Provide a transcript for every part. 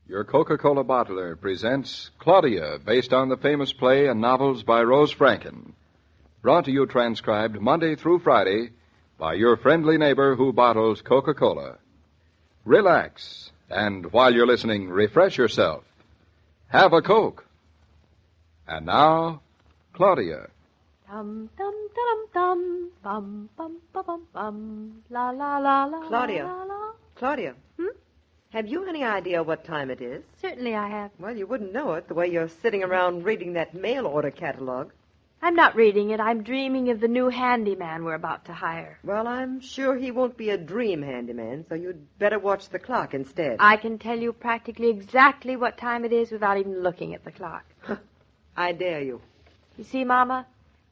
Your Coca-Cola bottler presents Claudia, based on the famous play and novels by Rose Franken. Brought to you transcribed Monday through Friday by your friendly neighbor who bottles Coca-Cola. Relax, and while you're listening, refresh yourself. Have a Coke. And now, Claudia. Dum dum dum dum bum bum bum bum la la la la. Claudia. La, la. Claudia. Have you any idea what time it is? Certainly I have. Well, you wouldn't know it the way you're sitting around reading that mail order catalog. I'm not reading it. I'm dreaming of the new handyman we're about to hire. Well, I'm sure he won't be a dream handyman, so you'd better watch the clock instead. I can tell you practically exactly what time it is without even looking at the clock. I dare you. You see, Mama,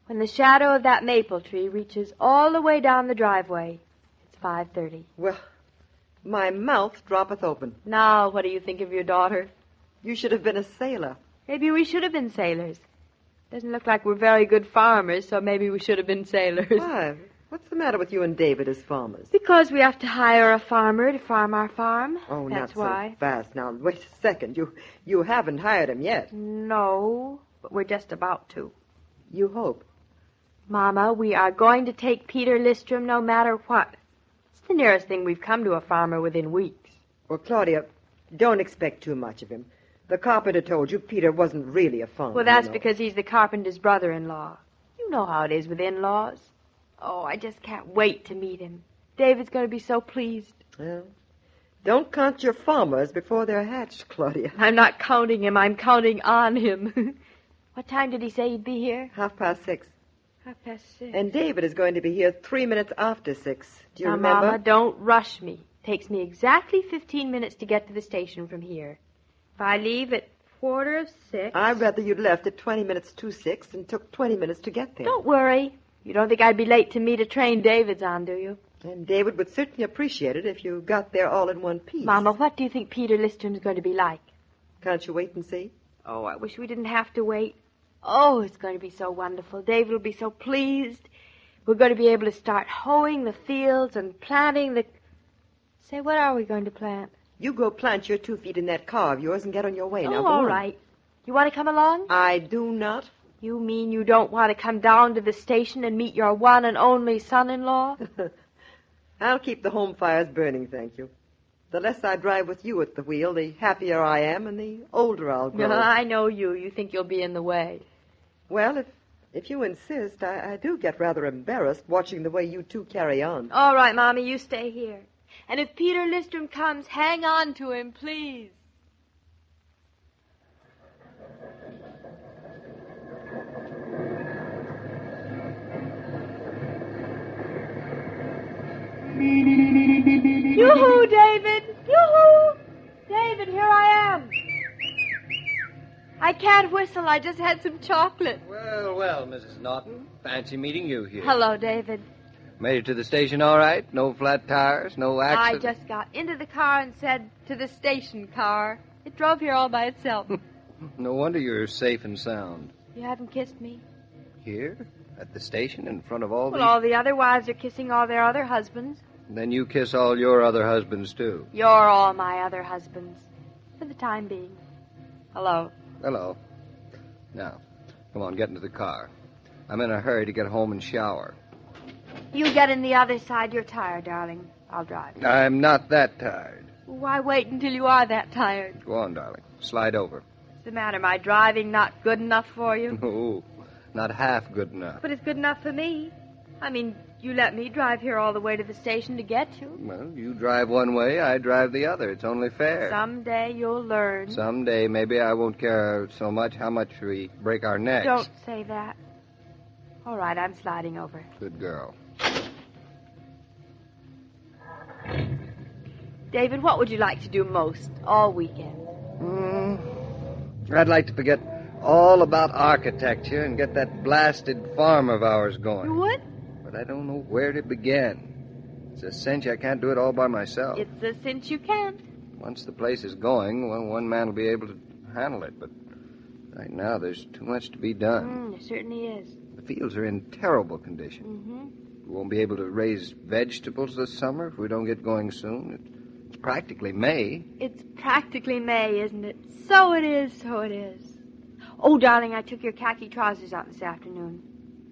when the shadow of that maple tree reaches all the way down the driveway, it's 5:30. Well, my mouth droppeth open. Now, what do you think of your daughter? You should have been a sailor. Maybe we should have been sailors. Doesn't look like we're very good farmers, so maybe we should have been sailors. Why? What's the matter with you and David as farmers? Because we have to hire a farmer to farm our farm. Oh, That's not why. so fast. Now, wait a second. You haven't hired him yet. No, but we're just about to. You hope. Mama, we are going to take Peter Listrom no matter what. It's the nearest thing we've come to a farmer within weeks. Well, Claudia, don't expect too much of him. The carpenter told you Peter wasn't really a farmer. Well, that's you know. because he's the carpenter's brother-in-law. You know how it is with in-laws. Oh, I just can't wait to meet him. David's going to be so pleased. Well, don't count your farmers before they're hatched, Claudia. I'm not counting him. I'm counting on him. What time did he say he'd be here? 6:30. 6:30. And David is going to be here 3 minutes after 6. Do you Now, remember? Mama, don't rush me. Takes me exactly 15 minutes to get to the station from here. If I leave at 5:45... I'd rather you'd left at 20 minutes to 6 and took 20 minutes to get there. Don't worry. You don't think I'd be late to meet a train David's on, do you? And David would certainly appreciate it if you got there all in one piece. Mama, what do you think Peter Listrom's going to be like? Can't you wait and see? Oh, I wish we didn't have to wait. Oh, it's going to be so wonderful. David will be so pleased. We're going to be able to start hoeing the fields and planting the... Say, what are we going to plant? You go plant your 2 feet in that car of yours and get on your way. Now, Oh, go all on. right. You want to come along? I do not. You mean you don't want to come down to the station and meet your one and only son-in-law? I'll keep the home fires burning, thank you. The less I drive with you at the wheel, the happier I am and the older I'll grow. I know you. You think you'll be in the way. Well, if you insist, I do get rather embarrassed watching the way you two carry on. All right, Mommy, you stay here. And if Peter Listrom comes, hang on to him, please. Yoo-hoo, David! Yoo-hoo! David, here I am. I can't whistle. I just had some chocolate. Well, well, Mrs. Norton. Fancy meeting you here. Hello, David. Made it to the station all right? No flat tires? No I accident? just got into the car and said, to the station car. It drove here all by itself. No wonder you're safe and sound. You haven't kissed me? Here? At the station? In front of all Well, these... all the other wives are kissing all their other husbands. Then you kiss all your other husbands, too. You're all my other husbands. For the time being. Hello. Hello. Now, come on, get into the car. I'm in a hurry to get home and shower. You get in the other side. You're tired, darling. I'll drive. I'm not that tired. Why wait until you are that tired? Go on, darling. Slide over. What's the matter? My driving not good enough for you? Oh, not half good enough. But it's good enough for me. I mean, you let me drive here all the way to the station to get you. Well, you drive one way, I drive the other. It's only fair. Someday you'll learn. Someday, maybe I won't care so much how much we break our necks. Don't say that. All right, I'm sliding over. Good girl. David, what would you like to do most all weekend? I'd like to forget all about architecture and get that blasted farm of ours going. You would? But I don't know where to begin. It's a cinch I can't do it all by myself. It's a cinch you can't. Once the place is going, well, one man will be able to handle it. But right now, there's too much to be done. There certainly is. The fields are in terrible condition. Mm-hmm. We won't be able to raise vegetables this summer if we don't get going soon. It's practically May. It's practically May, isn't it? So it is, so it is. Oh, darling, I took your khaki trousers out this afternoon.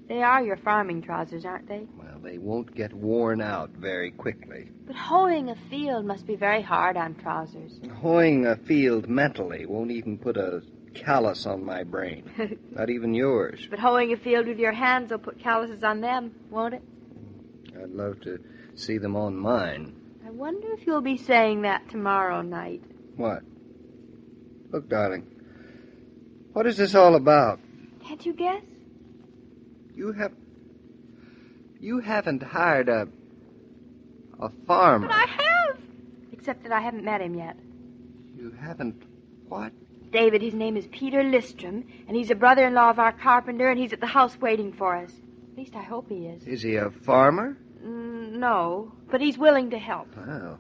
They are your farming trousers, aren't they? Well, they won't get worn out very quickly. But hoeing a field must be very hard on trousers. Hoeing a field mentally won't even put a callus on my brain. Not even yours. But hoeing a field with your hands will put calluses on them, won't it? I'd love to see them on mine. I wonder if you'll be saying that tomorrow night. What? Look, darling. What is this all about? Can't you guess? You haven't hired a farmer. But I have! Except that I haven't met him yet. You haven't what? David, his name is Peter Listrom, and he's a brother-in-law of our carpenter, and he's at the house waiting for us. At least I hope he is. Is he a farmer? No, but he's willing to help. Well,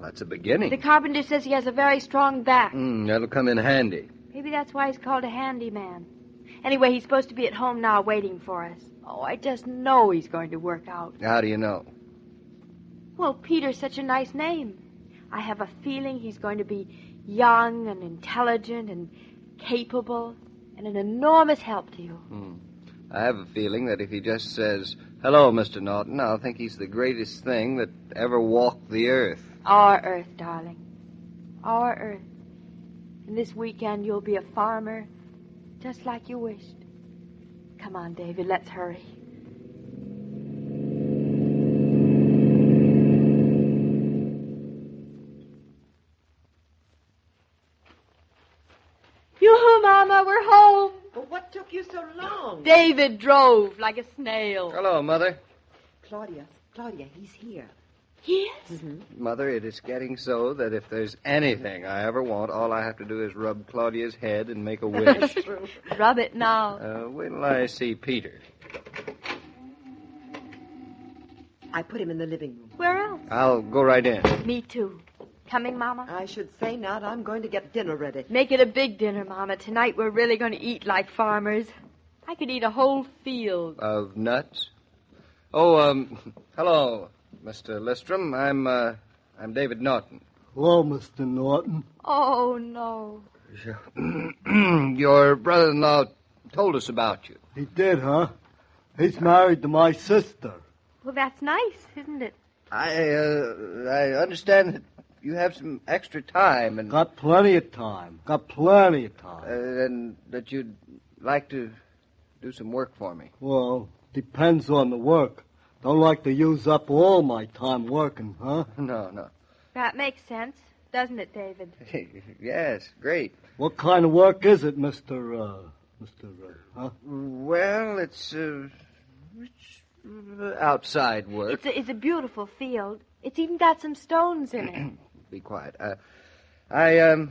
that's a beginning. The carpenter says he has a very strong back. That'll come in handy. Maybe that's why he's called a handyman. Anyway, he's supposed to be at home now waiting for us. Oh, I just know he's going to work out. How do you know? Well, Peter's such a nice name. I have a feeling he's going to be young and intelligent and capable and an enormous help to you. I have a feeling that if he just says, "Hello, Mr. Norton," I'll think he's the greatest thing that ever walked the earth. Our earth, darling. Our earth. And this weekend you'll be a farmer, just like you wished. Come on, David, let's hurry. Yoo-hoo, Mama, we're home. But what took you so long? David drove like a snail. Hello, Mother. Claudia, he's here. Yes? Mother, it is getting so that if there's anything I ever want, all I have to do is rub Claudia's head and make a wish. True. Rub it now. Wait till I see Peter. I put him in the living room. Where else? I'll go right in. Me too. Coming, Mama? I should say not. I'm going to get dinner ready. Make it a big dinner, Mama. Tonight we're really going to eat like farmers. I could eat a whole field. Of nuts? Oh, hello, Mr. Listrom. I'm David Norton. Hello, Mr. Norton. Oh, no. Your brother-in-law told us about you. He did, huh? He's married to my sister. Well, that's nice, isn't it? I understand that you have some extra time and... Got plenty of time. and that you'd like to do some work for me. Well, depends on the work. Don't like to use up all my time working, huh? No. That makes sense, doesn't it, David? Yes, great. What kind of work is it, huh? Well, it's outside work. It's a beautiful field. It's even got some stones in it. Be quiet. I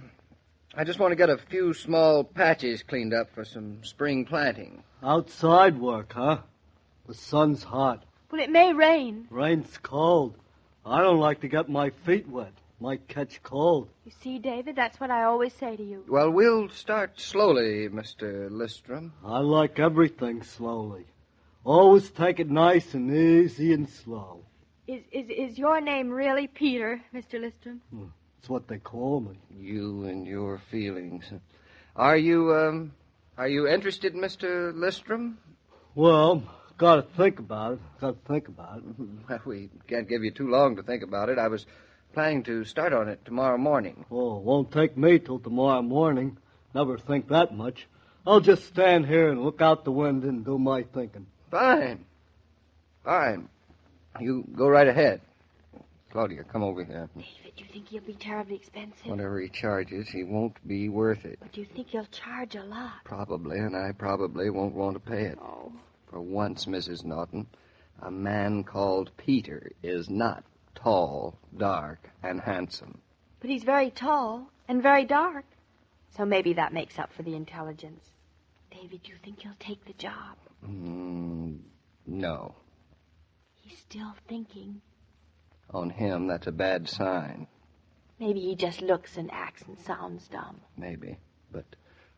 just want to get a few small patches cleaned up for some spring planting. Outside work, huh? The sun's hot. Well, it may rain. Rain's cold. I don't like to get my feet wet. Might catch cold. You see, David, that's what I always say to you. Well, we'll start slowly, Mr. Listrom. I like everything slowly. Always take it nice and easy and slow. Is your name really Peter, Mr. Listrom? That's what they call me. You and your feelings. Are you interested, Mr. Listrom? Well, gotta think about it. Well, we can't give you too long to think about it. I was planning to start on it tomorrow morning. Oh, it won't take me till tomorrow morning. Never think that much. I'll just stand here and look out the window and do my thinking. Fine. You go right ahead. Claudia, come over here. David, do you think he'll be terribly expensive? Whatever he charges, he won't be worth it. But do you think he'll charge a lot? Probably, and I probably won't want to pay it. Oh. For once, Mrs. Norton, a man called Peter is not tall, dark, and handsome. But he's very tall and very dark. So maybe that makes up for the intelligence. David, do you think he'll take the job? No. He's still thinking. On him, that's a bad sign. Maybe he just looks and acts and sounds dumb. Maybe. But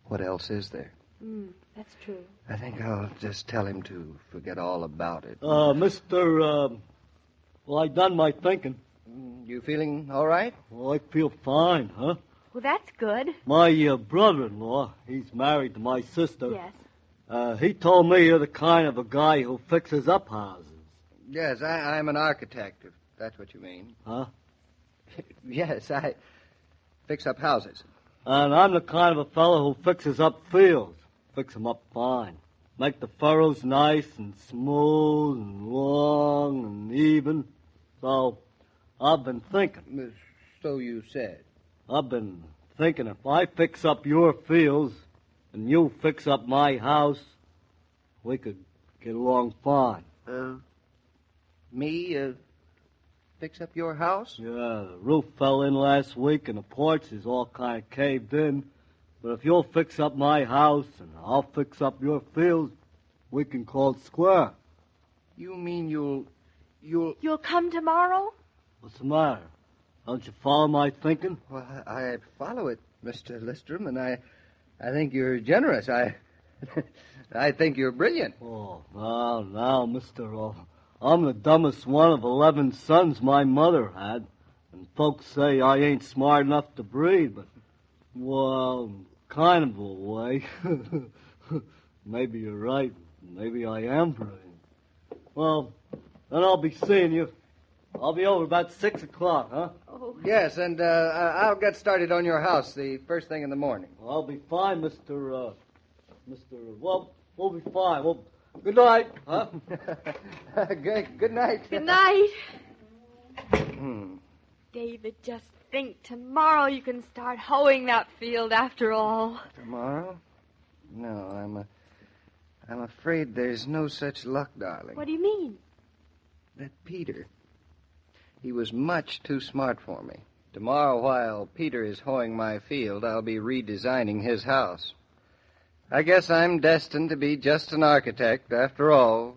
what else is there? That's true. I think I'll just tell him to forget all about it. Well, I done my thinking. You feeling all right? Well, I feel fine, huh? Well, that's good. My brother-in-law, he's married to my sister. Yes. He told me you're the kind of a guy who fixes up houses. Yes, I'm an architect, if that's what you mean. Huh? Yes, I fix up houses. And I'm the kind of a fellow who fixes up fields. Fix 'em up fine. Make the furrows nice and smooth and long and even. So, I've been thinking. So you said. I've been thinking if I fix up your fields and you fix up my house, we could get along fine. Me fix up your house? Yeah, the roof fell in last week and the porch is all kind of caved in. But if you'll fix up my house and I'll fix up your fields, we can call it square. You mean you'll... You'll come tomorrow? What's the matter? Don't you follow my thinking? Well, I follow it, Mr. Listrom, and I think you're generous. I think you're brilliant. Oh, now, mister, I'm the dumbest one of 11 sons my mother had. And folks say I ain't smart enough to breed, but, well, kind of a way. Maybe you're right. Maybe I am brilliant. Well, then I'll be seeing you. I'll be over about 6 o'clock, huh? Oh. Yes, and I'll get started on your house the first thing in the morning. Well, I'll be fine, well, we'll be fine. Well, good night, huh? Good night. Good night. David, just think. Tomorrow you can start hoeing that field after all. Tomorrow? No, I'm afraid there's no such luck, darling. What do you mean? That Peter. He was much too smart for me. Tomorrow, while Peter is hoeing my field, I'll be redesigning his house. I guess I'm destined to be just an architect after all.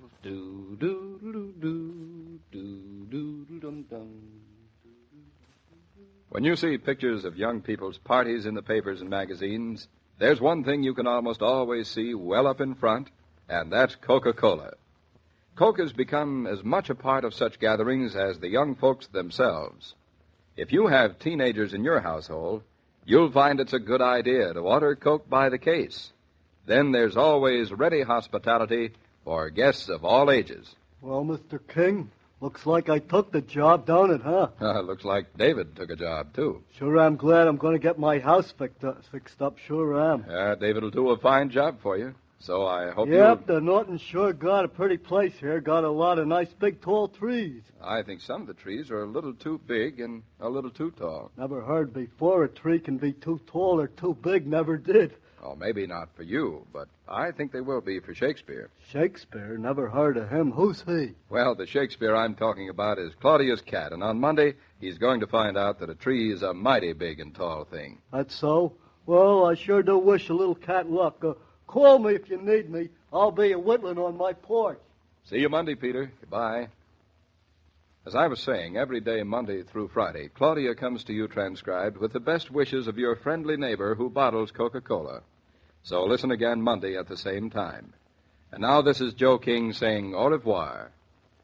When you see pictures of young people's parties in the papers and magazines, there's one thing you can almost always see well up in front, and that's Coca-Cola. Coke has become as much a part of such gatherings as the young folks themselves. If you have teenagers in your household, you'll find it's a good idea to order Coke by the case. Then there's always ready hospitality for guests of all ages. Well, Mr. King, looks like I took the job, don't it, huh? Looks like David took a job, too. Sure am glad I'm going to get my house fixed up. Sure am. David will do a fine job for you. So I hope Yep, the Nortons sure got a pretty place here. Got a lot of nice big tall trees. I think some of the trees are a little too big and a little too tall. Never heard before a tree can be too tall or too big. Never did. Oh, maybe not for you, but I think they will be for Shakespeare. Shakespeare? Never heard of him. Who's he? Well, the Shakespeare I'm talking about is Claudia's cat, and on Monday he's going to find out that a tree is a mighty big and tall thing. That's so? Well, I sure do wish a little cat luck. Call me if you need me. I'll be whittling on my porch. See you Monday, Peter. Goodbye. As I was saying, every day, Monday through Friday, Claudia comes to you transcribed with the best wishes of your friendly neighbor who bottles Coca-Cola. So listen again Monday at the same time. And now this is Joe King saying au revoir.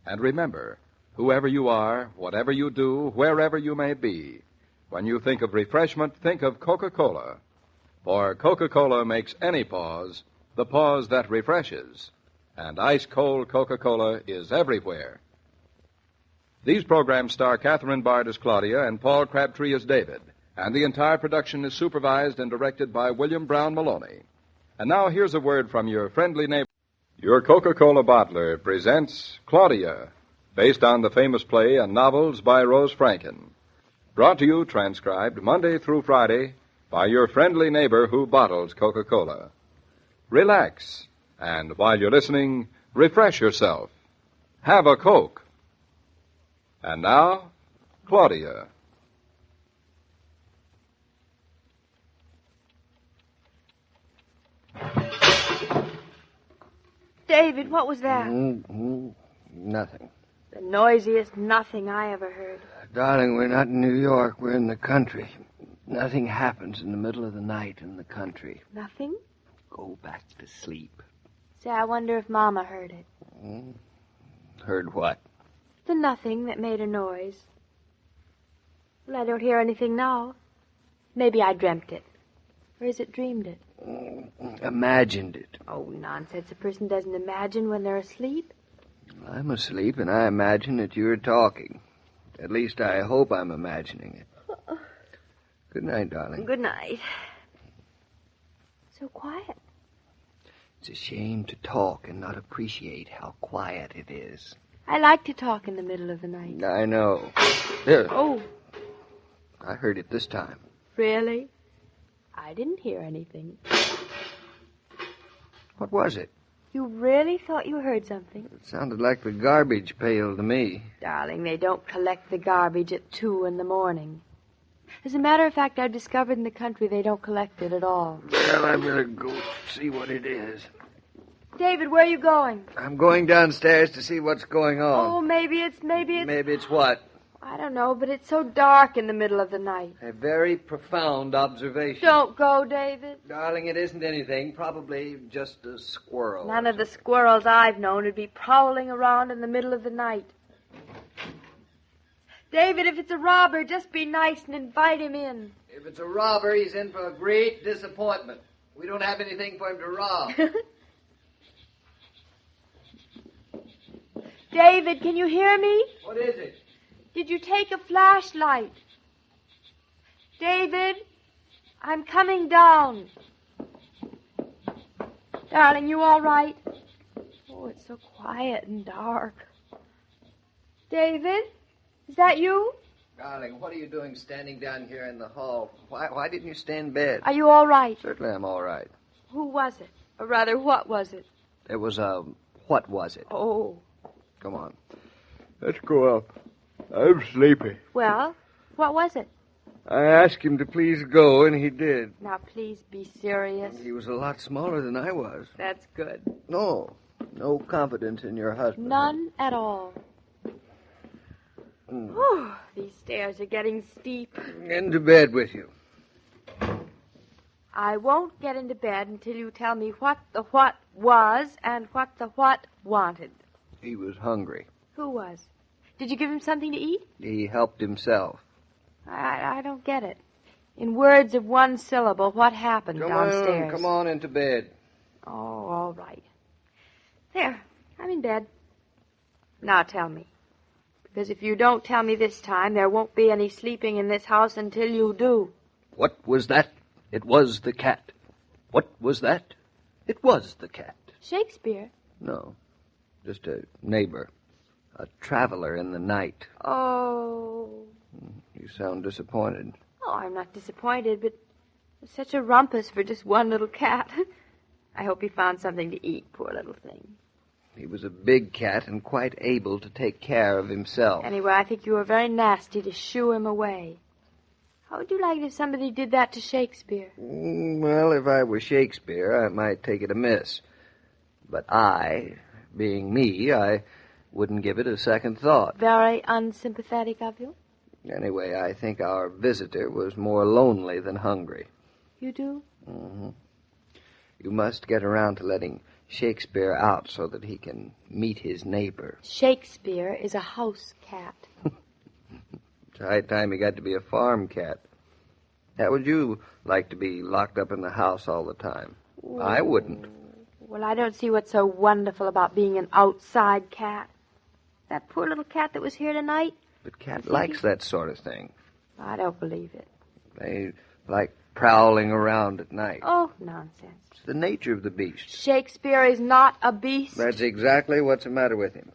And remember, whoever you are, whatever you do, wherever you may be, when you think of refreshment, think of Coca-Cola. For Coca-Cola makes any pause the pause that refreshes. And ice-cold Coca-Cola is everywhere. These programs star Catherine Bard as Claudia and Paul Crabtree as David. And the entire production is supervised and directed by William Brown Maloney. And now here's a word from your friendly neighbor. Your Coca-Cola bottler presents Claudia, based on the famous play and novels by Rose Franken. Brought to you, transcribed, Monday through Friday, by your friendly neighbor who bottles Coca-Cola. Relax, and while you're listening, refresh yourself. Have a Coke. And now, Claudia. David, what was that? Nothing. The noisiest nothing I ever heard. Darling, we're not in New York. We're in the country. Nothing happens in the middle of the night in the country. Nothing? Go back to sleep. Say, I wonder if Mama heard it. Heard what? The nothing that made a noise. Well, I don't hear anything now. Maybe I dreamt it. Or is it dreamed it? Imagined it. Oh, nonsense. A person doesn't imagine when they're asleep. I'm asleep, and I imagine that you're talking. At least I hope I'm imagining it. Good night, darling. Good night. So quiet. It's a shame to talk and not appreciate how quiet it is. I like to talk in the middle of the night. I know. There. Oh, I heard it this time. really? I didn't hear anything. What was it? You really thought you heard something? It sounded like the garbage pail to me. Darling, they don't collect the garbage at 2 a.m. As a matter of fact, I've discovered in the country they don't collect it at all. Well, I better go see what it is. David, where are you going? I'm going downstairs to see what's going on. Oh, maybe it's... Maybe it's what? I don't know, but it's so dark in the middle of the night. A very profound observation. Don't go, David. Darling, it isn't anything. Probably just a squirrel. None of the squirrels I've known would be prowling around in the middle of the night. David, if it's a robber, just be nice and invite him in. If it's a robber, he's in for a great disappointment. We don't have anything for him to rob. David, can you hear me? What is it? Did you take a flashlight? David, I'm coming down. Darling, you all right? Oh, it's so quiet and dark. David, is that you? Darling, what are you doing standing down here in the hall? Why didn't you stay in bed? Are you all right? Certainly I'm all right. Who was it? Or rather, what was it? It was what was it? Oh. Come on. Let's go up. I'm sleepy. Well, what was it? I asked him to please go, and he did. Now, please be serious. He was a lot smaller than I was. That's good. No confidence in your husband. None at all. Whew, these stairs are getting steep. Into bed with you. I won't get into bed until you tell me what the what was and what the what wanted. He was hungry. Who was? Did you give him something to eat? He helped himself. I don't get it. In words of one syllable, what happened downstairs? Come on into bed. Oh, all right. There, I'm in bed. Now tell me. Because if you don't tell me this time, there won't be any sleeping in this house until you do. What was that? It was the cat. What was that? It was the cat. Shakespeare? No, just a neighbor. A traveler in the night. Oh. You sound disappointed. Oh, I'm not disappointed, but it's such a rumpus for just one little cat. I hope he found something to eat, poor little thing. He was a big cat and quite able to take care of himself. Anyway, I think you were very nasty to shoo him away. How would you like it if somebody did that to Shakespeare? Well, if I were Shakespeare, I might take it amiss. But I, being me, I wouldn't give it a second thought. Very unsympathetic of you. Anyway, I think our visitor was more lonely than hungry. You do? Mm-hmm. You must get around to letting Shakespeare out so that he can meet his neighbor. Shakespeare is a house cat. It's high time he got to be a farm cat. How would you like to be locked up in the house all the time? Ooh. I wouldn't. Well, I don't see what's so wonderful about being an outside cat. That poor little cat that was here tonight. But cat likes that sort of thing. I don't believe it. They like prowling around at night. Oh, nonsense. It's the nature of the beast. Shakespeare is not a beast. That's exactly what's the matter with him.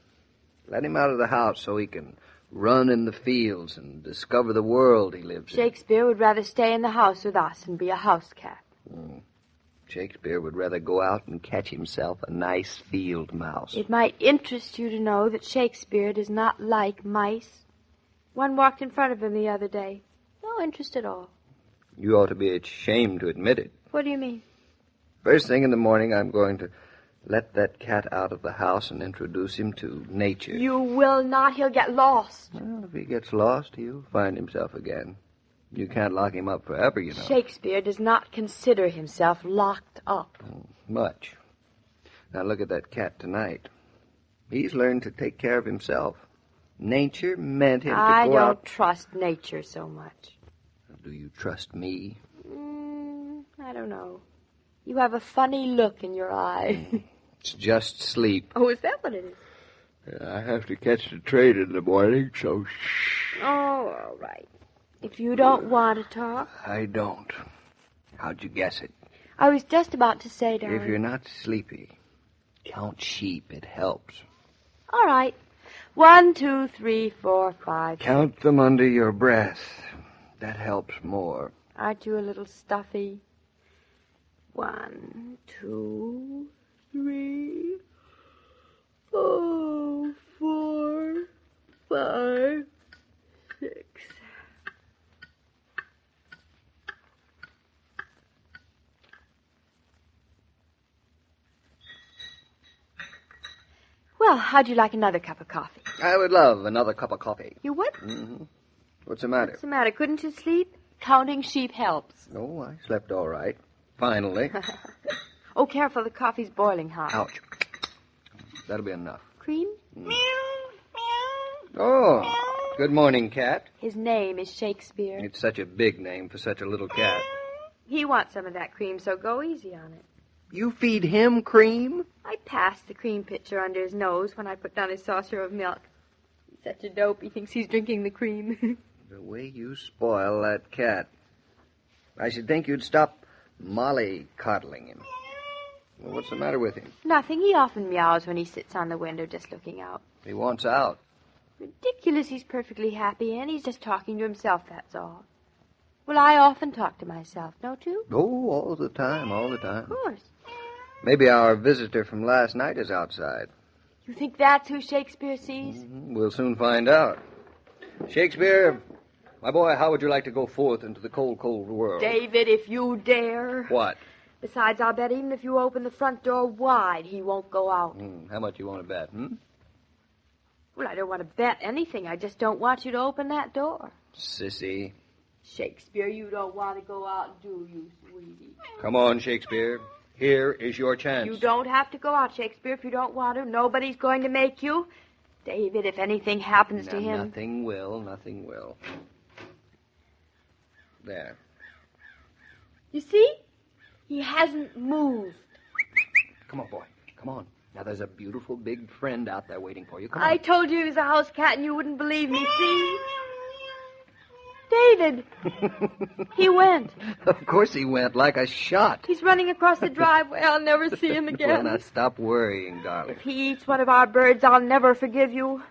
Let him out of the house so he can run in the fields and discover the world he lives in. Shakespeare would rather stay in the house with us and be a house cat. Shakespeare would rather go out and catch himself a nice field mouse. It might interest you to know that Shakespeare does not like mice. One walked in front of him the other day. No interest at all. You ought to be ashamed to admit it. What do you mean? First thing in the morning, I'm going to let that cat out of the house and introduce him to nature. You will not. He'll get lost. Well, if he gets lost, he'll find himself again. You can't lock him up forever, you know. Shakespeare does not consider himself locked up. Much. Now look at that cat tonight. He's learned to take care of himself. Nature meant him I to go don't out... trust nature so much. Do you trust me? I don't know. You have a funny look in your eye. It's just sleep. Oh, is that what it is? I have to catch the train in the morning, so shh. Oh, all right. If you don't want to talk. I don't. How'd you guess it? I was just about to say, darling. If you're not sleepy, count sheep. It helps. All right. 1, 2, 3, 4, 5. Count them under your breath. That helps more. Aren't you a little stuffy? 1, 2, 3, 4, 5, 6. Well, how'd you like another cup of coffee? I would love another cup of coffee. You would? Mm-hmm. What's the matter? What's the matter? Couldn't you sleep? Counting sheep helps. No, I slept all right. Finally. Oh, careful, the coffee's boiling hot. Ouch. That'll be enough. Cream? Oh, good morning, cat. His name is Shakespeare. It's such a big name for such a little cat. He wants some of that cream, so go easy on it. You feed him cream? I passed the cream pitcher under his nose when I put down his saucer of milk. He's such a dope, he thinks he's drinking the cream. The way you spoil that cat. I should think you'd stop molly-coddling him. Well, what's the matter with him? Nothing. He often meows when he sits on the window just looking out. He wants out. Ridiculous. He's perfectly happy, and he's just talking to himself, that's all. Well, I often talk to myself, don't you? Oh, all the time, all the time. Of course. Maybe our visitor from last night is outside. You think that's who Shakespeare sees? Mm-hmm. We'll soon find out. Shakespeare, my boy, how would you like to go forth into the cold, cold world? David, if you dare. What? Besides, I'll bet even if you open the front door wide, he won't go out. How much you want to bet, Well, I don't want to bet anything. I just don't want you to open that door. Sissy. Shakespeare, you don't want to go out, do you, sweetie? Come on, Shakespeare. Here is your chance. You don't have to go out, Shakespeare, if you don't want to. Nobody's going to make you. David, if anything happens to him... Nothing will. There. You see? He hasn't moved. Come on, boy. Come on. Now, there's a beautiful big friend out there waiting for you. Come on. I told you he was a house cat and you wouldn't believe me, see? David! He went. Of course he went, like a shot. He's running across the driveway. I'll never see him again. Well, now, stop worrying, darling. If he eats one of our birds, I'll never forgive you.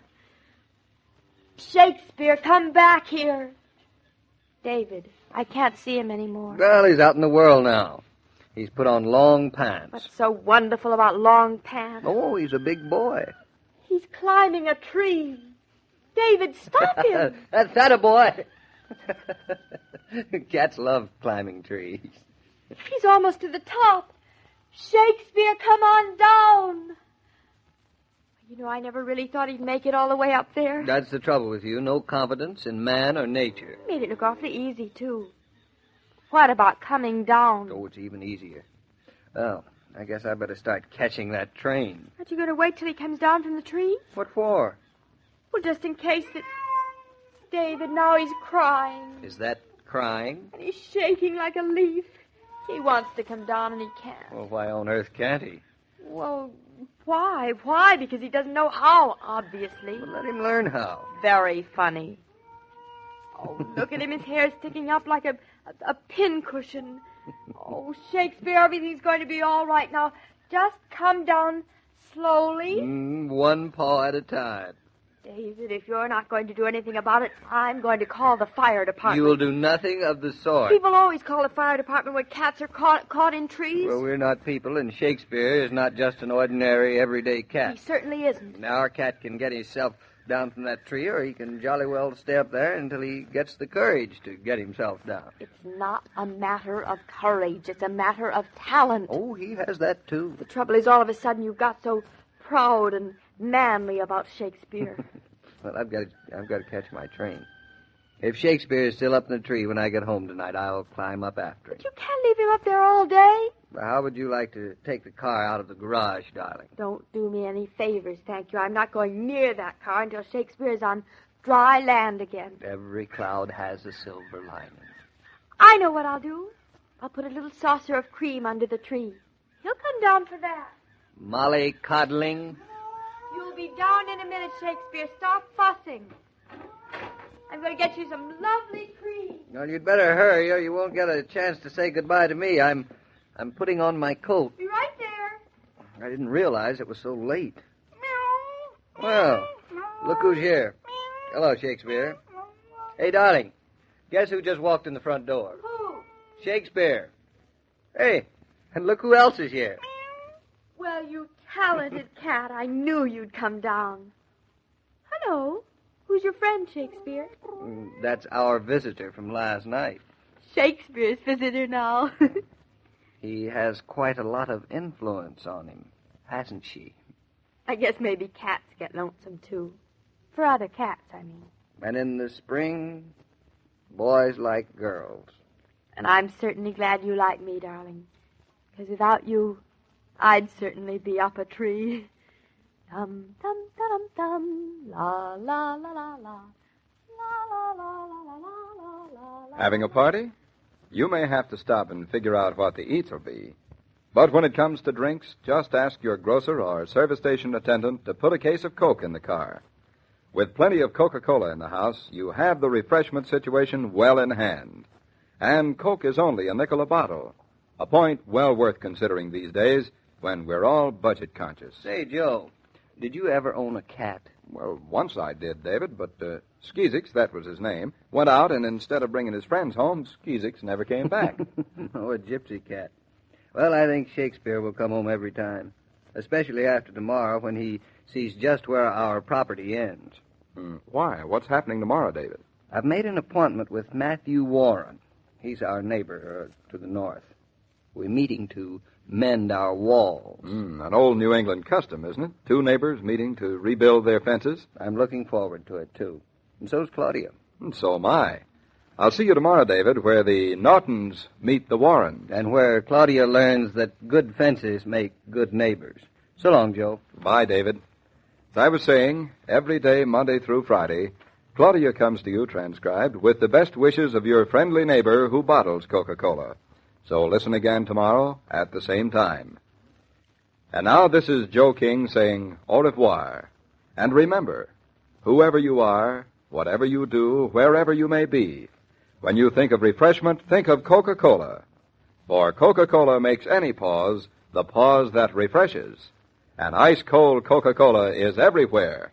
Shakespeare, come back here. David, I can't see him anymore. Well, he's out in the world now. He's put on long pants. What's so wonderful about long pants? Oh, he's a big boy. He's climbing a tree. David, stop him. That's that a boy. Cats love climbing trees. He's almost to the top. Shakespeare, come on down. You know, I never really thought he'd make it all the way up there. That's the trouble with you. No confidence in man or nature. Made it look awfully easy, too. What about coming down? Oh, it's even easier. Well, I guess I better start catching that train. Aren't you going to wait till he comes down from the tree? What for? Well, just in case that... David, now he's crying. Is that crying? And he's shaking like a leaf. He wants to come down and he can't. Well, why on earth can't he? Well, why? Why? Because he doesn't know how, obviously. Well, let him learn how. Very funny. Oh, look at him. His hair's sticking up like a pincushion. Oh, Shakespeare, everything's going to be all right now. Just come down slowly. One paw at a time. David, if you're not going to do anything about it, I'm going to call the fire department. You will do nothing of the sort. People always call the fire department when cats are caught in trees. Well, we're not people, and Shakespeare is not just an ordinary, everyday cat. He certainly isn't. Now, our cat can get himself down from that tree, or he can jolly well stay up there until he gets the courage to get himself down. It's not a matter of courage. It's a matter of talent. Oh, he has that, too. The trouble is, all of a sudden, you've got so proud and manly about Shakespeare. Well, I've got to catch my train. If Shakespeare is still up in the tree when I get home tonight, I'll climb up after him. But you can't leave him up there all day. How would you like to take the car out of the garage, darling? Don't do me any favors, thank you. I'm not going near that car until Shakespeare is on dry land again. Every cloud has a silver lining. I know what I'll do. I'll put a little saucer of cream under the tree. He'll come down for that. Molly coddling. You'll be down in a minute, Shakespeare. Stop fussing. I'm going to get you some lovely cream. Well, you'd better hurry or you won't get a chance to say goodbye to me. I'm putting on my coat. Be right there. I didn't realize it was so late. Well, look who's here. Hello, Shakespeare. Hey, darling, guess who just walked in the front door? Who? Shakespeare. Hey, and look who else is here. Well, you talented cat. I knew you'd come down. Hello. Who's your friend, Shakespeare? That's our visitor from last night. Shakespeare's visitor now. He has quite a lot of influence on him, hasn't she? I guess maybe cats get lonesome, too. For other cats, I mean. And in the spring, boys like girls. And I'm certainly glad you like me, darling. Because without you, I'd certainly be up a tree. Dum, dum, dum, dum, la, la, la, la, la. La, la, la, la, la, la, la. Having a party? You may have to stop and figure out what the eats will be. But when it comes to drinks, just ask your grocer or service station attendant to put a case of Coke in the car. With plenty of Coca-Cola in the house, you have the refreshment situation well in hand. And Coke is only a nickel a bottle, a point well worth considering these days when we're all budget conscious. Say, Joe, did you ever own a cat? Well, once I did, David, but Skeezix, that was his name, went out, and instead of bringing his friends home, Skeezix never came back. Oh, a gypsy cat. Well, I think Shakespeare will come home every time, especially after tomorrow when he sees just where our property ends. Why? What's happening tomorrow, David? I've made an appointment with Matthew Warren. He's our neighbor to the north. We're meeting to mend our walls. An old New England custom, isn't it? Two neighbors meeting to rebuild their fences. I'm looking forward to it, too. And so's Claudia. And so am I. I'll see you tomorrow, David, where the Nortons meet the Warrens. And where Claudia learns that good fences make good neighbors. So long, Joe. Bye, David. As I was saying, every day, Monday through Friday, Claudia comes to you, transcribed, with the best wishes of your friendly neighbor who bottles Coca-Cola. So listen again tomorrow at the same time. And now this is Joe King saying au revoir. And remember, whoever you are, whatever you do, wherever you may be, when you think of refreshment, think of Coca-Cola. For Coca-Cola makes any pause the pause that refreshes. And ice-cold Coca-Cola is everywhere.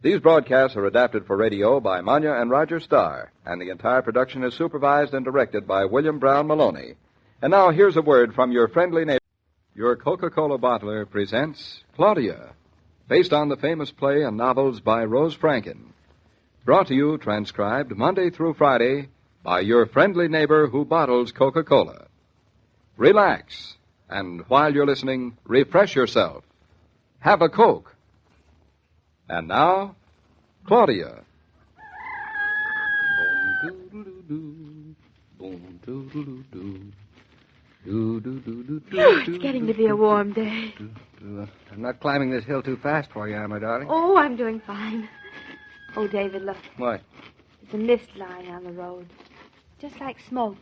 These broadcasts are adapted for radio by Manya and Roger Starr, and the entire production is supervised and directed by William Brown Maloney. And now here's a word from your friendly neighbor. Your Coca-Cola bottler presents Claudia, based on the famous play and novels by Rose Franken. Brought to you, transcribed Monday through Friday, by your friendly neighbor who bottles Coca-Cola. Relax, and while you're listening, refresh yourself. Have a Coke. And now, Claudia. It's getting to be a warm day. I'm not climbing this hill too fast for you, am I, darling? Oh, I'm doing fine. Oh, David, look. What? There's a mist lying on the road. Just like smoke.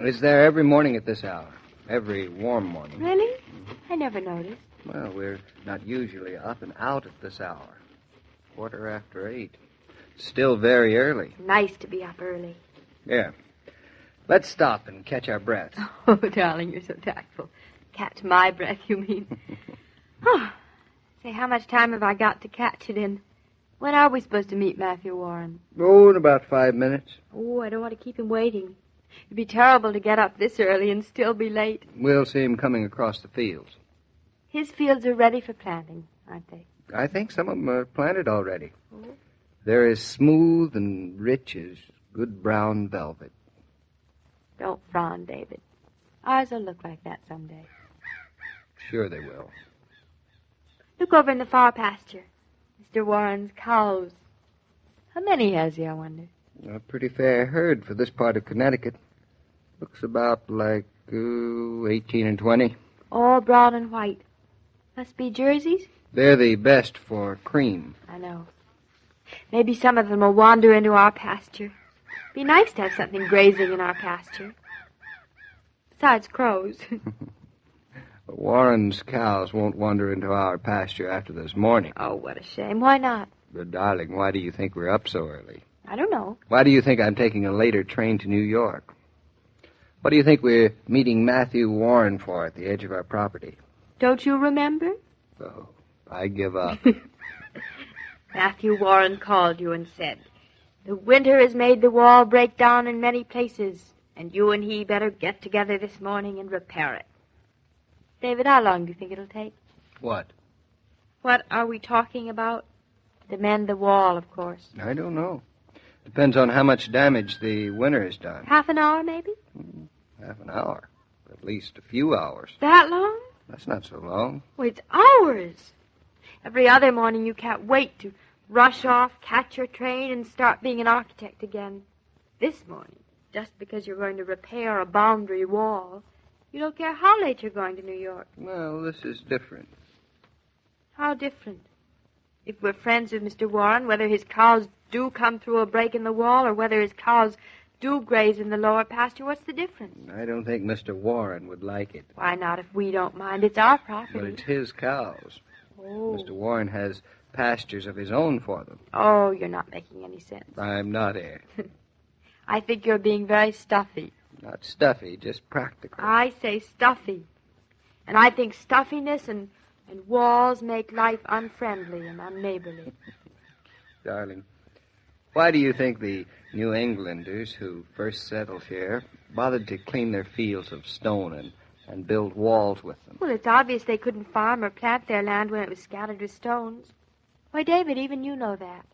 It's there every morning at this hour. Every warm morning. Really? I never noticed. Well, we're not usually up and out at this hour. 8:15. Still very early. Nice to be up early. Yeah. Let's stop and catch our breath. Oh, darling, you're so tactful. Catch my breath, you mean? Oh, say, how much time have I got to catch it in? When are we supposed to meet Matthew Warren? Oh, in about 5 minutes. Oh, I don't want to keep him waiting. It'd be terrible to get up this early and still be late. We'll see him coming across the fields. His fields are ready for planting, aren't they? I think some of them are planted already. Oh. They're as smooth and rich as good brown velvet. Don't frown, David. Ours will look like that someday. Sure they will. Look over in the far pasture. Mr. Warren's cows. How many has he, I wonder? A pretty fair herd for this part of Connecticut. Looks about like 18 and 20. All brown and white. Must be Jerseys? They're the best for cream. I know. Maybe some of them will wander into our pasture. Be nice to have something grazing in our pasture. Besides crows. Warren's cows won't wander into our pasture after this morning. Oh, what a shame. Why not? But, darling, why do you think we're up so early? I don't know. Why do you think I'm taking a later train to New York? What do you think we're meeting Matthew Warren for at the edge of our property? Don't you remember? Oh, I give up. Matthew Warren called you and said, "The winter has made the wall break down in many places, and you and he better get together this morning and repair it." David, how long do you think it'll take? What? What are we talking about? To mend the wall, of course. I don't know. Depends on how much damage the winter has done. Half an hour, maybe? Half an hour. At least a few hours. That long? That's not so long. Well, it's hours. Every other morning you can't wait to rush off, catch your train, and start being an architect again. This morning, just because you're going to repair a boundary wall, you don't care how late you're going to New York. Well, this is different. How different? If we're friends with Mr. Warren, whether his cows do come through a break in the wall or whether his cows do graze in the lower pasture, what's the difference? I don't think Mr. Warren would like it. Why not if we don't mind? It's our property. But it's his cows. Oh. Mr. Warren has pastures of his own for them. Oh, you're not making any sense. I'm not, eh? I think you're being very stuffy. Not stuffy, just practical. I say stuffy. And I think stuffiness and walls make life unfriendly and unneighborly. Darling, why do you think the New Englanders who first settled here bothered to clean their fields of stone and build walls with them? Well, it's obvious they couldn't farm or plant their land when it was scattered with stones. Why, David, even you know that.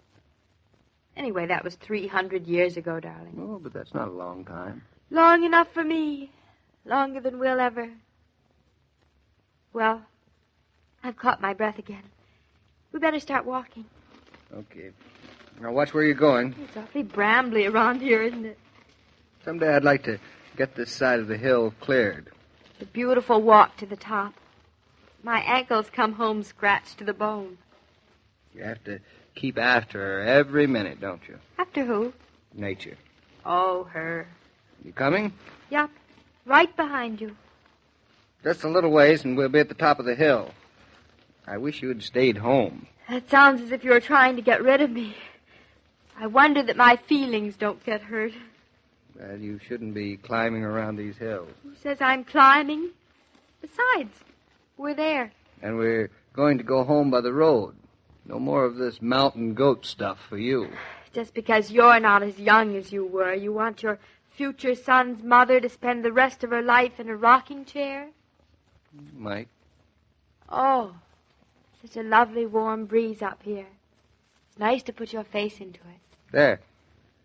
Anyway, that was 300 years ago, darling. Oh, but that's not a long time. Long enough for me. Longer than we'll ever... Well, I've caught my breath again. We better start walking. Okay. Now watch where you're going. It's awfully brambly around here, isn't it? Someday I'd like to get this side of the hill cleared. The beautiful walk to the top. My ankles come home scratched to the bone. You have to keep after her every minute, don't you? After who? Nature. Oh, her. You coming? Yup. Right behind you. Just a little ways and we'll be at the top of the hill. I wish you had stayed home. That sounds as if you were trying to get rid of me. I wonder that my feelings don't get hurt. Well, you shouldn't be climbing around these hills. Who says I'm climbing? Besides, we're there. And we're going to go home by the road. No more of this mountain goat stuff for you. Just because you're not as young as you were, you want your future son's mother to spend the rest of her life in a rocking chair? Mike. Oh, such a lovely warm breeze up here. It's nice to put your face into it. There.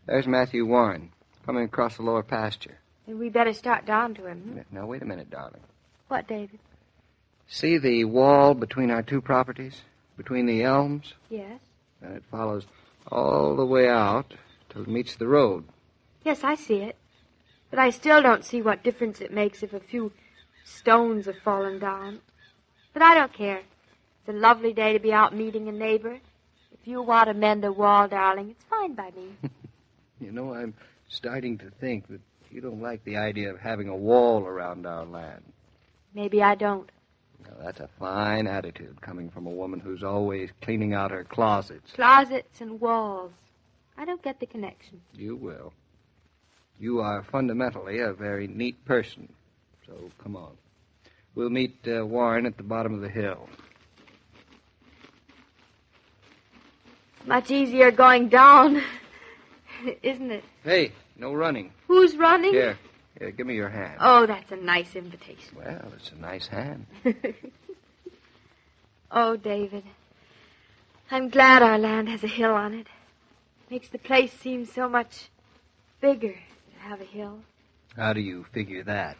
There's Matthew Warren, coming across the lower pasture. Then we better start down to him. Now, wait a minute, darling. What, David? See the wall between our two properties? Between the elms? Yes. And it follows all the way out till it meets the road. Yes, I see it. But I still don't see what difference it makes if a few stones have fallen down. But I don't care. It's a lovely day to be out meeting a neighbor. If you want to mend a wall, darling, it's fine by me. You know, I'm starting to think that you don't like the idea of having a wall around our land. Maybe I don't. Now, that's a fine attitude coming from a woman who's always cleaning out her closets. Closets and walls. I don't get the connection. You will. You are fundamentally a very neat person. So, come on. We'll meet Warren at the bottom of the hill. It's much easier going down, isn't it? Hey, no running. Who's running? Here, give me your hand. Oh, that's a nice invitation. Well, it's a nice hand. Oh, David, I'm glad our land has a hill on it. Makes the place seem so much bigger to have a hill. How do you figure that?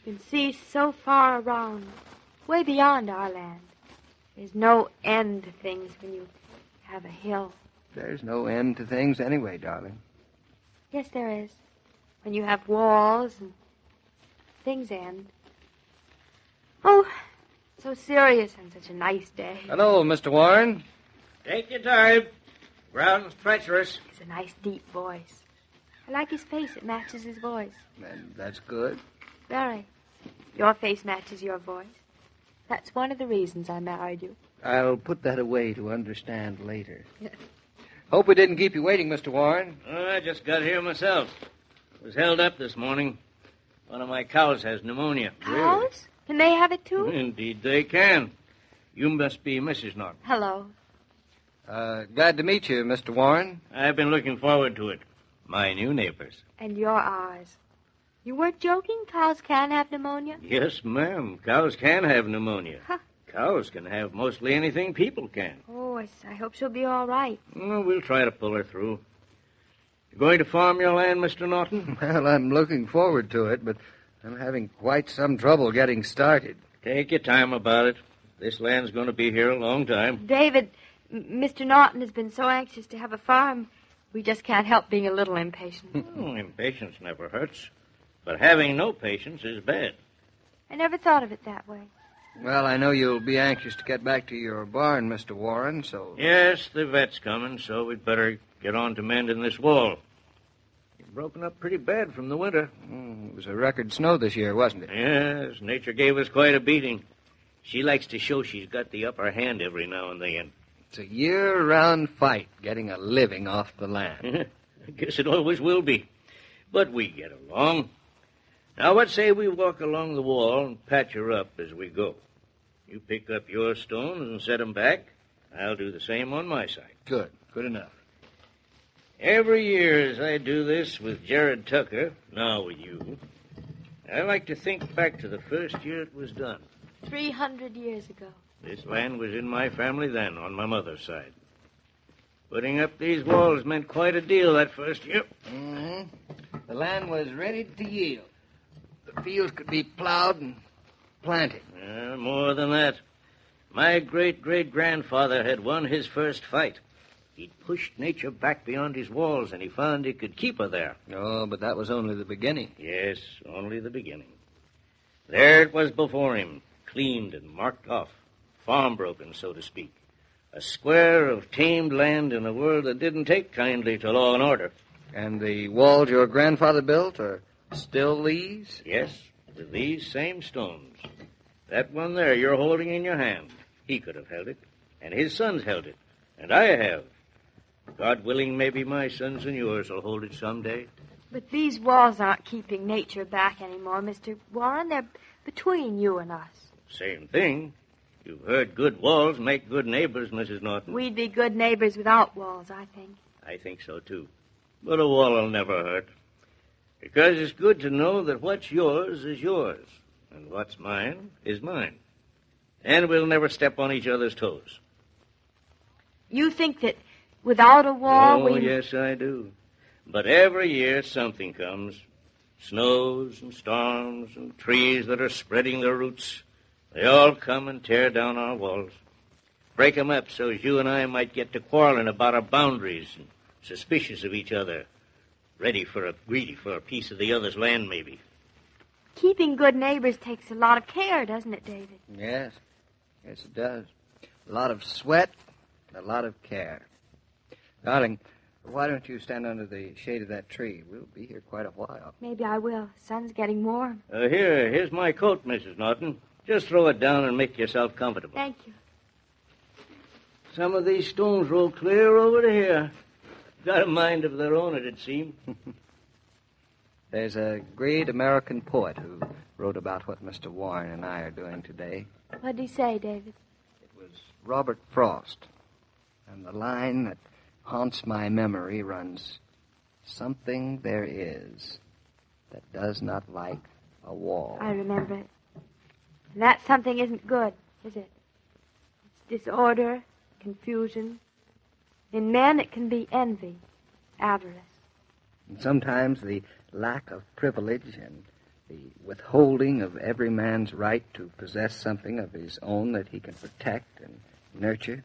You can see so far around, way beyond our land. There's no end to things when you have a hill. There's no end to things anyway, darling. Yes, there is. When you have walls and things end. Oh, so serious on such a nice day. Hello, Mr. Warren. Take your time. Ground's treacherous. It's a nice, deep voice. I like his face. It matches his voice. And that's good. Very. Your face matches your voice. That's one of the reasons I married you. I'll put that away to understand later. Hope we didn't keep you waiting, Mr. Warren. I just got here myself. Was held up this morning. One of my cows has pneumonia. Cows? Can they have it too? Indeed they can. You must be Mrs. Norton. Hello. Glad to meet you, Mr. Warren. I've been looking forward to it. My new neighbors. And you're ours. You weren't joking? Cows can have pneumonia? Yes, ma'am. Cows can have pneumonia. Huh. Cows can have mostly anything people can. Oh, I hope she'll be all right. Well, we'll try to pull her through. You going to farm your land, Mr. Norton? Well, I'm looking forward to it, but I'm having quite some trouble getting started. Take your time about it. This land's going to be here a long time. David, Mr. Norton has been so anxious to have a farm, we just can't help being a little impatient. Oh, impatience never hurts. But having no patience is bad. I never thought of it that way. Well, I know you'll be anxious to get back to your barn, Mr. Warren, so... Yes, the vet's coming, so we'd better get on to mending this wall. You've broken up pretty bad from the winter. It was a record snow this year, wasn't it? Yes, nature gave us quite a beating. She likes to show she's got the upper hand every now and then. It's a year-round fight getting a living off the land. I guess it always will be. But we get along. Now, what say we walk along the wall and patch her up as we go? You pick up your stones and set them back. I'll do the same on my side. Good enough. Every year as I do this with Jared Tucker, now with you, I like to think back to the first year it was done. 300 years ago. This land was in my family then, on my mother's side. Putting up these walls meant quite a deal that first year. Mm-hmm. The land was ready to yield. The fields could be plowed and planted. More than that. My great-great-grandfather had won his first fight. He'd pushed nature back beyond his walls, and he found he could keep her there. Oh, but that was only the beginning. Yes, only the beginning. There it was before him, cleaned and marked off, farm broken, so to speak. A square of tamed land in a world that didn't take kindly to law and order. And the walls your grandfather built are still these? Yes, with these same stones. That one there you're holding in your hand, he could have held it, and his sons held it, and I have. God willing, maybe my sons and yours will hold it someday. But these walls aren't keeping nature back anymore, Mr. Warren. They're between you and us. Same thing. You've heard good walls make good neighbors, Mrs. Norton. We'd be good neighbors without walls, I think. I think so, too. But a wall will never hurt. Because it's good to know that what's yours is yours, and what's mine is mine. And we'll never step on each other's toes. You think that without a wall Oh, yes, I do. But every year something comes. Snows and storms and trees that are spreading their roots. They all come and tear down our walls. Break 'em up so as you and I might get to quarreling about our boundaries and suspicious of each other. Greedy for a piece of the other's land, maybe. Keeping good neighbors takes a lot of care, doesn't it, David? Yes. Yes, it does. A lot of sweat, a lot of care. Darling, why don't you stand under the shade of that tree? We'll be here quite a while. Maybe I will. Sun's getting warm. Here's my coat, Mrs. Norton. Just throw it down and make yourself comfortable. Thank you. Some of these stones roll clear over to here. Got a mind of their own, it'd seem. There's a great American poet who wrote about what Mr. Warren and I are doing today. What did he say, David? It was Robert Frost. And the line that haunts my memory runs, "Something there is that does not like a wall." I remember it. And that something isn't good, is it? It's disorder, confusion. In men, it can be envy, avarice. And sometimes the lack of privilege and the withholding of every man's right to possess something of his own that he can protect and nurture,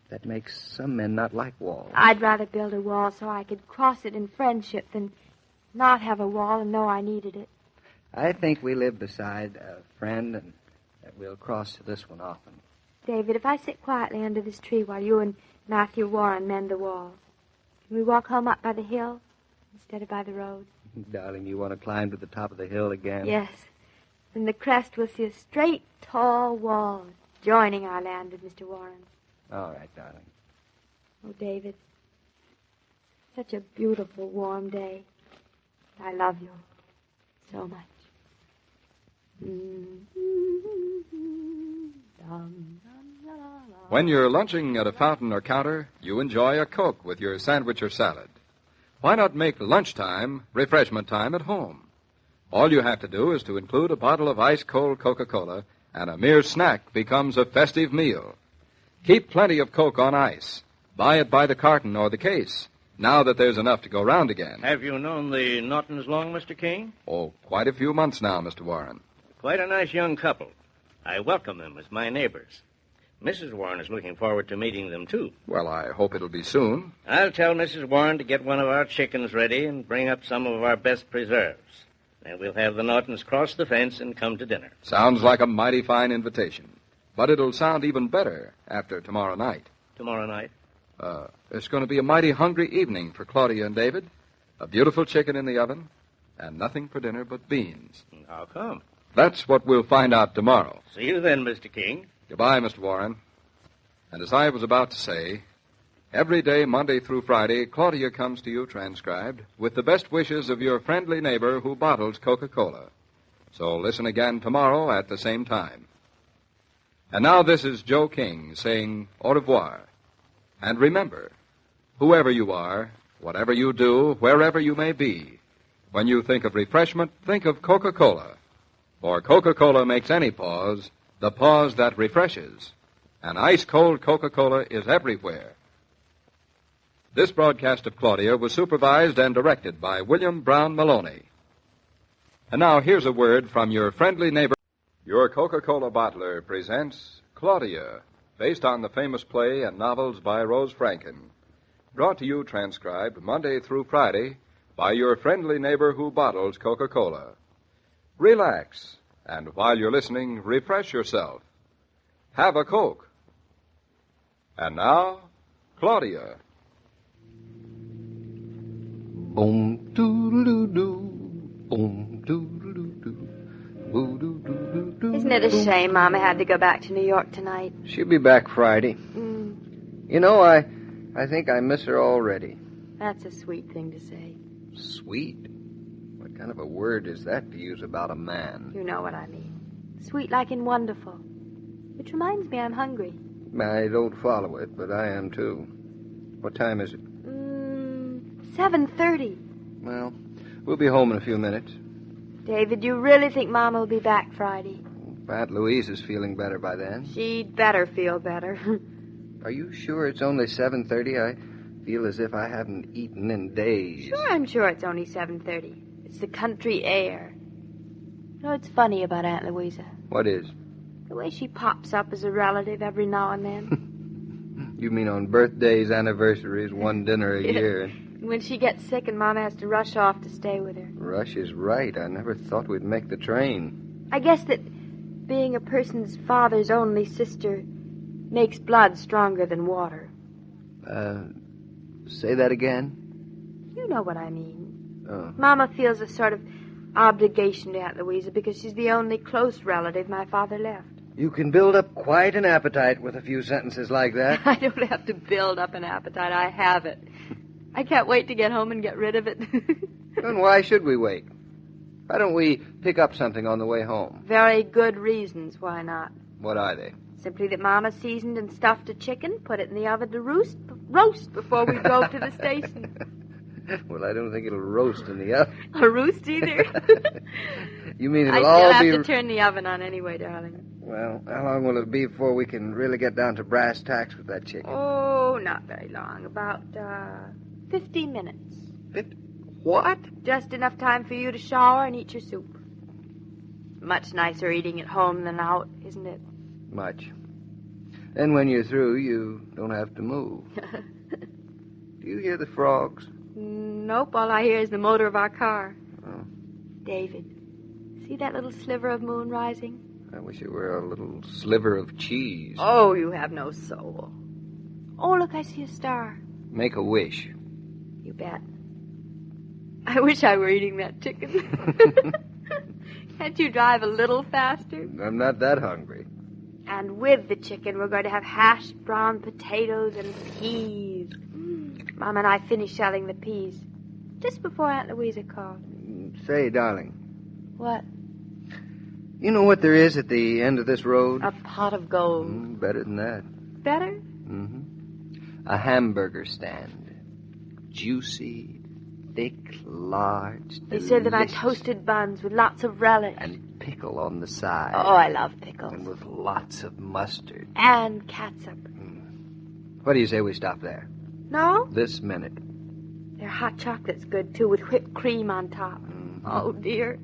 that makes some men not like walls. I'd rather build a wall so I could cross it in friendship than not have a wall and know I needed it. I think we live beside a friend and that we'll cross to this one often. David, if I sit quietly under this tree while you and Matthew Warren mend the wall, can we walk home up by the hill instead of by the road? Darling, you want to climb to the top of the hill again? Yes. From the crest we'll see a straight, tall wall joining our land with Mr. Warren's. All right, darling. Oh, David, such a beautiful, warm day. I love you so much. When you're lunching at a fountain or counter, you enjoy a Coke with your sandwich or salad. Why not make lunchtime refreshment time at home? All you have to do is to include a bottle of ice-cold Coca-Cola, and a mere snack becomes a festive meal. Keep plenty of Coke on ice. Buy it by the carton or the case, now that there's enough to go round again. Have you known the Nortons long, Mr. King? Oh, quite a few months now, Mr. Warren. Quite a nice young couple. I welcome them as my neighbors. Mrs. Warren is looking forward to meeting them, too. Well, I hope it'll be soon. I'll tell Mrs. Warren to get one of our chickens ready and bring up some of our best preserves. Then we'll have the Nortons cross the fence and come to dinner. Sounds like a mighty fine invitation. But it'll sound even better after tomorrow night. Tomorrow night? It's going to be a mighty hungry evening for Claudia and David. A beautiful chicken in the oven, and nothing for dinner but beans. How come? That's what we'll find out tomorrow. See you then, Mr. King. Goodbye, Mr. Warren. And as I was about to say, every day, Monday through Friday, Claudia comes to you transcribed with the best wishes of your friendly neighbor who bottles Coca-Cola. So listen again tomorrow at the same time. And now this is Joe King saying au revoir. And remember, whoever you are, whatever you do, wherever you may be, when you think of refreshment, think of Coca-Cola. For Coca-Cola makes any pause the pause that refreshes. And ice-cold Coca-Cola is everywhere. This broadcast of Claudia was supervised and directed by William Brown Maloney. And now here's a word from your friendly neighbor. Your Coca-Cola bottler presents Claudia, based on the famous play and novels by Rose Franken. Brought to you transcribed Monday through Friday by your friendly neighbor who bottles Coca-Cola. Relax, and while you're listening, refresh yourself. Have a Coke. And now, Claudia. Boom doodle-doo, boom doodle-doo, boo-doo-doo-doo-doo. Isn't it a shame Mama had to go back to New York tonight? She'll be back Friday. You know, I think I miss her already. That's a sweet thing to say. Sweet? What kind of a word is that to use about a man? You know what I mean. Sweet like in wonderful. Which reminds me I'm hungry. I don't follow it, but I am too. What time is it? 7:30. Well, we'll be home in a few minutes. David, you really think Mama will be back Friday? Aunt Louise is feeling better by then. She'd better feel better. Are you sure it's only 7:30? I feel as if I haven't eaten in days. Sure, I'm sure it's only 7:30. It's the country air. You know what's funny about Aunt Louisa? What is? The way she pops up as a relative every now and then. You mean on birthdays, anniversaries, one dinner a year? When she gets sick and Mama has to rush off to stay with her. Rush is right. I never thought we'd make the train. I guess that being a person's father's only sister makes blood stronger than water. Say that again? You know what I mean. Oh. Mama feels a sort of obligation to Aunt Louisa because she's the only close relative my father left. You can build up quite an appetite with a few sentences like that. I don't have to build up an appetite. I have it. I can't wait to get home and get rid of it. Then why should we wait? Why don't we pick up something on the way home? Very good reasons why not. What are they? Simply that Mama seasoned and stuffed a chicken, put it in the oven to roast before we drove to the station. Well, I don't think it'll roast in the oven. Or roost either. You mean I it'll still all have be... to turn the oven on anyway, darling. Well, how long will it be before we can really get down to brass tacks with that chicken? Oh, not very long. About 15 minutes. What? Just enough time for you to shower and eat your soup. Much nicer eating at home than out, isn't it? Much. Then when you're through, you don't have to move. Do you hear the frogs? Nope, all I hear is the motor of our car. Oh, David, see that little sliver of moon rising? I wish it were a little sliver of cheese. Oh, you have no soul. Oh, look, I see a star. Make a wish. You bet. I wish I were eating that chicken. Can't you drive a little faster? I'm not that hungry. And with the chicken, we're going to have hashed brown potatoes and peas. Mom and I finished shelling the peas just before Aunt Louisa called. Say, darling. What? You know what there is at the end of this road? A pot of gold. Better than that. Better? Mm-hmm. A hamburger stand. Juicy, thick, large, They serve them on delicious. toasted buns with lots of relish. And pickle on the side. Oh, I love pickles. And with lots of mustard. And catsup. What do you say we stop there? No? This minute. Their hot chocolate's good, too, with whipped cream on top. Oh, dear.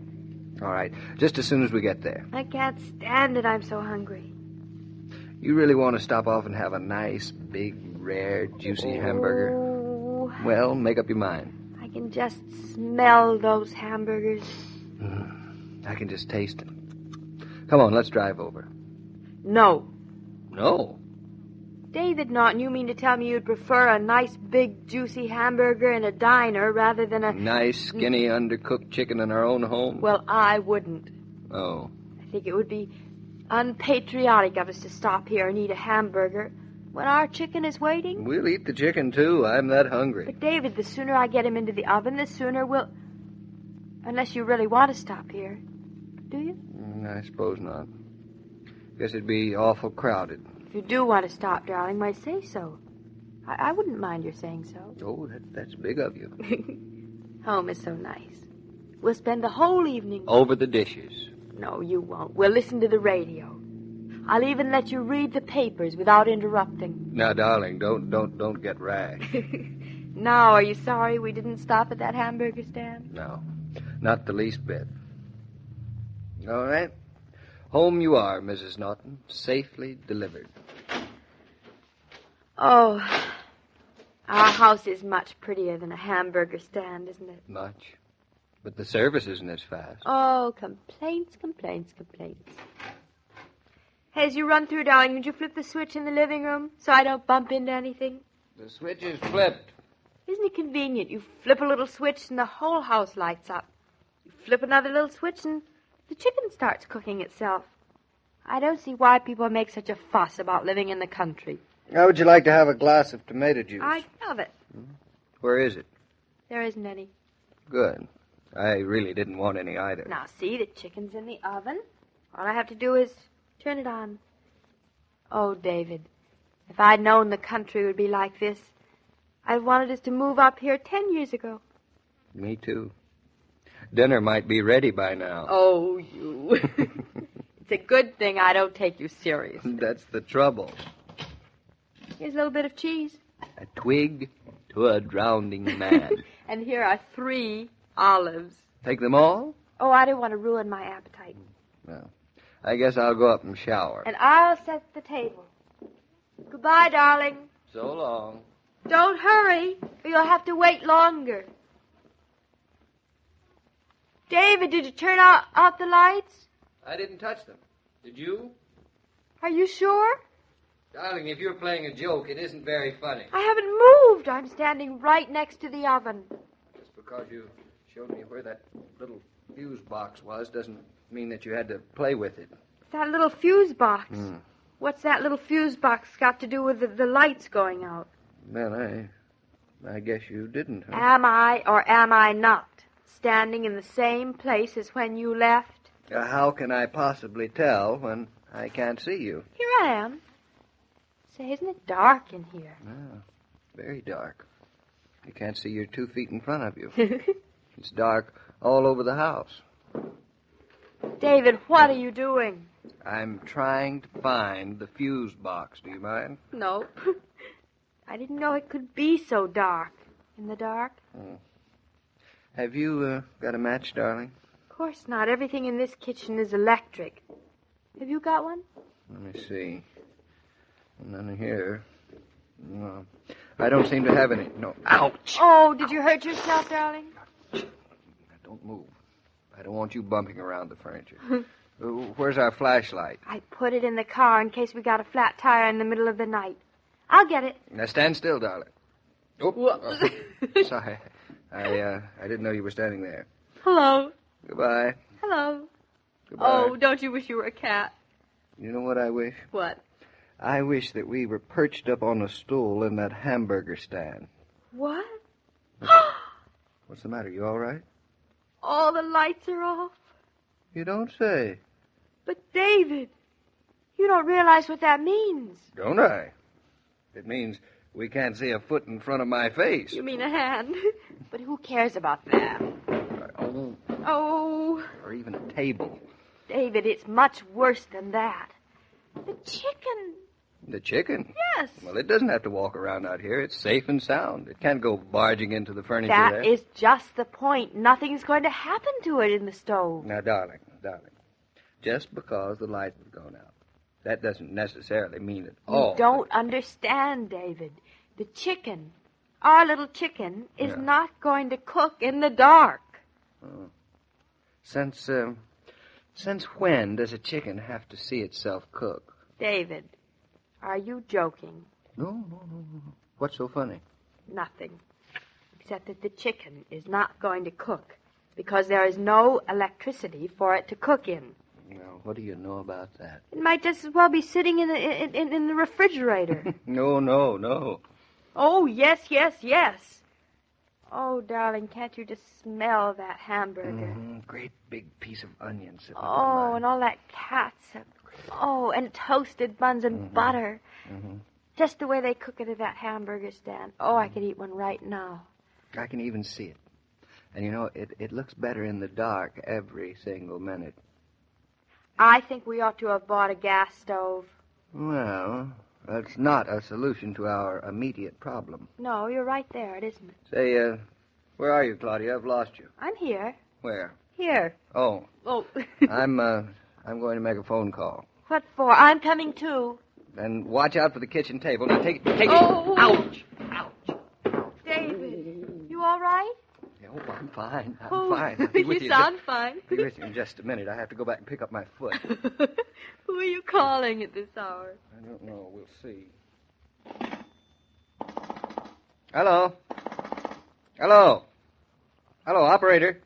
All right, just as soon as we get there. I can't stand it. I'm so hungry. You really want to stop off and have a nice, big, rare, juicy hamburger? Oh, Well, make up your mind. I can just smell those hamburgers. I can just taste them. Come on, let's drive over. No. No. David Naughton, you mean to tell me you'd prefer a nice, big, juicy hamburger in a diner rather than a... Nice, skinny, undercooked chicken in our own home? Well, I wouldn't. Oh. I think it would be unpatriotic of us to stop here and eat a hamburger when our chicken is waiting. We'll eat the chicken, too. I'm that hungry. But, David, the sooner I get him into the oven, the sooner we'll... Unless you really want to stop here. Do you? I suppose not. Guess it'd be awful crowded. If you do want to stop, darling, why say so. I wouldn't mind your saying so. Oh, that's big of you. Home is so nice. We'll spend the whole evening... Over the dishes. No, you won't. We'll listen to the radio. I'll even let you read the papers without interrupting. Now, darling, don't get rash. Now, are you sorry we didn't stop at that hamburger stand? No, not the least bit. All right. Home you are, Mrs. Naughton, safely delivered. Oh, our house is much prettier than a hamburger stand, isn't it? Much. But the service isn't as fast. Oh, complaints, complaints, complaints. Hey, as you run through, darling, would you flip the switch in the living room so I don't bump into anything? The switch is flipped. Isn't it convenient? You flip a little switch and the whole house lights up. You flip another little switch and the chicken starts cooking itself. I don't see why people make such a fuss about living in the country. How would you like to have a glass of tomato juice? I love it. Where is it? There isn't any. Good. I really didn't want any either. Now, see, the chicken's in the oven. All I have to do is turn it on. Oh, David, if I'd known the country would be like this, I'd wanted us to move up here 10 years ago. Me too. Dinner might be ready by now. Oh, you. It's a good thing I don't take you seriously. That's the trouble. Here's a little bit of cheese. A twig to a drowning man. And here are 3 olives. Take them all? Oh, I don't want to ruin my appetite. Well, I guess I'll go up and shower. And I'll set the table. Goodbye, darling. So long. Don't hurry, or you'll have to wait longer. David, did you turn out the lights? I didn't touch them. Did you? Are you sure? Darling, if you're playing a joke, it isn't very funny. I haven't moved. I'm standing right next to the oven. Just because you showed me where that little fuse box was doesn't mean that you had to play with it. That little fuse box. What's that little fuse box got to do with the lights going out? Well, I guess you didn't, huh? Am I or am I not standing in the same place as when you left? How can I possibly tell when I can't see you? Here I am. Say, isn't it dark in here? Ah, very dark. You can't see your 2 feet in front of you. It's dark all over the house. David, what are you doing? I'm trying to find the fuse box. Do you mind? No. I didn't know it could be so dark. In the dark? Have you got a match, darling? Of course not. Everything in this kitchen is electric. Have you got one? Let me see. None here. No, I don't seem to have any. No. Ouch! Oh, did you hurt yourself, darling? Don't move. I don't want you bumping around the furniture. Where's our flashlight? I put it in the car in case we got a flat tire in the middle of the night. I'll get it. Now stand still, darling. Sorry. I didn't know you were standing there. Hello. Goodbye. Hello. Goodbye. Oh, don't you wish you were a cat? You know what I wish? What? I wish that we were perched up on a stool in that hamburger stand. What? What's the matter? You all right? All the lights are off. You don't say. But, David, you don't realize what that means. Don't I? It means we can't see a foot in front of my face. You mean a hand? But who cares about that? Oh. Or even a table. David, it's much worse than that. The chicken. The chicken? Yes. Well, it doesn't have to walk around out here. It's safe and sound. It can't go barging into the furniture That there. is just the point. Nothing's going to happen to it in the stove. Now, darling, just because the lights have gone out, that doesn't necessarily mean at all. You don't understand, David. The chicken, our little chicken, is not going to cook in the dark. Oh. Since when does a chicken have to see itself cook? David, are you joking? No. What's so funny? Nothing. Except that the chicken is not going to cook because there is no electricity for it to cook in. Well, what do you know about that? It might just as well be sitting in the refrigerator. No. Oh, yes. Oh, darling, can't you just smell that hamburger? Great big piece of onion sitting Oh, and all that catsup. Oh, and toasted buns and butter. Just the way they cook it at that hamburger stand. Oh, I could eat one right now. I can even see it. And, you know, it looks better in the dark every single minute. I think we ought to have bought a gas stove. Well, that's not a solution to our immediate problem. No, you're right there. It isn't. Say, where are you, Claudia? I've lost you. I'm here. Where? Here. Oh. Oh. I'm going to make a phone call. What for? I'm coming too. Then watch out for the kitchen table. Now take Oh. it. Ouch. David, you all right? Oh, I'm fine. Oh, fine. I'll be with you you. sound fine. Be with you in just a minute. I have to go back and pick up my foot. Who are you calling at this hour? I don't know. We'll see. Hello, operator.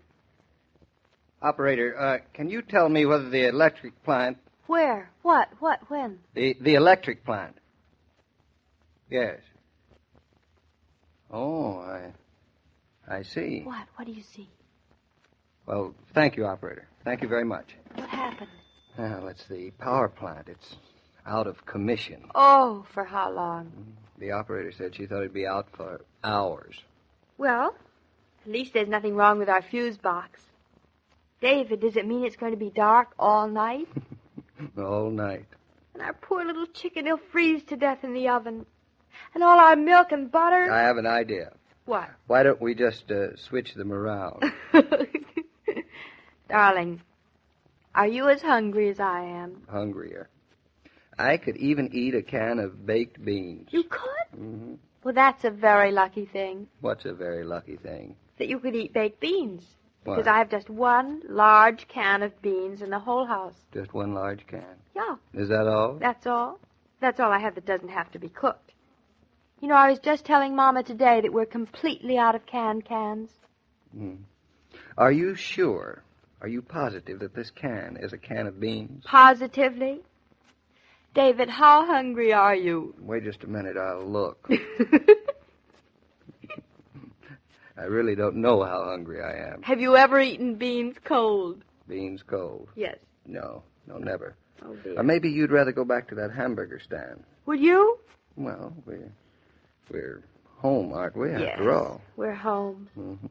Operator, can you tell me whether the electric plant... Where? What? When? The electric plant. Yes. Oh, I see. What? What do you see? Well, thank you, operator. Thank you very much. What happened? Well, it's the power plant. It's out of commission. Oh, for how long? The operator said she thought it'd be out for hours. Well, at least there's nothing wrong with our fuse box. David, does it mean it's going to be dark all night? All night. And our poor little chicken, he'll freeze to death in the oven. And all our milk and butter. I have an idea. What? Why don't we just switch them around? Darling, are you as hungry as I am? Hungrier. I could even eat a can of baked beans. You could? Mm-hmm. Well, that's a very lucky thing. What's a very lucky thing? That you could eat baked beans. Why? Because I have just one large can of beans in the whole house. Just one large can? Yeah. Is that all? That's all. That's all I have that doesn't have to be cooked. You know, I was just telling Mama today that we're completely out of cans. Mm. Are you sure? Are you positive that this can is a can of beans? Positively. David, how hungry are you? Wait just a minute, I'll look. I really don't know how hungry I am. Have you ever eaten beans cold? Beans cold? Yes. No, never. Oh, dear. Or maybe you'd rather go back to that hamburger stand. Would you? Well, we're home, aren't we, Yes, after all? we're home. Mm-hmm.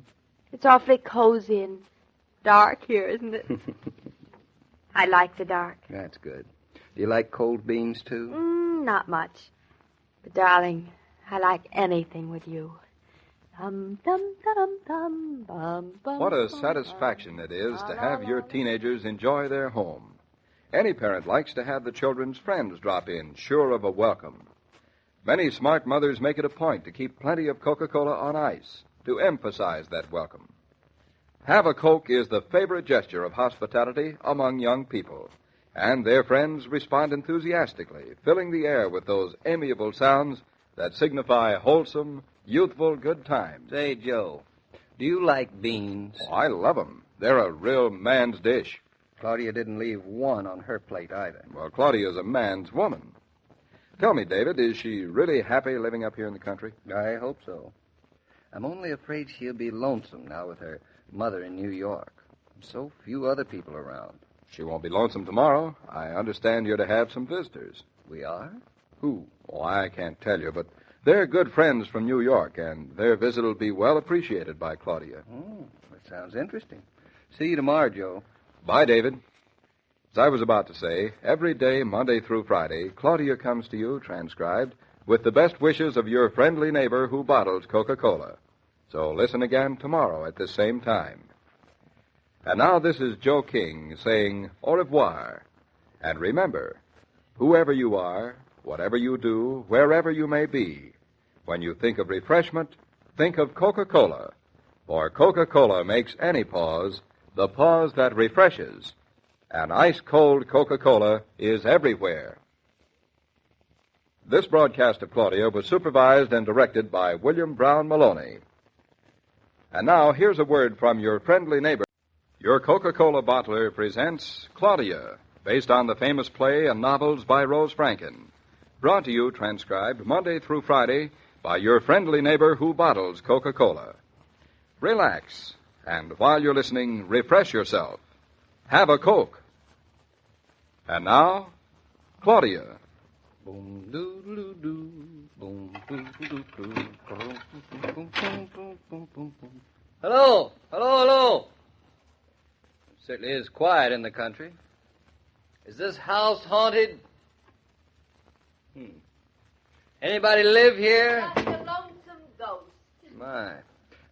It's awfully cozy and dark here, isn't it? I like the dark. That's good. Do you like cold beans, too? Not much. But, darling, I like anything with you. What a satisfaction it is to have your teenagers enjoy their home. Any parent likes to have the children's friends drop in, sure of a welcome. Many smart mothers make it a point to keep plenty of Coca-Cola on ice to emphasize that welcome. Have a Coke is the favorite gesture of hospitality among young people, and their friends respond enthusiastically, filling the air with those amiable sounds that signify wholesome, youthful good times. Say, Joe, do you like beans? Oh, I love 'em. They're a real man's dish. Claudia didn't leave one on her plate either. Well, Claudia's a man's woman. Tell me, David, is she really happy living up here in the country? I hope so. I'm only afraid she'll be lonesome now with her mother in New York. So few other people around. She won't be lonesome tomorrow. I understand you're to have some visitors. We are? Who? Oh, I can't tell you, but they're good friends from New York, and their visit will be well appreciated by Claudia. Oh, that sounds interesting. See you tomorrow, Joe. Bye, David. As I was about to say, every day, Monday through Friday, Claudia comes to you, transcribed, with the best wishes of your friendly neighbor who bottles Coca-Cola. So listen again tomorrow at the same time. And now this is Joe King saying au revoir. And remember, whoever you are, whatever you do, wherever you may be, when you think of refreshment, think of Coca-Cola. For Coca-Cola makes any pause the pause that refreshes. And ice-cold Coca-Cola is everywhere. This broadcast of Claudia was supervised and directed by William Brown Maloney. And now, here's a word from your friendly neighbor. Your Coca-Cola bottler presents Claudia, based on the famous play and novels by Rose Franken. Brought to you, transcribed, Monday through Friday, by your friendly neighbor who bottles Coca-Cola. Relax, and while you're listening, refresh yourself. Have a Coke. And now, Claudia. Boom doo doo doo, boom doo doo doo, boom boom boom boom boom boom. Hello, hello, hello. It certainly is quiet in the country. Is this house haunted? Anybody live here? Like a lonesome ghost. My,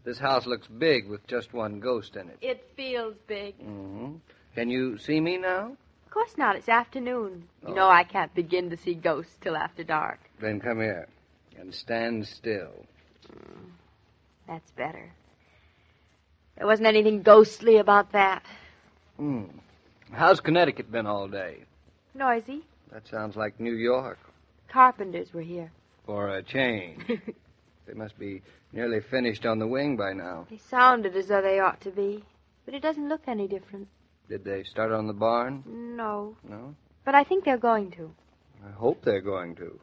this house looks big with just one ghost in it. It feels big. Mm-hmm. Can you see me now? Of course not. It's afternoon. Oh. You know I can't begin to see ghosts till after dark. Then come here and stand still. That's better. There wasn't anything ghostly about that. How's Connecticut been all day? Noisy. That sounds like New York. Carpenters were here. For a change. They must be nearly finished on the wing by now. They sounded as though they ought to be, but it doesn't look any different. Did they start on the barn? No. No? But I think they're going to. I hope they're going to.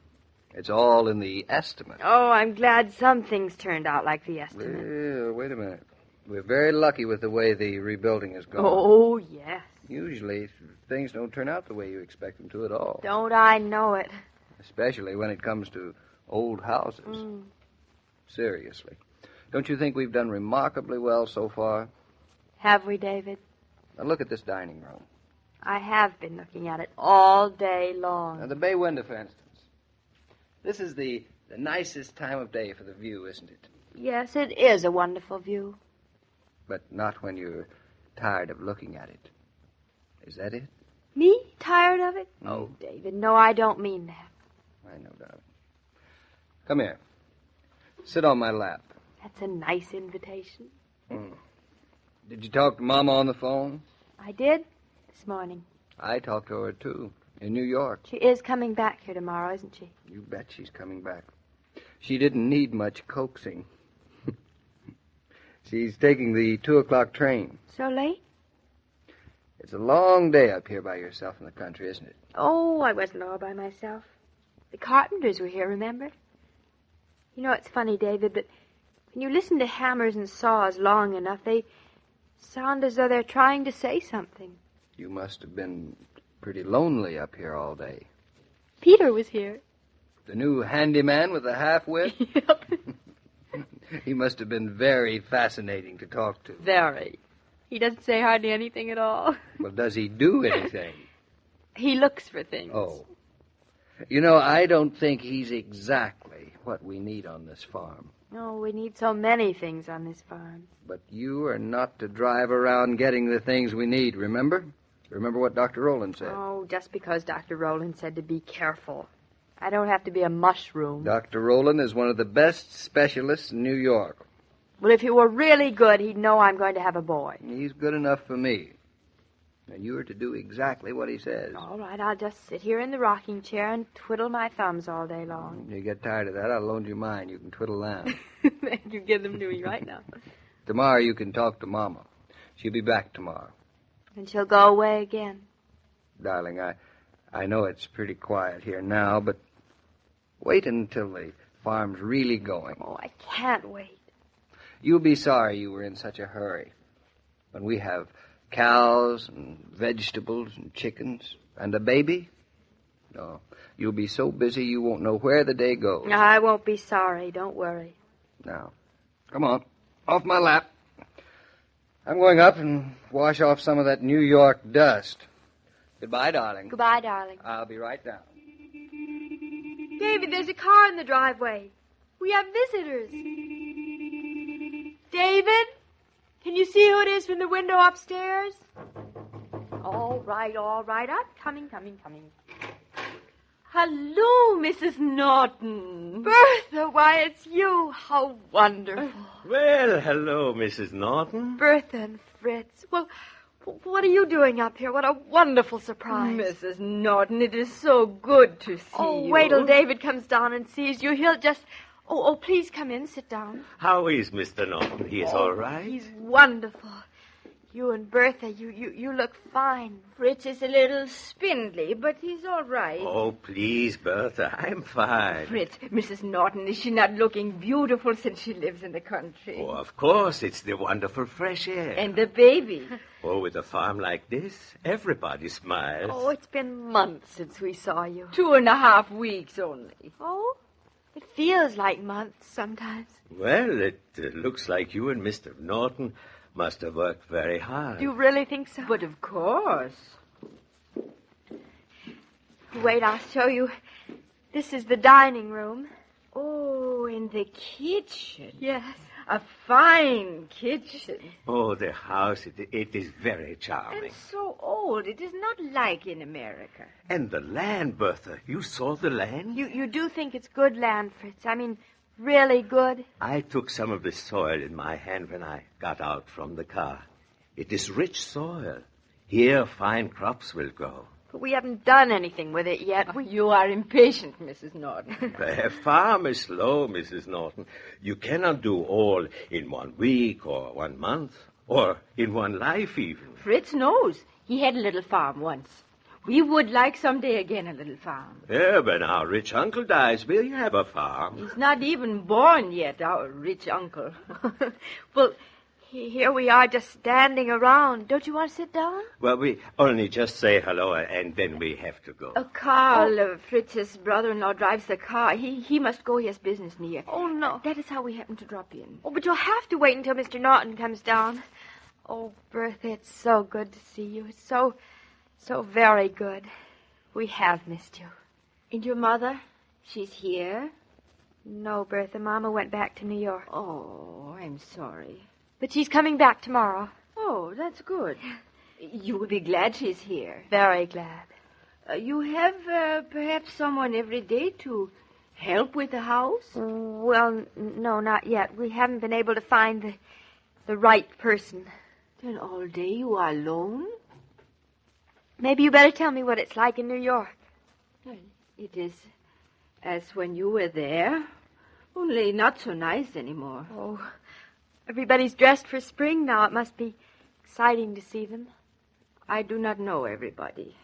It's all in the estimate. Oh, I'm glad some things turned out like the estimate. Well, wait a minute. We're very lucky with the way the rebuilding is going. Oh, yes. Usually, things don't turn out the way you expect them to at all. Don't I know it? Especially when it comes to old houses. Seriously. Don't you think we've done remarkably well so far? Have we, David? Now look at this dining room. I have been looking at it all day long. Now, the bay window, for instance. This is the nicest time of day for the view, isn't it? Yes, it is a wonderful view. But not when you're tired of looking at it. Is that it? Me? Tired of it? Oh, David, no, I don't mean that. I know, darling. Come here. Sit on my lap. That's a nice invitation. Did you talk to Mama on the phone? I did this morning. I talked to her, too, in New York. She is coming back here tomorrow, isn't she? You bet she's coming back. She didn't need much coaxing. She's taking the 2:00 train. So late? It's a long day up here by yourself in the country, isn't it? Oh, I wasn't all by myself. The carpenters were here, remember? You know, it's funny, David, but when you listen to hammers and saws long enough, they sound as though they're trying to say something. You must have been pretty lonely up here all day. Peter was here. The new handyman with the half-wit? Yep. He must have been very fascinating to talk to. Very. He doesn't say hardly anything at all. Well, does he do anything? He looks for things. Oh. You know, I don't think he's exactly what we need on this farm. No, we need so many things on this farm. But you are not to drive around getting the things we need, remember? Remember what Dr. Rowland said. Oh, just because Dr. Rowland said to be careful. I don't have to be a mushroom. Dr. Rowland is one of the best specialists in New York. Well, if he were really good, he'd know I'm going to have a boy. He's good enough for me. And you are to do exactly what he says. All right, I'll just sit here in the rocking chair and twiddle my thumbs all day long. When you get tired of that, I'll loan you mine. You can twiddle them. You give them to me right now. Tomorrow you can talk to Mama. She'll be back tomorrow. And she'll go away again. Darling, I know it's pretty quiet here now, but wait until the farm's really going. Oh, I can't wait. You'll be sorry you were in such a hurry. When we have cows and vegetables and chickens and a baby, no, you'll be so busy you won't know where the day goes. I won't be sorry. Don't worry. Now, come on, off my lap. I'm going up and wash off some of that New York dust. Goodbye, darling. Goodbye, darling. I'll be right down. David, there's a car in the driveway. We have visitors. David? Can you see who it is from the window upstairs? All right. I'm coming. Hello, Mrs. Norton. Bertha, why, it's you. How wonderful. Well, hello, Mrs. Norton. Bertha and Fritz. Well, what are you doing up here? What a wonderful surprise. Mrs. Norton, it is so good to see you. Wait till David comes down and sees you. He'll just... Oh, please come in. Sit down. How is Mr. Norton? He is all right? He's wonderful. You and Bertha, you look fine. Fritz is a little spindly, but he's all right. Oh, please, Bertha, I'm fine. Fritz, Mrs. Norton, is she not looking beautiful since she lives in the country? Oh, of course, it's the wonderful fresh air. And the baby. Oh, with a farm like this, everybody smiles. Oh, it's been months since we saw you. 2.5 weeks only. Oh? It feels like months sometimes. Well, it looks like you and Mr. Norton must have worked very hard. Do you really think so? But of course. Wait, I'll show you. This is the dining room. Oh, in the kitchen. Yes. A fine kitchen. Oh, the house, it is very charming. And so old. It is not like in America. And the land, Bertha. You saw the land? You do think it's good land, Fritz? I mean, really good? I took some of the soil in my hand when I got out from the car. It is rich soil. Here, fine crops will grow. But we haven't done anything with it yet. You are impatient, Mrs. Norton. The farm is slow, Mrs. Norton. You cannot do all in 1 week or 1 month, or in one life even. Fritz knows. He had a little farm once. We would like someday again a little farm. Yeah, when our rich uncle dies, we'll have a farm. He's not even born yet, our rich uncle. Well, here we are just standing around. Don't you want to sit down? Well, we only just say hello, and then we have to go. Carl, Fritz's brother-in-law, drives the car. He must go. He has business near. Oh, no. That is how we happen to drop in. Oh, but you'll have to wait until Mr. Norton comes down. Oh, Bertha, it's so good to see you. It's so very good. We have missed you. And your mother? She's here? No, Bertha. Mama went back to New York. Oh, I'm sorry. But she's coming back tomorrow. Oh, that's good. You will be glad she's here. Very glad. You have perhaps someone every day to help with the house? Well, no, not yet. We haven't been able to find the right person. Then all day you are alone? Maybe you better tell me what it's like in New York. It is as when you were there, only not so nice anymore. Oh, everybody's dressed for spring now. It must be exciting to see them. I do not know everybody.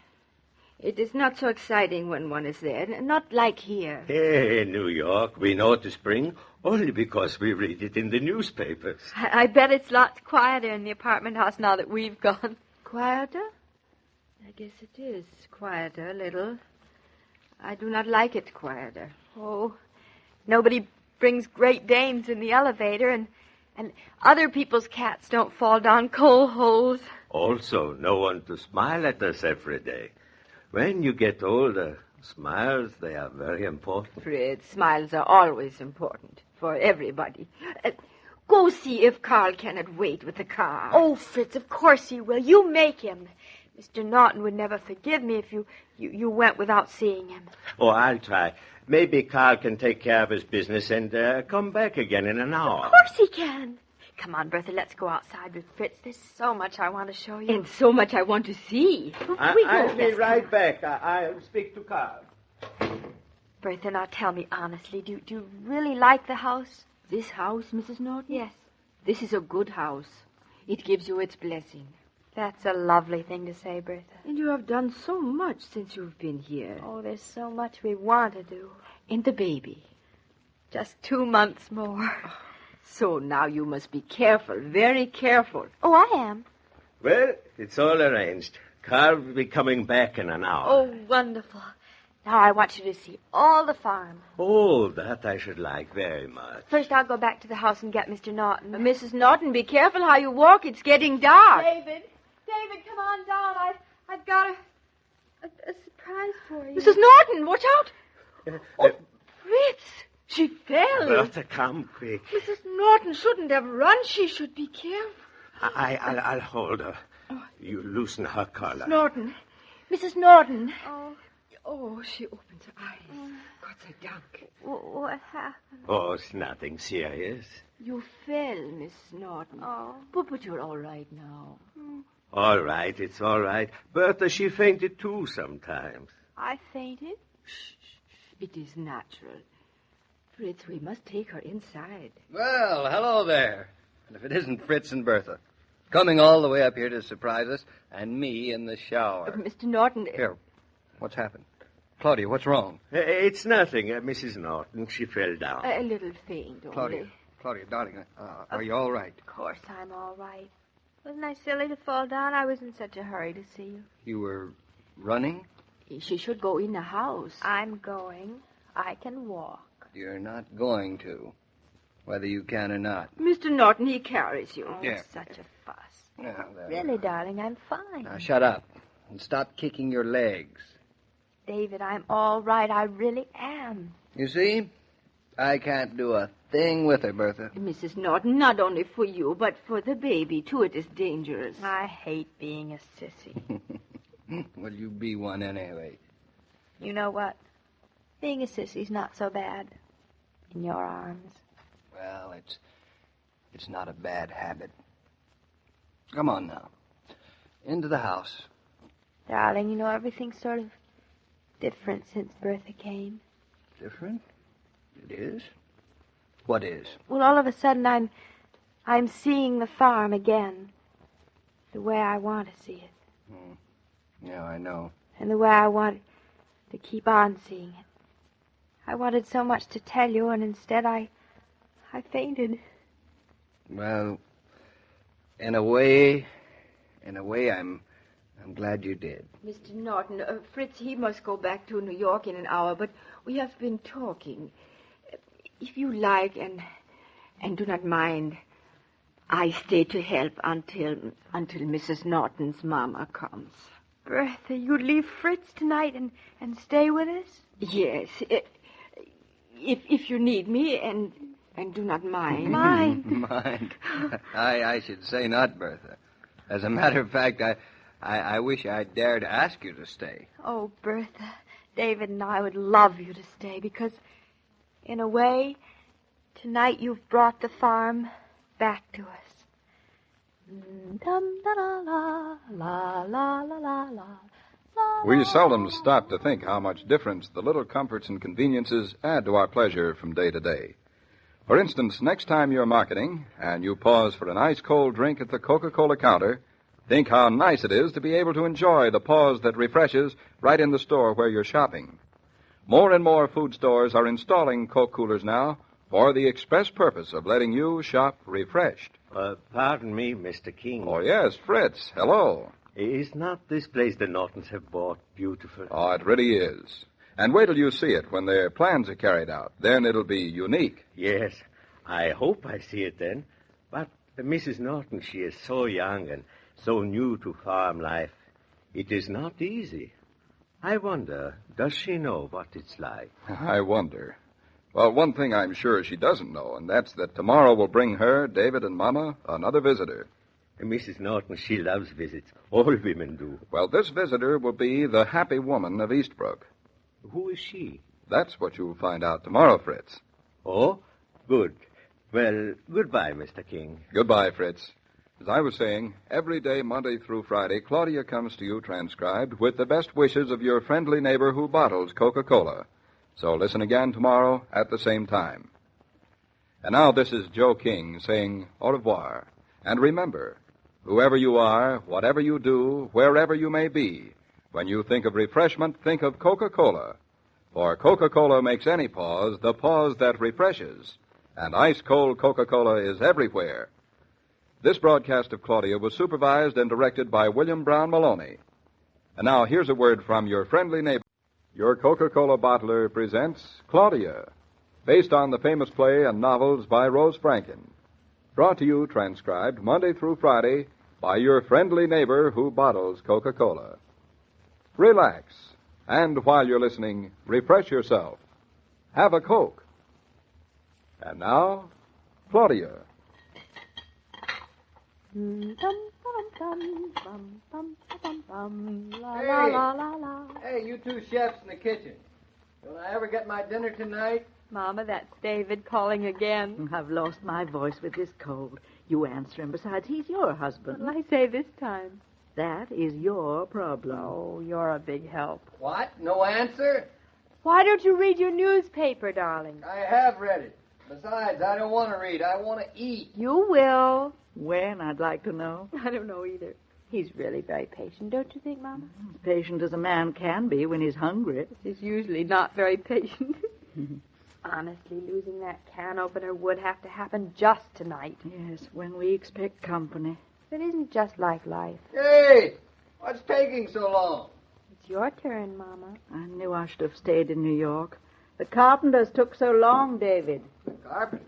It is not so exciting when one is there, not like here. Here in New York, we know the spring only because we read it in the newspapers. I bet it's lots quieter in the apartment house now that we've gone. Quieter? I guess it is quieter a little. I do not like it quieter. Oh, nobody brings Great Danes in the elevator, and other people's cats don't fall down coal holes. Also, no one to smile at us every day. When you get older, smiles, they are very important. Fritz, smiles are always important for everybody. Go see if Carl cannot wait with the car. Oh, Fritz, of course he will. You make him. Mr. Norton would never forgive me if you went without seeing him. Oh, I'll try. Maybe Carl can take care of his business and come back again in an hour. Of course he can. Come on, Bertha, let's go outside with Fritz. There's so much I want to show you. And so much I want to see. I'll be right back. I'll speak to Carl. Bertha, now tell me honestly, do you really like the house? This house, Mrs. Norton? Yes. This is a good house. It gives you its blessing. That's a lovely thing to say, Bertha. And you have done so much since you've been here. Oh, there's so much we want to do. And the baby. Just 2 months more. So now you must be careful, very careful. Oh, I am. Well, it's all arranged. Carl will be coming back in an hour. Oh, wonderful. Now I want you to see all the farm. Oh, that I should like very much. First, I'll go back to the house and get Mr. Norton. Mrs. Norton, be careful how you walk. It's getting dark. David, come on down. I've got a surprise for you. Mrs. Norton, watch out. Oh, Fritz, she fell. Bertha, come quick. Mrs. Norton shouldn't have run. She should be careful. I'll hold her. You loosen her collar. Mrs. Norton. Oh, she opens her eyes. Gott sei Dank. What happened? Oh, it's nothing serious. You fell, Mrs. Norton. Oh. But you're all right now. All right, it's all right. Bertha, she fainted too sometimes. I fainted? Shh. It is natural. Fritz, we must take her inside. Well, hello there. And if it isn't Fritz and Bertha, coming all the way up here to surprise us, and me in the shower. Mr. Norton... Here, what's happened? Claudia, what's wrong? It's nothing, Mrs. Norton. She fell down. A little faint, only. Claudia, darling, are you all right? Of course I'm all right. Wasn't I silly to fall down? I was in such a hurry to see you. You were running? She should go in the house. I'm going. I can walk. You're not going to, whether you can or not. Mr. Norton, he carries you. Oh, Yeah. Such a fuss. Yeah, Really, darling, I'm fine. Now, shut up and stop kicking your legs. David, I'm all right. I really am. You see, I can't do a thing with her, Bertha. Mrs. Norton, not only for you, but for the baby, too. It is dangerous. I hate being a sissy. Well, you be one anyway. You know what? Being a sissy's not so bad. In your arms. Well, it's not a bad habit. Come on now. Into the house. Darling, you know, everything's sort of different since Bertha came. Different? It is? What is? Well, all of a sudden I'm seeing the farm again. The way I want to see it. Yeah, I know. And the way I want to keep on seeing it. I wanted so much to tell you, and instead I fainted. Well, in a way, I'm glad you did. Mr. Norton, Fritz, he must go back to New York in an hour, but we have been talking. If you like, and do not mind, I stay to help until Mrs. Norton's mama comes. Bertha, you leave Fritz tonight and stay with us? Yes, if you need me, and do not mind. Mind? I should say not, Bertha. As a matter of fact, I wish I dared ask you to stay. Oh, Bertha, David and I would love you to stay because, in a way, tonight you've brought the farm back to us. Dum da la la la la la la. We seldom stop to think how much difference the little comforts and conveniences add to our pleasure from day to day. For instance, next time you're marketing and you pause for an ice-cold drink at the Coca-Cola counter, think how nice it is to be able to enjoy the pause that refreshes right in the store where you're shopping. More and more food stores are installing Coke coolers now for the express purpose of letting you shop refreshed. Pardon me, Mr. King. Oh, yes, Fritz. Hello. Is not this place the Nortons have bought beautiful? Oh, it really is. And wait till you see it when their plans are carried out. Then it'll be unique. Yes, I hope I see it then. But Mrs. Norton, she is so young and so new to farm life. It is not easy. I wonder, does she know what it's like? I wonder. Well, one thing I'm sure she doesn't know, and that's that tomorrow will bring her, David, and Mama another visitor. Mrs. Norton, she loves visits. All women do. Well, this visitor will be the happy woman of Eastbrook. Who is she? That's what you'll find out tomorrow, Fritz. Oh, good. Well, goodbye, Mr. King. Goodbye, Fritz. As I was saying, every day, Monday through Friday, Claudia comes to you transcribed with the best wishes of your friendly neighbor who bottles Coca-Cola. So listen again tomorrow at the same time. And now this is Joe King saying au revoir. And remember, whoever you are, whatever you do, wherever you may be, when you think of refreshment, think of Coca-Cola. For Coca-Cola makes any pause the pause that refreshes. And ice-cold Coca-Cola is everywhere. This broadcast of Claudia was supervised and directed by William Brown Maloney. And now here's a word from your friendly neighbor. Your Coca-Cola bottler presents Claudia, based on the famous play and novels by Rose Franken. Brought to you, transcribed, Monday through Friday, by your friendly neighbor who bottles Coca-Cola. Relax, and while you're listening, refresh yourself. Have a Coke. And now, Claudia. Hey, you two chefs in the kitchen. Will I ever get my dinner tonight? Mama, that's David calling again. I've lost my voice with this cold. You answer him. Besides, he's your husband. What'll I say this time? That is your problem. Oh, you're a big help. What? No answer? Why don't you read your newspaper, darling? I have read it. Besides, I don't want to read. I want to eat. You will. When, I'd like to know. I don't know either. He's really very patient, don't you think, Mama? As patient as a man can be when he's hungry. He's usually not very patient. Honestly, losing that can opener would have to happen just tonight. Yes, when we expect company. It isn't just like life. Hey! What's taking so long? It's your turn, Mama. I knew I should have stayed in New York. The carpenters took so long, David. The carpenters?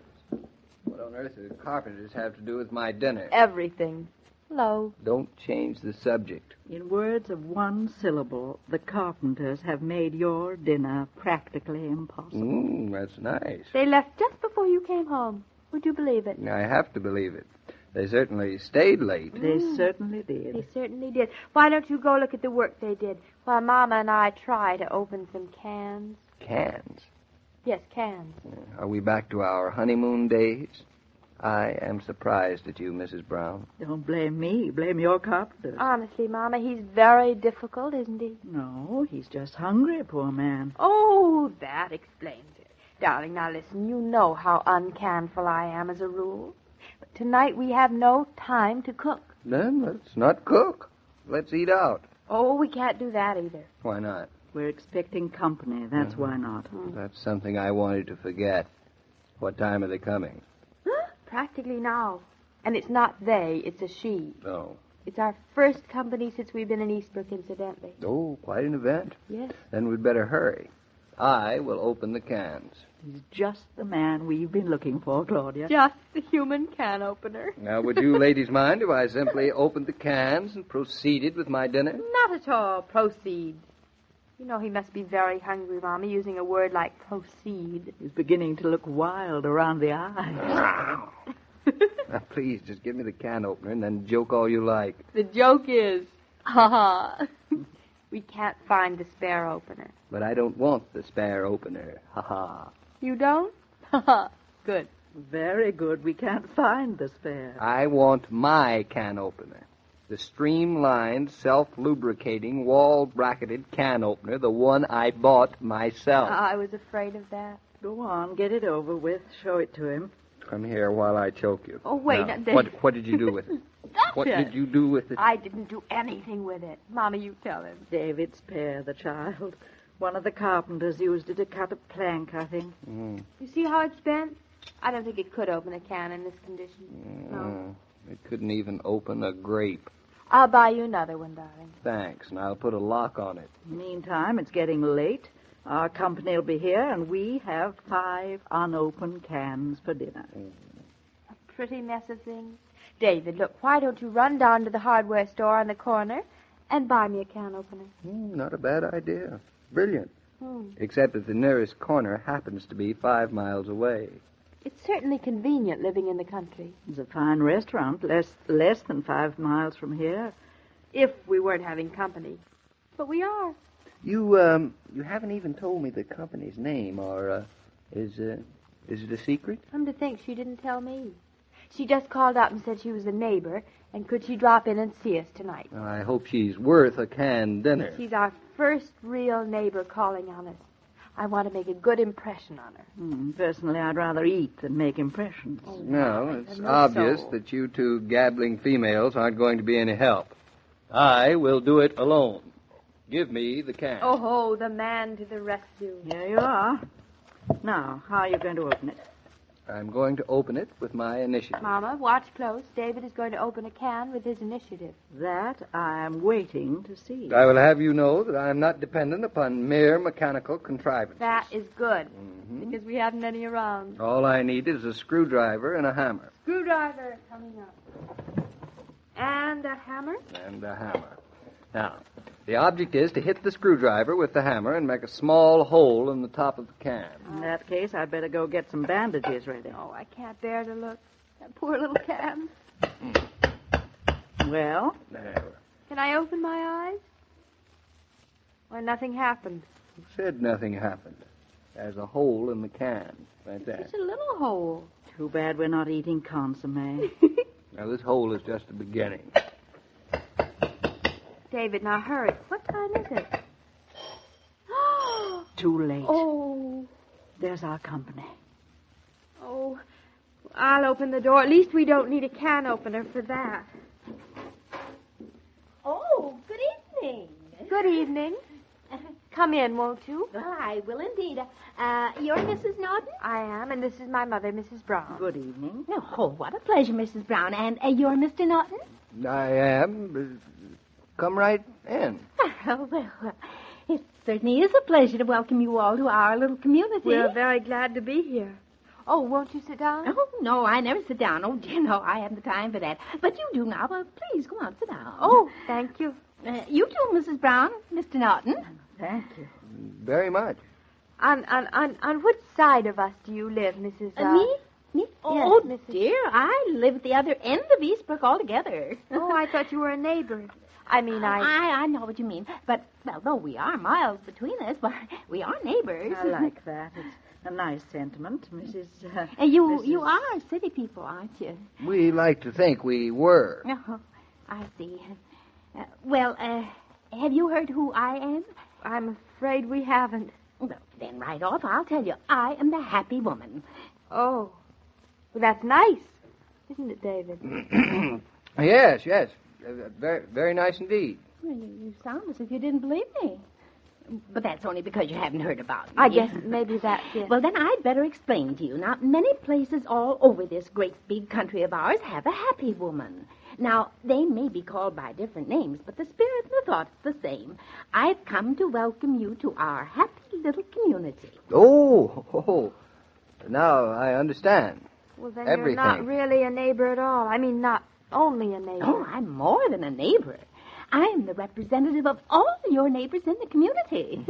What on earth do the carpenters have to do with my dinner? Everything. Hello. Don't change the subject. In words of one syllable, the carpenters have made your dinner practically impossible. That's nice. They left just before you came home. Would you believe it? I have to believe it. They certainly stayed late. They certainly did. They certainly did. Why don't you go look at the work they did while Mama and I try to open some cans? Cans? Yes, cans. Are we back to our honeymoon days? I am surprised at you, Mrs. Brown. Don't blame me. Blame your carpenters. Honestly, Mama, he's very difficult, isn't he? No, he's just hungry, poor man. Oh, that explains it. Darling, now listen, you know how uncanful I am as a rule. But tonight we have no time to cook. Then let's not cook. Let's eat out. Oh, we can't do that either. Why not? We're expecting company. That's why not. That's something I wanted to forget. What time are they coming? Practically now. And it's not they, it's a she. Oh. It's our first company since we've been in Eastbrook, incidentally. Oh, quite an event. Yes. Then we'd better hurry. I will open the cans. He's just the man we've been looking for, Claudia. Just the human can opener. Now, would you ladies mind if I simply opened the cans and proceeded with my dinner? Not at all. Proceed. You know he must be very hungry, Mama, using a word like proceed. He's beginning to look wild around the eyes. Now, please, just give me the can opener and then joke all you like. The joke is, we can't find the spare opener. But I don't want the spare opener. Ha-ha. You don't? Good. Very good. We can't find the spare. I want my can opener. The streamlined, self-lubricating, wall-bracketed can opener, the one I bought myself. I was afraid of that. Go on, get it over with. Show it to him. Come here while I choke you. Oh, wait. Now, David. what did you do with it? What did you do with it? I didn't do anything with it. Mama, you tell him. David, spare the child. One of the carpenters used it to cut a plank, I think. You see how it's bent? I don't think it could open a can in this condition. No. It couldn't even open a grape. I'll buy you another one, darling. Thanks, and I'll put a lock on it. Meantime, it's getting late. Our company will be here, and we have 5 unopened cans for dinner. A pretty mess of things. David, look, why don't you run down to the hardware store on the corner and buy me a can opener? Not a bad idea. Brilliant. Except that the nearest corner happens to be 5 miles away. It's certainly convenient living in the country. It's a fine restaurant, less than 5 miles from here. If we weren't having company. But we are. You haven't even told me the company's name, or is it a secret? Come to think, she didn't tell me. She just called up and said she was a neighbor, and could she drop in and see us tonight? Well, I hope she's worth a canned dinner. She's our first real neighbor calling on us. I want to make a good impression on her. Personally, I'd rather eat than make impressions. Oh, No, it's obvious that you two gabbling females aren't going to be any help. I will do it alone. Give me the can. Oh, the man to the rescue. Here you are. Now, how are you going to open it? I'm going to open it with my initiative. Mama, watch close. David is going to open a can with his initiative. That I'm waiting to see. I will have you know that I am not dependent upon mere mechanical contrivances. That is good, because we haven't any around. All I need is a screwdriver and a hammer. Screwdriver coming up. And a hammer? And a hammer. Now, the object is to hit the screwdriver with the hammer and make a small hole in the top of the can. In that case, I'd better go get some bandages ready. Oh, I can't bear to look. That poor little can. Well? There. Can I open my eyes? Well, nothing happened. Who said nothing happened? There's a hole in the can. Right there. It's a little hole. Too bad we're not eating consomme. Now, this hole is just the beginning. David, now hurry. What time is it? Too late. Oh. There's our company. Oh. I'll open the door. At least we don't need a can opener for that. Oh, good evening. Good evening. Come in, won't you? Well, I will indeed. You're Mrs. Norton? I am, and this is my mother, Mrs. Brown. Good evening. Oh, what a pleasure, Mrs. Brown. And you're Mr. Norton? I am. Come right in. Well, it certainly is a pleasure to welcome you all to our little community. We're very glad to be here. Oh, won't you sit down? Oh, no, I never sit down. Oh, dear, no, I haven't the time for that. But you do now. Please, go on, sit down. Oh, thank you. You too, Mrs. Brown, Mr. Norton. Thank you. Very much. On which side of us do you live, Mrs. Me? Yes, Oh, Mrs. dear, I live at the other end of Eastbrook altogether. Oh, I thought you were a neighbor. I know what you mean. But, well, though we are miles between us, but we are neighbors. I like that. It's a nice sentiment, Mrs. You are city people, aren't you? We like to think we were. Oh, I see. Have you heard who I am? I'm afraid we haven't. Well, then right off, I'll tell you. I am the happy woman. Oh. Well, that's nice, isn't it, David? Yes. Very, very nice indeed. Well, you sound as if you didn't believe me. But that's only because you haven't heard about me. I guess maybe that's it. Well, then I'd better explain to you. Now, many places all over this great big country of ours have a happy woman. Now, they may be called by different names, but the spirit and the thought's the same. I've come to welcome you to our happy little community. Oh. Now I understand. Well, then Everything. You're not really a neighbor at all. I mean, not only a neighbor. Oh, I'm more than a neighbor. I'm the representative of all your neighbors in the community.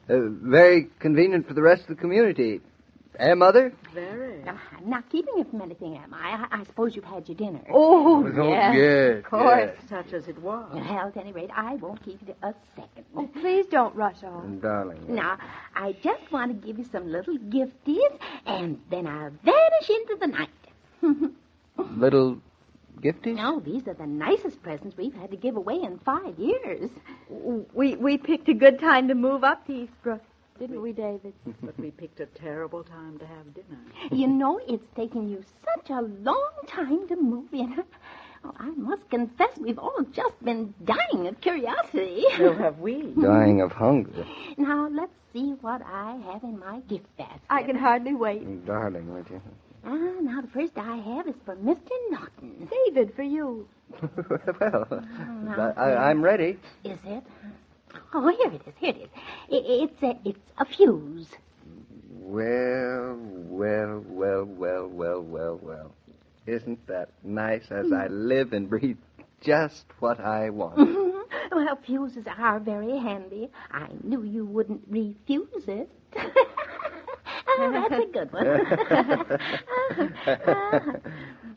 Very convenient for the rest of the community. Eh, Mother? Very. I'm not keeping you from anything, am I? I suppose you've had your dinner. Oh, yes. Of course. Yes. Such as it was. Well, at any rate, I won't keep you a second. Oh, please don't rush on. Darling. Now, I just want to give you some little gifties, and then I'll vanish into the night. Little gifties? No, these are the nicest presents we've had to give away in 5 years. We picked a good time to move up to Eastbrook, didn't we, David? But we picked a terrible time to have dinner. You know, it's taken you such a long time to move in. Oh, I must confess, we've all just been dying of curiosity. So have we. Dying of hunger. Now, let's see what I have in my gift basket. I can hardly wait. Darling, would you? Now, the first I have is for Mr. Norton. David, for you. Well, I'm ready. Is it? Oh, here it is. It's a fuse. Well. Isn't that nice as I live and breathe just what I want? Well, fuses are very handy. I knew you wouldn't refuse it. Oh, that's a good one.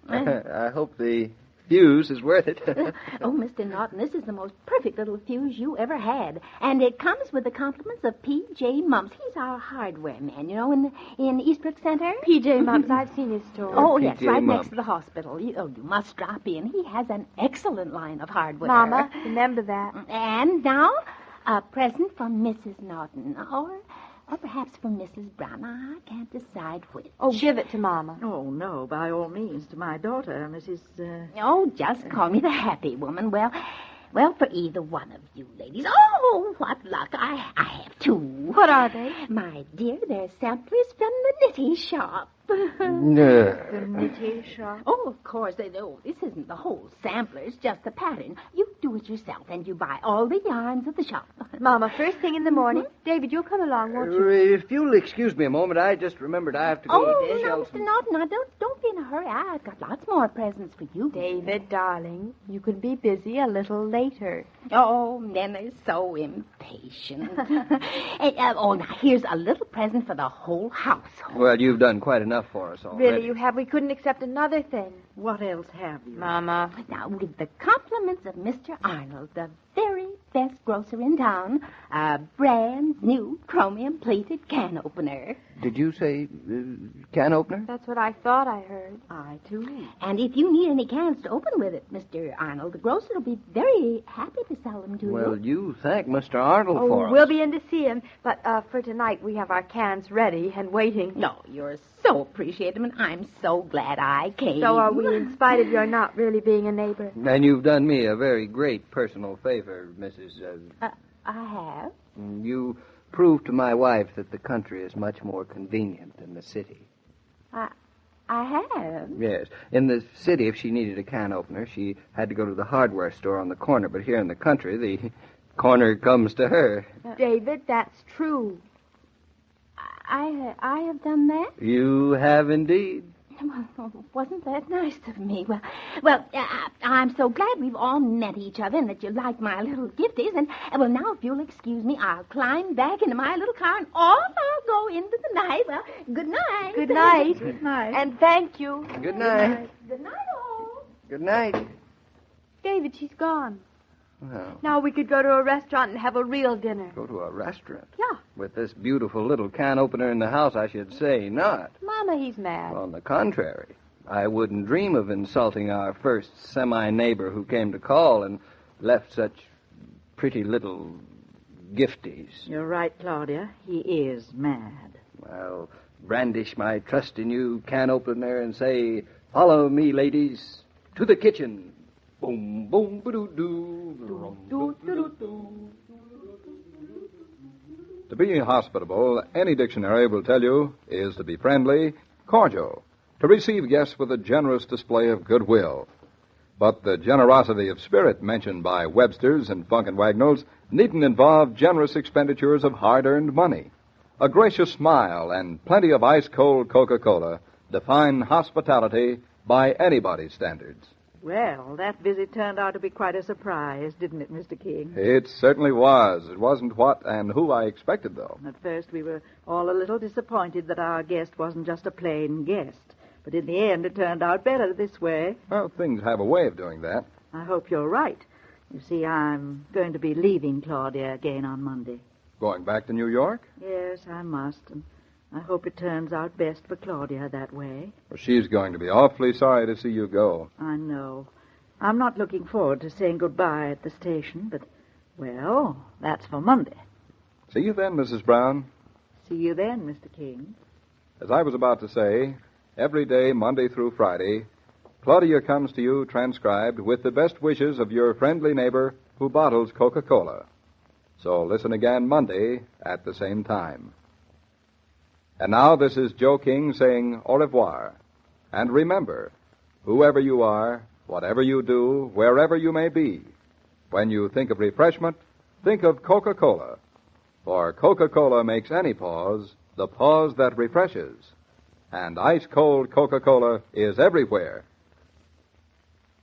I hope the fuse is worth it. Oh, Mr. Norton, this is the most perfect little fuse you ever had. And it comes with the compliments of P.J. Mumps. He's our hardware man, you know, in Eastbrook Center. P.J. Mumps, I've seen his store. Oh, yes, P.J. right Mumps. next to the hospital. You must drop in. He has an excellent line of hardware. Mama, remember that. And now, a present from Mrs. Norton, or perhaps from Mrs. Brown. I can't decide which. Oh, give it to Mama. Oh, no, by all means, to my daughter, Mrs. Oh, just call me the happy woman. Well, for either one of you ladies. Oh, what luck. I have two. What are they? My dear, they're samplers from the knitting shop. The knitting shop? Oh, of course. This isn't the whole samplers, just the pattern. You do it yourself, and you buy all the yarns at the shop. Mama, first thing in the morning. David, you'll come along, won't you? If you'll excuse me a moment, I just remembered I have to go to No, Chelsea. Mr. Norton, now don't be in a hurry. I've got lots more presents for you. David, darling, you can be busy a little later. Oh, men are so impatient. Now here's a little present for the whole household. Well, you've done quite enough for us already. Really, you have. We couldn't accept another thing. What else have you? Mama. Now, with the compliments of Mr. Arnold, the very best grocer in town, a brand new chromium-plated can opener. Did you say can opener? That's what I thought I heard. I, too. And if you need any cans to open with it, Mr. Arnold, the grocer will be very happy to sell them to Well, you. you thank Mr. Arnold for us. We'll be in to see him. But for tonight, we have our cans ready and waiting. No, you're so appreciative, and I'm so glad I came. So are we, in spite of your not really being a neighbor. And you've done me a very great personal favor, Mrs. I have. You proved to my wife that the country is much more convenient than the city. I have. Yes. In the city, if she needed a can opener, she had to go to the hardware store on the corner. But here in the country, the corner comes to her. David, that's true. I have done that? You have indeed. Well, wasn't that nice of me? Well, I'm so glad we've all met each other and that you like my little gifties. And, well, now, if you'll excuse me, I'll climb back into my little car and off I'll go into the night. Well, good night. Good night. Good night. And thank you. Good night. Good night, all. Good night. David, she's gone. Well, Now we could go to a restaurant and have a real dinner. go to a restaurant. Yeah. With this beautiful little can opener in the house, I should say not. Mama, he's mad. On the contrary, I wouldn't dream of insulting our first semi-neighbor who came to call and left such pretty little gifties. You're right, Claudia. He is mad. I'll brandish my trust in you can opener and say, follow me, ladies, to the kitchen. Boom, boom, ba-doo-doo. To be hospitable, any dictionary will tell you, is to be friendly, cordial, to receive guests with a generous display of goodwill. But the generosity of spirit mentioned by Webster's and Funk and Wagnalls needn't involve generous expenditures of hard-earned money. A gracious smile and plenty of ice-cold Coca-Cola define hospitality by anybody's standards. Well, that visit turned out to be quite a surprise, didn't it, Mr. King? It certainly was. It wasn't what and who I expected, though. At first, we were all a little disappointed that our guest wasn't just a plain guest. But in the end, it turned out better this way. Well, things have a way of doing that. I hope you're right. You see, I'm going to be leaving Claudia again on Monday. Going back to New York? Yes, I must, and I hope it turns out best for Claudia that way. Well, she's going to be awfully sorry to see you go. I know. I'm not looking forward to saying goodbye at the station, but, well, that's for Monday. See you then, Mrs. Brown. See you then, Mr. King. As I was about to say, every day, Monday through Friday, Claudia comes to you transcribed with the best wishes of your friendly neighbor who bottles Coca-Cola. So listen again Monday at the same time. And now this is Joe King saying au revoir. And remember, whoever you are, whatever you do, wherever you may be, when you think of refreshment, think of Coca-Cola. For Coca-Cola makes any pause the pause that refreshes. And ice-cold Coca-Cola is everywhere.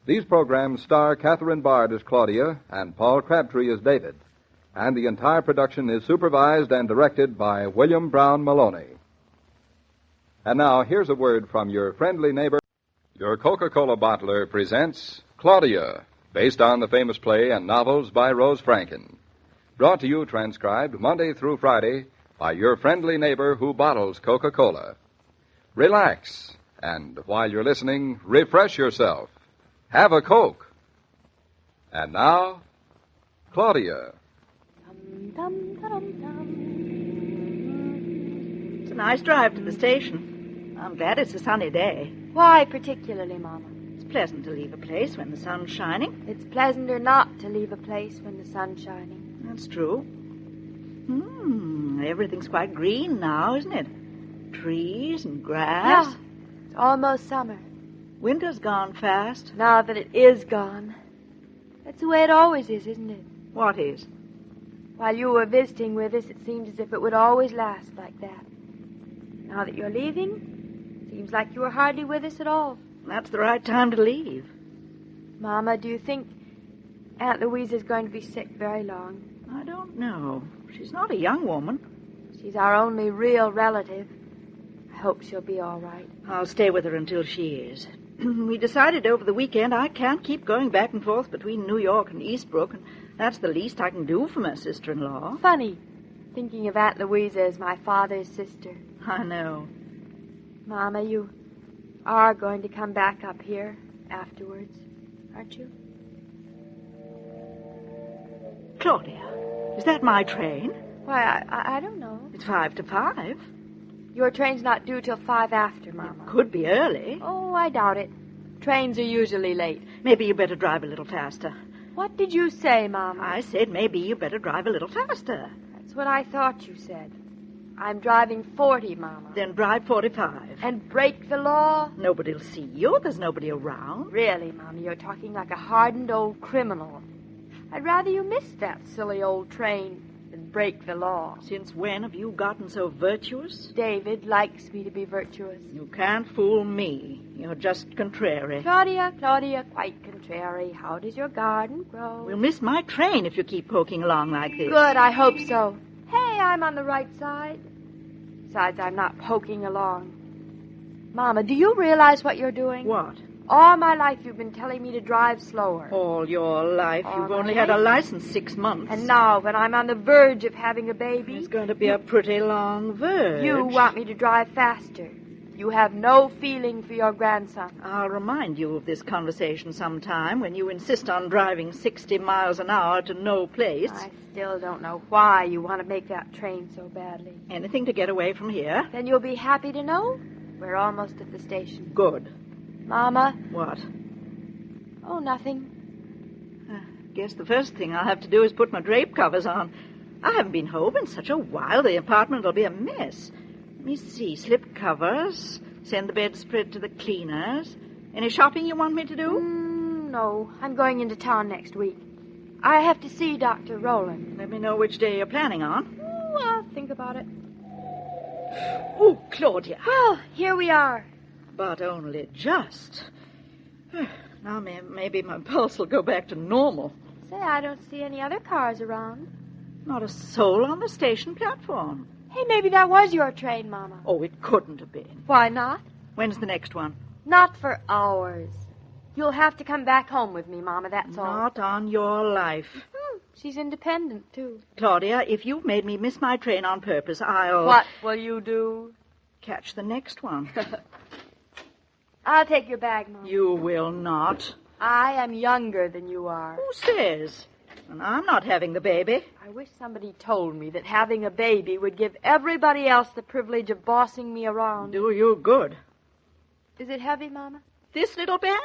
These programs star Catherine Bard as Claudia and Paul Crabtree as David. And the entire production is supervised and directed by William Brown Maloney. And now, here's a word from your friendly neighbor. Your Coca-Cola bottler presents Claudia, based on the famous play and novels by Rose Franken. Brought to you, transcribed Monday through Friday, by your friendly neighbor who bottles Coca-Cola. Relax, and while you're listening, refresh yourself. Have a Coke. And now, Claudia. It's a nice drive to the station. I'm glad it's a sunny day. Why particularly, Mama? It's pleasant to leave a place when the sun's shining. It's pleasanter not to leave a place when the sun's shining. That's true. Everything's quite green now, isn't it? Trees and grass. Yeah, it's almost summer. Winter's gone fast. Now that it is gone. That's the way it always is, isn't it? What is? While you were visiting with us, it seemed as if it would always last like that. Now that you're leaving, it seems like you were hardly with us at all. That's the right time to leave. Mama, do you think Aunt Louisa's going to be sick very long? I don't know. She's not a young woman. She's our only real relative. I hope she'll be all right. I'll stay with her until she is. We decided over the weekend I can't keep going back and forth between New York and Eastbrook, and that's the least I can do for my sister-in-law. Funny, thinking of Aunt Louisa as my father's sister. I know. Mama, you are going to come back up here afterwards, aren't you? Claudia, is that my train? Why, I don't know. It's 5 to 5. Your train's not due till 5 after, Mama. It could be early. Oh, I doubt it. Trains are usually late. Maybe you better drive a little faster. What did you say, Mama? I said maybe you better drive a little faster. That's what I thought you said. I'm driving 40, Mama. Then drive 45. And break the law? Nobody'll see you. There's nobody around. Really, Mama, you're talking like a hardened old criminal. I'd rather you miss that silly old train than break the law. Since when have you gotten so virtuous? David likes me to be virtuous. You can't fool me. You're just contrary. Claudia, quite contrary. How does your garden grow? We'll miss my train if you keep poking along like this. Good, I hope so. Hey, I'm on the right side. Besides, I'm not poking along. Mama, do you realize what you're doing? What? All my life you've been telling me to drive slower. All your life? You've only had a license 6 months. And now, when I'm on the verge of having a baby... It's going to be a pretty long verge. You want me to drive faster. You have no feeling for your grandson. I'll remind you of this conversation sometime when you insist on driving 60 miles an hour to no place. I still don't know why you want to make that train so badly. Anything to get away from here? Then you'll be happy to know we're almost at the station. Good. Mama? What? Oh, nothing. Guess the first thing I'll have to do is put my drape covers on. I haven't been home in such a while. The apartment will be a mess. Let me see. Slip covers. Send the bedspread to the cleaners. Any shopping you want me to do? No. I'm going into town next week. I have to see Dr. Rowland. Let me know which day you're planning on. Oh, I'll think about it. Oh, Claudia. Well, here we are. But only just. Now maybe my pulse will go back to normal. Say, I don't see any other cars around. Not a soul on the station platform. Hey, maybe that was your train, Mama. Oh, it couldn't have been. Why not? When's the next one? Not for hours. You'll have to come back home with me, Mama, that's all. Not on your life. She's independent, too. Claudia, if you've made me miss my train on purpose, I'll... What will you do? Catch the next one. I'll take your bag, Mama. You will not. I am younger than you are. Who says? And I'm not having the baby. I wish somebody told me that having a baby would give everybody else the privilege of bossing me around. Do you good. Is it heavy, Mama? This little bag?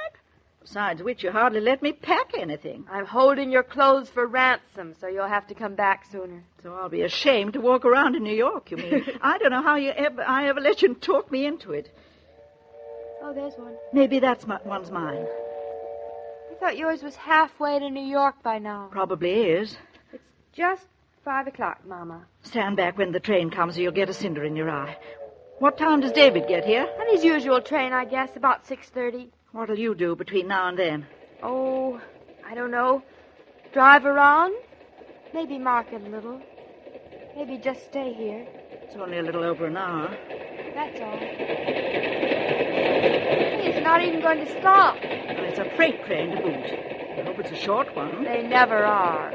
Besides which, you hardly let me pack anything. I'm holding your clothes for ransom, so you'll have to come back sooner. So I'll be ashamed to walk around in New York, you mean? I don't know how I ever let you talk me into it. Oh, there's one. Maybe one's mine. I thought yours was halfway to New York by now. Probably is. It's just 5 o'clock, Mama. Stand back when the train comes or you'll get a cinder in your eye. What time does David get here? On his usual train, I guess, about 6:30. What'll you do between now and then? Oh, I don't know. Drive around? Maybe market a little. Maybe just stay here. It's only a little over an hour. That's all. Hey, it's not even going to stop. Well, it's a freight train to boot. I hope it's a short one. They never are.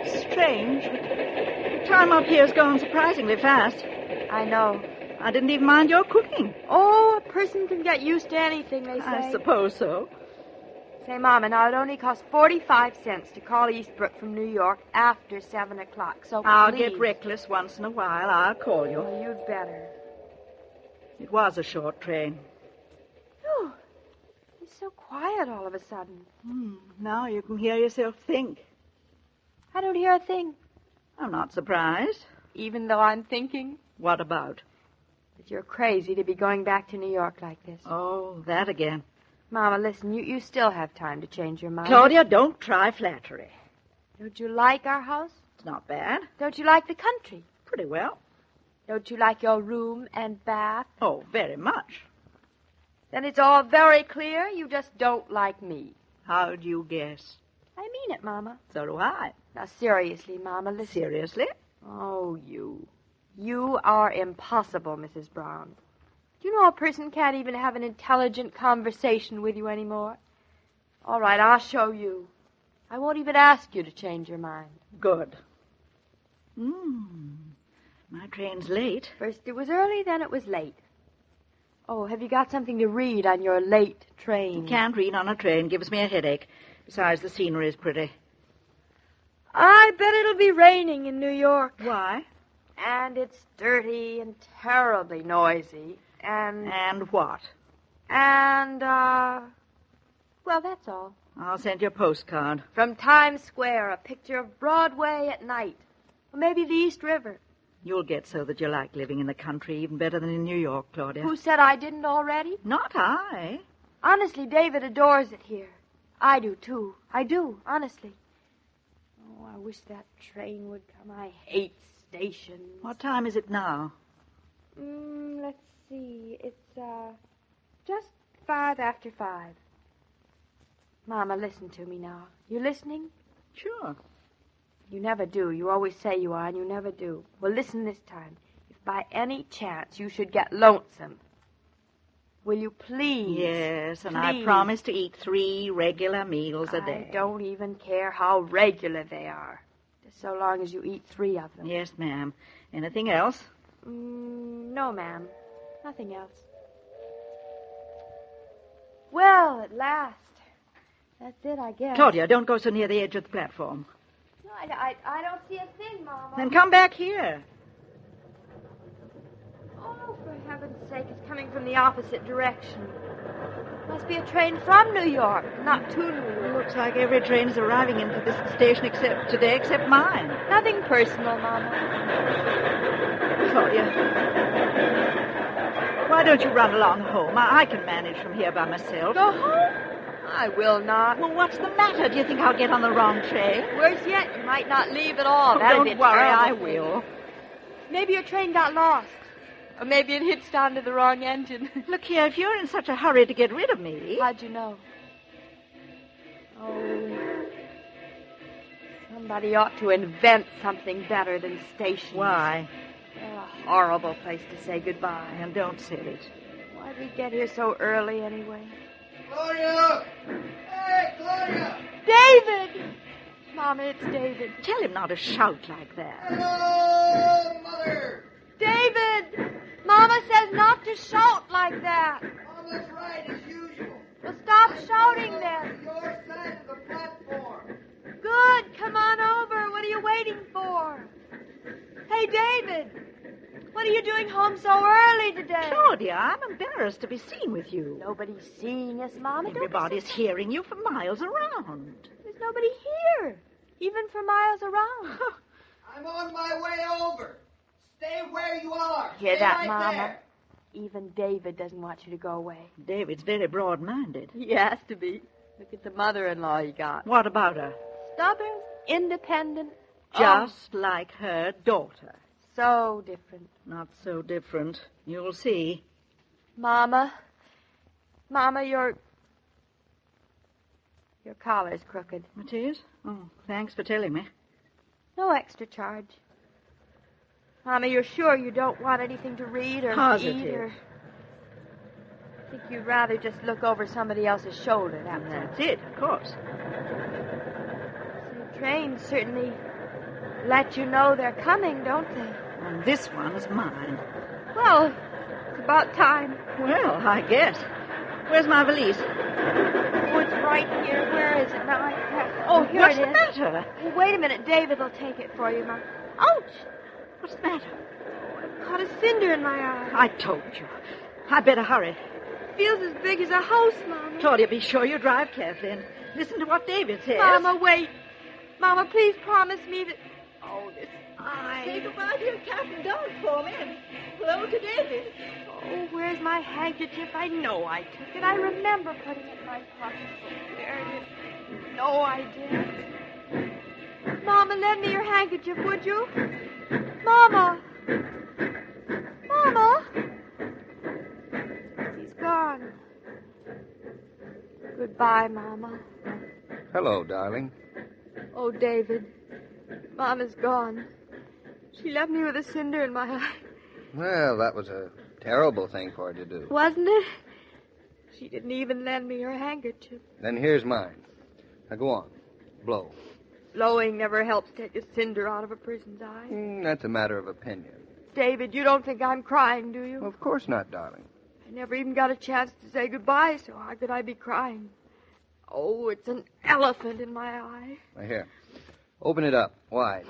Strange. The time up here's gone surprisingly fast. I know. I didn't even mind your cooking. Oh, a person can get used to anything, they say. I suppose so. Say, Mama, now it only costs 45 cents to call Eastbrook from New York after 7 o'clock, so I'll please. get reckless once in a while. I'll call you. Oh, you'd better. It was a short train. Oh, it's so quiet all of a sudden. Now you can hear yourself think. I don't hear a thing. I'm not surprised. Even though I'm thinking What about? that you're crazy to be going back to New York like this. Oh, that again. Mama, listen, you still have time to change your mind. Claudia, don't try flattery. Don't you like our house? It's not bad. Don't you like the country? Pretty well. Don't you like your room and bath? Oh, very much. Then it's all very clear. You just don't like me. How'd you guess? I mean it, Mama. So do I. Now, seriously, Mama, listen. Seriously? Oh, you. You are impossible, Mrs. Brown. Do you know a person can't even have an intelligent conversation with you anymore? All right, I'll show you. I won't even ask you to change your mind. Good. My train's late. First it was early, then it was late. Oh, have you got something to read on your late train? Can't read on a train. Gives me a headache. Besides, the scenery is pretty. I bet it'll be raining in New York. Why? And it's dirty and terribly noisy. And what? Well, that's all. I'll send you a postcard. From Times Square, a picture of Broadway at night. Or maybe the East River. You'll get so that you like living in the country even better than in New York, Claudia. Who said I didn't already? Not I. Honestly, David adores it here. I do, too. I do, honestly. Oh, I wish that train would come. I hate stations. What time is it now? Let's see. It's, just 5 after 5. Mama, listen to me now. You listening? Sure. You never do. You always say you are, and you never do. Well, listen this time. If by any chance you should get lonesome, will you please? Yes, and please. I promise to eat 3 regular meals a day. I don't even care how regular they are. Just so long as you eat 3 of them. Yes, ma'am. Anything else? No, ma'am. Nothing else. Well, at last. That's it, I guess. Claudia, don't go so near the edge of the platform. No, I don't see a thing, Mama. Then come back here. Oh, for heaven's sake, it's coming from the opposite direction. Must be a train from New York, not to New York. Looks like every train is arriving into this station except mine. Nothing personal, Mama. Claudia, why don't you run along home? I can manage from here by myself. Go home? I will not. Well, what's the matter? Do you think I'll get on the wrong train? Worse yet, you might not leave at all. Don't That'd be worry, I terrible. will. Maybe your train got lost. Or maybe it hitched onto the wrong engine. Look here, if you're in such a hurry to get rid of me... How'd you know? Oh, somebody ought to invent something better than stations. Why? They're a horrible place to say goodbye. And don't say it. Why'd we get here so early, anyway? Claudia! Hey, Claudia! David! Mama, it's David. Tell him not to shout like that. Hello, Mother! David! Mama says not to shout like that. Mama's right, as usual. Well, stop shouting then. Your side of the platform. Good. Come on over. What are you waiting for? Hey, David. What are you doing home so early today? Claudia, I'm embarrassed to be seen with you. Nobody's seeing us, Mama. Everybody's hearing you for miles around. There's nobody here, even for miles around. I'm on my way over. Stay where you are. Hear Stay that, right Mama? there. Even David doesn't want you to go away. David's very broad-minded. He has to be. Look at the mother-in-law he got. What about her? Stubborn, independent. Just like her daughter. So different. Not so different. You'll see. Mama, your collar's crooked. It is? Oh, thanks for telling me. No extra charge. Mama, you're sure you don't want anything to read or Positive. eat or... I think you'd rather just look over somebody else's shoulder, that's all. That's it, of course. The trains certainly let you know they're coming, don't they? And this one's mine. Well, it's about time. Well, I guess. Where's my valise? Oh, it's right here. Where is it now? Oh, here What's it is. the matter? Well, wait a minute. David will take it for you, Mom. Ouch! What's the matter? Caught a cinder in my eye. I told you. I'd better hurry. Feels as big as a house, Mama. Claudia, be sure you drive carefully and listen to what David says. Mama, wait. Mama, please promise me that... Oh, this eye. Say goodbye to your Captain Dog for me and hello to David. Oh, where's my handkerchief? I know I took it. I remember putting it in my pocketbook. There it is. No, I didn't. Mama, lend me your handkerchief, would you? Mama! Mama! He's gone. Goodbye, Mama. Hello, darling. Oh, David. Mama's gone. She left me with a cinder in my eye. Well, that was a terrible thing for her to do. Wasn't it? She didn't even lend me her handkerchief. Then here's mine. Now go on. Blow. Blowing never helps take a cinder out of a person's eye. That's a matter of opinion. David, you don't think I'm crying, do you? Well, of course not, darling. I never even got a chance to say goodbye, so how could I be crying? Oh, it's an elephant in my eye. Now, here. Open it up. Wide.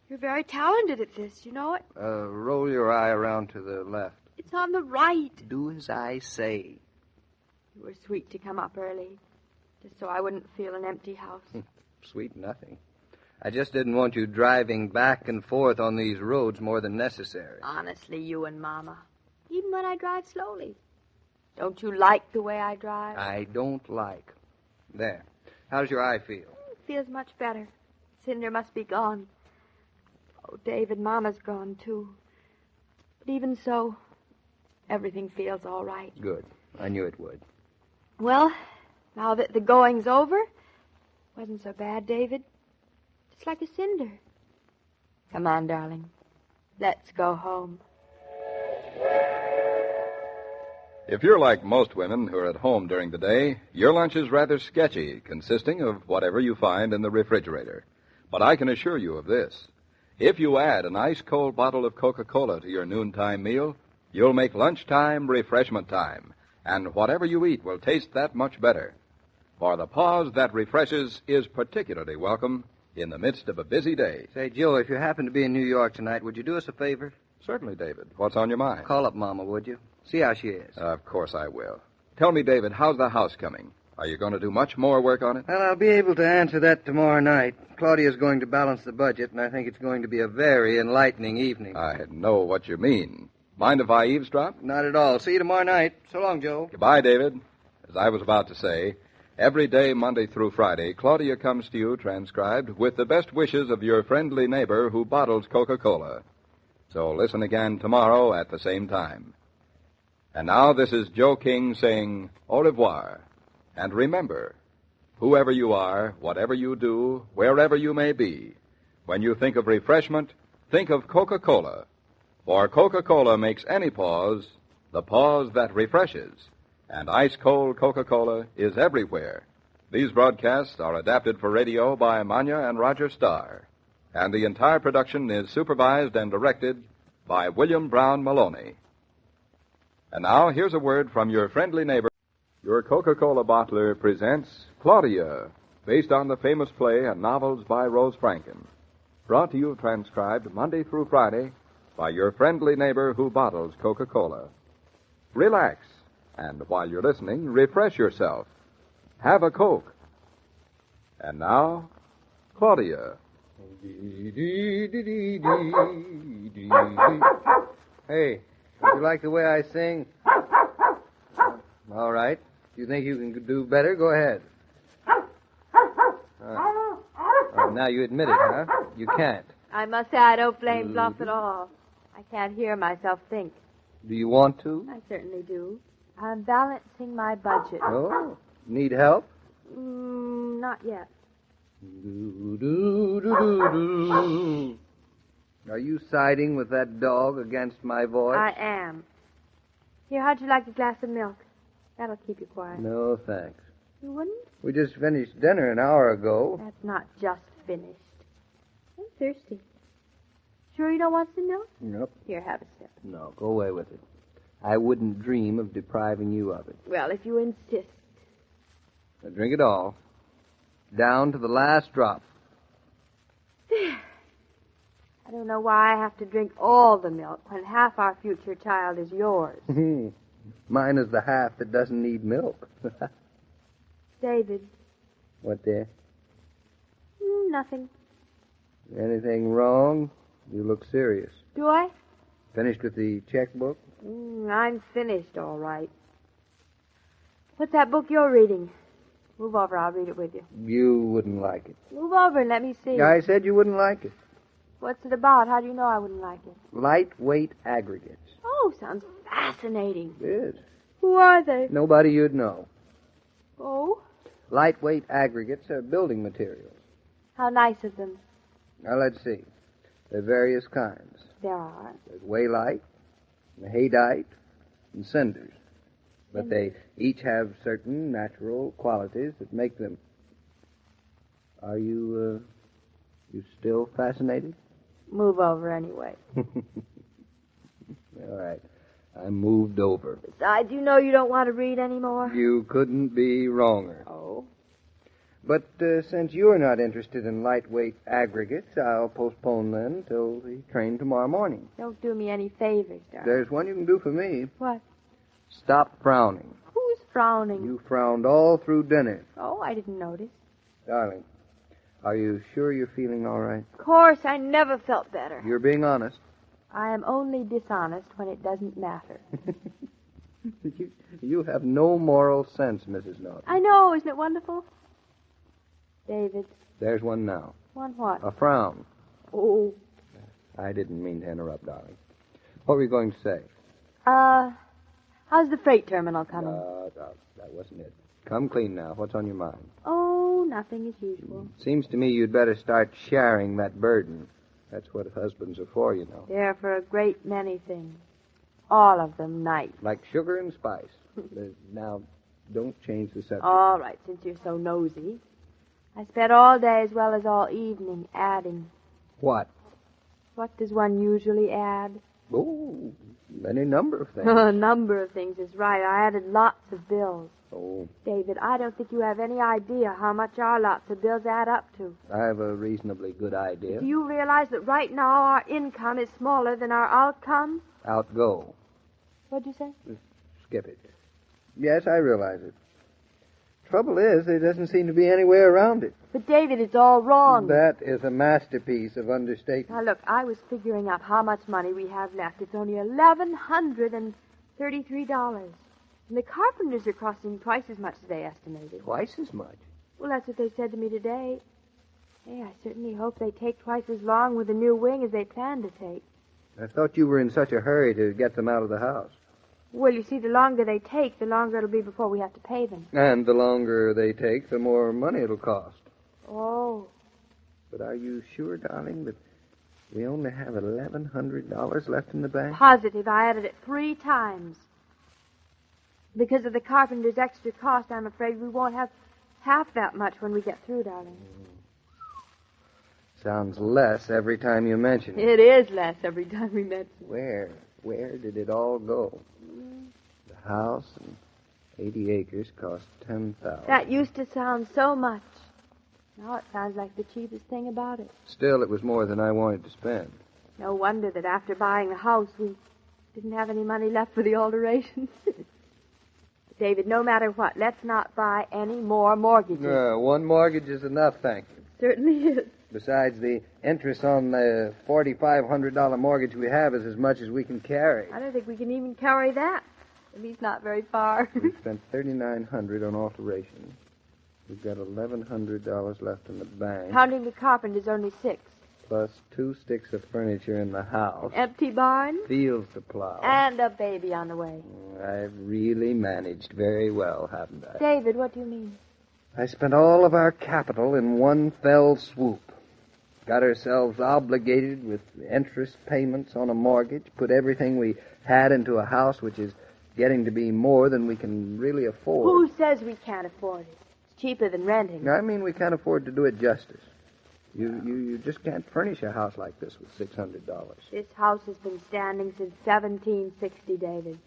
You're very talented at this, you know it? Roll your eye around to the left. It's on the right. Do as I say. You were sweet to come up early, just so I wouldn't feel an empty house. Sweet nothing. I just didn't want you driving back and forth on these roads more than necessary. Honestly, you and Mama. Even when I drive slowly. Don't you like the way I drive? I don't like. There. How does your eye feel? It feels much better. Cinder must be gone. Oh, David, Mama's gone, too. But even so, everything feels all right. Good. I knew it would. Well, now that the going's over, wasn't so bad, David. Just like a cinder. Come on, darling. Let's go home. If you're like most women who are at home during the day, your lunch is rather sketchy, consisting of whatever you find in the refrigerator. But I can assure you of this. If you add an ice-cold bottle of Coca-Cola to your noontime meal, you'll make lunchtime refreshment time, and whatever you eat will taste that much better. For the pause that refreshes is particularly welcome in the midst of a busy day. Say, Joe, if you happen to be in New York tonight, would you do us a favor? Certainly, David. What's on your mind? Call up Mama, would you? See how she is. Of course I will. Tell me, David, how's the house coming? Are you going to do much more work on it? Well, I'll be able to answer that tomorrow night. Claudia's going to balance the budget, and I think it's going to be a very enlightening evening. I know what you mean. Mind if I eavesdrop? Not at all. See you tomorrow night. So long, Joe. Goodbye, David. As I was about to say, every day, Monday through Friday, Claudia comes to you, transcribed, with the best wishes of your friendly neighbor who bottles Coca-Cola. So listen again tomorrow at the same time. And now this is Joe King saying au revoir. And remember, whoever you are, whatever you do, wherever you may be, when you think of refreshment, think of Coca-Cola. For Coca-Cola makes any pause the pause that refreshes. And ice-cold Coca-Cola is everywhere. These broadcasts are adapted for radio by Manya and Roger Starr. And the entire production is supervised and directed by William Brown Maloney. And now, here's a word from your friendly neighbor. Your Coca-Cola bottler presents Claudia, based on the famous play and novels by Rose Franken. Brought to you, transcribed Monday through Friday, by your friendly neighbor who bottles Coca-Cola. Relax, and while you're listening, refresh yourself. Have a Coke. And now, Claudia. Hey, do you like the way I sing? All right. If you think you can do better, go ahead. Now you admit it, huh? You can't. I must say I don't blame Bluff at all. I can't hear myself think. Do you want to? I certainly do. I'm balancing my budget. Oh, need help? Not yet. Are you siding with that dog against my voice? I am. Here, how'd you like a glass of milk? That'll keep you quiet. No, thanks. You wouldn't? We just finished dinner an hour ago. That's not just finished. I'm thirsty. Sure you don't want some milk? Nope. Here, have a sip. No, go away with it. I wouldn't dream of depriving you of it. Well, if you insist. Now drink it all. Down to the last drop. There. I don't know why I have to drink all the milk when half our future child is yours. Mine is the half that doesn't need milk. David. What, dear? Nothing. Anything wrong? You look serious. Do I? Finished with the checkbook? I'm finished, all right. What's that book you're reading? Move over, I'll read it with you. You wouldn't like it. Move over and let me see. I said you wouldn't like it. What's it about? How do you know I wouldn't like it? Lightweight aggregates. Oh, sounds fascinating. It is. Who are they? Nobody you'd know. Oh? Lightweight aggregates are building materials. How nice of them. Now, let's see. There are various kinds. There are. There's waylite, haydite, and cinders. But they each have certain natural qualities that make them... Are you still fascinated? Move over anyway. All right. I moved over. Besides, you know you don't want to read anymore. You couldn't be wronger. Oh? But since you're not interested in lightweight aggregates, I'll postpone then till the train tomorrow morning. Don't do me any favors, darling. There's one you can do for me. What? Stop frowning. Who's frowning? You frowned all through dinner. Oh, I didn't notice. Darling, are you sure you're feeling all right? Of course, I never felt better. You're being honest. I am only dishonest when it doesn't matter. You have no moral sense, Mrs. Norton. I know, isn't it wonderful? David. There's one now. One what? A frown. Oh. I didn't mean to interrupt, darling. What were you going to say? How's the freight terminal coming? That wasn't it. Come clean now. What's on your mind? Oh, nothing as usual. Seems to me you'd better start sharing that burden. That's what husbands are for, you know. They're for a great many things. All of them nice. Like sugar and spice. Now, don't change the subject. All right, since you're so nosy. I spent all day as well as all evening adding. What? What does one usually add? Oh, any number of things. A number of things is right. I added lots of bills. Oh. David, I don't think you have any idea how much our lots of bills add up to. I have a reasonably good idea. Do you realize that right now our income is smaller than our outcome? Outgo. What'd you say? Skip it. Yes, I realize it. Trouble is, there doesn't seem to be any way around it. But, David, it's all wrong. That is a masterpiece of understatement. Now, look, I was figuring up how much money we have left. It's only $1,133. And the carpenters are costing twice as much as they estimated. Twice as much? Well, that's what they said to me today. Hey, I certainly hope they take twice as long with the new wing as they planned to take. I thought you were in such a hurry to get them out of the house. Well, you see, the longer they take, the longer it'll be before we have to pay them. And the longer they take, the more money it'll cost. Oh. But are you sure, darling, that we only have $1,100 left in the bank? Positive. I added it 3 times. Because of the carpenter's extra cost, I'm afraid we won't have half that much when we get through, darling. Sounds less every time you mention it. It is less every time we mention it. Where did it all go? The house and 80 acres cost $10,000. That used to sound so much. Now it sounds like the cheapest thing about it. Still, it was more than I wanted to spend. No wonder that after buying the house, we didn't have any money left for the alterations. David, no matter what, let's not buy any more mortgages. No, one mortgage is enough, thank you. Certainly is. Besides, the interest on the $4,500 mortgage we have is as much as we can carry. I don't think we can even carry that. At least not very far. We spent $3,900 on alterations. We've got $1,100 left in the bank. Counting the carpenters, only 6. Plus 2 sticks of furniture in the house. An empty barn. Fields to plow. And a baby on the way. I've really managed very well, haven't I? David, what do you mean? I spent all of our capital in one fell swoop. got ourselves obligated with interest payments on a mortgage, put everything we had into a house which is getting to be more than we can really afford. Who says we can't afford it? It's cheaper than renting. I mean, we can't afford to do it justice. You just can't furnish a house like this with $600. This house has been standing since 1760, David.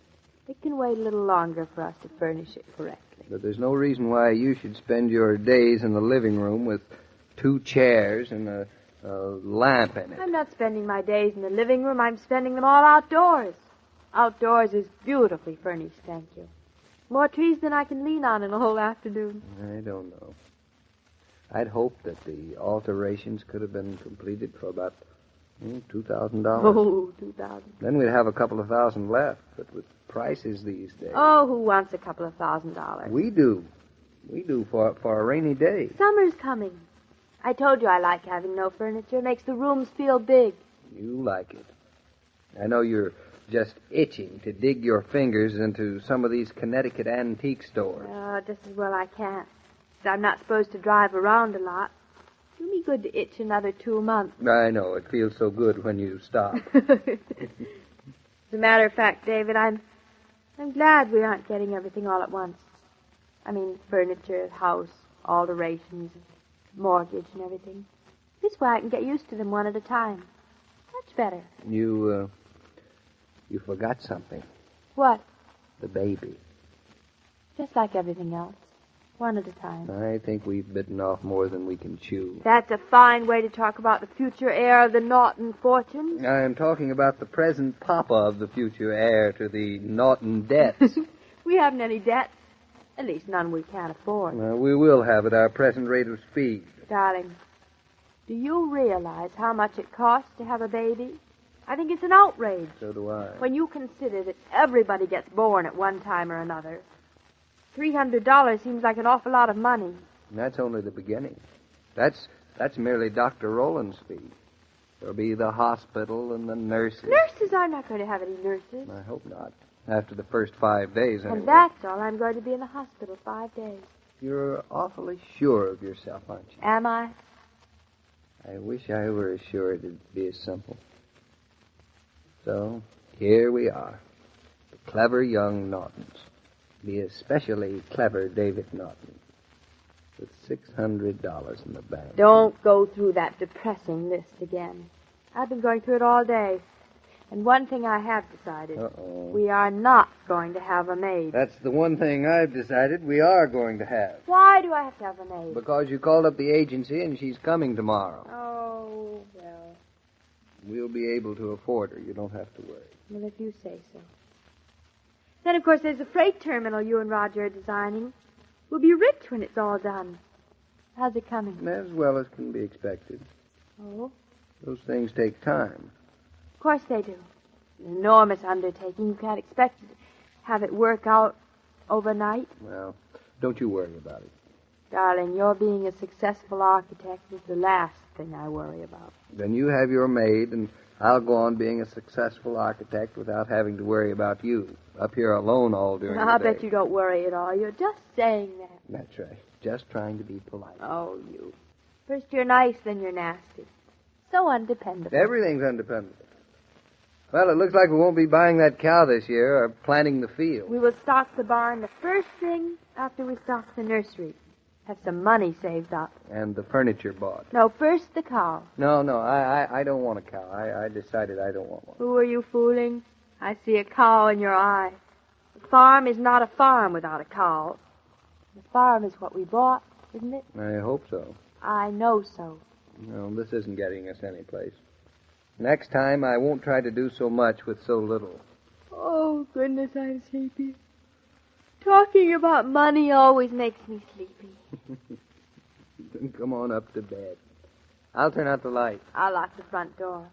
It can wait a little longer for us to furnish it correctly. But there's no reason why you should spend your days in the living room with 2 chairs and a lamp in it. I'm not spending my days in the living room. I'm spending them all outdoors. Outdoors is beautifully furnished, thank you. More trees than I can lean on in a whole afternoon. I don't know. I'd hoped that the alterations could have been completed for about $2,000. Oh, $2,000. Then we'd have a couple of thousand left, but with prices these days. Oh, who wants a couple of $1,000? We do. We do for a rainy day. Summer's coming. I told you I like having no furniture. It makes the rooms feel big. You like it. I know you're just itching to dig your fingers into some of these Connecticut antique stores. Oh, just as well I can't. I'm not supposed to drive around a lot. Do me good to itch another 2 months. I know. It feels so good when you stop. As a matter of fact, David, I'm glad we aren't getting everything all at once. I mean, furniture, house, alterations, mortgage and everything. This way I can get used to them one at a time. Much better. You forgot something. What? The baby. Just like everything else. One at a time. I think we've bitten off more than we can chew. That's a fine way to talk about the future heir of the Norton fortune. I am talking about the present papa of the future heir to the Norton debts. We haven't any debts. At least none we can't afford. We will have at our present rate of speed. Darling, do you realize how much it costs to have a baby? I think it's an outrage. So do I. When you consider that everybody gets born at one time or another, $300 seems like an awful lot of money. And that's only the beginning. That's merely Dr. Rowland's fee. There'll be the hospital and the nurses. Nurses? I'm not going to have any nurses. I hope not. After the first 5 days, anyway. And that's all. I'm going to be in the hospital 5 days. You're awfully sure of yourself, aren't you? Am I? I wish I were as sure it'd be as simple. So, here we are. The clever young Nortons. The especially clever David Norton. With $600 in the bank. Don't go through that depressing list again. I've been going through it all day. And one thing I have decided. Uh-oh. We are not going to have a maid. That's the one thing I've decided we are going to have. Why do I have to have a maid? Because you called up the agency and she's coming tomorrow. Oh, well. We'll be able to afford her. You don't have to worry. Well, if you say so. Then, of course, there's the freight terminal you and Roger are designing. We'll be rich when it's all done. How's it coming? As well as can be expected. Oh? Those things take time. Of course they do. An enormous undertaking. You can't expect to have it work out overnight. Well, don't you worry about it. Darling, your being a successful architect is the last thing I worry about. Then you have your maid, and I'll go on being a successful architect without having to worry about you. Up here alone all during the day. I'll bet you don't worry at all. You're just saying that. That's right. Just trying to be polite. Oh, you. First you're nice, then you're nasty. So undependable. Everything's undependable. Well, it looks like we won't be buying that cow this year or planting the field. We will stock the barn the first thing after we stock the nursery. Have some money saved up. And the furniture bought. No, first the cow. No, I don't want a cow. I decided I don't want one. Who are you fooling? I see a cow in your eye. A farm is not a farm without a cow. The farm is what we bought, isn't it? I hope so. I know so. No, this isn't getting us any place. Next time, I won't try to do so much with so little. Oh, goodness, I'm sleepy. Talking about money always makes me sleepy. Come on up to bed. I'll turn out the light. I'll lock the front door.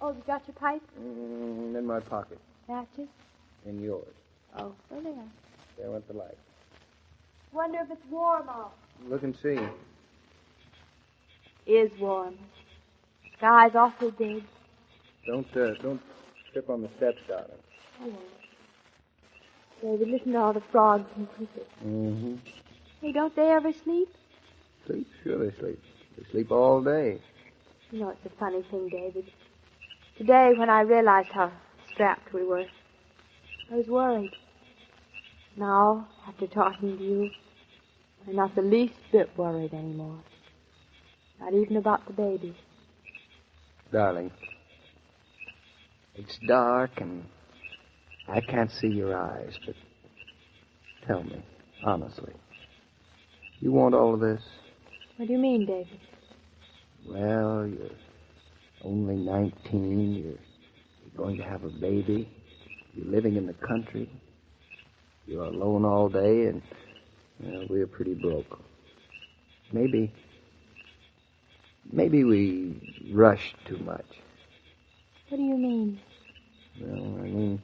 Oh, you got your pipe? In my pocket. Matches? In yours. Oh, there they are. There went the light. Wonder if it's warm out. Look and see. Is warm. Sky's awfully big. Don't trip on the steps, darling. Hello. David, listen to all the frogs and crickets. Mm-hmm. Hey, don't they ever sleep? Sleep? Sure they sleep. They sleep all day. You know, it's a funny thing, David. Today, when I realized how strapped we were, I was worried. Now, after talking to you, I'm not the least bit worried anymore. Not even about the baby. Darling, it's dark and I can't see your eyes, but tell me, honestly, you want all of this? What do you mean, David? Well, you're only 19, you're going to have a baby, you're living in the country, you're alone all day, and we're pretty broke. Maybe we rushed too much. What do you mean? Well, I mean,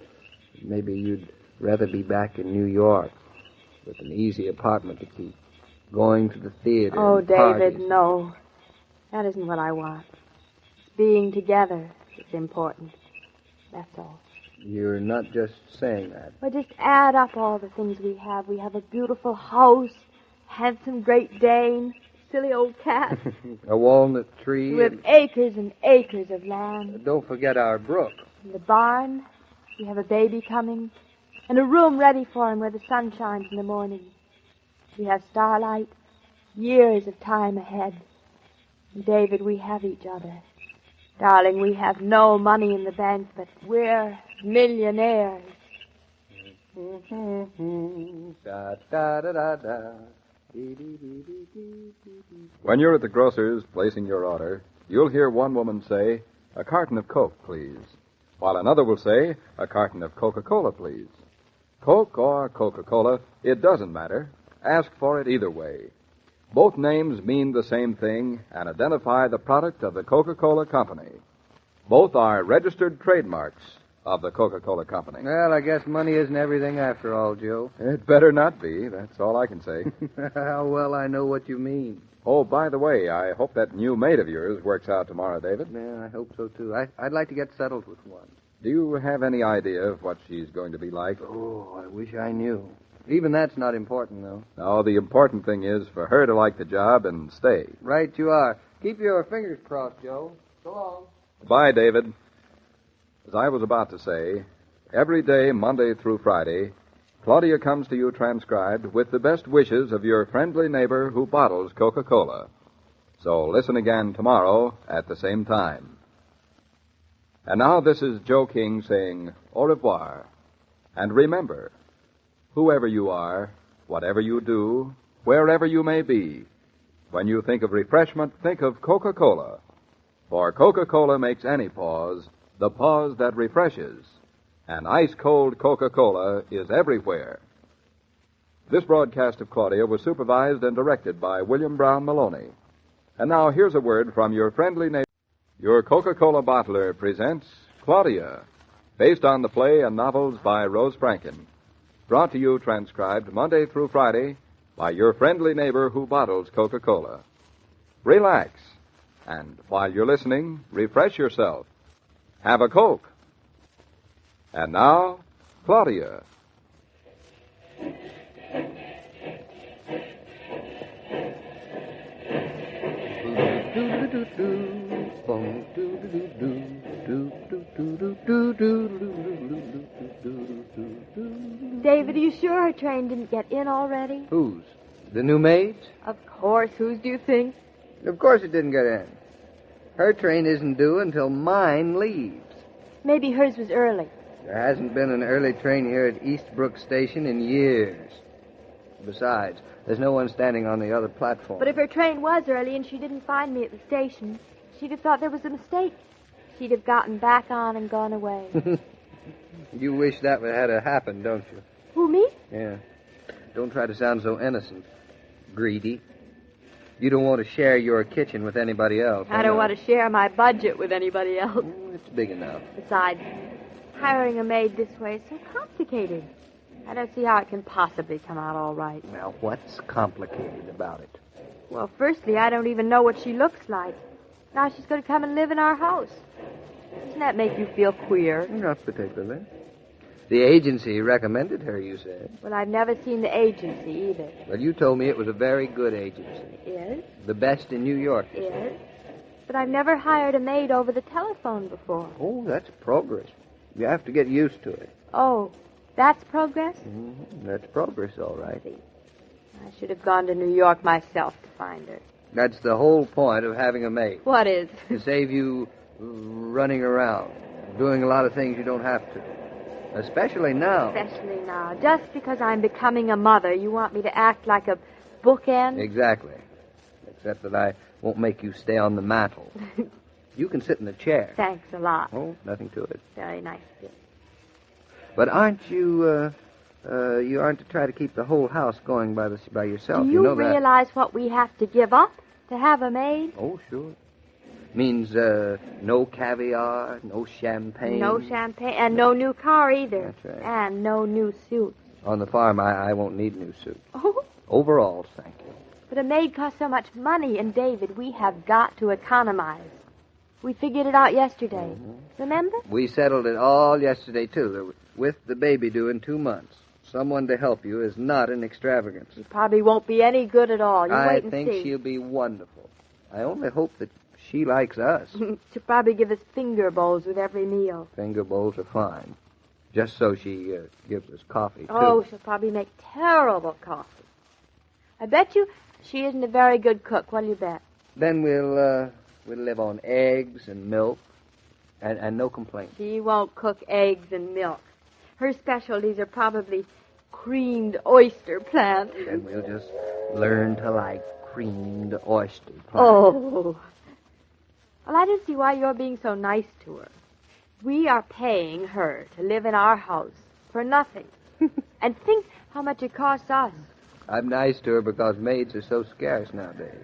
maybe you'd rather be back in New York with an easy apartment to keep, going to the theater. Oh, and David, parties. no. That isn't what I want. Being together is important. That's all. You're not just saying that. Well, just add up all the things we have. We have a beautiful house, handsome Great Dane, silly old cat, A walnut tree. with acres and acres of land. Don't forget our brook. In the barn, we have a baby coming, and a room ready for him where the sun shines in the morning. We have starlight, years of time ahead. And David, we have each other. Darling, we have no money in the bank, but we're millionaires. Da, da, da, da, da. When you're at the grocer's placing your order, you'll hear one woman say, "A carton of Coke, please," while another will say, "A carton of Coca-Cola, please." Coke or Coca-Cola, it doesn't matter. Ask for it either way. Both names mean the same thing and identify the product of the Coca-Cola Company. Both are registered trademarks of the Coca-Cola Company. Well, I guess money isn't everything after all, Joe. It better not be. That's all I can say. How well I know what you mean. Oh, by the way, I hope that new maid of yours works out tomorrow, David. Yeah, I hope so, too. I'd like to get settled with one. Do you have any idea of what she's going to be like? Oh, I wish I knew. Even that's not important, though. No, the important thing is for her to like the job and stay. Right you are. Keep your fingers crossed, Joe. So long. Bye, David. As I was about to say, every day, Monday through Friday, Claudia comes to you transcribed with the best wishes of your friendly neighbor who bottles Coca-Cola. So listen again tomorrow at the same time. And now this is Joe King saying au revoir. And remember, whoever you are, whatever you do, wherever you may be, when you think of refreshment, think of Coca-Cola. For Coca-Cola makes any pause the pause that refreshes. And ice-cold Coca-Cola is everywhere. This broadcast of Claudia was supervised and directed by William Brown Maloney. And now here's a word from your friendly neighbor. Your Coca-Cola bottler presents Claudia, based on the play and novels by Rose Franken. Brought to you transcribed Monday through Friday by your friendly neighbor who bottles Coca-Cola. Relax, and while you're listening, refresh yourself. Have a Coke. And now, Claudia. David, are you sure her train didn't get in already? Whose? The new maid? Of course. Whose do you think? Of course it didn't get in. Her train isn't due until mine leaves. Maybe hers was early. There hasn't been an early train here at Eastbrook Station in years. Besides, there's no one standing on the other platform. But if her train was early and she didn't find me at the station, she'd have thought there was a mistake. She'd have gotten back on and gone away. You wish that had happened, don't you? Who, me? Yeah. Don't try to sound so innocent. Greedy. You don't want to share your kitchen with anybody else. I don't want to share my budget with anybody else. It's big enough. Besides, hiring a maid this way is so complicated. I don't see how it can possibly come out all right. Now, what's complicated about it? Well, firstly, I don't even know what she looks like. Now she's going to come and live in our house. Doesn't that make you feel queer? Not particularly. The agency recommended her, you said. Well, I've never seen the agency either. Well, you told me it was a very good agency. Is? The best in New York. Is? but I've never hired a maid over the telephone before. Oh, that's progress. You have to get used to it. Oh, that's progress? Mm-hmm. That's progress, all right. I should have gone to New York myself to find her. That's the whole point of having a maid. What is? To save you running around, doing a lot of things you don't have to. Especially now. Especially now. Just because I'm becoming a mother, you want me to act like a bookend? Exactly. Except that I won't make you stay on the mantel. You can sit in the chair. Thanks a lot. Oh, nothing to it. Very nice of you. But aren't you, you aren't to try to keep the whole house going by yourself. Do you know that. realize what we have to give up to have a maid? Oh, sure. Means no caviar, no champagne. No champagne, and no new car either. That's right. And no new suit. On the farm, I won't need new suit. Oh. Overalls, thank you. But a maid costs so much money, and David, we have got to economize. We figured it out yesterday. Mm-hmm. Remember? We settled it all yesterday, too, with the baby due in 2 months. Someone to help you is not an extravagance. She probably won't be any good at all. You wait and see. I think she'll be wonderful. I only hope that she likes us. She'll probably give us finger bowls with every meal. Finger bowls are fine. Just so she gives us coffee, too. Oh, she'll probably make terrible coffee. I bet you she isn't a very good cook. What'll you bet? Then we'll live on eggs and milk and no complaints. She won't cook eggs and milk. Her specialties are probably creamed oyster plant. Then we'll just learn to like creamed oyster plant. Oh. Well, I don't see why you're being so nice to her. We are paying her to live in our house for nothing. And think how much it costs us. I'm nice to her because maids are so scarce nowadays.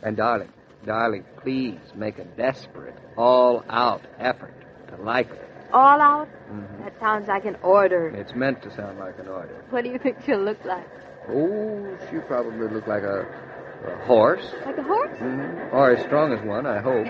And darling, please make a desperate, all-out effort to like her. All out? Mm-hmm. That sounds like an order. It's meant to sound like an order. What do you think she'll look like? Oh, she'll probably look like a horse. Like a horse? Mm-hmm. Or as strong as one, I hope.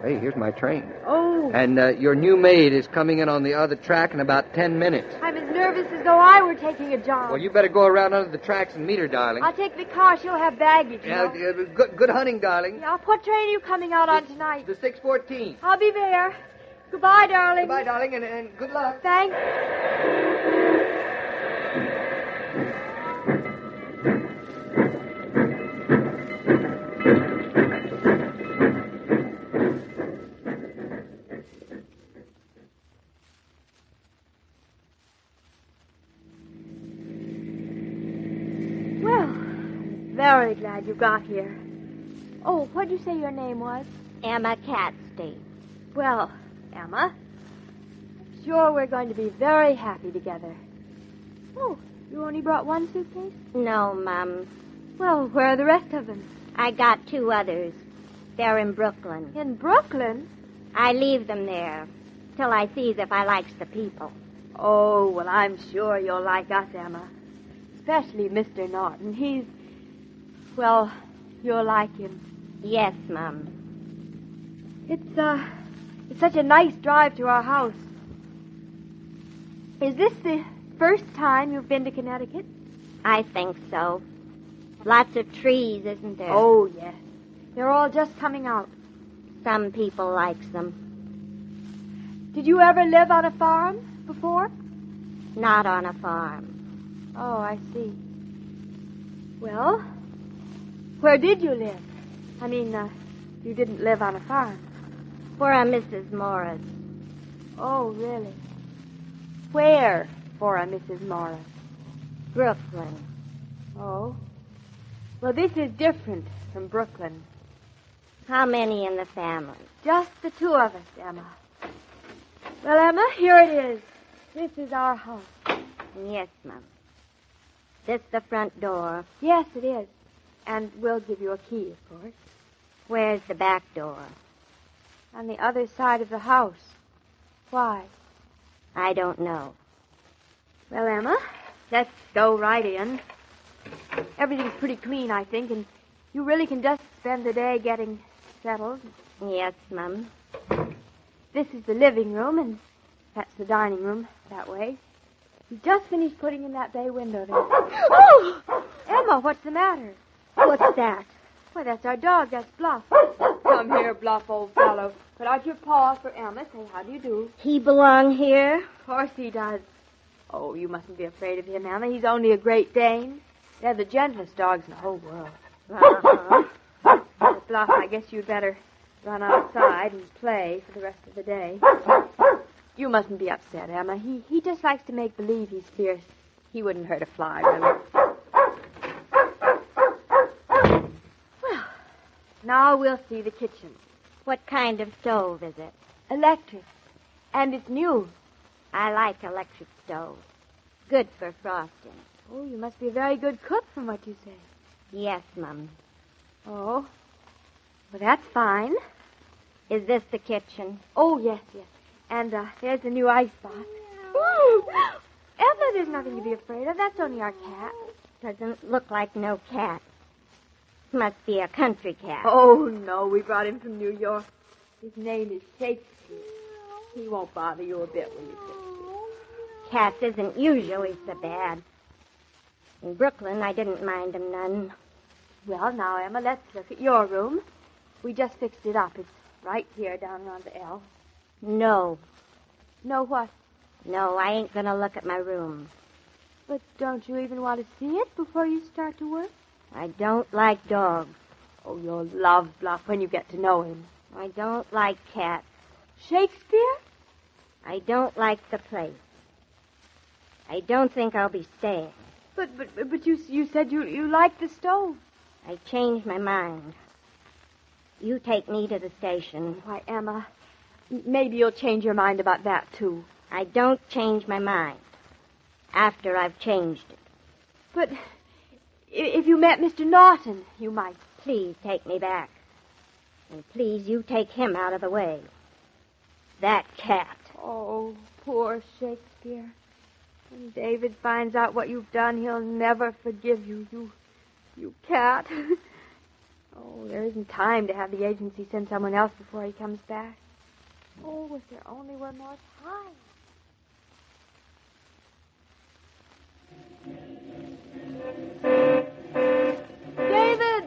Hey, here's my train. Oh. And your new maid is coming in on the other track in about 10 minutes. I'm as nervous as though I were taking a job. Well, you better go around under the tracks and meet her, darling. I'll take the car. She'll have baggage. Yeah, good hunting, darling. Yeah, what train are you coming out on tonight? The 6:14. I'll be there. Goodbye, darling. Goodbye, darling, and good luck. Thanks. Well, very glad you got here. Oh, what'd you say your name was? Emma Catstein. Well, Emma, sure we're going to be very happy together. Oh, you only brought one suitcase? No, Mum. Well, where are the rest of them? I got 2 others. They're in Brooklyn. In Brooklyn? I leave them there till I sees if I likes the people. Oh, well, I'm sure you'll like us, Emma. Especially Mr. Norton. Well, you'll like him. Yes, Mum. It's such a nice drive to our house. Is this the first time you've been to Connecticut? I think so. Lots of trees, isn't there? Oh, yes. They're all just coming out. Some people likes them. Did you ever live on a farm before? Not on a farm. Oh, I see. Well, where did you live? I mean, you didn't live on a farm. For a Mrs. Morris. Oh, really? Where for a Mrs. Morris? Brooklyn. Oh. Well, this is different from Brooklyn. How many in the family? Just the 2 of us, Emma. Well, Emma, here it is. This is our house. Yes, Mum. This the front door? Yes, it is. And we'll give you a key, of course. Where's the back door? On the other side of the house. Why? I don't know. Well, Emma, let's go right in. Everything's pretty clean, I think, and you really can just spend the day getting settled. Yes, Mum. This is the living room, and that's the dining room, that way. We just finished putting in that bay window there. Oh! Emma, what's the matter? What's that? Why, that's our dog. That's Bluff. Come here, Bluff, old fellow. Put out your paw for Emma. Say, how do you do? He belong here? Of course he does. Oh, you mustn't be afraid of him, Emma. He's only a Great Dane. They're the gentlest dogs in the whole world. Uh-huh. But Bluff, I guess you'd better run outside and play for the rest of the day. You mustn't be upset, Emma. He just likes to make believe he's fierce. He wouldn't hurt a fly, really. Well, now we'll see the kitchen. What kind of stove is it? Electric. And it's new. I like electric stoves. Good for frosting. Oh, you must be a very good cook from what you say. Yes, Mum. Oh. Well, that's fine. Is this the kitchen? Oh, yes. And there's the new icebox. Ooh! Emma, there's nothing to be afraid of. That's only our cat. Doesn't look like no cat. Must be a country cat. Oh, no. We brought him from New York. His name is Shakespeare. He won't bother you a bit when you fix it. Cats isn't usually so bad. In Brooklyn, I didn't mind them none. Well, now, Emma, let's look at your room. We just fixed it up. It's right here down around the L. No. No what? No, I ain't gonna look at my room. But don't you even want to see it before you start to work? I don't like dogs. Oh, you'll love Bluff when you get to know him. I don't like cats. Shakespeare? I don't like the place. I don't think I'll be staying. But you said you liked the stove. I changed my mind. You take me to the station. Why, Emma, maybe you'll change your mind about that, too. I don't change my mind after I've changed it. But if you met Mr. Norton, you might. Please take me back. And please, you take him out of the way. That cat. Oh, poor Shakespeare. When David finds out what you've done, he'll never forgive you. You cat. Oh, there isn't time to have the agency send someone else before he comes back. Oh, if there only were more time. David!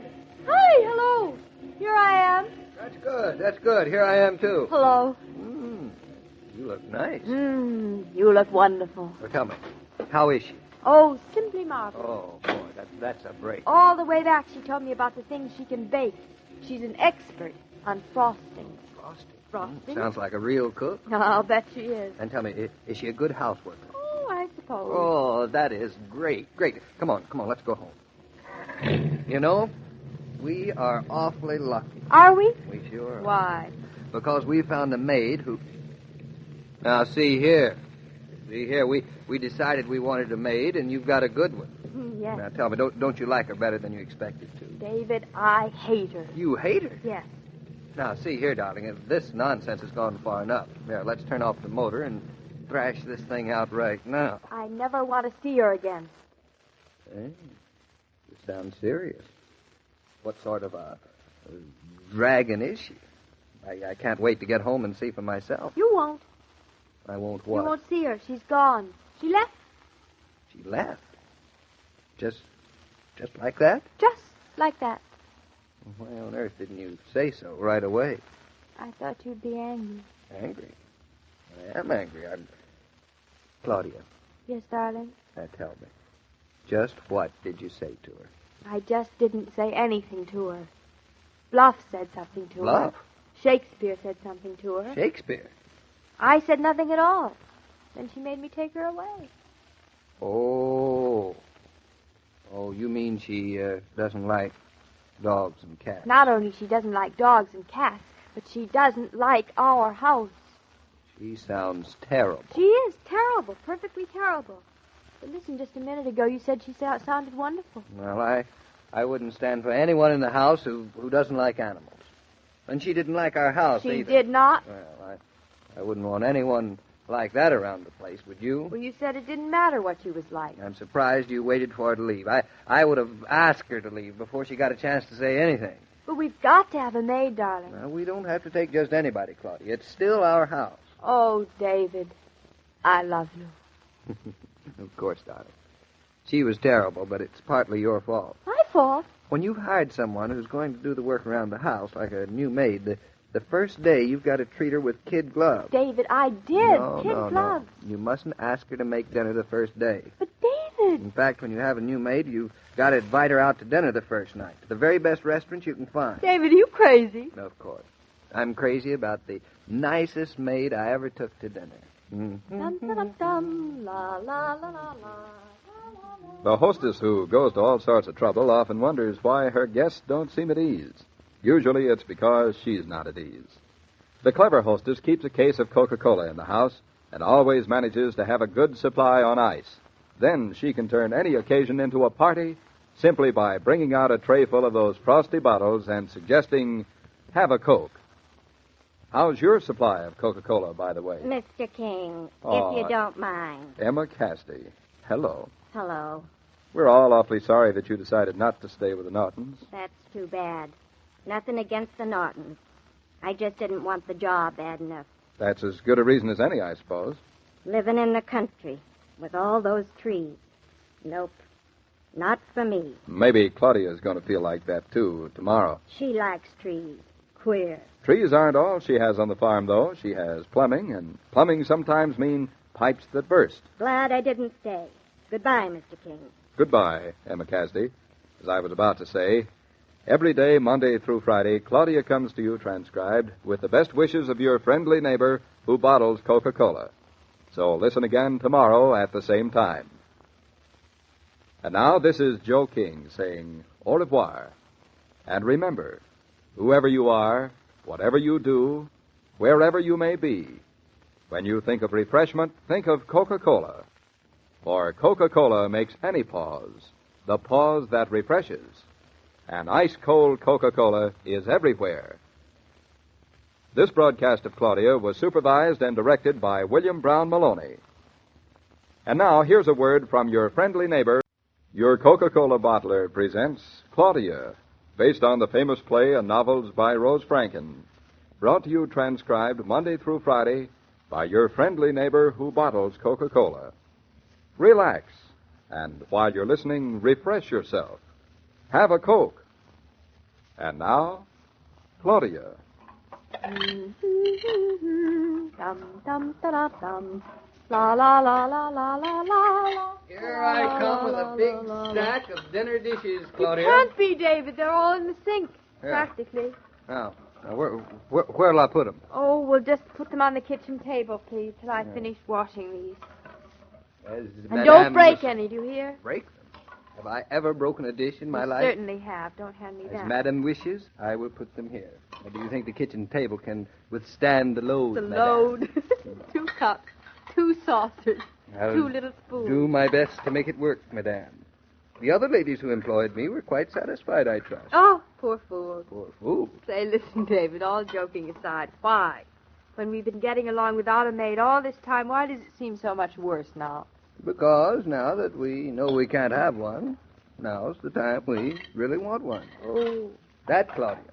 Hi, hello. Here I am. That's good. Here I am, too. Hello. You look nice. You look wonderful. Well, tell me, how is she? Oh, simply marvelous. Oh, boy, that's a break. All the way back, she told me about the things she can bake. She's an expert on frosting. Frosting? Sounds like a real cook. I'll bet she is. And tell me, is she a good houseworker? Oh, I suppose. Oh, that is great. Come on, let's go home. You know, we are awfully lucky. Are we? We sure are. Why? Because we found a maid who... Now, see here, we decided we wanted a maid, and you've got a good one. Yes. Now, tell me, don't you like her better than you expected to? David, I hate her. You hate her? Yes. Now, see here, darling, if this nonsense has gone far enough. There, let's turn off the motor and thrash this thing out right now. I never want to see her again. Hey, you sound serious. What sort of a dragon is she? I can't wait to get home and see for myself. You won't. I won't what? You won't see her. She's gone. She left. She left? Just like that? Just like that. Why on earth didn't you say so right away? I thought you'd be angry. Angry? I am angry. Claudia. Yes, darling? Now tell me. Just what did you say to her? I just didn't say anything to her. Bluff said something to her. Bluff? Shakespeare said something to her. Shakespeare? I said nothing at all. Then she made me take her away. Oh, you mean she doesn't like dogs and cats? Not only she doesn't like dogs and cats, but she doesn't like our house. She sounds terrible. She is terrible, perfectly terrible. But listen, just a minute ago you said she sounded wonderful. Well, I wouldn't stand for anyone in the house who doesn't like animals. And she didn't like our house either. She did not? Well, I wouldn't want anyone like that around the place, would you? Well, you said it didn't matter what she was like. I'm surprised you waited for her to leave. I would have asked her to leave before she got a chance to say anything. But we've got to have a maid, darling. Well, we don't have to take just anybody, Claudia. It's still our house. Oh, David, I love you. Of course, darling. She was terrible, but it's partly your fault. My fault. When you've hired someone who's going to do the work around the house, like a new maid, the first day you've got to treat her with kid gloves. David, I did. Kid gloves. No. You mustn't ask her to make dinner the first day. But, David... In fact, when you have a new maid, you've got to invite her out to dinner the first night, to the very best restaurant you can find. David, are you crazy? Of course. I'm crazy about the nicest maid I ever took to dinner. Mm-hmm. Dum, dum, dum, la, la, la, la, la. The hostess who goes to all sorts of trouble often wonders why her guests don't seem at ease. Usually it's because she's not at ease. The clever hostess keeps a case of Coca-Cola in the house and always manages to have a good supply on ice. Then she can turn any occasion into a party simply by bringing out a tray full of those frosty bottles and suggesting, "Have a Coke." How's your supply of Coca-Cola, by the way? Mr. King, Oh, if you don't mind. Emma Cassidy. Hello. Hello. We're all awfully sorry that you decided not to stay with the Nortons. That's too bad. Nothing against the Nortons. I just didn't want the job bad enough. That's as good a reason as any, I suppose. Living in the country with all those trees. Nope. Not for me. Maybe Claudia's going to feel like that, too, tomorrow. She likes trees. Queer. Trees aren't all she has on the farm, though. She has plumbing, and plumbing sometimes mean pipes that burst. Glad I didn't stay. Goodbye, Mr. King. Goodbye, Emma Cassidy. As I was about to say, every day, Monday through Friday, Claudia comes to you transcribed with the best wishes of your friendly neighbor who bottles Coca-Cola. So listen again tomorrow at the same time. And now, this is Joe King saying au revoir. And remember, whoever you are, whatever you do, wherever you may be, when you think of refreshment, think of Coca-Cola. For Coca-Cola makes any pause the pause that refreshes. And ice-cold Coca-Cola is everywhere. This broadcast of Claudia was supervised and directed by William Brown Maloney. And now, here's a word from your friendly neighbor. Your Coca-Cola bottler presents Claudia, based on the famous play and novels by Rose Franken. Brought to you transcribed Monday through Friday by your friendly neighbor who bottles Coca-Cola. Relax, and while you're listening, refresh yourself. Have a Coke. And now, Claudia. Dum, dum, da, dum. La, la, la, la, la, la, la. Here I come with a big stack of dinner dishes, Claudia. It can't be, David. They're all in the sink, practically. Now where'll I put them? Oh, we'll just put them on the kitchen table, please, till I finish washing these. And don't break any, do you hear? Break them? Have I ever broken a dish in my life? You certainly have. Don't hand me that. As Madam wishes, I will put them here. Or do you think the kitchen table can withstand the load, The Madame? load. 2 cups, 2 saucers, I'll 2 little spoons. do my best to make it work, Madame. The other ladies who employed me were quite satisfied, I trust. Oh, poor fool. Poor fool. Say, listen, David, all joking aside, why? When we've been getting along without a maid all this time, why does it seem so much worse now? Because now that we know we can't have one, now's the time we really want one. Oh. That, Claudia,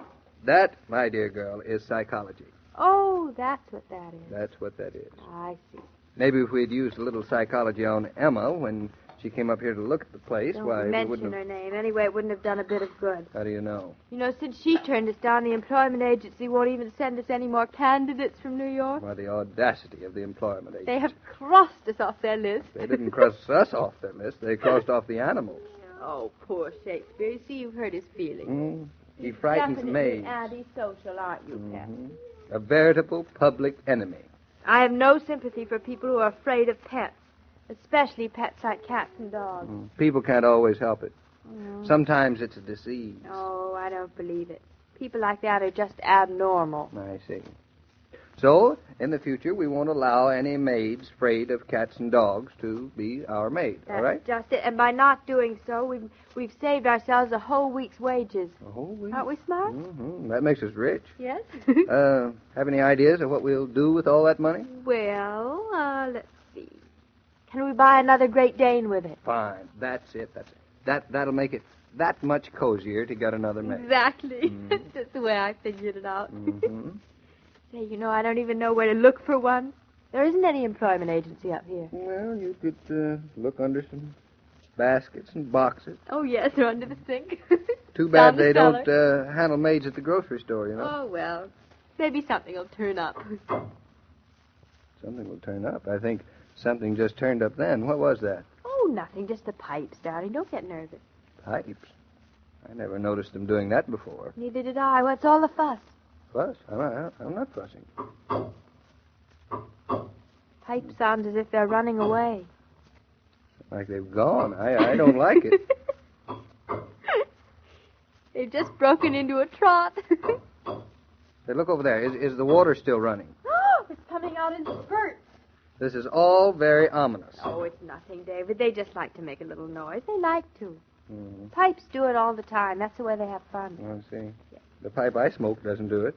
that, my dear girl, is psychology. Oh, that's what that is. That's what that is. I see. Maybe if we'd used a little psychology on Emma when she came up here to look at the place, why, we Don't wouldn't mention have... her name. Anyway, it wouldn't have done a bit of good. How do you know? You know, since she turned us down, the employment agency won't even send us any more candidates from New York. Why, the audacity of the employment agency. They have crossed us off their list. They didn't cross us off their list. They crossed off the animals. Oh, poor Shakespeare. You see, you've hurt his feelings. He frightens Definitely Maid. antisocial, aren't you, Pet? A veritable public enemy. I have no sympathy for people who are afraid of pets, especially pets like cats and dogs. People can't always help it. Sometimes it's a disease. Oh, I don't believe it. People like that are just abnormal. I see. So, in the future, we won't allow any maids afraid of cats and dogs to be our maid, That's all right? just it. And by not doing so, we've saved ourselves a whole week's wages. A whole week? Aren't we smart? That makes us rich. Yes. Have any ideas of what we'll do with all that money? Well, let's see. Can we buy another Great Dane with it? Fine. That's it. That'll make it that much cozier to get another maid. Exactly. Just the way I figured it out. Say, you know, I don't even know where to look for one. There isn't any employment agency up here. Well, you could look under some baskets and boxes. Oh, yes, they're under the sink. Too bad Down the they cellar. don't handle maids at the grocery store, you know. Oh, well, maybe something will turn up. Something will turn up. I think something just turned up then. What was that? Oh, nothing, just the pipes, darling. Don't get nervous. Pipes. I never noticed them doing that before. Neither did I. What's all the fuss? Fuss? I'm not fussing. Pipes sound as if they're running away. Like they've gone. I don't like it. They've just broken into a trot. Hey, look over there. Is the water still running? It's coming out in spurts. This is all very ominous. Oh, it's nothing, David. They just like to make a little noise. They like to. Mm-hmm. Pipes do it all the time. That's the way they have fun. I see. The pipe I smoke doesn't do it.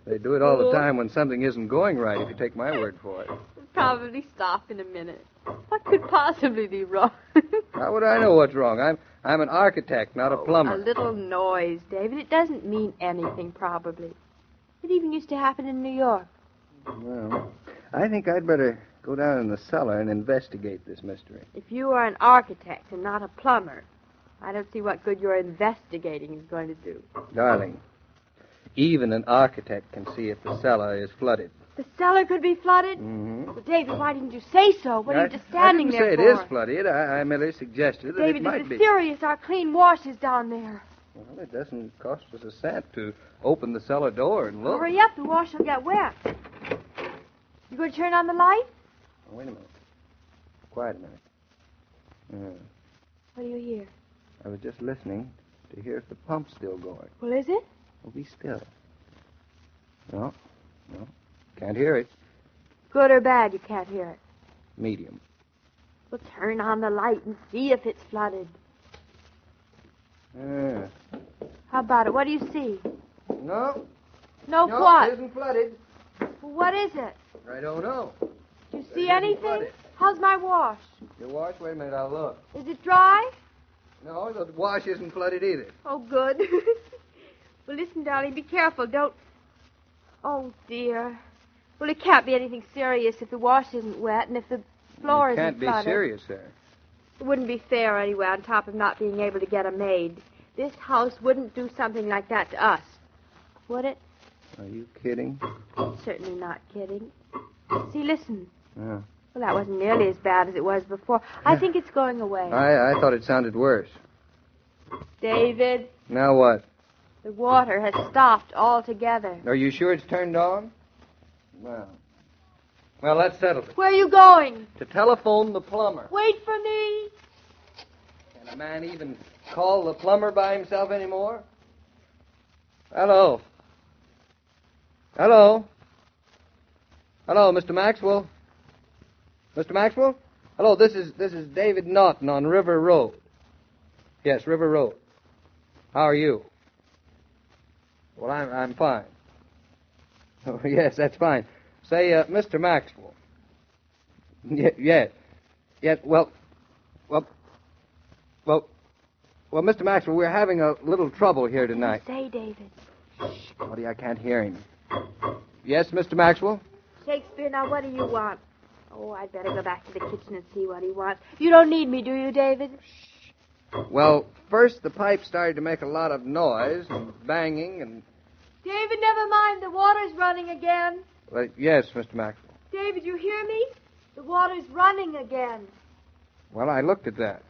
They do it all the time when something isn't going right, if you take my word for it. It'll probably stop in a minute. What could possibly be wrong? How would I know what's wrong? I'm an architect, not a plumber. A little noise, David. It doesn't mean anything, probably. It even used to happen in New York. Well, I think I'd better go down in the cellar and investigate this mystery. If you are an architect and not a plumber, I don't see what good your investigating is going to do. Darling, even an architect can see if the cellar is flooded. The cellar could be flooded? Mm-hmm. Well, David, why didn't you say so? What are you just standing there I for? didn't say it is flooded. I merely suggested that David, it might this be. is serious. Our clean wash is down there. Well, it doesn't cost us a cent to open the cellar door and look. Hurry up. The wash will get wet. You going to turn on the light? Oh, wait a minute. Quiet a minute. Yeah. What do you hear? I was just listening to hear if the pump's still going. Well, is it? Well, be still. No. Can't hear it. Good or bad, you can't hear it. Medium. Well, turn on the light and see if it's flooded. Yeah. How about it? What do you see? No. No, No, what? it isn't flooded. Well, what is it? I don't know. Do you see anything? How's my wash? Your wash? Wait a minute, I'll look. Is it dry? No, the wash isn't flooded either. Oh, good. Well, listen, darling, be careful. Don't... Oh, dear. Well, it can't be anything serious if the wash isn't wet and if the floor It isn't can't be flooded. serious, sir. It wouldn't be fair anyway, on top of not being able to get a maid. This house wouldn't do something like that to us. Would it? Are you kidding? Certainly not kidding. See, listen. Yeah. Well, that wasn't nearly as bad as it was before. I think it's going away. I thought it sounded worse. David, Now what? the water has stopped altogether. Are you sure it's turned on? Well, that's settled it. Where are you going? To telephone the plumber. Wait for me. Can a man even call the plumber by himself anymore? Hello? Hello? Hello, Mr. Maxwell? Mr. Maxwell? Hello, this is David Naughton on River Road. Yes, River Road. How are you? Well, I'm fine. Oh, yes, that's fine. Say, Mr. Maxwell. Yes. Well, Mr. Maxwell, we're having a little trouble here tonight. Say, David. Claudia, I can't hear him. Yes, Mr. Maxwell? Shakespeare, now what do you want? Oh, I'd better go back to the kitchen and see what he wants. You don't need me, do you, David? Well, first the pipe started to make a lot of noise and banging and... David, never mind. The water's running again. Well, yes, Mr. Maxwell. David, you hear me? The water's running again. Well, I looked at that.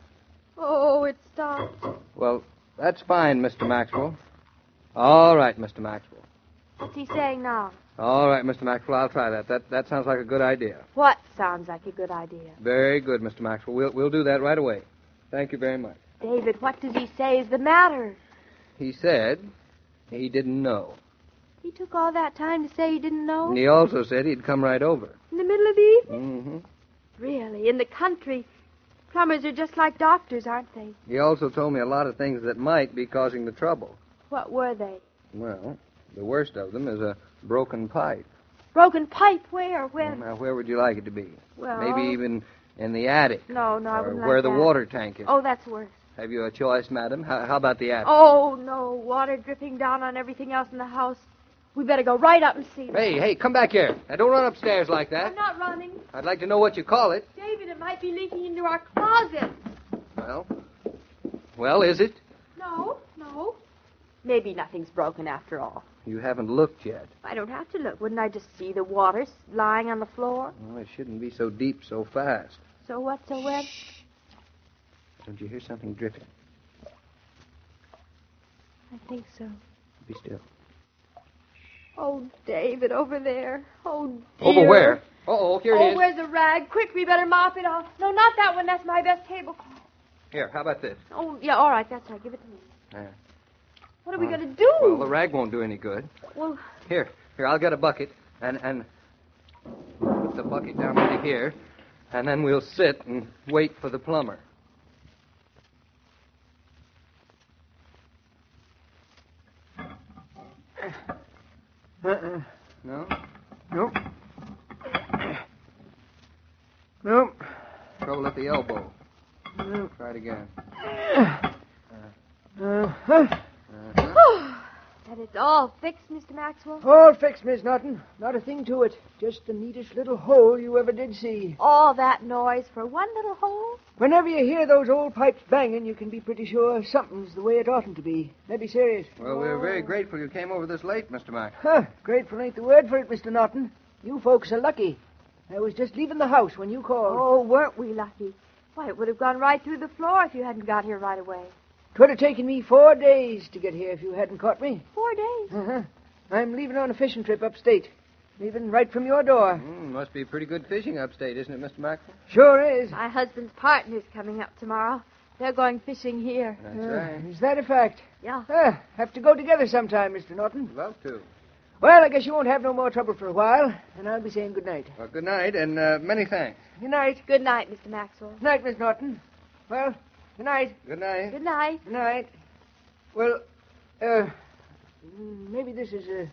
Oh, it stopped. Well, that's fine, Mr. Maxwell. All right, Mr. Maxwell. What's he saying now? All right, Mr. Maxwell, I'll try that. That sounds like a good idea. What sounds like a good idea? Very good, Mr. Maxwell. We'll do that right away. Thank you very much. David, what does he say is the matter? He said he didn't know. He took all that time to say he didn't know? And he also said he'd come right over. In the middle of the evening? Mm-hmm. Really? In the country, plumbers are just like doctors, aren't they? He also told me a lot of things that might be causing the trouble. What were they? Well, the worst of them is a broken pipe. Broken pipe? Where? When? Now, where would you like it to be? Well... Maybe even in the attic. No, I or wouldn't where like the that. water tank is. Oh, that's worse. Have you a choice, madam? How about the attic? Oh, no. Water dripping down on everything else in the house. We better go right up and see. Hey, come back here. Now, don't run upstairs like that. I'm not running. I'd like to know what you call it. David, it might be leaking into our closet. Well, is it? No. Maybe nothing's broken after all. You haven't looked yet. I don't have to look. Wouldn't I just see the water lying on the floor? Well, it shouldn't be so deep so fast. So what, so wet? Don't you hear something dripping? I think so. Be still. Oh, David, over there. Oh, dear. Over where? Uh-oh, here it is. Oh, where's the rag? Quick, we better mop it off. No, not that one. That's my best tablecloth. Here, how about this? Oh, yeah, all right. That's right. Give it to me. There. What are we going to do? Well, the rag won't do any good. Well... Here, I'll get a bucket and put the bucket down into here, and then we'll sit and wait for the plumber. No? Nope. Nope. Trouble at the elbow. Nope. Try it again. That it's all fixed, Mr. Maxwell? All fixed, Miss Norton. Not a thing to it. Just the neatest little hole you ever did see. All that noise for one little hole? Whenever you hear those old pipes banging, you can be pretty sure something's the way it oughtn't to be. Maybe serious. Well, we're very grateful you came over this late, Mr. Mack. Grateful ain't the word for it, Mr. Norton. You folks are lucky. I was just leaving the house when you called. Oh, weren't we lucky? Why, it would have gone right through the floor if you hadn't got here right away. 'Twould have taken me 4 days to get here if you hadn't caught me. 4 days? Uh-huh. I'm leaving on a fishing trip upstate. Leaving right from your door. Must be pretty good fishing upstate, isn't it, Mr. Maxwell? Sure is. My husband's partner's coming up tomorrow. They're going fishing here. That's right. Is that a fact? Yeah. Have to go together sometime, Mr. Norton. Love to. Well, I guess you won't have no more trouble for a while, and I'll be saying good night. Well, good night, and many thanks. Good night. Good night, Mr. Maxwell. Good night, Miss Norton. Well, good night. Good night. Good night. Good night. Well, maybe this is a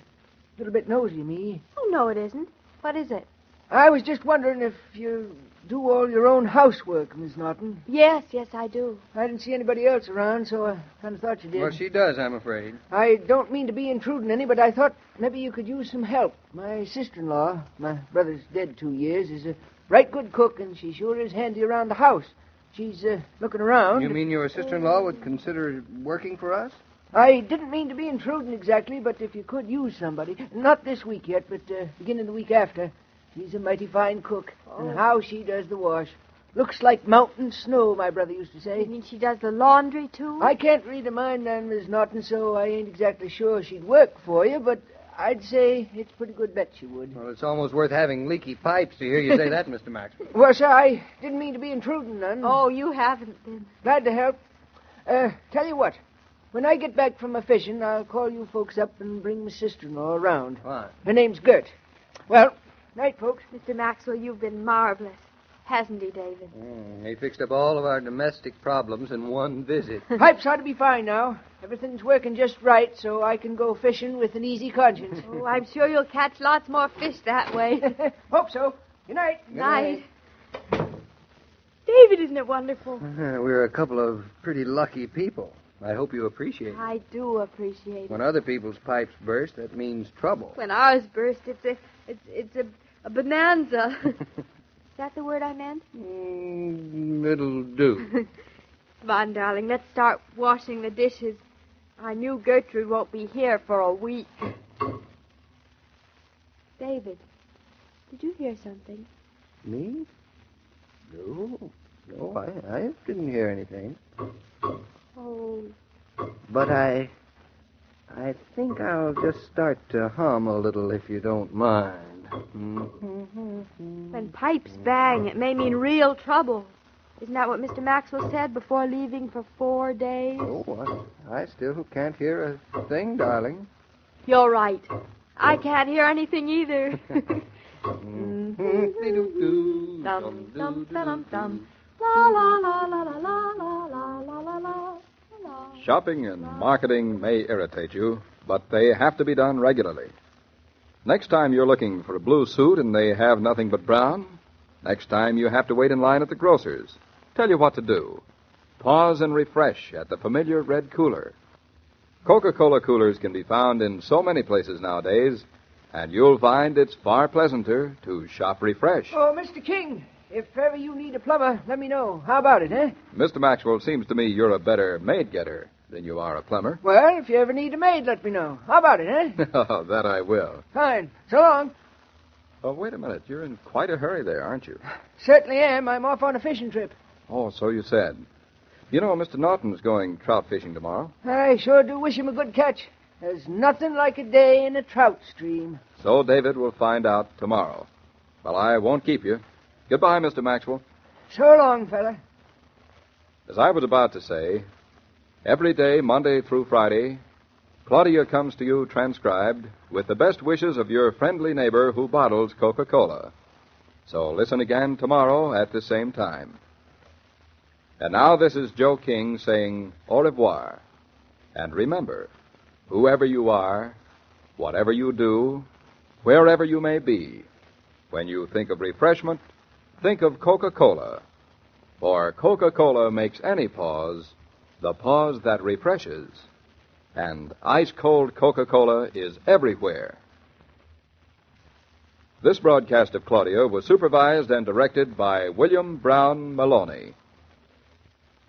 little bit nosy, me. Oh, no, it isn't. What is it? I was just wondering if you do all your own housework, Miss Norton. Yes, I do. I didn't see anybody else around, so I kind of thought you did. Well, she does, I'm afraid. I don't mean to be intruding any, but I thought maybe you could use some help. My sister-in-law, my brother's dead 2 years, is a right good cook, and she sure is handy around the house. She's looking around. You mean your sister-in-law would consider working for us? I didn't mean to be intruding exactly, but if you could use somebody, not this week yet, but beginning the week after. She's a mighty fine cook, and how she does the wash. Looks like mountain snow, my brother used to say. You mean she does the laundry, too? I can't read a mind on Miss Norton, so I ain't exactly sure she'd work for you, but I'd say it's a pretty good bet she would. Well, it's almost worth having leaky pipes to hear you say that, Mr. Maxwell. Well, sir, I didn't mean to be intruding none. Oh, you haven't been. Glad to help. Tell you what, when I get back from my fishing, I'll call you folks up and bring my sister-in-law around. Fine. Her name's Gert. Well, night, folks. Mr. Maxwell, you've been marvelous. Hasn't he, David? He fixed up all of our domestic problems in one visit. Pipes ought to be fine now. Everything's working just right, so I can go fishing with an easy conscience. Oh, I'm sure you'll catch lots more fish that way. Hope so. Good night. Good night. David, isn't it wonderful? We're a couple of pretty lucky people. I hope you appreciate it. I do appreciate it. When other people's pipes burst, that means trouble. When ours burst, it's a bonanza. Is that the word I meant? It'll do. Come on, darling. Let's start washing the dishes. I knew Gertrude won't be here for a week. David, did you hear something? Me? No, I didn't hear anything. Oh. But I think I'll just start to hum a little if you don't mind. When pipes bang, it may mean real trouble. Isn't that what Mr. Maxwell said before leaving for 4 days? Oh, I still can't hear a thing, darling. You're right. I can't hear anything either. Dum dum dum dum. La la la la la la la la la la. Shopping and marketing may irritate you, but they have to be done regularly. Next time you're looking for a blue suit and they have nothing but brown, next time you have to wait in line at the grocer's, tell you what to do. Pause and refresh at the familiar red cooler. Coca-Cola coolers can be found in so many places nowadays, and you'll find it's far pleasanter to shop refresh. Oh, Mr. King, If ever you need a plumber, let me know. How about it, eh? Mr. Maxwell, seems to me you're a better maid getter than you are a plumber. Well, if you ever need a maid, let me know. How about it, eh? Oh, that I will. Fine. So long. Oh, wait a minute. You're in quite a hurry there, aren't you? Certainly am. I'm off on a fishing trip. Oh, so you said. You know, Mr. Norton's going trout fishing tomorrow. I sure do wish him a good catch. There's nothing like a day in a trout stream. So David will find out tomorrow. Well, I won't keep you. Goodbye, Mr. Maxwell. So long, fella. As I was about to say, every day, Monday through Friday, Claudia comes to you transcribed with the best wishes of your friendly neighbor who bottles Coca-Cola. So listen again tomorrow at the same time. And now this is Joe King saying au revoir. And remember, whoever you are, whatever you do, wherever you may be, when you think of refreshment, think of Coca-Cola. For Coca-Cola makes any pause the pause that refreshes. And ice-cold Coca-Cola is everywhere. This broadcast of Claudia was supervised and directed by William Brown Maloney.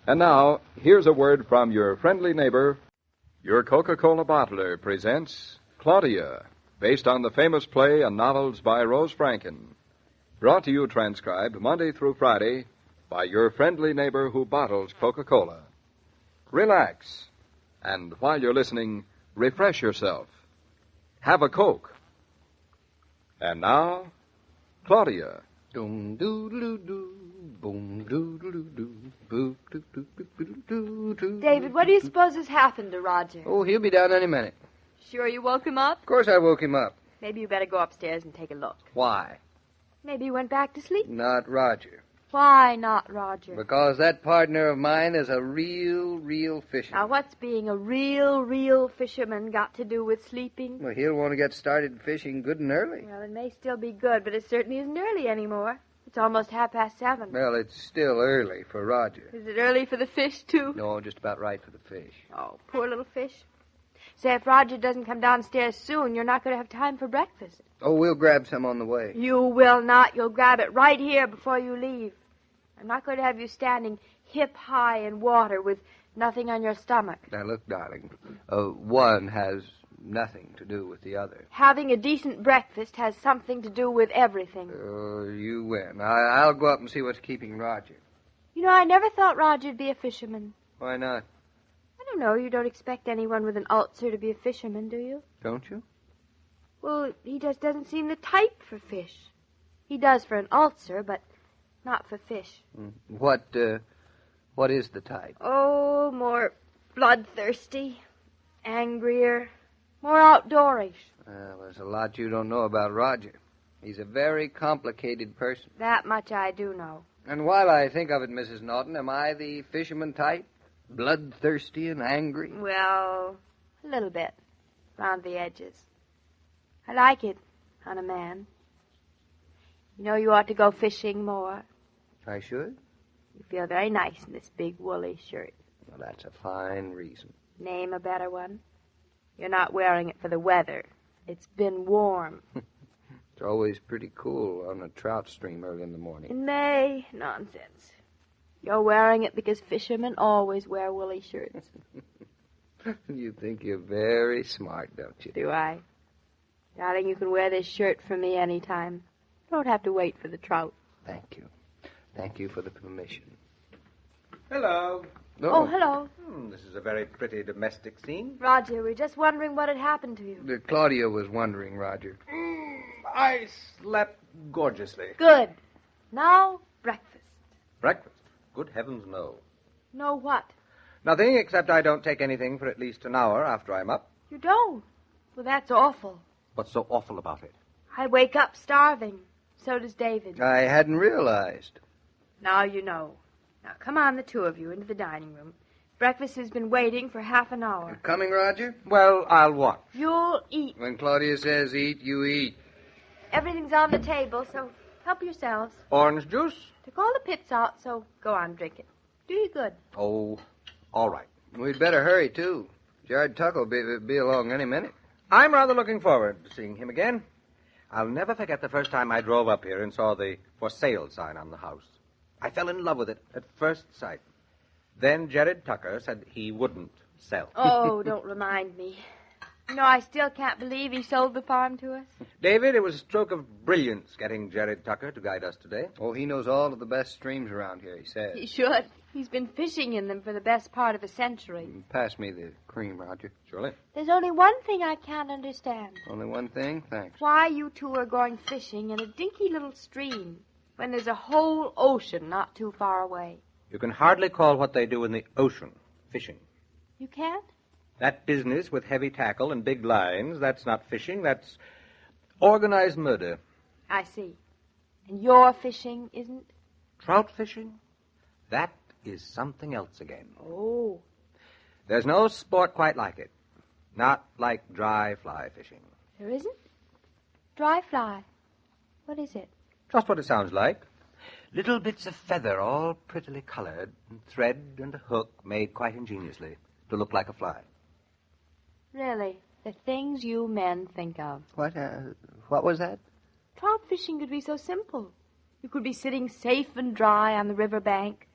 And now, here's a word from your friendly neighbor. Your Coca-Cola bottler presents Claudia, based on the famous play and novels by Rose Franken. Brought to you transcribed Monday through Friday by your friendly neighbor who bottles Coca-Cola. Relax, and while you're listening, refresh yourself. Have a Coke. And now, Claudia. Doom doodle doo, boom doodle doo, boo doo doo doo doo doo. David, what do you suppose has happened to Roger? Oh, he'll be down any minute. Sure you woke him up? Of course I woke him up. Maybe you better go upstairs and take a look. Why? Maybe he went back to sleep. Not Roger. Why not Roger? Because that partner of mine is a real fisherman. Now, what's being a real fisherman got to do with sleeping? Well, he'll want to get started fishing good and early. Well, it may still be good, but it certainly isn't early anymore. It's almost 7:30. Well, it's still early for Roger. Is it early for the fish, too? No, just about right for the fish. Oh, poor little fish. Say, if Roger doesn't come downstairs soon, you're not going to have time for breakfast. Oh, we'll grab some on the way. You will not. You'll grab it right here before you leave. I'm not going to have you standing hip high in water with nothing on your stomach. Now, look, darling, one has nothing to do with the other. Having a decent breakfast has something to do with everything. You win. I'll go up and see what's keeping Roger. You know, I never thought Roger'd be a fisherman. Why not? I don't know. You don't expect anyone with an ulcer to be a fisherman, do you? Don't you? Well, he just doesn't seem the type for fish. He does for an ulcer, but not for fish. What is the type? Oh, more bloodthirsty, angrier, more outdoorish. Well, there's a lot you don't know about Roger. He's a very complicated person. That much I do know. And while I think of it, Mrs. Norton, am I the fisherman type? Bloodthirsty and angry? Well, a little bit, round the edges. I like it on a man. You know, you ought to go fishing more. I should? You feel very nice in this big woolly shirt. Well, that's a fine reason. Name a better one. You're not wearing it for the weather. It's been warm. It's always pretty cool on a trout stream early in the morning. In May? Nonsense. You're wearing it because fishermen always wear woolly shirts. You think you're very smart, don't you? Do I? Darling, you can wear this shirt for me anytime. You don't have to wait for the trout. Thank you. Thank you for the permission. Hello. Oh, hello. This is a very pretty domestic scene. Roger, we're just wondering what had happened to you. Claudia was wondering, Roger. I slept gorgeously. Good. Now, breakfast. Breakfast? Good heavens, no. No what? Nothing, except I don't take anything for at least an hour after I'm up. You don't? Well, that's awful. What's so awful about it? I wake up starving. So does David. I hadn't realized. Now you know. Now, come on, the two of you, into the dining room. Breakfast has been waiting for half an hour. You coming, Roger? Well, I'll watch. You'll eat. When Claudia says eat, you eat. Everything's on the table, so help yourselves. Orange juice? Took all the pits out, so go on, drink it. Do you good. Oh, all right. We'd better hurry, too. Jared Tuck will be along any minute. I'm rather looking forward to seeing him again. I'll never forget the first time I drove up here and saw the for sale sign on the house. I fell in love with it at first sight. Then Jared Tucker said he wouldn't sell. Oh, don't remind me. You know, I still can't believe he sold the farm to us. David, it was a stroke of brilliance getting Jared Tucker to guide us today. Oh, he knows all of the best streams around here, he says. He should. He's been fishing in them for the best part of a century. Pass me the cream, Roger. Surely. There's only one thing I can't understand. Only one thing? Thanks. Why you two are going fishing in a dinky little stream when there's a whole ocean not too far away. You can hardly call what they do in the ocean fishing. You can't? That business with heavy tackle and big lines, that's not fishing, that's organized murder. I see. And your fishing isn't? Trout fishing? That is something else again. Oh. There's no sport quite like it. Not like dry fly fishing. There isn't? Dry fly. What is it? Just what it sounds like. Little bits of feather, all prettily colored, and thread and a hook made quite ingeniously to look like a fly. Really? The things you men think of. What was that? Trout fishing could be so simple. You could be sitting safe and dry on the river bank,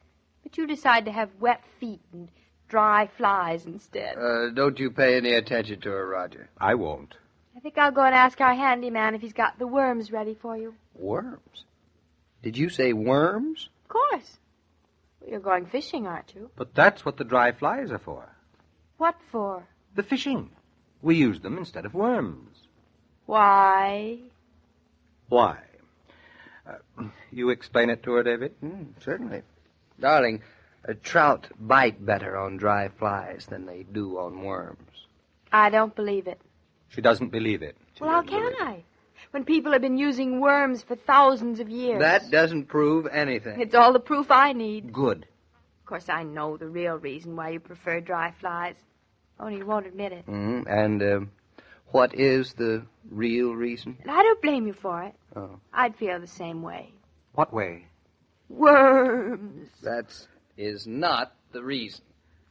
but you decide to have wet feet and dry flies instead. Don't you pay any attention to her, Roger. I won't. I think I'll go and ask our handyman if he's got the worms ready for you. Worms? Did you say worms? Of course. Well, you're going fishing, aren't you? But that's what the dry flies are for. What for? The fishing. We use them instead of worms. Why? Why? You explain it to her, David? Certainly. Darling, trout bite better on dry flies than they do on worms. I don't believe it. She doesn't believe it. Well, how can I? When people have been using worms for thousands of years. That doesn't prove anything. It's all the proof I need. Good. Of course, I know the real reason why you prefer dry flies. Only you won't admit it. And what is the real reason? And I don't blame you for it. Oh. I'd feel the same way. What way? Worms. That is not the reason.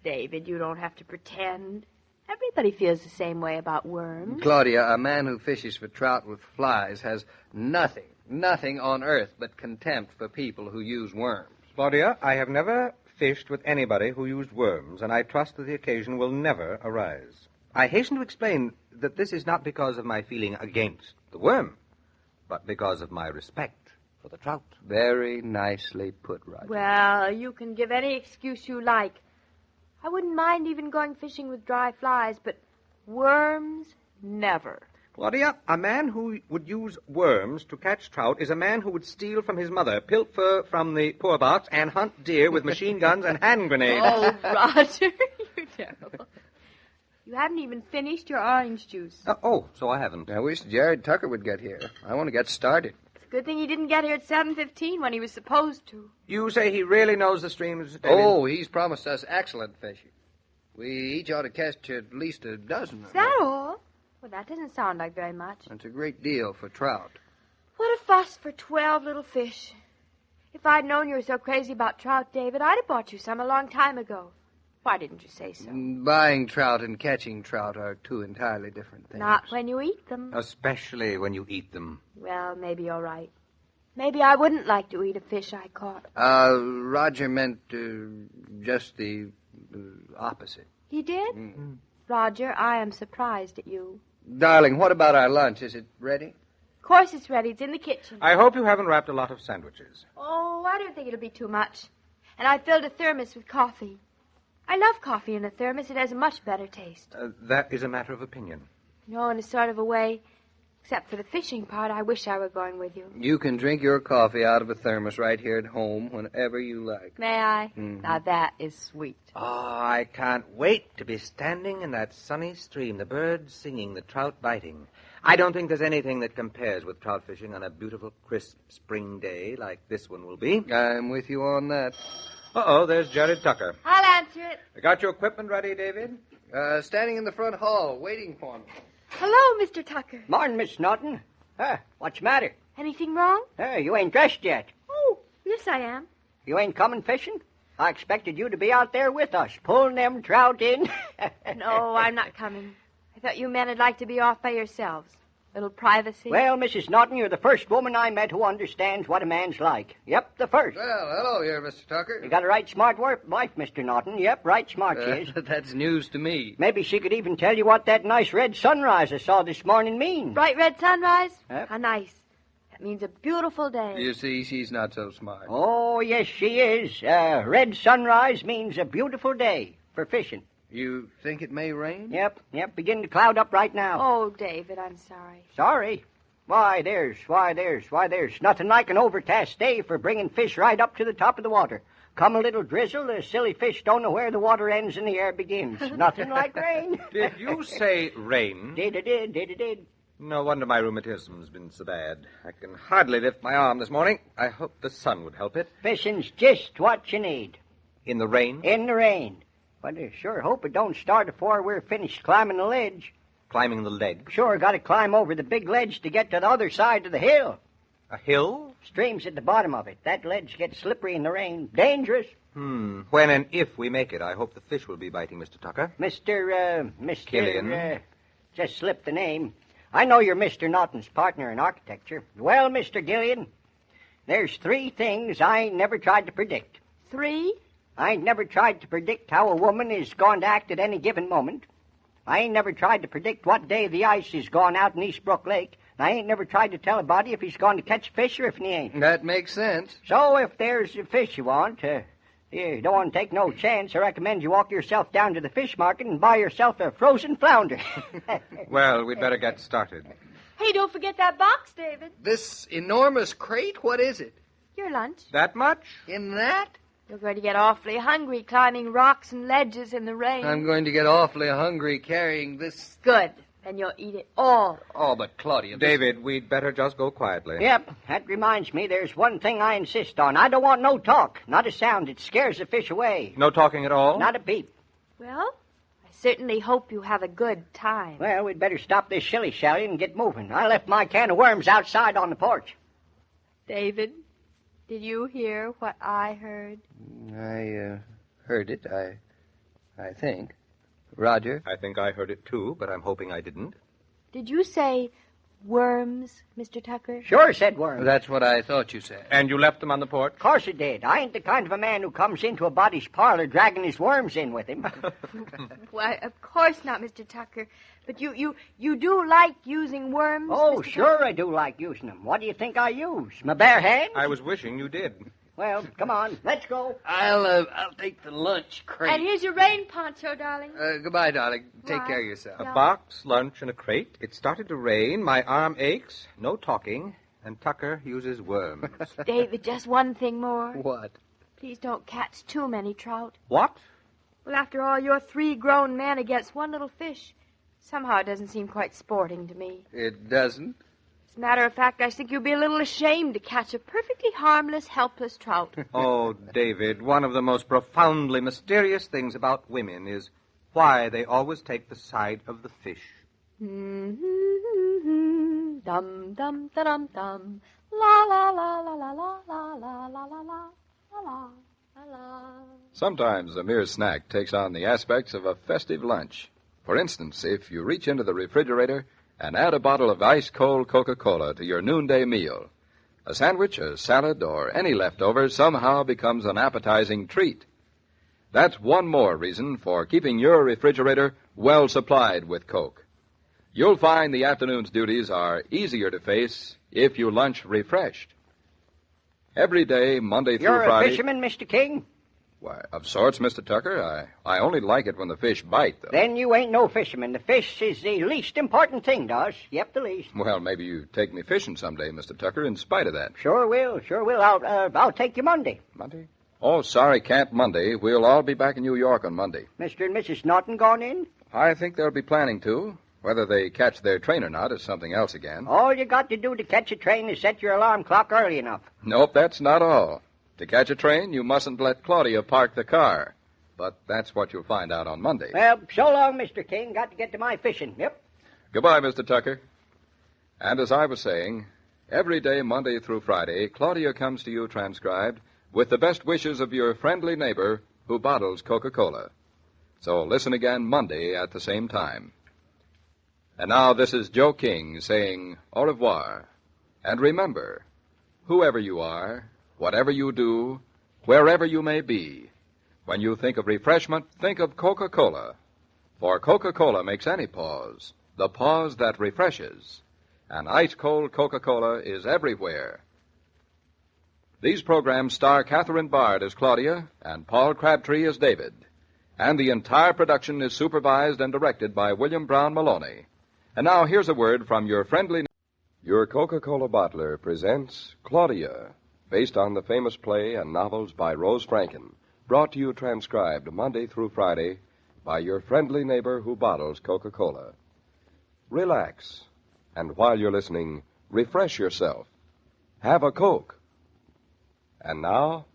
David, you don't have to pretend. Everybody feels the same way about worms. Claudia, a man who fishes for trout with flies has nothing on earth but contempt for people who use worms. Claudia, I have never fished with anybody who used worms, and I trust that the occasion will never arise. I hasten to explain that this is not because of my feeling against the worm, but because of my respect for the trout. Very nicely put, Roger. Well, you can give any excuse you like. I wouldn't mind even going fishing with dry flies, but worms, never. Claudia, a man who would use worms to catch trout is a man who would steal from his mother, pilfer from the poor box, and hunt deer with machine guns and hand grenades. Oh, Roger, you're terrible. You haven't even finished your orange juice. So I haven't. I wish Jared Tucker would get here. I want to get started. It's a good thing he didn't get here at 7:15 when he was supposed to. You say he really knows the streams, David? Oh, he's promised us excellent fishing. We each ought to catch at least a dozen. Is that all? Well, that doesn't sound like very much. That's a great deal for trout. What a fuss for 12 little fish. If I'd known you were so crazy about trout, David, I'd have bought you some a long time ago. Why didn't you say so? Buying trout and catching trout are two entirely different things. Not when you eat them. Especially when you eat them. Well, maybe you're right. Maybe I wouldn't like to eat a fish I caught. Roger meant just the opposite. He did? Mm-hmm. Roger, I am surprised at you. Darling, what about our lunch? Is it ready? Of course it's ready. It's in the kitchen. I hope you haven't wrapped a lot of sandwiches. Oh, I don't think it'll be too much. And I filled a thermos with coffee. I love coffee in a thermos. It has a much better taste. That is a matter of opinion. No, in a sort of a way. Except for the fishing part, I wish I were going with you. You can drink your coffee out of a thermos right here at home whenever you like. May I? Mm-hmm. Now, that is sweet. Oh, I can't wait to be standing in that sunny stream, the birds singing, the trout biting. I don't think there's anything that compares with trout fishing on a beautiful, crisp spring day like this one will be. I'm with you on that. There's Jared Tucker. I'll answer it. Got your equipment ready, David? Standing in the front hall, waiting for me. Hello, Mr. Tucker. Morning, Miss Norton. What's the matter? Anything wrong? You ain't dressed yet. Oh, yes, I am. You ain't coming fishing? I expected you to be out there with us, pulling them trout in. No, I'm not coming. I thought you men would like to be off by yourselves. Little privacy. Well, Mrs. Norton, you're the first woman I met who understands what a man's like. Yep, the first. Well, hello here, Mr. Tucker. You got a right smart wife, Mr. Norton. Yep, right smart she is. That's news to me. Maybe she could even tell you what that nice red sunrise I saw this morning means. Bright red sunrise? Yep. How nice. That means a beautiful day. You see, she's not so smart. Oh, yes, she is. Red sunrise means a beautiful day for fishing. You think it may rain? Yep, beginning to cloud up right now. Oh, David, I'm sorry. Sorry? Why, there's nothing like an overcast day for bringing fish right up to the top of the water. Come a little drizzle, the silly fish don't know where the water ends and the air begins. Nothing like rain. Did you say rain? Did. No wonder my rheumatism's been so bad. I can hardly lift my arm this morning. I hope the sun would help it. Fishing's just what you need. In the rain? In the rain. But I sure hope it don't start before we're finished climbing the ledge. Climbing the ledge? Sure, got to climb over the big ledge to get to the other side of the hill. A hill? Stream's at the bottom of it. That ledge gets slippery in the rain. Dangerous. When and if we make it, I hope the fish will be biting, Mr. Tucker. Mr. Killian. Just slipped the name. I know you're Mr. Norton's partner in architecture. Well, Mr. Killian, there's 3 things I ain't never tried to predict. 3? I ain't never tried to predict how a woman is going to act at any given moment. I ain't never tried to predict what day the ice is gone out in Eastbrook Lake. And I ain't never tried to tell a body if he's going to catch fish or if he ain't. That makes sense. So if there's a fish you want, you don't want to take no chance, I recommend you walk yourself down to the fish market and buy yourself a frozen flounder. Well, we'd better get started. Hey, don't forget that box, David. This enormous crate? What is it? Your lunch. That much? In that? You're going to get awfully hungry climbing rocks and ledges in the rain. I'm going to get awfully hungry carrying this. Good. Then you'll eat it all. Oh, but Claudia... David, we'd better just go quietly. Yep, that reminds me, there's one thing I insist on. I don't want no talk. Not a sound. It scares the fish away. No talking at all? Not a peep. Well, I certainly hope you have a good time. Well, we'd better stop this shilly-shally and get moving. I left my can of worms outside on the porch. David, did you hear what I heard? I heard it, I think. Roger? I think I heard it too, but I'm hoping I didn't. Did you say worms, Mr. Tucker? Sure said worms. That's what I thought you said. And you left them on the porch? Of course I did. I ain't the kind of a man who comes into a body's parlor dragging his worms in with him. Why, of course not, Mr. Tucker. But you do like using worms, Oh, Mr. sure Tucker? I do like using them. What do you think I use? My bare hands? I was wishing you did. Well, come on, let's go. I'll take the lunch crate. And here's your rain poncho, darling. Goodbye, darling. Take Bye. care of yourself. A box, lunch, and a crate. It started to rain. My arm aches. No talking. And Tucker uses worms. David, just one thing more. What? Please don't catch too many trout. What? Well, after all, you're 3 grown men against one little fish. Somehow it doesn't seem quite sporting to me. It doesn't? As a matter of fact, I think you'd be a little ashamed to catch a perfectly harmless, helpless trout. Oh, David, one of the most profoundly mysterious things about women is why they always take the side of the fish. Dum dum dum dum. La la la la la la la la la la la la la. Sometimes a mere snack takes on the aspects of a festive lunch. For instance, if you reach into the refrigerator and add a bottle of ice-cold Coca-Cola to your noonday meal, a sandwich, a salad, or any leftover somehow becomes an appetizing treat. That's one more reason for keeping your refrigerator well supplied with Coke. You'll find the afternoon's duties are easier to face if you lunch refreshed. Every day, Monday through Friday... You're a fisherman, Mr. King? Why, of sorts, Mr. Tucker. I only like it when the fish bite, though. Then you ain't no fisherman. The fish is the least important thing to us. Yep, the least. Well, maybe you take me fishing someday, Mr. Tucker, in spite of that. Sure will. I'll take you Monday. Monday? Oh, sorry, can't Monday. We'll all be back in New York on Monday. Mr. and Mrs. Norton gone in? I think they'll be planning to. Whether they catch their train or not is something else again. All you got to do to catch a train is set your alarm clock early enough. Nope, that's not all. To catch a train, you mustn't let Claudia park the car. But that's what you'll find out on Monday. Well, so long, Mr. King. Got to get to my fishing. Yep. Goodbye, Mr. Tucker. And as I was saying, every day, Monday through Friday, Claudia comes to you transcribed with the best wishes of your friendly neighbor who bottles Coca-Cola. So listen again Monday at the same time. And now this is Joe King saying au revoir. And remember, whoever you are, whatever you do, wherever you may be, when you think of refreshment, think of Coca-Cola. For Coca-Cola makes any pause the pause that refreshes. And ice-cold Coca-Cola is everywhere. These programs star Catherine Bard as Claudia and Paul Crabtree as David. And the entire production is supervised and directed by William Brown Maloney. And now here's a word from your friendly... Your Coca-Cola bottler presents Claudia, based on the famous play and novels by Rose Franken, brought to you transcribed Monday through Friday by your friendly neighbor who bottles Coca-Cola. Relax, and while you're listening, refresh yourself. Have a Coke. And now,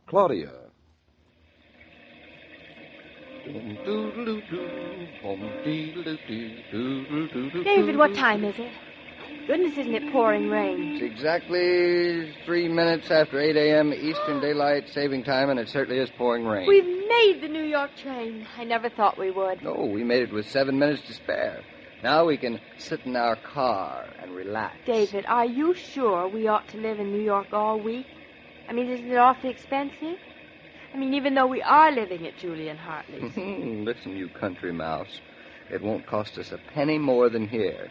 Claudia. David, what time is it? Goodness, isn't it pouring rain? It's exactly 3 minutes after 8 a.m. Eastern Daylight Saving Time, and it certainly is pouring rain. We've made the New York train. I never thought we would. No, we made it with 7 minutes to spare. Now we can sit in our car and relax. David, are you sure we ought to live in New York all week? I mean, isn't it awfully expensive? I mean, even though we are living at Julian Hartley's. Listen, you country mouse. It won't cost us a penny more than here.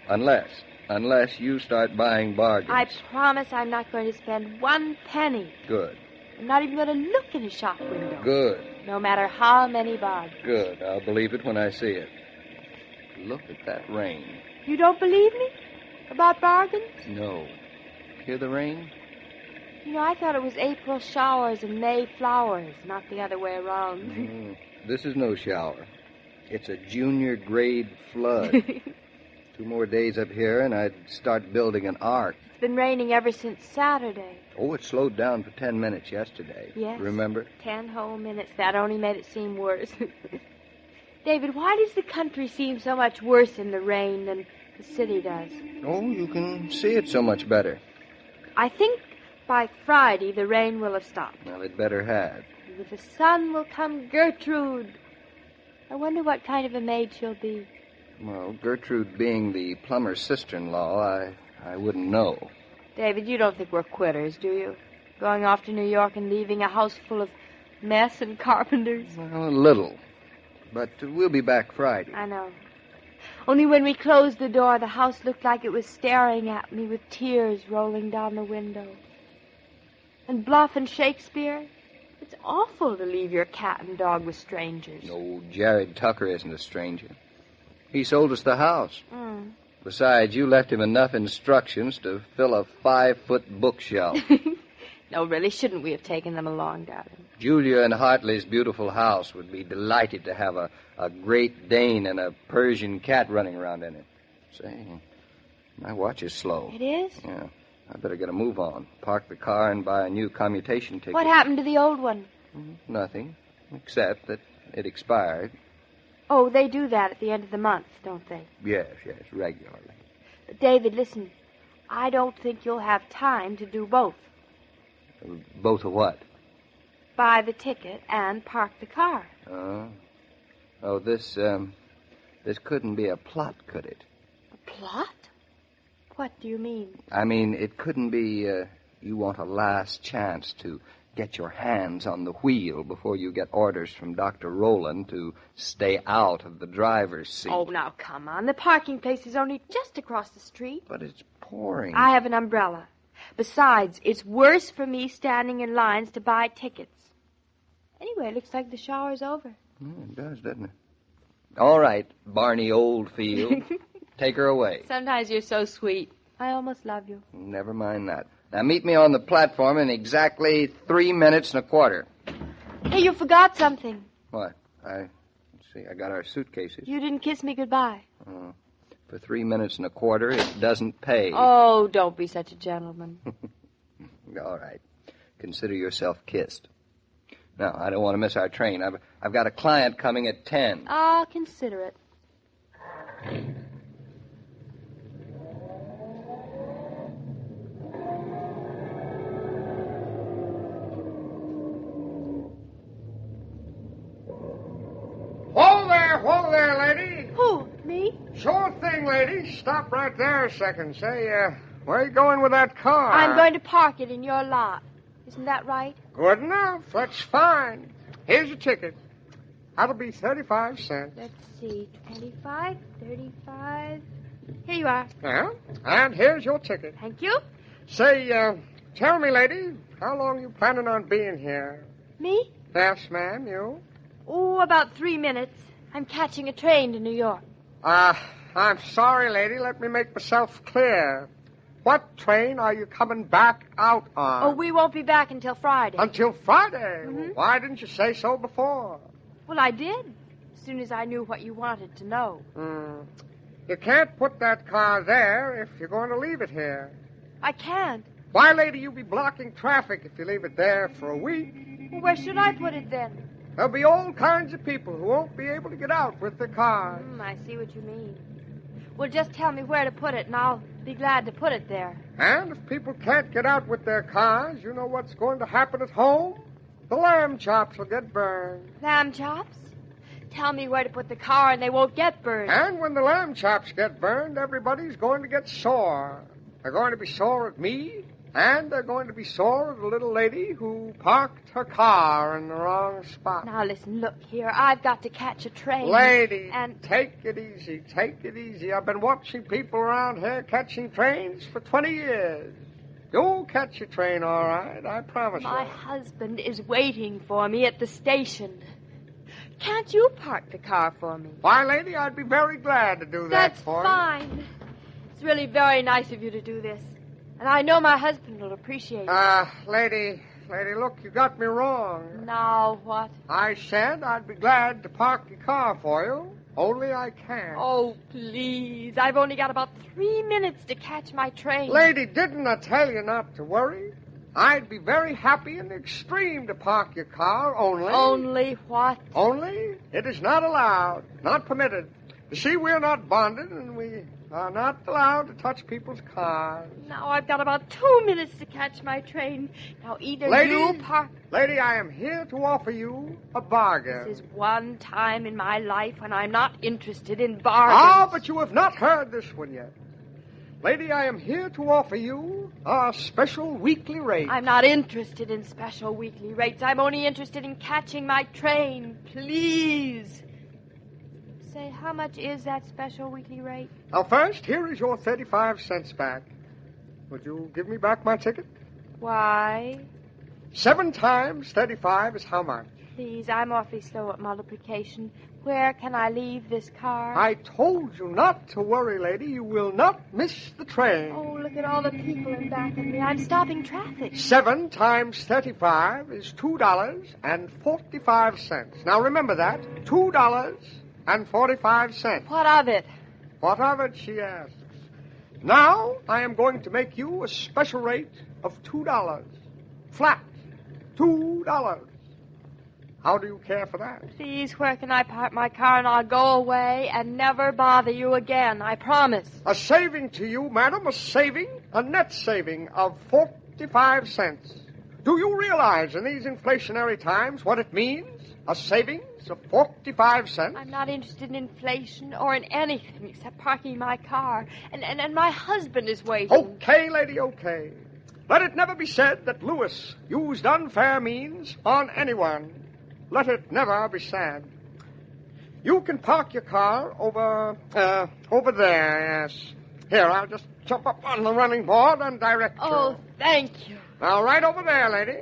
Unless you start buying bargains. I promise I'm not going to spend 1 penny. Good. I'm not even going to look in a shop window. Good. No matter how many bargains. Good. I'll believe it when I see it. Look at that rain. You don't believe me? About bargains? No. Hear the rain? You know, I thought it was April showers and May flowers, not the other way around. This is no shower. It's a junior grade flood. 2 more days up here, and I'd start building an ark. It's been raining ever since Saturday. Oh, it slowed down for 10 minutes yesterday. Yes. Remember? 10 whole minutes. That only made it seem worse. David, why does the country seem so much worse in the rain than the city does? Oh, you can see it so much better. I think by Friday the rain will have stopped. Well, it better have. And with the sun will come Gertrude. I wonder what kind of a maid she'll be. Well, Gertrude being the plumber's sister-in-law, I wouldn't know. David, you don't think we're quitters, do you? Going off to New York and leaving a house full of mess and carpenters? Well, a little. But we'll be back Friday. I know. Only when we closed the door, the house looked like it was staring at me with tears rolling down the window. And Bluff and Shakespeare, it's awful to leave your cat and dog with strangers. No, Jared Tucker isn't a stranger. He sold us the house. Besides, you left him enough instructions to fill a 5-foot bookshelf. No, really, shouldn't we have taken them along, darling? Julia and Hartley's beautiful house would be delighted to have a Great Dane and a Persian cat running around in it. Say, my watch is slow. It is? Yeah. I better get a move on. Park the car and buy a new commutation ticket. What happened to the old one? Nothing, except that it expired. Oh, they do that at the end of the month, don't they? Yes, regularly. But David, listen. I don't think you'll have time to do both. Both of what? Buy the ticket and park the car. Oh, this couldn't be a plot, could it? A plot? What do you mean? I mean, it couldn't be, you want a last chance to get your hands on the wheel before you get orders from Dr. Rowland to stay out of the driver's seat. Oh, now, come on. The parking place is only just across the street. But it's pouring. I have an umbrella. Besides, it's worse for me standing in lines to buy tickets. Anyway, it looks like the shower's over. It does, doesn't it? All right, Barney Oldfield. Take her away. Sometimes you're so sweet. I almost love you. Never mind that. Now, meet me on the platform in exactly 3 minutes and a quarter. Hey, you forgot something. What? Let's see, I got our suitcases. You didn't kiss me goodbye. For 3 minutes and a quarter, it doesn't pay. Oh, don't be such a gentleman. All right. Consider yourself kissed. Now, I don't want to miss our train. I've got a client coming at 10. I'll consider it. Whoa there, lady. Who, me? Sure thing. morning, lady. Stop right there a second. Say, where are you going with that car? I'm going to park it in your lot. Isn't that right? Good enough. That's fine. Here's your ticket. That'll be 35 cents. Let's see. 25, 35. Here you are. Yeah? And here's your ticket. Thank you. Say, tell me, lady, how long you planning on being here? Me? Yes, ma'am, you? Oh, about 3 minutes. I'm catching a train to New York. I'm sorry, lady. Let me make myself clear. What train are you coming back out on? Oh, we won't be back until Friday. Until Friday? Mm-hmm. Why didn't you say so before? Well, I did. As soon as I knew what you wanted to know. You can't put that car there if you're going to leave it here. I can't. Why, lady, you'll be blocking traffic if you leave it there for a week. Well, where should I put it then? There'll be all kinds of people who won't be able to get out with their cars. I see what you mean. Well, just tell me where to put it, and I'll be glad to put it there. And if people can't get out with their cars, you know what's going to happen at home? The lamb chops will get burned. Lamb chops? Tell me where to put the car, and they won't get burned. And when the lamb chops get burned, everybody's going to get sore. They're going to be sore at me, and they're going to be sore at the little lady who parked her car in the wrong spot. Now, listen, look here. I've got to catch a train. Lady, and take it easy. Take it easy. I've been watching people around here catching trains for 20 years. You'll catch your train, all right. I promise you. My husband is waiting for me at the station. Can't you park the car for me? Why, lady, I'd be very glad to do that for you. That's fine. It's really very nice of you to do this. And I know my husband will appreciate it. Lady, look, you got me wrong. Now what? I said I'd be glad to park your car for you, only I can't. Oh, please. I've only got about 3 minutes to catch my train. Lady, didn't I tell you not to worry? I'd be very happy in the extreme to park your car, only... Only what? Only it is not allowed, not permitted. You see, we're not bonded, and we are not allowed to touch people's cars. Now I've got about 2 minutes to catch my train. Now either you park... Lady, I am here to offer you a bargain. This is one time in my life when I'm not interested in bargains. But you have not heard this one yet. Lady, I am here to offer you a special weekly rate. I'm not interested in special weekly rates. I'm only interested in catching my train. Please. Say, how much is that special weekly rate? Now, first, here is your 35 cents back. Would you give me back my ticket? Why? 7 times 35 is how much? Please, I'm awfully slow at multiplication. Where can I leave this car? I told you not to worry, lady. You will not miss the train. Oh, look at all the people in back of me. I'm stopping traffic. 7 times 35 is $2.45. Now, remember that. $2.45. What of it? What of it, she asks. Now, I am going to make you a special rate of $2. Flat. $2. How do you care for that? Please, where can I park my car and I'll go away and never bother you again, I promise. A saving to you, madam, a net saving of 45 cents. Do you realize in these inflationary times what it means? A savings of 45 cents? I'm not interested in inflation or in anything except parking my car. And my husband is waiting. Okay, lady, okay. Let it never be said that Lewis used unfair means on anyone. Let it never be said. You can park your car over there, yes. Here, I'll just jump up on the running board and direct you. Oh, thank you. Now, right over there, lady.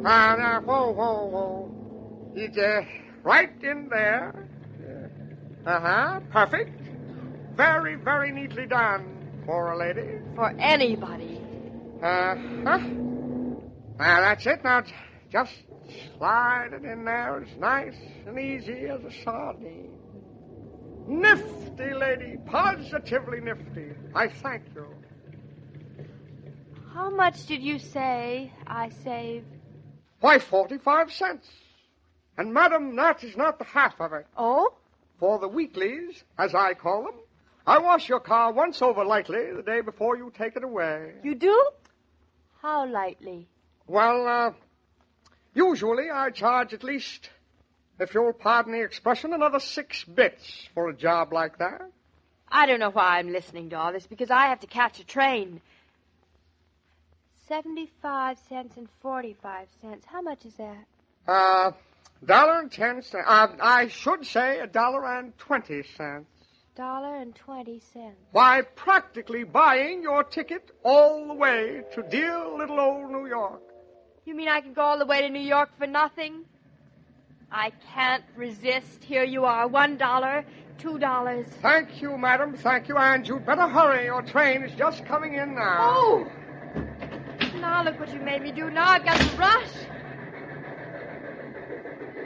Now, whoa. It's right in there. Perfect. Very, very neatly done for a lady. For anybody. Well, that's it. Now, just slide it in there as nice and easy as a sardine. Nifty, lady. Positively nifty. I thank you. How much did you say I saved? Why, 45 cents. And, madam, that is not the half of it. Oh? For the weeklies, as I call them, I wash your car once over lightly the day before you take it away. You do? How lightly? Well, usually I charge at least If you'll pardon the expression, another 6 bits for a job like that. I don't know why I'm listening to all this, because I have to catch a train. 75 cents and 45 cents. How much is that? $1.10. I should say $1.20. $1.20. Why, practically buying your ticket all the way to dear little old New York. You mean I can go all the way to New York for nothing? I can't resist. Here you are, $1, $2. Thank you, madam, thank you. And you'd better hurry. Your train is just coming in now. Oh! Now look what you made me do. Now I've got to rush.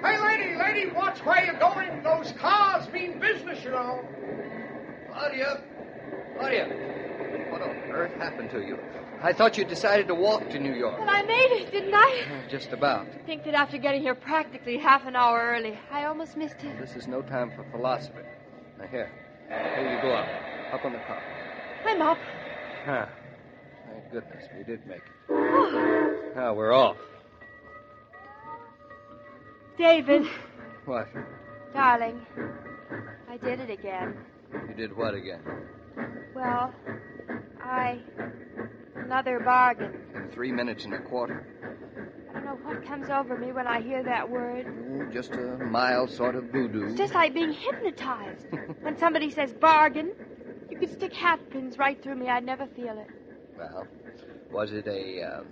Hey, lady, watch where you're going. Those cars mean business, you know. Claudia! What on earth happened to you? I thought you decided to walk to New York. Well, I made it, didn't I? Just about. I think that after getting here practically half an hour early, I almost missed him. This is no time for philosophy. Now, here you go up on the car. I'm up. Huh. Thank goodness we did make it. Now we're off. David. What? Darling, I did it again. You did what again? Well, another bargain. In 3 minutes and a quarter. I don't know what comes over me when I hear that word. Oh, just a mild sort of voodoo. It's just like being hypnotized. When somebody says bargain, you could stick hat pins right through me. I'd never feel it. Well, was it a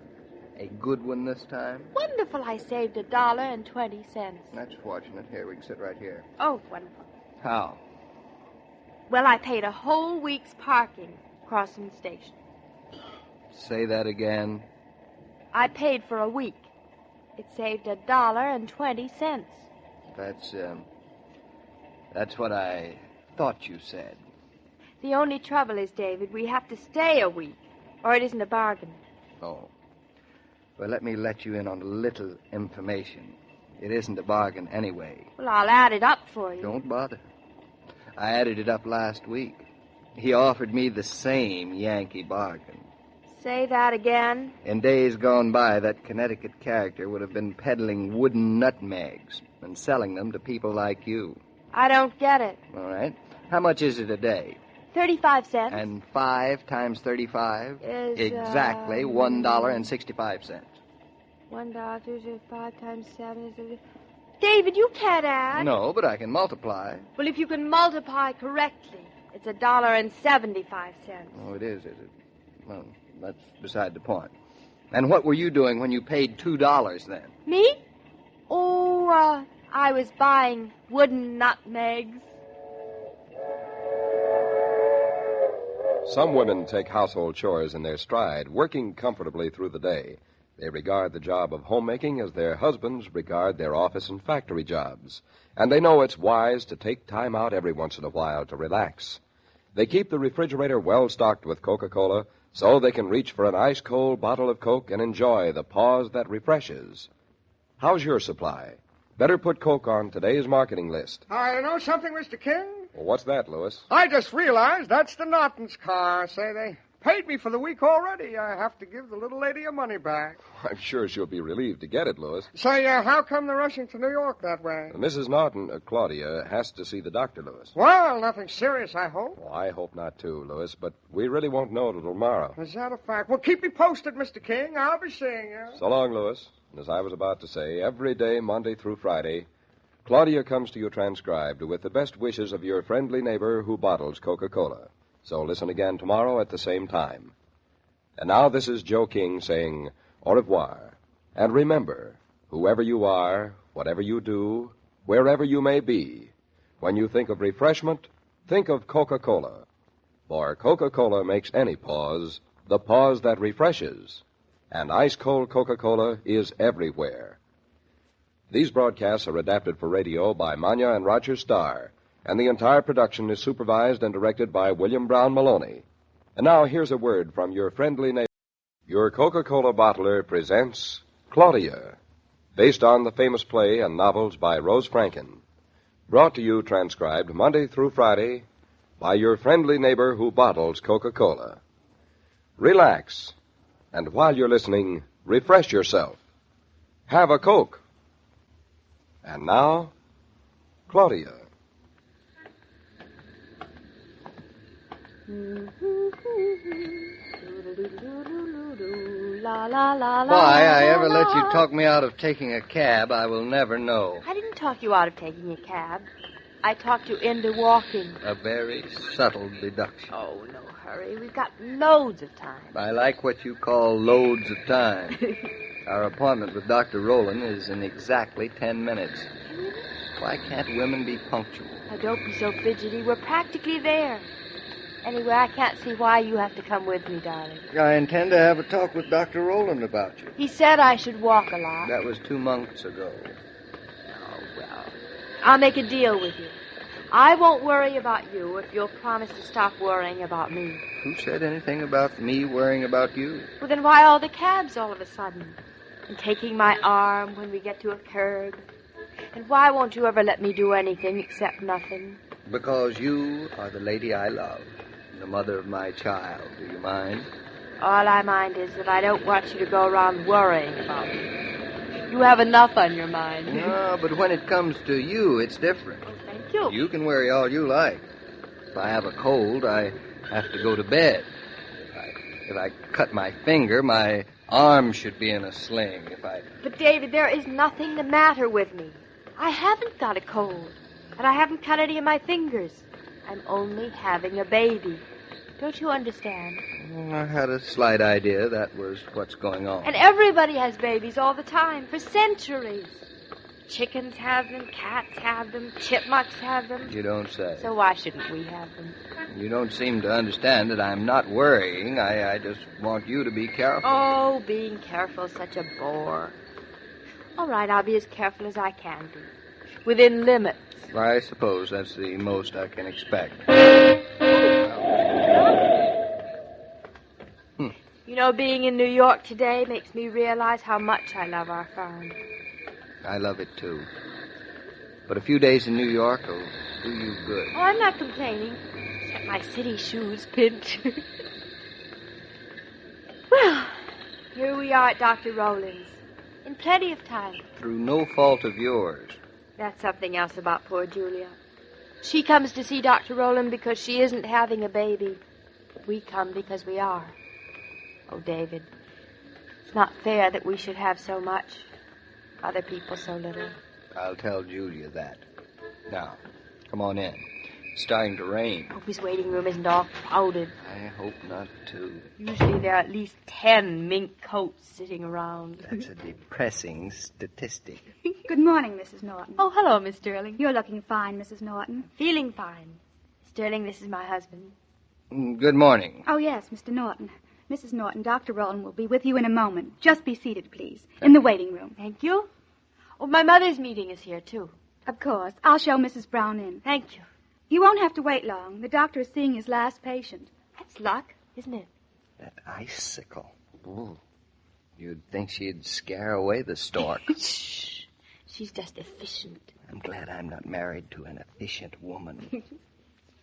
good one this time? Wonderful. I saved $1.20. That's fortunate. Here, we can sit right here. Oh, wonderful. How? Well, I paid a whole week's parking crossing the station. Say that again. I paid for a week. It saved $1.20. That's what I thought you said. The only trouble is, David, we have to stay a week, or it isn't a bargain. Oh. Well, let me let you in on a little information. It isn't a bargain anyway. Well, I'll add it up for you. Don't bother. I added it up last week. He offered me the same Yankee bargain. Say that again. In days gone by, that Connecticut character would have been peddling wooden nutmegs and selling them to people like you. I don't get it. All right. How much is it a day? 35 cents. And 5 times 35? Is, exactly $1.65. $1, 5 times 7 is... David, you can't add. No, but I can multiply. Well, if you can multiply correctly, it's $1.75. Oh, it is it? Well, that's beside the point. And what were you doing when you paid $2 then? Me? Oh, I was buying wooden nutmegs. Some women take household chores in their stride, working comfortably through the day. They regard the job of homemaking as their husbands regard their office and factory jobs. And they know it's wise to take time out every once in a while to relax. They keep the refrigerator well stocked with Coca-Cola so they can reach for an ice-cold bottle of Coke and enjoy the pause that refreshes. How's your supply? Better put Coke on today's marketing list. I know something, Mr. King? Well, what's that, Louis? I just realized that's the Nortons' car. Say, they paid me for the week already. I have to give the little lady her money back. I'm sure she'll be relieved to get it, Louis. Say, how come they're rushing to New York that way? Mrs. Norton, Claudia, has to see the doctor, Louis. Well, nothing serious, I hope. Oh, I hope not, too, Louis, but we really won't know till tomorrow. Is that a fact? Well, keep me posted, Mr. King. I'll be seeing you. So long, Louis. And as I was about to say, every day, Monday through Friday, Claudia comes to you transcribed with the best wishes of your friendly neighbor who bottles Coca-Cola. So listen again tomorrow at the same time. And now this is Joe King saying au revoir. And remember, whoever you are, whatever you do, wherever you may be, when you think of refreshment, think of Coca-Cola. For Coca-Cola makes any pause the pause that refreshes. And ice-cold Coca-Cola is everywhere. These broadcasts are adapted for radio by Manya and Roger Starr, and the entire production is supervised and directed by William Brown Maloney. And now here's a word from your friendly neighbor. Your Coca-Cola bottler presents Claudia, based on the famous play and novels by Rose Franken. Brought to you transcribed Monday through Friday by your friendly neighbor who bottles Coca-Cola. Relax, and while you're listening, refresh yourself. Have a Coke. And now, Claudia. Why I ever let you talk me out of taking a cab, I will never know. I didn't talk you out of taking a cab. I talked you into walking. A very subtle deduction. Oh, no hurry. We've got loads of time. I like what you call loads of time. Our appointment with Dr. Rowland is in exactly 10 minutes. Why can't women be punctual? Now, don't be so fidgety. We're practically there. Anyway, I can't see why you have to come with me, darling. I intend to have a talk with Dr. Rowland about you. He said I should walk a lot. That was 2 months ago. Oh, well. I'll make a deal with you. I won't worry about you if you'll promise to stop worrying about me. Who said anything about me worrying about you? Well, then why all the cabs all of a sudden? And taking my arm when we get to a curb? And why won't you ever let me do anything except nothing? Because you are the lady I love, the mother of my child. Do you mind? All I mind is that I don't want you to go around worrying about me. You have enough on your mind. No, but when it comes to you, it's different. Oh, thank you. You can worry all you like. If I have a cold, I have to go to bed. If I cut my finger, my arm should be in a sling. But, David, there is nothing the matter with me. I haven't got a cold, and I haven't cut any of my fingers. I'm only having a baby. Don't you understand? I had a slight idea that was what's going on. And everybody has babies all the time, for centuries. Chickens have them, cats have them, chipmunks have them. You don't say. So why shouldn't we have them? You don't seem to understand that I'm not worrying. I just want you to be careful. Oh, being careful is such a bore. All right, I'll be as careful as I can be. Within limits. I suppose that's the most I can expect. You know, being in New York today makes me realize how much I love our farm. I love it, too. But a few days in New York will do you good. Oh, I'm not complaining, except my city shoes pinch. Well, here we are at Dr. Rowland's. In plenty of time. Through no fault of yours. That's something else about poor Julia. She comes to see Dr. Rowland because she isn't having a baby. We come because we are. Oh, David, it's not fair that we should have so much, other people so little. I'll tell Julia that. Now, come on in. It's starting to rain. I hope his waiting room isn't all crowded. I hope not, too. Usually there are at least 10 mink coats sitting around. That's a depressing statistic. Good morning, Mrs. Norton. Oh, hello, Miss Sterling. You're looking fine, Mrs. Norton. Feeling fine. Sterling, this is my husband. Good morning. Oh, yes, Mr. Norton. Mrs. Norton, Dr. Rowland will be with you in a moment. Just be seated, please, in the waiting room. Thank you. Oh, my mother's meeting is here, too. Of course. I'll show Mrs. Brown in. Thank you. You won't have to wait long. The doctor is seeing his last patient. That's luck, isn't it? That icicle. Ooh. You'd think she'd scare away the stork. Shh. She's just efficient. I'm glad I'm not married to an efficient woman.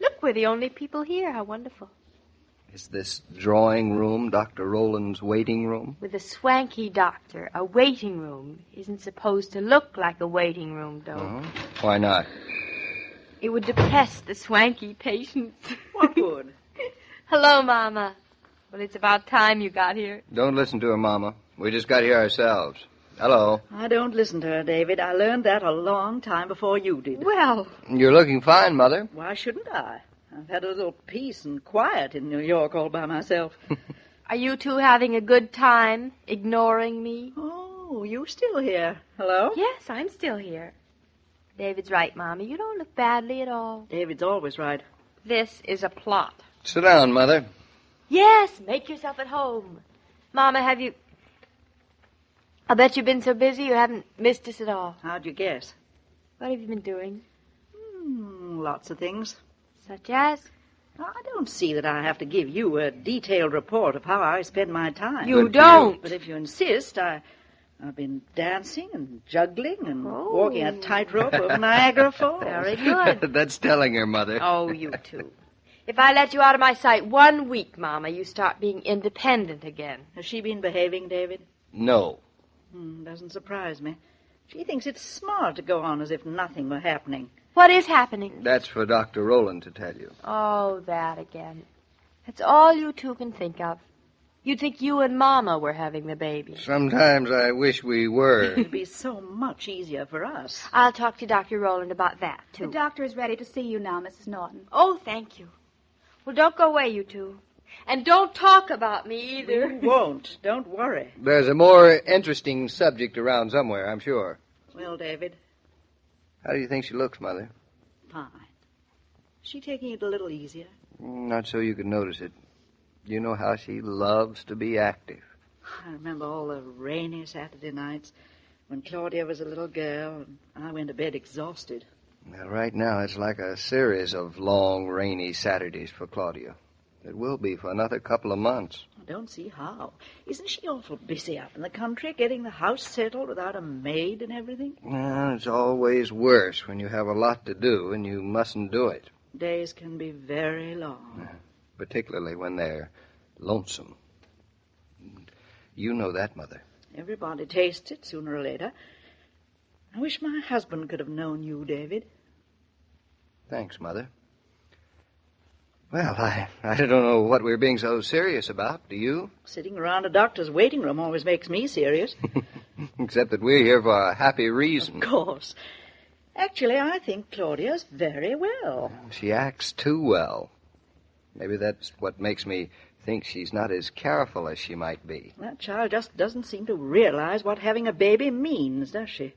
Look, we're the only people here. How wonderful. Is this drawing room Dr. Rowland's waiting room? With a swanky doctor, a waiting room isn't supposed to look like a waiting room, though. Oh, why not? It would depress the swanky patients. What would? Hello, Mama. Well, it's about time you got here. Don't listen to her, Mama. We just got here ourselves. Hello. I don't listen to her, David. I learned that a long time before you did. Well. You're looking fine, Mother. Why shouldn't I? I've had a little peace and quiet in New York all by myself. Are you two having a good time, ignoring me? Oh, you still here? Hello? Yes, I'm still here. David's right, Mommy. You don't look badly at all. David's always right. This is a plot. Sit down, Mother. Yes, make yourself at home. Mama, have you... I'll bet you've been so busy you haven't missed us at all. How'd you guess? What have you been doing? Lots of things. Such as? I don't see that I have to give you a detailed report of how I spend my time. You don't. But if you insist, I've been dancing and juggling and walking a tightrope over Niagara Falls. Very good. That's telling her, Mother. Oh, you two. If I let you out of my sight 1 week, Mama, you start being independent again. Has she been behaving, David? No. Doesn't surprise me. She thinks it's smart to go on as if nothing were happening. What is happening? That's for Dr. Rowland to tell you. Oh, that again. That's all you two can think of. You'd think you and Mama were having the baby. Sometimes I wish we were. It'd be so much easier for us. I'll talk to Dr. Rowland about that, too. The doctor is ready to see you now, Mrs. Norton. Oh, thank you. Well, don't go away, you two. And don't talk about me either. We won't. Don't worry. There's a more interesting subject around somewhere, I'm sure. Well, David? How do you think she looks, Mother? Fine. Is she taking it a little easier? Not so you could notice it. You know how she loves to be active. I remember all the rainy Saturday nights when Claudia was a little girl and I went to bed exhausted. Well, right now it's like a series of long, rainy Saturdays for Claudia. It will be for another couple of months. I don't see how. Isn't she awful busy up in the country getting the house settled without a maid and everything? Well, it's always worse when you have a lot to do and you mustn't do it. Days can be very long. Particularly when they're lonesome. You know that, Mother. Everybody tastes it sooner or later. I wish my husband could have known you, David. Thanks, Mother. Well, I don't know what we're being so serious about, do you? Sitting around a doctor's waiting room always makes me serious. Except that we're here for a happy reason. Of course. Actually, I think Claudia's very well. She acts too well. Maybe that's what makes me think she's not as careful as she might be. That child just doesn't seem to realize what having a baby means, does she?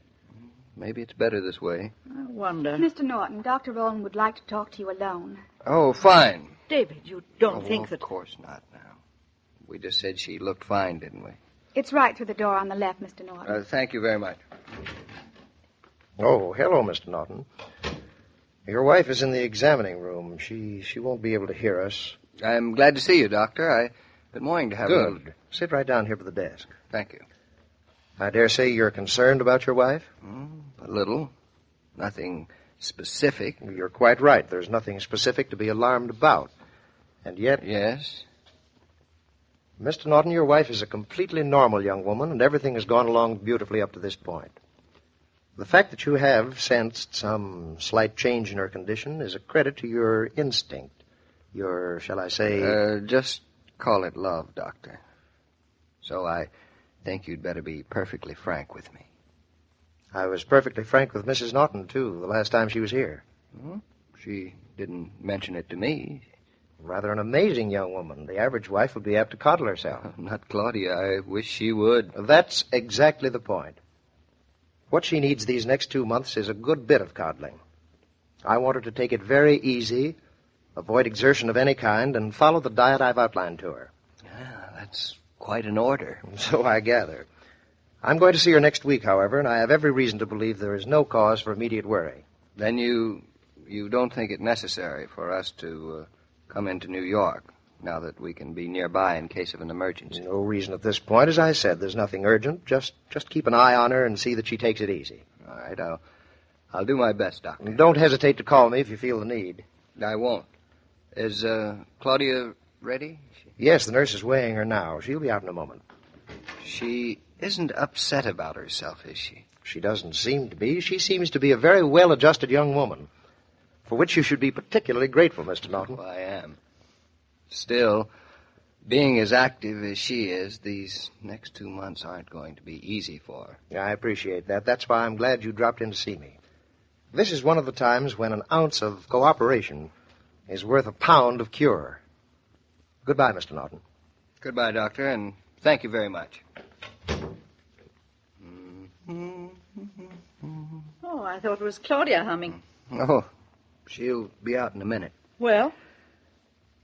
Maybe it's better this way. I wonder. Mr. Norton, Dr. Rowland would like to talk to you alone. Oh, fine. David, you don't think that... Of course not now. We just said she looked fine, didn't we? It's right through the door on the left, Mr. Norton. Thank you very much. Oh, hello, Mr. Norton. Your wife is in the examining room. She won't be able to hear us. I'm glad to see you, Doctor. I've been wanting to have Good. Sit right down here by the desk. Thank you. I dare say you're concerned about your wife? A little. Nothing specific. You're quite right. There's nothing specific to be alarmed about. And yet... Yes? Mr. Norton, your wife is a completely normal young woman, and everything has gone along beautifully up to this point. The fact that you have sensed some slight change in her condition is a credit to your instinct. Your, shall I say... Just call it love, Doctor. So I think you'd better be perfectly frank with me. I was perfectly frank with Mrs. Norton, too, the last time she was here. She didn't mention it to me. Rather an amazing young woman. The average wife would be apt to coddle herself. Not Claudia. I wish she would. That's exactly the point. What she needs these next 2 months is a good bit of coddling. I want her to take it very easy, avoid exertion of any kind, and follow the diet I've outlined to her. That's quite an order. So I gather. I'm going to see her next week, however, and I have every reason to believe there is no cause for immediate worry. Then you don't think it necessary for us to come into New York, now that we can be nearby in case of an emergency? No reason at this point. As I said, there's nothing urgent. Just keep an eye on her and see that she takes it easy. All right, I'll do my best, Doctor. And don't hesitate to call me if you feel the need. I won't. Is Claudia ready? Yes, the nurse is weighing her now. She'll be out in a moment. She isn't upset about herself, is she? She doesn't seem to be. She seems to be a very well-adjusted young woman, for which you should be particularly grateful, Mr. Norton. Oh, I am. Still, being as active as she is, these next 2 months aren't going to be easy for her. Yeah, I appreciate that. That's why I'm glad you dropped in to see me. This is one of the times when an ounce of cooperation is worth a pound of cure. Goodbye, Mr. Norton. Goodbye, Doctor, and thank you very much. Oh, I thought it was Claudia humming. Oh, she'll be out in a minute. Well?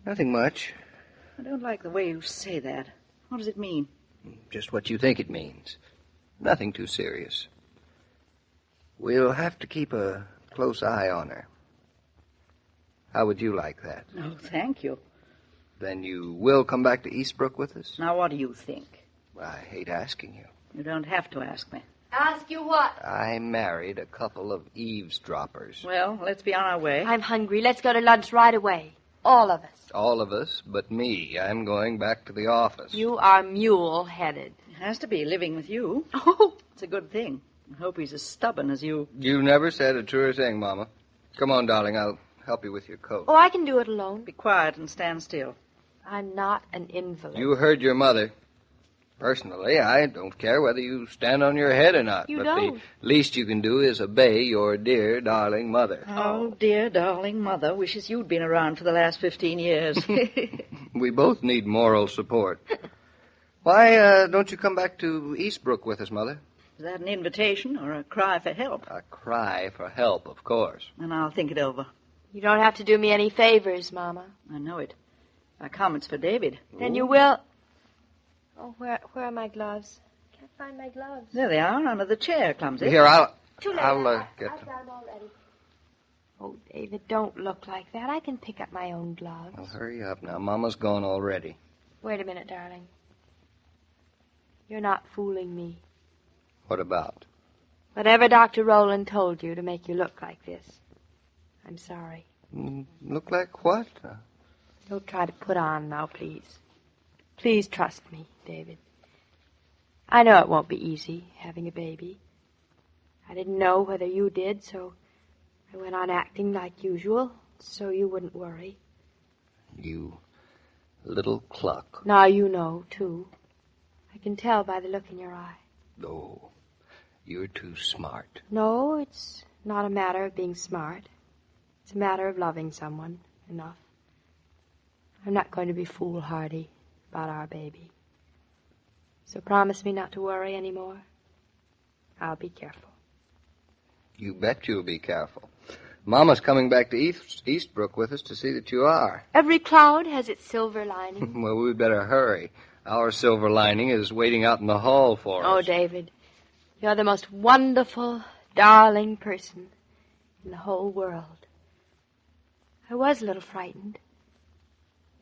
Nothing much. I don't like the way you say that. What does it mean? Just what you think it means. Nothing too serious. We'll have to keep a close eye on her. How would you like that? Oh, thank you. Then you will come back to Eastbrook with us? Now, what do you think? I hate asking you. You don't have to ask me. Ask you what? I married a couple of eavesdroppers. Well, let's be on our way. I'm hungry. Let's go to lunch right away. All of us. All of us but me. I'm going back to the office. You are mule-headed. It has to be living with you. Oh. It's a good thing. I hope he's as stubborn as you. You never said a truer thing, Mama. Come on, darling. I'll help you with your coat. Oh, I can do it alone. Be quiet and stand still. I'm not an invalid. You heard your mother. Personally, I don't care whether you stand on your head or not. You but don't. the least you can do is obey your dear, darling mother. Oh, dear, darling mother wishes you'd been around for the last 15 years. We both need moral support. Why don't you come back to Eastbrook with us, Mother? Is that an invitation or a cry for help? A cry for help, of course. And I'll think it over. You don't have to do me any favors, Mama. I know it. If I come, it's for David. Then you will... Oh, where are my gloves? Can't find my gloves. There they are, under the chair, Clumsy. Here, I'll Too late. get I've them. done already. Oh, David, don't look like that. I can pick up my own gloves. Well, hurry up now. Mama's gone already. Wait a minute, darling. You're not fooling me. What about? Whatever Dr. Rowland told you to make you look like this. I'm sorry. Look like what? Don't try to put on now, please. Please trust me, David. I know it won't be easy, having a baby. I didn't know whether you did, so I went on acting like usual, so you wouldn't worry. You little cluck. Now you know, too. I can tell by the look in your eye. Oh, you're too smart. No, it's not a matter of being smart. It's a matter of loving someone enough. I'm not going to be foolhardy about our baby. So promise me not to worry anymore. I'll be careful. You bet you'll be careful. Mama's coming back to Eastbrook with us to see that you are. Every cloud has its silver lining. Well, we'd better hurry. Our silver lining is waiting out in the hall for us. Oh, David, you're the most wonderful, darling person in the whole world. I was a little frightened,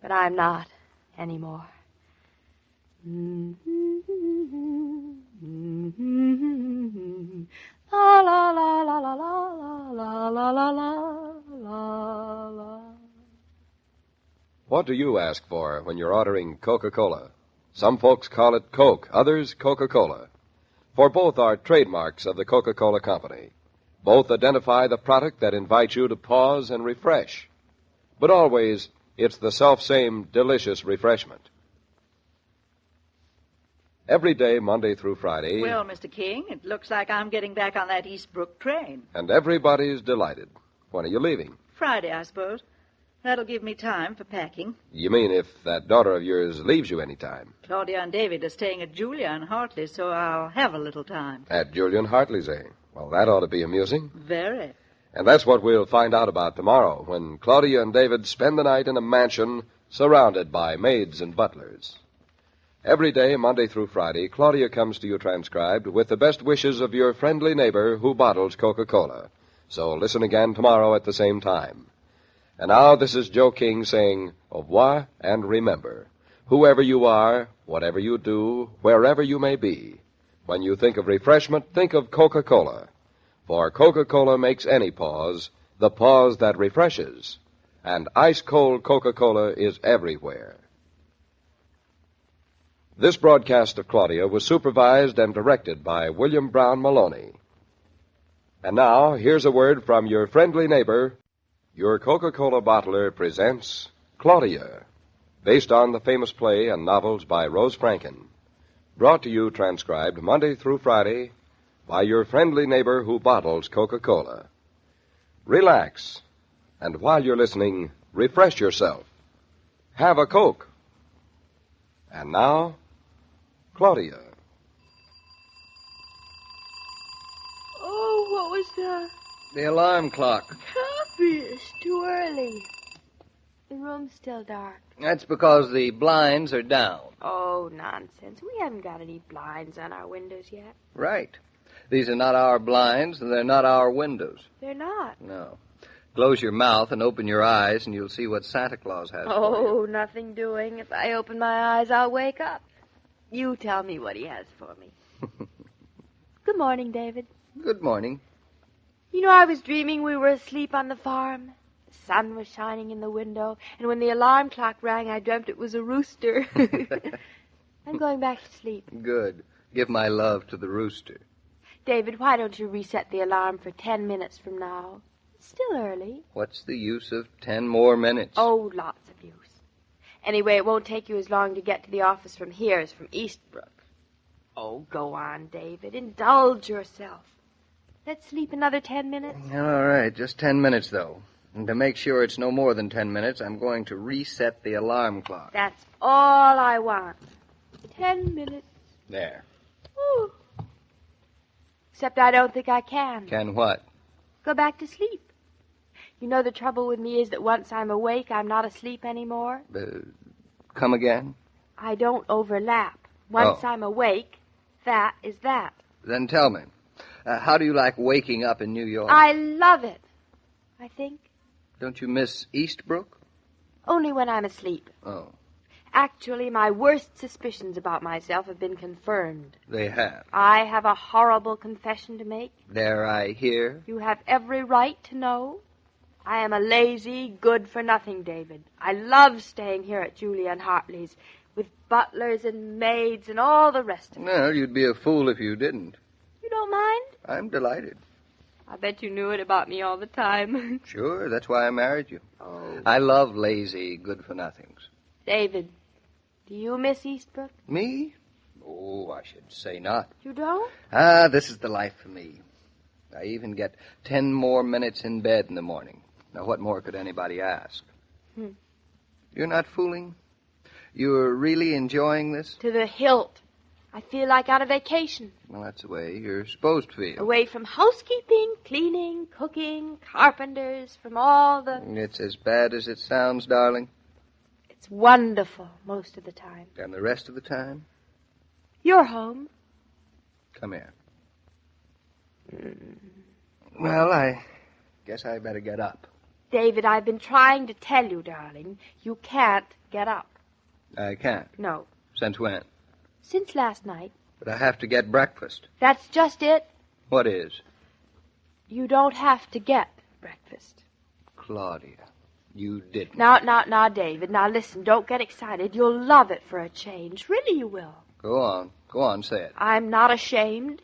but I'm not anymore. La la la la la la la la la la la. What do you ask for when you're ordering Coca-Cola? Some folks call it Coke, others Coca-Cola. For both are trademarks of the Coca-Cola Company. Both identify the product that invites you to pause and refresh. But always, it's the self-same delicious refreshment. Every day, Monday through Friday. Well, Mr. King, it looks like I'm getting back on that Eastbrook train. And everybody's delighted. When are you leaving? Friday, I suppose. That'll give me time for packing. You mean if that daughter of yours leaves you any time? Claudia and David are staying at Julia and Hartley, so I'll have a little time. At Julia and Hartley's, eh? Well, that ought to be amusing. Very. And that's what we'll find out about tomorrow, when Claudia and David spend the night in a mansion surrounded by maids and butlers. Every day, Monday through Friday, Claudia comes to you transcribed with the best wishes of your friendly neighbor who bottles Coca-Cola. So listen again tomorrow at the same time. And now this is Joe King saying au revoir and remember, whoever you are, whatever you do, wherever you may be, when you think of refreshment, think of Coca-Cola. For Coca-Cola makes any pause the pause that refreshes. And ice-cold Coca-Cola is everywhere. This broadcast of Claudia was supervised and directed by William Brown Maloney. And now, here's a word from your friendly neighbor. Your Coca-Cola bottler presents Claudia, based on the famous play and novels by Rose Franken. Brought to you transcribed Monday through Friday by your friendly neighbor who bottles Coca-Cola. Relax, and while you're listening, refresh yourself. Have a Coke. And now, Claudia. Oh, what was that? The alarm clock. Coffee. It's too early. The room's still dark. That's because the blinds are down. Oh, nonsense. We haven't got any blinds on our windows yet. Right. These are not our blinds, and they're not our windows. They're not. No. Close your mouth and open your eyes, and you'll see what Santa Claus has for you. Oh, nothing doing. If I open my eyes, I'll wake up. You tell me what he has for me. Good morning, David. Good morning. You know, I was dreaming we were asleep on the farm. The sun was shining in the window, and when the alarm clock rang, I dreamt it was a rooster. I'm going back to sleep. Good. Give my love to the rooster. David, why don't you reset the alarm for 10 minutes from now? It's still early. What's the use of 10 more minutes? Oh, lots of use. Anyway, it won't take you as long to get to the office from here as from Eastbrook. Oh, go on, David. Indulge yourself. Let's sleep another 10 minutes. All right, just 10 minutes, though. And to make sure it's no more than 10 minutes, I'm going to reset the alarm clock. That's all I want. 10 minutes. There. Ooh. Except I don't think I can. Can what? Go back to sleep. You know the trouble with me is that once I'm awake, I'm not asleep anymore. Come again? I don't overlap. Once I'm awake, that is that. Then tell me, how do you like waking up in New York? I love it, I think. Don't you miss Eastbrook? Only when I'm asleep. Oh. Actually, my worst suspicions about myself have been confirmed. They have? I have a horrible confession to make. Dare I hear? You have every right to know. I am a lazy, good-for-nothing David. I love staying here at Julia and Hartley's with butlers and maids and all the rest of it. Well, you'd be a fool if you didn't. You don't mind? I'm delighted. I bet you knew it about me all the time. Sure, that's why I married you. Oh. I love lazy, good-for-nothings. David, do you miss Eastbrook? Me? Oh, I should say not. You don't? This is the life for me. I even get 10 more minutes in bed in the morning. Now, what more could anybody ask? You're not fooling? You're really enjoying this? To the hilt. I feel like on a vacation. Well, that's the way you're supposed to feel. Away from housekeeping, cleaning, cooking, carpenters, from all the... It's as bad as it sounds, darling. It's wonderful most of the time. And the rest of the time? You're home. Come here. Well, I guess I better get up. David, I've been trying to tell you, darling, you can't get up. I can't. No. Since when? Since last night. But I have to get breakfast. That's just it. What is? You don't have to get breakfast. Claudia, you didn't. Now, David, now listen, don't get excited. You'll love it for a change. Really you will. Go on, say it. I'm not ashamed.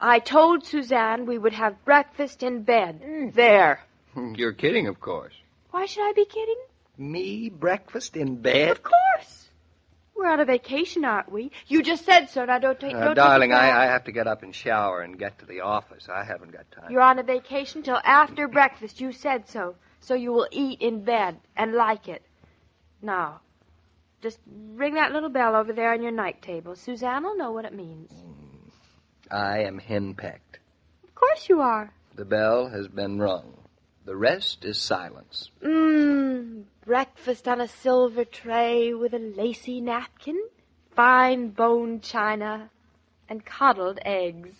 I told Suzanne we would have breakfast in bed. There. You're kidding, of course. Why should I be kidding? Me breakfast in bed? Of course. We're on a vacation, aren't we? You just said so. Now, don't darling, take it back. I have to get up and shower and get to the office. I haven't got time. You're on a vacation till after breakfast. You said so. So you will eat in bed and like it. Now, just ring that little bell over there on your night table. Suzanne will know what it means. I am henpecked. Of course you are. The bell has been rung. The rest is silence. Breakfast on a silver tray with a lacy napkin, fine bone china, and coddled eggs.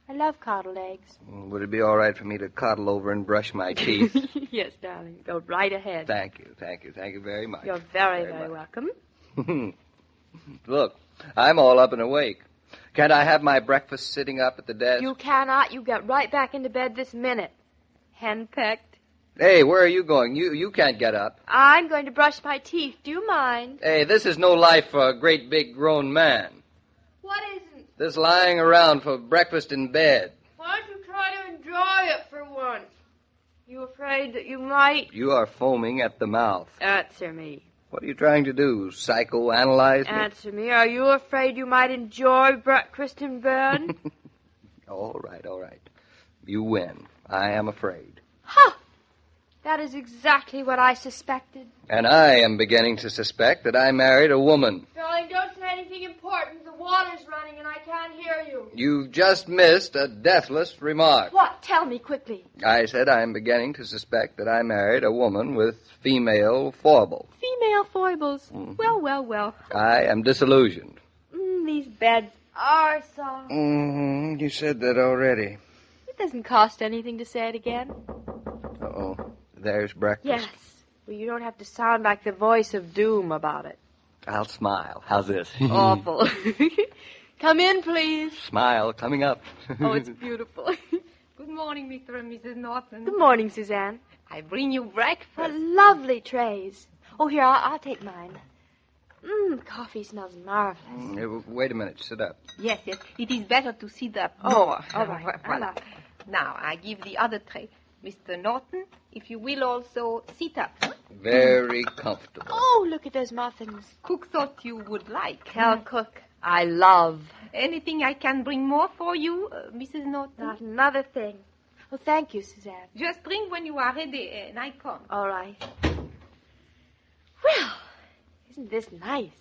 I love coddled eggs. Would it be all right for me to coddle over and brush my teeth? Yes, darling. Go right ahead. Thank you very much. You're very welcome. Look, I'm all up and awake. Can't I have my breakfast sitting up at the desk? You cannot. You get right back into bed this minute. Henpecked. Hey, where are you going? You can't get up. I'm going to brush my teeth. Do you mind? Hey, this is no life for a great big grown man. What isn't? This lying around for breakfast in bed. Why don't you try to enjoy it for once? You afraid that you might? You are foaming at the mouth. Answer me. What are you trying to do, psychoanalyze me? Answer me. Are you afraid you might enjoy breakfast in bed? All right. You win. I am afraid. Ha! That is exactly what I suspected. And I am beginning to suspect that I married a woman. Darling, don't say anything important. The water's running and I can't hear you. You've just missed a deathless remark. What? Tell me quickly. I said I am beginning to suspect that I married a woman with female foibles. Female foibles? Well. I am disillusioned. These beds are soft. You said that already. It doesn't cost anything to say it again. Uh-oh. There's breakfast. Yes. Well, you don't have to sound like the voice of doom about it. I'll smile. How's this? Awful. Come in, please. Smile coming up. Oh, it's beautiful. Good morning, Mr. and Mrs. Norton. Good morning, Suzanne. I bring you breakfast. Lovely trays. Oh, here, I'll take mine. Coffee smells marvelous. Wait a minute. Sit up. Yes. It is better to sit up. Oh, all right. Voilà. Now, I give the other tray. Mr. Norton, if you will also sit up. Very comfortable. Oh, look at those muffins. Cook thought you would like. Tell Cook I love. Anything I can bring more for you, Mrs. Norton? Not another thing. Oh, thank you, Suzanne. Just ring when you are ready, and I come. All right. Well, isn't this nice?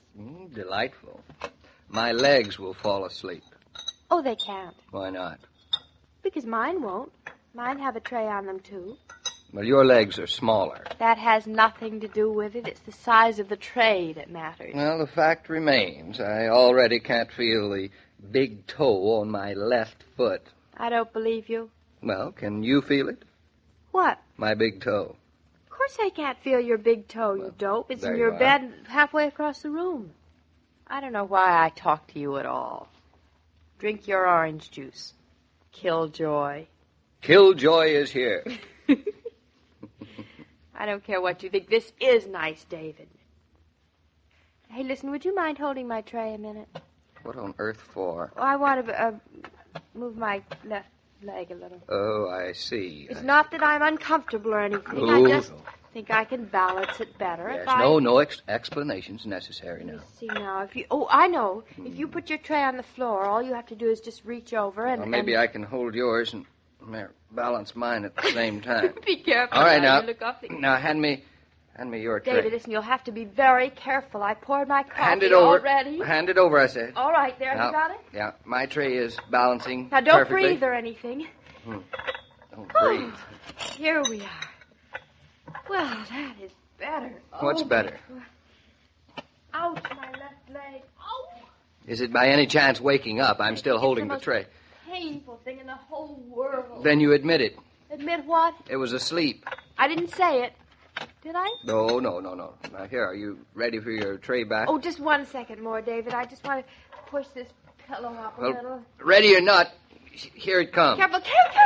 Delightful. My legs will fall asleep. Oh, they can't. Why not? Because mine won't. Mine have a tray on them, too. Well, your legs are smaller. That has nothing to do with it. It's the size of the tray that matters. Well, the fact remains, I already can't feel the big toe on my left foot. I don't believe you. Well, can you feel it? What? My big toe. Of course I can't feel your big toe, you dope. It's in your bed halfway across the room. I don't know why I talk to you at all. Drink your orange juice. Killjoy. Killjoy is here. I don't care what you think. This is nice, David. Hey, listen, would you mind holding my tray a minute? What on earth for? Oh, I want to move my left leg a little. Oh, I see. It's not that I'm uncomfortable or anything. Oh, I just think I can balance it better. Yes, if I... no explanations necessary now. Let me see now. If you... Oh, I know. If you put your tray on the floor, all you have to do is just reach over and... Well, maybe I can hold yours and balance mine at the same time. Be careful. All right, now. You look up the... Now, hand me your tray. David, listen, you'll have to be very careful. I poured my coffee Hand it over. already. Hand it over, I said. All right, there. Now, You got it? Yeah, my tray is balancing Now, don't perfectly. breathe or anything. Don't breathe. Here we are. Well, that is better. What's better? Ouch, my left leg. Oh, Is it by any chance waking up? I'm still holding the tray. painful thing in the whole world. Then you admit it. Admit what? It was asleep. I didn't say it. Did I? No. Now, here, are you ready for your tray back? Oh, just 1 second more, David. I just want to push this pillow up a little. Ready or not, here it comes. Careful, careful.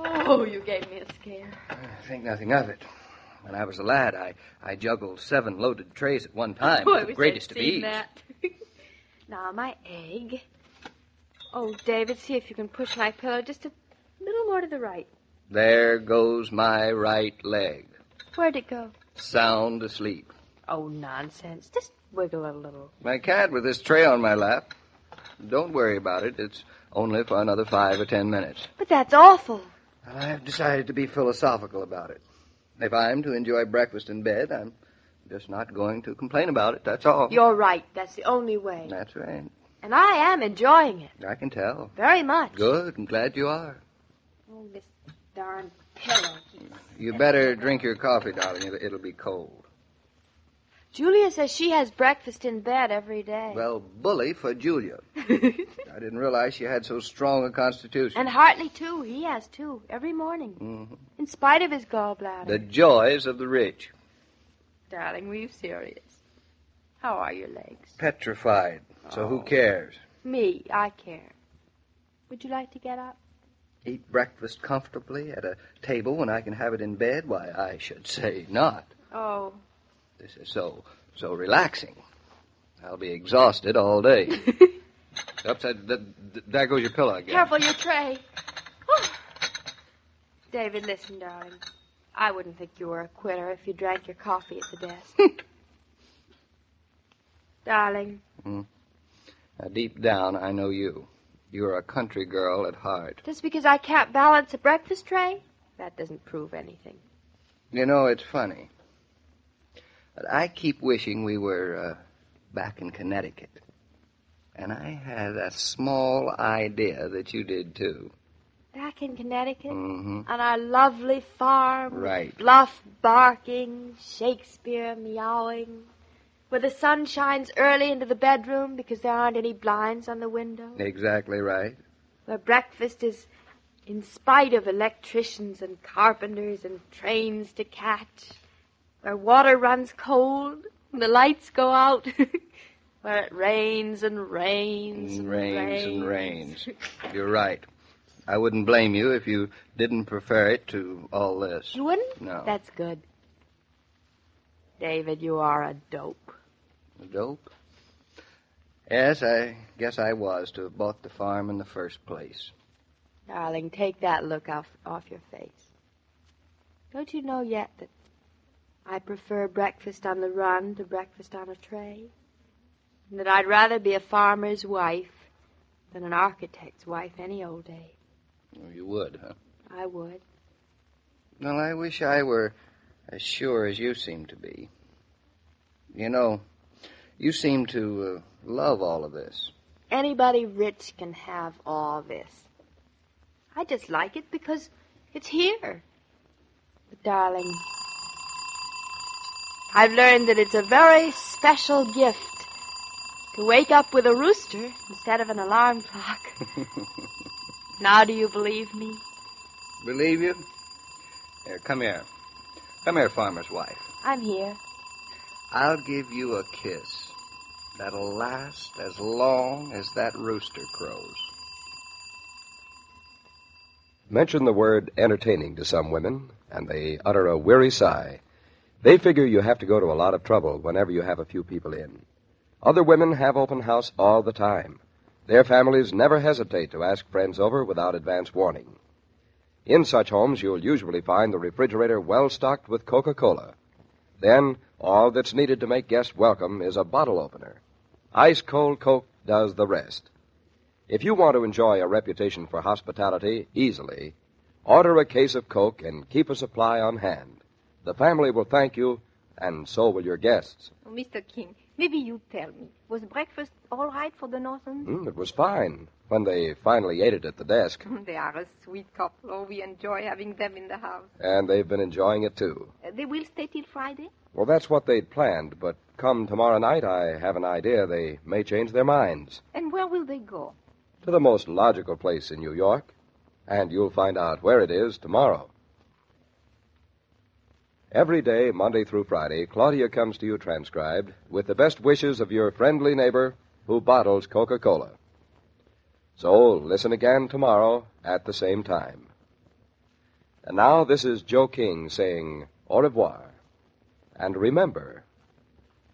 Oh, you gave me a scare. Think nothing of it. When I was a lad, I juggled 7 loaded trays at one time. Boy, with the wish greatest I'd of seen ease. that. Now, my egg. Oh, David, see if you can push my pillow just a little more to the right. There goes my right leg. Where'd it go? Sound asleep. Oh, nonsense. Just wiggle it a little. I can't with this tray on my lap. Don't worry about it. It's only for another 5 or 10 minutes. But that's awful. I've decided to be philosophical about it. If I'm to enjoy breakfast in bed, I'm just not going to complain about it, that's all. You're right. That's the only way. That's right. And I am enjoying it. I can tell. Very much. Good. I'm glad you are. Oh, this darn pillow. You better drink your coffee, darling. It'll be cold. Julia says she has breakfast in bed every day. Well, bully for Julia. I didn't realize she had so strong a constitution. And Hartley, too. He has, too. Every morning. Mm-hmm. In spite of his gallbladder. The joys of the rich. Darling, were you serious? How are your legs? Petrified. So who cares? Me, I care. Would you like to get up? Eat breakfast comfortably at a table when I can have it in bed? Why, I should say not. Oh. This is so relaxing. I'll be exhausted all day. Upside, there goes your pillow again. Careful your tray. Oh. David, listen, darling. I wouldn't think you were a quitter if you drank your coffee at the desk. Darling. Now, deep down, I know you. You're a country girl at heart. Just because I can't balance a breakfast tray? That doesn't prove anything. You know, it's funny. But I keep wishing we were back in Connecticut. And I had a small idea that you did, too. Back in Connecticut? Mm-hmm. On our lovely farm. Right. Bluff barking, Shakespeare meowing. Where the sun shines early into the bedroom because there aren't any blinds on the window. Exactly right. Where breakfast is in spite of electricians and carpenters and trains to catch. Where water runs cold and the lights go out. Where it rains and rains and rains. And rains. You're right. I wouldn't blame you if you didn't prefer it to all this. You wouldn't? No. That's good. David, you are a dope. A dope? Yes, I guess I was to have bought the farm in the first place. Darling, take that look off your face. Don't you know yet that I prefer breakfast on the run to breakfast on a tray? And that I'd rather be a farmer's wife than an architect's wife any old day. Oh, you would, huh? I would. Well, I wish I were as sure as you seem to be. You know, you seem to love all of this. Anybody rich can have all this. I just like it because it's here. But, darling, I've learned that it's a very special gift to wake up with a rooster instead of an alarm clock. Now do you believe me? Believe you? Here, come here. Come here, farmer's wife. I'm here. I'll give you a kiss that'll last as long as that rooster crows. Mention the word entertaining to some women, and they utter a weary sigh. They figure you have to go to a lot of trouble whenever you have a few people in. Other women have open house all the time. Their families never hesitate to ask friends over without advance warning. In such homes, you'll usually find the refrigerator well stocked with Coca-Cola. Then, all that's needed to make guests welcome is a bottle opener. Ice-cold Coke does the rest. If you want to enjoy a reputation for hospitality easily, order a case of Coke and keep a supply on hand. The family will thank you, and so will your guests. Oh, Mr. King, maybe you tell me. Was breakfast all right for the Northons? It was fine when they finally ate it at the desk. They are a sweet couple. Oh, we enjoy having them in the house. And they've been enjoying it, too. They will stay till Friday? Well, that's what they'd planned, but come tomorrow night, I have an idea they may change their minds. And where will they go? To the most logical place in New York. And you'll find out where it is tomorrow. Every day, Monday through Friday, Claudia comes to you transcribed with the best wishes of your friendly neighbor who bottles Coca-Cola. So listen again tomorrow at the same time. And now this is Joe King saying au revoir. And remember,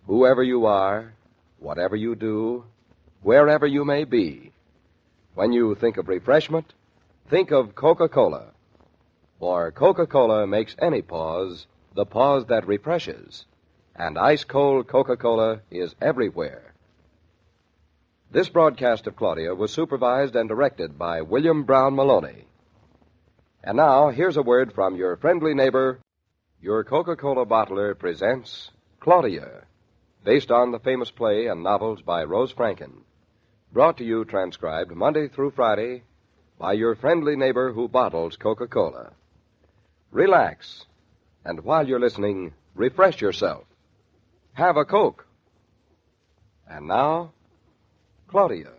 whoever you are, whatever you do, wherever you may be, when you think of refreshment, think of Coca-Cola. For Coca-Cola makes any pause the pause that refreshes, and ice-cold Coca-Cola is everywhere. This broadcast of Claudia was supervised and directed by William Brown Maloney. And now, here's a word from your friendly neighbor. Your Coca-Cola bottler presents Claudia, based on the famous play and novels by Rose Franken. Brought to you transcribed Monday through Friday by your friendly neighbor who bottles Coca-Cola. Relax. And while you're listening, refresh yourself. Have a Coke. And now, Claudia.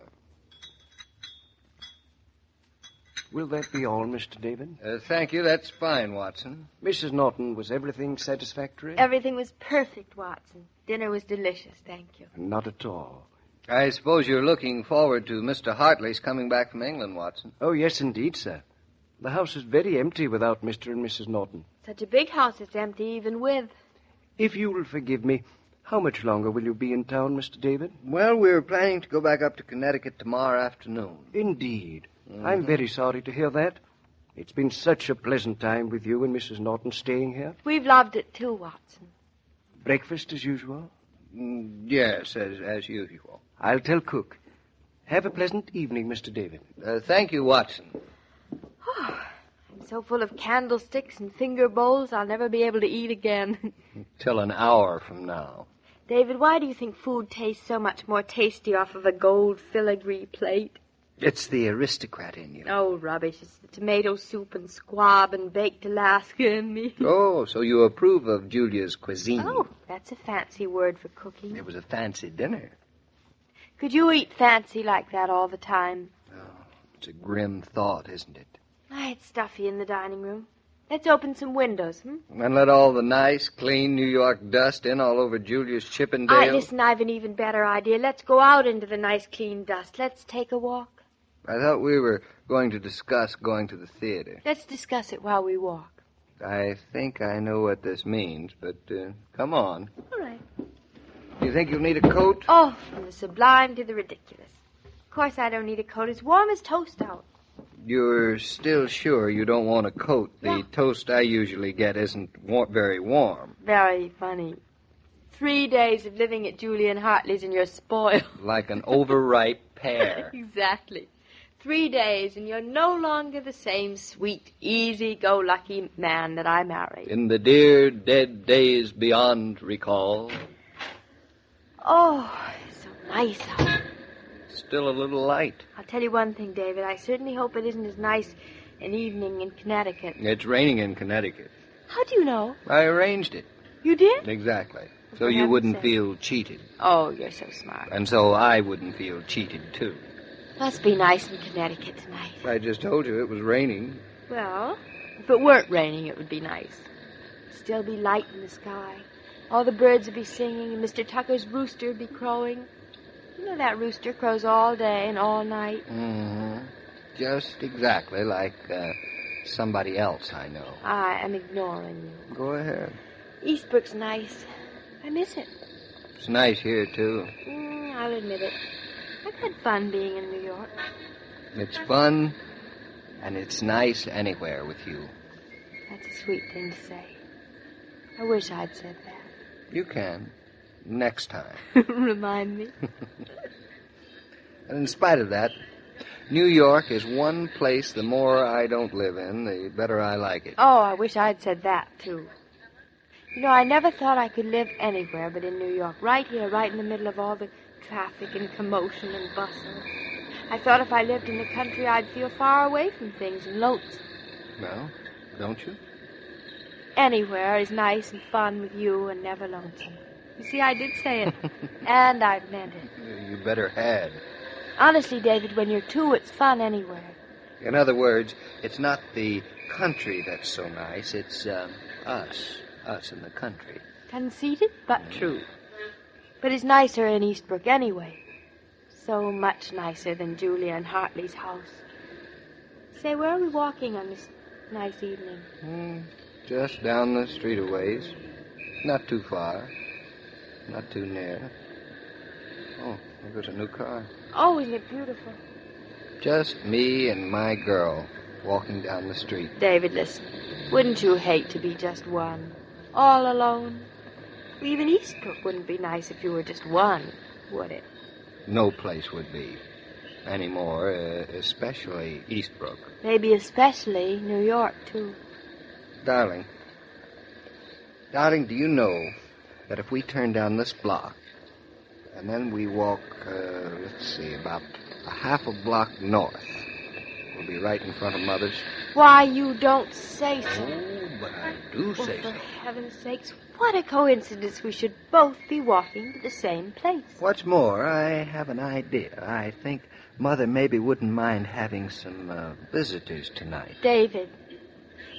Will that be all, Mr. David? Thank you. That's fine, Watson. Mrs. Norton, was everything satisfactory? Everything was perfect, Watson. Dinner was delicious, thank you. Not at all. I suppose you're looking forward to Mr. Hartley's coming back from England, Watson. Oh, yes, indeed, sir. The house is very empty without Mr. and Mrs. Norton. Such a big house, it's empty even with. If you will forgive me, how much longer will you be in town, Mr. David? Well, we're planning to go back up to Connecticut tomorrow afternoon. Indeed. I'm very sorry to hear that. It's been such a pleasant time with you and Mrs. Norton staying here. We've loved it too, Watson. Breakfast as usual? Yes, as usual. I'll tell Cook. Have a pleasant evening, Mr. David. Thank you, Watson. I'm so full of candlesticks and finger bowls, I'll never be able to eat again. Till an hour from now. David, why do you think food tastes so much more tasty off of a gold filigree plate? It's the aristocrat in you. Oh, rubbish. It's the tomato soup and squab and baked Alaska and me. Oh, so you approve of Julia's cuisine. Oh, that's a fancy word for cooking. It was a fancy dinner. Could you eat fancy like that all the time? Oh, it's a grim thought, isn't it? It's stuffy in the dining room. Let's open some windows, And let all the nice, clean New York dust in all over Julia's Chippendale. Listen, I've an even better idea. Let's go out into the nice, clean dust. Let's take a walk. I thought we were going to discuss going to the theater. Let's discuss it while we walk. I think I know what this means, but come on. All right. Do you think you'll need a coat? Oh, from the sublime to the ridiculous. Of course I don't need a coat. It's warm as toast out. You're still sure you don't want a coat? The toast I usually get isn't very warm. Very funny. 3 days of living at Julian Hartley's and you're spoiled. Like an overripe pear. Exactly. 3 days and you're no longer the same sweet, easy-go-lucky man that I married. In the dear dead days beyond recall. Oh, it's so nice out. Still a little light. I'll tell you one thing, David. I certainly hope it isn't as nice an evening in Connecticut. It's raining in Connecticut. How do you know? I arranged it. You did? Exactly. So you wouldn't feel cheated. Oh, you're so smart. And so I wouldn't feel cheated, too. Must be nice in Connecticut tonight. I just told you it was raining. Well, if it weren't raining, it would be nice. Still be light in the sky. All the birds would be singing, and Mr. Tucker's rooster would be crowing. You know that rooster crows all day and all night. Mm-hmm. Just exactly like somebody else I know. I am ignoring you. Go ahead. Eastbrook's nice. I miss it. It's nice here, too. I'll admit it. I've had fun being in New York. It's fun, and it's nice anywhere with you. That's a sweet thing to say. I wish I'd said that. You can. Next time. Remind me. And in spite of that, New York is one place the more I don't live in, the better I like it. Oh, I wish I'd said that, too. You know, I never thought I could live anywhere but in New York. Right here, right in the middle of all the traffic and commotion and bustle. I thought if I lived in the country, I'd feel far away from things and lonesome. Well, don't you? Anywhere is nice and fun with you and never lonesome. You see, I did say it. And I meant it. You better had. Honestly, David, when you're two, it's fun anywhere. In other words, it's not the country that's so nice. It's us in the country. Conceited, but true. But it's nicer in Eastbrook anyway. So much nicer than Julia and Hartley's house. Say, where are we walking on this nice evening? Just down the street a ways. Not too far. Not too near. Oh, there's a new car. Oh, isn't it beautiful? Just me and my girl walking down the street. David, listen. Wouldn't you hate to be just one? All alone? Even Eastbrook wouldn't be nice if you were just one, would it? No place would be. Anymore, especially Eastbrook. Maybe especially New York, too. Darling, do you know that if we turn down this block, and then we walk, about a half a block north, we'll be right in front of Mother's? Why, you don't say so. Oh, but I do say so. For heaven's sakes, what a coincidence we should both be walking to the same place. What's more, I have an idea. I think Mother maybe wouldn't mind having some visitors tonight. David,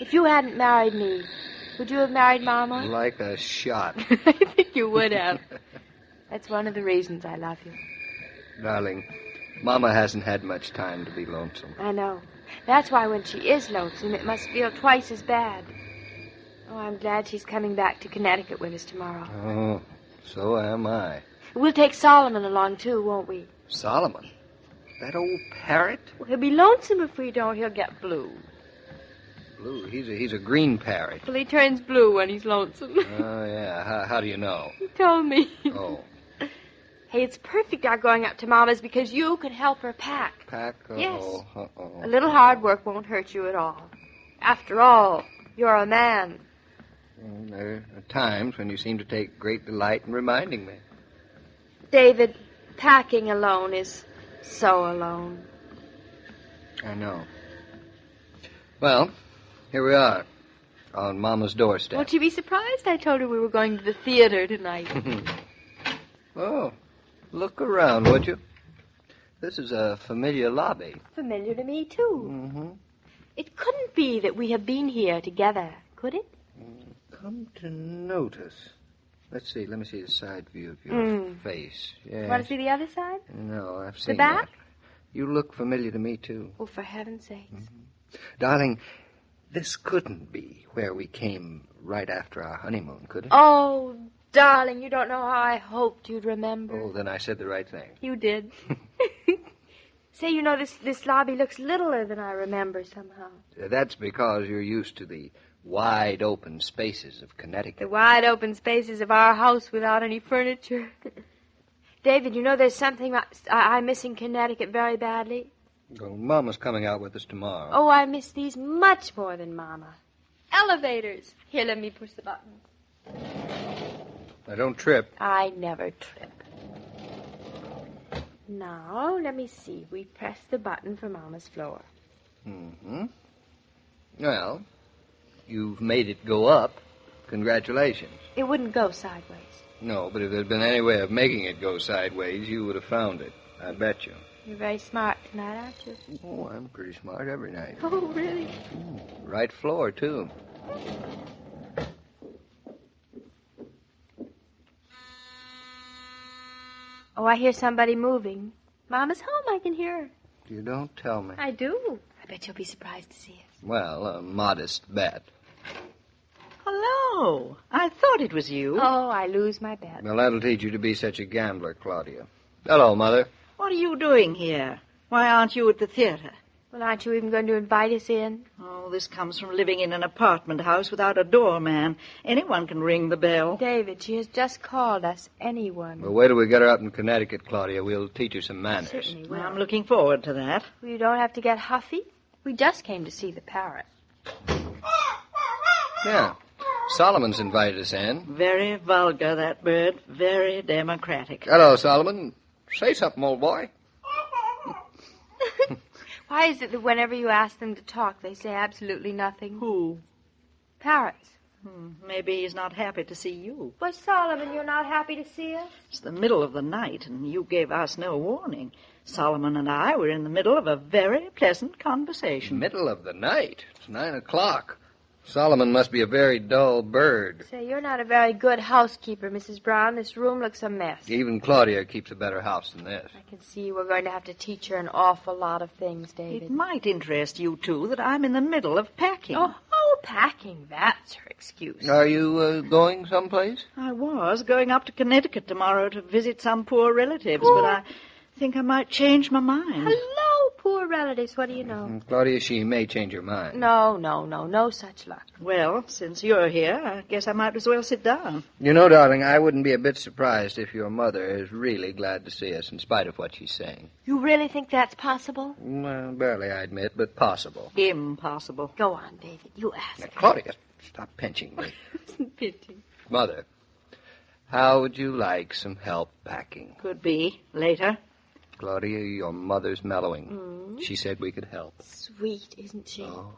if you hadn't married me, would you have married Mama? Like a shot. I think you would have. That's one of the reasons I love you. Darling, Mama hasn't had much time to be lonesome. I know. That's why when she is lonesome, it must feel twice as bad. Oh, I'm glad she's coming back to Connecticut with us tomorrow. Oh, so am I. We'll take Solomon along, too, won't we? Solomon? That old parrot? Well, he'll be lonesome if we don't. He'll get blue. Blue? He's a green parrot. Well, he turns blue when he's lonesome. Oh, yeah. How do you know? He told me. Oh. Hey, it's perfect our going up to Mama's because you can help her pack. Pack? Uh-oh. Yes. Uh-oh. A little hard work won't hurt you at all. After all, you're a man. There are times when you seem to take great delight in reminding me. David, packing alone is so alone. I know. Well, here we are, on Mama's doorstep. Won't you be surprised? I told her we were going to the theater tonight. Oh, look around, would you? This is a familiar lobby. Familiar to me, too. Mm-hmm. It couldn't be that we have been here together, could it? Come to notice. Let me see the side view of your face. Yes. Want to see the other side? No, I've seen the back? that. You look familiar to me, too. Oh, for heaven's sakes. Mm-hmm. Darling, this couldn't be where we came right after our honeymoon, could it? Oh, darling, you don't know how I hoped you'd remember. Oh, then I said the right thing. You did. Say, you know, this lobby looks littler than I remember somehow. That's because you're used to the wide open spaces of Connecticut. The wide open spaces of our house without any furniture. David, you know there's something I miss in Connecticut very badly. Well, Mama's coming out with us tomorrow. Oh, I miss these much more than Mama. Elevators. Here, let me push the button. Now, don't trip. I never trip. Now, let me see. We press the button for Mama's floor. Mm-hmm. Well, you've made it go up. Congratulations. It wouldn't go sideways. No, but if there'd been any way of making it go sideways, you would have found it. I bet you. You're very smart tonight, aren't you? Oh, I'm pretty smart every night. Oh, really? Right floor, too. Oh, I hear somebody moving. Mama's home, I can hear her. You don't tell me. I do. I bet you'll be surprised to see us. Well, a modest bet. Hello. I thought it was you. Oh, I lose my bet. Well, that'll teach you to be such a gambler, Claudia. Hello, Mother. What are you doing here? Why aren't you at the theater? Well, aren't you even going to invite us in? Oh, this comes from living in an apartment house without a doorman. Anyone can ring the bell. David, she has just called us. Anyone. Well, wait till we get her up in Connecticut, Claudia. We'll teach her some manners. Certainly will. I'm looking forward to that. Well, you don't have to get huffy. We just came to see the parrot. Yeah. Solomon's invited us in. Very vulgar, that bird. Very democratic. Hello, Solomon. Say something, old boy. Why is it that whenever you ask them to talk, they say absolutely nothing? Who? Parrots. Maybe he's not happy to see you. But, Solomon, you're not happy to see us? It's the middle of the night, and you gave us no warning. Solomon and I were in the middle of a very pleasant conversation. Middle of the night? It's 9 o'clock. Solomon must be a very dull bird. Say, you're not a very good housekeeper, Mrs. Brown. This room looks a mess. Even Claudia keeps a better house than this. I can see we're going to have to teach her an awful lot of things, David. It might interest you, too, that I'm in the middle of packing. Oh, packing. That's her excuse. Are you going someplace? I was going up to Connecticut tomorrow to visit some poor relatives, but I think I might change my mind. Hello, poor relatives. What do you know? Claudia, she may change her mind. No such luck. Well, since you're here, I guess I might as well sit down. You know, darling, I wouldn't be a bit surprised if your mother is really glad to see us, in spite of what she's saying. You really think that's possible? Well, barely, I admit, but possible. Impossible. Go on, David. You ask. Now, Claudia, stop pinching me. Pinching. Mother, how would you like some help packing? Could be. Later. Claudia, your mother's mellowing. She said we could help. Sweet, isn't she? Oh.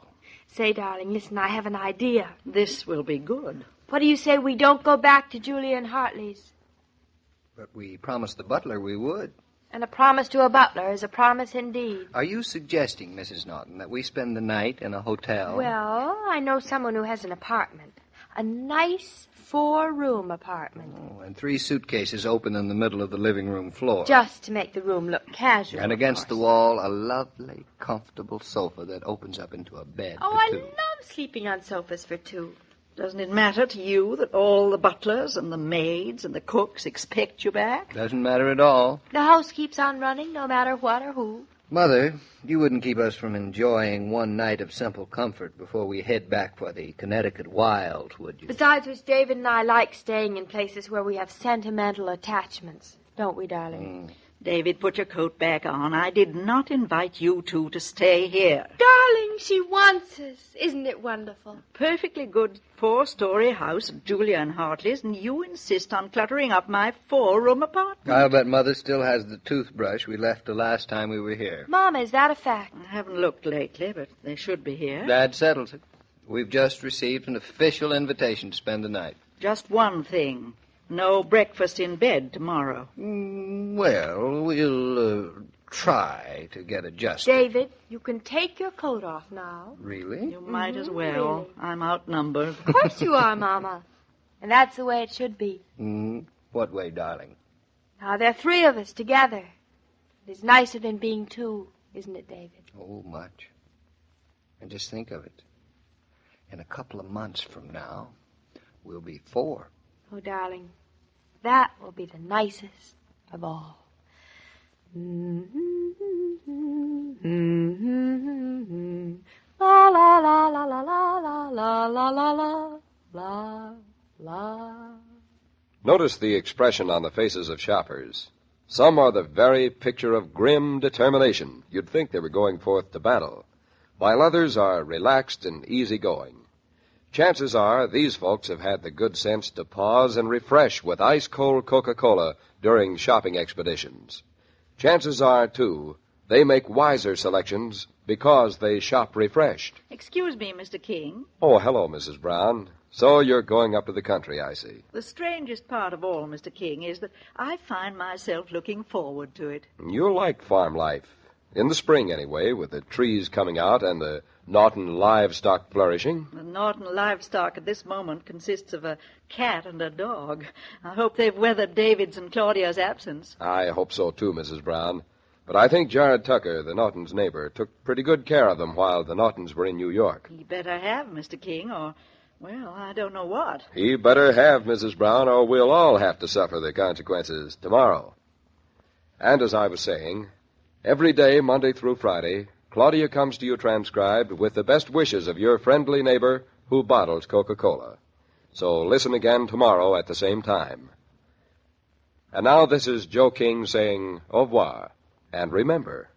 Say, darling, listen, I have an idea. This will be good. What do you say we don't go back to Julia and Hartley's? But we promised the butler we would. And a promise to a butler is a promise indeed. Are you suggesting, Mrs. Norton, that we spend the night in a hotel? Well, I know someone who has an apartment. A nice 4-room apartment. Oh, and 3 suitcases open in the middle of the living room floor. Just to make the room look casual. And against the wall, a lovely, comfortable sofa that opens up into a bed Oh, for 2. I love sleeping on sofas for 2. Doesn't it matter to you that all the butlers and the maids and the cooks expect you back? Doesn't matter at all. The house keeps on running no matter what or who. Mother, you wouldn't keep us from enjoying one night of simple comfort before we head back for the Connecticut wilds, would you? Besides which, David and I like staying in places where we have sentimental attachments. Don't we, darling? David, put your coat back on. I did not invite you two to stay here. Darling, she wants us. Isn't it wonderful? Perfectly good 4-story house at Julia and Hartley's, and you insist on cluttering up my 4-room apartment. I'll bet Mother still has the toothbrush we left the last time we were here. Mama, is that a fact? I haven't looked lately, but they should be here. That settles it. We've just received an official invitation to spend the night. Just one thing. No breakfast in bed tomorrow. Well, we'll try to get adjusted. David, you can take your coat off now. Really? You might as well. Really. I'm outnumbered. Of course you are, Mama. And that's the way it should be. What way, darling? Now, there are 3 of us together. It's nicer than being 2, isn't it, David? Oh, much. And just think of it. In a couple of months from now, we'll be 4. Oh, darling, that will be the nicest of all. La la la la la la la la la la la la. Notice the expression on the faces of shoppers. Some are the very picture of grim determination. You'd think they were going forth to battle, while others are relaxed and easygoing. Chances are these folks have had the good sense to pause and refresh with ice-cold Coca-Cola during shopping expeditions. Chances are, too, they make wiser selections because they shop refreshed. Excuse me, Mr. King. Oh, hello, Mrs. Brown. So you're going up to the country, I see. The strangest part of all, Mr. King, is that I find myself looking forward to it. You'll like farm life. In the spring, anyway, with the trees coming out and the Norton livestock flourishing. The Norton livestock at this moment consists of a cat and a dog. I hope they've weathered David's and Claudia's absence. I hope so, too, Mrs. Brown. But I think Jared Tucker, the Nortons' neighbor, took pretty good care of them while the Nortons were in New York. He better have, Mr. King, or, well, I don't know what. He better have, Mrs. Brown, or we'll all have to suffer the consequences tomorrow. And as I was saying, every day, Monday through Friday, Claudia comes to you transcribed with the best wishes of your friendly neighbor who bottles Coca-Cola. So listen again tomorrow at the same time. And now this is Joe King saying au revoir. And remember,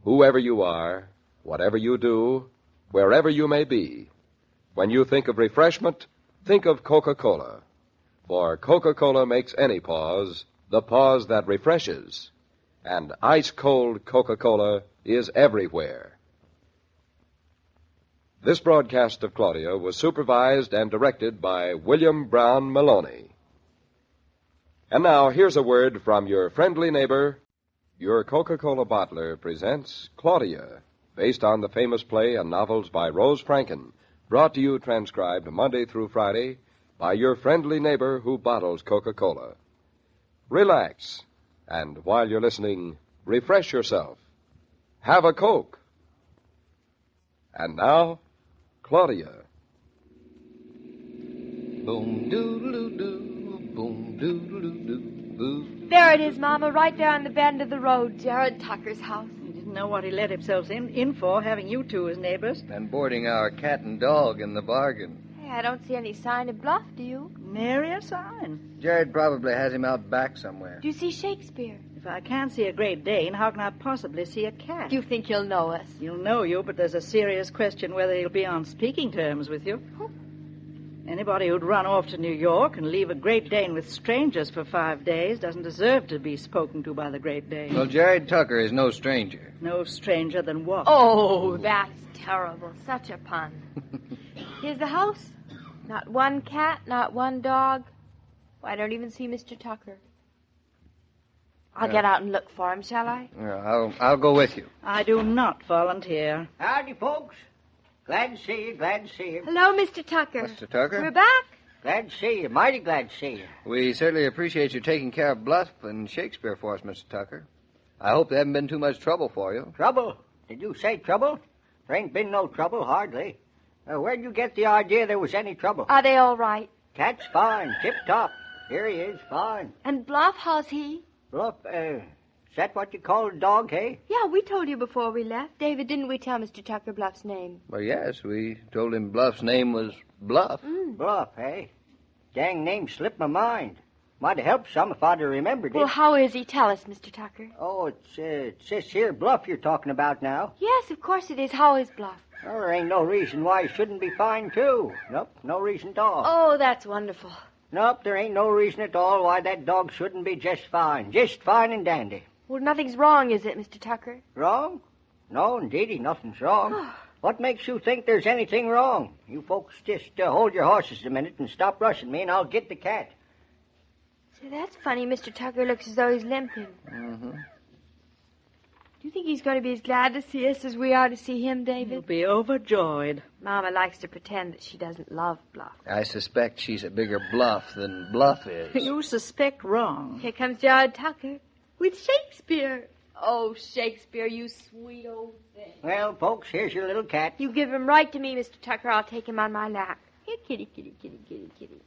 whoever you are, whatever you do, wherever you may be, when you think of refreshment, think of Coca-Cola. For Coca-Cola makes any pause the pause that refreshes. And ice-cold Coca-Cola is everywhere. This broadcast of Claudia was supervised and directed by William Brown Maloney. And now, here's a word from your friendly neighbor. Your Coca-Cola bottler presents Claudia, based on the famous play and novels by Rose Franken, brought to you transcribed Monday through Friday by your friendly neighbor who bottles Coca-Cola. Relax, and while you're listening, refresh yourself. Have a Coke. And now, Claudia. Boom doodle-doo, boom doodle-doo. There it is, Mama, right there on the bend of the road, Jared Tucker's house. He didn't know what he let himself in for, having you two as neighbors. And boarding our cat and dog in the bargain. Hey, I don't see any sign of Bluff, do you? Nary a sign. Jared probably has him out back somewhere. Do you see Shakespeare? If I can't see a Great Dane, how can I possibly see a cat? Do you think he'll know us? He'll know you, but there's a serious question whether he'll be on speaking terms with you. Anybody who'd run off to New York and leave a Great Dane with strangers for 5 days doesn't deserve to be spoken to by the Great Dane. Well, Jared Tucker is no stranger. No stranger than what? Oh, that's terrible. Such a pun. Here's the house. Not one cat, not one dog. Well, I don't even see Mr. Tucker. I'll get out and look for him, shall I? I'll go with you. I do not volunteer. Howdy, folks. Glad to see you, glad to see you. Hello, Mr. Tucker. Mr. Tucker? We're back. Glad to see you, mighty glad to see you. We certainly appreciate you taking care of Bluff and Shakespeare for us, Mr. Tucker. I hope they haven't been too much trouble for you. Trouble? Did you say trouble? There ain't been no trouble, hardly. Where'd you get the idea there was any trouble? Are they all right? Cat's fine, tip-top. Here he is, fine. And Bluff, how's he? Bluff, is that what you call a dog, hey? Yeah, we told you before we left. David, didn't we tell Mr. Tucker Bluff's name? Well, yes, we told him Bluff's name was Bluff. Bluff, hey? Dang name slipped my mind. Might have helped some if I'd have remembered it. Well, how is he? Tell us, Mr. Tucker. Oh, it's this here Bluff you're talking about now. Yes, of course it is. How is Bluff? Well, there ain't no reason why he shouldn't be fine, too. Nope, no reason at all. Oh, that's wonderful. Nope, there ain't no reason at all why that dog shouldn't be just fine. Just fine and dandy. Well, nothing's wrong, is it, Mr. Tucker? Wrong? No, indeedy, nothing's wrong. What makes you think there's anything wrong? You folks just hold your horses a minute and stop rushing me, and I'll get the cat. Say, that's funny. Mr. Tucker looks as though he's limping. Mm-hmm. Do you think he's going to be as glad to see us as we are to see him, David? He'll be overjoyed. Mama likes to pretend that she doesn't love Bluff. I suspect she's a bigger bluff than Bluff is. You suspect wrong. Here comes Jared Tucker with Shakespeare. Oh, Shakespeare, you sweet old thing. Well, folks, here's your little cat. You give him right to me, Mr. Tucker. I'll take him on my lap. Here, kitty, kitty, kitty, kitty, kitty.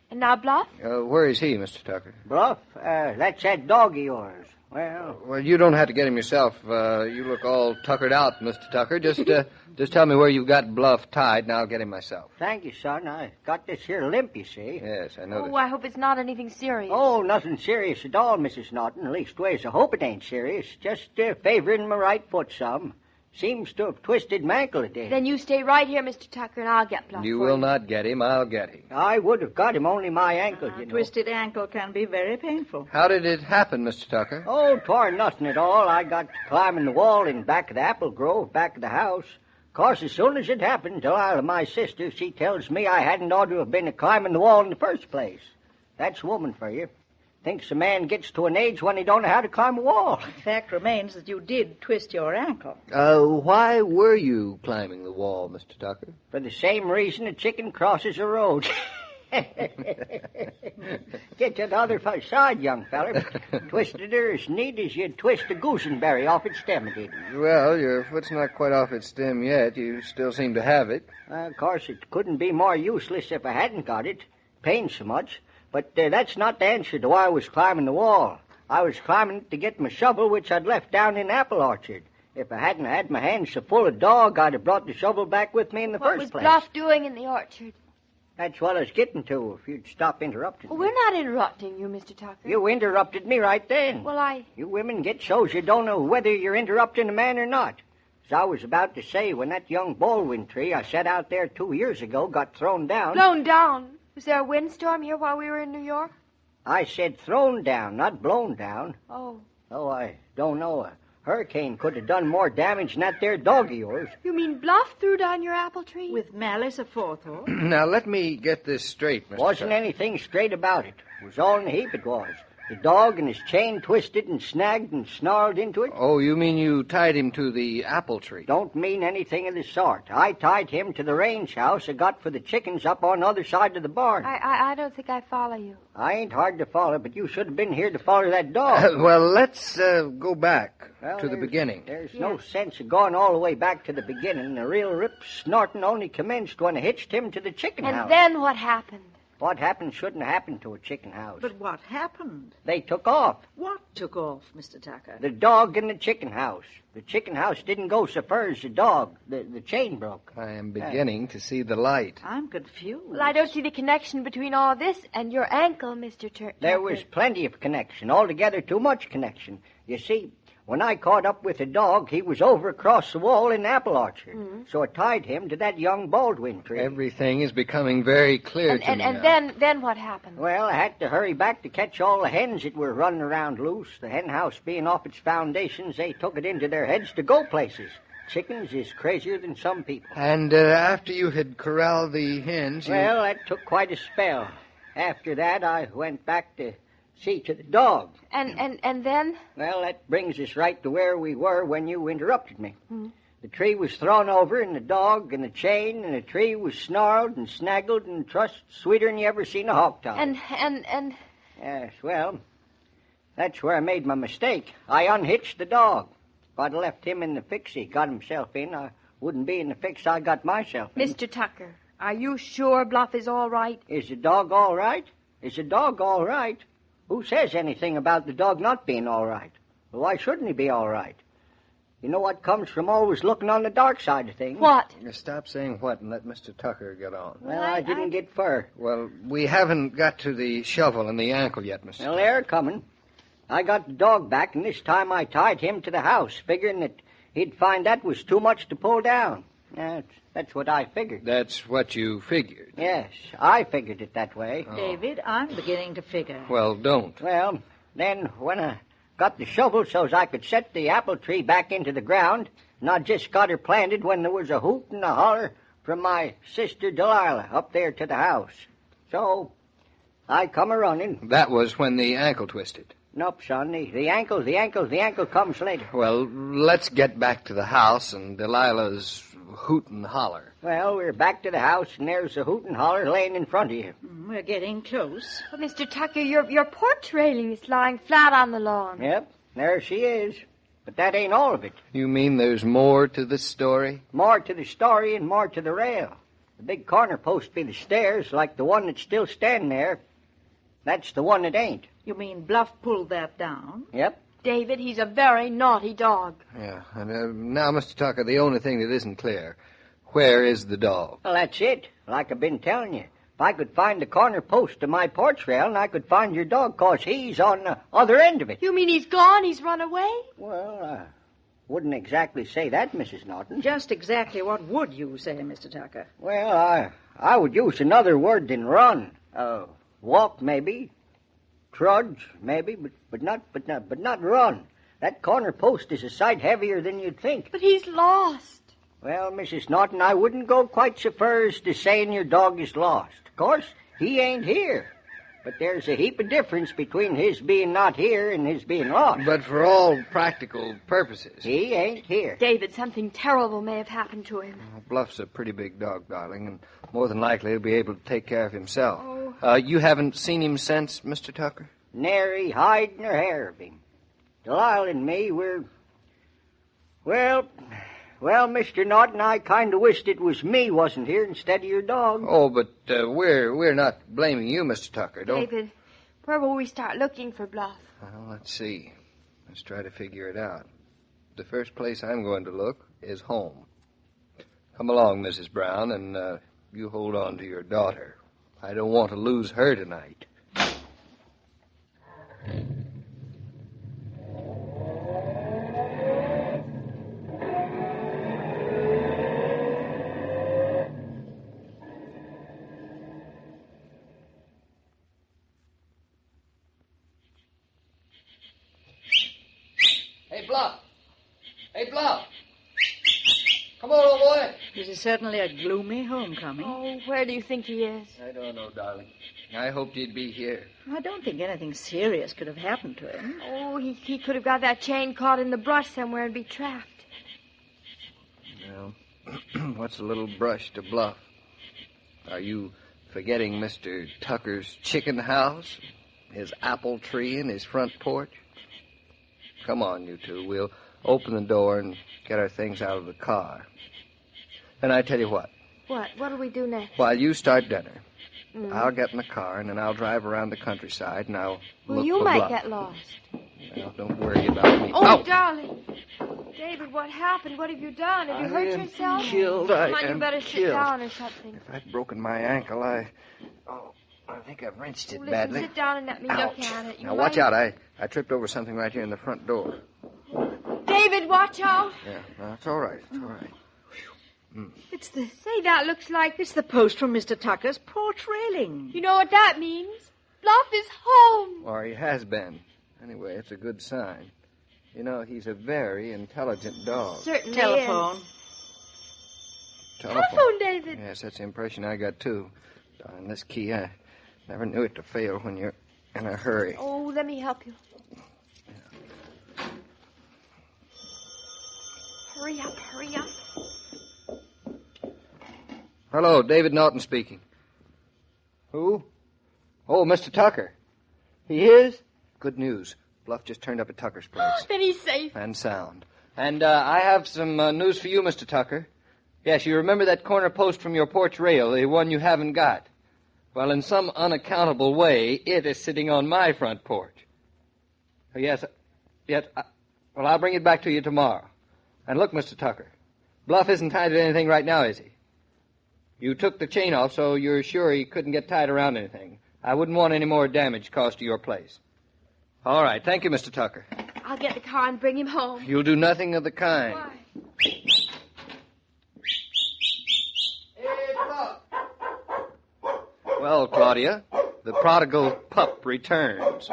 And now, Bluff? Where is he, Mr. Tucker? Bluff? That's that dog of yours. Well, you don't have to get him yourself. You look all tuckered out, Mr. Tucker. Just tell me where you've got Bluff tied, and I'll get him myself. Thank you, son. I got this here limp, you see. Yes, I know Oh, I hope it's not anything serious. Oh, nothing serious at all, Mrs. Norton. Leastways, I hope it ain't serious. Just favoring my right foot some. Seems to have twisted my ankle today. Then you stay right here, Mr. Tucker, and I'll get Bluff You for will not get him. I'll get him. I would have got him, only my ankle, you know. Twisted ankle can be very painful. How did it happen, Mr. Tucker? Oh, 'twar nothing at all. I got climbing the wall in back of the apple grove, back of the house. 'Course, as soon as it happened, Delilah, my sister, she tells me I hadn't ought to have been climbing the wall in the first place. That's woman for you. Thinks a man gets to an age when he don't know how to climb a wall. The fact remains that you did twist your ankle. Why were you climbing the wall, Mr. Tucker? For the same reason a chicken crosses a road. Get to the other side, young feller. Twisted her as neat as you'd twist a gooseberry off its stem, did you? Well, your foot's not quite off its stem yet. You still seem to have it. Of course, it couldn't be more useless if I hadn't got it. Pains so much. But that's not the answer to why I was climbing the wall. I was climbing it to get my shovel, which I'd left down in the apple orchard. If I hadn't had my hands so full of dog, I'd have brought the shovel back with me in the first place. What was Bluff doing in the orchard? That's what I was getting to, if you'd stop interrupting me. We're not interrupting you, Mr. Tucker. You interrupted me right then. Well, You women get shows you don't know whether you're interrupting a man or not. As I was about to say, when that young baldwin tree I set out there 2 years ago got thrown down... Blown down? Was there a windstorm here while we were in New York? I said thrown down, not blown down. Oh. Oh, I don't know. A hurricane could have done more damage than that there dog of yours. You mean Bluff threw down your apple tree? With malice aforethought? Now, let me get this straight, Mr. Wasn't Tucker. anything straight about it. It was all in a heap, it was. The dog and his chain twisted and snagged and snarled into it. Oh, you mean you tied him to the apple tree? Don't mean anything of the sort. I tied him to the range house I got for the chickens up on the other side of the barn. I don't think I follow you. I ain't hard to follow, but you should have been here to follow that dog. Well, let's go back to the beginning. There's no sense of going all the way back to the beginning. The real rip snorting only commenced when I hitched him to the chicken house. And then what happened? What happened shouldn't have happened to a chicken house. But what happened? They took off. What took off, Mr. Tucker? The dog in the chicken house. The chicken house didn't go so far as the dog. The chain broke. I am beginning to see the light. I'm confused. Well, I don't see the connection between all this and your ankle, Mr. Tucker. There was plenty of connection, altogether too much connection. You see, when I caught up with the dog, he was over across the wall in the apple orchard. Mm-hmm. So I tied him to that young baldwin tree. Everything is becoming very clear to me now. And then what happened? Well, I had to hurry back to catch all the hens that were running around loose. The hen house being off its foundations, they took it into their heads to go places. Chickens is crazier than some people. And after you had corralled the hens, Well, that took quite a spell. After that, I went back to see to the dog. And then? Well, that brings us right to where we were when you interrupted me. Mm-hmm. The tree was thrown over, and the dog, and the chain, and the tree was snarled and snaggled and trussed sweeter than you ever seen a hawk tie. And... Yes, well, that's where I made my mistake. I unhitched the dog. If I'd left him in the fix he got himself in, I wouldn't be in the fix I got myself in. Mr. Tucker, are you sure Bluff is all right? Is the dog all right? Is the dog all right? Who says anything about the dog not being all right? Well, why shouldn't he be all right? You know what comes from always looking on the dark side of things? What? Stop saying what and let Mr. Tucker get on. Well, I didn't get far. Well, we haven't got to the shovel and the ankle yet, Mr. Well, they're coming. I got the dog back, and this time I tied him to the house, figuring that he'd find that was too much to pull down. That's what I figured. That's what you figured? Yes, I figured it that way. Oh. David, I'm beginning to figure. Well, don't. Well, then when I got the shovel so's I could set the apple tree back into the ground, and I just got her planted when there was a hoot and a holler from my sister Delilah up there to the house. So I come a-running. That was when the ankle twisted. Nope, son. The ankle comes later. Well, let's get back to the house and Delilah's hoot and holler. Well, we're back to the house, and there's the hoot and holler laying in front of you. We're getting close. Well, Mr. Tucker, your porch railing is lying flat on the lawn. Yep, there she is. But that ain't all of it. You mean there's more to the story? More to the story and more to the rail. The big corner post be the stairs, like the one that's still standing there. That's the one that ain't. You mean Bluff pulled that down? Yep. David, he's a very naughty dog. Yeah, and now, Mr. Tucker, the only thing that isn't clear, where is the dog? Well, that's it. Like I've been telling you. If I could find the corner post of my porch rail, and I could find your dog, 'cause he's on the other end of it. You mean he's gone? He's run away? Well, I wouldn't exactly say that, Mrs. Norton. Just exactly what would you say, Mr. Tucker? Well, I would use another word than run. Walk, maybe. Trudge, maybe, but not run. That corner post is a sight heavier than you'd think. But he's lost. Well, Mrs. Norton, I wouldn't go quite so far as to saying your dog is lost. Of course, he ain't here. But there's a heap of difference between his being not here and his being lost. But for all practical purposes. He ain't here. David, something terrible may have happened to him. Bluff's a pretty big dog, darling, and more than likely he'll be able to take care of himself. You haven't seen him since, Mr. Tucker? Nary hide nor hair of him. Delisle and me, we're... Well, Mr. Norton, I kind of wished it was me wasn't here instead of your dog. Oh, but we're not blaming you, Mr. Tucker. David, where will we start looking for Bluff? Well, let's see. Let's try to figure it out. The first place I'm going to look is home. Come along, Mrs. Brown, and you hold on to your daughter. I don't want to lose her tonight. Hey, Bluff! Come on, old boy! This is certainly a gloomy homecoming. Oh, where do you think he is? I don't know, darling. I hoped he'd be here. I don't think anything serious could have happened to him. Oh, he could have got that chain caught in the brush somewhere and be trapped. Well, what's a little brush to Bluff? Are you forgetting Mr. Tucker's chicken house? His apple tree and his front porch? Come on, you two. We'll open the door and get our things out of the car. And I tell you what. What? What'll we do next? While you start dinner, I'll get in the car and then I'll drive around the countryside and I'll look you for might Bluff. Get lost. Well, don't worry about me. Oh, darling. David, what happened? What have you done? Have you hurt yourself? Killed. Come on, you better sit down or something. If I'd broken my ankle, I think I've wrenched it Listen, badly. sit down and let me look at it. Now, watch out. I tripped over something right here in the front door. David, watch out. Yeah, no, it's all right. It's all right. It's the... Say, that looks like... It's the post from Mr. Tucker's porch railing. You know what that means? Bluff is home. Or he has been. Anyway, it's a good sign. You know, he's a very intelligent dog. Certainly Telephone. Telephone, David. Yes, that's the impression I got, too. Darn, this key, I never knew it to fail when you're in a hurry. Oh, let me help you. Hurry up, hurry up. Hello, David Norton speaking. Who? Oh, Mr. Tucker. He is? Good news. Bluff just turned up at Tucker's place. Then he's safe. And sound. And I have some news for you, Mr. Tucker. Yes, you remember that corner post from your porch rail, the one you haven't got? Well, in some unaccountable way, it is sitting on my front porch. Oh, yes. Well, I'll bring it back to you tomorrow. And look, Mr. Tucker, Bluff isn't tied to anything right now, is he? You took the chain off, so you're sure he couldn't get tied around anything. I wouldn't want any more damage caused to your place. All right. Thank you, Mr. Tucker. I'll get the car and bring him home. You'll do nothing of the kind. Why? Well, Claudia, the Prodigal Pup returns.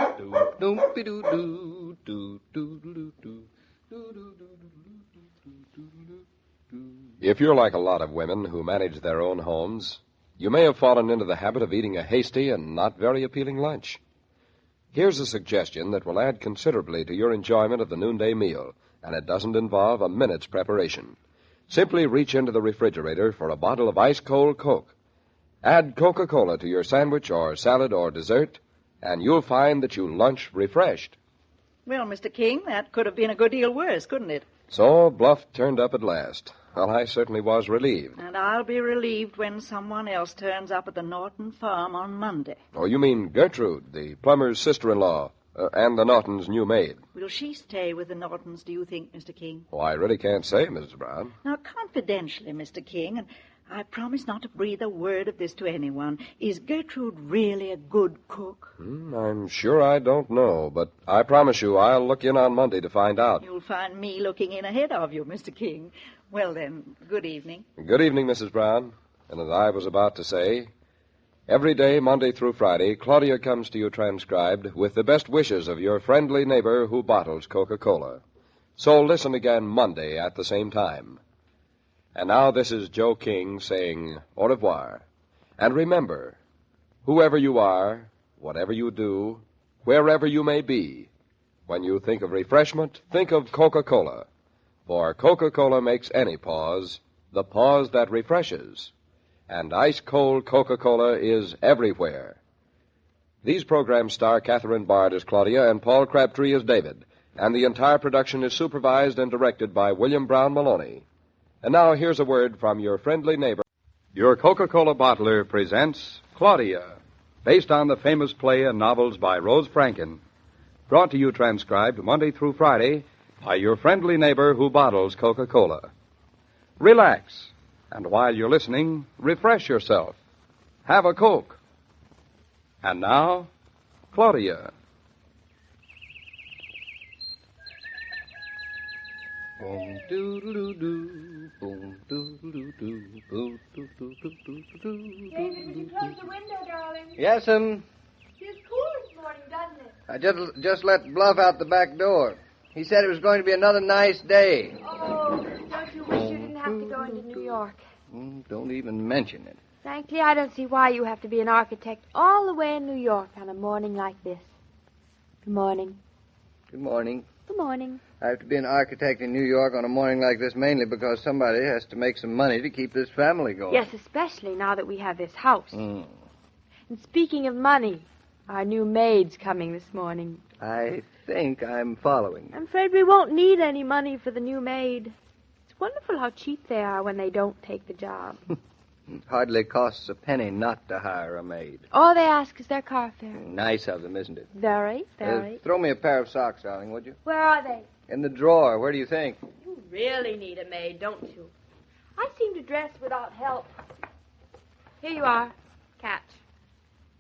If you're like a lot of women who manage their own homes, you may have fallen into the habit of eating a hasty and not very appealing lunch. Here's a suggestion that will add considerably to your enjoyment of the noonday meal, and it doesn't involve a minute's preparation. Simply reach into the refrigerator for a bottle of ice-cold Coke. Add Coca-Cola to your sandwich or salad or dessert, and you'll find that you lunch refreshed. Well, Mr. King, that could have been a good deal worse, couldn't it? So Bluff turned up at last. Well, I certainly was relieved. And I'll be relieved when someone else turns up at the Norton farm on Monday. Oh, you mean Gertrude, the plumber's sister-in-law, And the Nortons' new maid. Will she stay with the Nortons, do you think, Mr. King? Oh, I really can't say, Mrs. Brown. Now, confidentially, Mr. King, and I promise not to breathe a word of this to anyone, is Gertrude really a good cook? I'm sure I don't know, but I promise you I'll look in on Monday to find out. You'll find me looking in ahead of you, Mr. King. Well, then, good evening. Good evening, Mrs. Brown. And as I was about to say, every day, Monday through Friday, Claudia comes to you transcribed with the best wishes of your friendly neighbor who bottles Coca-Cola. So listen again Monday at the same time. And now this is Joe King saying au revoir. And remember, whoever you are, whatever you do, wherever you may be, when you think of refreshment, think of Coca-Cola. For Coca-Cola makes any pause the pause that refreshes. And ice-cold Coca-Cola is everywhere. These programs star Catherine Bard as Claudia and Paul Crabtree as David, and the entire production is supervised and directed by William Brown Maloney. And now here's a word from your friendly neighbor. Your Coca-Cola bottler presents Claudia, based on the famous play and novels by Rose Franken. Brought to you transcribed Monday through Friday by your friendly neighbor who bottles Coca-Cola. Relax, and while you're listening, refresh yourself. Have a Coke. And now, Claudia. Boom doodle doo, boom doodle doo, boom doodle doo. David, would you close the window, darling? Yes'm. Feels cool this morning, doesn't it? I just let Bluff out the back door. He said it was going to be another nice day. Oh, don't you wish you didn't have to go into New York? Don't even mention it. Frankly, I don't see why you have to be an architect all the way in New York on a morning like this. Good morning. Good morning. Good morning. I have to be an architect in New York on a morning like this mainly because somebody has to make some money to keep this family going. Yes, especially now that we have this house. And speaking of money, our new maid's coming this morning. I think I'm following. I'm afraid we won't need any money for the new maid. It's wonderful how cheap they are when they don't take the job. It hardly costs a penny not to hire a maid. All they ask is their car fare. Nice of them, isn't it? Very, very. Throw me a pair of socks, darling, would you? Where are they? In the drawer. Where do you think? You really need a maid, don't you? I seem to dress without help. Here you are. Catch.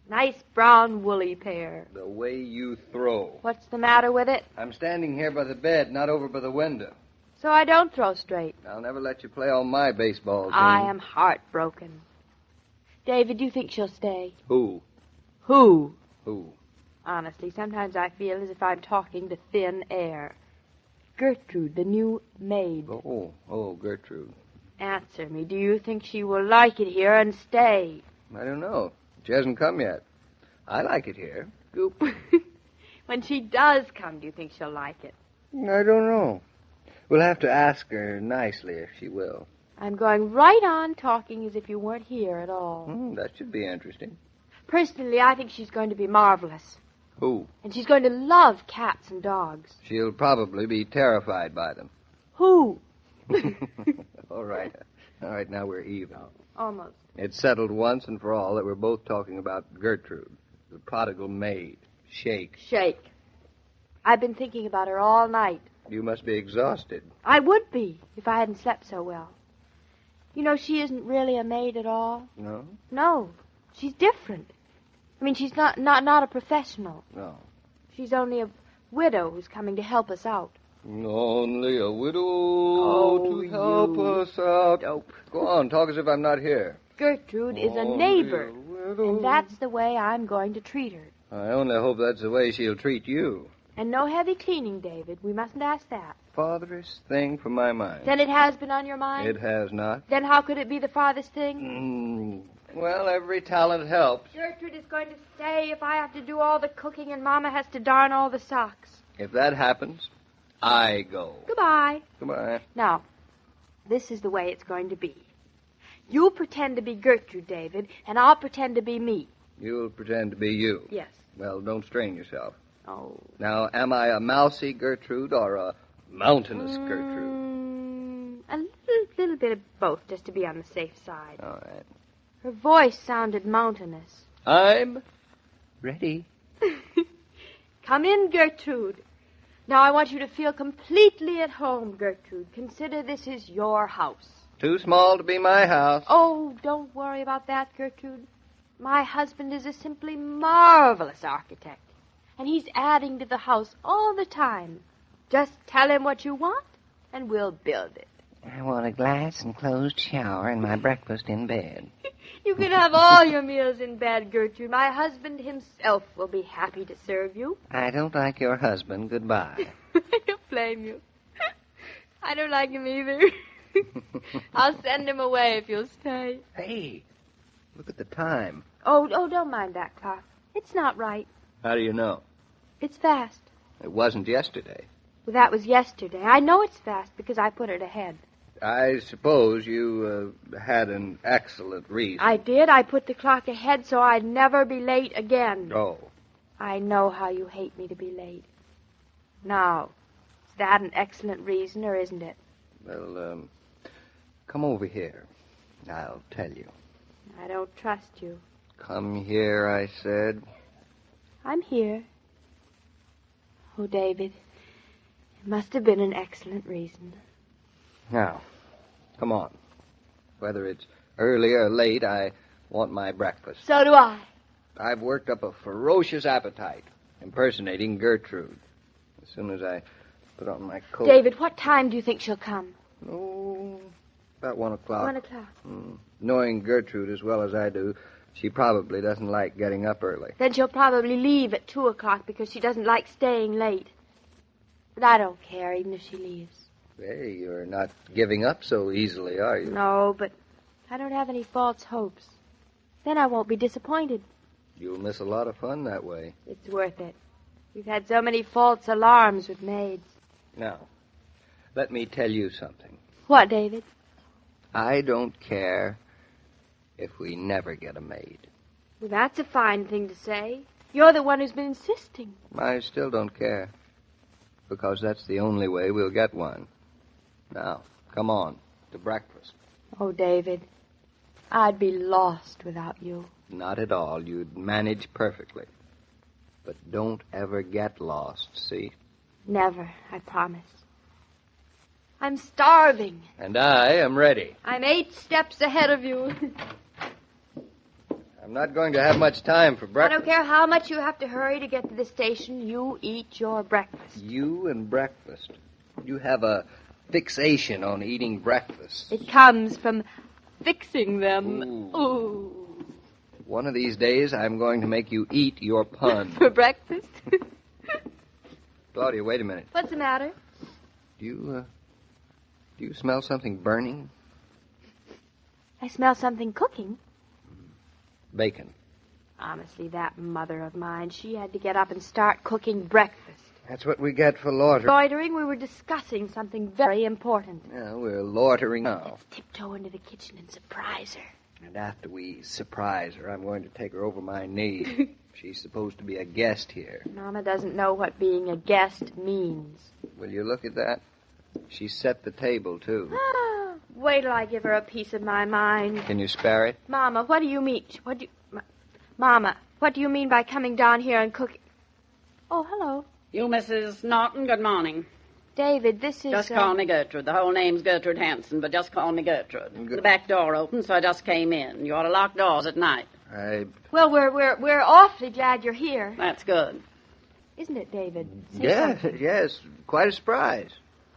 Nice brown woolly pair. The way you throw. What's the matter with it? I'm standing here by the bed, not over by the window. So I don't throw straight. I'll never let you play on my baseball team. I am heartbroken. David, do you think she'll stay? Who? Who? Who? Honestly, sometimes I feel as if I'm talking to thin air. Gertrude, the new maid. Oh, Gertrude. Answer me. Do you think she will like it here and stay? I don't know. She hasn't come yet. I like it here. Goop. When she does come, do you think she'll like it? I don't know. We'll have to ask her nicely if she will. I'm going right on talking as if you weren't here at all. That should be interesting. Personally, I think she's going to be marvelous. Who? And she's going to love cats and dogs. She'll probably be terrified by them. Who? All right. All right, now we're even. Almost. It's settled once and for all that we're both talking about Gertrude, the prodigal maid. Shake. I've been thinking about her all night. You must be exhausted. I would be if I hadn't slept so well. You know, she isn't really a maid at all. No? No. She's different. I mean, she's not a professional. No. She's only a widow who's coming to help us out. Only a widow to help us out. Dope. Go on, talk as if I'm not here. Gertrude is a neighbor, and that's the way I'm going to treat her. I only hope that's the way she'll treat you. And no heavy cleaning, David. We mustn't ask that. Farthest thing from my mind. Then it has been on your mind? It has not. Then how could it be the farthest thing? Well, every talent helps. Gertrude is going to stay if I have to do all the cooking and Mama has to darn all the socks. If that happens, I go. Goodbye. Goodbye. Now, this is the way it's going to be. You pretend to be Gertrude, David, and I'll pretend to be me. You'll pretend to be you. Yes. Well, don't strain yourself. Oh. Now, am I a mousy Gertrude or a mountainous Gertrude? A little bit of both, just to be on the safe side. All right. Her voice sounded mountainous. I'm ready. Come in, Gertrude. Now I want you to feel completely at home, Gertrude. Consider this is your house. Too small to be my house. Oh, don't worry about that, Gertrude. My husband is a simply marvelous architect, and he's adding to the house all the time. Just tell him what you want, and we'll build it. I want a glass and closed shower and my breakfast in bed. You can have all your meals in bed, Gertrude. My husband himself will be happy to serve you. I don't like your husband. Goodbye. I don't blame you. I don't like him either. I'll send him away if you'll stay. Hey, look at the time. Oh, don't mind that clock. It's not right. How do you know? It's fast. It wasn't yesterday. Well, that was yesterday. I know it's fast because I put it ahead. I suppose you had an excellent reason. I did. I put the clock ahead so I'd never be late again. Oh. I know how you hate me to be late. Now, is that an excellent reason, or isn't it? Well, come over here. I'll tell you. I don't trust you. Come here, I said. I'm here. Oh, David, it must have been an excellent reason. Now, come on. Whether it's early or late, I want my breakfast. So do I. I've worked up a ferocious appetite, impersonating Gertrude. As soon as I put on my coat... David, what time do you think she'll come? Oh, about 1 o'clock. 1 o'clock. Knowing Gertrude as well as I do, she probably doesn't like getting up early. Then she'll probably leave at 2 o'clock because she doesn't like staying late. But I don't care, even if she leaves. Hey, you're not giving up so easily, are you? No, but I don't have any false hopes. Then I won't be disappointed. You'll miss a lot of fun that way. It's worth it. We've had so many false alarms with maids. Now, let me tell you something. What, David? I don't care if we never get a maid. Well, that's a fine thing to say. You're the one who's been insisting. I still don't care, because that's the only way we'll get one. Now, come on, to breakfast. Oh, David, I'd be lost without you. Not at all. You'd manage perfectly. But don't ever get lost, see? Never, I promise. I'm starving. And I am ready. I'm 8 steps ahead of you. I'm not going to have much time for breakfast. I don't care how much you have to hurry to get to the station. You eat your breakfast. You and breakfast. You have a fixation on eating breakfast. It comes from fixing them. Ooh. One of these days, I'm going to make you eat your pun. For breakfast? Claudia, wait a minute. What's the matter? Do you smell something burning? I smell something cooking. Bacon. Honestly, that mother of mine, she had to get up and start cooking breakfast. That's what we get for loitering. Loitering, we were discussing something very important. Yeah, we're loitering now. Let's tiptoe into the kitchen and surprise her. And after we surprise her, I'm going to take her over my knee. She's supposed to be a guest here. Mama doesn't know what being a guest means. Will you look at that? She set the table, too. Wait till I give her a piece of my mind. Can you spare it? Mama, what do you mean? Mama, what do you mean by coming down here and cooking? Oh, hello. You, Mrs. Norton, good morning. David, this is... Just call me Gertrude. The whole name's Gertrude Hanson, but just call me Gertrude. The back door opened, so I just came in. You ought to lock doors at night. Well, we're awfully glad you're here. That's good. Isn't it, David? Yes, quite a surprise.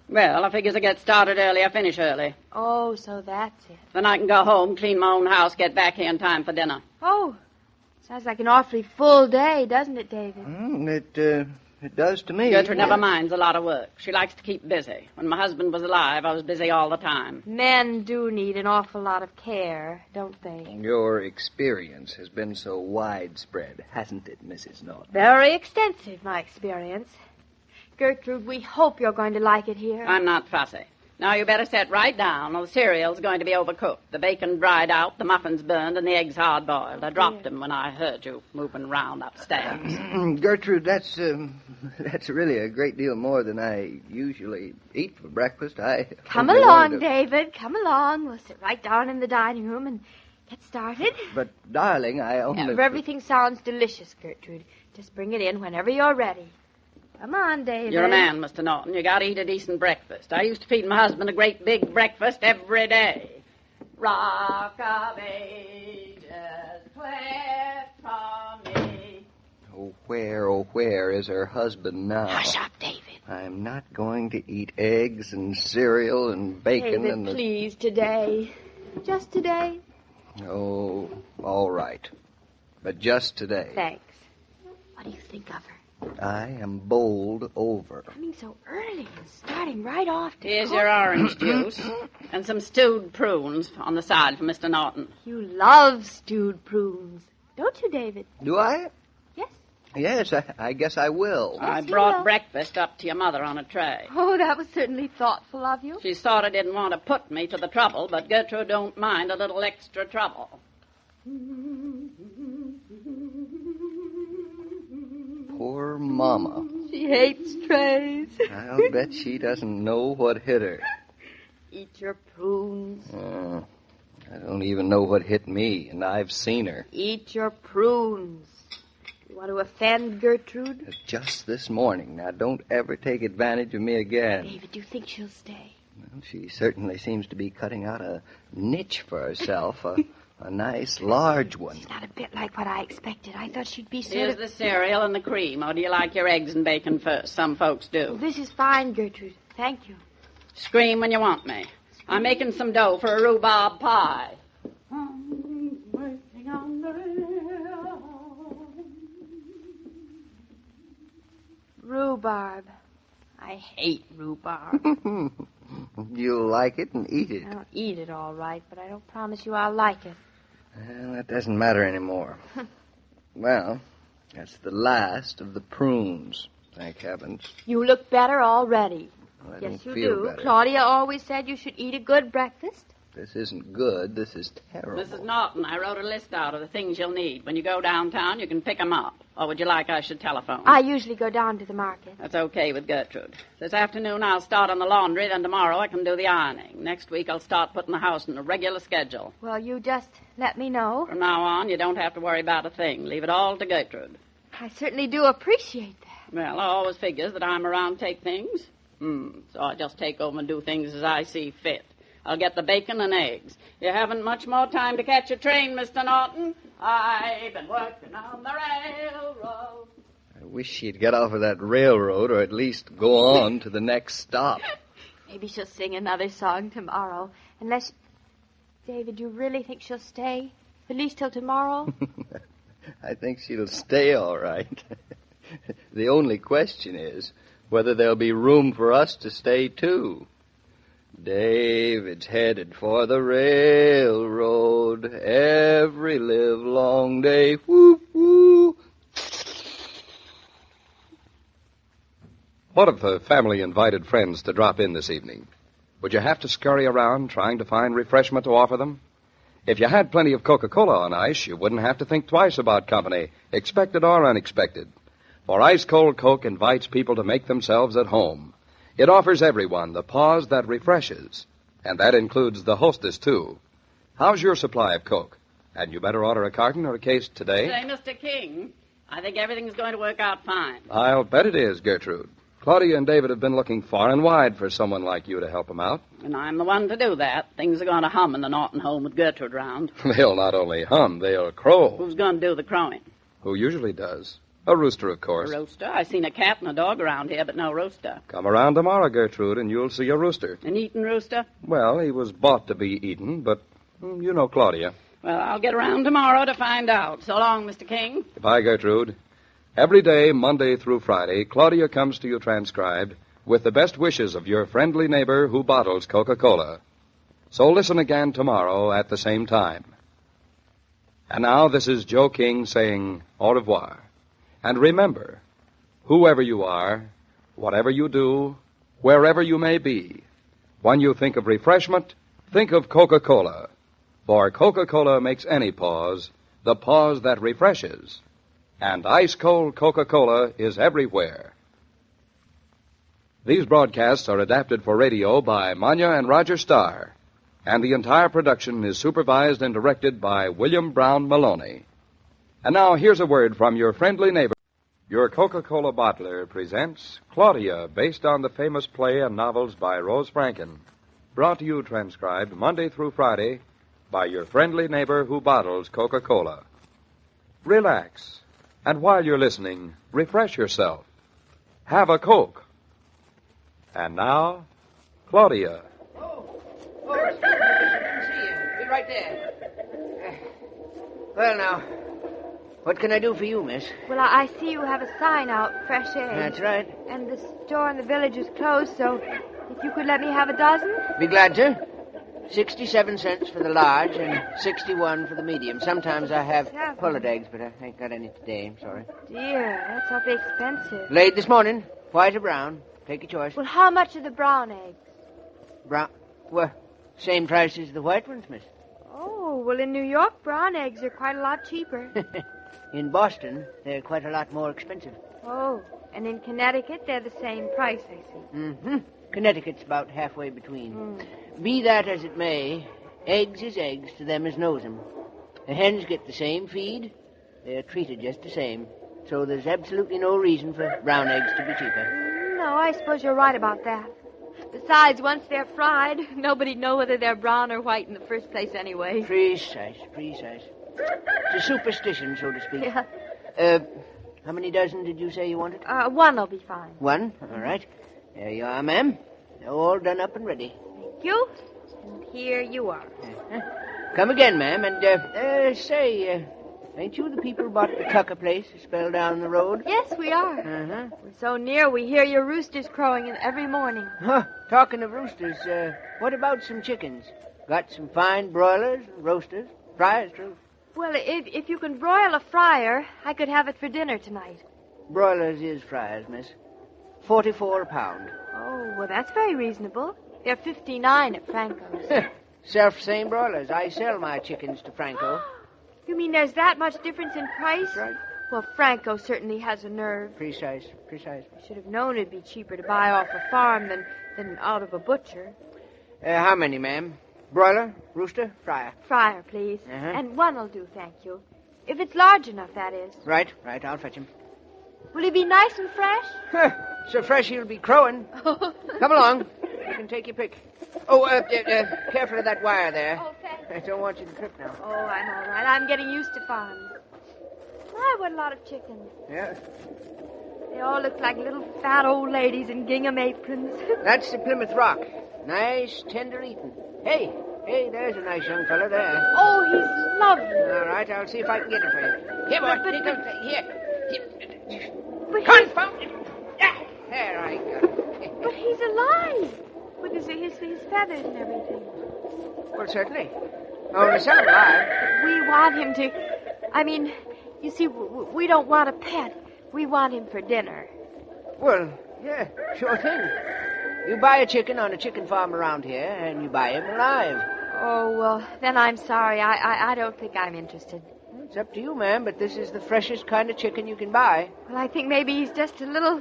Well, I figures I get started early, I finish early. Oh, so that's it. Then I can go home, clean my own house, get back here in time for dinner. Oh, sounds like an awfully full day, doesn't it, David? It does to me. Gertrude never minds a lot of work. She likes to keep busy. When my husband was alive, I was busy all the time. Men do need an awful lot of care, don't they? Your experience has been so widespread, hasn't it, Mrs. Norton? Very extensive, my experience. Gertrude, we hope you're going to like it here. I'm not fussy. Now, you better sit right down, or the cereal's going to be overcooked. The bacon dried out, the muffins burned, and the eggs hard-boiled. I dropped them when I heard you moving around upstairs. Gertrude, that's really a great deal more than I usually eat for breakfast. Come along, David. Come along. We'll sit right down in the dining room and get started. But, darling, I only... Everything sounds delicious, Gertrude. Just bring it in whenever you're ready. Come on, David. You're a man, Mr. Norton. You got to eat a decent breakfast. I used to feed my husband a great big breakfast every day. Rock of ages, cleft from me. Oh, where is her husband now? Hush up, David. I'm not going to eat eggs and cereal and bacon David, and... please, today. Just today. Oh, all right. But just today. Thanks. What do you think of her? I am bowled over. Coming so early and starting right off to Here's cook. your orange juice and some stewed prunes on the side for Mr. Norton. You love stewed prunes. Don't you, David? Do I? Yes. Yes, I guess I will. I you brought will. breakfast up to your mother on a tray. Oh, that was certainly thoughtful of you. She sort of didn't want to put me to the trouble, but Gertrude don't mind a little extra trouble. Poor Mama. She hates trays. I'll bet she doesn't know what hit her. Eat your prunes. I don't even know what hit me, and I've seen her. Eat your prunes. You want to offend Gertrude? Just this morning. Now, don't ever take advantage of me again. David, do you think she'll stay? Well, she certainly seems to be cutting out a niche for herself, a nice large one. She's not a bit like what I expected. I thought she'd be sort Here's of... the cereal and the cream. Or do you like your eggs and bacon first? Some folks do. Oh, this is fine, Gertrude. Thank you. Scream when you want me. I'm making some dough for a rhubarb pie. Rhubarb. I hate rhubarb. You'll like it and eat it. I'll eat it all right, but I don't promise you I'll like it. Well, that doesn't matter anymore. Well, that's the last of the prunes, thank heavens. You look better already. Well, I Yes, don't you feel do. better. Claudia always said you should eat a good breakfast. This isn't good. This is terrible. Mrs. Norton, I wrote a list out of the things you'll need. When you go downtown, you can pick 'em up. Or would you like I should telephone? I usually go down to the market. That's okay with Gertrude. This afternoon I'll start on the laundry, then tomorrow I can do the ironing. Next week I'll start putting the house in a regular schedule. Well, you just let me know. From now on, you don't have to worry about a thing. Leave it all to Gertrude. I certainly do appreciate that. Well, I always figures that I'm around to take things. So I just take over and do things as I see fit. I'll get the bacon and eggs. You haven't much more time to catch a train, Mr. Norton. I've been working on the railroad. I wish she'd get off of that railroad or at least go on to the next stop. Maybe she'll sing another song tomorrow. Unless... David, you really think she'll stay? At least till tomorrow? I think she'll stay all right. The only question is whether there'll be room for us to stay, too. David's headed for the railroad every livelong day. Woo, woo. What if the family invited friends to drop in this evening? Would you have to scurry around trying to find refreshment to offer them? If you had plenty of Coca-Cola on ice, you wouldn't have to think twice about company, expected or unexpected. For ice-cold Coke invites people to make themselves at home. It offers everyone the pause that refreshes, and that includes the hostess, too. How's your supply of Coke? Hadn't you better order a carton or a case today? Say, Mr. King, I think everything's going to work out fine. I'll bet it is, Gertrude. Claudia and David have been looking far and wide for someone like you to help them out. And I'm the one to do that. Things are going to hum in the Norton home with Gertrude round. They'll not only hum, they'll crow. Who's going to do the crowing? Who usually does? A rooster, of course. A rooster? I seen a cat and a dog around here, but no rooster. Come around tomorrow, Gertrude, and you'll see a rooster. An eaten rooster? Well, he was bought to be eaten, but you know Claudia. Well, I'll get around tomorrow to find out. So long, Mr. King. Goodbye, Gertrude. Every day, Monday through Friday, Claudia comes to you transcribed with the best wishes of your friendly neighbor who bottles Coca-Cola. So listen again tomorrow at the same time. And now, this is Joe King saying au revoir. And remember, whoever you are, whatever you do, wherever you may be, when you think of refreshment, think of Coca-Cola. For Coca-Cola makes any pause the pause that refreshes. And ice-cold Coca-Cola is everywhere. These broadcasts are adapted for radio by Manya and Roger Starr, and the entire production is supervised and directed by William Brown Maloney. And now, here's a word from your friendly neighbor. Your Coca-Cola bottler presents Claudia, based on the famous play and novels by Rose Franken. Brought to you, transcribed Monday through Friday, by your friendly neighbor who bottles Coca-Cola. Relax, and while you're listening, refresh yourself. Have a Coke. And now, Claudia. Didn't see you. Be right there. Well, now, what can I do for you, miss? Well, I see you have a sign out, fresh eggs. That's right. And the store in the village is closed, so if you could let me have a dozen? Be glad to. 67 cents for the large and 61 for the medium. Sometimes I have pulled eggs, but I ain't got any today. I'm sorry. Dear, that's awfully expensive. Laid this morning, white or brown. Take your choice. Well, how much are the brown eggs? Brown? Well, same price as the white ones, miss. Oh, well, in New York, brown eggs are quite a lot cheaper. In Boston, they're quite a lot more expensive. Oh, and in Connecticut, they're the same price, I see. Mm-hmm. Connecticut's about halfway between. Be that as it may, eggs is eggs to them as knows 'em. The hens get the same feed. They're treated just the same. So there's absolutely no reason for brown eggs to be cheaper. No, I suppose you're right about that. Besides, once they're fried, nobody'd know whether they're brown or white in the first place anyway. Precise. It's a superstition, so to speak. Yeah. How many dozen did you say you wanted? One will be fine. One? All right. There you are, ma'am. All done up and ready. Thank you. And here you are. Come again, ma'am, and, say, ain't you the people who bought the Tucker place, spelled down the road? Yes, we are. Uh-huh. We're so near, we hear your roosters crowing every morning. Huh, talking of roosters, what about some chickens? Got some fine broilers and roasters, fryers, too. Well, if you can broil a fryer, I could have it for dinner tonight. Broilers is fryers, miss. 44 a pound. Oh, well, that's very reasonable. They're 59 at Franco's. Self-same broilers. I sell my chickens to Franco. You mean there's that much difference in price? That's right. Well, Franco certainly has a nerve. Precise. I should have known it'd be cheaper to buy off a farm than out of a butcher. How many, ma'am? Broiler, rooster, fryer? Fryer, please. Uh-huh. And one will do, thank you. If it's large enough, that is. Right. I'll fetch him. Will he be nice and fresh? So fresh he'll be crowing. Come along. You can take your pick. Oh, careful of that wire there. Oh, thanks. I don't want you to trip now. Oh, I'm all right. I'm getting used to farms. My, what a lot of chickens. Yeah. They all look like little fat old ladies in gingham aprons. That's the Plymouth Rock. Nice, tender eating. Hey, there's a nice young fellow there. Oh, he's lovely. All right, I'll see if I can get him for you. Here, boy. Here. But Confound it. There I go. But he's alive. With his feathers and everything. Well, certainly. Only some alive. We want him to... I mean, you see, we don't want a pet. We want him for dinner. Well, yeah, sure thing. You buy a chicken on a chicken farm around here, and you buy him alive. Oh, well, then I'm sorry. I don't think I'm interested. It's up to you, ma'am, but this is the freshest kind of chicken you can buy. Well, I think maybe he's just a little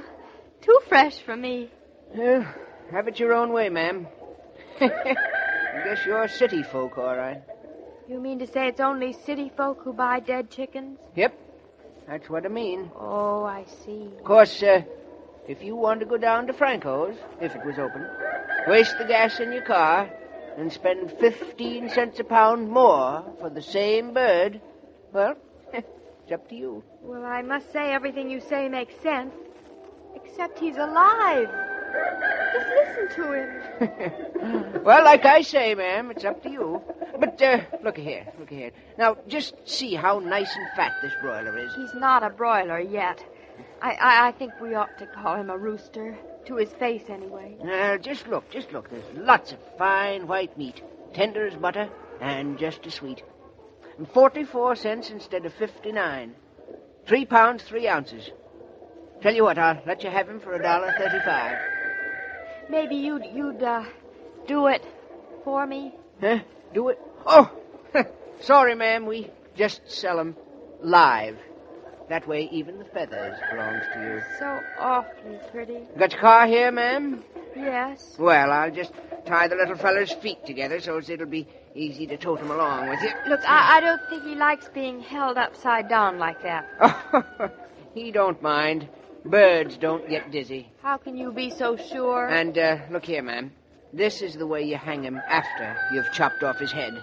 too fresh for me. Well, have it your own way, ma'am. I guess you're city folk, all right. You mean to say it's only city folk who buy dead chickens? Yep, that's what I mean. Oh, I see. Of course, if you want to go down to Franco's, if it was open, waste the gas in your car, and spend 15 cents a pound more for the same bird, well, it's up to you. Well, I must say everything you say makes sense. Except he's alive. Just listen to him. Well, like I say, ma'am, it's up to you. But, look here. Now, just see how nice and fat this broiler is. He's not a broiler yet. I think we ought to call him a rooster. To his face, anyway. Just look. There's lots of fine white meat. Tender as butter and just as sweet. And 44 cents instead of 59. 3 pounds, 3 ounces. Tell you what, I'll let you have him for $1.35. Maybe you'd do it for me? Huh? Do it? Oh! Sorry, ma'am. We just sell 'em live. That way, even the feathers belongs to you. So awfully pretty. Got your car here, ma'am? Yes. Well, I'll just tie the little feller's feet together so it'll be easy to tote him along with you. Look, I don't think he likes being held upside down like that. He don't mind. Birds don't get dizzy. How can you be so sure? And, look here, ma'am. This is the way you hang him after you've chopped off his head.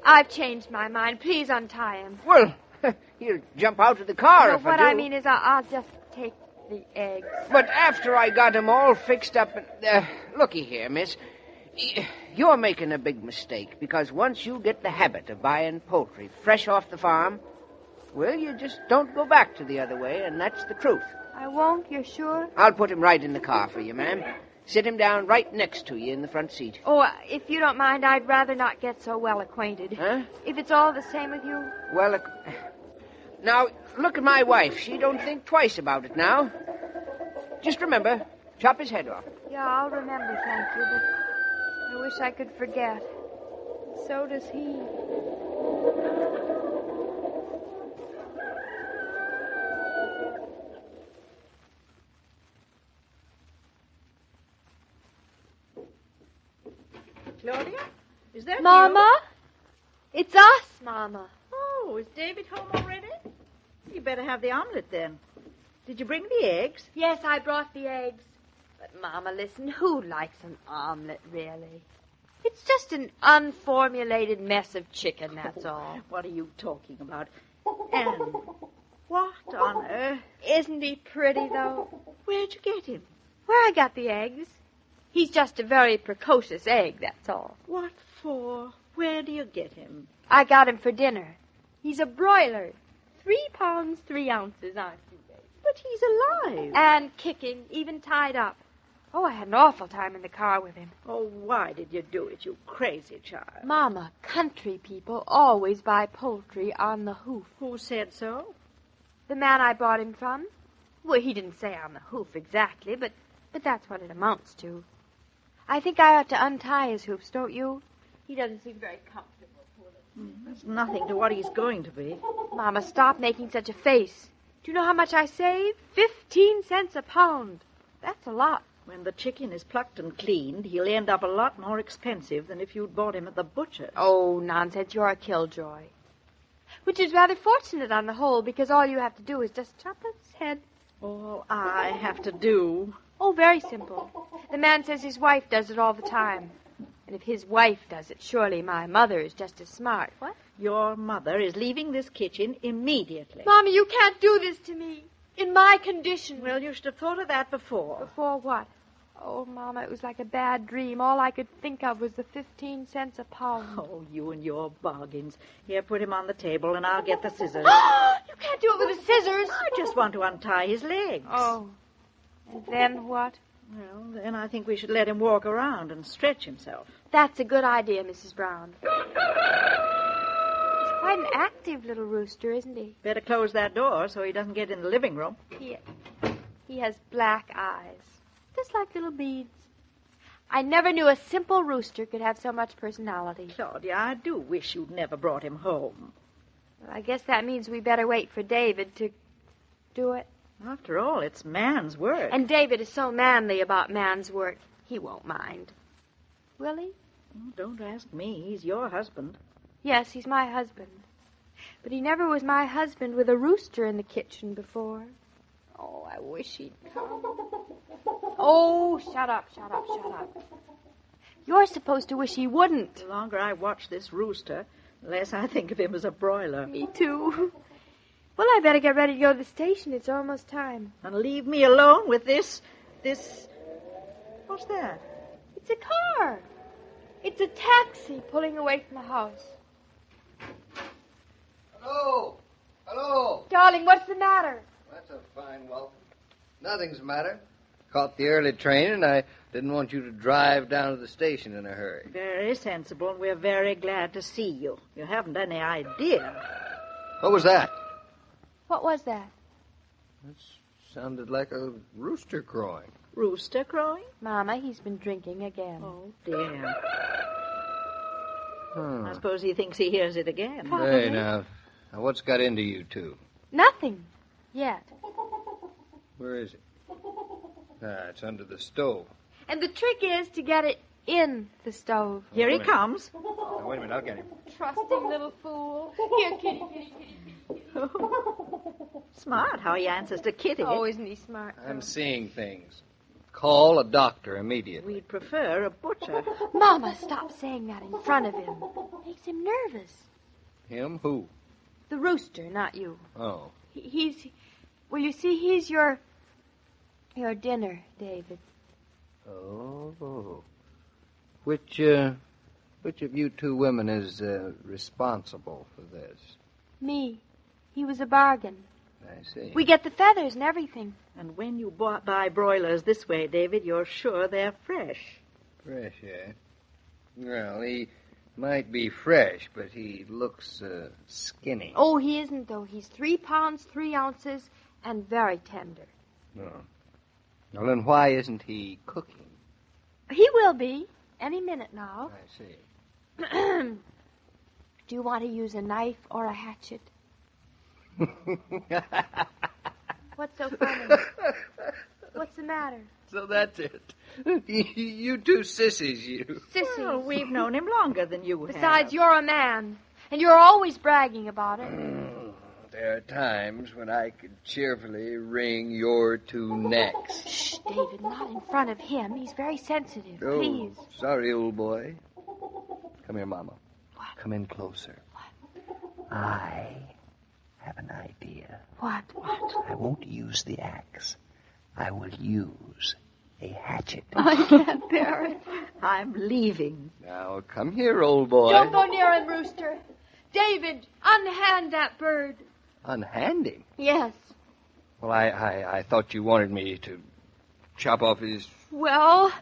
I've changed my mind. Please untie him. Well, he'll jump out of the car No, if what I do. I mean is I'll just take the eggs. But after I got him all fixed up and... looky here, miss. You're making a big mistake, because once you get the habit of buying poultry fresh off the farm, well, you just don't go back to the other way, and that's the truth. I won't, you're sure? I'll put him right in the car for you, ma'am. Sit him down right next to you in the front seat. Oh, if you don't mind, I'd rather not get so well acquainted. Huh? If it's all the same with you. Well, now, look at my wife. She don't think twice about it now. Just remember, chop his head off. Yeah, I'll remember, thank you, but I wish I could forget. So does he. Claudia? Is that Mama? It's us, Mama. Oh, is David home already? You better have the omelet then. Did you bring the eggs? Yes, I brought the eggs. But, Mama, listen, who likes an omelet, really? It's just an unformulated mess of chicken, that's all. What are you talking about? And what on earth? Isn't he pretty, though? Where'd you get him? Where I got the eggs. He's just a very precocious egg, that's all. What for? Where do you get him? I got him for dinner. He's a broiler. 3 pounds, 3 ounces, aren't you, babe? But he's alive. And kicking, even tied up. Oh, I had an awful time in the car with him. Oh, why did you do it, you crazy child? Mama, country people always buy poultry on the hoof. Who said so? The man I bought him from. Well, he didn't say on the hoof exactly, but that's what it amounts to. I think I ought to untie his hoofs, don't you? He doesn't seem very comfortable, poor little. That's nothing to what he's going to be. Mama, stop making such a face. Do you know how much I save? 15 cents a pound. That's a lot. When the chicken is plucked and cleaned, he'll end up a lot more expensive than if you'd bought him at the butcher's. Oh, nonsense. You're a killjoy. Which is rather fortunate on the whole, because all you have to do is just chop off his head. All I have to do... Oh, very simple. The man says his wife does it all the time. And if his wife does it, surely my mother is just as smart. What? Your mother is leaving this kitchen immediately. Mommy, you can't do this to me. In my condition. Well, you should have thought of that before. Before what? Oh, Mama, it was like a bad dream. All I could think of was the 15 cents a pound. Oh, you and your bargains. Here, put him on the table, and I'll get the scissors. You can't do it with the scissors. I just want to untie his legs. Oh. And then what? Well, then I think we should let him walk around and stretch himself. That's a good idea, Mrs. Brown. He's quite an active little rooster, isn't he? Better close that door so he doesn't get in the living room. He has black eyes, just like little beads. I never knew a simple rooster could have so much personality. Claudia, I do wish you'd never brought him home. Well, I guess that means we better wait for David to do it. After all, it's man's work. And David is so manly about man's work, he won't mind. Will he? Oh, don't ask me. He's your husband. Yes, he's my husband. But he never was my husband with a rooster in the kitchen before. Oh, I wish he'd come. Oh, shut up. You're supposed to wish he wouldn't. The longer I watch this rooster, the less I think of him as a broiler. Me too. Well, I better get ready to go to the station. It's almost time. And leave me alone with this... What's that? It's a car. It's a taxi pulling away from the house. Hello. Darling, what's the matter? That's a fine welcome. Nothing's the matter. Caught the early train, and I didn't want you to drive down to the station in a hurry. Very sensible, and we're very glad to see you. You haven't any idea. What was that? What was that? It sounded like a rooster crowing. Rooster crowing? Mama, he's been drinking again. Oh, dear. Hmm. I suppose he thinks he hears it again. Probably. Hey, now, what's got into you two? Nothing. Yet. Where is it? It's under the stove. And the trick is to get it in the stove. Here he comes. Now, wait a minute, I'll get him. Trusting little fool. Here, kitty. Smart how he answers to Kitty. Oh, isn't he smart? I'm seeing things. Call a doctor immediately. We'd prefer a butcher. Mama, stop saying that in front of him. Makes him nervous. Him? Who? The rooster, not you. Oh. Well, you see, he's your dinner, David. Oh. Which of you two women is responsible for this? Me. He was a bargain. I see. We get the feathers and everything. And when you buy broilers this way, David, you're sure they're fresh. Fresh, eh? Well, he might be fresh, but he looks skinny. Oh, he isn't, though. He's 3 pounds, 3 ounces, and very tender. No. Well, then why isn't he cooking? He will be. Any minute now. I see. Do you want to use a knife or a hatchet? What's so funny? What's the matter? So that's it. You two sissies, you. Sissies. Well, we've known him longer than you have. Besides, you're a man, and you're always bragging about it. There are times when I could cheerfully wring your two necks. Shh, David, not in front of him. He's very sensitive. Oh, Please. sorry, old boy. Come here, Mama. What? Come in closer. What? I have an idea. What? I won't use the axe. I will use a hatchet. I can't bear it. I'm leaving. Now, come here, old boy. Don't go near him, Rooster. David, unhand that bird. Unhand him? Yes. Well, I thought you wanted me to chop off his... Well,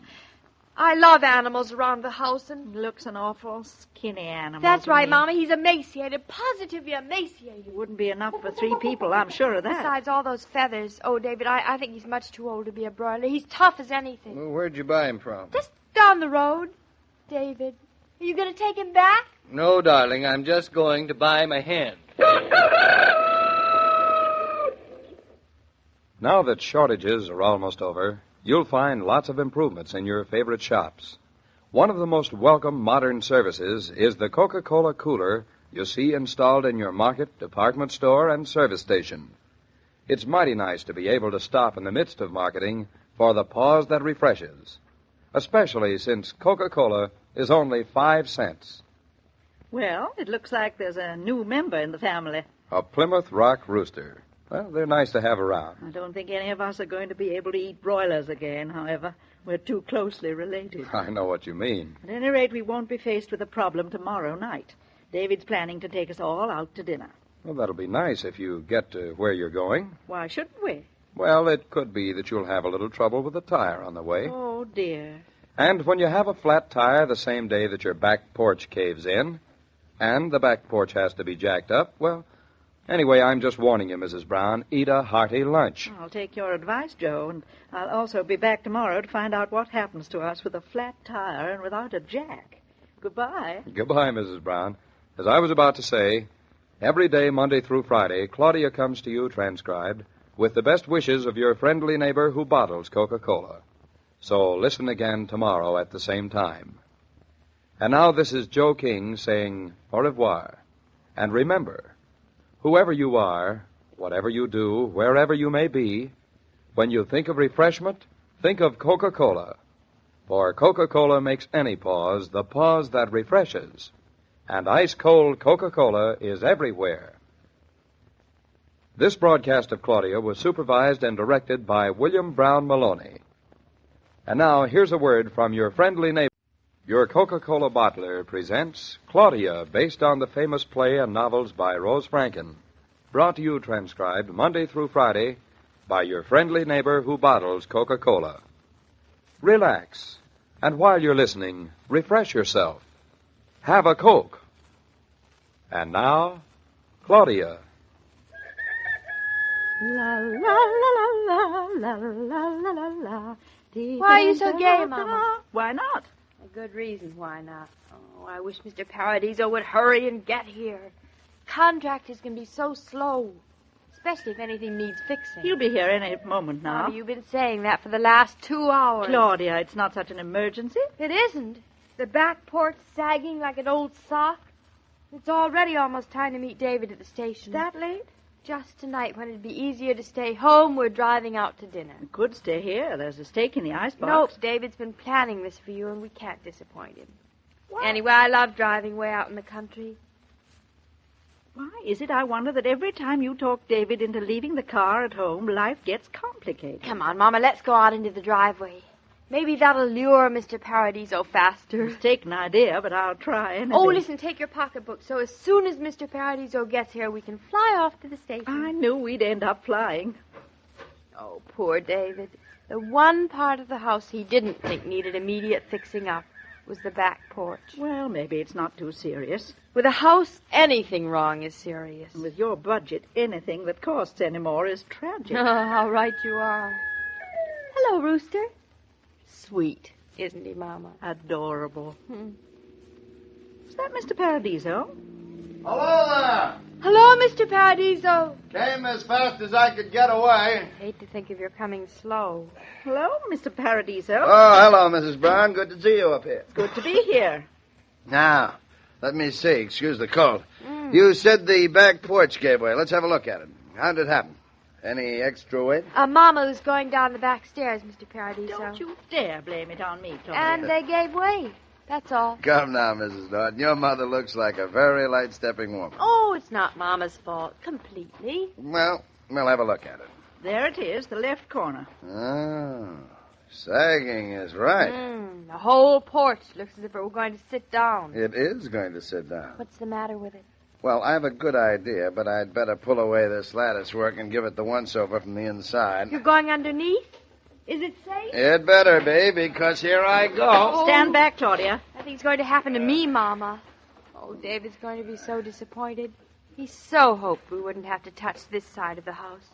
I love animals around the house, and... Looks an awful skinny animal. That's right, me. Mama. He's emaciated, positively emaciated. Wouldn't be enough for 3 people, I'm sure of that. Besides all those feathers. Oh, David, I think he's much too old to be a broiler. He's tough as anything. Well, where'd you buy him from? Just down the road. David, are you going to take him back? No, darling, I'm just going to buy him a hen. Now that shortages are almost over, you'll find lots of improvements in your favorite shops. One of the most welcome modern services is the Coca-Cola cooler you see installed in your market, department store, and service station. It's mighty nice to be able to stop in the midst of marketing for the pause that refreshes, especially since Coca-Cola is only 5 cents. Well, it looks like there's a new member in the family. A Plymouth Rock rooster. Well, they're nice to have around. I don't think any of us are going to be able to eat broilers again, however. We're too closely related. I know what you mean. At any rate, we won't be faced with a problem tomorrow night. David's planning to take us all out to dinner. Well, that'll be nice if you get to where you're going. Why shouldn't we? Well, it could be that you'll have a little trouble with the tire on the way. Oh, dear. And when you have a flat tire the same day that your back porch caves in, and the back porch has to be jacked up, well, anyway, I'm just warning you, Mrs. Brown, eat a hearty lunch. I'll take your advice, Joe, and I'll also be back tomorrow to find out what happens to us with a flat tire and without a jack. Goodbye. Goodbye, Mrs. Brown. As I was about to say, every day, Monday through Friday, Claudia comes to you, transcribed, with the best wishes of your friendly neighbor who bottles Coca-Cola. So listen again tomorrow at the same time. And now this is Joe King saying au revoir. And remember, whoever you are, whatever you do, wherever you may be, when you think of refreshment, think of Coca-Cola. For Coca-Cola makes any pause the pause that refreshes. And ice-cold Coca-Cola is everywhere. This broadcast of Claudia was supervised and directed by William Brown Maloney. And now, here's a word from your friendly neighbor. Your Coca-Cola bottler presents Claudia, based on the famous play and novels by Rose Franken. Brought to you, transcribed, Monday through Friday, by your friendly neighbor who bottles Coca-Cola. Relax, and while you're listening, refresh yourself. Have a Coke. And now, Claudia. La la la la la la la la la. Why are you so gay, Mama? Why not? A good reason why not. Oh, I wish Mr. Paradiso would hurry and get here. Contractors can be so slow, especially if anything needs fixing. He'll be here any moment now. Mama, you've been saying that for the last 2 hours. Claudia, it's not such an emergency. It isn't. The back porch sagging like an old sock. It's already almost time to meet David at the station. That late? Just tonight, when it'd be easier to stay home, we're driving out to dinner. You could stay here. There's a steak in the icebox. Nope, David's been planning this for you, and we can't disappoint him. Anyway, I love driving way out in the country. Why is it, I wonder, that every time you talk David into leaving the car at home, life gets complicated? Come on, Mama, let's go out into the driveway. Maybe that'll lure Mr. Paradiso faster. Mistake an idea, but I'll try anyway. Oh, listen, take your pocketbook, so as soon as Mr. Paradiso gets here, we can fly off to the station. I knew we'd end up flying. Oh, poor David. The one part of the house he didn't think needed immediate fixing up was the back porch. Well, maybe it's not too serious. With a house, anything wrong is serious. And with your budget, anything that costs any more is tragic. Oh, how right you are. Hello, Rooster. Sweet, isn't he, Mama? Adorable. Is that Mr. Paradiso? Hello there! Hello, Mr. Paradiso. Came as fast as I could get away. Hate to think of your coming slow. Hello, Mr. Paradiso. Oh, hello, Mrs. Brown. Good to see you up here. Good to be here. Now, let me see. Excuse the cold. You said the back porch gave way. Let's have a look at it. How did it happen? Any extra weight? Mama was going down the back stairs, Mr. Paradiso. Don't you dare blame it on me, Claudia. And they gave way. That's all. Come now, Mrs. Norton. Your mother looks like a very light-stepping woman. Oh, it's not Mama's fault. Completely. Well, we'll have a look at it. There it is, the left corner. Oh, sagging is right. The whole porch looks as if it were going to sit down. It is going to sit down. What's the matter with it? Well, I have a good idea, but I'd better pull away this lattice work and give it the once-over from the inside. You're going underneath? Is it safe? It better be, because here I go. Stand back, Claudia. Nothing's going to happen to me, Mama. Oh, David's going to be so disappointed. He so hoped we wouldn't have to touch this side of the house.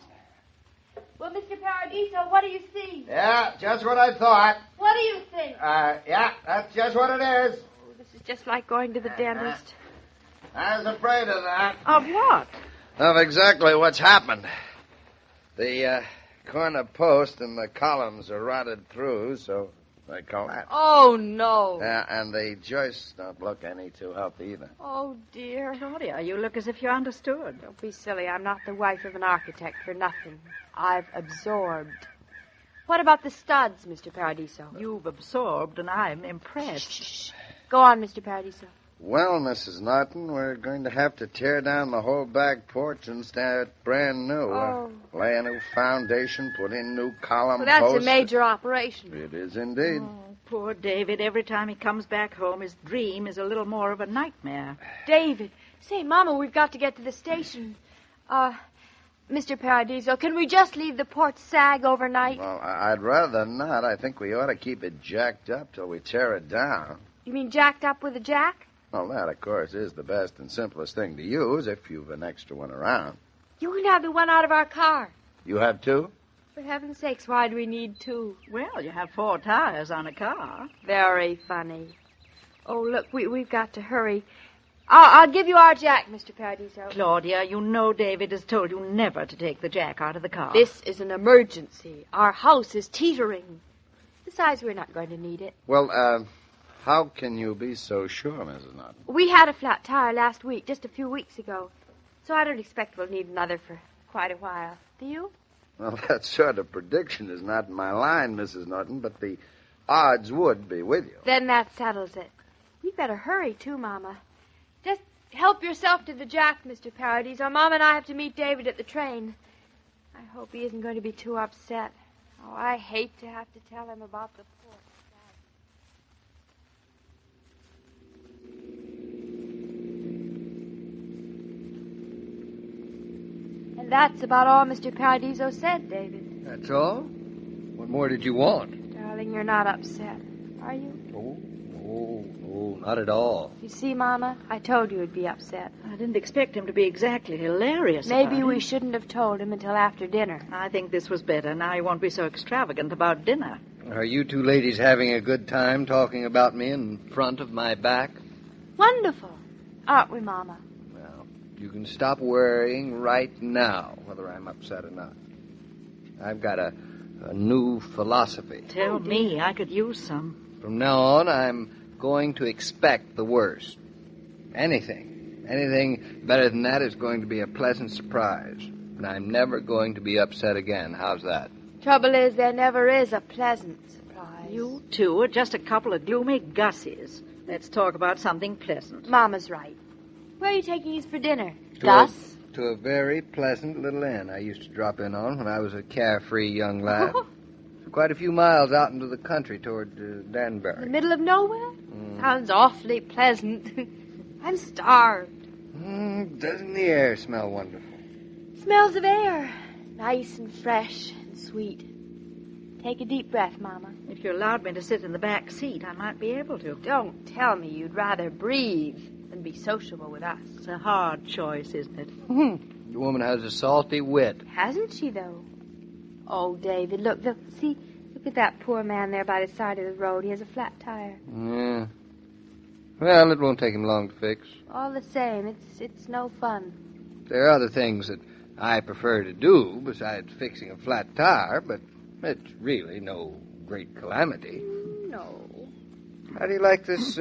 Well, Mr. Paradiso, what do you see? Yeah, just what I thought. What do you think? Yeah, that's just what it is. Oh, this is just like going to the dentist. I was afraid of that. Of what? Of exactly what's happened. The corner post and the columns are rotted through, so they collapse. Oh, no. Yeah, and the joists don't look any too healthy either. Oh, dear. Claudia, you look as if you understood. Don't be silly. I'm not the wife of an architect for nothing. I've absorbed. What about the studs, Mr. Paradiso? You've absorbed, and I'm impressed. Shh. Go on, Mr. Paradiso. Well, Mrs. Norton, we're going to have to tear down the whole back porch and start brand new. Lay a new foundation, put in new column Well, that's posts. a major operation. It is indeed. Oh, poor David. Every time he comes back home, his dream is a little more of a nightmare. David. Say, Mama, we've got to get to the station. Mr. Paradiso, can we just leave the porch sag overnight? Well, I'd rather not. I think we ought to keep it jacked up till we tear it down. You mean jacked up with a jack? Well, that, of course, is the best and simplest thing to use if you've an extra one around. You can have the one out of our car. You have two? For heaven's sakes, why do we need two? Well, you have 4 tires on a car. Very funny. Oh, look, we've got to hurry. I'll give you our jack, Mr. Paradiso. Claudia, you know David has told you never to take the jack out of the car. This is an emergency. Our house is teetering. Besides, we're not going to need it. Well, how can you be so sure, Mrs. Norton? We had a flat tire last week, just a few weeks ago. So I don't expect we'll need another for quite a while. Do you? Well, that sort of prediction is not in my line, Mrs. Norton, but the odds would be with you. Then that settles it. We'd better hurry, too, Mama. Just help yourself to the jack, Mr. Paradiso. Mama and I have to meet David at the train. I hope he isn't going to be too upset. Oh, I hate to have to tell him about the porch. And that's about all Mr. Paradiso said, David. That's all? What more did you want? Darling, you're not upset, are you? Oh, not at all. You see, Mama, I told you he'd be upset. I didn't expect him to be exactly hilarious. Maybe we shouldn't have told him until after dinner. I think this was better. Now he won't be so extravagant about dinner. Are you two ladies having a good time talking about me in front of my back? Wonderful. Aren't we, Mama? Well, you can stop worrying right now, whether I'm upset or not. I've got a new philosophy. Tell me, I could use some. From now on, I'm going to expect the worst. Anything better than that is going to be a pleasant surprise. and I'm never going to be upset again. How's that? Trouble is, there never is a pleasant surprise. You two are just a couple of gloomy gussies. Let's talk about something pleasant. Mama's right. Where are you taking us for dinner? Gus? To a very pleasant little inn I used to drop in on when I was a carefree young lad. Quite a few miles out into the country toward Danbury. In the middle of nowhere? Sounds awfully pleasant. I'm starved. Doesn't the air smell wonderful? Smells of air. Nice and fresh and sweet. Take a deep breath, Mama. If you allowed me to sit in the back seat, I might be able to. Don't tell me you'd rather breathe than be sociable with us. It's a hard choice, isn't it? The woman has a salty wit. Hasn't she, though? Oh, David, look, see, look at that poor man there by the side of the road. He has a flat tire. Yeah. Well, it won't take him long to fix. All the same, it's no fun. There are other things that I prefer to do besides fixing a flat tire, but it's really no great calamity. No. How do you like this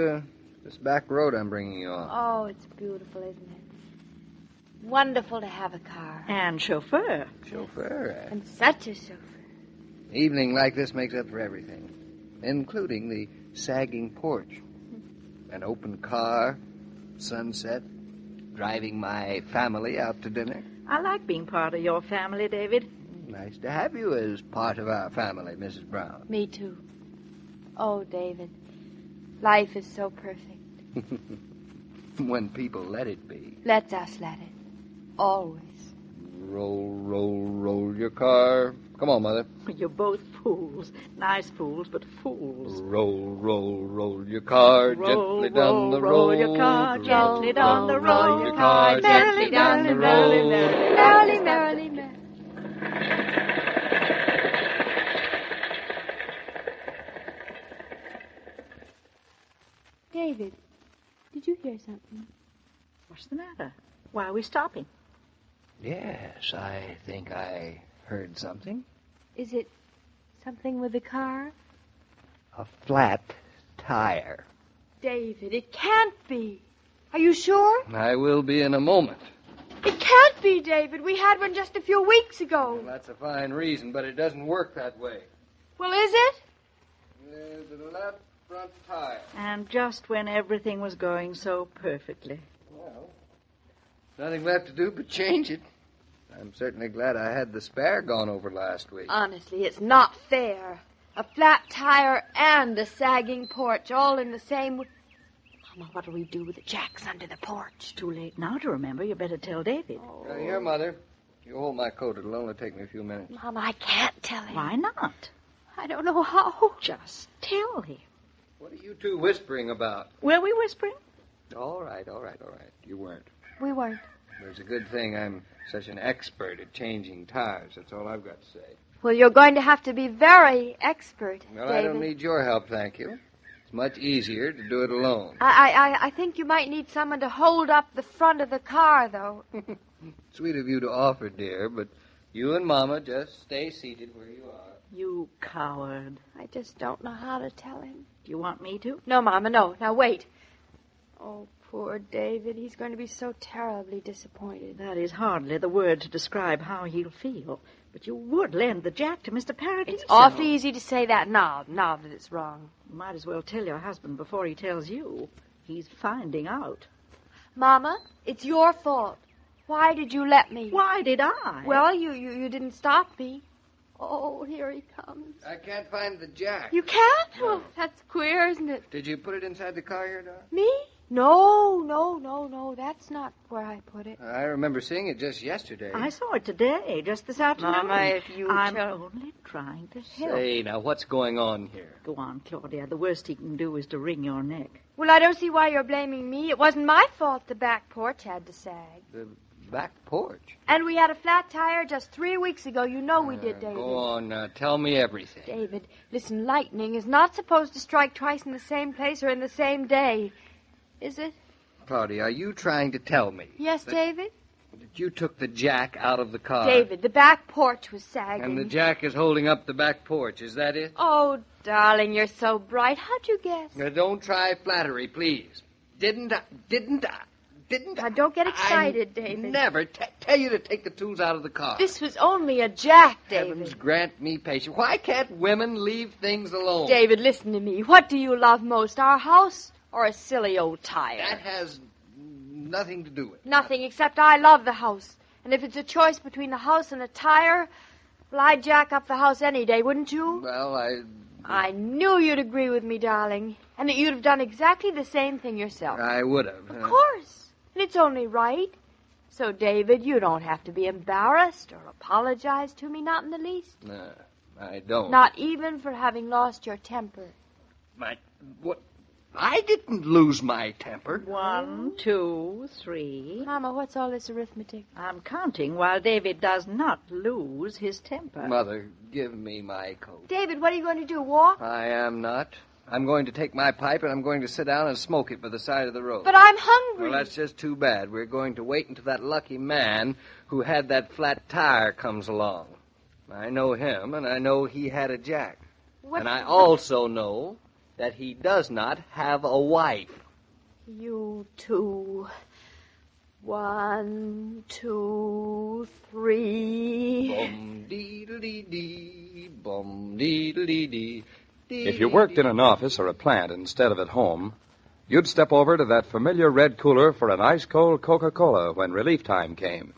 back road I'm bringing you on? Oh, it's beautiful, isn't it? Wonderful to have a car. And chauffeur. Chauffeur, eh? And such a chauffeur. Evening like this makes up for everything, including the sagging porch. An open car, sunset, driving my family out to dinner. I like being part of your family, David. Nice to have you as part of our family, Mrs. Brown. Me too. Oh, David, life is so perfect. When people let it be. Let us let it. Always. Roll, roll, roll your car. Come on, Mother. You're both fools. Nice fools, but fools. Roll, roll, roll your car Roll, gently down the road. roll your car gently down the road. Roll your car gently down the road. Merrily, merrily, merrily. David, did you hear something? What's the matter? Why are we stopping? Yes, I think I heard something. Is it something with the car? A flat tire. David, it can't be. Are you sure? I will be in a moment. It can't be, David. We had one just a few weeks ago. Well, that's a fine reason, but it doesn't work that way. Well, is it? The left front tire. And just when everything was going so perfectly. Well, nothing left to do but change it. I'm certainly glad I had the spare gone over last week. Honestly, it's not fair. A flat tire and a sagging porch all in the same... Mama, what'll we do with the jacks under the porch? Too late now to remember. You better tell David. Here, Mother. You hold my coat. It'll only take me a few minutes. Mama, I can't tell him. Why not? I don't know how. Just tell him. What are you two whispering about? Were we whispering? All right. You weren't. We weren't. There's a good thing I'm such an expert at changing tires. That's all I've got to say. Well, you're going to have to be very expert, Well, David. I don't need your help, thank you. It's much easier to do it alone. I think you might need someone to hold up the front of the car, though. Sweet of you to offer, dear, but you and Mama just stay seated where you are. You coward. I just don't know how to tell him. Do you want me to? No, Mama, no. Now, wait. Oh, poor David. He's going to be so terribly disappointed. That is hardly the word to describe how he'll feel. But you would lend the jack to Mr. Paradiso. It's awfully easy to say that now that it's wrong. You might as well tell your husband before he tells you. He's finding out. Mama, it's your fault. Why did you let me? Why did I? Well, you didn't stop me. Oh, here he comes. I can't find the jack. You can't? No. Oh, that's queer, isn't it? Did you put it inside the car here, Doc? Me? No. That's not where I put it. I remember seeing it just yesterday. I saw it today, just this afternoon. Mama, if you... I'm only trying to help. Say, now, what's going on here? Go on, Claudia. The worst he can do is to wring your neck. Well, I don't see why you're blaming me. It wasn't my fault the back porch had to sag. The back porch? And we had a flat tire just 3 weeks ago. You know we did, David. Go on, tell me everything. David, listen, lightning is not supposed to strike twice in the same place or in the same day. Is it? Claudia, are you trying to tell me? Yes, David? That you took the jack out of the car? David, the back porch was sagging. And the jack is holding up the back porch, is that it? Oh, darling, you're so bright. How'd you guess? Now, don't try flattery, please. Didn't didn't I? Now, don't get excited, David. Never tell you to take the tools out of the car. This was only a jack, David. Heavens grant me patience. Why can't women leave things alone? David, listen to me. What do you love most, our house or a silly old tire? That has nothing to do with it. Nothing, except I love the house. And if it's a choice between the house and the tire, well, I'd jack up the house any day, wouldn't you? Well, I knew you'd agree with me, darling. And that you'd have done exactly the same thing yourself. I would have. Of course. And it's only right. So, David, you don't have to be embarrassed or apologize to me, not in the least. No, I don't. Not even for having lost your temper. What? I didn't lose my temper. 1, 2, 3. Mama, what's all this arithmetic? I'm counting while David does not lose his temper. Mother, give me my coat. David, what are you going to do, walk? I am not. I'm going to take my pipe and I'm going to sit down and smoke it by the side of the road. But I'm hungry. Well, that's just too bad. We're going to wait until that lucky man who had that flat tire comes along. I know him, and I know he had a jack. And I also know that he does not have a wife. You two. 1, 2, 3. Bum-dee-dee-dee, bum-dee-dee-dee. If you worked in an office or a plant instead of at home, you'd step over to that familiar red cooler for an ice-cold Coca-Cola when relief time came.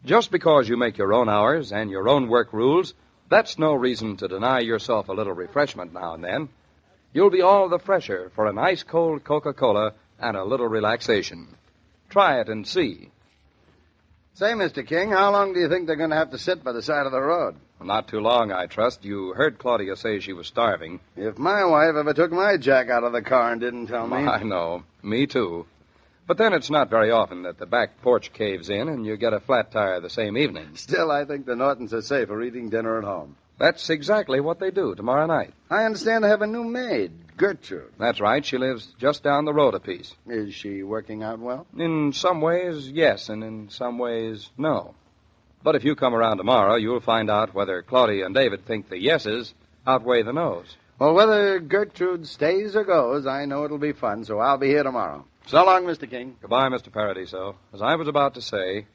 Just because you make your own hours and your own work rules, that's no reason to deny yourself a little refreshment now and then. You'll be all the fresher for an ice-cold Coca-Cola and a little relaxation. Try it and see. Say, Mr. King, how long do you think they're going to have to sit by the side of the road? Not too long, I trust. You heard Claudia say she was starving. If my wife ever took my jack out of the car and didn't tell me. I know. Me too. But then it's not very often that the back porch caves in and you get a flat tire the same evening. Still, I think the Nortons are safer eating dinner at home. That's exactly what they do tomorrow night. I understand they have a new maid, Gertrude. That's right. She lives just down the road a piece. Is she working out well? In some ways, yes, and in some ways, no. But if you come around tomorrow, you'll find out whether Claudia and David think the yeses outweigh the nos. Well, whether Gertrude stays or goes, I know it'll be fun, so I'll be here tomorrow. So long, Mr. King. Goodbye, Mr. Paradiso. As I was about to say,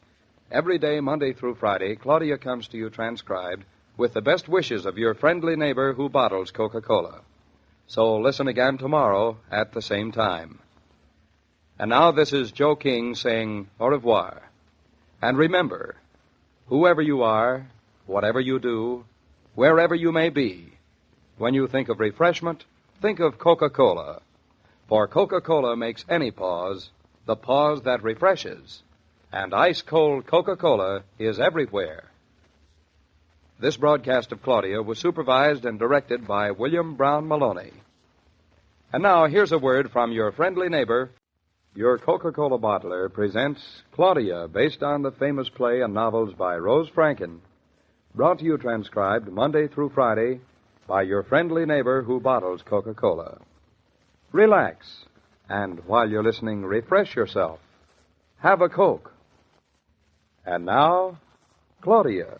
every day, Monday through Friday, Claudia comes to you transcribed with the best wishes of your friendly neighbor who bottles Coca-Cola. So listen again tomorrow at the same time. And now this is Joe King saying au revoir. And remember, whoever you are, whatever you do, wherever you may be, when you think of refreshment, think of Coca-Cola. For Coca-Cola makes any pause the pause that refreshes. And ice-cold Coca-Cola is everywhere. This broadcast of Claudia was supervised and directed by William Brown Maloney. And now, here's a word from your friendly neighbor. Your Coca-Cola bottler presents Claudia, based on the famous play and novels by Rose Franken. Brought to you transcribed Monday through Friday by your friendly neighbor who bottles Coca-Cola. Relax, and while you're listening, refresh yourself. Have a Coke. And now, Claudia.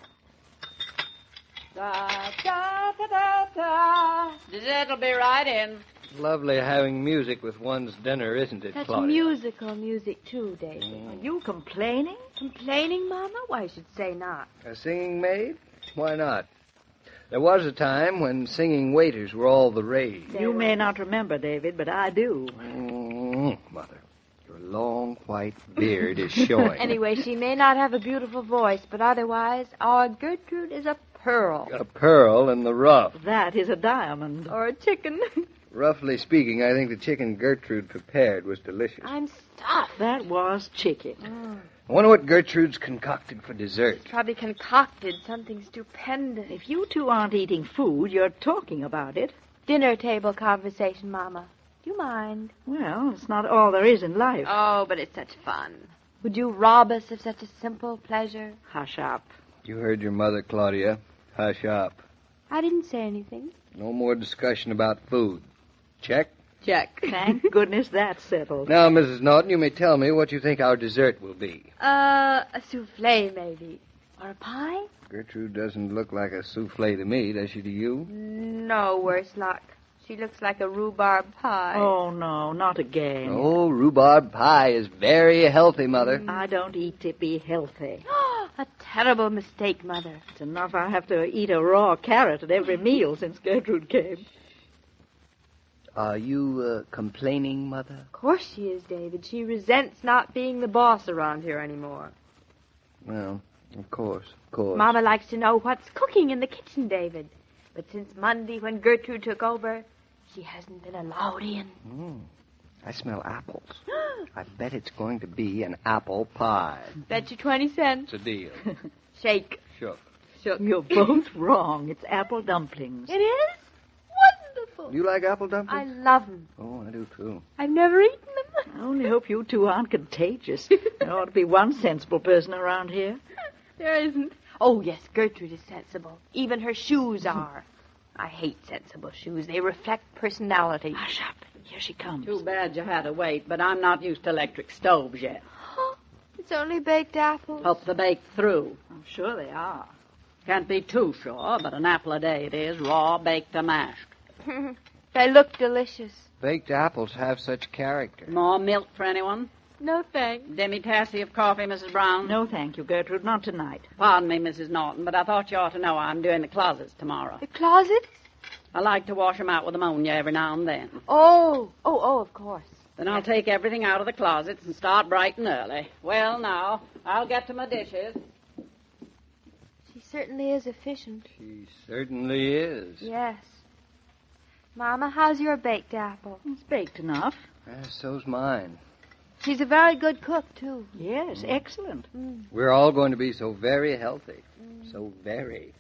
Da, da, da, da, da. Desert'll be right in. Lovely having music with one's dinner, isn't it, That's Claudia? musical music, too, David. Are you complaining? Complaining, Mama? Why, I should say not. A singing maid? Why not? There was a time when singing waiters were all the rage. You may not remember, David, but I do. Mother, your long white beard is showing. Anyway, she may not have a beautiful voice, but otherwise, our Gertrude is a pearl. A pearl in the rough. That is a diamond. Or a chicken. Roughly speaking, I think the chicken Gertrude prepared was delicious. I'm stuffed. That was chicken. I wonder what Gertrude's concocted for dessert. Probably concocted something stupendous. If you two aren't eating food, you're talking about it. Dinner table conversation, Mama. Do you mind? Well, it's not all there is in life. Oh, but it's such fun. Would you rob us of such a simple pleasure? Hush up. You heard your mother, Claudia. Hush up. I didn't say anything. No more discussion about food. Check? Check. Thank goodness that's settled. Now, Mrs. Norton, you may tell me what you think our dessert will be. A souffle, maybe. Or a pie? Gertrude doesn't look like a souffle to me, does she to you? No, worse luck. She looks like a rhubarb pie. Oh, no, not again. Oh, rhubarb pie is very healthy, Mother. I don't eat to be healthy. A terrible mistake, Mother. It's enough I have to eat a raw carrot at every meal since Gertrude came. Are you complaining, Mother? Of course she is, David. She resents not being the boss around here anymore. Well, of course. Mama likes to know what's cooking in the kitchen, David. But since Monday, when Gertrude took over, she hasn't been allowed in. I smell apples. I bet it's going to be an apple pie. Bet you 20 cents. It's a deal. Shake. Shook. You're both wrong. It's apple dumplings. It is? Wonderful. You like apple dumplings? I love them. Oh, I do, too. I've never eaten them. I only hope you two aren't contagious. There ought to be one sensible person around here. There isn't. Oh, yes, Gertrude is sensible. Even her shoes are. I hate sensible shoes. They reflect personality. Hush up. Here she comes. Too bad you had to wait, but I'm not used to electric stoves yet. It's only baked apples. Hope they're baked through. I'm sure they are. Can't be too sure, but an apple a day it is, raw, baked, or mashed. They look delicious. Baked apples have such character. More milk for anyone? No, thanks. Demi-tasse of coffee, Mrs. Brown? No, thank you, Gertrude. Not tonight. Pardon me, Mrs. Norton, but I thought you ought to know I'm doing the closets tomorrow. The closets? I like to wash them out with ammonia every now and then. Oh, of course. Then I'll take everything out of the closets and start bright and early. Well, now, I'll get to my dishes. She certainly is efficient. She certainly is. Yes. Mama, how's your baked apple? It's baked enough. So's mine. She's a very good cook, too. Yes, excellent. We're all going to be so very healthy. So very.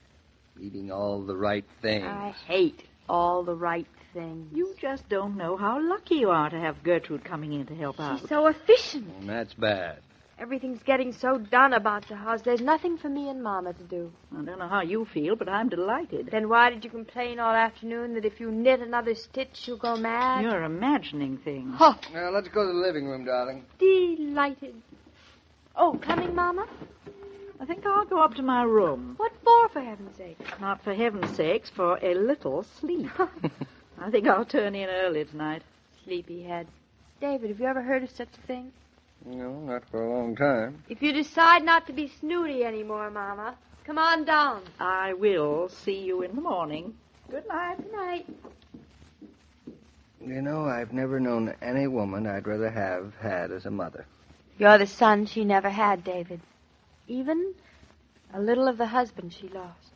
Eating all the right things. I hate all the right things. You just don't know how lucky you are to have Gertrude coming in to help out. She's so efficient. And that's bad. Everything's getting so done about the house. There's nothing for me and Mama to do. I don't know how you feel, but I'm delighted. Then why did you complain all afternoon that if you knit another stitch, you'll go mad? You're imagining things. Oh. Now, let's go to the living room, darling. Delighted. Oh, coming, Mama? I think I'll go up to my room. What for heaven's sake? Not for heaven's sakes, for a little sleep. I think I'll turn in early tonight. Sleepyhead. David, have you ever heard of such a thing? No, not for a long time. If you decide not to be snooty anymore, Mama, come on down. I will see you in the morning. Good night. Good night. You know, I've never known any woman I'd rather have had as a mother. You're the son she never had, David. Even a little of the husband she lost.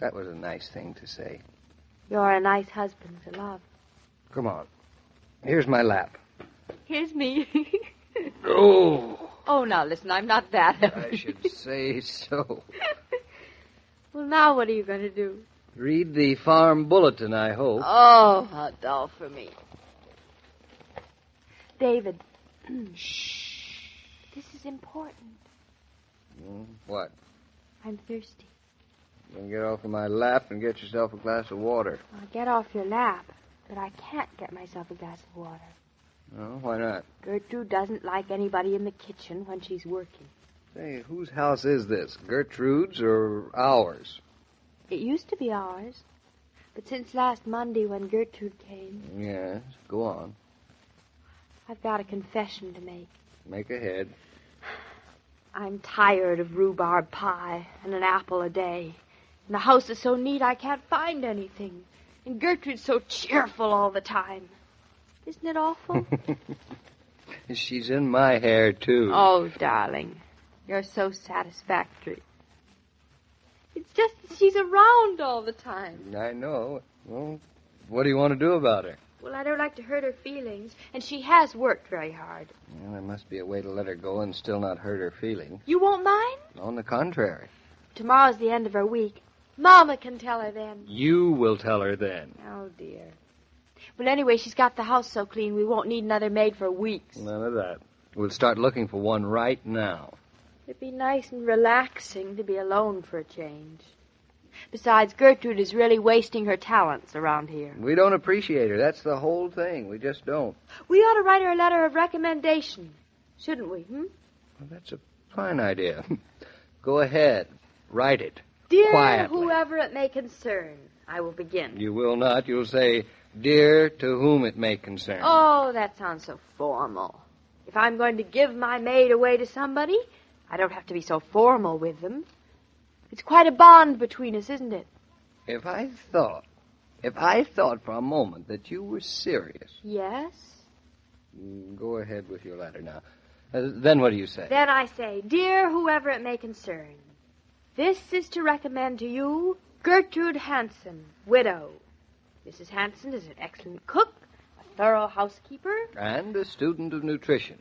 That was a nice thing to say. You're a nice husband to love. Come on. Here's my lap. Here's me. Oh! Oh, now listen, I'm not that. I should say so. Well, now what are you going to do? Read the farm bulletin, I hope. Oh, how dull for me. David. Shh. This is important. What? I'm thirsty. Then get off of my lap and get yourself a glass of water. I'll get off your lap, but I can't get myself a glass of water. Oh, why not? Gertrude doesn't like anybody in the kitchen when she's working. Say, whose house is this? Gertrude's or ours? It used to be ours, but since last Monday when Gertrude came... Yes, go on. I've got a confession to make. Make ahead. I'm tired of rhubarb pie and an apple a day. And the house is so neat I can't find anything. And Gertrude's so cheerful all the time. Isn't it awful? She's in my hair, too. Oh, darling. You're so satisfactory. It's just that she's around all the time. I know. Well, what do you want to do about her? Well, I don't like to hurt her feelings, and she has worked very hard. Well, there must be a way to let her go and still not hurt her feelings. You won't mind? On the contrary. Tomorrow's the end of her week. Mama can tell her then. You will tell her then. Oh, dear. But anyway, she's got the house so clean we won't need another maid for weeks. None of that. We'll start looking for one right now. It'd be nice and relaxing to be alone for a change. Besides, Gertrude is really wasting her talents around here. We don't appreciate her. That's the whole thing. We just don't. We ought to write her a letter of recommendation, shouldn't we, Well, that's a fine idea. Go ahead. Write it. Dear quietly. whoever it may concern, I will begin. You will not. You'll say, Dear, to whom it may concern. Oh, that sounds so formal. If I'm going to give my maid away to somebody, I don't have to be so formal with them. It's quite a bond between us, isn't it? If I thought for a moment that you were serious. Yes? Go ahead with your letter now. Then what do you say? Then I say, dear whoever it may concern, this is to recommend to you Gertrude Hansen, widow. Mrs. Hansen is an excellent cook, a thorough housekeeper. And a student of nutrition.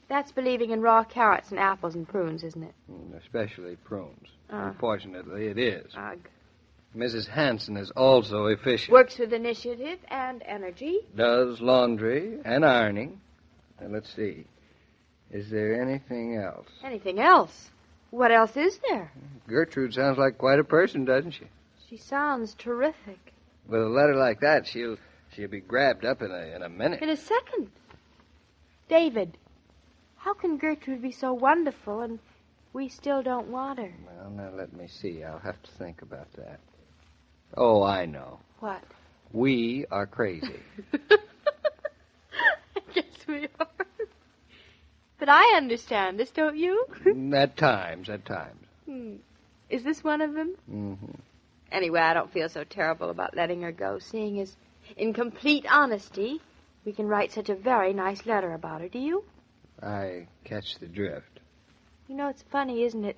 That's believing in raw carrots and apples and prunes, isn't it? Especially prunes. Unfortunately, it is. Ugh. Mrs. Hansen is also efficient. Works with initiative and energy. Does laundry and ironing. And let's see. Is there anything else? Anything else? What else is there? Gertrude sounds like quite a person, doesn't she? She sounds terrific. With a letter like that, she'll be grabbed up in a minute. In a second. David, how can Gertrude be so wonderful and we still don't want her? Well, now let me see. I'll have to think about that. Oh, I know. What? We are crazy. I guess we are. But I understand this, don't you? At times. Is this one of them? Mm-hmm. Anyway, I don't feel so terrible about letting her go, seeing as, in complete honesty, we can write such a very nice letter about her, do you? I catch the drift. You know, it's funny, isn't it?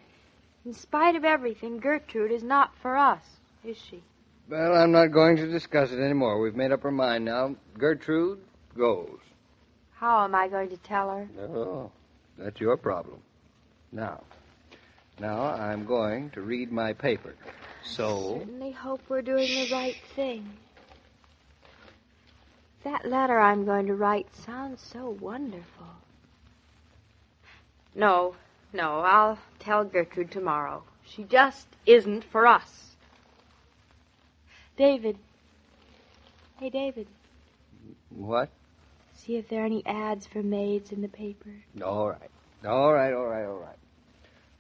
In spite of everything, Gertrude is not for us, is she? Well, I'm not going to discuss it anymore. We've made up our mind now. Gertrude goes. How am I going to tell her? Oh, that's your problem. Now I'm going to read my paper. So... I certainly hope we're doing the right thing. That letter I'm going to write sounds so wonderful. No, I'll tell Gertrude tomorrow. She just isn't for us. David. Hey, David. What? See if there are any ads for maids in the paper. All right.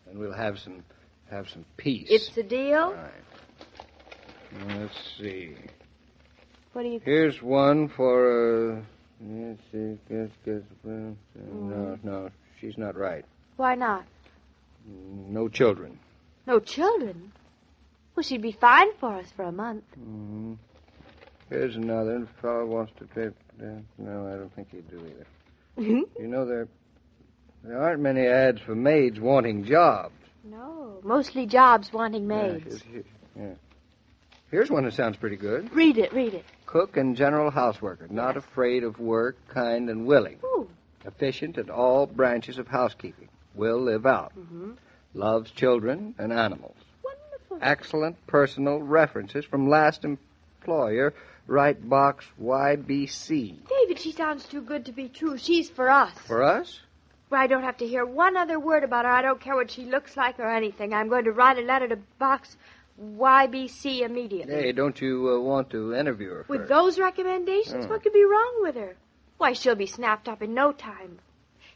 And we'll have some peace. It's a deal? All right. Let's see. What do you... Here's one for, let's see, No, she's not right. Why not? No children. No children? Well, she'd be fine for us for a month. Mm-hmm. Here's another. The fellow wants to pay... No, I don't think he'd do either. You know, there aren't many ads for maids wanting jobs. No, mostly jobs wanting maids. Yeah. Here's one that sounds pretty good. Read it. Cook and general houseworker, not afraid of work, kind and willing. Ooh. Efficient at all branches of housekeeping. Will live out. Mm-hmm. Loves children and animals. Wonderful. Excellent personal references from last employer, Right Box YBC. David, she sounds too good to be true. She's for us. For us? Well, I don't have to hear one other word about her. I don't care what she looks like or anything. I'm going to write a letter to Box YBC immediately. Hey, don't you want to interview her first? With those recommendations, what could be wrong with her? Why, she'll be snapped up in no time.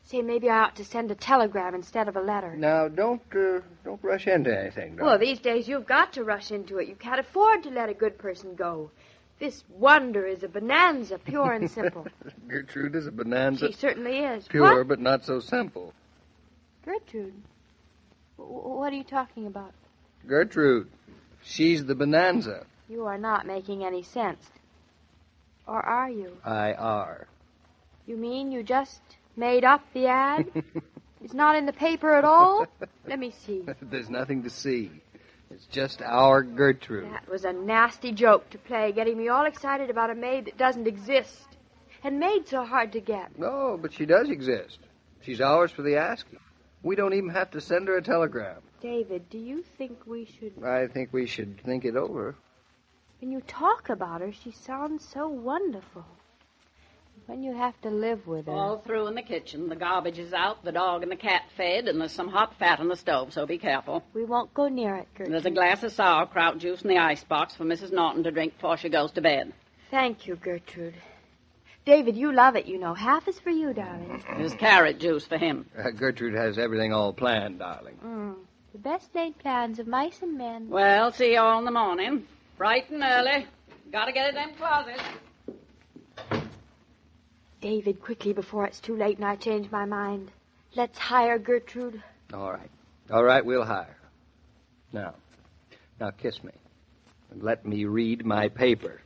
Say, maybe I ought to send a telegram instead of a letter. Now, don't rush into anything, Well, these days you've got to rush into it. You can't afford to let a good person go. This wonder is a bonanza, pure and simple. Gertrude is a bonanza. She certainly is. Pure, What? but not so simple. Gertrude? What are you talking about? Gertrude. She's the bonanza. You are not making any sense. Or are you? I are. You mean you just made up the ad? It's not in the paper at all? Let me see. There's nothing to see. It's just our Gertrude. That was a nasty joke to play, getting me all excited about a maid that doesn't exist. And made so hard to get. No, but she does exist. She's ours for the asking. We don't even have to send her a telegram. David, do you think we should... I think we should think it over. When you talk about her, she sounds so wonderful. When you have to live with her... All through in the kitchen. The garbage is out, the dog and the cat fed, and there's some hot fat on the stove, so be careful. We won't go near it, Gertrude. There's a glass of sauerkraut juice in the icebox for Mrs. Norton to drink before she goes to bed. Thank you, Gertrude. David, you love it, you know. Half is for you, darling. There's carrot juice for him. Gertrude has everything all planned, darling. The best laid plans of mice and men. Well, see you all in the morning. Bright and early. Gotta get in them closets. David, quickly before it's too late and I change my mind. Let's hire Gertrude. All right. All right, we'll hire. Now kiss me. And let me read my paper.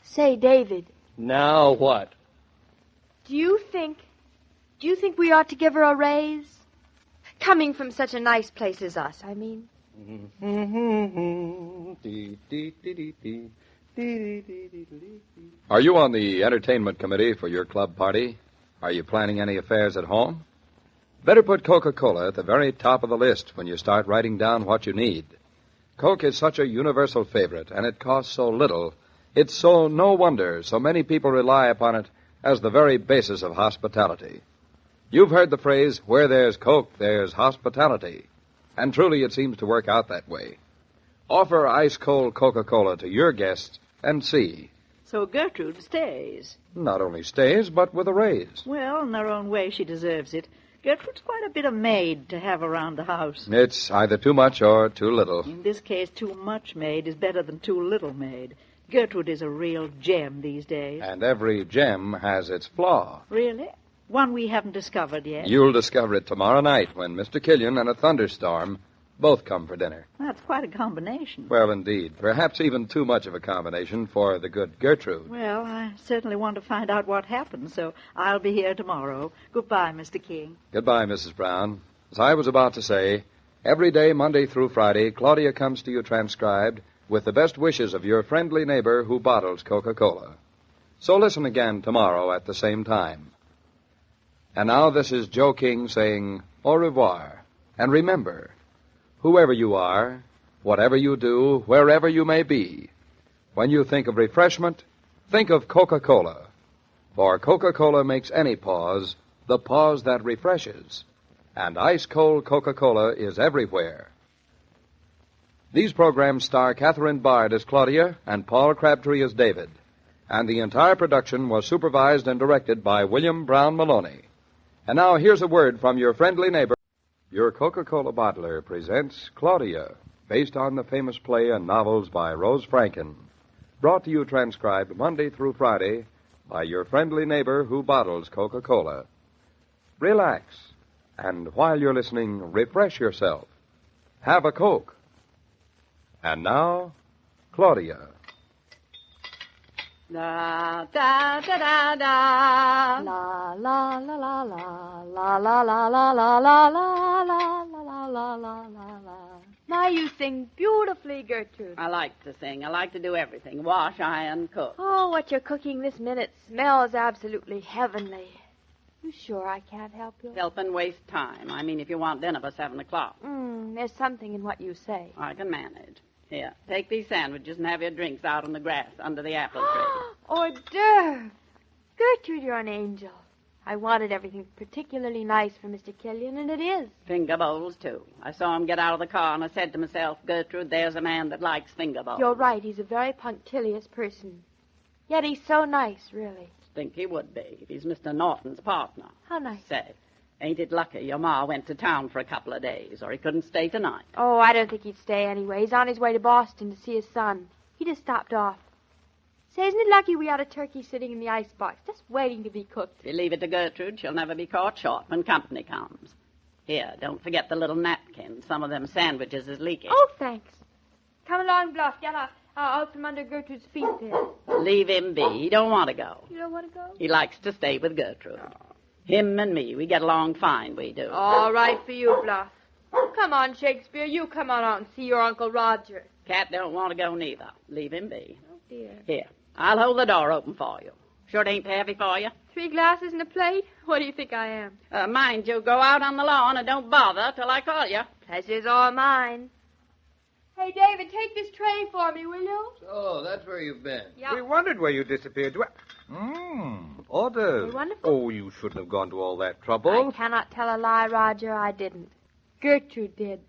Say, David. Now what? Do you think we ought to give her a raise? Coming from such a nice place as us, I mean. Are you on the entertainment committee for your club party? Are you planning any affairs at home? Better put Coca-Cola at the very top of the list when you start writing down what you need. Coke is such a universal favorite, and it costs so little. It's so no wonder so many people rely upon it as the very basis of hospitality. You've heard the phrase, where there's Coke, there's hospitality. And truly it seems to work out that way. Offer ice-cold Coca-Cola to your guests and see. So Gertrude stays. Not only stays, but with a raise. Well, in her own way, she deserves it. Gertrude's quite a bit of maid to have around the house. It's either too much or too little. In this case, too much maid is better than too little maid. Gertrude is a real gem these days. And every gem has its flaw. Really? One we haven't discovered yet. You'll discover it tomorrow night when Mr. Killian and a thunderstorm both come for dinner. That's quite a combination. Well, indeed. Perhaps even too much of a combination for the good Gertrude. Well, I certainly want to find out what happened, so I'll be here tomorrow. Goodbye, Mr. King. Goodbye, Mrs. Brown. As I was about to say, every day, Monday through Friday, Claudia comes to you transcribed with the best wishes of your friendly neighbor who bottles Coca-Cola. So listen again tomorrow at the same time. And now this is Joe King saying au revoir. And remember, whoever you are, whatever you do, wherever you may be, when you think of refreshment, think of Coca-Cola. For Coca-Cola makes any pause the pause that refreshes. And ice-cold Coca-Cola is everywhere. These programs star Catherine Bard as Claudia and Paul Crabtree as David. And the entire production was supervised and directed by William Brown Maloney. And now here's a word from your friendly neighbor. Your Coca-Cola bottler presents Claudia, based on the famous play and novels by Rose Franken. Brought to you transcribed Monday through Friday by your friendly neighbor who bottles Coca-Cola. Relax, and while you're listening, refresh yourself. Have a Coke. And now, Claudia. Da da da da da. La la la la la la la la la la la la la la la la la la. Now you sing beautifully, Gertrude. I like to sing. I like to do everything. Wash, iron, cook. Oh, what you're cooking this minute smells absolutely heavenly. You sure I can't help you? Help and waste time. I mean, if you want dinner by 7 o'clock. There's something in what you say. I can manage. Here, take these sandwiches and have your drinks out on the grass under the apple tree. Hors d'oeuvre. Gertrude, you're an angel. I wanted everything particularly nice for Mr. Killian, and it is. Finger bowls, too. I saw him get out of the car, and I said to myself, Gertrude, there's a man that likes finger bowls. You're right. He's a very punctilious person. Yet he's so nice, really. Think he would be if he's Mr. Norton's partner. How nice. Say, ain't it lucky your ma went to town for a couple of days, or he couldn't stay tonight? Oh, I don't think he'd stay anyway. He's on his way to Boston to see his son. He just stopped off. Say, isn't it lucky we had a turkey sitting in the icebox, just waiting to be cooked? If you leave it to Gertrude, she'll never be caught short when company comes. Here, don't forget the little napkin. Some of them sandwiches is leaking. Oh, thanks. Come along, Bluff. Get out from under Gertrude's feet there. Leave him be. He don't want to go. You don't want to go? He likes to stay with Gertrude. Him and me, we get along fine, we do. All right for you, Bluff. Come on, Shakespeare. You come on out and see your Uncle Roger. Cat don't want to go neither. Leave him be. Oh, dear. Here, I'll hold the door open for you. Sure it ain't heavy for you? 3 glasses and a plate? What do you think I am? Mind you, go out on the lawn and don't bother till I call you. Pleasure's all mine. Hey, David, take this tray for me, will you? Oh, that's where you've been. Yeah. We wondered where you disappeared. Orders. They're wonderful. Oh, you shouldn't have gone to all that trouble. I cannot tell a lie, Roger. I didn't. Gertrude did.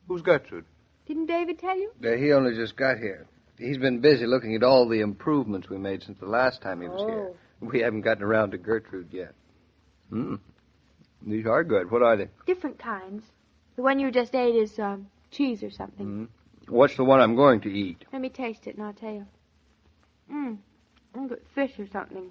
Who's Gertrude? Didn't David tell you? He only just got here. He's been busy looking at all the improvements we made since the last time he was here. We haven't gotten around to Gertrude yet. These are good. What are they? Different kinds. The one you just ate is cheese or something. What's the one I'm going to eat? Let me taste it and I'll tell you. Good fish or something.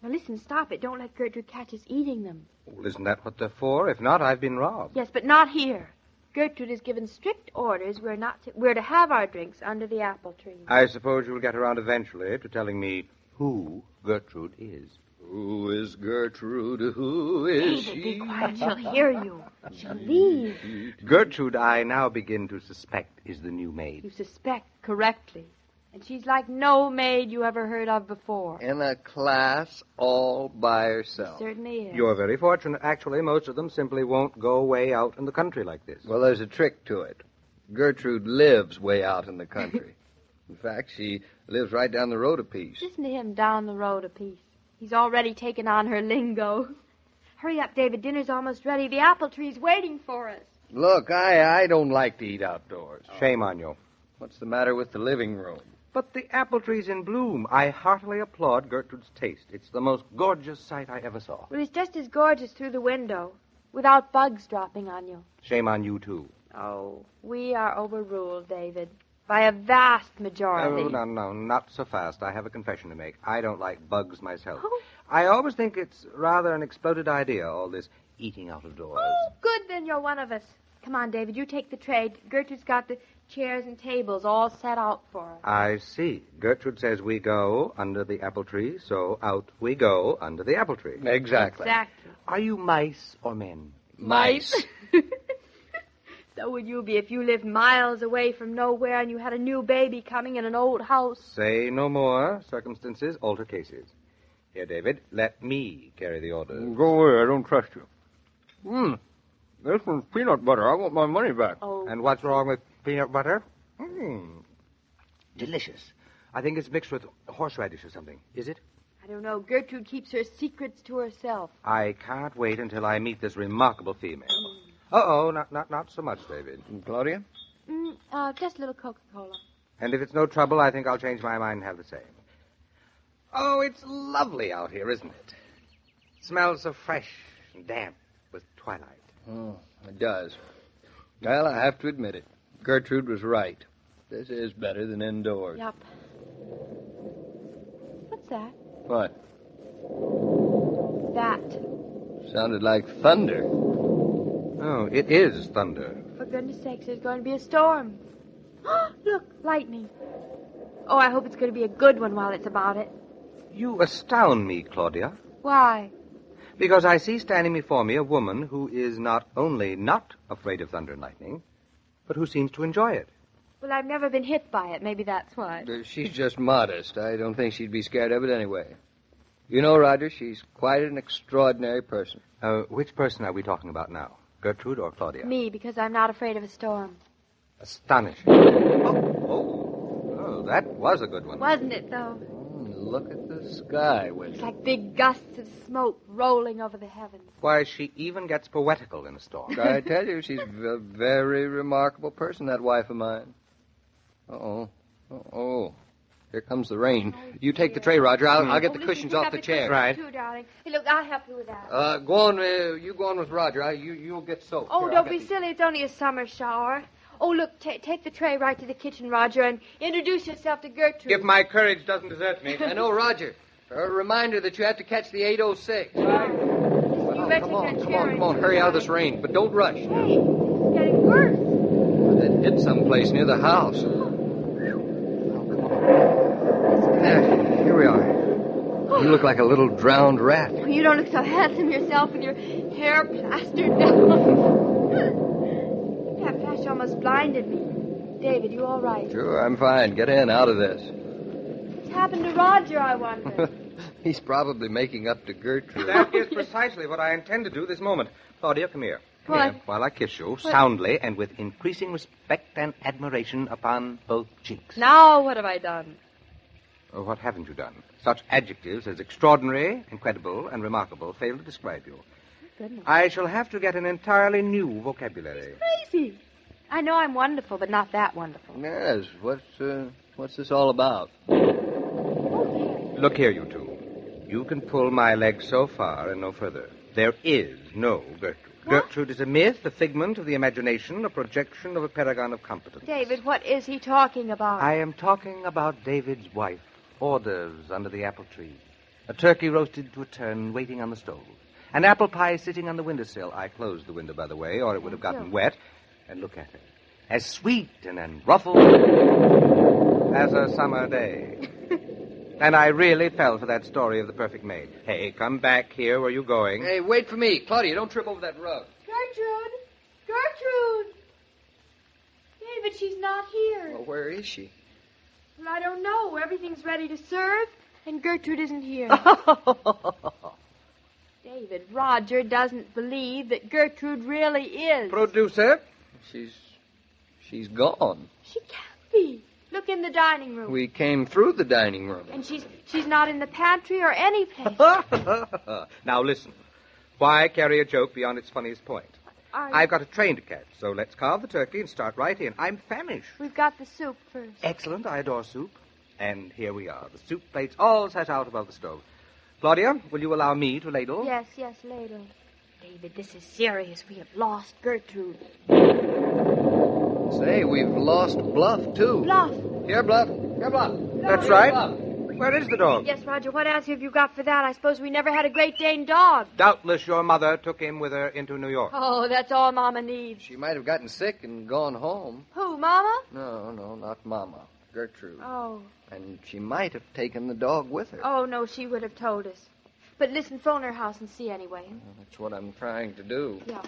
Now listen, stop it. Don't let Gertrude catch us eating them. Well, isn't that what they're for? If not, I've been robbed. Yes, but not here. Gertrude has given strict orders. We're to have our drinks under the apple tree. I suppose you'll get around eventually to telling me who Gertrude is. Who is Gertrude? Who is David, she? be quiet. She'll hear you. She'll leave. Gertrude, I now begin to suspect, is the new maid. You suspect correctly. And she's like no maid you ever heard of before. In a class all by herself. Certainly is. You're very fortunate. Actually, most of them simply won't go way out in the country like this. Well, there's a trick to it. Gertrude lives way out in the country. In fact, she lives right down the road a piece. Listen to him down the road a piece. He's already taken on her lingo. Hurry up, David. Dinner's almost ready. The apple tree's waiting for us. Look, I don't like to eat outdoors. Shame on you. What's the matter with the living room? But the apple tree's in bloom. I heartily applaud Gertrude's taste. It's the most gorgeous sight I ever saw. Well, it's just as gorgeous through the window, without bugs dropping on you. Shame on you, too. Oh, we are overruled, David, by a vast majority. Oh, no, not so fast. I have a confession to make. I don't like bugs myself. Oh. I always think it's rather an exploded idea, all this eating out of doors. Oh, good, then you're one of us. Come on, David, you take the tray. Gertrude's got the chairs and tables all set out for us. I see. Gertrude says we go under the apple tree, so out we go under the apple tree. Exactly. Are you mice or men? Mice. So would you be if you lived miles away from nowhere and you had a new baby coming in an old house. Say no more. Circumstances alter cases. Here, David, let me carry the orders. Go away. I don't trust you. This one's peanut butter. I want my money back. Oh. And what's wrong with peanut butter? Delicious. I think it's mixed with horseradish or something. Is it? I don't know. Gertrude keeps her secrets to herself. I can't wait until I meet this remarkable female. Uh-oh, not so much, David. And Claudia? Just a little Coca-Cola. And if it's no trouble, I think I'll change my mind and have the same. Oh, it's lovely out here, isn't it? It smells so fresh and damp with twilight. Oh, it does. Well, I have to admit it. Gertrude was right. This is better than indoors. Yup. What's that? What? That. Sounded like thunder. Oh, it is thunder. For goodness sakes, there's going to be a storm. Look, lightning. Oh, I hope it's going to be a good one while it's about it. You astound me, Claudia. Why? Because I see standing before me a woman who is not only not afraid of thunder and lightning, but who seems to enjoy it. Well, I've never been hit by it. Maybe that's why. She's just modest. I don't think she'd be scared of it anyway. You know, Roger, she's quite an extraordinary person. Which person are we talking about now? Gertrude or Claudia? Me, because I'm not afraid of a storm. Astonishing. Oh, that was a good one. Wasn't it, though? Look at the sky, Willie. It's like big gusts of smoke rolling over the heavens. Why, she even gets poetical in a storm. I tell you, she's a very remarkable person, that wife of mine. Uh-oh. Here comes the rain. You take the tray, Roger. I'll get the cushions off the chair. Right. Too, darling. Hey, look, I'll help you with that. Go on. You go on with Roger. You'll get soaked. Oh, Here, don't be silly. It's only a summer shower. Oh, look, take the tray right to the kitchen, Roger, and introduce yourself to Gertrude. If my courage doesn't desert me. I know, Roger. A reminder that you have to catch the 806. Right. Come on. Hurry out of this rain, but don't rush. Hey, it's getting worse. It hit someplace near the house. There, here we are. You look like a little drowned rat. Oh, you don't look so handsome yourself with your hair plastered down. That flash almost blinded me. David, you all right? Sure, I'm fine. Get in, out of this. What's happened to Roger, I wonder? He's probably making up to Gertrude. That is precisely what I intend to do this moment. Claudia, come here. Come What? here, while I kiss you, soundly and with increasing respect and admiration upon both cheeks. Now what have I done? Oh, what haven't you done? Such adjectives as extraordinary, incredible, and remarkable fail to describe you. Goodness. I shall have to get an entirely new vocabulary. Crazy. I know I'm wonderful, but not that wonderful. Yes, what's this all about? Look here, you two. You can pull my leg so far and no further. There is no Gertrude. What? Gertrude is a myth, a figment of the imagination, a projection of a paragon of competence. David, what is he talking about? I am talking about David's wife. Orders under the apple tree. A turkey roasted to a turn, waiting on the stove. An apple pie sitting on the windowsill. I closed the window, by the way, or it would have gotten wet. And look at her. As sweet and unruffled as a summer day. And I really fell for that story of the perfect maid. Hey, come back here. Where are you going? Hey, wait for me. Claudia, don't trip over that rug. Gertrude! Gertrude! David, she's not here. Well, where is she? Well, I don't know. Everything's ready to serve, and Gertrude isn't here. David, Roger doesn't believe that Gertrude really is. Producer? She's gone. She can't be. Look in the dining room. We came through the dining room. And she's not in the pantry or any place. Now listen. Why carry a joke beyond its funniest point? I've got a train to catch, so let's carve the turkey and start right in. I'm famished. We've got the soup first. Excellent. I adore soup. And here we are. The soup plates all set out above the stove. Claudia, will you allow me to ladle? Yes, ladle. David, this is serious. We have lost Gertrude. Say, we've lost Bluff, too. Bluff. Here, Bluff. Here, Bluff. That's right. Bluff. Where is the dog? Yes, Roger, what answer have you got for that? I suppose we never had a Great Dane dog. Doubtless your mother took him with her into New York. Oh, that's all Mama needs. She might have gotten sick and gone home. Who, Mama? No, not Mama. Gertrude. Oh. And she might have taken the dog with her. Oh, no, she would have told us. But listen, phone her house and see anyway. That's what I'm trying to do. Yeah.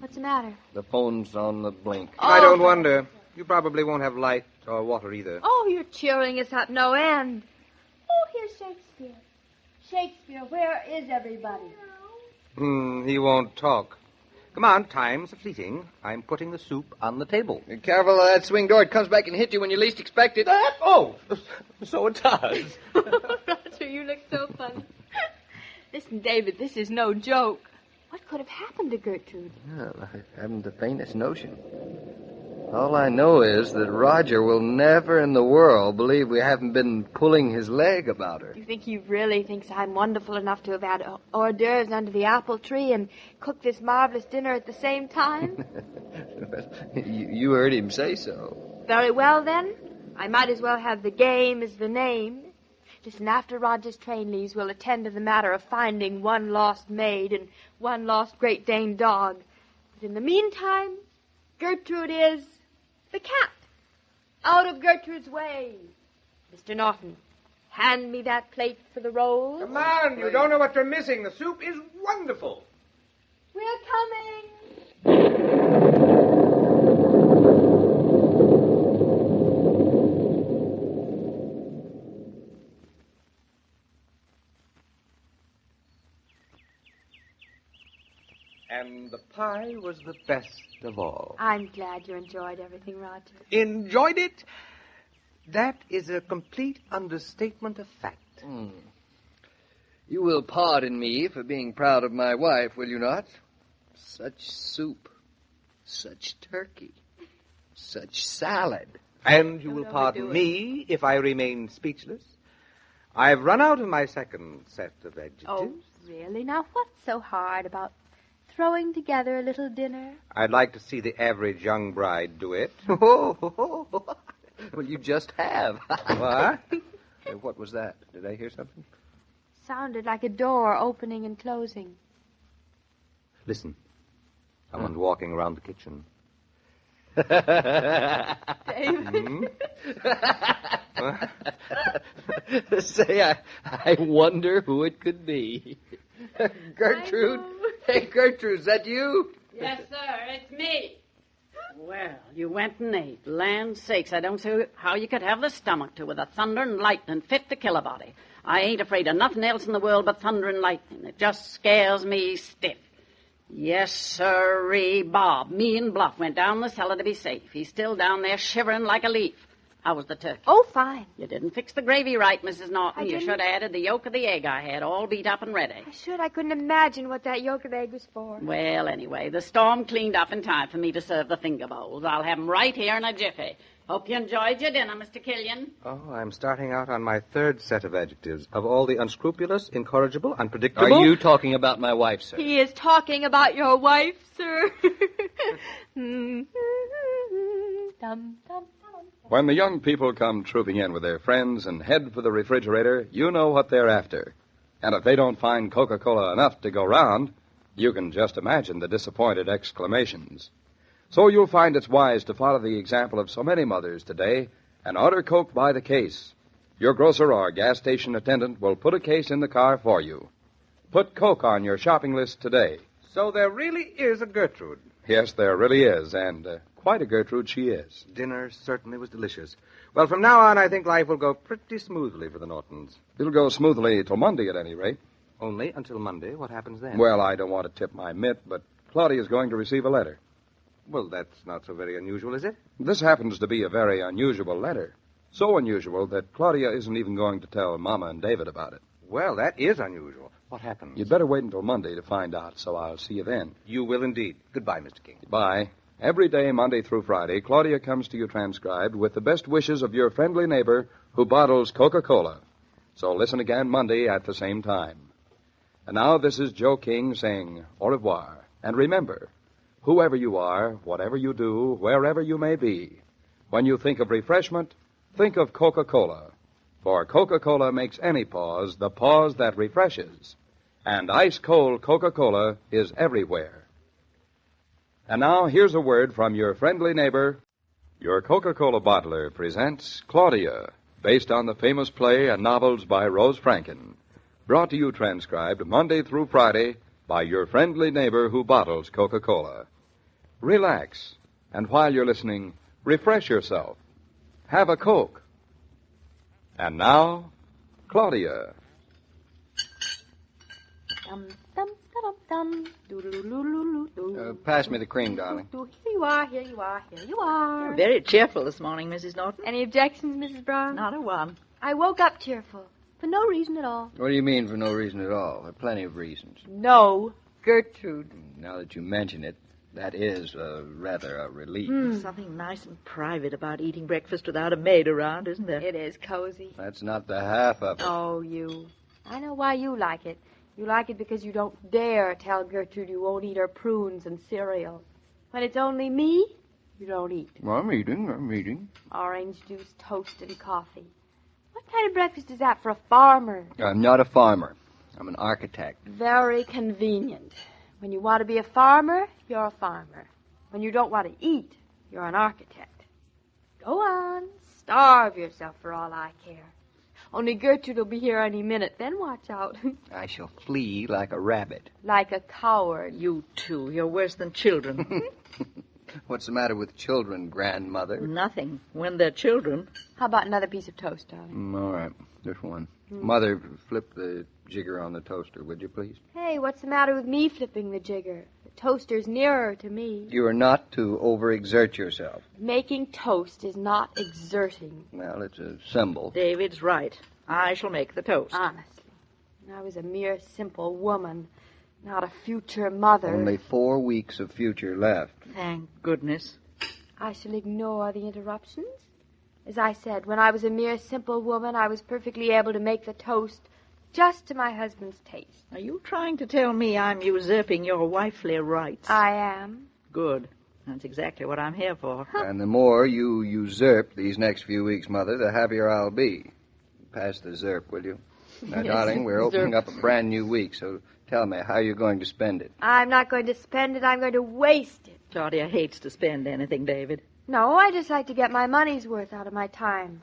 What's the matter? The phone's on the blink. Oh. I don't wonder. You probably won't have light or water either. Oh, you're cheering us up no end. Oh, here's Shakespeare. Shakespeare, where is everybody? He won't talk. Come on, time's fleeting. I'm putting the soup on the table. Be careful of that swing door. It comes back and hits you when you least expect it. Oh, so it does. Roger, you look so funny. Listen, David, this is no joke. What could have happened to Gertrude? Well, I haven't the faintest notion. All I know is that Roger will never in the world believe we haven't been pulling his leg about her. Do you think he really thinks I'm wonderful enough to have had hors d'oeuvres under the apple tree and cooked this marvelous dinner at the same time? You heard him say so. Very well, then. I might as well have the game as the name. Listen, after Roger's train leaves, we'll attend to the matter of finding one lost maid and one lost Great Dane dog. But in the meantime, Gertrude is the cat. Out of Gertrude's way. Mr. Norton, hand me that plate for the rolls. Come on, you don't know what you're missing. The soup is wonderful. We're coming. And the pie was the best of all. I'm glad you enjoyed everything, Roger. Enjoyed it? That is a complete understatement of fact. You will pardon me for being proud of my wife, will you not? Such soup, such turkey, such salad. And you will pardon me if I remain speechless. I've run out of my second set of adjectives. Oh, really? Now, what's so hard about throwing together a little dinner? I'd like to see the average young bride do it. Well, you just have. What? Hey, what was that? Did I hear something? Sounded like a door opening and closing. Listen. Someone's walking around the kitchen. David? Say, I wonder who it could be. Gertrude? Hey, Gertrude, is that you? Yes, sir, it's me. Well, you went and ate. Land sakes, I don't see how you could have the stomach to with a thunder and lightning fit to kill a body. I ain't afraid of nothing else in the world but thunder and lightning. It just scares me stiff. Yes, sirree, Bob. Me and Bluff went down the cellar to be safe. He's still down there shivering like a leaf. How was the turkey? Oh, fine. You didn't fix the gravy right, Mrs. Norton. I You didn't? should have added the yolk of the egg I had all beat up and ready. I couldn't imagine what that yolk of the egg was for. Well, anyway, the storm cleaned up in time for me to serve the finger bowls. I'll have 'em right here in a jiffy. Hope you enjoyed your dinner, Mr. Killian. Oh, I'm starting out on my third set of adjectives. Of all the unscrupulous, incorrigible, unpredictable... Are you talking about my wife, sir? He is talking about your wife, sir. Dum, dum, dum. When the young people come trooping in with their friends and head for the refrigerator, you know what they're after. And if they don't find Coca-Cola enough to go round, you can just imagine the disappointed exclamations. So you'll find it's wise to follow the example of so many mothers today and order Coke by the case. Your grocer or gas station attendant will put a case in the car for you. Put Coke on your shopping list today. So there really is a Gertrude. Yes, there really is, and quite a Gertrude she is. Dinner certainly was delicious. Well, from now on, I think life will go pretty smoothly for the Nortons. It'll go smoothly till Monday, at any rate. Only until Monday. What happens then? Well, I don't want to tip my mitt, but Claudia is going to receive a letter. Well, that's not so very unusual, is it? This happens to be a very unusual letter. So unusual that Claudia isn't even going to tell Mama and David about it. Well, that is unusual. What happens? You'd better wait until Monday to find out, so I'll see you then. You will indeed. Goodbye, Mr. King. Goodbye. Every day, Monday through Friday, Claudia comes to you transcribed with the best wishes of your friendly neighbor who bottles Coca-Cola. So listen again Monday at the same time. And now this is Joe King saying au revoir. And remember, whoever you are, whatever you do, wherever you may be, when you think of refreshment, think of Coca-Cola. For Coca-Cola makes any pause the pause that refreshes. And ice-cold Coca-Cola is everywhere. And now, here's a word from your friendly neighbor. Your Coca-Cola bottler presents Claudia, based on the famous play and novels by Rose Franken. Brought to you transcribed Monday through Friday by your friendly neighbor who bottles Coca-Cola. Relax, and while you're listening, refresh yourself. Have a Coke. And now, Claudia. Pass me the cream, darling. Here you are, here you are, here you are. You're very cheerful this morning, Mrs. Norton. Any objections, Mrs. Brown? Not a one. I woke up cheerful. For no reason at all. What do you mean for no reason at all? There are plenty of reasons. No, Gertrude. Now that you mention it, that is rather a relief. Something nice and private about eating breakfast without a maid around, isn't there? It is cozy. That's not the half of it. Oh, you. I know why you like it. You like it because you don't dare tell Gertrude you won't eat her prunes and cereal. When it's only me, you don't eat. Well, I'm eating. Orange juice, toast, and coffee. What kind of breakfast is that for a farmer? I'm not a farmer. I'm an architect. Very convenient. When you want to be a farmer, you're a farmer. When you don't want to eat, you're an architect. Go on. Starve yourself for all I care. Only Gertrude will be here any minute. Then watch out. I shall flee like a rabbit. Like a coward. You too. You're worse than children. What's the matter with children, grandmother? Nothing. When they're children. How about another piece of toast, darling? All right. Just one. Mother, flip the jigger on the toaster, would you, please? Hey, what's the matter with me flipping the jigger? The toaster's nearer to me. You are not to overexert yourself. Making toast is not exerting. Well, it's a symbol. David's right. I shall make the toast. Honestly. I was a mere simple woman, not a future mother. Only 4 weeks of future left. Thank goodness. I shall ignore the interruptions. As I said, when I was a mere simple woman, I was perfectly able to make the toast just to my husband's taste. Are you trying to tell me I'm usurping your wifely rights? I am. Good. That's exactly what I'm here for. And the more you usurp these next few weeks, Mother, the happier I'll be. Pass the zerp, will you? Now, Yes, darling, we're opening zerp. up a brand new week, so tell me how you're going to spend it. I'm not going to spend it. I'm going to waste it. Claudia hates to spend anything, David. No, I just like to get my money's worth out of my time.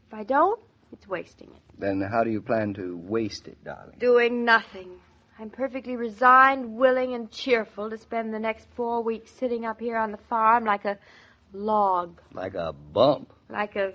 If I don't, it's wasting it. Then how do you plan to waste it, darling? Doing nothing. I'm perfectly resigned, willing, and cheerful to spend the next 4 weeks sitting up here on the farm like a log. Like a bump. Like a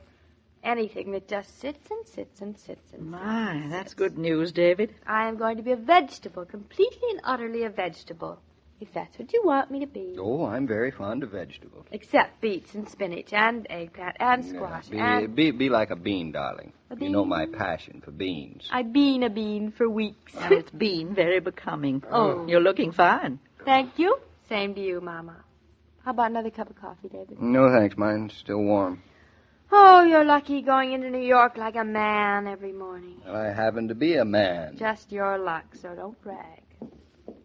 anything that just sits and sits and sits and My, that's good news, David. I am going to be a vegetable, completely and utterly a vegetable. If that's what you want me to be. Oh, I'm very fond of vegetables. Except beets and spinach and eggplant and squash and... Be like a bean, darling. A You know bean? my passion for beans. I've been a bean for weeks. And it's been very becoming. Oh. You're looking fine. Thank you. Same to you, Mama. How about another cup of coffee, David? No, thanks. Mine's still warm. Oh, you're lucky going into New York like a man every morning. I happen to be a man. Just your luck, so don't brag.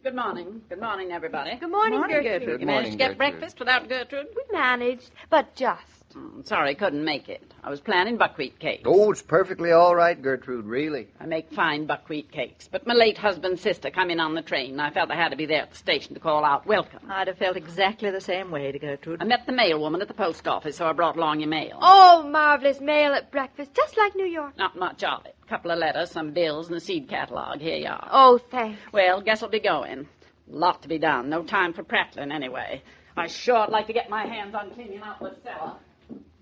Good morning. Good morning, everybody. Good morning, Gertrude. You managed to get breakfast without Gertrude? We managed, but just. Sorry, couldn't make it. I was planning buckwheat cakes. Oh, it's perfectly all right, Gertrude, really. I make fine buckwheat cakes, but my late husband's sister come in on the train, and I felt I had to be there at the station to call out welcome. I'd have felt exactly the same way to Gertrude. I met the mail woman at the post office, so I brought along your mail. Oh, marvelous mail at breakfast, just like New York. Not much of it. A couple of letters, some bills, and a seed catalog. Here you are. Oh, thanks. Well, guess I'll be going. Lot to be done. No time for prattling, anyway. I sure would like to get my hands on cleaning out the cellar.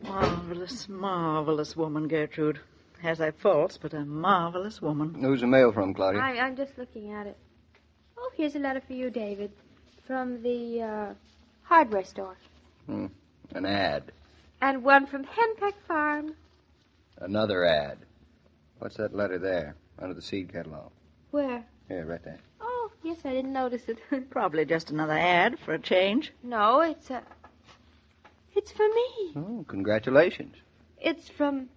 Marvelous, marvelous woman, Gertrude. Has her faults, but a marvelous woman. Who's the mail from, Claudia? I'm just looking at it. Oh, here's a letter for you, David. From the hardware store. An ad. And one from Henpeck Farm. Another ad. What's that letter there, under the seed catalog? Where? Here, right there. Oh, yes, I didn't notice it. Probably just another ad for a change. No, it's for me. Oh, congratulations. It's from...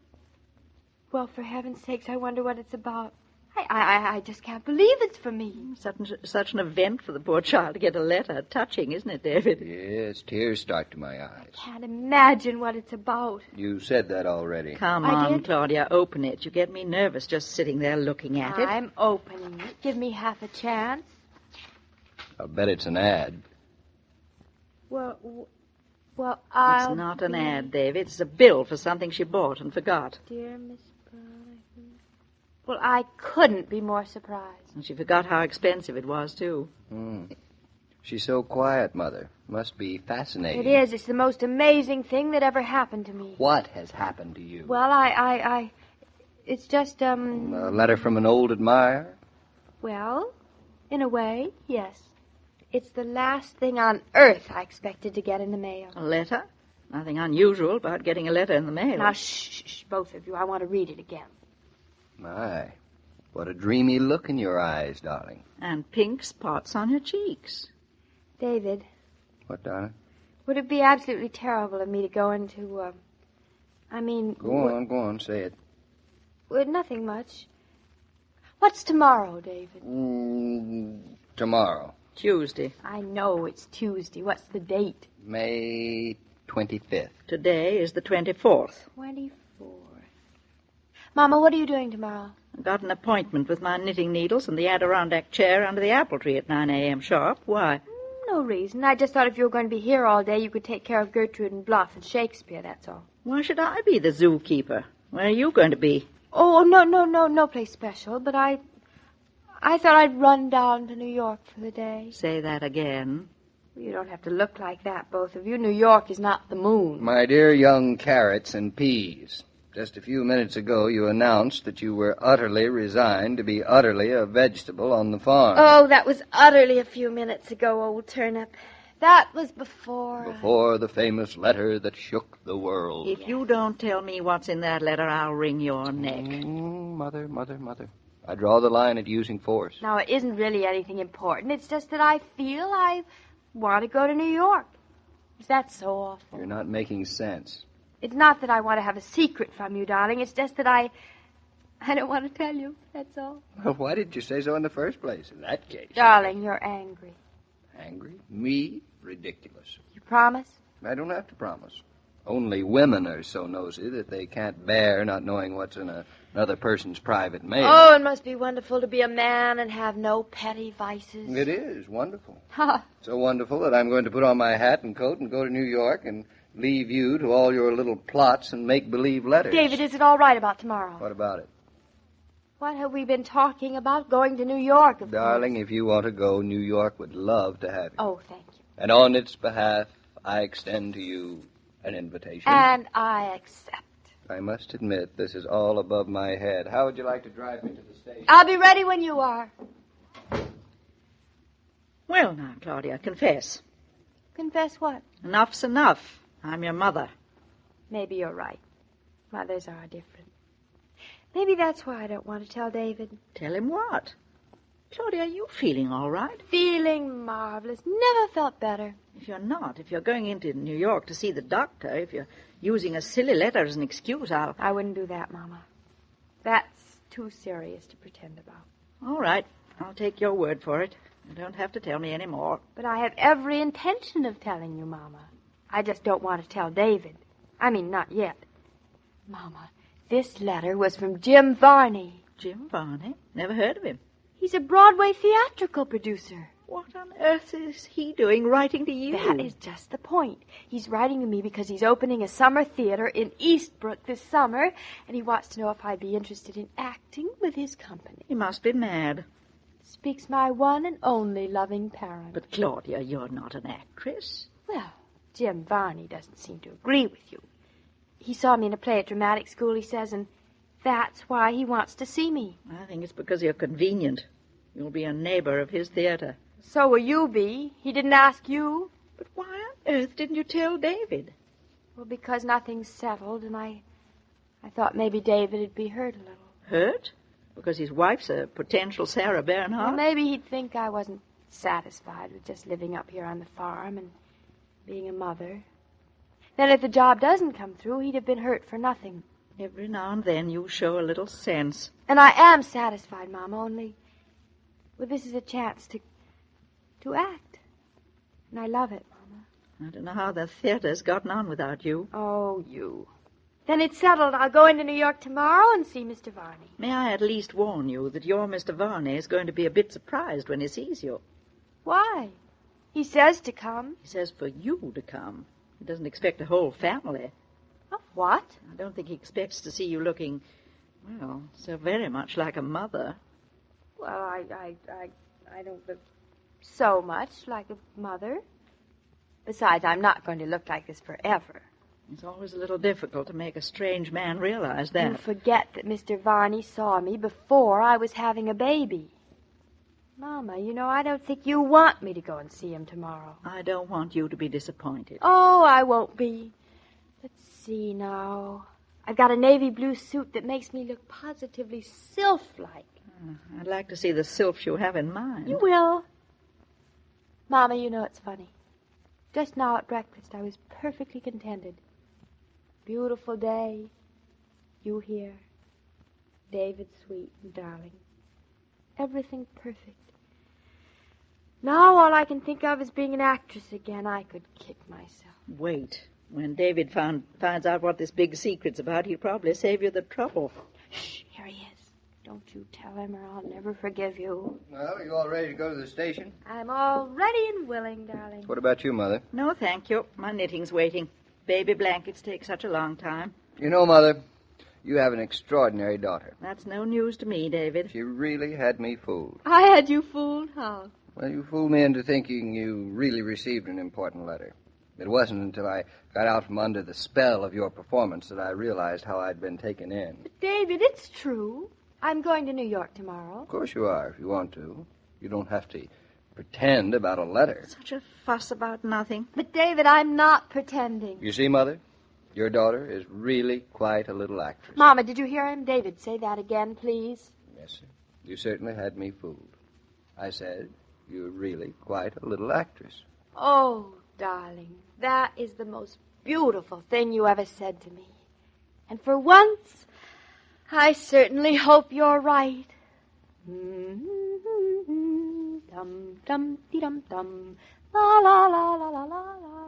Well, for heaven's sakes, I wonder what it's about. I just can't believe it's for me. Such an event for the poor child to get a letter. Touching, isn't it, David? Yes, tears start to my eyes. I can't imagine what it's about. You said that already. Come on, Claudia, open it. You get me nervous just sitting there looking at it. I'm opening it. Give me half a chance. I'll bet it's an ad. Well, I'll... It's not an ad, David. It's a bill for something she bought and forgot. Dear Miss Brown, well, I couldn't be more surprised. And she forgot how expensive it was, too. She's so quiet, Mother. Must be fascinating. It is. It's the most amazing thing that ever happened to me. What has happened to you? Well, it's just, A letter from an old admirer? Well, in a way, yes. It's the last thing on earth I expected to get in the mail. A letter? Nothing unusual about getting a letter in the mail. Now, shh, both of you. I want to read it again. My, what a dreamy look in your eyes, darling. And pink spots on your cheeks. David. What, darling? Would it be absolutely terrible of me to go into, Go on, say it. Nothing much. What's tomorrow, David? Tomorrow. Tuesday. I know it's Tuesday. What's the date? May 25th. Today is the 24th. 24th. Mama, what are you doing tomorrow? I got an appointment with my knitting needles and the Adirondack chair under the apple tree at 9 a.m. sharp. Why? No reason. I just thought if you were going to be here all day, you could take care of Gertrude and Bluff and Shakespeare, that's all. Why should I be the zookeeper? Where are you going to be? Oh, no place special, but I thought I'd run down to New York for the day. Say that again. You don't have to look like that, both of you. New York is not the moon. My dear young carrots and peas, just a few minutes ago you announced that you were utterly resigned to be utterly a vegetable on the farm. Oh, that was utterly a few minutes ago, old turnip. That was before... Before the famous letter that shook the world. If you don't tell me what's in that letter, I'll wring your neck. Mother. I draw the line at using force. Now, it isn't really anything important. It's just that I feel I want to go to New York. Is that so awful? You're not making sense. It's not that I want to have a secret from you, darling. It's just that I don't want to tell you, that's all. Well, why didn't you say so in the first place, in that case? Darling, you're angry. Angry? Me? Ridiculous. You promise? I don't have to promise. Only women are so nosy that they can't bear not knowing what's in another person's private mail. Oh, it must be wonderful to be a man and have no petty vices. It is wonderful. Ha! So wonderful that I'm going to put on my hat and coat and go to New York and leave you to all your little plots and make-believe letters. David, is it all right about tomorrow? What about it? What have we been talking about? Going to New York, of Darling, course. if you want to go, New York would love to have you. Oh, thank you. And on its behalf, I extend to you an invitation. And I accept. I must admit, this is all above my head. How would you like to drive me to the station? I'll be ready when you are. Well, now, Claudia, confess. Confess what? Enough's enough. I'm your mother. Maybe you're right. Mothers are different. Maybe that's why I don't want to tell David. Tell him what? Claudia, are you feeling all right? Feeling marvelous. Never felt better. If you're not, if you're going into New York to see the doctor, if you're using a silly letter as an excuse, I wouldn't do that, Mama. That's too serious to pretend about. All right. I'll take your word for it. You don't have to tell me any more. But I have every intention of telling you, Mama. I just don't want to tell David. I mean, not yet. Mama, this letter was from Jim Varney. Jim Varney? Never heard of him. He's a Broadway theatrical producer. What on earth is he doing writing to you? That is just the point. He's writing to me because he's opening a summer theater in Eastbrook this summer, and he wants to know if I'd be interested in acting with his company. He must be mad. Speaks my one and only loving parent. But, Claudia, you're not an actress. Well, Jim Varney doesn't seem to agree with you. He saw me in a play at dramatic school, he says, and that's why he wants to see me. I think it's because you're convenient. You'll be a neighbor of his theater. So will you be. He didn't ask you. But why on earth didn't you tell David? Well, because nothing's settled, and I thought maybe David'd be hurt a little. Hurt? Because his wife's a potential Sarah Bernhardt? Well, maybe he'd think I wasn't satisfied with just living up here on the farm and being a mother. Then if the job doesn't come through, he'd have been hurt for nothing. Every now and then you show a little sense. And I am satisfied, Mama, only... Well, this is a chance to act. And I love it, Mama. I don't know how the theater's gotten on without you. Oh, you. Then it's settled. I'll go into New York tomorrow and see Mr. Varney. May I at least warn you that your Mr. Varney is going to be a bit surprised when he sees you? Why? He says to come. He says for you to come. He doesn't expect a whole family. Oh, what? I don't think he expects to see you looking, well, so very much like a mother. Well, I don't look so much like a mother. Besides, I'm not going to look like this forever. It's always a little difficult to make a strange man realize that. You forget that Mr. Varney saw me before I was having a baby. Mama, you know, I don't think you want me to go and see him tomorrow. I don't want you to be disappointed. Oh, I won't be. Let's see now. I've got a navy blue suit that makes me look positively sylph-like. I'd like to see the sylphs you have in mind. You will. Mama, you know it's funny. Just now at breakfast, I was perfectly contented. Beautiful day. You here. David sweet and darling. Everything perfect. Now all I can think of is being an actress again. I could kick myself. Wait. When David finds out what this big secret's about, he'll probably save you the trouble. Shh, here he is. Don't you tell him or I'll never forgive you. Well, you all ready to go to the station? I'm all ready and willing, darling. What about you, Mother? No, thank you. My knitting's waiting. Baby blankets take such a long time. You know, Mother, you have an extraordinary daughter. That's no news to me, David. She really had me fooled. I had you fooled? How? Well, you fooled me into thinking you really received an important letter. It wasn't until I got out from under the spell of your performance that I realized how I'd been taken in. But, David, it's true. I'm going to New York tomorrow. Of course you are, if you want to. You don't have to pretend about a letter. Such a fuss about nothing. But, David, I'm not pretending. You see, Mother, your daughter is really quite a little actress. Mama, did you hear him? David, say that again, please. Yes, sir. You certainly had me fooled. I said you're really quite a little actress. Oh, darling, that is the most beautiful thing you ever said to me. And for once, I certainly hope you're right. Dum dum dee dum dum. La la la la la la la la.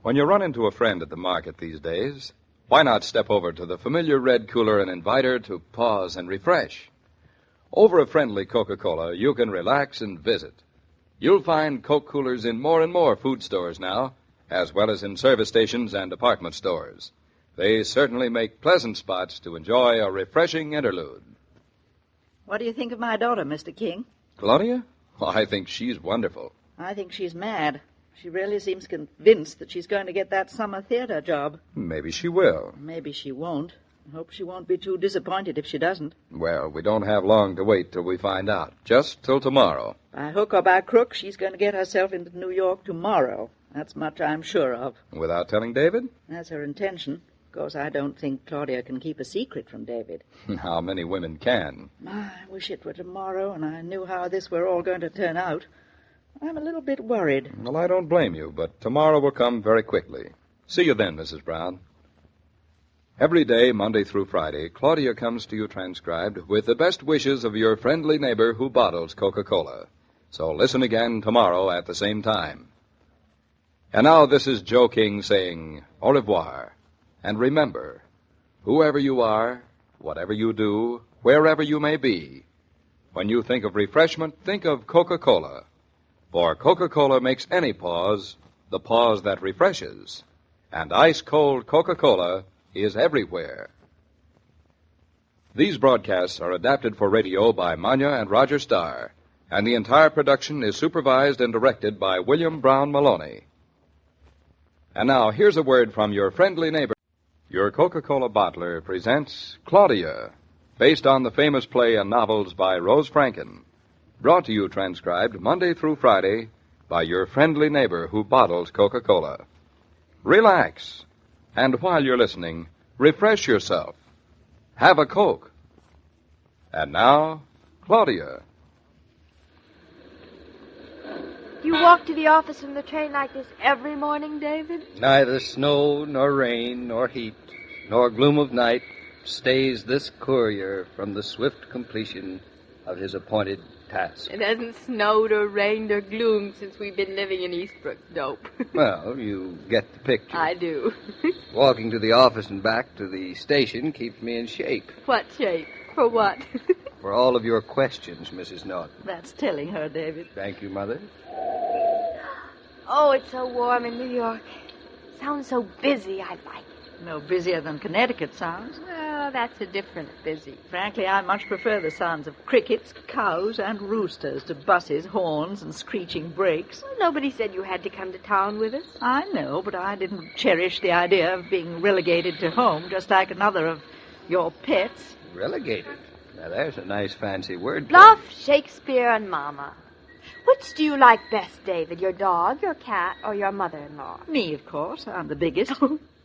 When you run into a friend at the market these days, why not step over to the familiar red cooler and invite her to pause and refresh? Over a friendly Coca-Cola, you can relax and visit. You'll find Coke coolers in more and more food stores now, as well as in service stations and department stores. They certainly make pleasant spots to enjoy a refreshing interlude. What do you think of my daughter, Mr. King? Claudia? Oh, I think she's wonderful. I think she's mad. She really seems convinced that she's going to get that summer theater job. Maybe she will. Maybe she won't. I hope she won't be too disappointed if she doesn't. Well, we don't have long to wait till we find out. Just till tomorrow. By hook or by crook, she's going to get herself into New York tomorrow. That's much I'm sure of. Without telling David? That's her intention. Of course, I don't think Claudia can keep a secret from David. How many women can? I wish it were tomorrow and I knew how this were all going to turn out. I'm a little bit worried. Well, I don't blame you, but tomorrow will come very quickly. See you then, Mrs. Brown. Every day, Monday through Friday, Claudia comes to you transcribed with the best wishes of your friendly neighbor who bottles Coca-Cola. So listen again tomorrow at the same time. And now this is Joe King saying au revoir. And remember, whoever you are, whatever you do, wherever you may be, when you think of refreshment, think of Coca-Cola. For Coca-Cola makes any pause the pause that refreshes. And ice-cold Coca-Cola is everywhere. These broadcasts are adapted for radio by Manya and Roger Starr, and the entire production is supervised and directed by William Brown Maloney. And now, here's a word from your friendly neighbor. Your Coca-Cola bottler presents Claudia, based on the famous play and novels by Rose Franken. Brought to you transcribed Monday through Friday by your friendly neighbor who bottles Coca-Cola. Relax, and while you're listening, refresh yourself. Have a Coke. And now, Claudia. You walk to the office from the train like this every morning, David? Neither snow, nor rain, nor heat, nor gloom of night stays this courier from the swift completion of his appointed task. It hasn't snowed or rained or gloomed since we've been living in Eastbrook, dope. Well, you get the picture. I do. Walking to the office and back to the station keeps me in shape. What shape? For what? For all of your questions, Mrs. Norton. That's telling her, David. Thank you, Mother. Oh, it's so warm in New York. Sounds so busy, I like it. No busier than Connecticut sounds. Well, that's a different busy. Frankly, I much prefer the sounds of crickets, cows, and roosters to buses, horns, and screeching brakes. Well, nobody said you had to come to town with us. I know, but I didn't cherish the idea of being relegated to home, just like another of your pets. Relegated? Now, there's a nice fancy word. Bluff, Shakespeare, and Mama. Which do you like best, David? Your dog, your cat, or your mother-in-law? Me, of course. I'm the biggest.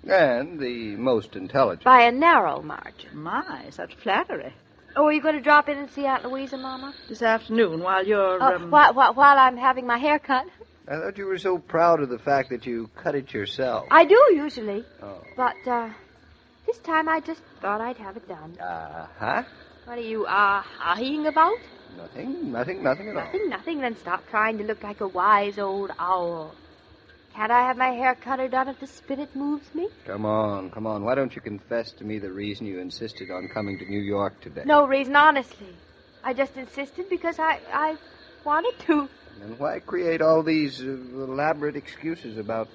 And the most intelligent. By a narrow margin. My, such flattery. Oh, are you going to drop in and see Aunt Louisa, Mama? This afternoon, while you're... While I'm having my hair cut. I thought you were so proud of the fact that you cut it yourself. I do, usually. Oh. But, this time I just thought I'd have it done. Uh-huh. What are you, ah-ing about? Nothing at all. Nothing. Then stop trying to look like a wise old owl. Can't I have my hair cut or done if the spirit moves me? Come on. Why don't you confess to me the reason you insisted on coming to New York today? No reason, honestly. I just insisted because I wanted to. And why create all these elaborate excuses about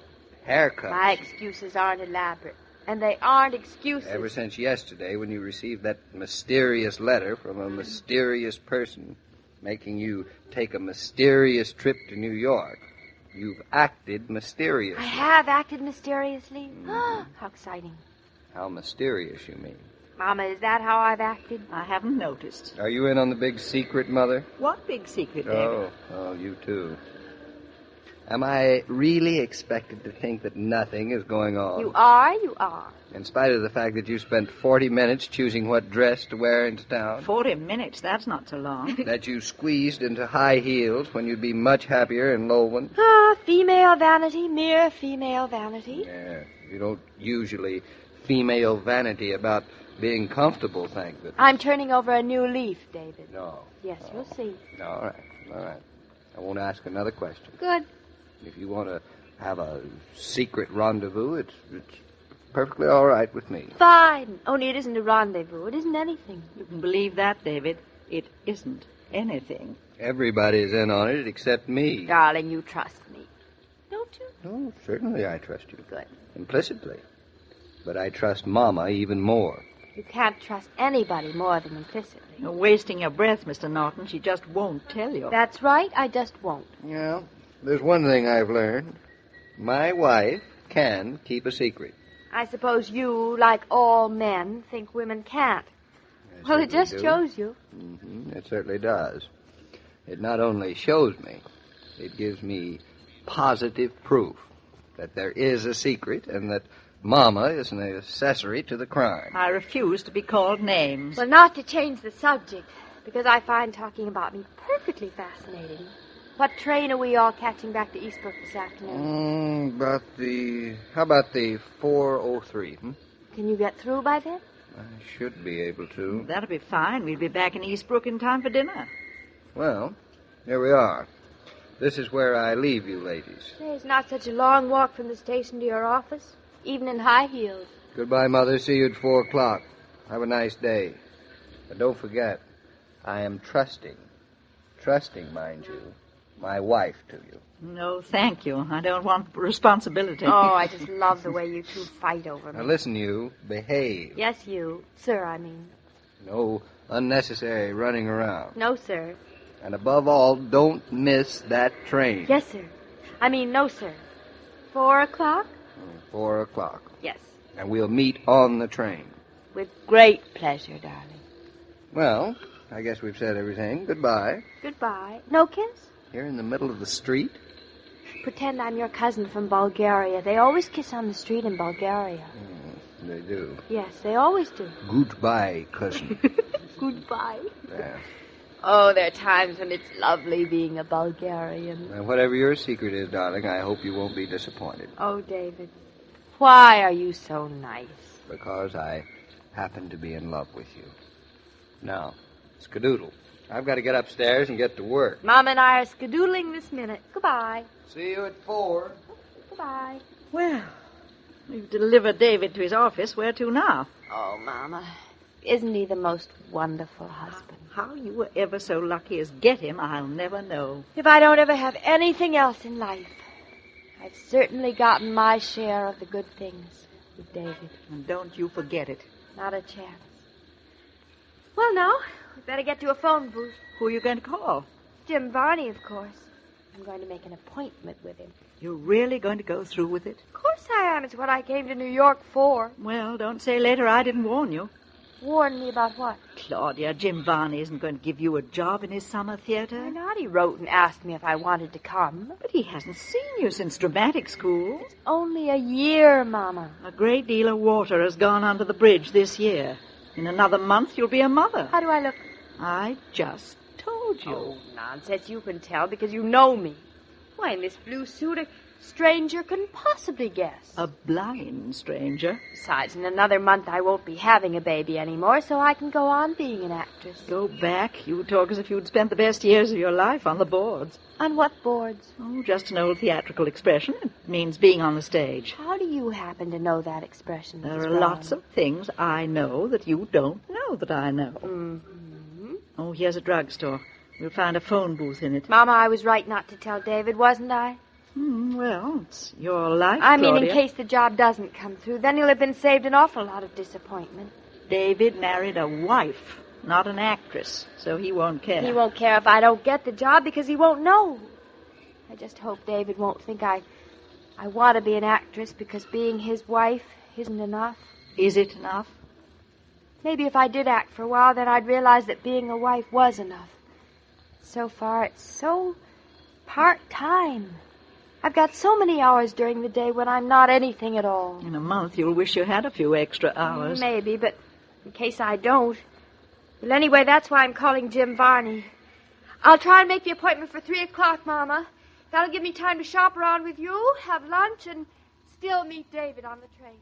haircuts? My excuses aren't elaborate. And they aren't excuses. Ever since yesterday, when you received that mysterious letter from a mysterious person making you take a mysterious trip to New York, you've acted mysteriously. I have acted mysteriously? How exciting. How mysterious, you mean? Mama, is that how I've acted? I haven't noticed. Are you in on the big secret, Mother? What big secret, David? Oh, you too. Am I really expected to think that nothing is going on? You are. In spite of the fact that you spent 40 minutes choosing what dress to wear into town? 40 minutes? That's not so long. That you squeezed into high heels when you'd be much happier in low ones? Female vanity, mere female vanity. Yeah, you don't usually female vanity about being comfortable, thank goodness. I'm turning over a new leaf, David. No. Yes, you'll see. All right. I won't ask another question. Good. If you want to have a secret rendezvous, it's perfectly all right with me. Fine. Only it isn't a rendezvous. It isn't anything. You can believe that, David. It isn't anything. Everybody's in on it except me. Darling, you trust me. Don't you? Oh, certainly I trust you. Good. Implicitly. But I trust Mama even more. You can't trust anybody more than implicitly. You're wasting your breath, Mr. Norton. She just won't tell you. That's right. I just won't. Yeah. There's one thing I've learned. My wife can keep a secret. I suppose you, like all men, think women can't. Well, it just shows you. Mm-hmm. It certainly does. It not only shows me, it gives me positive proof that there is a secret and that Mama is an accessory to the crime. I refuse to be called names. Well, not to change the subject, because I find talking about me perfectly fascinating. What train are we all catching back to Eastbrook this afternoon? How about the 4:03? Can you get through by then? I should be able to. That'll be fine. We'll be back in Eastbrook in time for dinner. Well, here we are. This is where I leave you ladies. It's not such a long walk from the station to your office, even in high heels. Goodbye, Mother. See you at 4 o'clock. Have a nice day. But don't forget, I am trusting, mind you, my wife to you. No, thank you. I don't want responsibility. Oh, I just love the way you two fight over me. Now listen, you. Behave. Yes, you. Sir, I mean. No unnecessary running around. No, sir. And above all, don't miss that train. Yes, sir. I mean, no, sir. 4 o'clock? 4 o'clock. Yes. And we'll meet on the train. With great pleasure, darling. Well, I guess we've said everything. Goodbye. Goodbye. No kiss? Here in the middle of the street? Pretend I'm your cousin from Bulgaria. They always kiss on the street in Bulgaria. They do. Yes, they always do. Goodbye, cousin. Goodbye. Yeah. Oh, there are times when it's lovely being a Bulgarian. And whatever your secret is, darling, I hope you won't be disappointed. Oh, David, why are you so nice? Because I happen to be in love with you. Now, skedoodle. I've got to get upstairs and get to work. Mom and I are skedoodling this minute. Goodbye. See you at 4. Goodbye. Well, you've delivered David to his office. Where to now? Oh, Mama, isn't he the most wonderful husband? How you were ever so lucky as get him, I'll never know. If I don't ever have anything else in life, I've certainly gotten my share of the good things with David. And don't you forget it. Not a chance. Well, now, we better get to a phone booth. Who are you going to call? Jim Varney, of course. I'm going to make an appointment with him. You're really going to go through with it? Of course I am. It's what I came to New York for. Well, don't say later I didn't warn you. Warn me about what? Claudia, Jim Varney isn't going to give you a job in his summer theater. Why not? He wrote and asked me if I wanted to come. But he hasn't seen you since dramatic school. It's only a year, Mama. A great deal of water has gone under the bridge this year. In another month, you'll be a mother. How do I look? I just told you. Oh, nonsense. You can tell because you know me. Why, in this blue suit, a stranger can possibly guess. A blind stranger. Besides, in another month, I won't be having a baby anymore, so I can go on being an actress. Go back. You talk as if you'd spent the best years of your life on the boards. On what boards? Oh, just an old theatrical expression. It means being on the stage. How do you happen to know that expression, Mrs. There are Brown? lots of things I know that you don't know that I know. Mm-hmm. Oh, here's a drugstore. We'll find a phone booth in it. Mama, I was right not to tell David, wasn't I? Well, it's your life, I mean, Claudia. in case the job doesn't come through, then he'll have been saved an awful lot of disappointment. David married a wife, not an actress, so he won't care. He won't care if I don't get the job because he won't know. I just hope David won't think I want to be an actress because being his wife isn't enough. Is it enough? Maybe if I did act for a while, then I'd realize that being a wife was enough. So far, it's so part-time. I've got so many hours during the day when I'm not anything at all. In a month, you'll wish you had a few extra hours. Maybe, but in case I don't. Well, anyway, that's why I'm calling Jim Varney. I'll try and make the appointment for 3 o'clock, Mama. That'll give me time to shop around with you, have lunch, and still meet David on the train.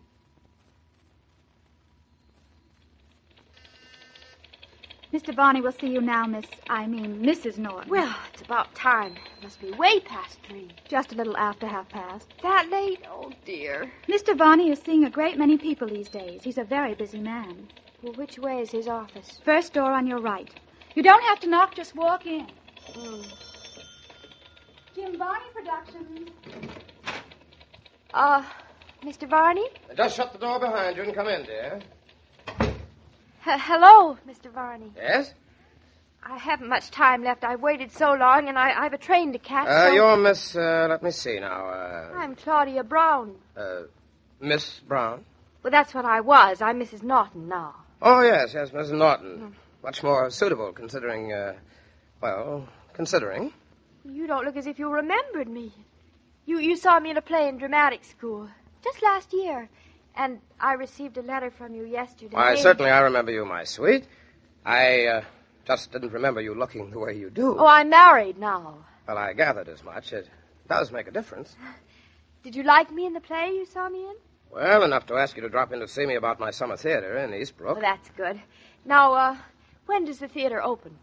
Mr. Varney will see you now, Mrs. Norton. Well, it's about time. It must be way past 3. Just a little after past. That late? Oh, dear. Mr. Varney is seeing a great many people these days. He's a very busy man. Well, which way is his office? First door on your right. You don't have to knock, just walk in. Jim Varney Productions. Mr. Varney? Just shut the door behind you and come in, dear. Hello, Mr. Varney. Yes? I haven't much time left. I've waited so long, and I have a train to catch. So... You're Miss, let me see now, I'm Claudia Brown. Miss Brown? Well, that's what I was. I'm Mrs. Norton now. Oh, yes, Miss Norton. Much more suitable, considering. You don't look as if you remembered me. You saw me in a play in dramatic school, just last year. And I received a letter from you yesterday. Why, certainly I remember you, my sweet. I just didn't remember you looking the way you do. Oh, I'm married now. Well, I gathered as much. It does make a difference. Did you like me in the play you saw me in? Well, enough to ask you to drop in to see me about my summer theater in Eastbrook. Well, that's good. Now, when does the theater open?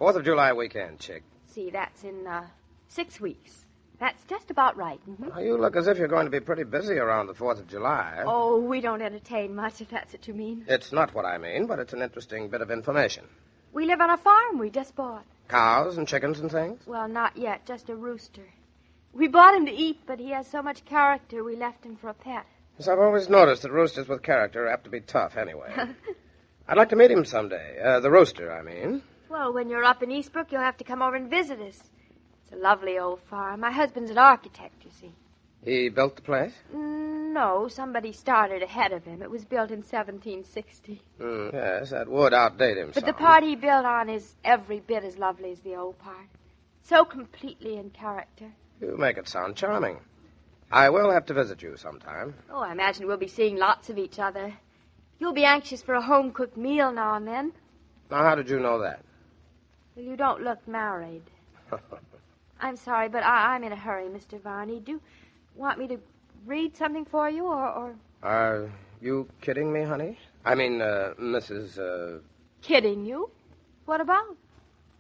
4th of July weekend, chick. see, that's in 6 weeks. That's just about right. Well, you look as if you're going to be pretty busy around the 4th of July. Oh, we don't entertain much, if that's what you mean. It's not what I mean, but it's an interesting bit of information. We live on a farm we just bought. Cows and chickens and things? Well, not yet, just a rooster. We bought him to eat, but he has so much character we left him for a pet. Yes, I've always noticed that roosters with character are apt to be tough anyway. I'd like to meet him someday. The rooster, I mean. Well, when you're up in Eastbrook, you'll have to come over and visit us. It's a lovely old farm. My husband's an architect, you see. He built the place? No, somebody started ahead of him. It was built in 1760. Yes, that would outdate him But some. the part he built on is every bit as lovely as the old part. So completely in character. You make it sound charming. I will have to visit you sometime. Oh, I imagine we'll be seeing lots of each other. You'll be anxious for a home-cooked meal now and then. Now, how did you know that? Well, you don't look married. I'm sorry, but I'm in a hurry, Mr. Varney. Do you want me to read something for you, or... Are you kidding me, honey? I mean, Mrs. Kidding you? What about?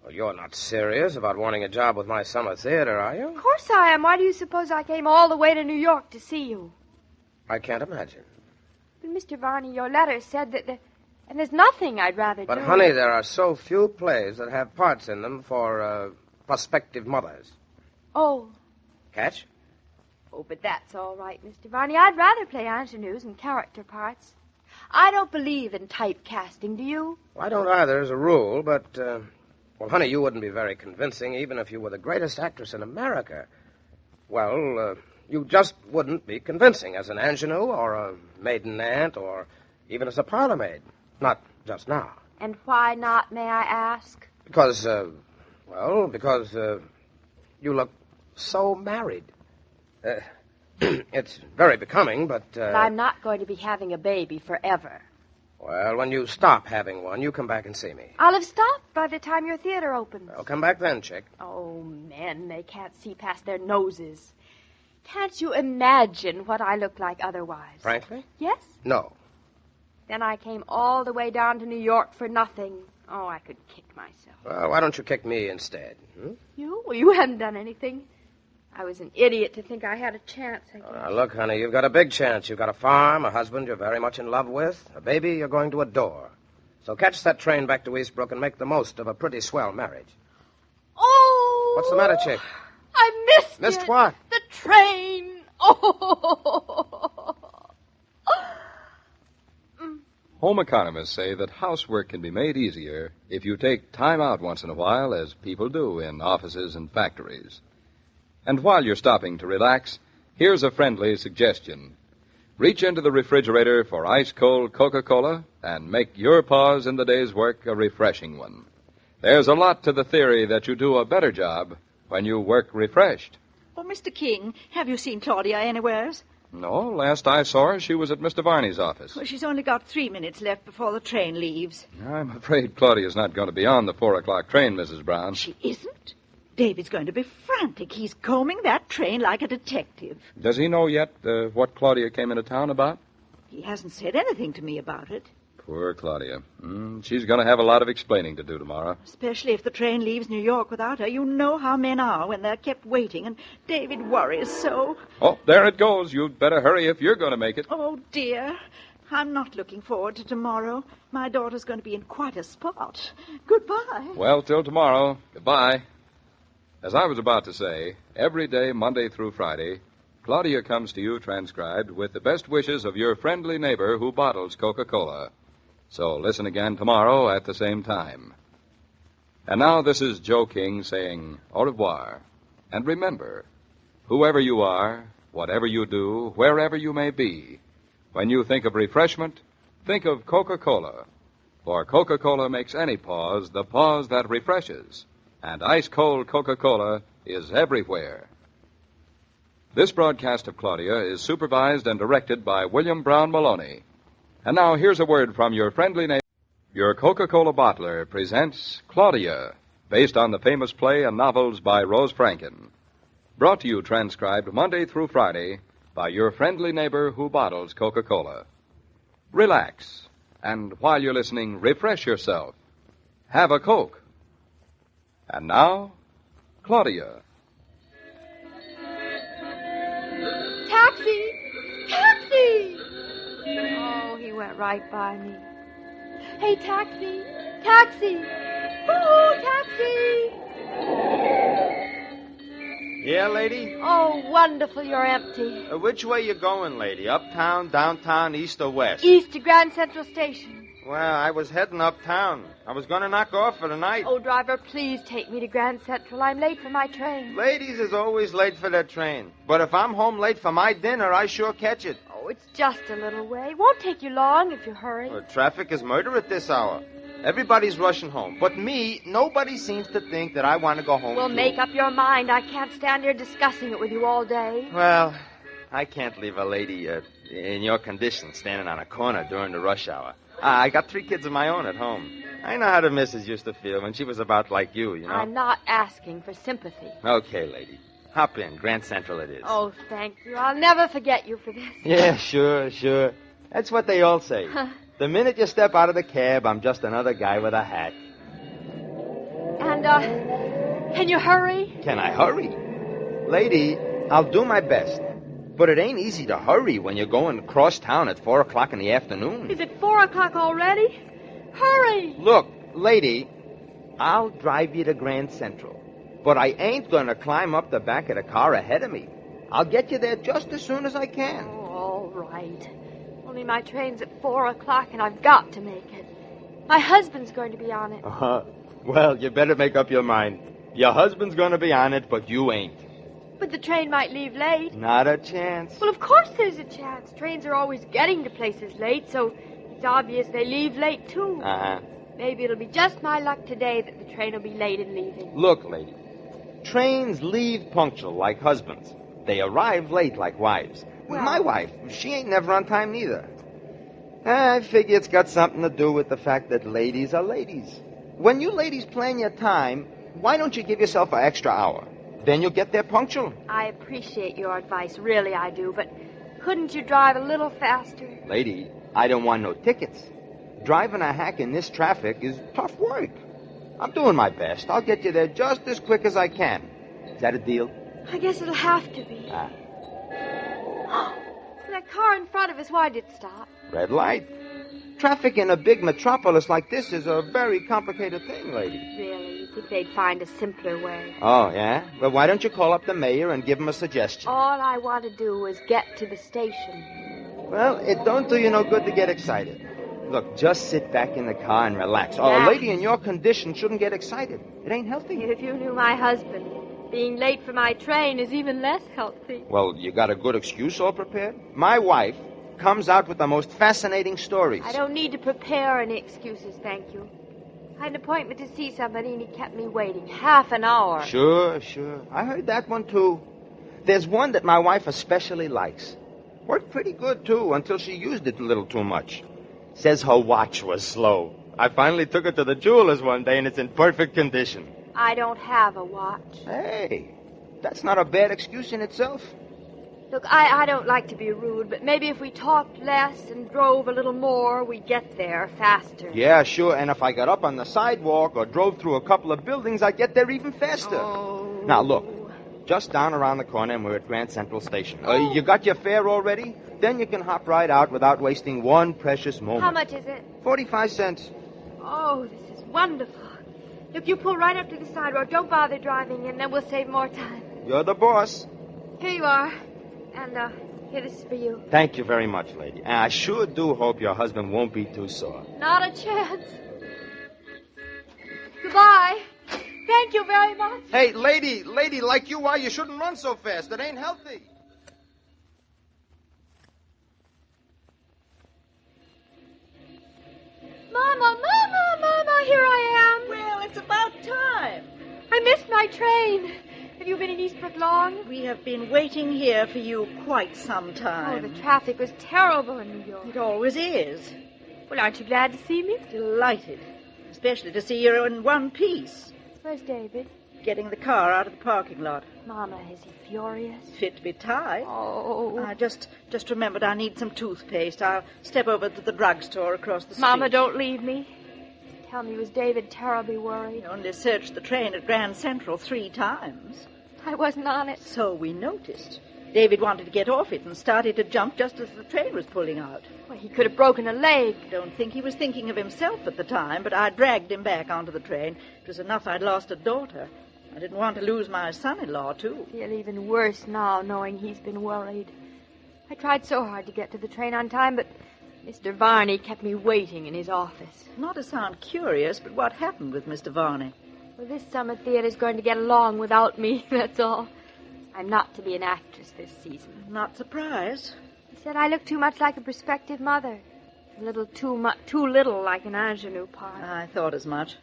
Well, you're not serious about wanting a job with my summer theater, are you? Of course I am. Why do you suppose I came all the way to New York to see you? I can't imagine. But, Mr. Varney, your letter said that and there's nothing I'd rather do. But, honey, there are so few plays that have parts in them for, prospective mothers. Oh. Catch? Oh, but that's all right, Mr. Varney. I'd rather play ingenues and character parts. I don't believe in typecasting, do you? Well, I don't either, as a rule, but, well, honey, you wouldn't be very convincing, even if you were the greatest actress in America. Well, you just wouldn't be convincing as an ingenue or a maiden aunt or even as a parlor maid. Not just now. And why not, may I ask? Because, because you look so married. It's very becoming, but... But I'm not going to be having a baby forever. Well, when you stop having one, you come back and see me. I'll have stopped by the time your theater opens. I'll come back then, chick. Oh, men, they can't see past their noses. Can't you imagine what I look like otherwise? Frankly? Yes? No. Then I came all the way down to New York for nothing. Oh, I could kick myself. Well, why don't you kick me instead? You? Well, you haven't done anything. I was an idiot to think I had a chance, I guess. Now, look, honey, you've got a big chance. You've got a farm, a husband you're very much in love with, a baby you're going to adore. So catch that train back to Eastbrook and make the most of a pretty swell marriage. Oh! What's the matter, chick? I missed Missed it. what? The train. Oh! Home economists say that housework can be made easier if you take time out once in a while, as people do in offices and factories. And while you're stopping to relax, here's a friendly suggestion. Reach into the refrigerator for ice-cold Coca-Cola and make your pause in the day's work a refreshing one. There's a lot to the theory that you do a better job when you work refreshed. Oh, Mr. King, have you seen Claudia anywheres? No, last I saw her, she was at Mr. Varney's office. Well, she's only got 3 minutes left before the train leaves. I'm afraid Claudia's not going to be on the 4 o'clock train, Mrs. Brown. She isn't? David's going to be frantic. He's combing that train like a detective. Does he know yet what Claudia came into town about? He hasn't said anything to me about it. Poor Claudia. She's going to have a lot of explaining to do tomorrow. Especially if the train leaves New York without her. You know how men are when they're kept waiting, and David worries so. Oh, there it goes. You'd better hurry if you're going to make it. Oh, dear. I'm not looking forward to tomorrow. My daughter's going to be in quite a spot. Goodbye. Well, till tomorrow. Goodbye. As I was about to say, every day, Monday through Friday, Claudia comes to you transcribed with the best wishes of your friendly neighbor who bottles Coca-Cola. So listen again tomorrow at the same time. And now this is Joe King saying au revoir. And remember, whoever you are, whatever you do, wherever you may be, when you think of refreshment, think of Coca-Cola. For Coca-Cola makes any pause the pause that refreshes. And ice-cold Coca-Cola is everywhere. This broadcast of Claudia is supervised and directed by William Brown Maloney. And now here's a word from your friendly neighbor. Your Coca-Cola bottler presents Claudia, based on the famous play and novels by Rose Franken. Brought to you transcribed Monday through Friday by your friendly neighbor who bottles Coca-Cola. Relax, and while you're listening, refresh yourself. Have a Coke. And now, Claudia. Taxi! Taxi! Oh, he went right by me. Hey, taxi! Taxi! Ooh, taxi! Yeah, lady? Oh, wonderful, you're empty. Which way you going, lady? Uptown, downtown, east or west? East to Grand Central Station. Well, I was heading uptown. I was going to knock off for the night. Oh, driver, please take me to Grand Central. I'm late for my train. Ladies is always late for their train. But if I'm home late for my dinner, I sure catch it. Oh, it's just a little way. Won't take you long if you hurry. Well, traffic is murder at this hour. Everybody's rushing home. But me, nobody seems to think that I want to go home. Well, too. make up your mind. I can't stand here discussing it with you all day. Well, I can't leave a lady in your condition standing on a corner during the rush hour. I got 3 kids of my own at home. I know how the missus used to feel when she was about like you know? I'm not asking for sympathy. Okay, lady. Hop in. Grand Central it is. Oh, thank you. I'll never forget you for this. Yeah, sure. That's what they all say. The minute you step out of the cab, I'm just another guy with a hat. And, can you hurry? Can I hurry? Lady, I'll do my best. But it ain't easy to hurry when you're going across town at 4 o'clock in the afternoon. Is it 4 o'clock already? Hurry! Look, lady, I'll drive you to Grand Central. But I ain't going to climb up the back of the car ahead of me. I'll get you there just as soon as I can. Oh, all right. Only my train's at 4 o'clock, and I've got to make it. My husband's going to be on it. Well, you better make up your mind. Your husband's going to be on it, but you ain't. But the train might leave late. Not a chance. Well, of course there's a chance. Trains are always getting to places late, so it's obvious they leave late, too. Uh-huh. Maybe it'll be just my luck today that the train will be late in leaving. Look, lady, trains leave punctual like husbands. They arrive late like wives. Well, my wife, she ain't never on time neither. I figure it's got something to do with the fact that ladies are ladies. When you ladies plan your time, why don't you give yourself an extra hour? Then you'll get there punctual. I appreciate your advice, really I do, but couldn't you drive a little faster? Lady, I don't want no tickets. Driving a hack in this traffic is tough work. I'm doing my best. I'll get you there just as quick as I can. Is that a deal? I guess it'll have to be. That car in front of us, why did it stop? Red light. Traffic in a big metropolis like this is a very complicated thing, lady. Really? You think they'd find a simpler way? Oh, yeah? Well, why don't you call up the mayor and give him a suggestion? All I want to do is get to the station. Well, it don't do you no good to get excited. Look, just sit back in the car and relax. Oh, a lady in your condition shouldn't get excited. It ain't healthy. If you knew my husband, being late for my train is even less healthy. Well, you got a good excuse all prepared? My wife comes out with the most fascinating stories. I don't need to prepare any excuses, thank you. I had an appointment to see somebody, and he kept me waiting half an hour. Sure. I heard that one, too. There's one that my wife especially likes. Worked pretty good, too, until she used it a little too much. Says her watch was slow. I finally took it to the jeweler's one day, and it's in perfect condition. I don't have a watch. Hey, that's not a bad excuse in itself. Look, I don't like to be rude, but maybe if we talked less and drove a little more, we'd get there faster. Yeah, sure, and if I got up on the sidewalk or drove through a couple of buildings, I'd get there even faster. Oh. Now, look, just down around the corner and we're at Grand Central Station. You got your fare already? Then you can hop right out without wasting one precious moment. How much is it? 45 cents. Oh, this is wonderful. Look, you pull right up to the sidewalk. Don't bother driving in, then we'll save more time. You're the boss. Here you are. And, here, this is for you. Thank you very much, lady. And I sure do hope your husband won't be too sore. Not a chance. Goodbye. Thank you very much. Hey, lady, like you are, you shouldn't run so fast. It ain't healthy. Mama, here I am. Well, it's about time. I missed my train. Have you been in Eastbrook long? We have been waiting here for you quite some time. Oh, the traffic was terrible in New York. It always is. Well, aren't you glad to see me? Delighted. Especially to see you in one piece. Where's David? Getting the car out of the parking lot. Mama, is he furious? Fit to be tied. Oh. I just remembered I need some toothpaste. I'll step over to the drugstore across the street. Mama, don't leave me. Tell me, was David terribly worried? He only searched the train at Grand Central 3 times. I wasn't on it. So we noticed. David wanted to get off it and started to jump just as the train was pulling out. Well, he could have broken a leg. Don't think he was thinking of himself at the time, but I dragged him back onto the train. It was enough I'd lost a daughter. I didn't want to lose my son-in-law, too. I feel even worse now, knowing he's been worried. I tried so hard to get to the train on time, but Mr. Varney kept me waiting in his office. Not to sound curious, but what happened with Mr. Varney? Well, this summer theater's going to get along without me, that's all. I'm not to be an actress this season. Not surprised. He said I look too much like a prospective mother. A little too little like an ingenue part. I thought as much.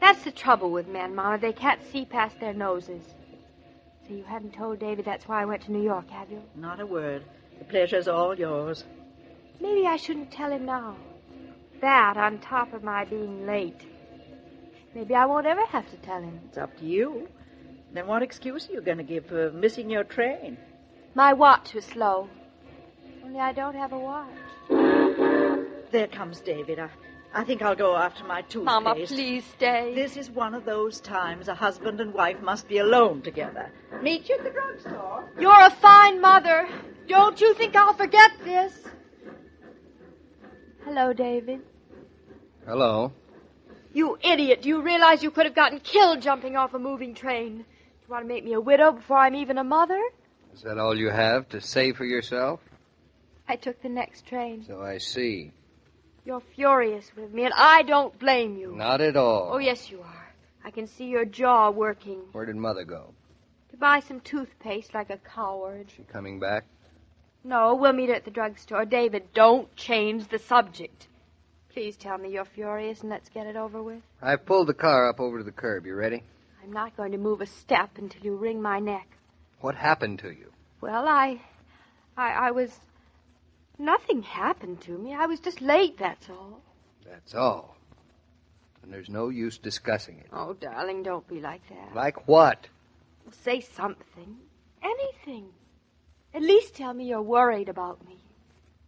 That's the trouble with men, Mama. They can't see past their noses. So you hadn't told David that's why I went to New York, have you? Not a word. The pleasure's all yours. Maybe I shouldn't tell him now. That on top of my being late. Maybe I won't ever have to tell him. It's up to you. Then what excuse are you going to give for missing your train? My watch was slow. Only I don't have a watch. There comes David. I think I'll go after my toothpaste. Mama, please stay. This is one of those times a husband and wife must be alone together. Meet you at the drugstore. You're a fine mother. Don't you think I'll forget this? Hello, David. Hello. You idiot. Do you realize you could have gotten killed jumping off a moving train? Do you want to make me a widow before I'm even a mother? Is that all you have to say for yourself? I took the next train. So I see. You're furious with me, and I don't blame you. Not at all. Oh, yes, you are. I can see your jaw working. Where did Mother go? To buy some toothpaste like a coward. She coming back? No, we'll meet her at the drugstore. David, don't change the subject. Please tell me you're furious and let's get it over with. I've pulled the car up over to the curb. You ready? I'm not going to move a step until you wring my neck. What happened to you? Well, I was... Nothing happened to me. I was just late, that's all. That's all. And there's no use discussing it. Oh, darling, don't be like that. Like what? Well, say something. Anything. At least tell me you're worried about me.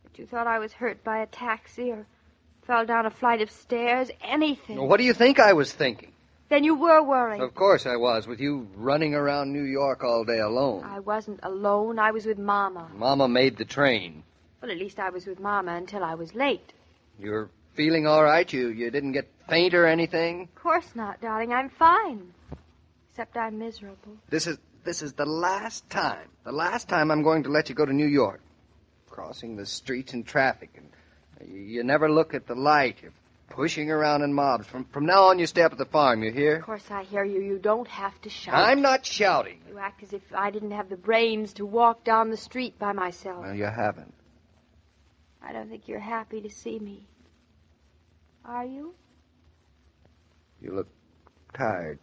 That you thought I was hurt by a taxi or fell down a flight of stairs. Anything. Well, what do you think I was thinking? Then you were worried. Of course I was, with you running around New York all day alone. I wasn't alone. I was with Mama. Mama made the train. Well, at least I was with Mama until I was late. You're feeling all right? You didn't get faint or anything? Of course not, darling. I'm fine. Except I'm miserable. This is the last time. The last time I'm going to let you go to New York. Crossing the streets in traffic. And you never look at the light. You're pushing around in mobs. From now on, you stay up at the farm, you hear? Of course I hear you. You don't have to shout. I'm not shouting. You act as if I didn't have the brains to walk down the street by myself. Well, you haven't. I don't think you're happy to see me. Are you? You look tired.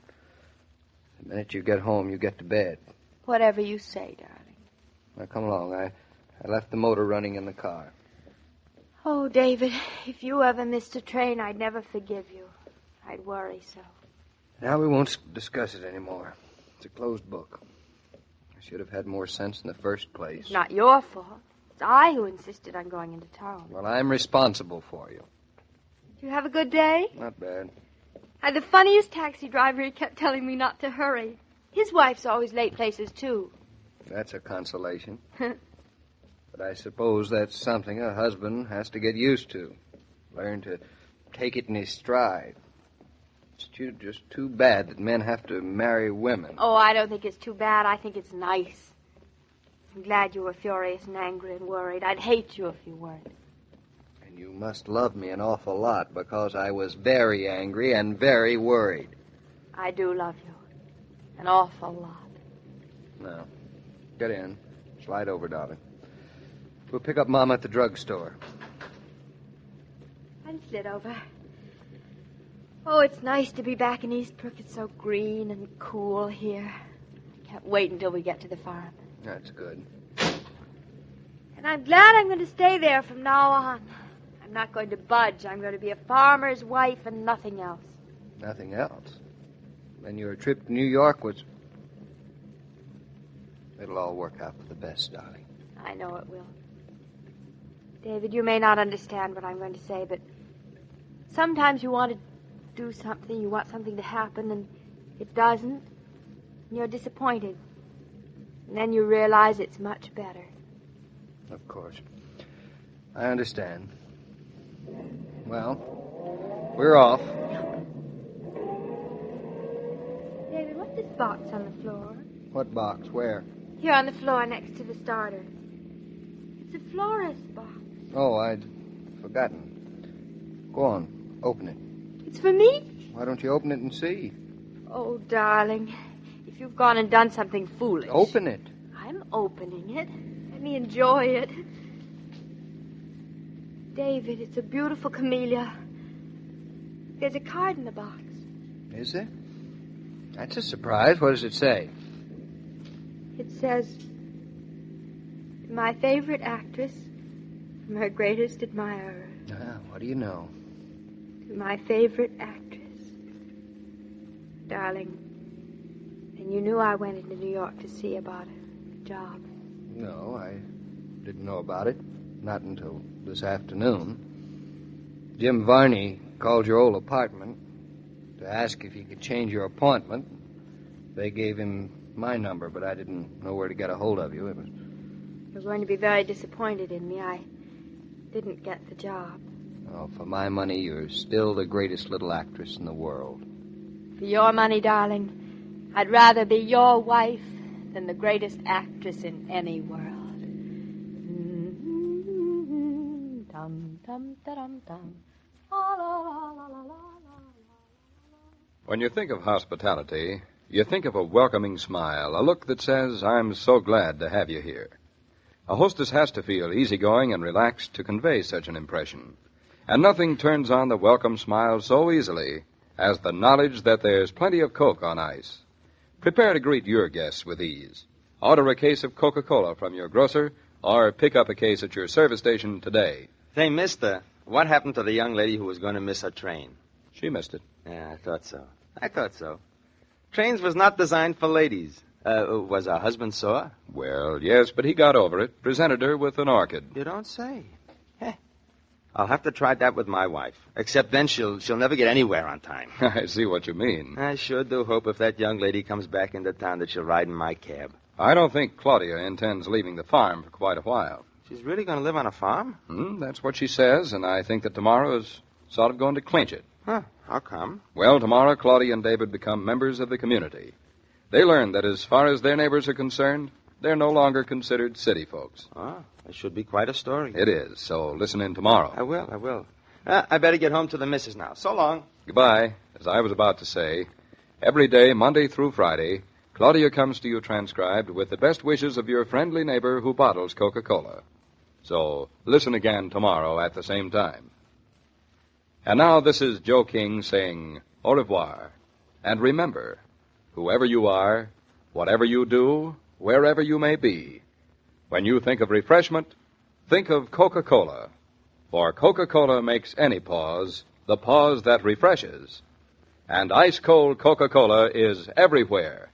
The minute you get home, you get to bed. Whatever you say, darling. Now, come along. I left the motor running in the car. Oh, David, if you ever missed a train, I'd never forgive you. I'd worry so. Now we won't discuss it anymore. It's a closed book. I should have had more sense in the first place. It's not your fault. It's I who insisted on going into town. Well, I'm responsible for you. Did you have a good day? Not bad. I had the funniest taxi driver. He kept telling me not to hurry. His wife's always late places, too. That's a consolation. But I suppose that's something a husband has to get used to. Learn to take it in his stride. It's just too bad that men have to marry women. Oh, I don't think it's too bad. I think it's nice. I'm glad you were furious and angry and worried. I'd hate you if you weren't. And you must love me an awful lot because I was very angry and very worried. I do love you. An awful lot. Now, get in. Slide over, darling. We'll pick up Mama at the drugstore. I'll slid over. Oh, it's nice to be back in Eastbrook. It's so green and cool here. I can't wait until we get to the farm. That's good. And I'm glad I'm going to stay there from now on. I'm not going to budge. I'm going to be a farmer's wife and nothing else. Nothing else? Then your trip to New York was... It'll all work out for the best, darling. I know it will. David, you may not understand what I'm going to say, but sometimes you want to do something, you want something to happen, and it doesn't, and you're disappointed. And then you realize it's much better. Of course. I understand. Well, we're off. David, what's this box on the floor? What box? Where? Here on the floor next to the starter. It's a florist box. Oh, I'd forgotten. Go on, open it. It's for me? Why don't you open it and see? Oh, darling, if you've gone and done something foolish. Open it. I'm opening it. Let me enjoy it. David, it's a beautiful camellia. There's a card in the box. Is there? That's a surprise. What does it say? It says, to my favorite actress, from her greatest admirer. Ah, what do you know? To my favorite actress. Darling, and you knew I went into New York to see about a job. No, I didn't know about it. Not until this afternoon. Jim Varney called your old apartment to ask if he could change your appointment. They gave him my number, but I didn't know where to get a hold of you. You're going to be very disappointed in me. I didn't get the job. Oh, for my money, you're still the greatest little actress in the world. For your money, darling, I'd rather be your wife than the greatest actress in any world. Dum, dum, da-dum, dum. La, la, la, la, la, la. When you think of hospitality, you think of a welcoming smile, a look that says, I'm so glad to have you here. A hostess has to feel easygoing and relaxed to convey such an impression. And nothing turns on the welcome smile so easily as the knowledge that there's plenty of Coke on ice. Prepare to greet your guests with ease. Order a case of Coca-Cola from your grocer or pick up a case at your service station today. Say, mister, what happened to the young lady who was going to miss her train? She missed it. Yeah, I thought so. Trains was not designed for ladies. Was her husband sore? Well, yes, but he got over it. Presented her with an orchid. You don't say. Heh. I'll have to try that with my wife. Except then she'll never get anywhere on time. I see what you mean. I sure do hope if that young lady comes back into town that she'll ride in my cab. I don't think Claudia intends leaving the farm for quite a while. She's really going to live on a farm? That's what she says, and I think that tomorrow is sort of going to clinch it. Huh, how come? Well, tomorrow Claudia and David become members of the community. They learn that as far as their neighbors are concerned, they're no longer considered city folks. Ah, that should be quite a story. It is, so listen in tomorrow. I will. I better get home to the missus now. So long. Goodbye. As I was about to say, every day, Monday through Friday, Claudia comes to you transcribed with the best wishes of your friendly neighbor who bottles Coca-Cola. So listen again tomorrow at the same time. And now this is Joe King saying au revoir. And remember, whoever you are, whatever you do, wherever you may be, when you think of refreshment, think of Coca-Cola. For Coca-Cola makes any pause the pause that refreshes. And ice-cold Coca-Cola is everywhere.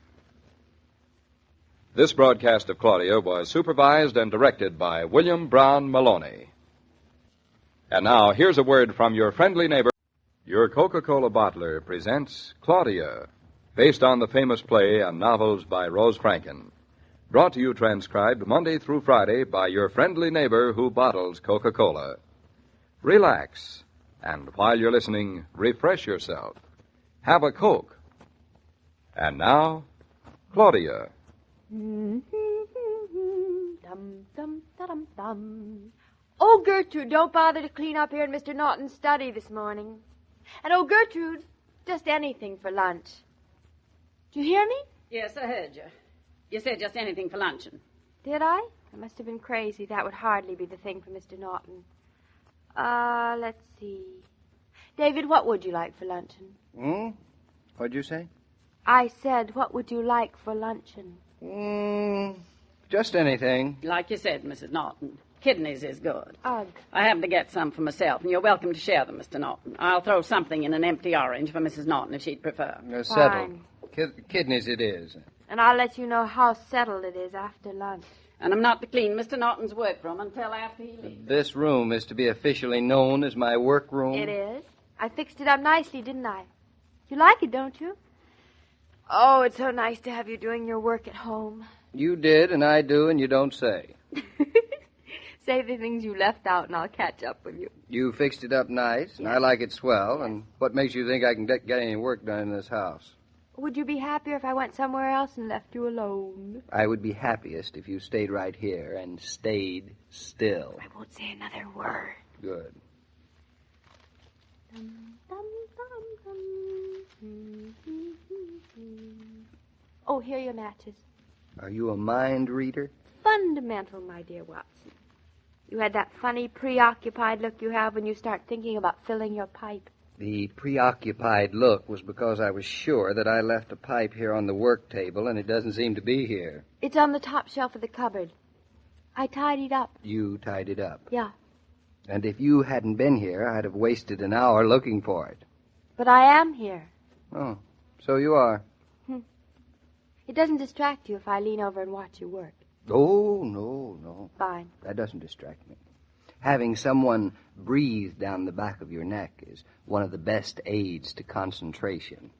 This broadcast of Claudia was supervised and directed by William Brown Maloney. And now, here's a word from your friendly neighbor. Your Coca-Cola bottler presents Claudia, based on the famous play and novels by Rose Franken. Brought to you transcribed Monday through Friday by your friendly neighbor who bottles Coca-Cola. Relax, and while you're listening, refresh yourself. Have a Coke. And now, Claudia. Dum, dum, da-dum, dum. Oh, Gertrude, don't bother to clean up here in Mr. Norton's study this morning. And, oh, Gertrude, just anything for lunch. Did you hear me? Yes, I heard you. You said just anything for luncheon. Did I? I must have been crazy. That would hardly be the thing for Mr. Norton. Let's see. David, what would you like for luncheon? What'd you say? I said, what would you like for luncheon? Just anything. Like you said, Mrs. Norton. Kidneys is good. Ugh. I happen to get some for myself, and you're welcome to share them, Mr. Norton. I'll throw something in an empty orange for Mrs. Norton if she'd prefer. Settled. Kidneys it is. And I'll let you know how settled it is after lunch. And I'm not to clean Mr. Norton's workroom until after he leaves. This room is to be officially known as my workroom. It is. I fixed it up nicely, didn't I? You like it, don't you? Oh, it's so nice to have you doing your work at home. You did, and I do, and you don't say. Say the things you left out, and I'll catch up with you. You fixed it up nice, and I like it swell, and what makes you think I can get any work done in this house? Would you be happier if I went somewhere else and left you alone? I would be happiest if you stayed right here and stayed still. I won't say another word. Good. Oh, here are your matches. Are you a mind reader? Fundamental, my dear Watson. You had that funny, preoccupied look you have when you start thinking about filling your pipe. The preoccupied look was because I was sure that I left a pipe here on the work table, and it doesn't seem to be here. It's on the top shelf of the cupboard. I tidied up. You tied it up? Yeah. And if you hadn't been here, I'd have wasted an hour looking for it. But I am here. Oh, so you are. It doesn't distract you if I lean over and watch you work. Oh, no. Fine. That doesn't distract me. Having someone breathe down the back of your neck is one of the best aids to concentration.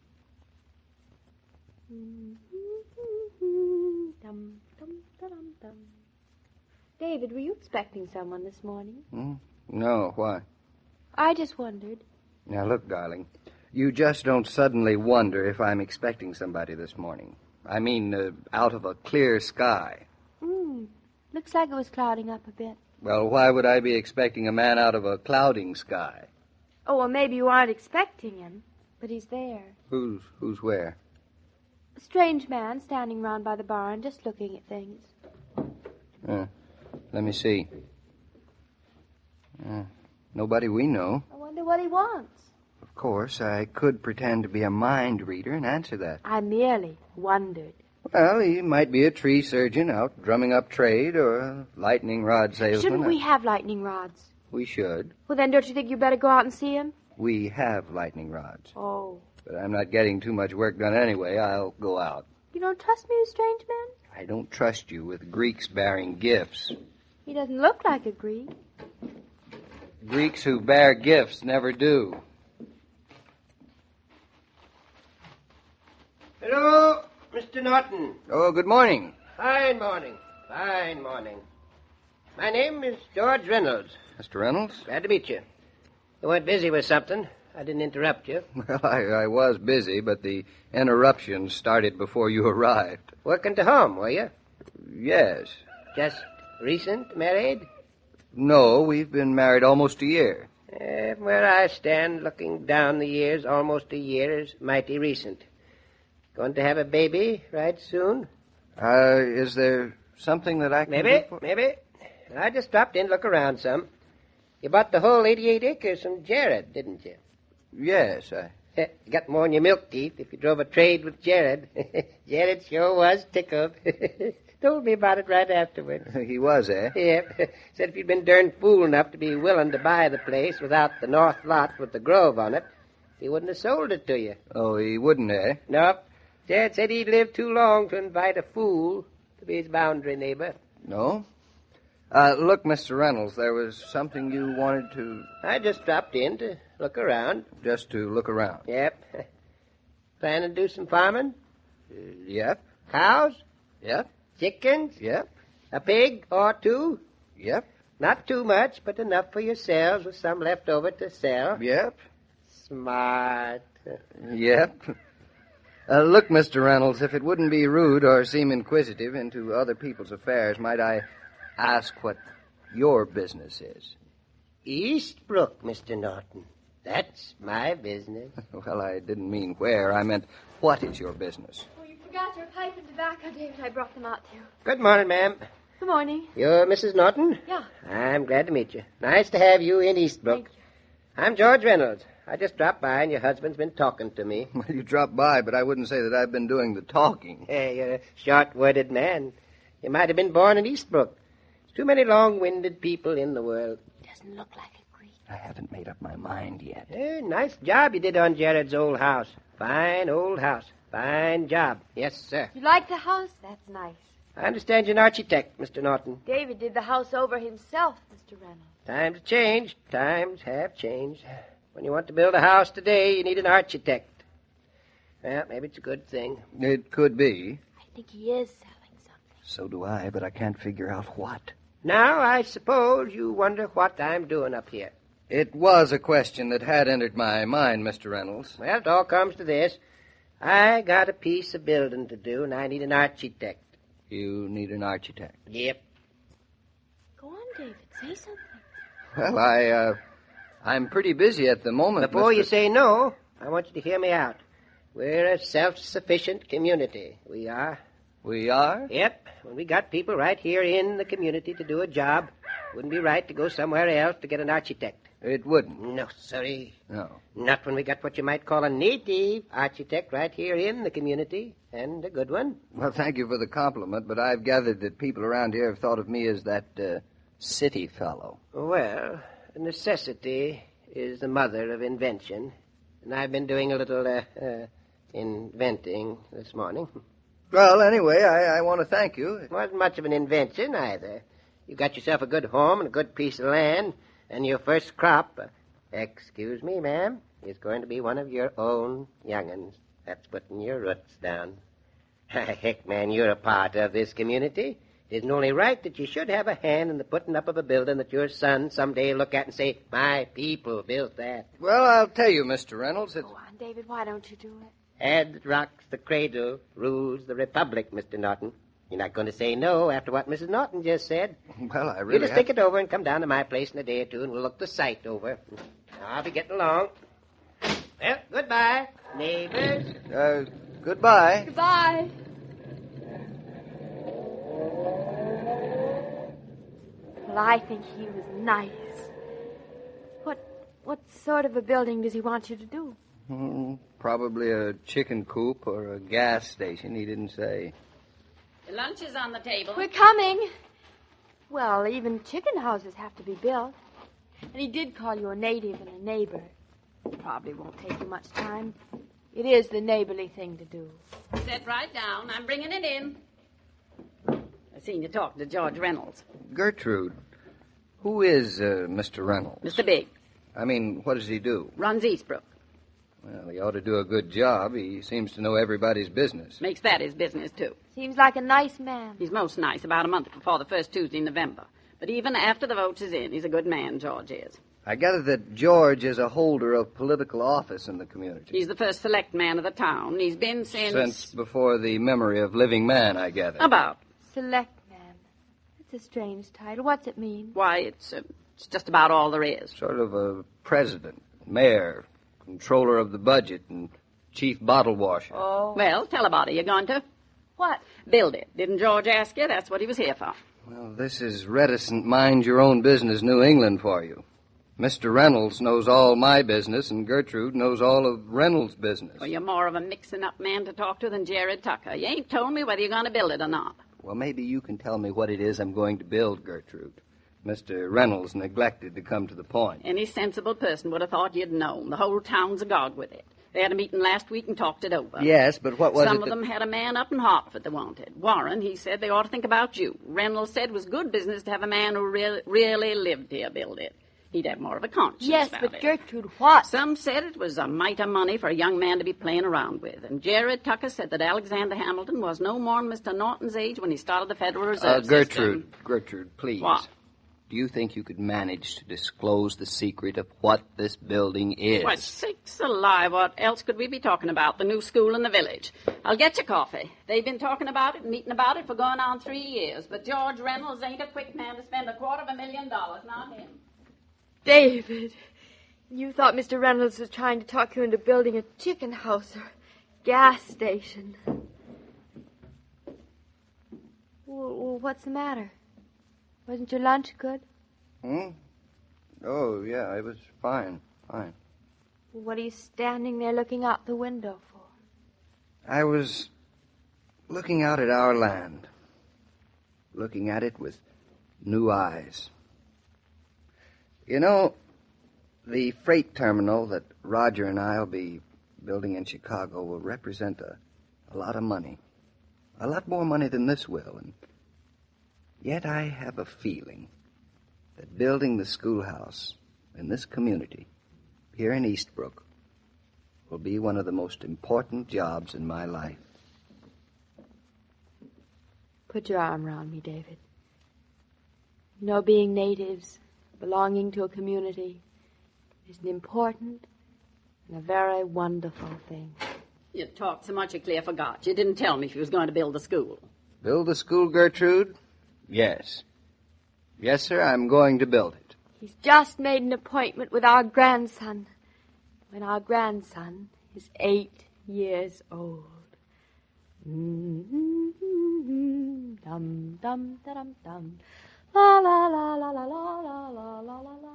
David, were you expecting someone this morning? No, why? I just wondered. Now, look, darling, you just don't suddenly wonder if I'm expecting somebody this morning. I mean, out of a clear sky. Looks like it was clouding up a bit. Well, why would I be expecting a man out of a clouding sky? Oh, well, maybe you aren't expecting him, but he's there. Who's where? A strange man standing round by the barn, just looking at things. Let me see. Nobody we know. I wonder what he wants. Of course, I could pretend to be a mind reader and answer that. I merely wondered. Well, he might be a tree surgeon out drumming up trade or a lightning rod salesman. Shouldn't we have lightning rods? We should. Well, then don't you think you better go out and see him? We have lightning rods. Oh. But I'm not getting too much work done anyway. I'll go out. You don't trust me with strange men? I don't trust you with Greeks bearing gifts. He doesn't look like a Greek. Greeks who bear gifts never do. Hello, Mr. Norton. Oh, good morning. Fine morning. Fine morning. My name is George Reynolds. Mr. Reynolds? Glad to meet you. You weren't busy with something. I didn't interrupt you. Well, I was busy, but the interruption started before you arrived. Working to home, were you? Yes. Just recent married? No, we've been married almost a year. From where I stand, looking down the years, almost a year is mighty recent. Going to have a baby right soon? Is there something that I can do for... Maybe. I just stopped in to look around some. You bought the whole 88 acres from Jared, didn't you? Yes, You got more in your milk teeth if you drove a trade with Jared. Jared sure was tickled. Told me about it right afterwards. He was, eh? Yep. Said if you'd been darn fool enough to be willing to buy the place without the north lot with the grove on it, he wouldn't have sold it to you. Oh, he wouldn't, eh? Nope. Jared said he'd lived too long to invite a fool to be his boundary neighbor. No? Look, Mr. Reynolds, there was something you wanted to... I just dropped in to look around. Just to look around? Yep. Planning to do some farming? Yep. Cows? Yep. Chickens? Yep. A pig or two? Yep. Not too much, but enough for yourselves with some left over to sell. Yep. Smart. Yep. Look, Mr. Reynolds, if it wouldn't be rude or seem inquisitive into other people's affairs, might I ask what your business is? Eastbrook, Mr. Norton. That's my business. Well, I didn't mean where. I meant, what is your business? Oh, you forgot your pipe and tobacco, David. I brought them out to you. Good morning, ma'am. Good morning. You're Mrs. Norton? Yeah. I'm glad to meet you. Nice to have you in Eastbrook. Thank you. I'm George Reynolds. I just dropped by and your husband's been talking to me. Well, you dropped by, but I wouldn't say that I've been doing the talking. Hey, you're a short-worded man. You might have been born in Eastbrook. There's too many long-winded people in the world. Doesn't look like a Greek. I haven't made up my mind yet. Nice job you did on Jared's old house. Fine old house. Fine job. Yes, sir. You like the house? That's nice. I understand you're an architect, Mr. Norton. David did the house over himself, Mr. Reynolds. Times change. Times have changed. When you want to build a house today, you need an architect. Well, maybe it's a good thing. It could be. I think he is selling something. So do I, but I can't figure out what. Now, I suppose you wonder what I'm doing up here. It was a question that had entered my mind, Mr. Reynolds. Well, it all comes to this. I got a piece of building to do, and I need an architect. You need an architect? Yep. Go on, David. Say something. Well, I'm pretty busy at the moment. Before you say no, I want you to hear me out. We're a self-sufficient community. We are. We are? Yep. When we got people right here in the community to do a job, wouldn't be right to go somewhere else to get an architect. It wouldn't? No, sorry. No. Not when we got what you might call a native architect right here in the community, and a good one. Well, thank you for the compliment, but I've gathered that people around here have thought of me as that city fellow. Well, necessity is the mother of invention, and I've been doing a little inventing this morning. Well, anyway, I want to thank you. It wasn't much of an invention, either. You got yourself a good home and a good piece of land, and your first crop, excuse me, ma'am, is going to be one of your own young'uns. That's putting your roots down. Heck, man, you're a part of this community. It isn't only right that you should have a hand in the putting up of a building that your son someday look at and say, my people built that. Well, I'll tell you, Mr. Reynolds. Go on, David. Why don't you do it? Head that rocks the cradle rules the republic, Mr. Norton. You're not going to say no after what Mrs. Norton just said. Well, I really You just think it over and come down to my place in a day or two, and we'll look the site over. I'll be getting along. Well, goodbye, neighbors. Goodbye. Goodbye. Well, I think he was nice. What sort of a building does he want you to do? Probably a chicken coop or a gas station. He didn't say. The lunch is on the table. We're coming. Well, even chicken houses have to be built. And he did call you a native and a neighbor. Probably won't take you much time. It is the neighborly thing to do. Sit right down. I'm bringing it in. I seen you talking to George Reynolds. Gertrude, who is Mr. Reynolds? Mr. Big. I mean, what does he do? Runs Eastbrook. Well, he ought to do a good job. He seems to know everybody's business. Makes that his business, too. Seems like a nice man. He's most nice about a month before the first Tuesday in November. But even after the votes is in, he's a good man, George is. I gather that George is a holder of political office in the community. He's the first select man of the town. He's been Since before the memory of living man, I gather. About. Select man. That's a strange title. What's it mean? Why, it's just about all there is. Sort of a president, mayor, controller of the budget, and chief bottle washer. Oh. Well, tell about it. You going to? What? Build it. Didn't George ask you? That's what he was here for. Well, this is reticent mind-your-own-business New England for you. Mr. Reynolds knows all my business, and Gertrude knows all of Reynolds' business. Well, you're more of a mixing-up man to talk to than Jared Tucker. You ain't told me whether you're going to build it or not. Well, maybe you can tell me what it is I'm going to build, Gertrude. Mr. Reynolds neglected to come to the point. Any sensible person would have thought you'd known. The whole town's agog with it. They had a meeting last week and talked it over. Yes, but what was Some it of them had a man up in Hartford they wanted. Warren, he said they ought to think about you. Reynolds said it was good business to have a man who really lived here build it. He'd have more of a conscience Yes, about but it. Gertrude, what? Some said it was a mite of money for a young man to be playing around with. And Jared Tucker said that Alexander Hamilton was no more than Mr. Norton's age when he started the Federal Reserve Gertrude, System. Gertrude, please. What? Do you think you could manage to disclose the secret of what this building is? Why, sakes alive, what else could we be talking about? The new school in the village. I'll get you coffee. They've been talking about it and meeting about it for going on 3 years. But George Reynolds ain't a quick man to spend $250,000, not him. David, you thought Mr. Reynolds was trying to talk you into building a chicken house or gas station. Well, what's the matter? Wasn't your lunch good? Oh, yeah, it was fine. Well, what are you standing there looking out the window for? I was looking out at our land. Looking at it with new eyes. You know, the freight terminal that Roger and I will be building in Chicago will represent a lot of money. A lot more money than this will. And yet I have a feeling that building the schoolhouse in this community here in Eastbrook will be one of the most important jobs in my life. Put your arm around me, David. You know, being natives, belonging to a community, is an important and a very wonderful thing. You talked so much you clear forgot. You didn't tell me if you was going to build a school. Build a school, Gertrude? Yes. Yes, sir, I'm going to build it. He's just made an appointment with our grandson, when our grandson is 8 years old. Dum dum da dum dum. La la la la la la la la la la.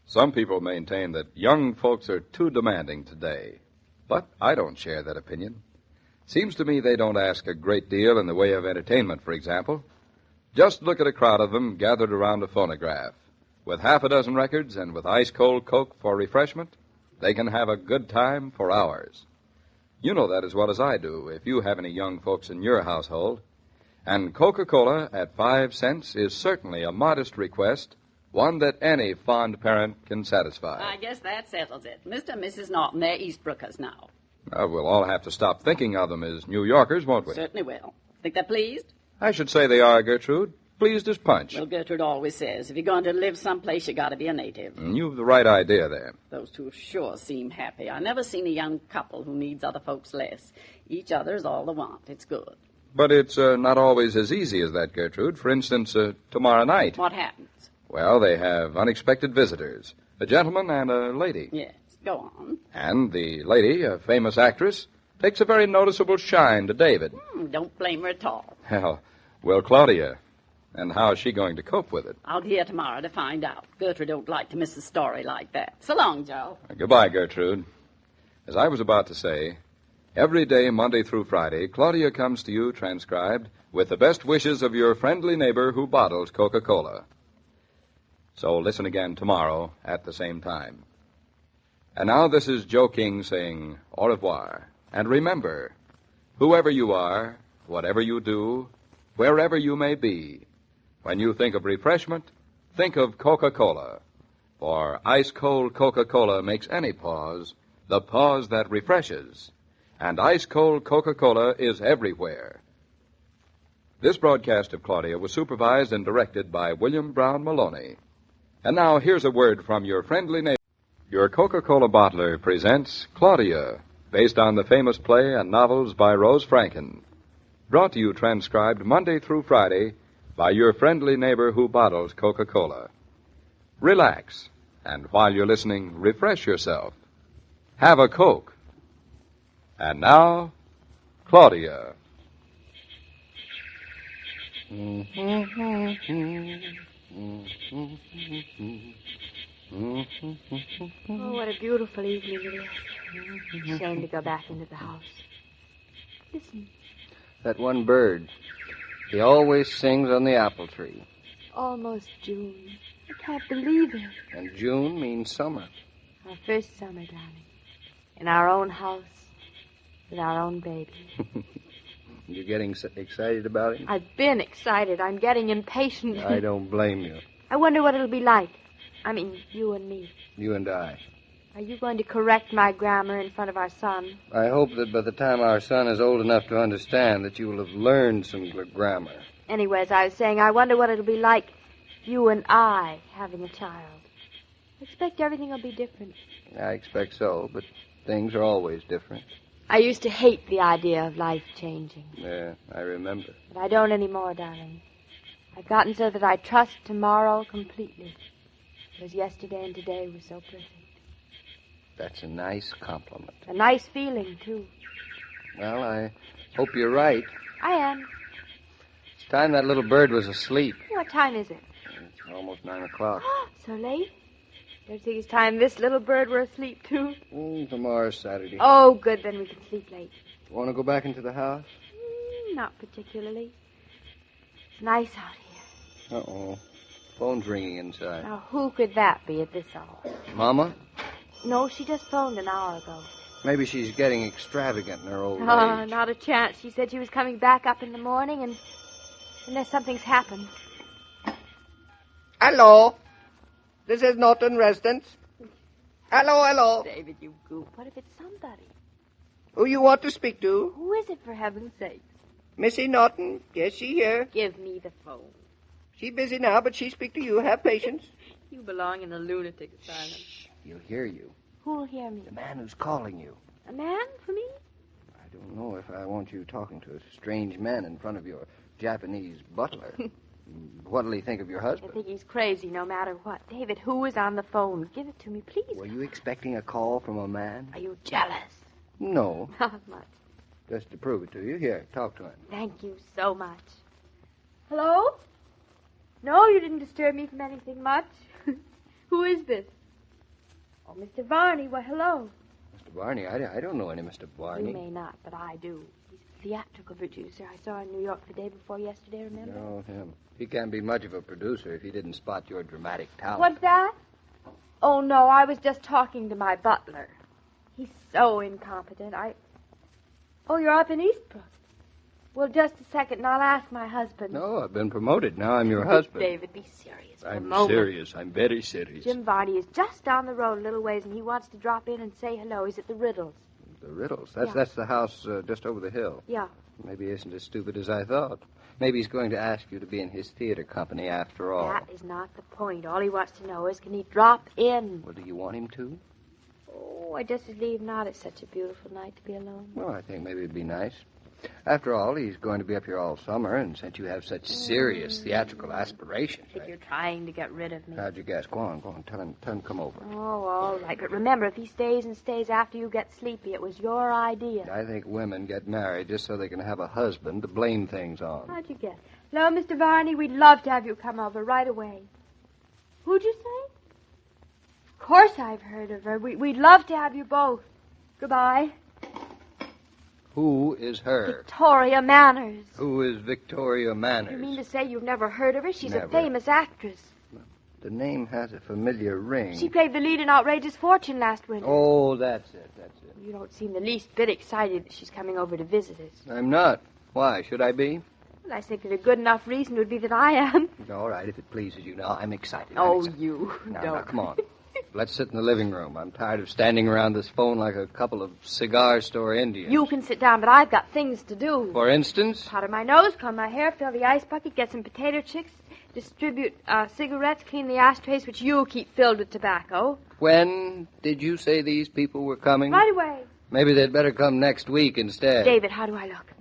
Some people maintain that young folks are too demanding today, but I don't share that opinion. Seems to me they don't ask a great deal in the way of entertainment, for example. Just look at a crowd of them gathered around a phonograph. With half a dozen records and with ice-cold Coke for refreshment, they can have a good time for hours. You know that as well as I do, if you have any young folks in your household. And Coca-Cola at 5 cents is certainly a modest request, one that any fond parent can satisfy. I guess that settles it. Mr. and Mrs. Norton, they're Eastbrookers now. We'll all have to stop thinking of them as New Yorkers, won't we? Certainly will. Think they're pleased? I should say they are, Gertrude. Pleased as punch. Well, Gertrude always says, if you're going to live someplace, you got to be a native. You've the right idea there. Those two sure seem happy. I never seen a young couple who needs other folks less. Each other's all they want. It's good. But it's not always as easy as that, Gertrude. For instance, tomorrow night. What happens? Well, they have unexpected visitors. A gentleman and a lady. Yes, go on. And the lady, a famous actress, takes a very noticeable shine to David. Don't blame her at all. Well, Claudia. And how is she going to cope with it? I'll be here tomorrow to find out. Gertrude don't like to miss a story like that. So long, Joe. Goodbye, Gertrude. As I was about to say, every day, Monday through Friday, Claudia comes to you transcribed with the best wishes of your friendly neighbor who bottles Coca-Cola. So listen again tomorrow at the same time. And now this is Joe King saying au revoir. And remember, whoever you are, whatever you do, wherever you may be, when you think of refreshment, think of Coca-Cola. For ice-cold Coca-Cola makes any pause the pause that refreshes. And ice-cold Coca-Cola is everywhere. This broadcast of Claudia was supervised and directed by William Brown Maloney. And now here's a word from your friendly neighbor. Your Coca-Cola bottler presents Claudia, based on the famous play and novels by Rose Franken. Brought to you transcribed Monday through Friday by your friendly neighbor who bottles Coca-Cola. Relax, and while you're listening, refresh yourself. Have a Coke. And now, Claudia. Oh, what a beautiful evening it is. Shame to go back into the house. Listen. That one bird. He always sings on the apple tree. Almost June. I can't believe it. And June means summer. Our first summer, darling. In our own house. With our own baby. You getting excited about it? I've been excited. I'm getting impatient. I don't blame you. I wonder what it'll be like. I mean, you and me. You and I. Are you going to correct my grammar in front of our son? I hope that by the time our son is old enough to understand that you will have learned some grammar. Anyway, as I was saying, I wonder what it'll be like, you and I having a child. I expect everything will be different. I expect so, but things are always different. I used to hate the idea of life changing. Yeah, I remember. But I don't anymore, darling. I've gotten so that I trust tomorrow completely. Because yesterday and today were so perfect. That's a nice compliment. A nice feeling, too. Well, I hope you're right. I am. It's time that little bird was asleep. What time is it? It's almost 9 o'clock. So late? Don't think it's time this little bird were asleep, too? Tomorrow's Saturday. Oh, good, then we can sleep late. Want to go back into the house? Not particularly. It's nice out here. Uh-oh. Phone's ringing inside. Now, who could that be at this hour? Mama? No, she just phoned an hour ago. Maybe she's getting extravagant in her old age. Not a chance. She said she was coming back up in the morning, and unless something's happened. Hello. This is Norton residence. Hello, hello. David, you goof. What if it's somebody? Who you want to speak to? Who is it, for heaven's sake? Missy Norton. Yes, she here. Give me the phone. She busy now, but she speak to you. Have patience. You belong in a lunatic asylum. He'll hear you. Who'll hear me? The man who's calling you. A man for me? I don't know if I want you talking to a strange man in front of your Japanese butler. What'll he think of your I husband? think he's crazy no matter what. David, who is on the phone? Give it to me, please. Were you expecting a call from a man? Are you jealous? No. Not much. Just to prove it to you. Here, talk to him. Thank you so much. Hello? No, you didn't disturb me from anything much. Who is this? Oh, Mr. Varney. Well, hello. Mr. Barney, I don't know any Mr. Barney. You may not, but I do. He's a theatrical producer I saw in New York the day before yesterday, remember? No, him. He can't be much of a producer if he didn't spot your dramatic talent. What's that? Oh, no, I was just talking to my butler. He's so incompetent. Oh, you're up in Eastbrook. Well, just a second, and I'll ask my husband. No, I've been promoted. Now I'm your husband. David, be serious for a I'm moment. serious. I'm very serious. Jim Varney is just down the road a little ways, and he wants to drop in and say hello. He's at the Riddles. The Riddles. That's Yeah. that's the house just over the hill. Yeah. Maybe he isn't as stupid as I thought. Maybe he's going to ask you to be in his theater company after all. That is not the point. All he wants to know is, can he drop in? Well, do you want him to? Oh, I just as leave not. It's such a beautiful night to be alone. Well, I think maybe it'd be nice. After all, he's going to be up here all summer, and since you have such serious theatrical aspirations... I think you're trying to get rid of me. How'd you guess? Go on. Tell him to come over. Oh, all right. But remember, if he stays and stays after you get sleepy, it was your idea. I think women get married just so they can have a husband to blame things on. How'd you guess? Hello, Mr. Varney. We'd love to have you come over right away. Who'd you say? Of course I've heard of her. We'd love to have you both. Goodbye. Who is her? Victoria Manners. Who is Victoria Manners? You mean to say you've never heard of her? She's Never. a famous actress. The name has a familiar ring. She played the lead in Outrageous Fortune last winter. Oh, that's it. You don't seem the least bit excited that she's coming over to visit us. I'm not. Why? Should I be? Well, I think that a good enough reason would be that I am. All right, if it pleases you. Now, I'm excited. Oh, you. Now, come on. Let's sit in the living room. I'm tired of standing around this phone like a couple of cigar store Indians. You can sit down, but I've got things to do. For instance? Powder my nose, comb my hair, fill the ice bucket, get some potato chips, distribute cigarettes, clean the ashtrays, which you keep filled with tobacco. When did you say these people were coming? Right away. Maybe they'd better come next week instead. David, how do I look?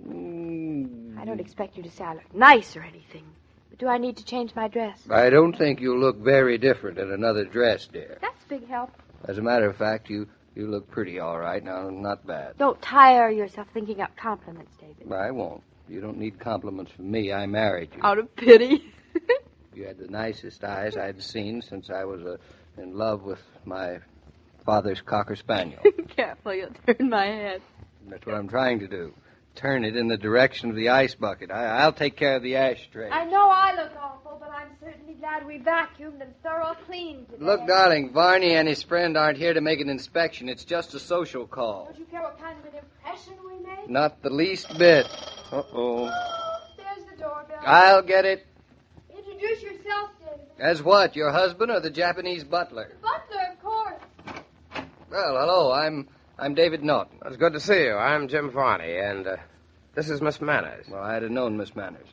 I don't expect you to say I look nice or anything. But do I need to change my dress? I don't think you'll look very different in another dress, dear. That's a big help. As a matter of fact, you look pretty all right now. Not bad. Don't tire yourself thinking up compliments, David. I won't. You don't need compliments from me. I married you. Out of pity. You had the nicest eyes I'd seen since I was in love with my father's Cocker Spaniel. Careful, you'll turn my head. That's what I'm trying to do. Turn it in the direction of the ice bucket. I'll take care of the ashtray. I know I look awful, but I'm certainly glad we vacuumed and thorough cleaned today. Look, darling, Varney and his friend aren't here to make an inspection. It's just a social call. Don't you care what kind of an impression we made? Not the least bit. Uh-oh. There's the doorbell. I'll get it. Introduce yourself, David. As what, your husband or the Japanese butler? Butler, of course. Well, hello, I'm David Norton. It's good to see you. I'm Jim Varney, and this is Miss Manners. Well, I'd have known Miss Manners.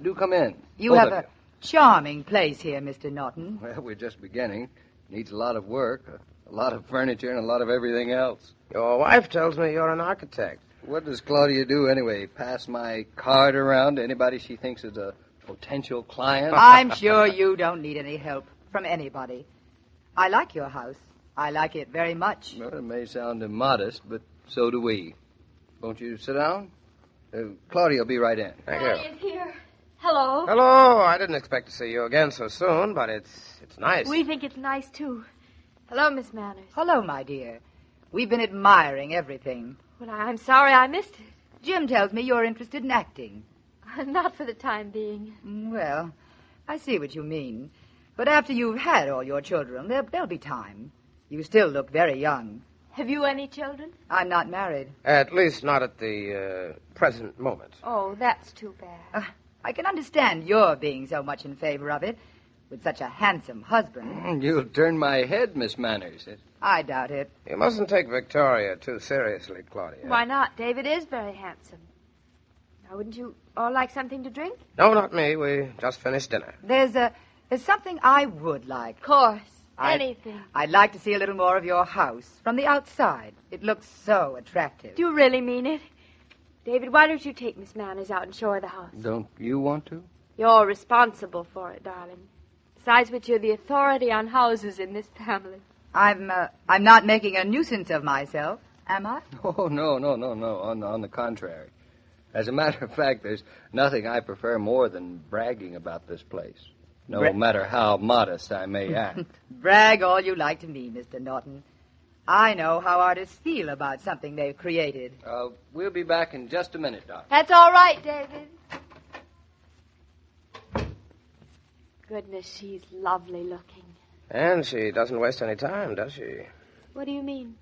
Do come in. You Both have of a charming place here, Mr. Norton. Well, we're just beginning. Needs a lot of work, a lot of furniture, and a lot of everything else. Your wife tells me you're an architect. What does Claudia do anyway? Pass my card around to anybody she thinks is a potential client? I'm sure you don't need any help from anybody. I like your house. I like it very much. Well, it may sound immodest, but so do we. Won't you sit down? Claudia will be right in. Thank you. Claudia's here. Hello. Hello. I didn't expect to see you again so soon, but it's nice. We think it's nice, too. Hello, Miss Manners. Hello, my dear. We've been admiring everything. Well, I'm sorry I missed it. Jim tells me you're interested in acting. Not for the time being. Well, I see what you mean. But after you've had all your children, there'll be time. You still look very young. Have you any children? I'm not married. At least not at the present moment. Oh, that's too bad. I can understand your being so much in favor of it. with such a handsome husband. You'll turn my head, Miss Manners. I doubt it. You mustn't take Victoria too seriously, Claudia. Why not? David is very handsome. Now, wouldn't you all like something to drink? No, not me. We just finished dinner. There's something I would like. Of course. Anything. I'd like to see a little more of your house from the outside. It looks so attractive. Do you really mean it? David, why don't you take Miss Manners out and show her the house? Don't you want to? You're responsible for it, darling. Besides which, you're the authority on houses in this family. I'm not making a nuisance of myself, am I? Oh, no. On the contrary. As a matter of fact, there's nothing I prefer more than bragging about this place. No matter how modest I may act. Brag all you like to me, Mr. Norton. I know how artists feel about something they've created. We'll be back in just a minute, Doc. That's all right, David. Goodness, she's lovely looking. And she doesn't waste any time, does she? What do you mean?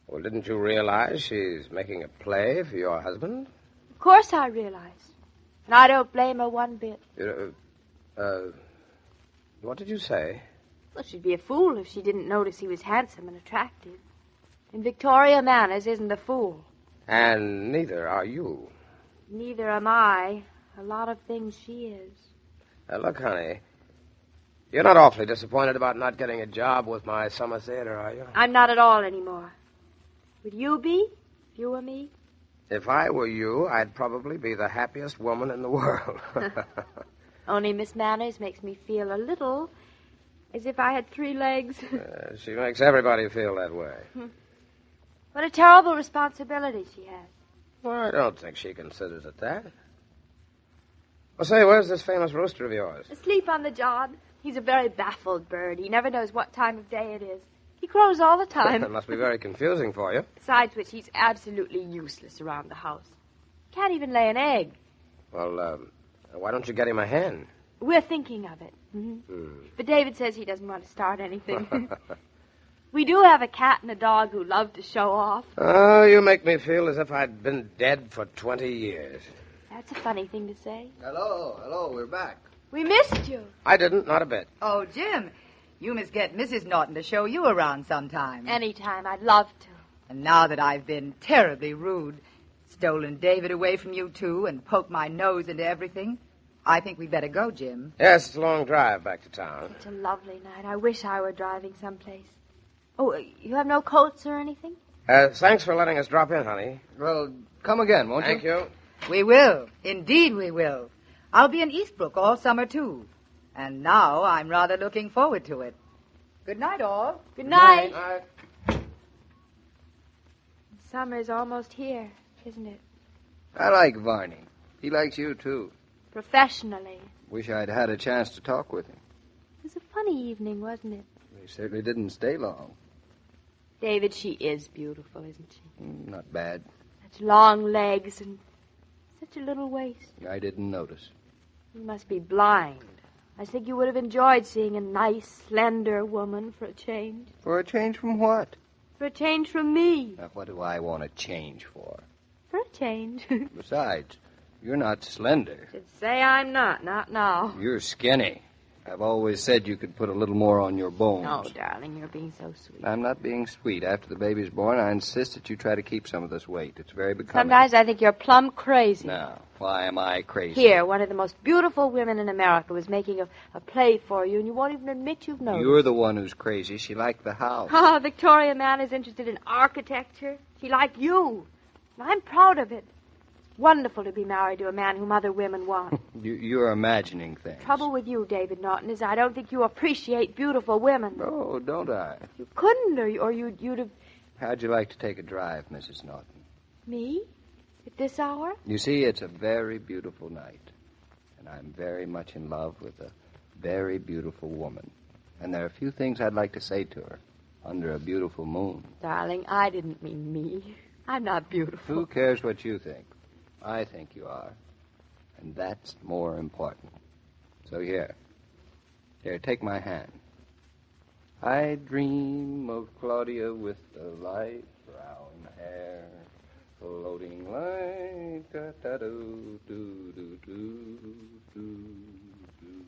Well, didn't you realize she's making a play for your husband? Of course I realize. And I don't blame her one bit. What did you say? Well, she'd be a fool if she didn't notice he was handsome and attractive. And Victoria Manners isn't a fool. And neither are you. Neither am I. A lot of things she is. Look, honey, you're not awfully disappointed about not getting a job with my summer theater, are you? I'm not at all anymore. Would you be, if you were me? If I were you, I'd probably be the happiest woman in the world. Only Miss Manners makes me feel a little as if I had 3 legs. She makes everybody feel that way. What a terrible responsibility she has. Well, I don't think she considers it that. Well, say, where's this famous rooster of yours? Asleep on the job. He's a very baffled bird. He never knows what time of day it is. He crows all the time. That must be very confusing for you. Besides which, he's absolutely useless around the house. Can't even lay an egg. Well, why don't you get him a hen? We're thinking of it. But David says he doesn't want to start anything. We do have a cat and a dog who love to show off. Oh, you make me feel as if I'd been dead for 20 years. That's a funny thing to say. Hello, we're back. We missed you. I didn't, not a bit. Oh, Jim, you must get Mrs. Norton to show you around sometime. Anytime, I'd love to. And now that I've been terribly rude, stolen David away from you two, and poked my nose into everything, I think we'd better go, Jim. Yes, it's a long drive back to town. It's a lovely night. I wish I were driving someplace. Oh, you have no coats or anything? Thanks for letting us drop in, honey. Well, come again, won't you? Thank you. We will. Indeed we will. I'll be in Eastbrook all summer, too. And now I'm rather looking forward to it. Good night, all. Good night. Good night. Summer's almost here, isn't it? I like Varney. He likes you, too. Professionally. Wish I'd had a chance to talk with him. It was a funny evening, wasn't it? He certainly didn't stay long. David, she is beautiful, isn't she? Not bad. Such long legs and such a little waist. I didn't notice. You must be blind. I think you would have enjoyed seeing a nice, slender woman for a change. For a change from what? For a change from me. Now, what do I want to change for? For a change. Besides, you're not slender. Should say I'm not now. You're skinny. I've always said you could put a little more on your bones. Oh, darling, you're being so sweet. I'm not being sweet. After the baby's born, I insist that you try to keep some of this weight. It's very becoming. Sometimes I think you're plumb crazy. Now, why am I crazy? Here, one of the most beautiful women in America was making a play for you, and you won't even admit you've noticed. You're the one who's crazy. She liked the house. Oh, Victoria Mann is interested in architecture. She liked you. And I'm proud of it. Wonderful to be married to a man whom other women want. You're imagining things. Trouble with you, David Norton, is I don't think you appreciate beautiful women. Oh, don't I? You couldn't, or you'd have... How'd you like to take a drive, Mrs. Norton? Me? At this hour? You see, it's a very beautiful night. And I'm very much in love with a very beautiful woman. And there are a few things I'd like to say to her under a beautiful moon. Darling, I didn't mean me. I'm not beautiful. Who cares what you think? I think you are. And that's more important. So here, take my hand. I dream of Claudia with the light brown hair, floating light, da-da-do, do-do-do, do-do.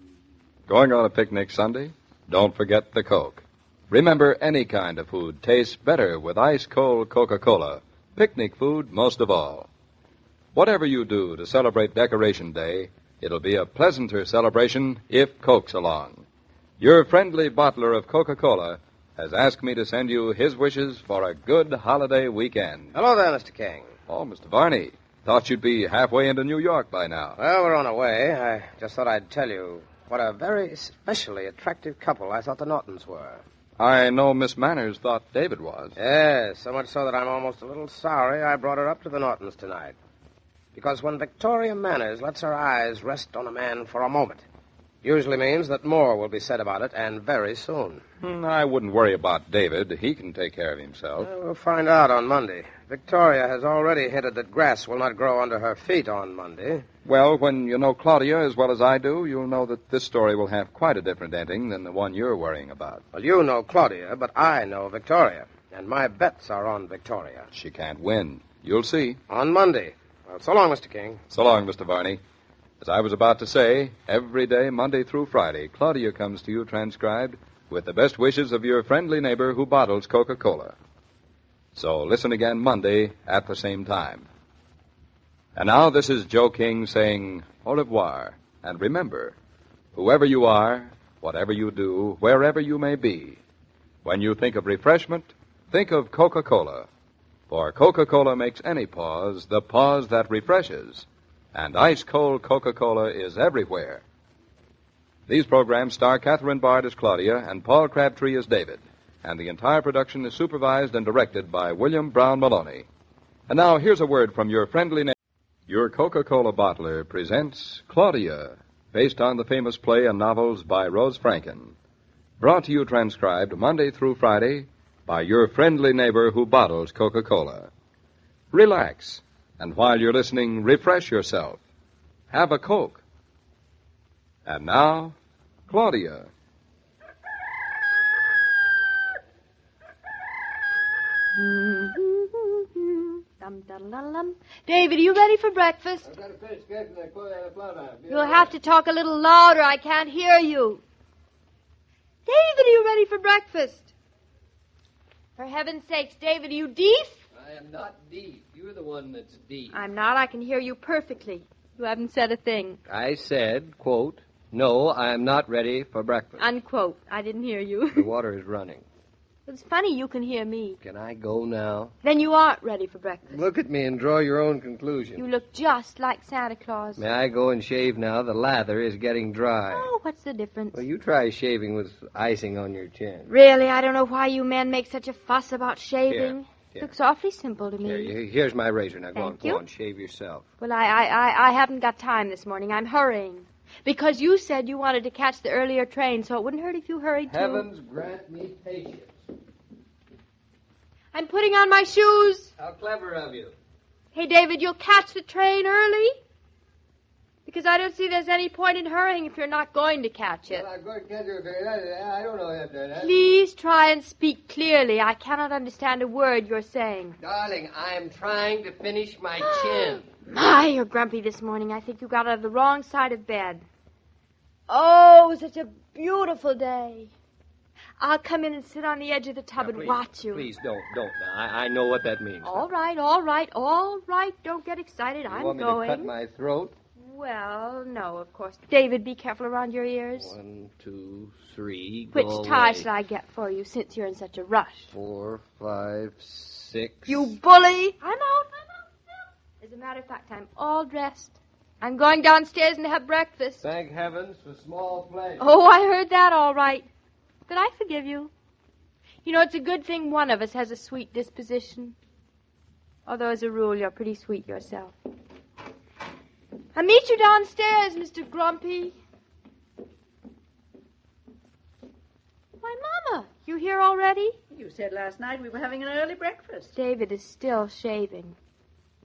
Going on a picnic Sunday? Don't forget the Coke. Remember, any kind of food tastes better with ice-cold Coca-Cola. Picnic food most of all. Whatever you do to celebrate Decoration Day, it'll be a pleasanter celebration if Coke's along. Your friendly bottler of Coca-Cola has asked me to send you his wishes for a good holiday weekend. Hello there, Mr. King. Oh, Mr. Varney. Thought you'd be halfway into New York by now. Well, we're on our way. I just thought I'd tell you what a very especially attractive couple I thought the Nortons were. I know Miss Manners thought David was. Yes, so much so that I'm almost a little sorry I brought her up to the Nortons tonight. Because when Victoria Manners lets her eyes rest on a man for a moment, usually means that more will be said about it, and very soon. I wouldn't worry about David. He can take care of himself. Well, we'll find out on Monday. Victoria has already hinted that grass will not grow under her feet on Monday. Well, when you know Claudia as well as I do, you'll know that this story will have quite a different ending than the one you're worrying about. Well, you know Claudia, but I know Victoria, and my bets are on Victoria. She can't win. You'll see. On Monday. Well, so long, Mr. King. So long, Mr. Varney. As I was about to say, every day, Monday through Friday, Claudia comes to you transcribed with the best wishes of your friendly neighbor who bottles Coca-Cola. So listen again Monday at the same time. And now this is Joe King saying au revoir. And remember, whoever you are, whatever you do, wherever you may be, when you think of refreshment, think of Coca-Cola. For Coca-Cola makes any pause the pause that refreshes. And ice-cold Coca-Cola is everywhere. These programs star Catherine Bard as Claudia and Paul Crabtree as David. And the entire production is supervised and directed by William Brown Maloney. And now here's a word from your friendly neighbor. Your Coca-Cola bottler presents Claudia, based on the famous play and novels by Rose Franken. Brought to you transcribed Monday through Friday by your friendly neighbor who bottles Coca-Cola. Relax, and while you're listening, refresh yourself. Have a Coke. And now, Claudia. David, are you ready for breakfast? I've got to finish getting that Claudia and the flower. You'll have to talk a little louder. I can't hear you. David, are you ready for breakfast? For heaven's sakes, David, are you deaf? I am not deep. You're the one that's deep. I'm not. I can hear you perfectly. You haven't said a thing. I said, quote, no, I am not ready for breakfast. Unquote. I didn't hear you. The water is running. It's funny you can hear me. Can I go now? Then you aren't ready for breakfast. Look at me and draw your own conclusion. You look just like Santa Claus. May I go and shave now? The lather is getting dry. Oh, what's the difference? Well, you try shaving with icing on your chin. Really, I don't know why you men make such a fuss about shaving. Here. Looks awfully simple to me. Here's my razor. Now go Thank you. on, shave yourself. Well, I haven't got time this morning. I'm hurrying. Because you said you wanted to catch the earlier train, so it wouldn't hurt if you hurried too. Heavens grant me patience. I'm putting on my shoes. How clever of you. Hey, David, you'll catch the train early? Because I don't see there's any point in hurrying if you're not going to catch it. Well, I'm going to catch it. I don't know that. Please try and speak clearly. I cannot understand a word you're saying. Darling, I'm trying to finish my chin. My, you're grumpy this morning. I think you got out of the wrong side of bed. Oh, such a beautiful day. I'll come in and sit on the edge of the tub and watch you. Please, don't now. I know what that means. All right. Don't get excited. I'm going. You want me to cut my throat? Well, no, of course. David, be careful around your ears. 1, 2, 3, Which go tie away. should I get for you since you're in such a rush? 4, 5, 6. You bully! I'm out. As a matter of fact, I'm all dressed. I'm going downstairs and have breakfast. Thank heavens for small pleasure. Oh, I heard that all right. But I forgive you. You know, it's a good thing one of us has a sweet disposition. Although, as a rule, you're pretty sweet yourself. I'll meet you downstairs, Mr. Grumpy. Why, Mama, you here already? You said last night we were having an early breakfast. David is still shaving.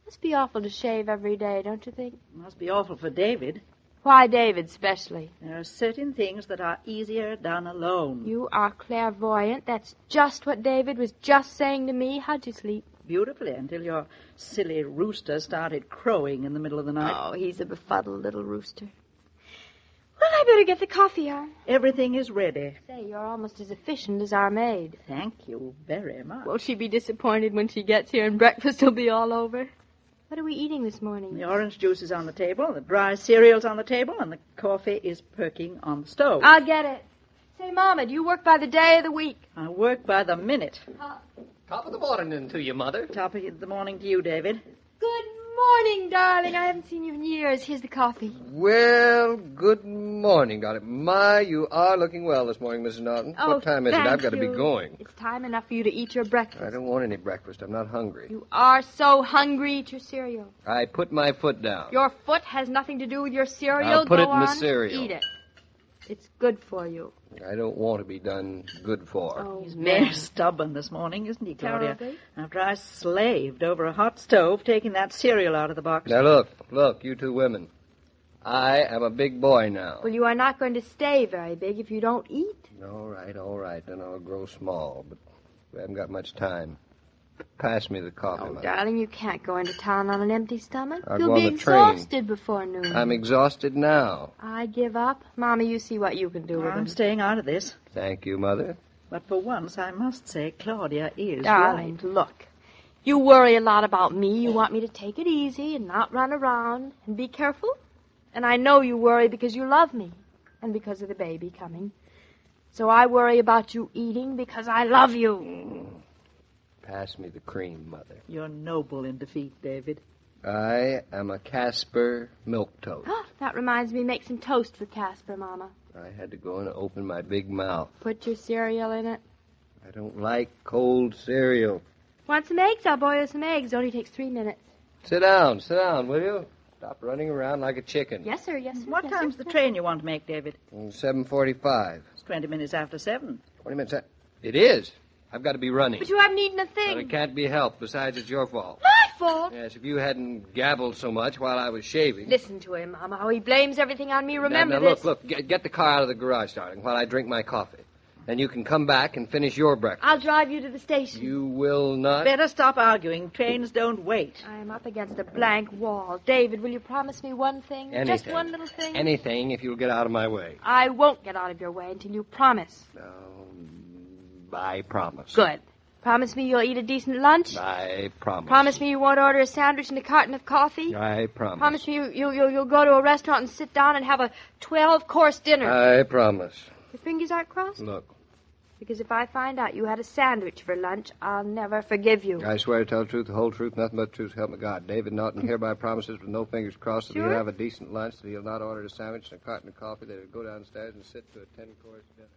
Must be awful to shave every day, don't you think? Must be awful for David. Why David, specially? There are certain things that are easier done alone. You are clairvoyant. That's just what David was just saying to me. How'd you sleep? Beautifully, until your silly rooster started crowing in the middle of the night. Oh, he's a befuddled little rooster. Well, I better get the coffee on. Everything is ready. Say, you're almost as efficient as our maid. Thank you very much. Will she be disappointed when she gets here and breakfast will be all over? What are we eating this morning? The orange juice is on the table, the dry cereal's on the table, and the coffee is perking on the stove. I'll get it. Say, Mama, do you work by the day or the week? I work by the minute. Top of the morning to you, Mother. Top of the morning to you, David. Good morning, darling. I haven't seen you in years. Here's the coffee. Well, good morning, darling. My, you are looking well this morning, Mrs. Norton. Oh, what time is it? thank I've got to be you. going. It's time enough for you to eat your breakfast. I don't want any breakfast. I'm not hungry. You are so hungry. Eat your cereal. I put my foot down. Your foot has nothing to do with your cereal. I'll put Go it in the on, cereal. Eat it. It's good for you. I don't want to be done good for. Oh, He's very stubborn this morning, isn't he, Claudia? Terribly. After I slaved over a hot stove, taking that cereal out of the box. Now, look, you two women. I am a big boy now. Well, you are not going to stay very big if you don't eat. All right. Then I'll grow small, but we haven't got much time. Pass me the coffee, Oh, Mother. darling, you can't go into town on an empty stomach. I'll You'll go be on the train. exhausted before noon. I'm exhausted now. I give up. Mama, you see what you can do with I'm him. staying out of this. Thank you, Mother. But for once, I must say Claudia is Darling, right. look. You worry a lot about me. You want me to take it easy and not run around and be careful. And I know you worry because you love me and because of the baby coming. So I worry about you eating because I love you. Pass me the cream, Mother. You're noble in defeat, David. I am a Casper milk toast. That reminds me, make some toast for Casper, Mama. I had to go and open my big mouth. Put your cereal in it. I don't like cold cereal. Want some eggs? I'll boil some eggs. Only takes 3 minutes. Sit down, will you? Stop running around like a chicken. Yes, sir. Yes, sir. What yes, time's sir. the train you want to make, David? 7:45. It's 20 minutes after 7. 20 minutes. It is. I've got to be running. But you haven't eaten a But thing. it can't be helped. Besides, it's your fault. My fault? Yes, if you hadn't gabbled so much while I was shaving. Listen to him, Mama. How he blames everything on me. Remember now, this. Look. Get the car out of the garage, darling, while I drink my coffee. Then you can come back and finish your breakfast. I'll drive you to the station. You will not. Better stop arguing. Trains don't wait. I am up against a blank wall. David, will you promise me one thing? Anything. Just one little thing? Anything if you'll get out of my way. I won't get out of your way until you promise. I promise. Good. Promise me you'll eat a decent lunch? I promise. Promise me you won't order a sandwich and a carton of coffee? I promise. Promise me you'll go to a restaurant and sit down and have a 12-course dinner? I promise. Your fingers aren't crossed? Look, Because if I find out you had a sandwich for lunch, I'll never forgive you. I swear to tell the truth, the whole truth, nothing but the truth, help me God. David Norton hereby promises with no fingers crossed that Sure? he'll have a decent lunch, that he'll not order a sandwich and a carton of coffee, that he'll go downstairs and sit to a 10-course dinner.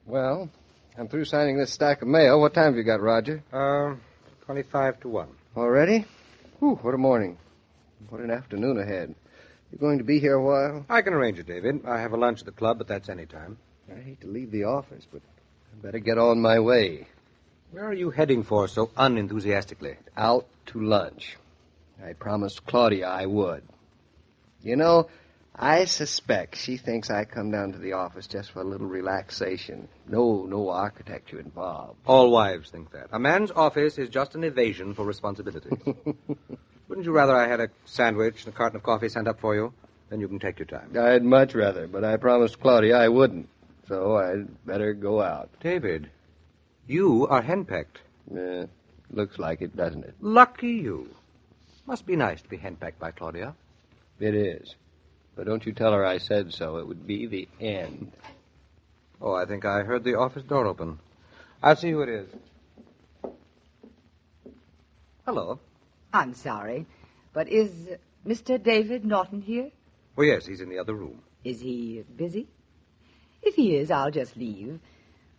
Well, I'm through signing this stack of mail. What time have you got, Roger? 25 to 1. Already? Whew, what a morning. What an afternoon ahead. You going to be here a while? I can arrange it, David. I have a lunch at the club, but that's any time. I hate to leave the office, but I better get on my way. Where are you heading for so unenthusiastically? Out to lunch. I promised Claudia I would. You know, I suspect she thinks I come down to the office just for a little relaxation. No architecture involved. All wives think that. A man's office is just an evasion for responsibilities. Wouldn't you rather I had a sandwich and a carton of coffee sent up for you? Then you can take your time. I'd much rather, but I promised Claudia I wouldn't. So I'd better go out. David, you are henpecked. Looks like it, doesn't it? Lucky you. Must be nice to be henpecked by Claudia. It is. But don't you tell her I said so. It would be the end. Oh, I think I heard the office door open. I'll see who it is. Hello. I'm sorry, but is Mr. David Norton here? Oh, yes, he's in the other room. Is he busy? If he is, I'll just leave.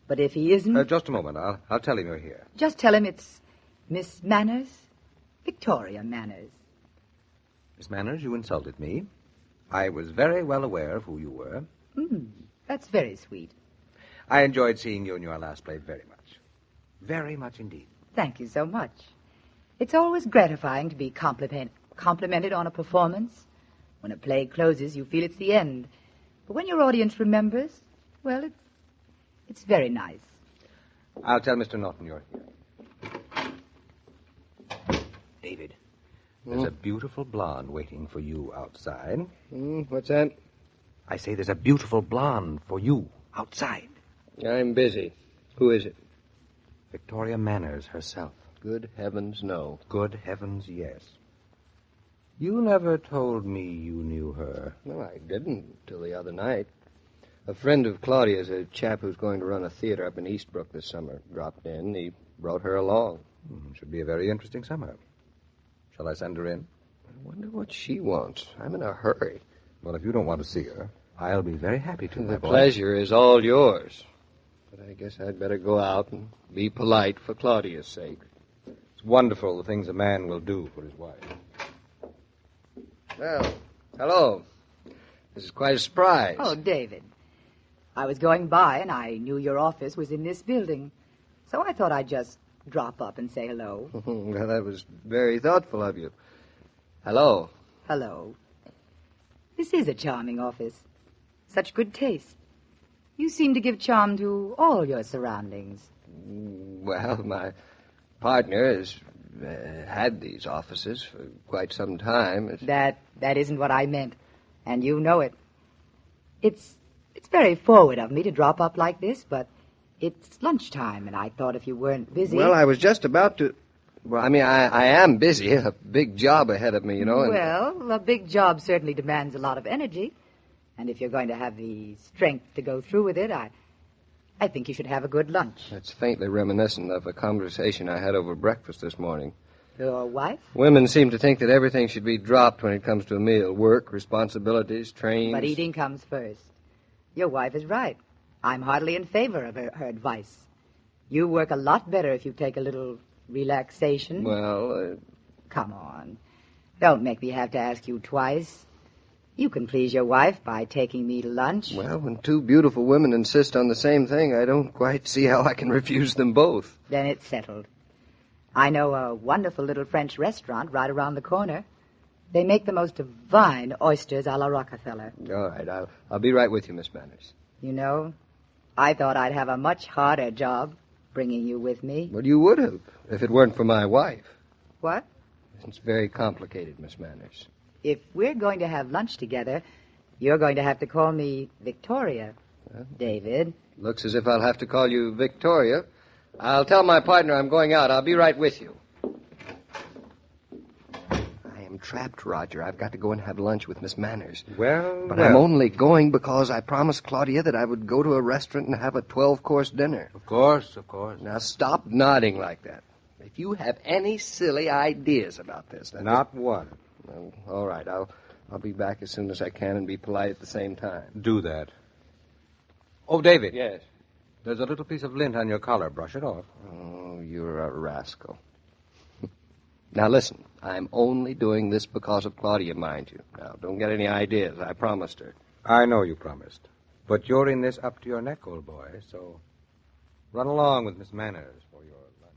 But if he isn't... Just a moment. I'll tell him you're here. Just tell him it's Miss Manners. Victoria Manners. Miss Manners, you insulted me. I was very well aware of who you were. That's very sweet. I enjoyed seeing you in your last play very much. Very much indeed. Thank you so much. It's always gratifying to be complimented on a performance. When a play closes, you feel it's the end. But when your audience remembers, well, it's very nice. I'll tell Mr. Norton you're here. David, There's a beautiful blonde waiting for you outside. What's that? I say there's a beautiful blonde for you outside. I'm busy. Who is it? Victoria Manners herself. Good heavens, no. Good heavens, yes. You never told me you knew her. No, I didn't till the other night. A friend of Claudia's, a chap who's going to run a theater up in Eastbrook this summer, dropped in. He brought her along. Should be a very interesting summer. Shall I send her in? I wonder what she wants. I'm in a hurry. Well, if you don't want to see her, I'll be very happy to. The pleasure is all yours. But I guess I'd better go out and be polite for Claudia's sake. It's wonderful the things a man will do for his wife. Well, hello. This is quite a surprise. Oh, David. I was going by, and I knew your office was in this building. So I thought I'd just drop up and say hello. Well, that was very thoughtful of you. Hello. Hello. This is a charming office. Such good taste. You seem to give charm to all your surroundings. Well, my partner has had these offices for quite some time. That isn't what I meant, and you know it. It's very forward of me to drop up like this, but it's lunchtime, and I thought if you weren't busy... Well, I was just about to... Well, I mean, I am busy. A big job ahead of me, you know. Well, a big job certainly demands a lot of energy. And if you're going to have the strength to go through with it, I think you should have a good lunch. That's faintly reminiscent of a conversation I had over breakfast this morning. Your wife? Women seem to think that everything should be dropped when it comes to a meal. Work, responsibilities, trains. But eating comes first. Your wife is right. I'm heartily in favor of her advice. You work a lot better if you take a little relaxation. Well, Come on. Don't make me have to ask you twice. You can please your wife by taking me to lunch. Well, when two beautiful women insist on the same thing, I don't quite see how I can refuse them both. Then it's settled. I know a wonderful little French restaurant right around the corner. They make the most divine oysters a la Rockefeller. All right, I'll be right with you, Miss Manners. You know, I thought I'd have a much harder job bringing you with me. Well, you would have, if it weren't for my wife. What? It's very complicated, Miss Manners. If we're going to have lunch together, you're going to have to call me Victoria, David. Looks as if I'll have to call you Victoria. I'll tell my partner I'm going out. I'll be right with you. I am trapped, Roger. I've got to go and have lunch with Miss Manners. But I'm only going because I promised Claudia that I would go to a restaurant and have a 12-course dinner. Of course. Now, stop nodding like that. If you have any silly ideas about this... Not one. Well, all right, I'll be back as soon as I can and be polite at the same time. Do that. Oh, David. Yes? There's a little piece of lint on your collar. Brush it off. Oh, you're a rascal. Now, listen, I'm only doing this because of Claudia, mind you. Now, don't get any ideas. I promised her. I know you promised. But you're in this up to your neck, old boy, so run along with Miss Manners for your lunch.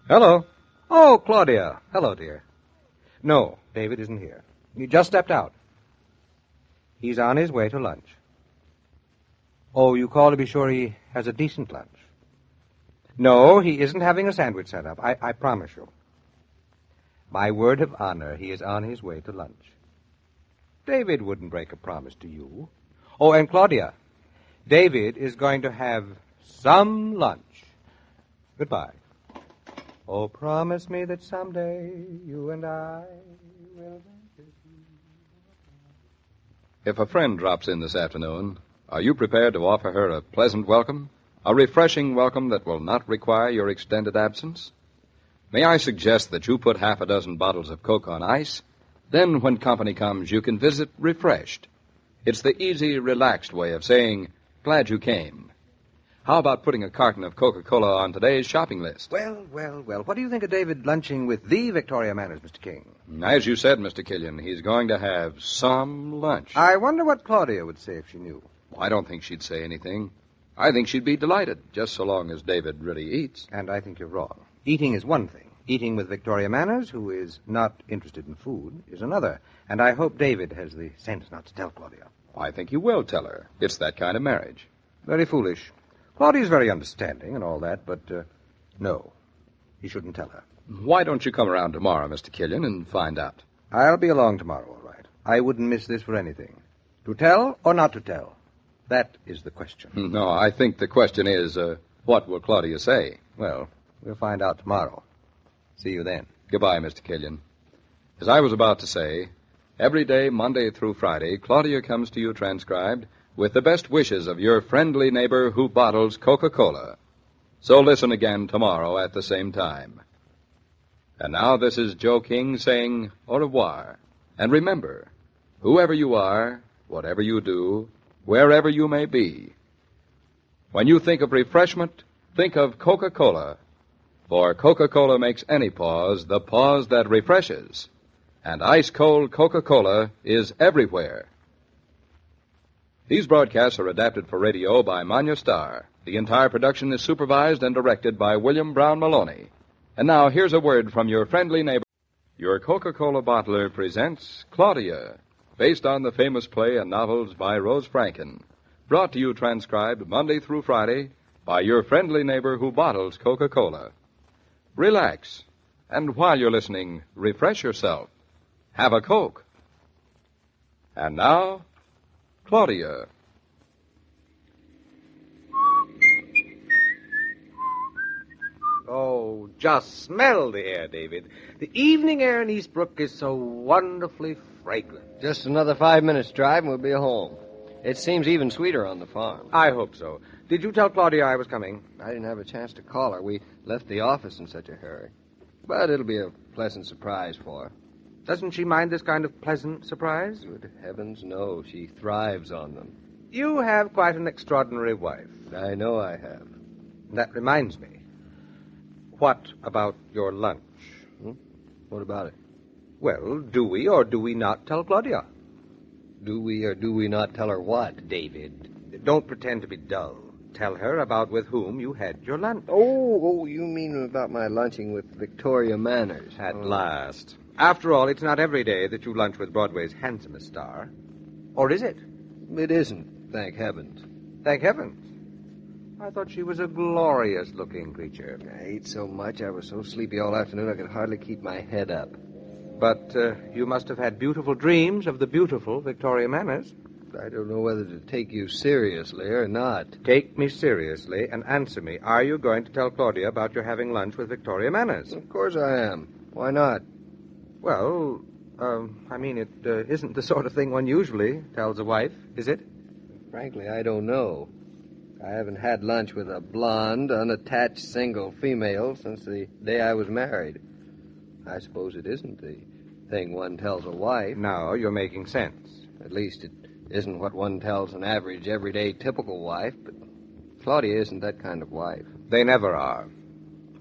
Hello. Oh, Claudia. Hello, dear. No, David isn't here. He just stepped out. He's on his way to lunch. Oh, you call to be sure he has a decent lunch? No, he isn't having a sandwich set up. I promise you. My word of honor, he is on his way to lunch. David wouldn't break a promise to you. Oh, and Claudia, David is going to have some lunch. Goodbye. Oh, promise me that someday you and I will... If a friend drops in this afternoon, are you prepared to offer her a pleasant welcome? A refreshing welcome that will not require your extended absence? May I suggest that you put half a dozen bottles of Coke on ice? Then, when company comes, you can visit refreshed. It's the easy, relaxed way of saying, glad you came. How about putting a carton of Coca-Cola on today's shopping list? Well. What do you think of David lunching with the Victoria Manners, Mr. King? As you said, Mr. Killian, he's going to have some lunch. I wonder what Claudia would say if she knew. I don't think she'd say anything. I think she'd be delighted, just so long as David really eats. And I think you're wrong. Eating is one thing. Eating with Victoria Manners, who is not interested in food, is another. And I hope David has the sense not to tell Claudia. I think you will tell her. It's that kind of marriage. Very foolish. Claudia's very understanding and all that, but no. he shouldn't tell her. Why don't you come around tomorrow, Mr. Killian, and find out? I'll be along tomorrow, all right. I wouldn't miss this for anything. To tell or not to tell? That is the question. No, I think the question is, what will Claudia say? Well, we'll find out tomorrow. See you then. Goodbye, Mr. Killian. As I was about to say, every day, Monday through Friday, Claudia comes to you transcribed with the best wishes of your friendly neighbor who bottles Coca-Cola. So listen again tomorrow at the same time. And now this is Joe King saying au revoir. And remember, whoever you are, whatever you do, wherever you may be, when you think of refreshment, think of Coca-Cola. For Coca-Cola makes any pause the pause that refreshes. And ice-cold Coca-Cola is everywhere. These broadcasts are adapted for radio by Manya Starr. The entire production is supervised and directed by William Brown Maloney. And now, here's a word from your friendly neighbor. Your Coca-Cola bottler presents Claudia, based on the famous play and novels by Rose Franken. Brought to you transcribed Monday through Friday by your friendly neighbor who bottles Coca-Cola. Relax, and while you're listening, refresh yourself. Have a Coke. And now, Claudia. Oh, just smell the air, David. The evening air in Eastbrook is so wonderfully fragrant. Just another 5 minutes drive and we'll be home. It seems even sweeter on the farm. I hope so. Did you tell Claudia I was coming? I didn't have a chance to call her. We left the office in such a hurry. But it'll be a pleasant surprise for her. Doesn't she mind this kind of pleasant surprise? Good heavens, no. She thrives on them. You have quite an extraordinary wife. I know I have. That reminds me. What about your lunch? What about it? Well, do we or do we not tell Claudia? Do we or do we not tell her what? David, don't pretend to be dull. Tell her about with whom you had your lunch. Oh, you mean about my lunching with Victoria Manners. At last. After all, it's not every day that you lunch with Broadway's handsomest star. Or is it? It isn't, thank heavens. Thank heavens? I thought she was a glorious-looking creature. I ate so much, I was so sleepy all afternoon I could hardly keep my head up. But you must have had beautiful dreams of the beautiful Victoria Manners. I don't know whether to take you seriously or not. Take me seriously and answer me. Are you going to tell Claudia about your having lunch with Victoria Manners? Of course I am. Why not? Well, it isn't the sort of thing one usually tells a wife, is it? Frankly, I don't know. I haven't had lunch with a blonde, unattached single female since the day I was married. I suppose it isn't the thing one tells a wife. No, you're making sense. At least it isn't what one tells an average, everyday, typical wife, but Claudia isn't that kind of wife. They never are.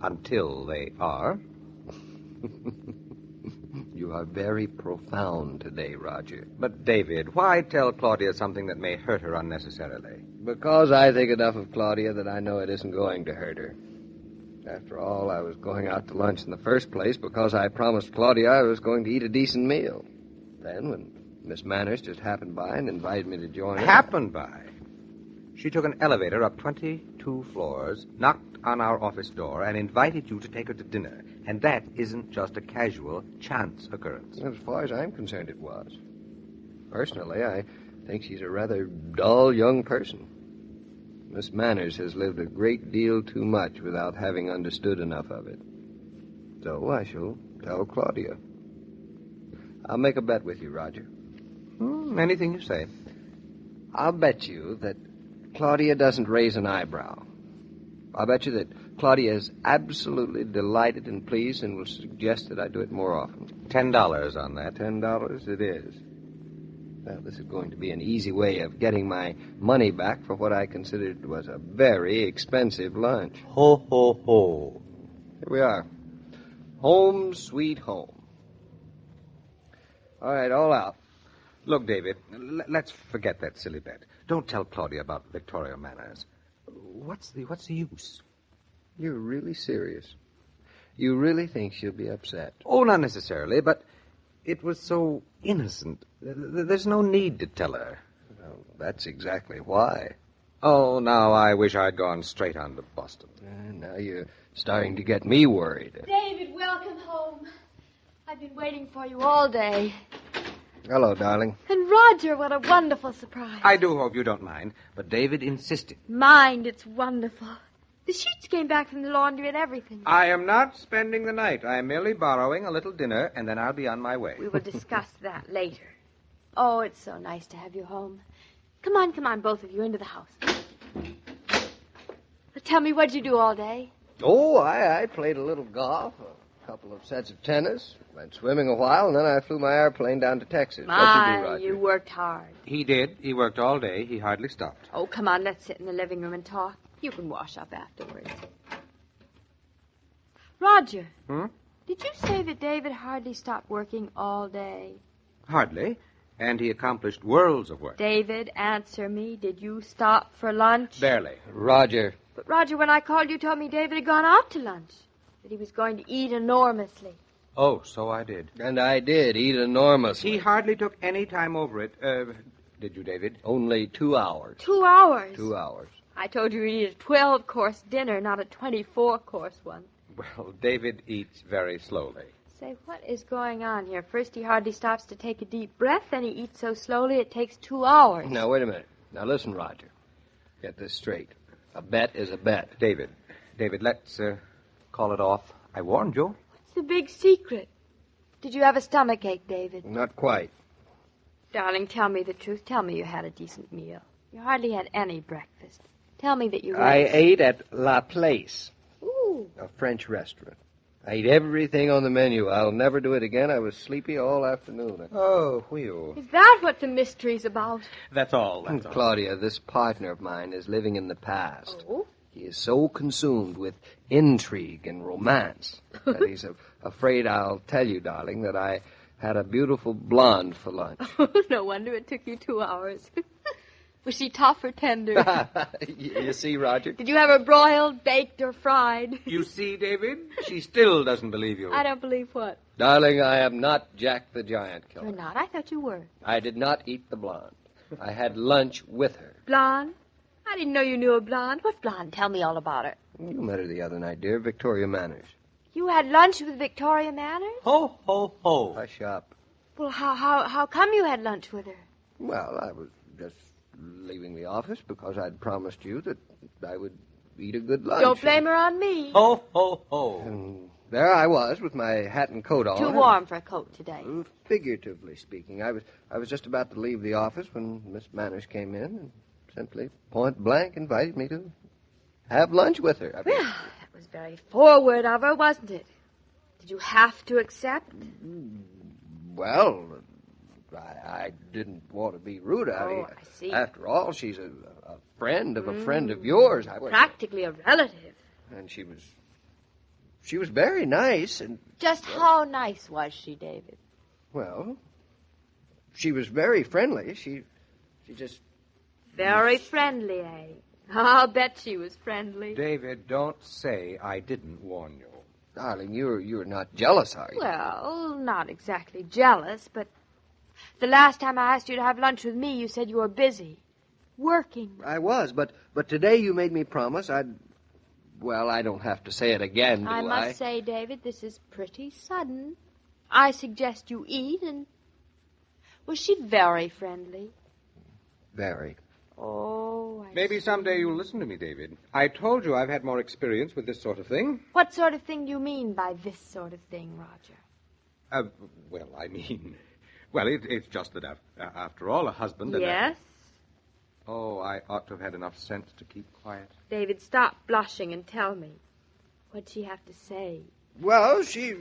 Until they are. You are very profound today, Roger. But, David, why tell Claudia something that may hurt her unnecessarily? Because I think enough of Claudia that I know it isn't going to hurt her. After all, I was going out to lunch in the first place because I promised Claudia I was going to eat a decent meal. Then, when Miss Manners just happened by and invited me to join her... Happened by? She took an elevator up 22 floors, knocked on our office door, and invited you to take her to dinner. And that isn't just a casual, chance occurrence. As far as I'm concerned, it was. Personally, I think she's a rather dull young person. Miss Manners has lived a great deal too much without having understood enough of it. So I shall tell Claudia. I'll make a bet with you, Roger. Anything you say. I'll bet you that Claudia doesn't raise an eyebrow. I'll bet you that Claudia is absolutely delighted and pleased and will suggest that I do it more often. $10 on that. $10 it is. Now, this is going to be an easy way of getting my money back for what I considered was a very expensive lunch. Ho, ho, ho. Here we are. Home, sweet home. All right, all out. Look, David, let's forget that silly bet. Don't tell Claudia about Victoria Manners. What's the use? You're really serious? You really think she'll be upset? Oh, not necessarily, but it was so innocent. There's no need to tell her. Well, that's exactly why. Oh, now I wish I'd gone straight on to Boston. Now you're starting to get me worried. David, welcome home. I've been waiting for you all day. Hello, darling. And Roger, what a wonderful surprise. I do hope you don't mind, but David insisted. Mind, it's wonderful. The sheets came back from the laundry and everything. I am not spending the night. I am merely borrowing a little dinner, and then I'll be on my way. We will discuss that later. Oh, it's so nice to have you home. Come on, both of you, into the house. Tell me, what'd you do all day? Oh, I played a little golf, a couple of sets of tennis, went swimming a while, and then I flew my airplane down to Texas. What'd you do, Roger? You worked hard. He did. He worked all day. He hardly stopped. Oh, come on, let's sit in the living room and talk. You can wash up afterwards. Roger. Did you say that David hardly stopped working all day? Hardly. And he accomplished worlds of work. David, answer me. Did you stop for lunch? Barely. Roger. But, Roger, when I called, you told me David had gone out to lunch. That he was going to eat enormously. Oh, so I did. And I did eat enormously. He hardly took any time over it. Did you, David? Only 2 hours. 2 hours? 2 hours. I told you he'd eat a 12-course dinner, not a 24-course one. Well, David eats very slowly. Say, what is going on here? First, he hardly stops to take a deep breath, then he eats so slowly it takes 2 hours. Now, wait a minute. Now, listen, Roger. Get this straight. A bet is a bet. David, let's call it off. I warned you. What's the big secret? Did you have a stomachache, David? Not quite. Darling, tell me the truth. Tell me you had a decent meal. You hardly had any breakfast. Tell me that you... I ate at La Place. Ooh. A French restaurant. I ate everything on the menu. I'll never do it again. I was sleepy all afternoon. Oh, whew. Is that what the mystery's about? That's all. Claudia, this partner of mine is living in the past. Oh? He is so consumed with intrigue and romance that he's afraid I'll tell you, darling, that I had a beautiful blonde for lunch. No wonder it took you 2 hours. Was she tough or tender? You see, Roger? Did you have her broiled, baked, or fried? You see, David? She still doesn't believe you. I don't believe what? Darling, I am not Jack the Giant Killer. You're not? I thought you were. I did not eat the blonde. I had lunch with her. Blonde? I didn't know you knew a blonde. What blonde? Tell me all about her. You met her the other night, dear. Victoria Manners. You had lunch with Victoria Manners? Ho, ho, ho. Hush up. Well, how come you had lunch with her? Well, I was just leaving the office because I'd promised you that I would eat a good lunch. Don't blame her on me. Ho, ho, ho. And there I was with my hat and coat on. Too warm for a coat today. Figuratively speaking, I was just about to leave the office when Miss Manners came in and simply point blank invited me to have lunch with her. Well, that was very forward of her, wasn't it? Did you have to accept? Well, I didn't want to be rude. I see. After all, she's a friend of a friend of yours. Practically a relative. And she was very nice. And just how nice was she, David? Well, she was very friendly. She just... Very friendly, eh? I'll bet she was friendly. David, don't say I didn't warn you. Darling, you're not jealous, are you? Well, not exactly jealous, but the last time I asked you to have lunch with me, you said you were busy. Working. I was, but today you made me promise I'd... Well, I don't have to say it again, do I? I must say, David, this is pretty sudden. I suggest you eat, and... Was she very friendly? Very. Oh, Maybe someday you'll listen to me, David. I told you I've had more experience with this sort of thing. What sort of thing do you mean by this sort of thing, Roger? It's just that after all, a husband... Yes? Oh, I ought to have had enough sense to keep quiet. David, stop blushing and tell me. What'd she have to say? Well, she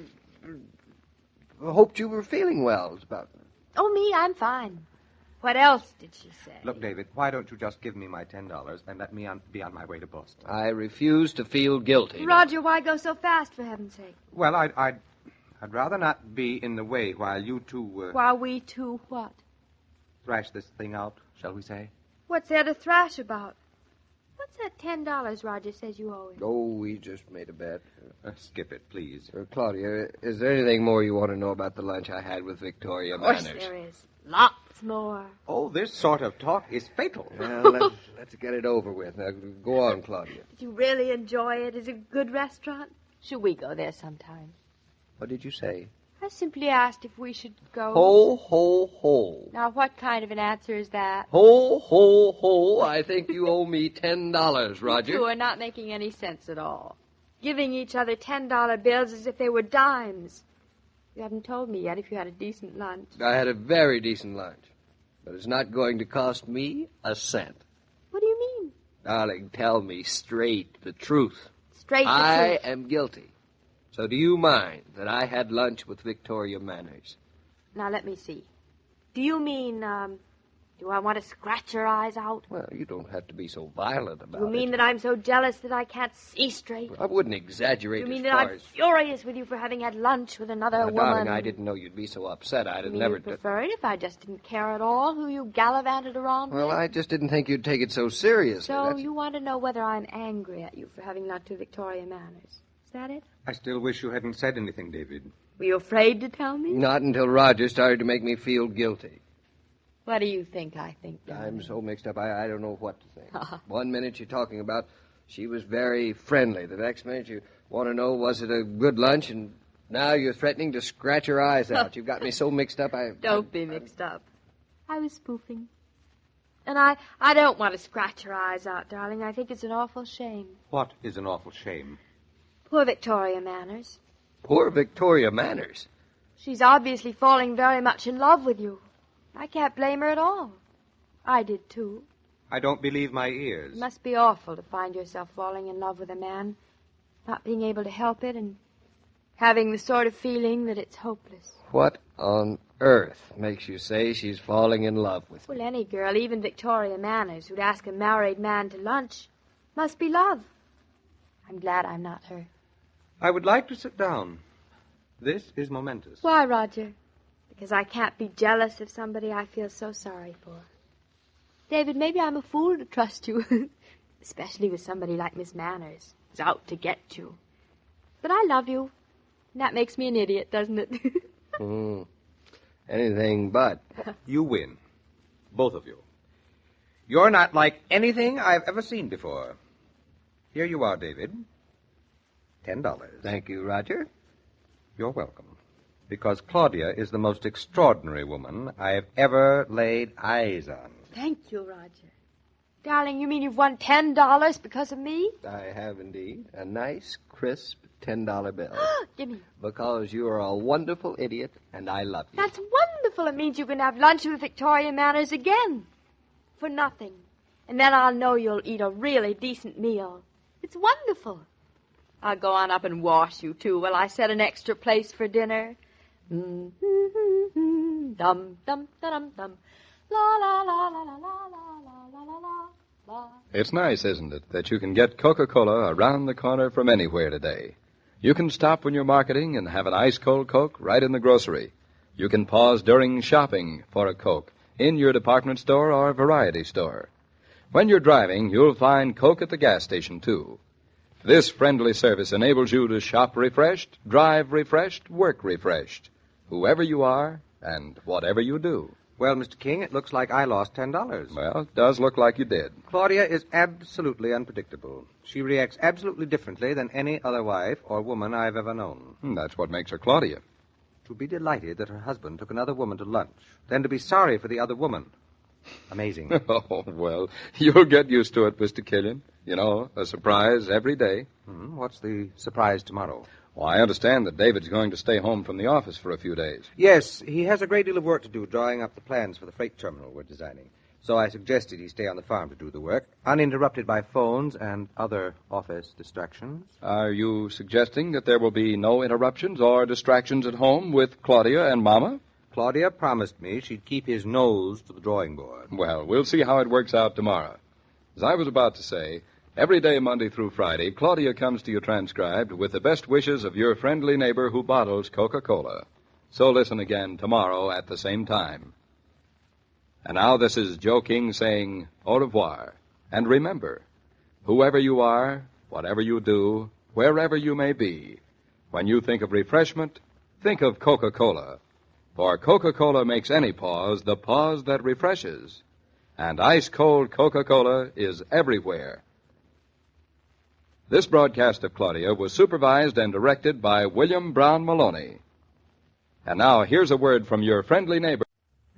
hoped you were feeling well. About... Oh, me, I'm fine. What else did she say? Look, David, why don't you just give me my $10 and let me be on my way to Boston? I refuse to feel guilty. Roger, why go so fast, for heaven's sake? Well, I'd rather not be in the way while you two... While we two what? Thrash this thing out, shall we say? What's there to thrash about? What's that $10 Roger says you owe him? Oh, we just made a bet. Skip it, please. Claudia, is there anything more you want to know about the lunch I had with Victoria Manners? Of course there is. Lots. lots more. Oh, this sort of talk is fatal. Well, let's get it over with. Now, go on, Claudia. Did you really enjoy it? Is it a good restaurant? Should we go there sometime? What did you say? I simply asked if we should go. Ho, ho, ho. Now, what kind of an answer is that? Ho, ho, ho. I think you owe me $10, Roger. You two are not making any sense at all. Giving each other $10 bills as if they were dimes. You haven't told me yet if you had a decent lunch. I had a very decent lunch. But it's not going to cost me a cent. What do you mean? Darling, tell me straight the truth. Straight the truth. I am guilty. So do you mind that I had lunch with Victoria Manners? Now, let me see. Do you mean, do I want to scratch her eyes out? Well, you don't have to be so violent about it. You mean that I'm so jealous that I can't see straight? I wouldn't exaggerate You mean as that far I'm as... furious with you for having had lunch with another woman? Darling, I didn't know you'd be so upset. I'd have never... You'd prefer it if I just didn't care at all who you gallivanted around Well, with? I just didn't think you'd take it so seriously. So you want to know whether I'm angry at you for having lunch with Victoria Manners. Is that it? I still wish you hadn't said anything, David. Were you afraid to tell me? Not until Roger started to make me feel guilty. What do you think I think, I'm so mixed up, I don't know what to think. 1 minute you're talking about she was very friendly. The next minute you want to know was it a good lunch, and now you're threatening to scratch her eyes out. You've got me so mixed up. Don't be mixed up. I was spoofing. And I don't want to scratch her eyes out, darling. I think it's an awful shame. What is an awful shame? Poor Victoria Manners. Poor Victoria Manners? She's obviously falling very much in love with you. I can't blame her at all. I did, too. I don't believe my ears. It must be awful to find yourself falling in love with a man, not being able to help it, and having the sort of feeling that it's hopeless. What on earth makes you say she's falling in love with me? Well, any girl, even Victoria Manners, who'd ask a married man to lunch, must be love. I'm glad I'm not her. I would like to sit down. This is momentous. Why, Roger? Because I can't be jealous of somebody I feel so sorry for. David, maybe I'm a fool to trust you, especially with somebody like Miss Manners, who's out to get you. But I love you, and that makes me an idiot, doesn't it? Anything but. You win. Both of you. You're not like anything I've ever seen before. Here you are, David. $10. Thank you, Roger. You're welcome. Because Claudia is the most extraordinary woman I have ever laid eyes on. Thank you, Roger. Darling, you mean you've won $10 because of me? I have indeed. A nice, crisp $10 bill. Give me. Because you are a wonderful idiot, and I love you. That's wonderful. It means you can have lunch with Victoria Manners again. For nothing. And then I'll know you'll eat a really decent meal. It's wonderful. I'll go on up and wash you, too, while I set an extra place for dinner. Dum, dum, dum, dum. La, la, la, la, la, la, la, la, la, la. It's nice, isn't it, that you can get Coca-Cola around the corner from anywhere today. You can stop when you're marketing and have an ice-cold Coke right in the grocery. You can pause during shopping for a Coke in your department store or variety store. When you're driving, you'll find Coke at the gas station, too. This friendly service enables you to shop refreshed, drive refreshed, work refreshed, whoever you are and whatever you do. Well, Mr. King, it looks like I lost $10. Well, it does look like you did. Claudia is absolutely unpredictable. She reacts absolutely differently than any other wife or woman I've ever known. That's what makes her Claudia. To be delighted that her husband took another woman to lunch, then to be sorry for the other woman. Amazing. Oh, well, you'll get used to it, Mr. Killian. You know, a surprise every day. What's the surprise tomorrow? Well, I understand that David's going to stay home from the office for a few days. Yes, he has a great deal of work to do drawing up the plans for the freight terminal we're designing. So I suggested he stay on the farm to do the work, uninterrupted by phones and other office distractions. Are you suggesting that there will be no interruptions or distractions at home with Claudia and Mama? Claudia promised me she'd keep his nose to the drawing board. Well, we'll see how it works out tomorrow. As I was about to say, every day, Monday through Friday, Claudia comes to you transcribed with the best wishes of your friendly neighbor who bottles Coca-Cola. So listen again tomorrow at the same time. And now this is Joe King saying au revoir. And remember, whoever you are, whatever you do, wherever you may be, when you think of refreshment, think of Coca-Cola. For Coca-Cola makes any pause the pause that refreshes. And ice-cold Coca-Cola is everywhere. This broadcast of Claudia was supervised and directed by William Brown Maloney. And now, here's a word from your friendly neighbor.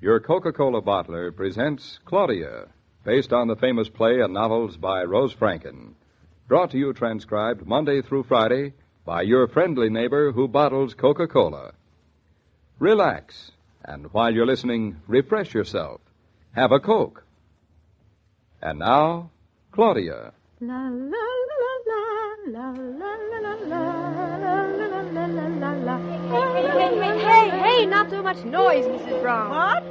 Your Coca-Cola bottler presents Claudia, based on the famous play and novels by Rose Franken. Brought to you transcribed Monday through Friday by your friendly neighbor who bottles Coca-Cola. Relax, and while you're listening, refresh yourself. Have a Coke. And now, Claudia. La la la la la la la la la la la. Hey, not too much noise, Mrs. Brown. What?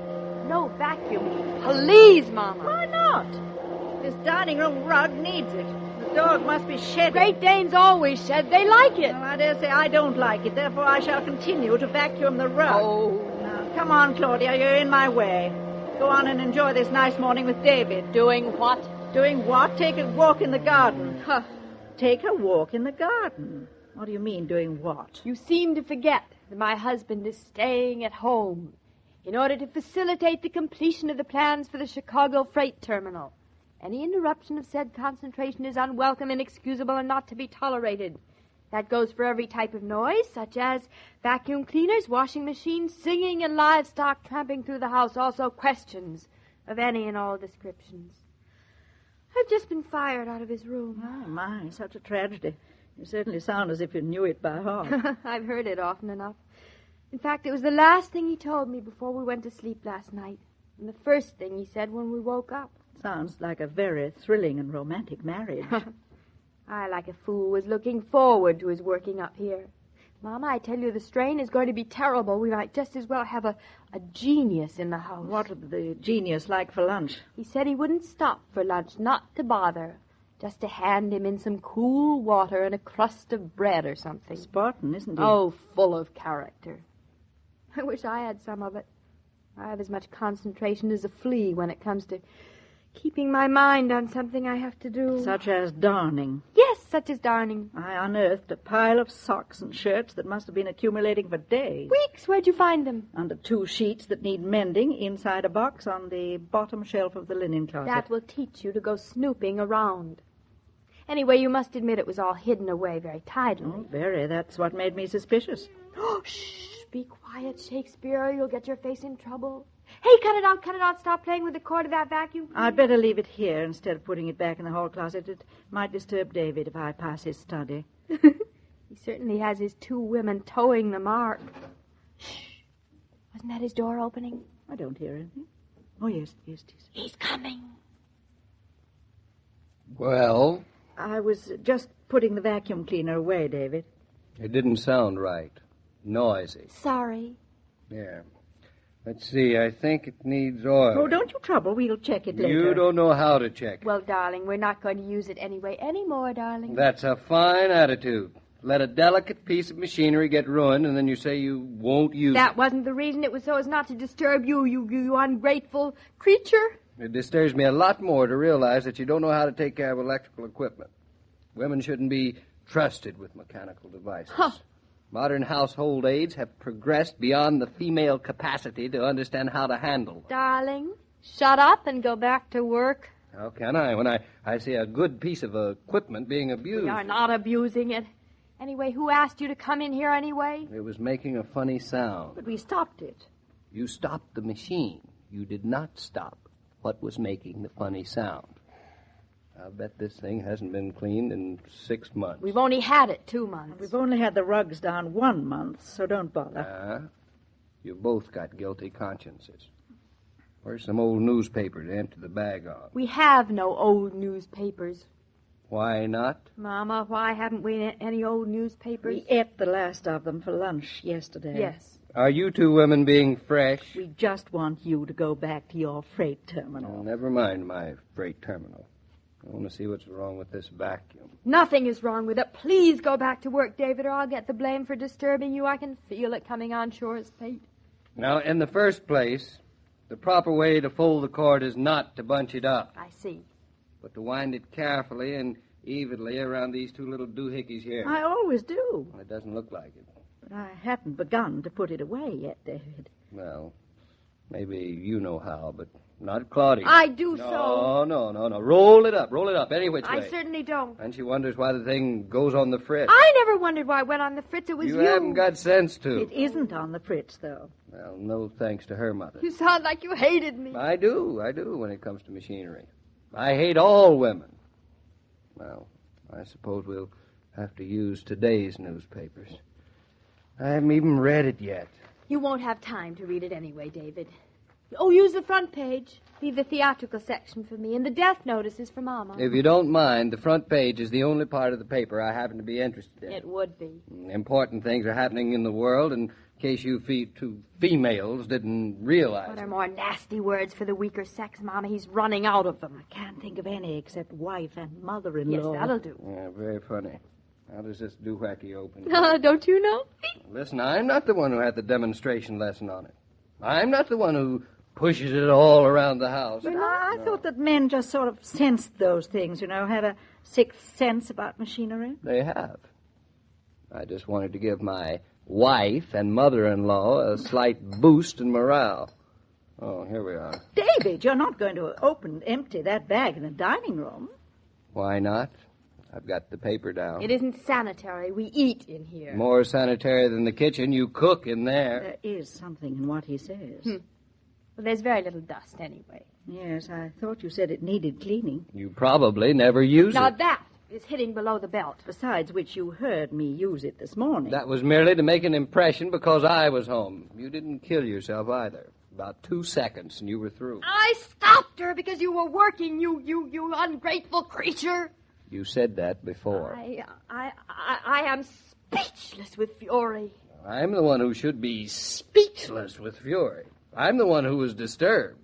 No vacuuming. Please, Mama. Why not? This dining room rug needs it. The dog must be shedding. Great Danes always shed. They like it. Well, I dare say I don't like it. Therefore, I shall continue to vacuum the rug. Oh. Now, come on, Claudia. You're in my way. Go on and enjoy this nice morning with David. Doing what? Doing what? Take a walk in the garden. Huh. Take a walk in the garden. What do you mean, doing what? You seem to forget that my husband is staying at home in order to facilitate the completion of the plans for the Chicago freight terminal. Any interruption of said concentration is unwelcome, inexcusable, and not to be tolerated. That goes for every type of noise, such as vacuum cleaners, washing machines, singing, and livestock tramping through the house. Also questions of any and all descriptions. I've just been fired out of his room. Oh, my, such a tragedy. You certainly sound as if you knew it by heart. I've heard it often enough. In fact, it was the last thing he told me before we went to sleep last night, and the first thing he said when we woke up. Sounds like a very thrilling and romantic marriage. I, like a fool, was looking forward to his working up here. Mama, I tell you, the strain is going to be terrible. We might just as well have a genius in the house. What would the genius like for lunch? He said he wouldn't stop for lunch, not to bother. Just to hand him in some cool water and a crust of bread or something. Spartan, isn't he? Oh, full of character. I wish I had some of it. I have as much concentration as a flea when it comes to keeping my mind on something I have to do. Such as darning. Yes, such as darning. I unearthed a pile of socks and shirts that must have been accumulating for days. Weeks? Where'd you find them? Under 2 sheets that need mending inside a box on the bottom shelf of the linen closet. That will teach you to go snooping around. Anyway, you must admit it was all hidden away very tidily. Oh, very. That's what made me suspicious. Oh, shh. Be quiet, Shakespeare, or you'll get your face in trouble. Hey, cut it out. Stop playing with the cord of that vacuum. I'd better leave it here instead of putting it back in the hall closet. It might disturb David if I pass his study. He certainly has his 2 women towing the mark. Shh. Wasn't that his door opening? I don't hear anything. Oh, yes. He's coming. Well? I was just putting the vacuum cleaner away, David. It didn't sound right. Noisy. Sorry. Yeah. Let's see, I think it needs oil. Oh, don't you trouble. We'll check it later. You don't know how to check it. Well, darling, we're not going to use it anyway anymore, darling. That's a fine attitude. Let a delicate piece of machinery get ruined, and then you say you won't use it. That wasn't the reason. It was so as not to disturb you, you ungrateful creature. It disturbs me a lot more to realize that you don't know how to take care of electrical equipment. Women shouldn't be trusted with mechanical devices. Huh. Modern household aids have progressed beyond the female capacity to understand how to handle them. Darling, shut up and go back to work. How can I when I see a good piece of equipment being abused? We are not abusing it. Anyway, who asked you to come in here anyway? It was making a funny sound. But we stopped it. You stopped the machine. You did not stop what was making the funny sound. I'll bet this thing hasn't been cleaned in 6 months. We've only had it 2 months. We've only had the rugs down 1 month, so don't bother. You both got guilty consciences. Where's some old newspaper to empty the bag on? We have no old newspapers. Why not? Mama, why haven't we any old newspapers? We ate the last of them for lunch yesterday. Yes. Are you 2 women being fresh? We just want you to go back to your freight terminal. Oh, never mind my freight terminal. I want to see what's wrong with this vacuum. Nothing is wrong with it. Please go back to work, David, or I'll get the blame for disturbing you. I can feel it coming on sure as fate. Now, in the first place, the proper way to fold the cord is not to bunch it up. I see. But to wind it carefully and evenly around these 2 little doohickeys here. I always do. Well, it doesn't look like it. But I hadn't begun to put it away yet, David. Well, maybe you know how, but not Claudia. I do so. No. Roll it up, any which way. I certainly don't. And she wonders why the thing goes on the Fritz. I never wondered why it went on the Fritz. It was you. You haven't got sense to. It isn't on the Fritz, though. Well, no thanks to her mother. You sound like you hated me. I do when it comes to machinery. I hate all women. Well, I suppose we'll have to use today's newspapers. I haven't even read it yet. You won't have time to read it anyway, David. Oh, use the front page. Leave the theatrical section for me, and the death notices for Mama. If you don't mind, the front page is the only part of the paper I happen to be interested in. It would be. Important things are happening in the world, in case you two females didn't realize. What are more nasty words for the weaker sex, Mama? He's running out of them. I can't think of any except wife and mother-in-law. Yes, that'll do. Yeah, very funny. How does this doohickey open? Don't you know? Listen, I'm not the one who had the demonstration lesson on it. I'm not the one who pushes it all around the house. But I thought that men just sort of sensed those things, had a sixth sense about machinery. They have. I just wanted to give my wife and mother-in-law a slight boost in morale. Oh, here we are. David, you're not going to empty that bag in the dining room. Why not? I've got the paper down. It isn't sanitary. We eat in here. More sanitary than the kitchen. You cook in there. There is something in what he says. Well, there's very little dust anyway. Yes, I thought you said it needed cleaning. You probably never use Now it. that is hitting below the belt. Besides which, you heard me use it this morning. That was merely to make an impression because I was home. You didn't kill yourself either. About 2 seconds and you were through. I stopped her because you were working, you ungrateful creature. You said that before. I am speechless with fury. I'm the one who should be speechless with fury. I'm the one who was disturbed.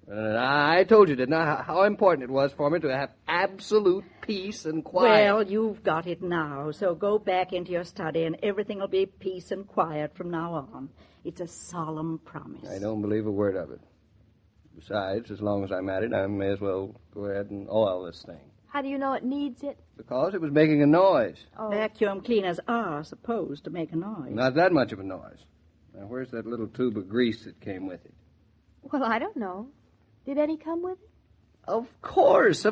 And I told you, didn't I, how important it was for me to have absolute peace and quiet. Well, you've got it now, so go back into your study and everything will be peace and quiet from now on. It's a solemn promise. I don't believe a word of it. Besides, as long as I'm at it, I may as well go ahead and oil this thing. How do you know it needs it? Because it was making a noise. Oh. Vacuum cleaners are supposed to make a noise. Not that much of a noise. Now, where's that little tube of grease that came with it? Well, I don't know. Did any come with it? Of course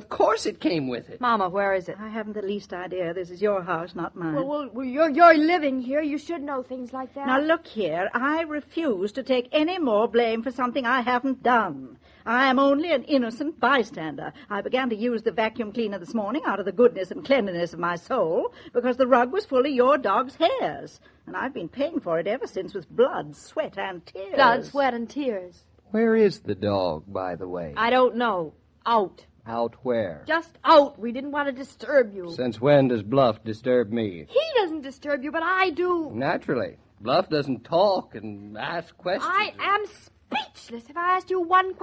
it came with it. Mama, where is it? I haven't the least idea. This is your house, not mine. Well, you're living here. You should know things like that. Now, look here. I refuse to take any more blame for something I haven't done. I am only an innocent bystander. I began to use the vacuum cleaner this morning out of the goodness and cleanliness of my soul because the rug was full of your dog's hairs. And I've been paying for it ever since with blood, sweat, and tears. Blood, sweat, and tears. Where is the dog, by the way? I don't know. Out. Out where? Just out. We didn't want to disturb you. Since when does Bluff disturb me? He doesn't disturb you, but I do. Naturally. Bluff doesn't talk and ask questions. I am speechless. If I asked you one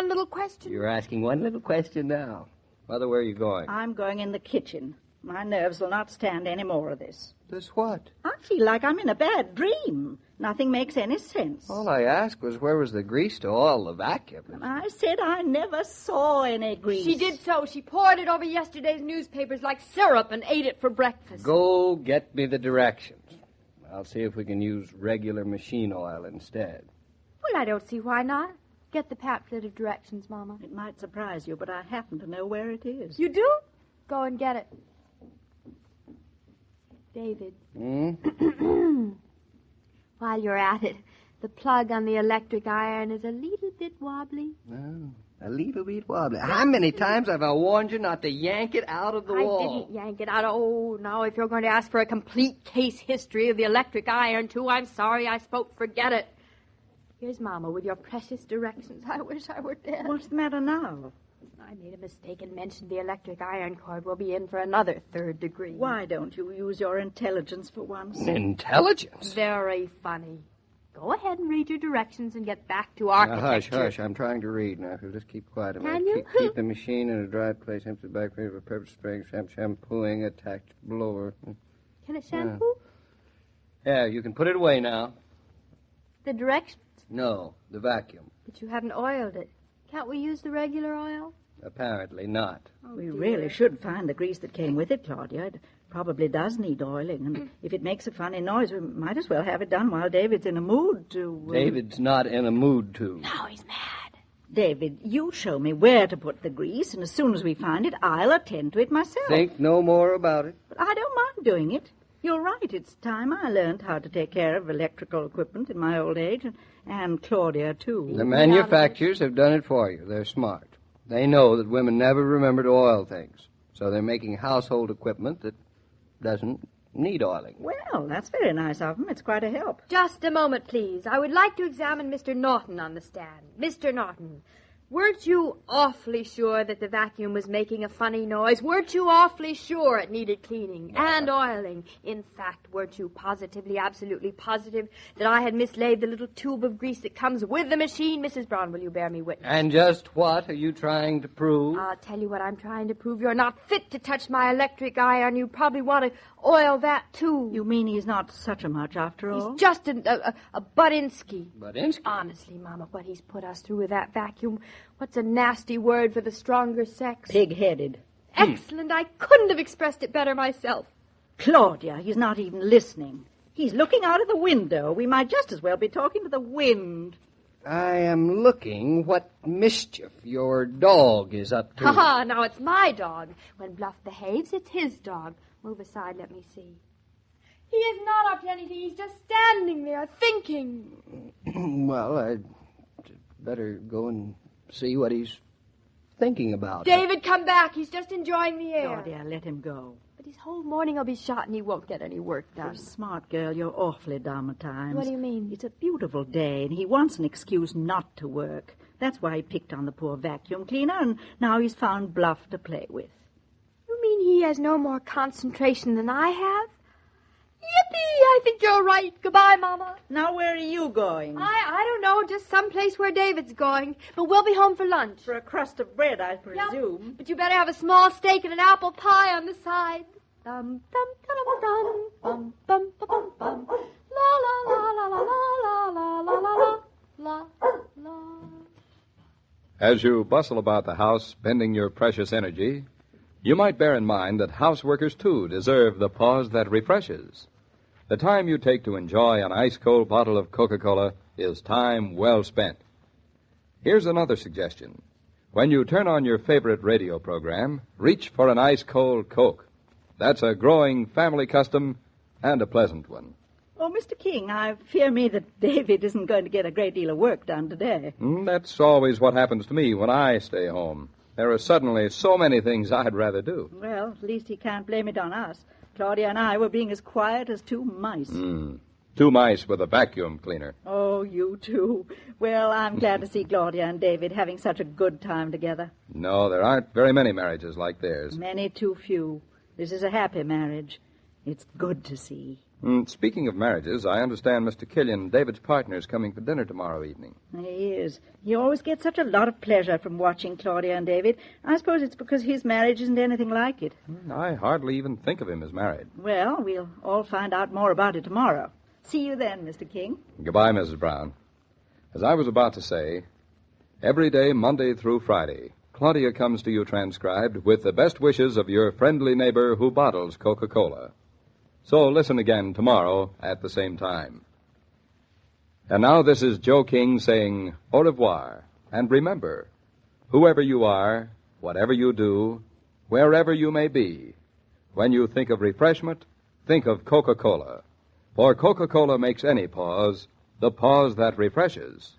little question. You're asking one little question now. Mother, where are you going? I'm going in the kitchen. My nerves will not stand any more of this. This what? I feel like I'm in a bad dream. Nothing makes any sense. All I asked was where was the grease to oil the vacuum? I said I never saw any grease. She did so. She poured it over yesterday's newspapers like syrup and ate it for breakfast. Go get me the directions. I'll see if we can use regular machine oil instead. Well, I don't see why not. Get the pamphlet of directions, Mama. It might surprise you, but I happen to know where it is. You do? Go and get it. David. While you're at it, the plug on the electric iron is a little bit wobbly. Oh, a little bit wobbly. How many times have I warned you not to yank it out of the wall? I didn't yank it out. Oh, now if you're going to ask for a complete case history of the electric iron, too, I'm sorry I spoke. Forget it. Here's Mama with your precious directions. I wish I were dead. What's the matter now? I made a mistake and mentioned the electric iron cord will be in for another 3rd degree. Why don't you use your intelligence for once? Intelligence? Very funny. Go ahead and read your directions and get back to architecture. Now, hush. I'm trying to read. Now, if you'll just keep quiet a minute. Can you? Keep the machine in a dry place, empty the back plate of a purpose spraying, shampooing, attached blower. Can it shampoo? Yeah, you can put it away now. The directions? No, the vacuum. But you haven't oiled it. Can't we use the regular oil? Apparently not. We really should find the grease that came with it, Claudia. It probably does need oiling, and if it makes a funny noise, we might as well have it done while David's in a mood to... David's not in a mood to. Now he's mad. David, you show me where to put the grease, and as soon as we find it, I'll attend to it myself. Think no more about it. But I don't mind doing it. You're right. It's time I learned how to take care of electrical equipment in my old age, and Claudia, too. The manufacturers have done it for you. They're smart. They know that women never remember to oil things, so they're making household equipment that doesn't need oiling. Well, that's very nice of them. It's quite a help. Just a moment, please. I would like to examine Mr. Norton on the stand. Mr. Norton, weren't you awfully sure that the vacuum was making a funny noise? Weren't you awfully sure it needed cleaning and oiling? In fact, weren't you positively, absolutely positive that I had mislaid the little tube of grease that comes with the machine? Mrs. Brown, will you bear me witness? And just what are you trying to prove? I'll tell you what I'm trying to prove. You're not fit to touch my electric iron. You probably want to oil that, too. You mean he's not such a much, after all? He's just a Budinsky. Budinsky? Honestly, Mama, what he's put us through with that vacuum, what's a nasty word for the stronger sex? Pig-headed. Excellent. I couldn't have expressed it better myself. Claudia, he's not even listening. He's looking out of the window. We might just as well be talking to the wind. I am looking what mischief your dog is up to. Ha-ha, now it's my dog. When Bluff behaves, it's his dog. Move aside, let me see. He is not up to anything. He's just standing there, thinking. Well, I'd better go and see what he's thinking about. David, come back. He's just enjoying the air. Claudia, let him go. But his whole morning will be shot and he won't get any work done. You're a smart girl. You're awfully dumb at times. What do you mean? It's a beautiful day, and he wants an excuse not to work. That's why he picked on the poor vacuum cleaner, and now he's found Bluff to play with. You mean he has no more concentration than I have? Yippee! I think you're right. Goodbye, Mama. Now, where are you going? I don't know. Just someplace where David's going. But we'll be home for lunch. For a crust of bread, I presume. Yep. But you better have a small steak and an apple pie on the side. Dum dum dum dum bum bum bum bum. La la la la la la la la la la la. As you bustle about the house, spending your precious energy, you might bear in mind that houseworkers, too, deserve the pause that refreshes. The time you take to enjoy an ice-cold bottle of Coca-Cola is time well spent. Here's another suggestion. When you turn on your favorite radio program, reach for an ice-cold Coke. That's a growing family custom and a pleasant one. Oh, Mr. King, I fear me that David isn't going to get a great deal of work done today. That's always what happens to me when I stay home. There are suddenly so many things I'd rather do. Well, at least he can't blame it on us. Claudia and I were being as quiet as two mice. 2 mice with a vacuum cleaner. Oh, you two. Well, I'm glad to see Claudia and David having such a good time together. No, there aren't very many marriages like theirs. Many too few. This is a happy marriage. It's good to see. Speaking of marriages, I understand Mr. Killian, David's partner, is coming for dinner tomorrow evening. He is. He always gets such a lot of pleasure from watching Claudia and David. I suppose it's because his marriage isn't anything like it. I hardly even think of him as married. Well, we'll all find out more about it tomorrow. See you then, Mr. King. Goodbye, Mrs. Brown. As I was about to say, every day, Monday through Friday, Claudia comes to you transcribed with the best wishes of your friendly neighbor who bottles Coca-Cola. So listen again tomorrow at the same time. And now this is Joe King saying au revoir. And remember, whoever you are, whatever you do, wherever you may be, when you think of refreshment, think of Coca-Cola. For Coca-Cola makes any pause the pause that refreshes.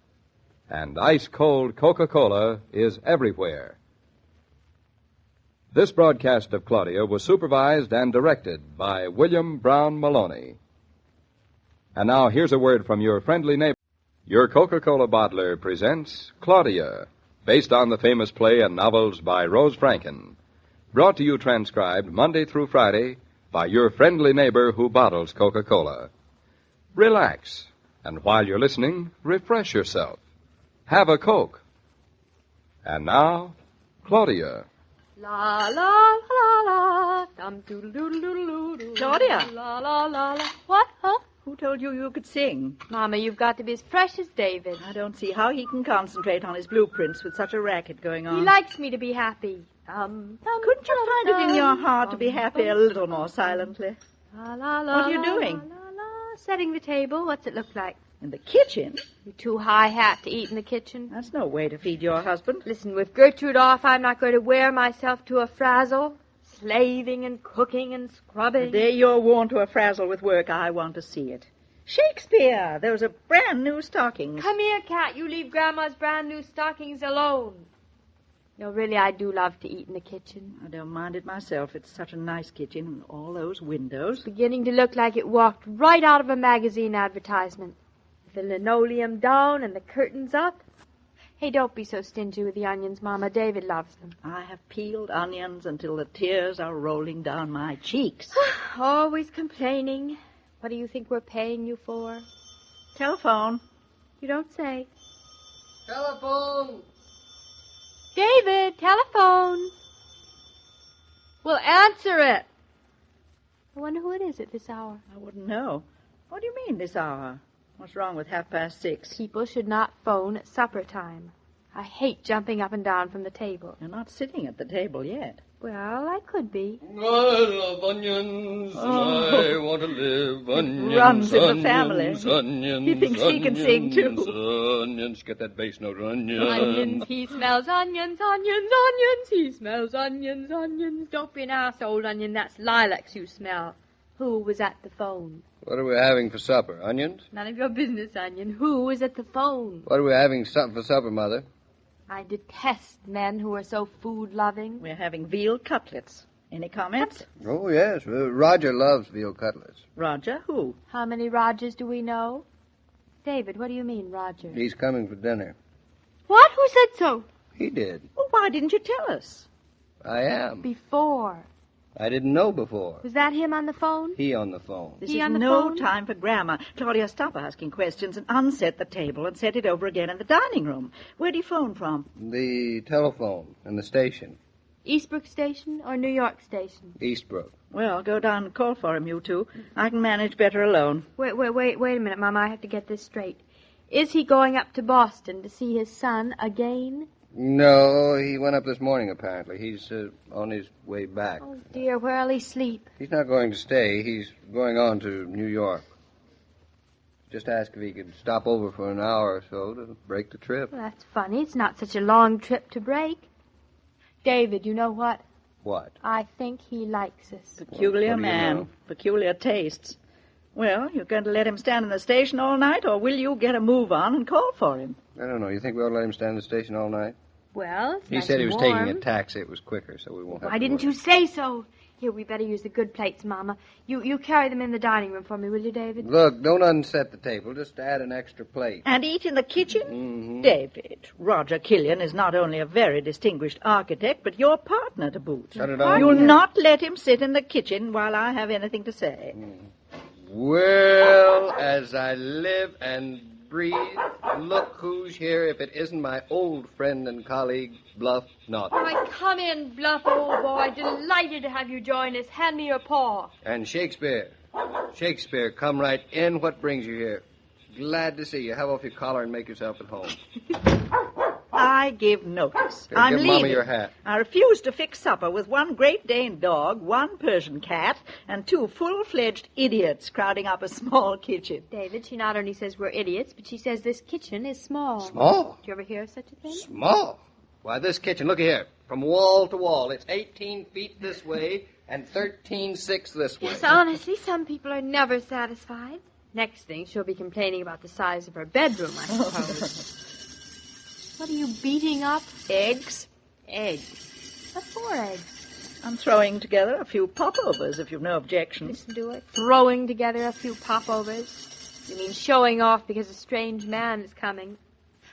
And ice-cold Coca-Cola is everywhere. This broadcast of Claudia was supervised and directed by William Brown Maloney. And now here's a word from your friendly neighbor. Your Coca-Cola bottler presents Claudia, based on the famous play and novels by Rose Franken. Brought to you transcribed Monday through Friday by your friendly neighbor who bottles Coca-Cola. Relax, and while you're listening, refresh yourself. Have a Coke. And now, Claudia. La la la la, dum doodle doodle doodle doodle. Claudia. La la la la. What? Huh? Who told you you could sing? Mama, you've got to be as fresh as David. I don't see how he can concentrate on his blueprints with such a racket going on. He likes me to be happy. Couldn't you find it in your heart to be happy a little more silently? La, la, la, What are you doing? La, la, la. Setting the table. What's it look like? In the kitchen? You're too high hat to eat in the kitchen. That's no way to feed your husband. Listen, with Gertrude off, I'm not going to wear myself to a frazzle. Slaving and cooking and scrubbing. The day you're worn to a frazzle with work, I want to see it. Shakespeare, those are brand new stockings. Come here, Cat. You leave Grandma's brand new stockings alone. No, really, I do love to eat in the kitchen. I don't mind it myself. It's such a nice kitchen and all those windows. It's beginning to look like it walked right out of a magazine advertisement. With the linoleum down and the curtains up. Hey, don't be so stingy with the onions, Mama. David loves them. I have peeled onions until the tears are rolling down my cheeks. Always complaining. What do you think we're paying you for? Telephone. You don't say. Telephone! David, telephone. Well, answer it. I wonder who it is at this hour. I wouldn't know. What do you mean, this hour? What's wrong with 6:30? People should not phone at supper time. I hate jumping up and down from the table. You're not sitting at the table yet. Well, I could be. I love onions, and I want to live. Onions, runs in the onions, family. Onions, He thinks he can sing, too. Onions, get that bass note, onions. Onions, he smells onions, onions, onions. He smells onions, onions. Don't be an ass, old onion. That's lilacs you smell. Who was at the phone? What are we having for supper? Onions? None of your business, onion. Who was at the phone? What are we having for supper, Mother? I detest men who are so food-loving. We're having veal cutlets. Any comments? Oh, yes. Roger loves veal cutlets. Roger? Who? How many Rogers do we know? David, what do you mean, Roger? He's coming for dinner. What? Who said so? He did. Well, why didn't you tell us? I am. Before. I didn't know before. Was that him on the phone? He on the phone. This He is on the no phone? time for grammar. Claudia, stop asking questions and unset the table and set it over again in the dining room. Where'd he phone from? The telephone and the station. Eastbrook Station or New York Station? Eastbrook. Well, go down and call for him, you two. I can manage better alone. Wait a minute, Mama. I have to get this straight. Is he going up to Boston to see his son again? No, he went up this morning, apparently. He's on his way back. Oh, dear, where'll he sleep? He's not going to stay. He's going on to New York. Just asked if he could stop over for an hour or so to break the trip. Well, that's funny. It's not such a long trip to break. David, you know what? What? I think he likes us. Peculiar What do you man. know? Peculiar tastes. Well, you're going to let him stand in the station all night, or will you get a move on and call for him? I don't know. You think we ought to let him stand in the station all night? Well, it's He nice said he and was warm. taking a taxi. It was quicker, so we won't have Why to didn't worry. you say so? Here, we better use the good plates, Mama. You carry them in the dining room for me, will you, David? Look, don't unset the table. Just add an extra plate. And eat in the kitchen? Mm-hmm. David, Roger Killian is not only a very distinguished architect, but your partner to boot. Shut it off. You'll not let him sit in the kitchen while I have anything to say. Well, as I live and breathe, look who's here if it isn't my old friend and colleague, Bluff Norton. Why, come in, Bluff, old boy. Delighted to have you join us. Hand me your paw. And Shakespeare. Shakespeare, come right in. What brings you here? Glad to see you. Have off your collar and make yourself at home. I give notice. Here, I'm give leaving. Mama your hat. I refuse to fix supper with one Great Dane dog, one Persian cat, and two full-fledged idiots crowding up a small kitchen. David, she not only says we're idiots, but she says this kitchen is small. Small? Did you ever hear of such a thing? Small? Why, this kitchen, look here, from wall to wall, it's 18 feet this way and 13.6 this way. Yes, honestly, some people are never satisfied. Next thing, she'll be complaining about the size of her bedroom, I suppose. What are you beating up? Eggs. Eggs. What for eggs? I'm throwing together a few popovers, if you've no objections. Listen to it. Throwing together a few popovers. You mean showing off because a strange man is coming.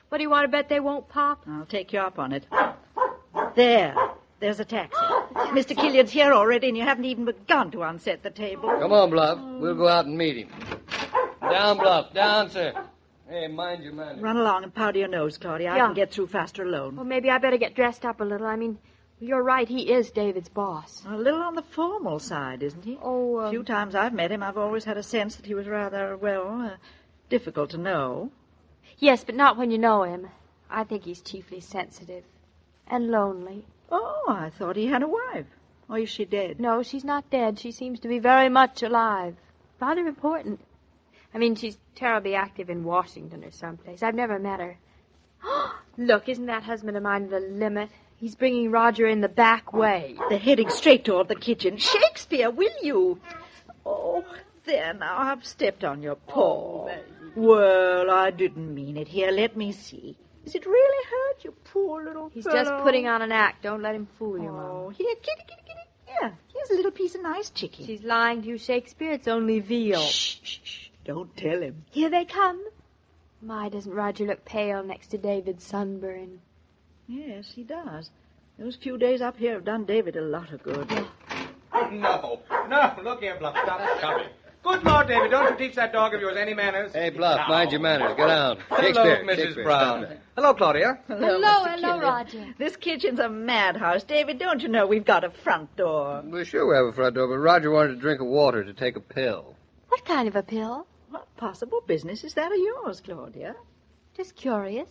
What do you want to bet they won't pop? I'll take you up on it. There's a taxi. Mr. Killian's here already, and you haven't even begun to unset the table. Come on, Bluff. We'll go out and meet him. Down, Bluff. Down, sir. Hey, mind your manners. Run along and powder your nose, Claudia. I Yeah. can get through faster alone. Well, maybe I better get dressed up a little. I mean, You're right, he is David's boss. A little on the formal side, isn't he? Oh, A few times I've met him, I've always had a sense that he was rather, difficult to know. Yes, but not when you know him. I think he's chiefly sensitive and lonely. Oh, I thought he had a wife. Or is she dead? No, she's not dead. She seems to be very much alive. Rather important. I mean, she's terribly active in Washington or someplace. I've never met her. Look, isn't that husband of mine the limit? He's bringing Roger in the back way. They're heading straight toward the kitchen. Shakespeare, will you? Oh, there now, I've stepped on your paw. Well, I didn't mean it. Here, let me see. Is it really hurt, you poor little He's fellow? just putting on an act. Don't let him fool you, Mom. Oh, here, kitty. Here, here's a little piece of nice chicken. She's lying to you, Shakespeare. It's only veal. Shh. Don't tell him. Here they come. My, doesn't Roger look pale next to David's sunburn? Yes, he does. Those few days up here have done David a lot of good. Oh, no. Look here, Bluff. Stop it. Good Lord, David, don't you teach that dog of yours any manners? Hey, Bluff, mind your manners. Get down. Hello, Mrs. Brown. Hello, Claudia. Hello, Roger. This kitchen's a madhouse. David, don't you know we've got a front door? We're sure we have a front door, but Roger wanted to drink of water to take a pill. What kind of a pill? What possible business is that of yours, Claudia? Just curious.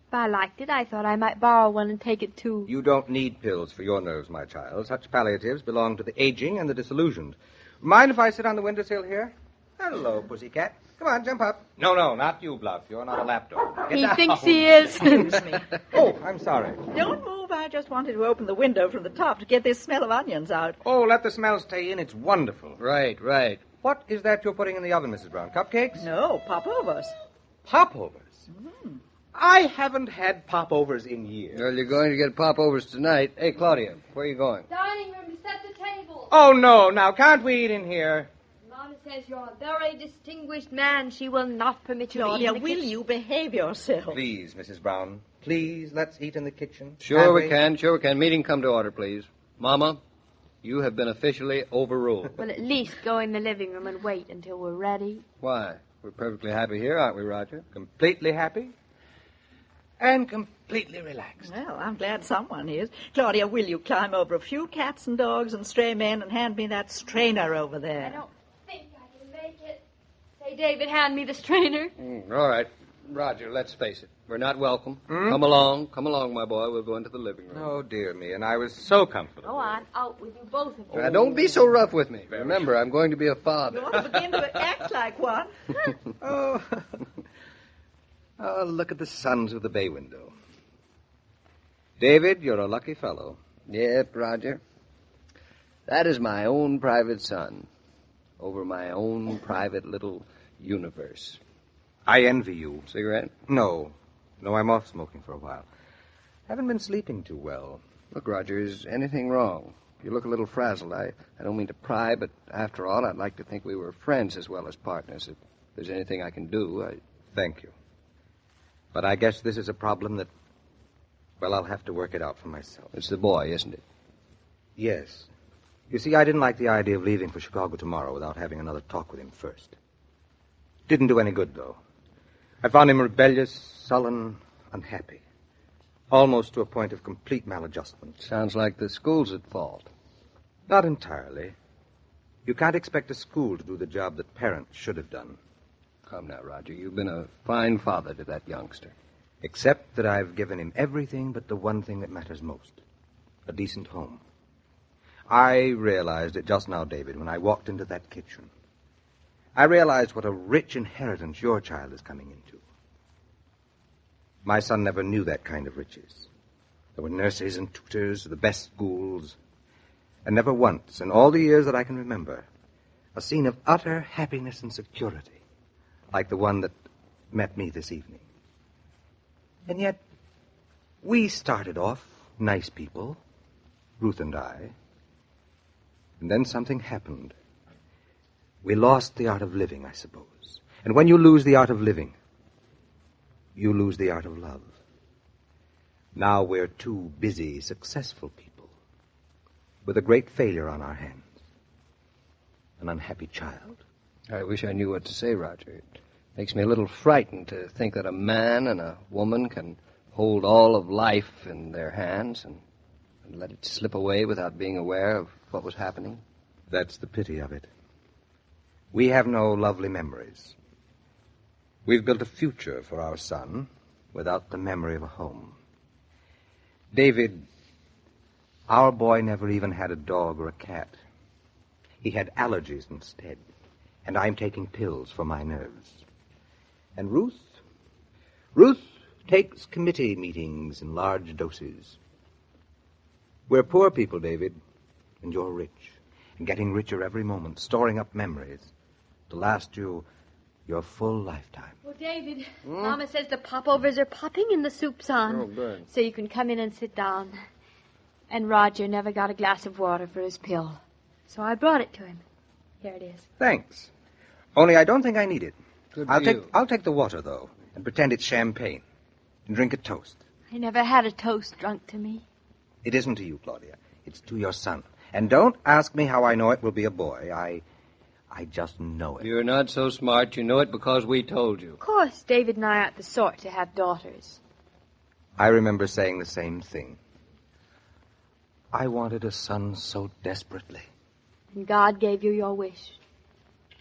If I liked it, I thought I might borrow one and take it, too. You don't need pills for your nerves, my child. Such palliatives belong to the aging and the disillusioned. Mind if I sit on the windowsill here? Hello, pussycat. Come on, jump up. No, not you, Bluff. You're not a lapdog. Get He down. thinks he is. Excuse me. Oh, I'm sorry. Don't move. I just wanted to open the window from the top to get this smell of onions out. Oh, let the smell stay in. It's wonderful. Right. What is that you're putting in the oven, Mrs. Brown? Cupcakes? No, popovers. Popovers? I haven't had popovers in years. Well, you're going to get popovers tonight. Hey, Claudia, where are you going? Dining room to set the table. Oh, no. Now, can't we eat in here? Mama says you're a very distinguished man. She will not permit you to eat Claudia, in the will kitchen. you behave yourself? Please, Mrs. Brown. Please, let's eat in the kitchen. Sure we can. Meeting come to order, please. Mama, you have been officially overruled. Well, at least go in the living room and wait until we're ready. Why? We're perfectly happy here, aren't we, Roger? Completely happy? And completely relaxed. Well, I'm glad someone is. Claudia, will you climb over a few cats and dogs and stray men and hand me that strainer over there? I don't think I can make it. Say, David, hand me the strainer. All right. Roger, let's face it. We're not welcome. Come along, my boy. We'll go into the living room. Oh, dear me, and I was so comfortable. Go on, out with you, both of you. Now, don't be so rough with me. Remember, I'm going to be a father. You ought to begin to act like one. Oh, look at the sun through the bay window. David, you're a lucky fellow. Yep, Roger. That is my own private son. Over my own private little universe. I envy you. Cigarette? No, I'm off smoking for a while. Haven't been sleeping too well. Look, Roger, is anything wrong? You look a little frazzled. I don't mean to pry, but after all, I'd like to think we were friends as well as partners. If there's anything I can do, Thank you. But I guess this is a problem that, well, I'll have to work it out for myself. It's the boy, isn't it? Yes. You see, I didn't like the idea of leaving for Chicago tomorrow without having another talk with him first. Didn't do any good, though. I found him rebellious, sullen, unhappy. Almost to a point of complete maladjustment. Sounds like the school's at fault. Not entirely. You can't expect a school to do the job that parents should have done. Come now, Roger. You've been a fine father to that youngster. Except that I've given him everything but the one thing that matters most. A decent home. I realized it just now, David, when I walked into that kitchen. I realized what a rich inheritance your child is coming into. My son never knew that kind of riches. There were nurses and tutors, the best schools, and never once, in all the years that I can remember, a scene of utter happiness and security, like the one that met me this evening. And yet, we started off nice people, Ruth and I, and then something happened. We lost the art of living, I suppose. And when you lose the art of living, you lose the art of love. Now we're two busy, successful people with a great failure on our hands. An unhappy child. I wish I knew what to say, Roger. It makes me a little frightened to think that a man and a woman can hold all of life in their hands and and let it slip away without being aware of what was happening? That's the pity of it. We have no lovely memories. We've built a future for our son without the memory of a home. David, our boy never even had a dog or a cat. He had allergies instead, and I'm taking pills for my nerves. And Ruth takes committee meetings in large doses. We're poor people, David, and you're rich, and getting richer every moment, storing up memories to last you your full lifetime. Well, David, Mama says the popovers are popping and the soup's on. Oh, good. So you can come in and sit down. And Roger never got a glass of water for his pill. So I brought it to him. Here it is. Thanks. Only I don't think I need it. Good I'll take the water, though, and pretend it's champagne, and drink a toast. I never had a toast drunk to me. It isn't to you, Claudia. It's to your son. And don't ask me how I know it will be a boy. I just know it. You're not so smart. You know it because we told you. Of course, David and I aren't the sort to have daughters. I remember saying the same thing. I wanted a son so desperately. And God gave you your wish.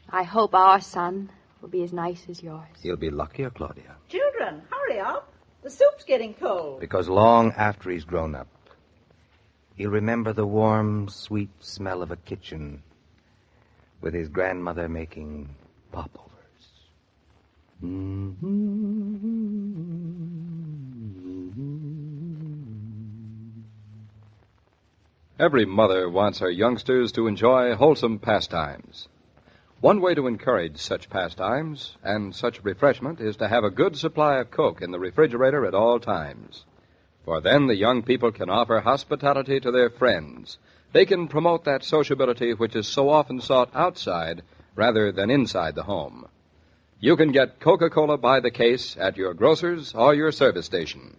I hope our son will be as nice as yours. He'll be luckier, Claudia. Children, hurry up. The soup's getting cold. Because long after he's grown up, he'll remember the warm, sweet smell of a kitchen with his grandmother making popovers. Every mother wants her youngsters to enjoy wholesome pastimes. One way to encourage such pastimes and such refreshment is to have a good supply of Coke in the refrigerator at all times. For then the young people can offer hospitality to their friends. They can promote that sociability which is so often sought outside rather than inside the home. You can get Coca-Cola by the case at your grocer's or your service station.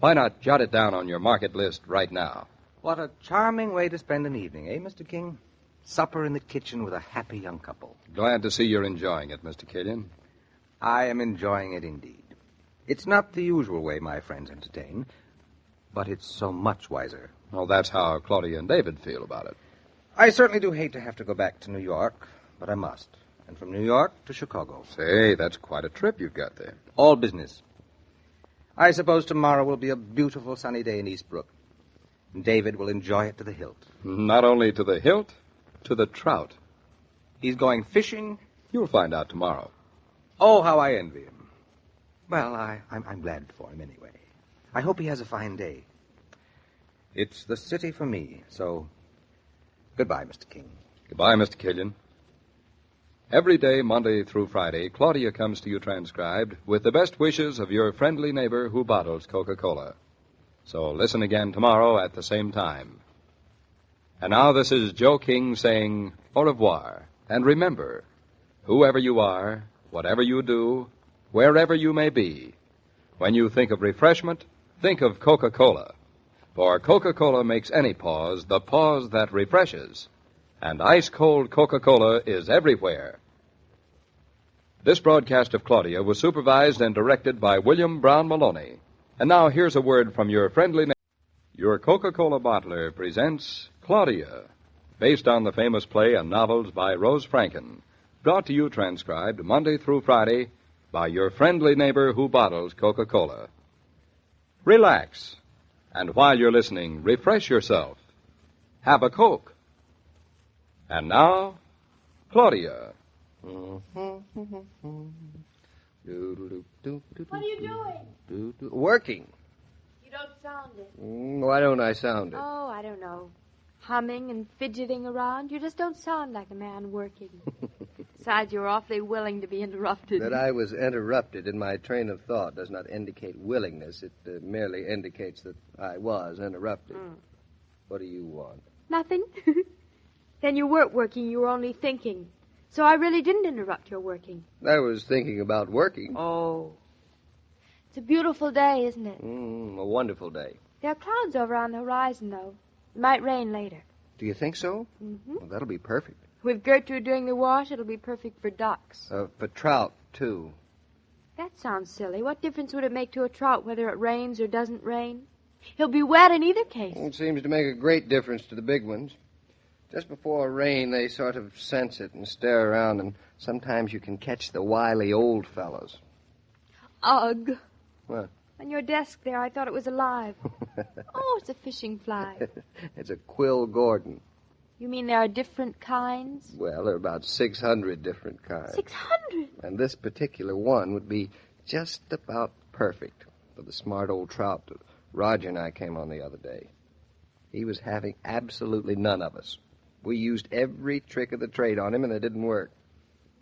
Why not jot it down on your market list right now? What a charming way to spend an evening, eh, Mr. King? Supper in the kitchen with a happy young couple. Glad to see you're enjoying it, Mr. Killian. I am enjoying it indeed. It's not the usual way my friends entertain, but it's so much wiser. Well, that's how Claudia and David feel about it. I certainly do hate to have to go back to New York, but I must. And from New York to Chicago. Say, that's quite a trip you've got there. All business. I suppose tomorrow will be a beautiful sunny day in Eastbrook. And David will enjoy it to the hilt. Not only to the hilt, to the trout. He's going fishing? You'll find out tomorrow. Oh, how I envy him. Well, I'm glad for him anyway. I hope he has a fine day. It's the city for me, so goodbye, Mr. King. Goodbye, Mr. Killian. Every day, Monday through Friday, Claudia comes to you transcribed with the best wishes of your friendly neighbor who bottles Coca-Cola. So listen again tomorrow at the same time. And now this is Joe King saying au revoir. And remember, whoever you are, whatever you do, wherever you may be, when you think of refreshment, think of Coca-Cola. For Coca-Cola makes any pause the pause that refreshes. And ice-cold Coca-Cola is everywhere. This broadcast of Claudia was supervised and directed by William Brown Maloney. And now here's a word from your friendly neighbor. Your Coca-Cola bottler presents Claudia, based on the famous play and novels by Rose Franken, brought to you transcribed Monday through Friday by your friendly neighbor who bottles Coca-Cola. Relax, and while you're listening, refresh yourself. Have a Coke. And now, Claudia. What are you doing? Working. You don't sound it. Why don't I sound it? Oh, I don't know. Humming and fidgeting around. You just don't sound like a man working. Besides, you're awfully willing to be interrupted. That I was interrupted in my train of thought does not indicate willingness. It merely indicates that I was interrupted. What do you want? Nothing. Then you weren't working. You were only thinking. So I really didn't interrupt your working. I was thinking about working. Oh. It's a beautiful day, isn't it? A wonderful day. There are clouds over on the horizon, though. It might rain later. Do you think so? Mm-hmm. Well, that'll be perfect. With Gertrude doing the wash, it'll be perfect for ducks. For trout, too. That sounds silly. What difference would it make to a trout whether it rains or doesn't rain? He'll be wet in either case. It seems to make a great difference to the big ones. Just before rain, they sort of sense it and stare around, and sometimes you can catch the wily old fellows. Ugh. What? On your desk there, I thought it was alive. Oh, it's a fishing fly. It's a quill Gordon. You mean there are different kinds? Well, there are about 600 different kinds. 600? And this particular one would be just about perfect for the smart old trout that Roger and I came on the other day. He was having absolutely none of us. We used every trick of the trade on him, and it didn't work.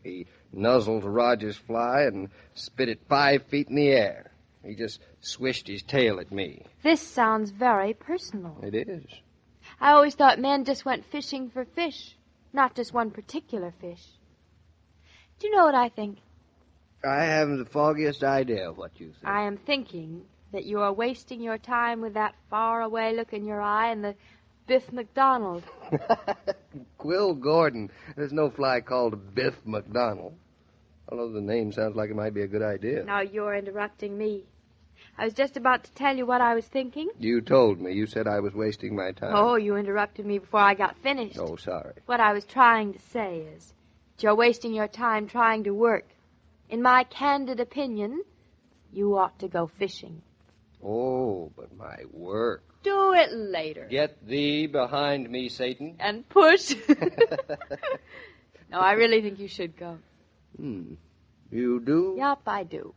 He nuzzled Roger's fly and spit it 5 feet in the air. He just swished his tail at me. This sounds very personal. It is. I always thought men just went fishing for fish, not just one particular fish. Do you know what I think? I haven't the foggiest idea of what you think. I am thinking that you are wasting your time with that far-away look in your eye and the Biff McDonald. Quill Gordon. There's no fly called Biff McDonald. Although the name sounds like it might be a good idea. Now you're interrupting me. I was just about to tell you what I was thinking. You told me. You said I was wasting my time. Oh, you interrupted me before I got finished. Oh, sorry. What I was trying to say is that you're wasting your time trying to work. In my candid opinion, you ought to go fishing. Oh, but my work. Do it later. Get thee behind me, Satan. And push. No, I really think you should go. You do? Yup, I do.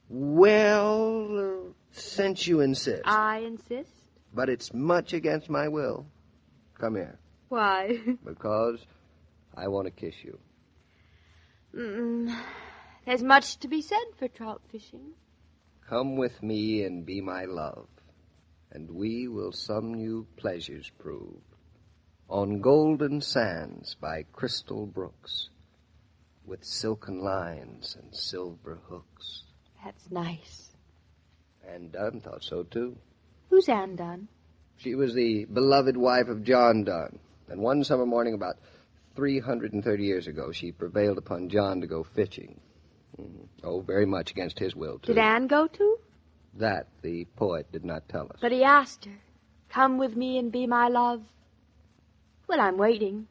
Well, since you insist. I insist? But it's much against my will. Come here. Why? Because I want to kiss you. There's much to be said for trout fishing. Come with me and be my love, and we will some new pleasures prove. On golden sands by crystal brooks, with silken lines and silver hooks. That's nice. Anne Dunn thought so, too. Who's Anne Dunn? She was the beloved wife of John Dunn. And one summer morning about 330 years ago, she prevailed upon John to go fishing. Oh, very much against his will, too. Did Anne go too? That the poet did not tell us. But he asked her, come with me and be my love. Well, I'm waiting.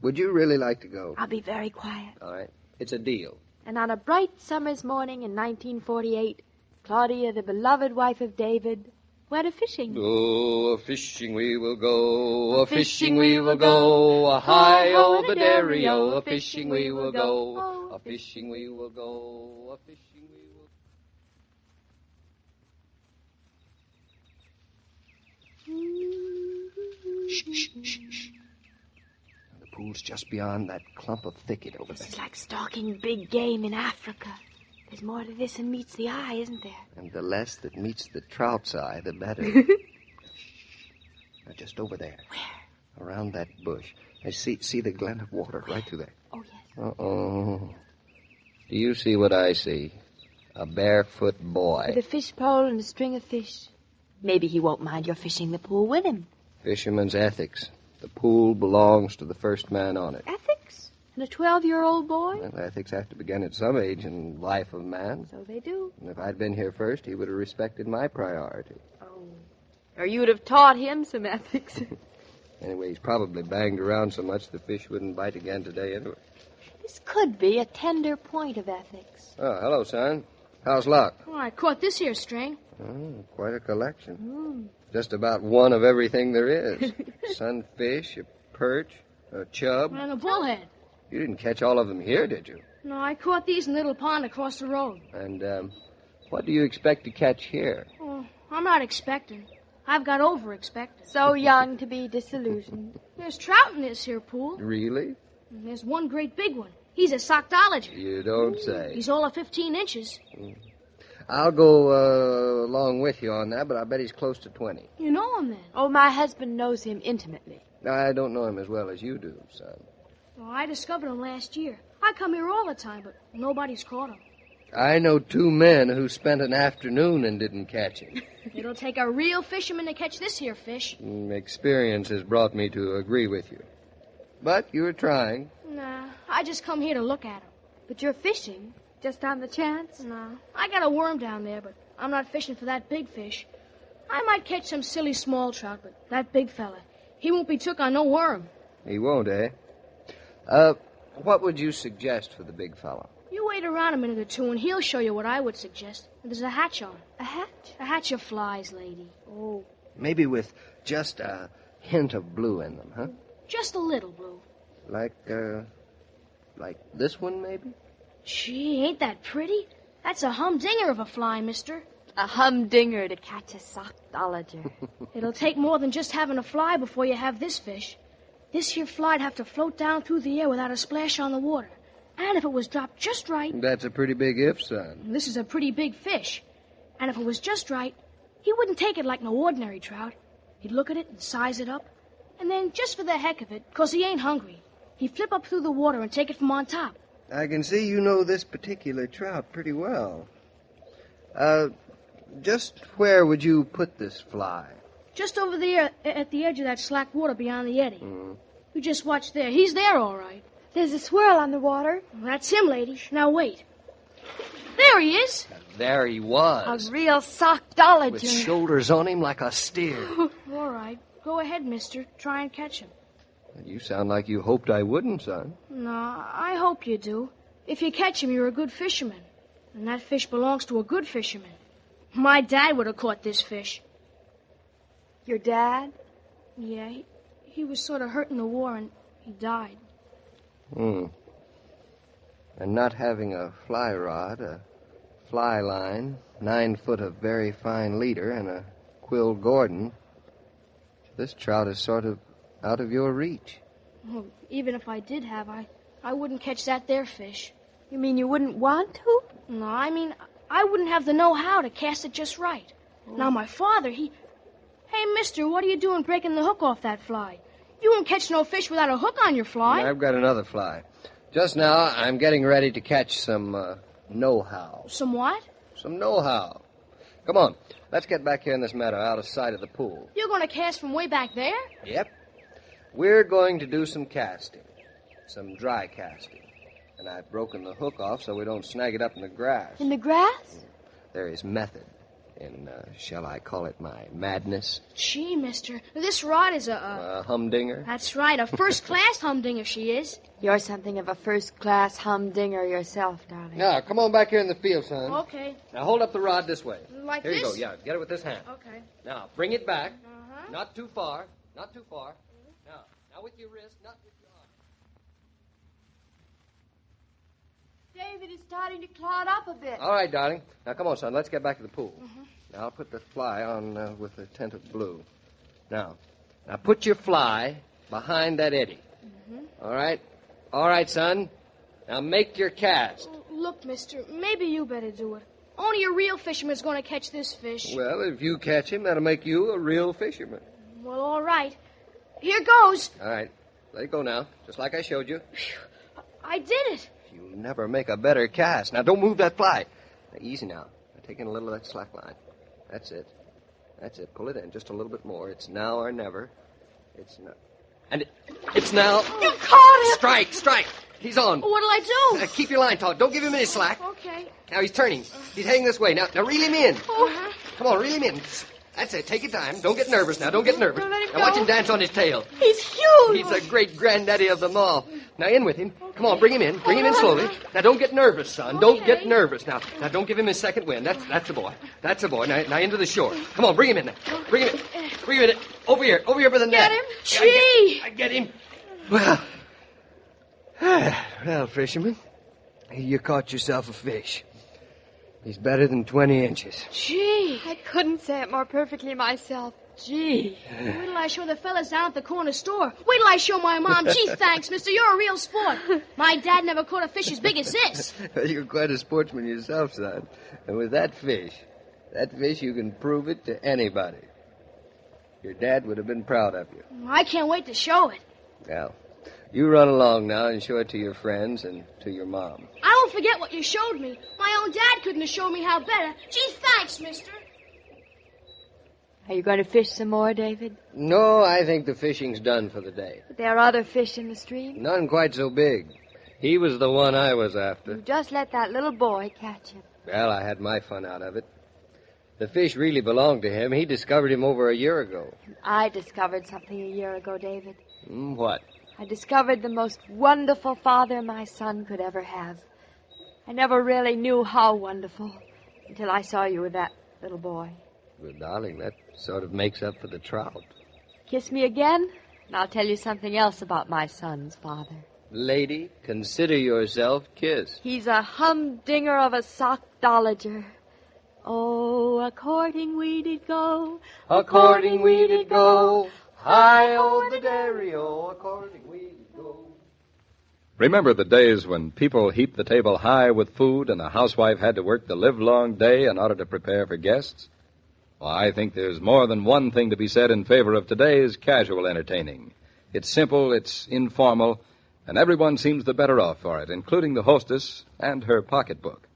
Would you really like to go? I'll be very quiet. All right. It's a deal. And on a bright summer's morning in 1948, Claudia, the beloved wife of David, went a-fishing. Oh, a-fishing we will go, a-fishing we will go, a-hi-oh, the dairy-o, a-fishing we will go, a-fishing we will go, a-fishing we will go. Shh, shh, shh, shh. The pool's just beyond that clump of thicket over there. This is like stalking big game in Africa. There's more to this than meets the eye, isn't there? And the less that meets the trout's eye, the better. Now, just over there. Where? Around that bush. I see the glen of water right through there. Oh, yes. Uh-oh. Do you see what I see? A barefoot boy. With a fish pole and a string of fish. Maybe he won't mind your fishing the pool with him. Fisherman's ethics. The pool belongs to the first man on it. Ethics? And a 12-year-old boy? Well, ethics have to begin at some age in life of man. So they do. And if I'd been here first, he would have respected my priority. Oh. Or you'd have taught him some ethics. Anyway, he's probably banged around so much the fish wouldn't bite again today anyway. This could be a tender point of ethics. Oh, hello, son. How's luck? Oh, I caught this here string. Oh, quite a collection. Just about one of everything there is. Sunfish, a perch, a chub. And a bullhead. You didn't catch all of them here, did you? No, I caught these in a little pond across the road. And, what do you expect to catch here? Oh, I'm not expecting. I've got over-expected. So young to be disillusioned. There's trout in this here pool. Really? And there's one great big one. He's a sockdologer. You don't say. He's all of 15 inches. I'll go along with you on that, but I bet he's close to 20. You know him, then? Oh, my husband knows him intimately. I don't know him as well as you do, son. Well, I discovered him last year. I come here all the time, but nobody's caught him. I know 2 men who spent an afternoon and didn't catch him. It'll take a real fisherman to catch this here fish. Experience has brought me to agree with you. But you're trying. Nah, I just come here to look at him. But you're fishing, just on the chance? Nah, I got a worm down there, but I'm not fishing for that big fish. I might catch some silly small trout, but that big fella, he won't be took on no worm. He won't, eh? What would you suggest for the big fellow? You wait around a minute or two, and he'll show you what I would suggest. There's a hatch on. A hatch? A hatch of flies, lady. Oh. Maybe with just a hint of blue in them, huh? Just a little blue. Like this one, maybe? Gee, ain't that pretty? That's a humdinger of a fly, mister. A humdinger to catch a sockdolager. It'll take more than just having a fly before you have this fish. This here fly'd have to float down through the air without a splash on the water. And if it was dropped just right... That's a pretty big if, son. This is a pretty big fish. And if it was just right, he wouldn't take it like no ordinary trout. He'd look at it and size it up. And then, just for the heck of it, 'cause he ain't hungry, he'd flip up through the water and take it from on top. I can see you know this particular trout pretty well. Just where would you put this fly? Just over there at the edge of that slack water beyond the eddy. You just watch there. He's there, all right. There's a swirl on the water. That's him, lady. Now, wait. There he is. There he was. A real sockdolager. With shoulders on him like a steer. All right. Go ahead, mister. Try and catch him. You sound like you hoped I wouldn't, son. No, I hope you do. If you catch him, you're a good fisherman. And that fish belongs to a good fisherman. My dad would have caught this fish. Your dad? Yeah, he was sort of hurt in the war, and he died. And not having a fly rod, a fly line, 9 foot of very fine leader, and a quill Gordon, this trout is sort of out of your reach. Well, even if I did have, I wouldn't catch that there fish. You mean you wouldn't want to? No, I mean, I wouldn't have the know-how to cast it just right. Now, my father, Hey, mister, what are you doing breaking the hook off that fly? You won't catch no fish without a hook on your fly. I've got another fly. Just now, I'm getting ready to catch some know-how. Some what? Some know-how. Come on, let's get back here in this meadow out of sight of the pool. You're going to cast from way back there? Yep. We're going to do some casting. Some dry casting. And I've broken the hook off so we don't snag it up in the grass. In the grass? There is method in, shall I call it my madness? Gee, mister, this rod is a humdinger? That's right, a first-class humdinger she is. You're something of a first-class humdinger yourself, darling. Now, come on back here in the field, son. Okay. Now, hold up the rod this way. Like here this? Here you go, yeah, get it with this hand. Okay. Now, bring it back. Not too far, not too far. Now with your wrist, not with your arm. David is starting to cloud up a bit. All right, darling. Now, come on, son. Let's get back to the pool. Now, I'll put the fly on with a tint of blue. Now put your fly behind that eddy. All right? All right, son. Now, make your cast. Look, mister, maybe you better do it. Only a real fisherman's going to catch this fish. Well, if you catch him, that'll make you a real fisherman. Well, all right. Here goes. All right. Let it go now, just like I showed you. I did it. You'll never make a better cast. Now, don't move that fly. Now, easy now. Take in a little of that slack line. That's it. That's it. Pull it in just a little bit more. It's now or never. It's now. And it's now. You caught him. Strike. He's on. What'll I do? Keep your line taut. Don't give him any slack. Okay. Now, he's turning. He's heading this way. Now reel him in. Come on, reel him in. That's it. Take your time. Don't get nervous now. Don't get nervous. Now watch him dance on his tail. He's huge. He's the great granddaddy of them all. Now in with him. Come on, bring him in. Bring him in slowly. Now don't get nervous, son. Don't get nervous. Now don't give him his second wind. That's the boy. That's the boy. Now into the shore. Come on, bring him in. Bring him in. Bring him in. Over here for the net. Get him. Gee. I get him. Well, fisherman, you caught yourself a fish. He's better than 20 inches. Gee. I couldn't say it more perfectly myself. Gee. Wait till I show the fellas down at the corner store. Wait till I show my mom. Gee, thanks, mister. You're a real sport. My dad never caught a fish as big as this. You're quite a sportsman yourself, son. And with that fish, you can prove it to anybody. Your dad would have been proud of you. I can't wait to show it. Well, you run along now and show it to your friends and to your mom. I won't forget what you showed me. My own dad couldn't have shown me how better. Gee, thanks, mister. Are you going to fish some more, David? No, I think the fishing's done for the day. But there are other fish in the stream? None quite so big. He was the one I was after. You just let that little boy catch him. Well, I had my fun out of it. The fish really belonged to him. He discovered him over a year ago. I discovered something a year ago, David. What? I discovered the most wonderful father my son could ever have. I never really knew how wonderful until I saw you with that little boy. Well, darling, that sort of makes up for the trout. Kiss me again, and I'll tell you something else about my son's father. Lady, consider yourself kissed. He's a humdinger of a sockdologer. Oh, a-courting we did go, A-courting we did go, high-o the dairy-o, a-courting we did go. Remember the days when people heaped the table high with food and the housewife had to work the livelong day in order to prepare for guests? Well, I think there's more than one thing to be said in favor of today's casual entertaining. It's simple, it's informal, and everyone seems the better off for it, including the hostess and her pocketbook.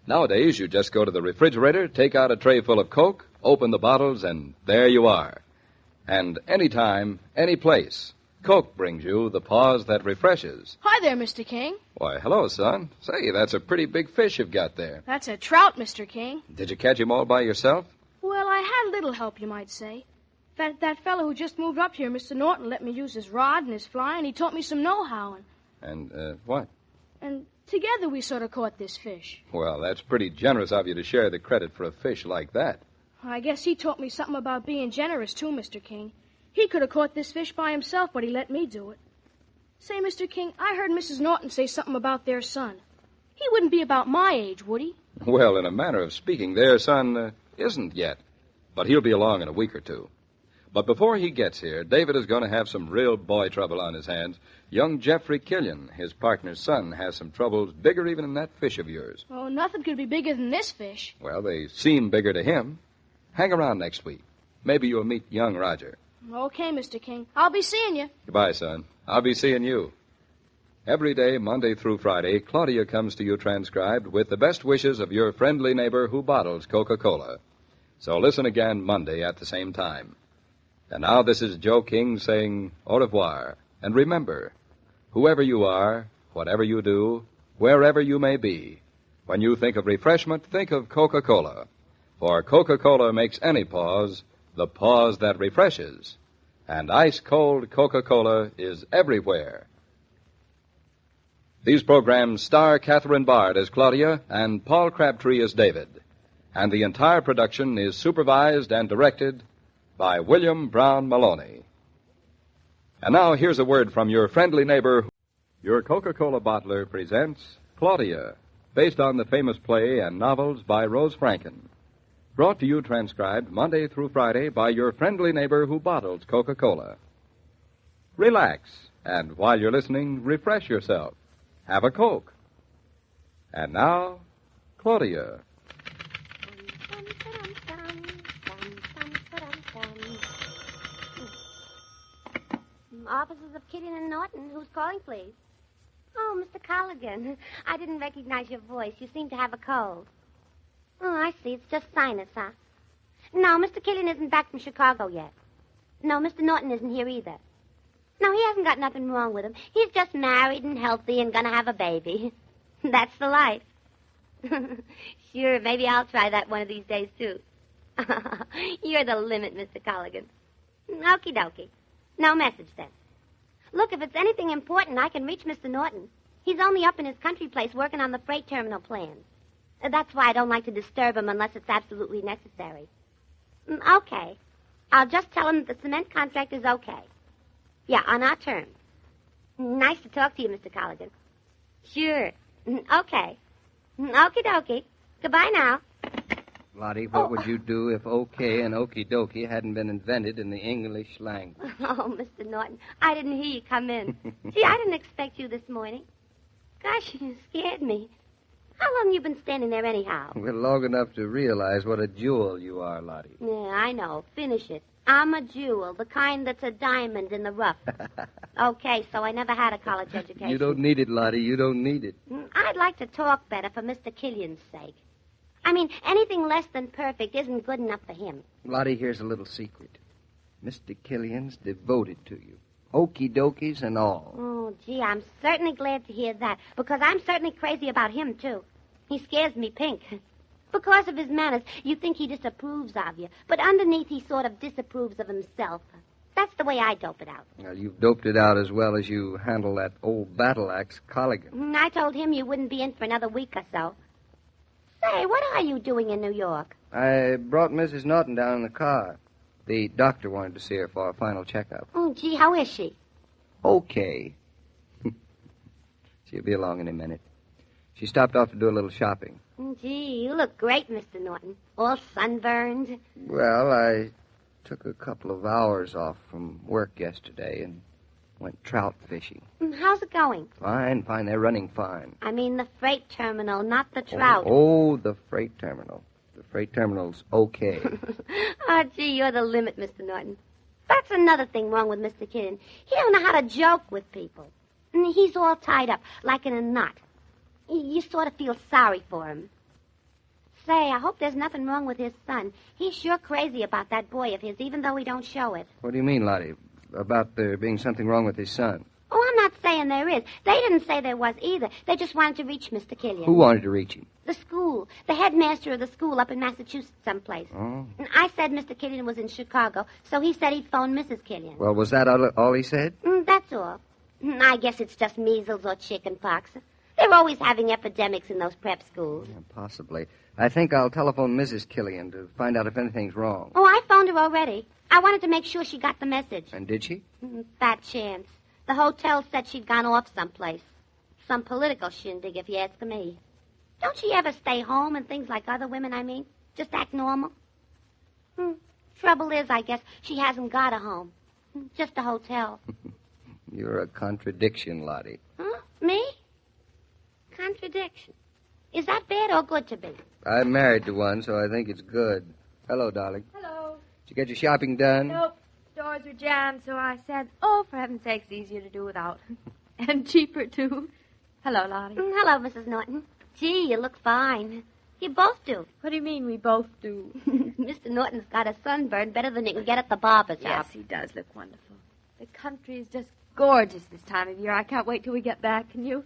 Nowadays, you just go to the refrigerator, take out a tray full of Coke, open the bottles, and there you are. And anytime, any place, Coke brings you the pause that refreshes. Hi there, Mr. King. Why, hello, son. Say, that's a pretty big fish you've got there. That's a trout, Mr. King. Did you catch him all by yourself? Well, I had little help, you might say. That fellow who just moved up here, Mr. Norton, let me use his rod and his fly, and he taught me some know-how. And, what? And together we sort of caught this fish. Well, that's pretty generous of you to share the credit for a fish like that. I guess he taught me something about being generous, too, Mr. King. He could have caught this fish by himself, but he let me do it. Say, Mr. King, I heard Mrs. Norton say something about their son. He wouldn't be about my age, would he? Well, in a manner of speaking, their son isn't yet. But he'll be along in a week or two. But before he gets here, David is going to have some real boy trouble on his hands. Young Geoffrey Killian, his partner's son, has some troubles bigger even than that fish of yours. Oh, nothing could be bigger than this fish. Well, they seem bigger to him. Hang around next week. Maybe you'll meet young Roger. Okay, Mr. King. I'll be seeing you. Goodbye, son. I'll be seeing you. Every day, Monday through Friday, Claudia comes to you transcribed with the best wishes of your friendly neighbor who bottles Coca-Cola. So listen again Monday at the same time. And now this is Joe King saying au revoir. And remember, whoever you are, whatever you do, wherever you may be, when you think of refreshment, think of Coca-Cola. For Coca-Cola makes any pause the pause that refreshes. And ice-cold Coca-Cola is everywhere. These programs star Catherine Bard as Claudia and Paul Crabtree as David. And the entire production is supervised and directed by William Brown Maloney. And now here's a word from your friendly neighbor. Your Coca-Cola bottler presents Claudia, based on the famous play and novels by Rose Franken. Brought to you transcribed Monday through Friday by your friendly neighbor who bottles Coca-Cola. Relax, and while you're listening, refresh yourself. Have a Coke. And now, Claudia. Offices of Killian and Norton. Who's calling, please? Oh, Mr. Colligan. I didn't recognize your voice. You seem to have a cold. Oh, I see. It's just sinus, huh? No, Mr. Killian isn't back from Chicago yet. No, Mr. Norton isn't here either. No, he hasn't got nothing wrong with him. He's just married and healthy and gonna have a baby. That's the life. Sure, maybe I'll try that one of these days, too. You're the limit, Mr. Colligan. Okie dokie. No message, then. Look, if it's anything important, I can reach Mr. Norton. He's only up in his country place working on the freight terminal plans. That's why I don't like to disturb him unless it's absolutely necessary. Okay. I'll just tell him that the cement contract is okay. Yeah, on our terms. Nice to talk to you, Mr. Colligan. Sure. Okay. Okie dokie. Goodbye now. Lottie, what would you do if okay and okie dokie hadn't been invented in the English language? Oh, Mr. Norton, I didn't hear you come in. Gee, I didn't expect you this morning. Gosh, you scared me. How long you been standing there anyhow? Well, long enough to realize what a jewel you are, Lottie. Yeah, I know. Finish it. I'm a jewel, the kind that's a diamond in the rough. Okay, so I never had a college education. You don't need it, Lottie. You don't need it. I'd like to talk better for Mr. Killian's sake. I mean, anything less than perfect isn't good enough for him. Lottie, here's a little secret. Mr. Killian's devoted to you. Okie dokies and all. Oh, gee, I'm certainly glad to hear that, because I'm certainly crazy about him, too. He scares me pink. Because of his manners, you think he disapproves of you. But underneath, he sort of disapproves of himself. That's the way I dope it out. Well, you've doped it out as well as you handle that old battle axe, Colligan. I told him you wouldn't be in for another week or so. Say, what are you doing in New York? I brought Mrs. Norton down in the car. The doctor wanted to see her for a final checkup. Oh, gee, how is she? Okay. She'll be along in a minute. She stopped off to do a little shopping. Gee, you look great, Mr. Norton. All sunburned. Well, I took a couple of hours off from work yesterday and went trout fishing. How's it going? Fine. They're running fine. I mean the freight terminal, not the trout. Oh, the freight terminal. The freight terminal's okay. Oh, gee, you're the limit, Mr. Norton. That's another thing wrong with Mr. Killian. He don't know how to joke with people. And he's all tied up, like in a knot. You sort of feel sorry for him. Say, I hope there's nothing wrong with his son. He's sure crazy about that boy of his, even though he don't show it. What do you mean, Lottie? About there being something wrong with his son? Oh, I'm not saying there is. They didn't say there was either. They just wanted to reach Mr. Killian. Who wanted to reach him? The school. The headmaster of the school up in Massachusetts someplace. Oh. And I said Mr. Killian was in Chicago, so he said he'd phone Mrs. Killian. Well, was that all he said? That's all. I guess it's just measles or chicken pox. They're always having epidemics in those prep schools. Yeah, possibly. I think I'll telephone Mrs. Killian to find out if anything's wrong. Oh, I phoned her already. I wanted to make sure she got the message. And did she? Fat chance. The hotel said she'd gone off someplace. Some political shindig, if you ask me. Don't she ever stay home and things like other women, I mean? Just act normal? Trouble is, I guess, she hasn't got a home. Just a hotel. You're a contradiction, Lottie. Huh? Me? Contradiction. Is that bad or good to be? I'm married to one, so I think it's good. Hello, darling. Hello. Did you get your shopping done? Nope. Doors were jammed, so I said, oh, for heaven's sake, it's easier to do without. And cheaper, too. Hello, Lottie. Hello, Mrs. Norton. Gee, you look fine. You both do. What do you mean we both do? Mr. Norton's got a sunburn better than you can get at the barber shop. Yes, he does look wonderful. The country is just gorgeous this time of year. I can't wait till we get back. Can you?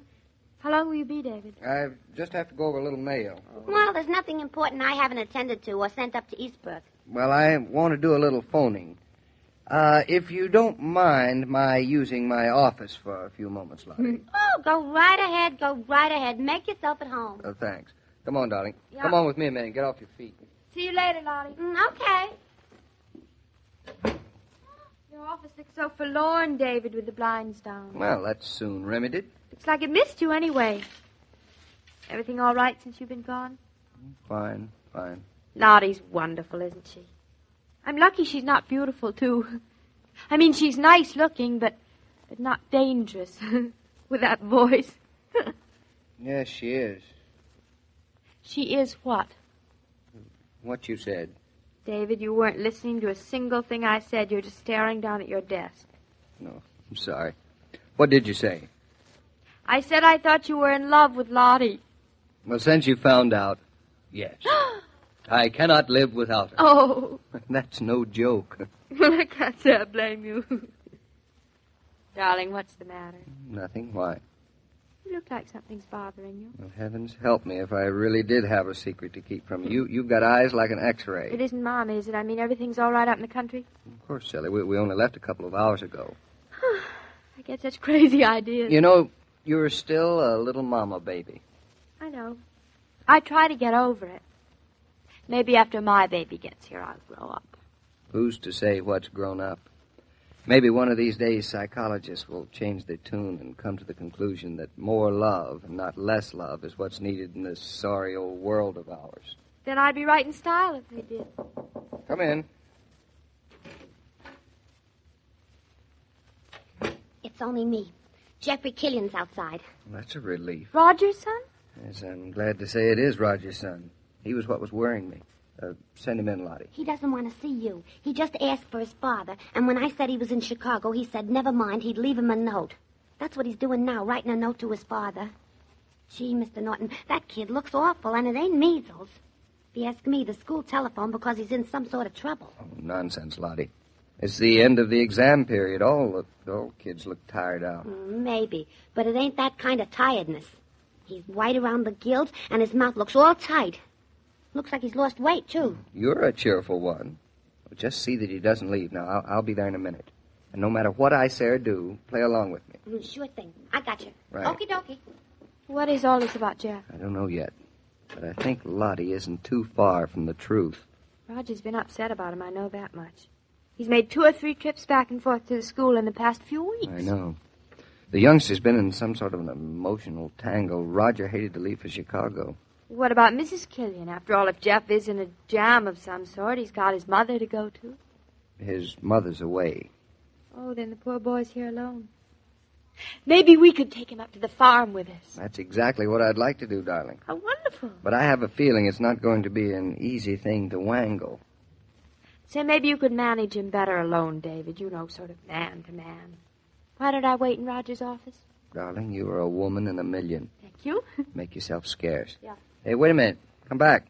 How long will you be, David? I just have to go over a little mail. Well, there's nothing important I haven't attended to or sent up to Eastbrook. Well, I want to do a little phoning. If you don't mind my using my office for a few moments, Lottie. Oh, go right ahead. Go right ahead. Make yourself at home. Oh, thanks. Come on, darling. Yeah. Come on with me a minute. Get off your feet. See you later, Lottie. Okay. Your office looks so forlorn, David, with the blinds down. Well, that's soon remedied. Looks like it missed you anyway. Everything all right since you've been gone? Fine. Lottie's wonderful, isn't she? I'm lucky she's not beautiful, too. I mean, she's nice looking, but not dangerous. With that voice. Yes, she is. She is what? What you said. David, you weren't listening to a single thing I said. You're just staring down at your desk. No, I'm sorry. What did you say? I said I thought you were in love with Lottie. Well, since you found out, yes. I cannot live without her. Oh. That's no joke. I can't say I blame you. Darling, what's the matter? Nothing. Why? You look like something's bothering you. Well, heavens help me if I really did have a secret to keep from you. You've got eyes like an X-ray. It isn't Mom, is it? I mean, everything's all right out in the country? Of course, Sally. We only left a couple of hours ago. I get such crazy ideas. You know, you're still a little mama baby. I know. I try to get over it. Maybe after my baby gets here, I'll grow up. Who's to say what's grown up? Maybe one of these days psychologists will change their tune and come to the conclusion that more love and not less love is what's needed in this sorry old world of ours. Then I'd be right in style if they did. Come in. It's only me. Jeffrey Killian's outside. That's a relief. Roger's son? Yes, I'm glad to say it is Roger's son. He was what was worrying me. Send him in, Lottie. He doesn't want to see you. He just asked for his father, and when I said he was in Chicago, he said never mind, he'd leave him a note. That's what he's doing now, writing a note to his father. Gee, Mr. Norton, that kid looks awful, and it ain't measles. If you ask me, the school telephoned because he's in some sort of trouble. Oh, nonsense, Lottie. It's the end of the exam period. All kids look tired out. Maybe, but it ain't that kind of tiredness. He's white around the gills, and his mouth looks all tight. Looks like he's lost weight, too. You're a cheerful one. Just see that he doesn't leave. Now, I'll be there in a minute. And no matter what I say or do, play along with me. Sure thing. I got you. Right. Okie dokie. What is all this about Jeff? I don't know yet. But I think Lottie isn't too far from the truth. Roger's been upset about him, I know that much. He's made 2 or 3 trips back and forth to the school in the past few weeks. I know. The youngster's been in some sort of an emotional tangle. Roger hated to leave for Chicago. What about Mrs. Killian? After all, if Jeff is in a jam of some sort, he's got his mother to go to. His mother's away. Oh, then the poor boy's here alone. Maybe we could take him up to the farm with us. That's exactly what I'd like to do, darling. How wonderful. But I have a feeling it's not going to be an easy thing to wangle. Say, maybe you could manage him better alone, David. You know, sort of man to man. Why don't I wait in Roger's office? Darling, you are a woman in a million. Thank you. Make yourself scarce. Yeah. Hey, wait a minute. Come back.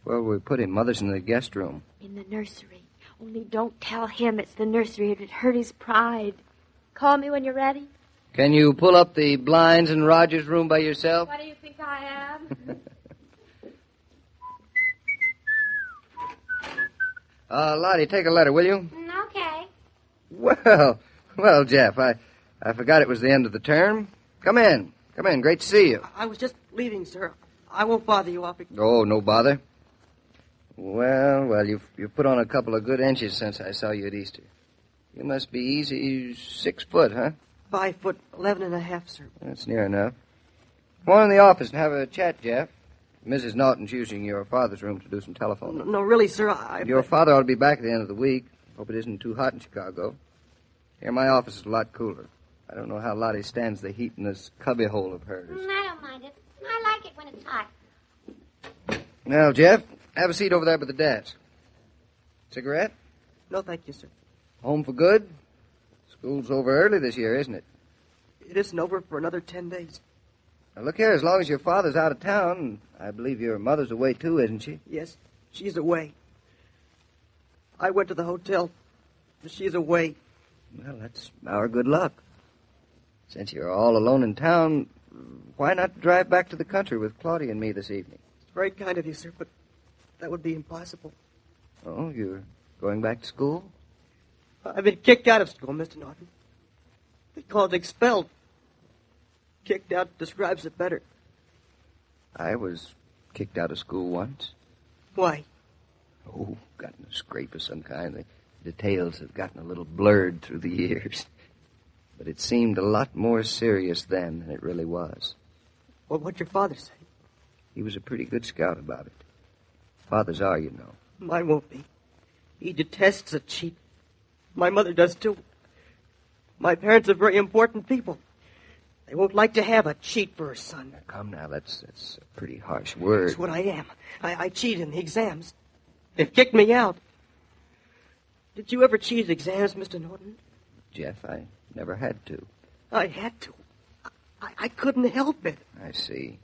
Where will we put him? Mother's in the guest room. In the nursery. Only don't tell him it's the nursery. It'd hurt his pride. Call me when you're ready. Can you pull up the blinds in Roger's room by yourself? What do you think I am? Lottie, take a letter, will you? Okay. Well, Jeff, I forgot it was the end of the term. Come in. Come in. Great to see you. I was just leaving, sir. I won't bother you. I'll be... Oh, no bother. Well, you've put on a couple of good inches since I saw you at Easter. You must be easy 6 foot, huh? 5'11.5", sir. That's near enough. Come on in the office and have a chat, Jeff. Mrs. Norton's using your father's room to do some telephoning. No, really, sir, Your father ought to be back at the end of the week. Hope it isn't too hot in Chicago. Here, my office is a lot cooler. I don't know how Lottie stands the heat in this cubbyhole of hers. I don't mind it. I like it when it's hot. Now, Jeff, have a seat over there by the desk. Cigarette? No, thank you, sir. Home for good? School's over early this year, isn't it? It isn't over for another 10 days. Now, look here, as long as your father's out of town, I believe your mother's away, too, isn't she? Yes, she's away. I went to the hotel. She's away. Well, that's our good luck. Since you're all alone in town, why not drive back to the country with Claudia and me this evening? It's very kind of you, sir, but that would be impossible. Oh, you're going back to school? I've been kicked out of school, Mr. Norton. They call it expelled. Kicked out describes it better. I was kicked out of school once. Why? Oh, got in a scrape of some kind. The details have gotten a little blurred through the years. But it seemed a lot more serious then than it really was. Well, what'd your father say? He was a pretty good scout about it. Fathers are, you know. Mine won't be. He detests a cheat. My mother does, too. My parents are very important people. They won't like to have a cheat for a son. Now, come now, that's a pretty harsh word. That's what I am. I cheat in the exams. They've kicked me out. Did you ever cheat exams, Mr. Norton? Jeff, I never had to. I had to. I couldn't help it. I see.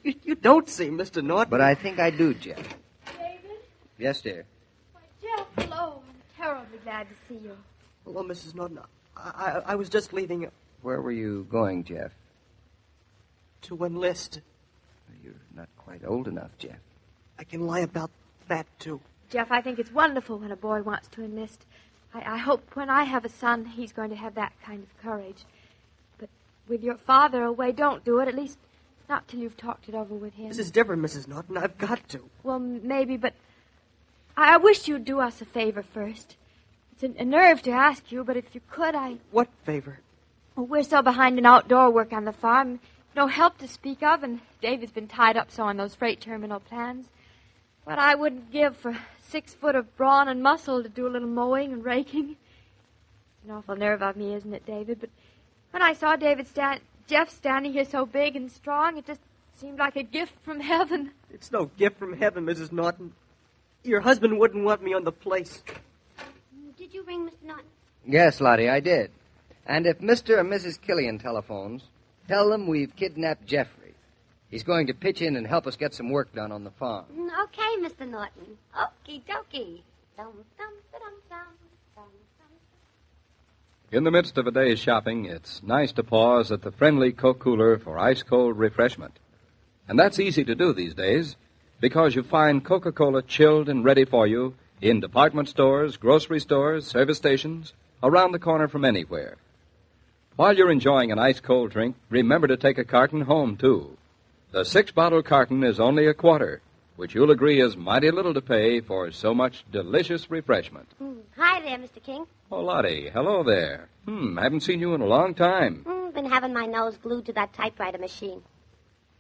You don't see, Mr. Norton. But I think I do, Jeff. David? Yes, dear. Why, Jeff, hello. I'm terribly glad to see you. Hello, Mrs. Norton. I was just leaving. Where were you going, Jeff? To enlist. You're not quite old enough, Jeff. I can lie about that, too. Jeff, I think it's wonderful when a boy wants to enlist. I hope when I have a son, he's going to have that kind of courage. But with your father away, don't do it, at least not till you've talked it over with him. This is different, Mrs. Norton. I've got to. Well, maybe, but I wish you'd do us a favor first. It's a nerve to ask you, but if you could, What favor? Well, we're so behind in outdoor work on the farm. No help to speak of, and David's been tied up so on those freight terminal plans. What I wouldn't give for 6 foot of brawn and muscle to do a little mowing and raking. It's an awful nerve of me, isn't it, David? But when I saw Jeff standing here so big and strong, it just seemed like a gift from heaven. It's no gift from heaven, Mrs. Norton. Your husband wouldn't want me on the place. Did you ring Mr. Norton? Yes, Lottie, I did. And if Mr. and Mrs. Killian telephones, tell them we've kidnapped Jeffrey. He's going to pitch in and help us get some work done on the farm. Okay, Mr. Norton. Okie dokie. Dum, dum, dum, dum, dum, dum. In the midst of a day's shopping, it's nice to pause at the friendly Coke cooler for ice-cold refreshment. And that's easy to do these days. because you find Coca-Cola chilled and ready for you in department stores, grocery stores, service stations, around the corner from anywhere. While you're enjoying an ice-cold drink, remember to take a carton home, too. The 6-bottle carton is only a quarter, which you'll agree is mighty little to pay for so much delicious refreshment. Hi there, Mr. King. Oh, Lottie, hello there. Haven't seen you in a long time. Been having my nose glued to that typewriter machine.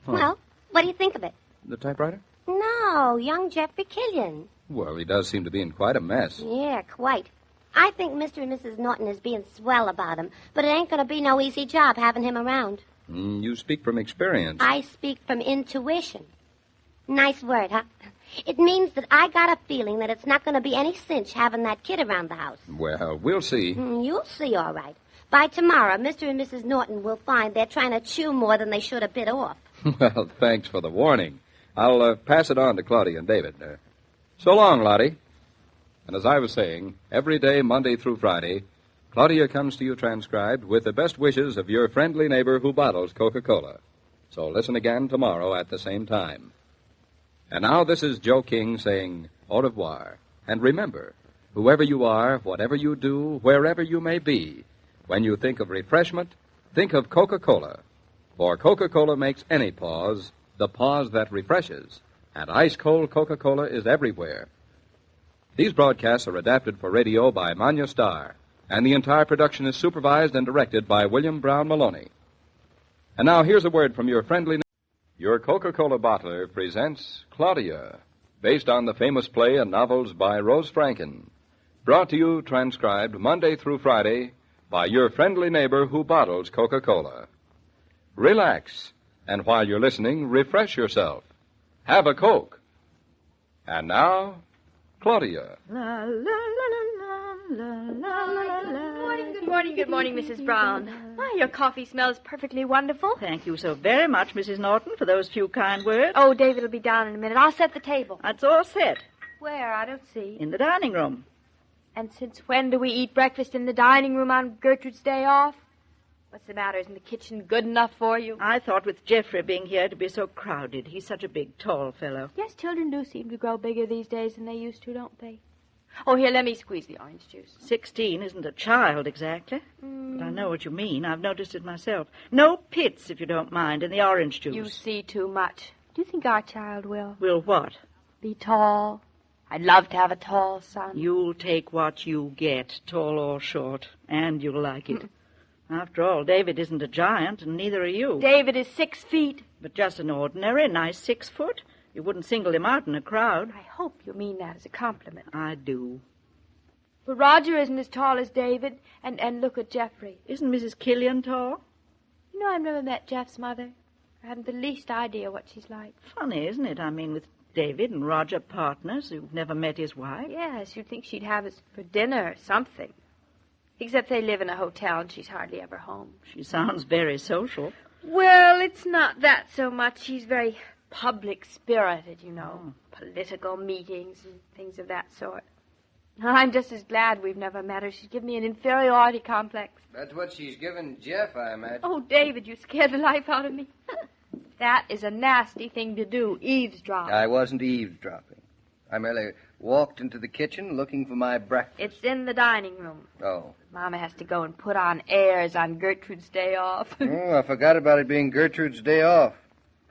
Huh. Well, what do you think of it? The typewriter? No, young Jeffrey Killian. Well, he does seem to be in quite a mess. Yeah, quite. I think Mr. and Mrs. Norton is being swell about him, but it ain't going to be no easy job having him around. You speak from experience. I speak from intuition. Nice word, huh? It means that I got a feeling that it's not going to be any cinch having that kid around the house. Well, we'll see. You'll see, all right. By tomorrow, Mr. and Mrs. Norton will find they're trying to chew more than they should have bit off. Well, thanks for the warning. I'll pass it on to Claudia and David. So long, Lottie. And as I was saying, every day, Monday through Friday, Claudia comes to you transcribed with the best wishes of your friendly neighbor who bottles Coca-Cola. So listen again tomorrow at the same time. And now this is Joe King saying au revoir. And remember, whoever you are, whatever you do, wherever you may be, when you think of refreshment, think of Coca-Cola. For Coca-Cola makes any pause the pause that refreshes. And ice-cold Coca-Cola is everywhere. These broadcasts are adapted for radio by Manya Starr, and the entire production is supervised and directed by William Brown Maloney. And now here's a word from your friendly... Your Coca-Cola bottler presents Claudia, based on the famous play and novels by Rose Franken. Brought to you, transcribed Monday through Friday, by your friendly neighbor who bottles Coca-Cola. Relax, and while you're listening, refresh yourself. Have a Coke. And now, Claudia. La, la, la, la, la, la, la, la. Good morning, Mrs. Brown. Why, your coffee smells perfectly wonderful. Thank you so very much, Mrs. Norton, for those few kind words. Oh, David will be down in a minute. I'll set the table. That's all set. Where? I don't see. In the dining room. And since when do we eat breakfast in the dining room on Gertrude's day off? What's the matter? Isn't the kitchen good enough for you? I thought with Geoffrey being here to be so crowded. He's such a big, tall fellow. Yes, children do seem to grow bigger these days than they used to, don't they? Oh, here, let me squeeze the orange juice. 16 isn't a child exactly. But I know what you mean. I've noticed it myself. No pits, if you don't mind, in the orange juice. You see too much. Do you think our child will? Will what? Be tall. I'd love to have a tall son. You'll take what you get, tall or short, and you'll like it. After all, David isn't a giant, and neither are you. David is 6 feet. But just an ordinary, nice 6 foot. You wouldn't single him out in a crowd. I hope you mean that as a compliment. I do. But Roger isn't as tall as David, and look at Geoffrey. Isn't Mrs. Killian tall? You know, I've never met Jeff's mother. I haven't the least idea what she's like. Funny, isn't it? I mean, with David and Roger partners who've never met his wife. Yes, you'd think she'd have us for dinner or something. Except they live in a hotel and she's hardly ever home. She sounds very social. Well, it's not that so much. She's very public-spirited, you know. Political meetings and things of that sort. I'm just as glad we've never met her. She's given me an inferiority complex. That's what she's given Jeff, I imagine. Oh, David, you scared the life out of me. That is a nasty thing to do, eavesdrop. I wasn't eavesdropping. I merely walked into the kitchen looking for my breakfast. It's in the dining room. Oh. Mama has to go and put on airs on Gertrude's day off. Oh, I forgot about it being Gertrude's day off.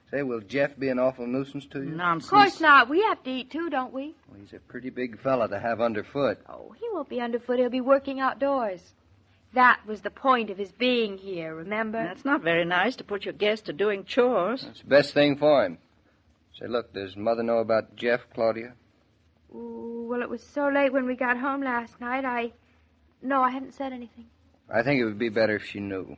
Say, will Jeff be an awful nuisance to you? Nonsense. Of course not. We have to eat, too, don't we? Well, he's a pretty big fella to have underfoot. Oh, he won't be underfoot. He'll be working outdoors. That was the point of his being here, remember? That's not very nice to put your guest to doing chores. That's the best thing for him. Say, look, does Mother know about Jeff, Claudia? Ooh, well, it was so late when we got home last night. No, I hadn't said anything. I think it would be better if she knew.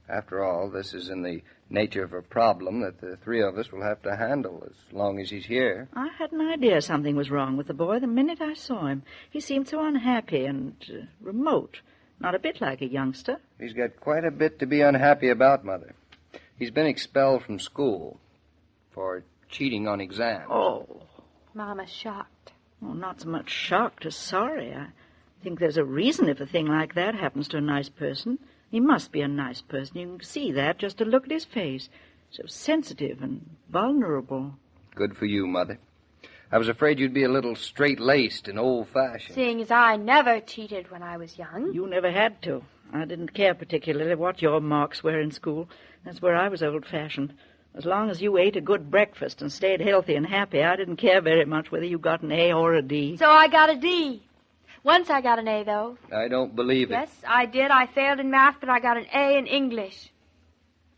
After all, this is in the nature of a problem that the three of us will have to handle as long as he's here. I had an idea something was wrong with the boy the minute I saw him. He seemed so unhappy and remote. Not a bit like a youngster. He's got quite a bit to be unhappy about, Mother. He's been expelled from school for cheating on exams. Oh. Mama's shocked. Oh, not so much shocked as sorry. I think there's a reason if a thing like that happens to a nice person. He must be a nice person. You can see that just to look at his face. So sensitive and vulnerable. Good for you, Mother. I was afraid you'd be a little straight-laced and old-fashioned. Seeing as I never cheated when I was young. You never had to. I didn't care particularly what your marks were in school. That's where I was old-fashioned. As long as you ate a good breakfast and stayed healthy and happy, I didn't care very much whether you got an A or a D. So I got a D. Once I got an A, though. I don't believe it. Yes, I did. I failed in math, but I got an A in English.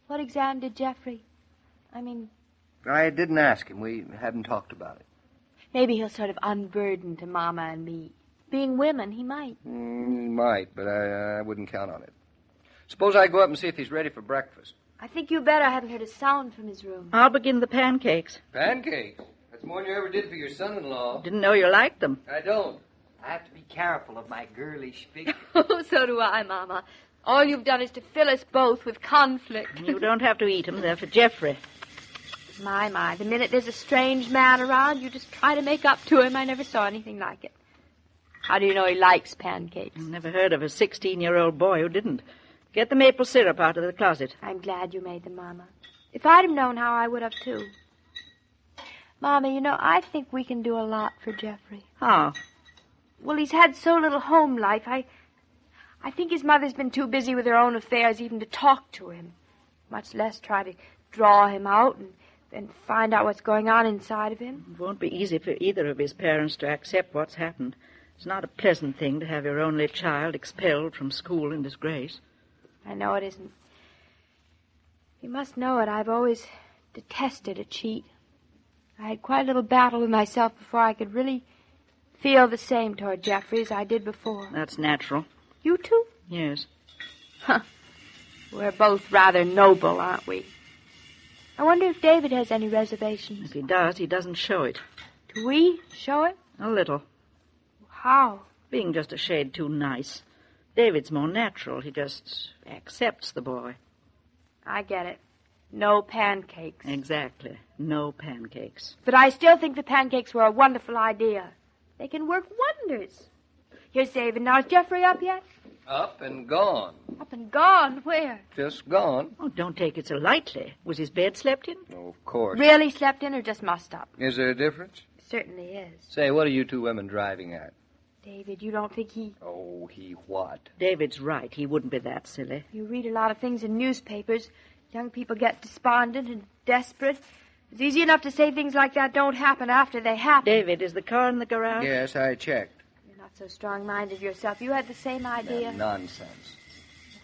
What exam did Jeffrey? I didn't ask him. We haven't talked about it. Maybe he'll sort of unburden to Mama and me. Being women, he might. He might, but I wouldn't count on it. Suppose I go up and see if he's ready for breakfast. I think you better. I haven't heard a sound from his room. I'll begin the pancakes. Pancakes? That's more than you ever did for your son-in-law. Didn't know you liked them. I don't. I have to be careful of my girlish figure. Oh, so do I, Mama. All you've done is to fill us both with conflict. You don't have to eat them. They're for Jeffrey. My. The minute there's a strange man around, you just try to make up to him. I never saw anything like it. How do you know he likes pancakes? I've never heard of a 16-year-old boy who didn't. Get the maple syrup out of the closet. I'm glad you made them, Mama. If I'd have known how, I would have, too. Mama, I think we can do a lot for Jeffrey. How? Well, he's had so little home life. I think his mother's been too busy with her own affairs even to talk to him, much less try to draw him out and find out what's going on inside of him. It won't be easy for either of his parents to accept what's happened. It's not a pleasant thing to have your only child expelled from school in disgrace. I know it isn't. You must know it. I've always detested a cheat. I had quite a little battle with myself before I could really feel the same toward Jeffrey as I did before. That's natural. You too? Yes. Huh. We're both rather noble, aren't we? I wonder if David has any reservations. If he does, he doesn't show it. Do we show it? A little. How? Being just a shade too nice. David's more natural. He just accepts the boy. I get it. No pancakes. Exactly. No pancakes. But I still think the pancakes were a wonderful idea. They can work wonders. Here's David. Now, is Jeffrey up yet? Up and gone. Up and gone? Where? Just gone. Oh, don't take it so lightly. Was his bed slept in? Oh, of course. Really slept in or just mussed up? Is there a difference? Certainly is. Say, what are you two women driving at? David, you don't think he... Oh, he what? David's right. He wouldn't be that silly. You read a lot of things in newspapers. Young people get despondent and desperate. It's easy enough to say things like that don't happen after they happen. David, is the car in the garage? Yes, I checked. You're not so strong-minded yourself. You had the same idea. Nonsense.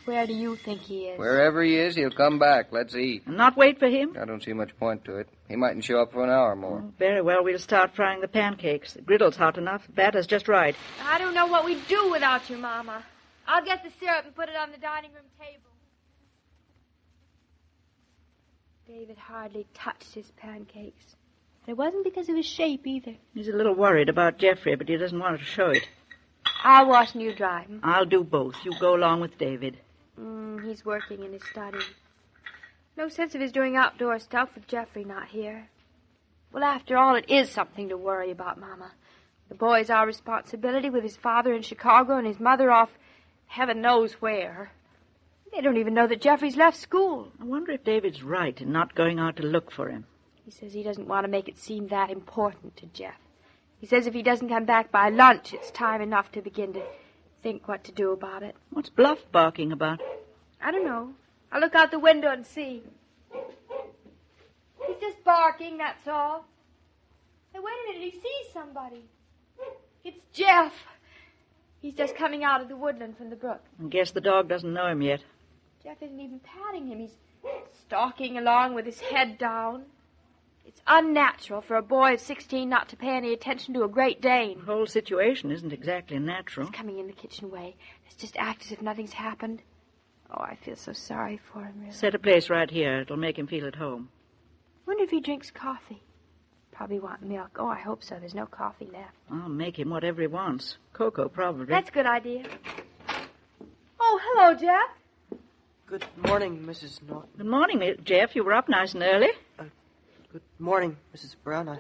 Where do you think he is? Wherever he is, he'll come back. Let's eat. And not wait for him? I don't see much point to it. He mightn't show up for an hour more. Oh, very well, we'll start frying the pancakes. The griddle's hot enough. The batter's just right. I don't know what we'd do without you, Mama. I'll get the syrup and put it on the dining room table. David hardly touched his pancakes. And it wasn't because of his shape, either. He's a little worried about Jeffrey, but he doesn't want to show it. I'll wash and you dry him. I'll do both. You go along with David. He's working in his study. No sense of his doing outdoor stuff with Jeffrey not here. Well, after all, it is something to worry about, Mama. The boy's our responsibility with his father in Chicago and his mother off heaven knows where. They don't even know that Jeffrey's left school. I wonder if David's right in not going out to look for him. He says he doesn't want to make it seem that important to Jeff. He says if he doesn't come back by lunch, it's time enough to begin to think what to do about it. What's Bluff barking about? I don't know. I'll look out the window and see. He's just barking, that's all. Hey, wait a minute, he sees somebody. It's Jeff. He's just coming out of the woodland from the brook. I guess the dog doesn't know him yet. Jeff isn't even patting him. He's stalking along with his head down. It's unnatural for a boy of 16 not to pay any attention to a Great Dane. The whole situation isn't exactly natural. He's coming in the kitchen way. Let's just act as if nothing's happened. Oh, I feel so sorry for him, really. Set a place right here. It'll make him feel at home. Wonder if he drinks coffee. Probably want milk. Oh, I hope so. There's no coffee left. I'll make him whatever he wants. Cocoa, probably. That's a good idea. Oh, hello, Jeff. Good morning, Mrs. Norton. Good morning, Jeff. You were up nice and early. Good morning, Mrs. Brown. I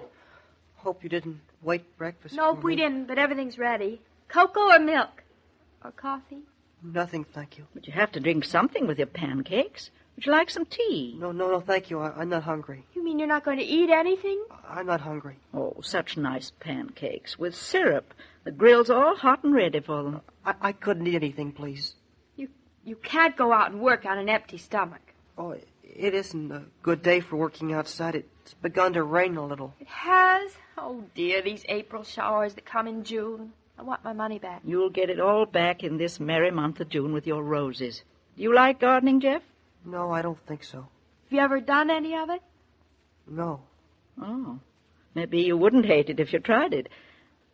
hope you didn't wait breakfast Nope, for me. we didn't, but everything's ready. Cocoa or milk? Or coffee? Nothing, thank you. But you have to drink something with your pancakes. Would you like some tea? No, thank you. I'm not hungry. You mean you're not going to eat anything? I'm not hungry. Oh, such nice pancakes with syrup. The grill's all hot and ready for them. I couldn't eat anything, please. You can't go out and work on an empty stomach. Oh, it isn't a good day for working outside. It's begun to rain a little. It has? Oh, dear, these April showers that come in June. I want my money back. You'll get it all back in this merry month of June with your roses. Do you like gardening, Jeff? No, I don't think so. Have you ever done any of it? No. Oh, maybe you wouldn't hate it if you tried it.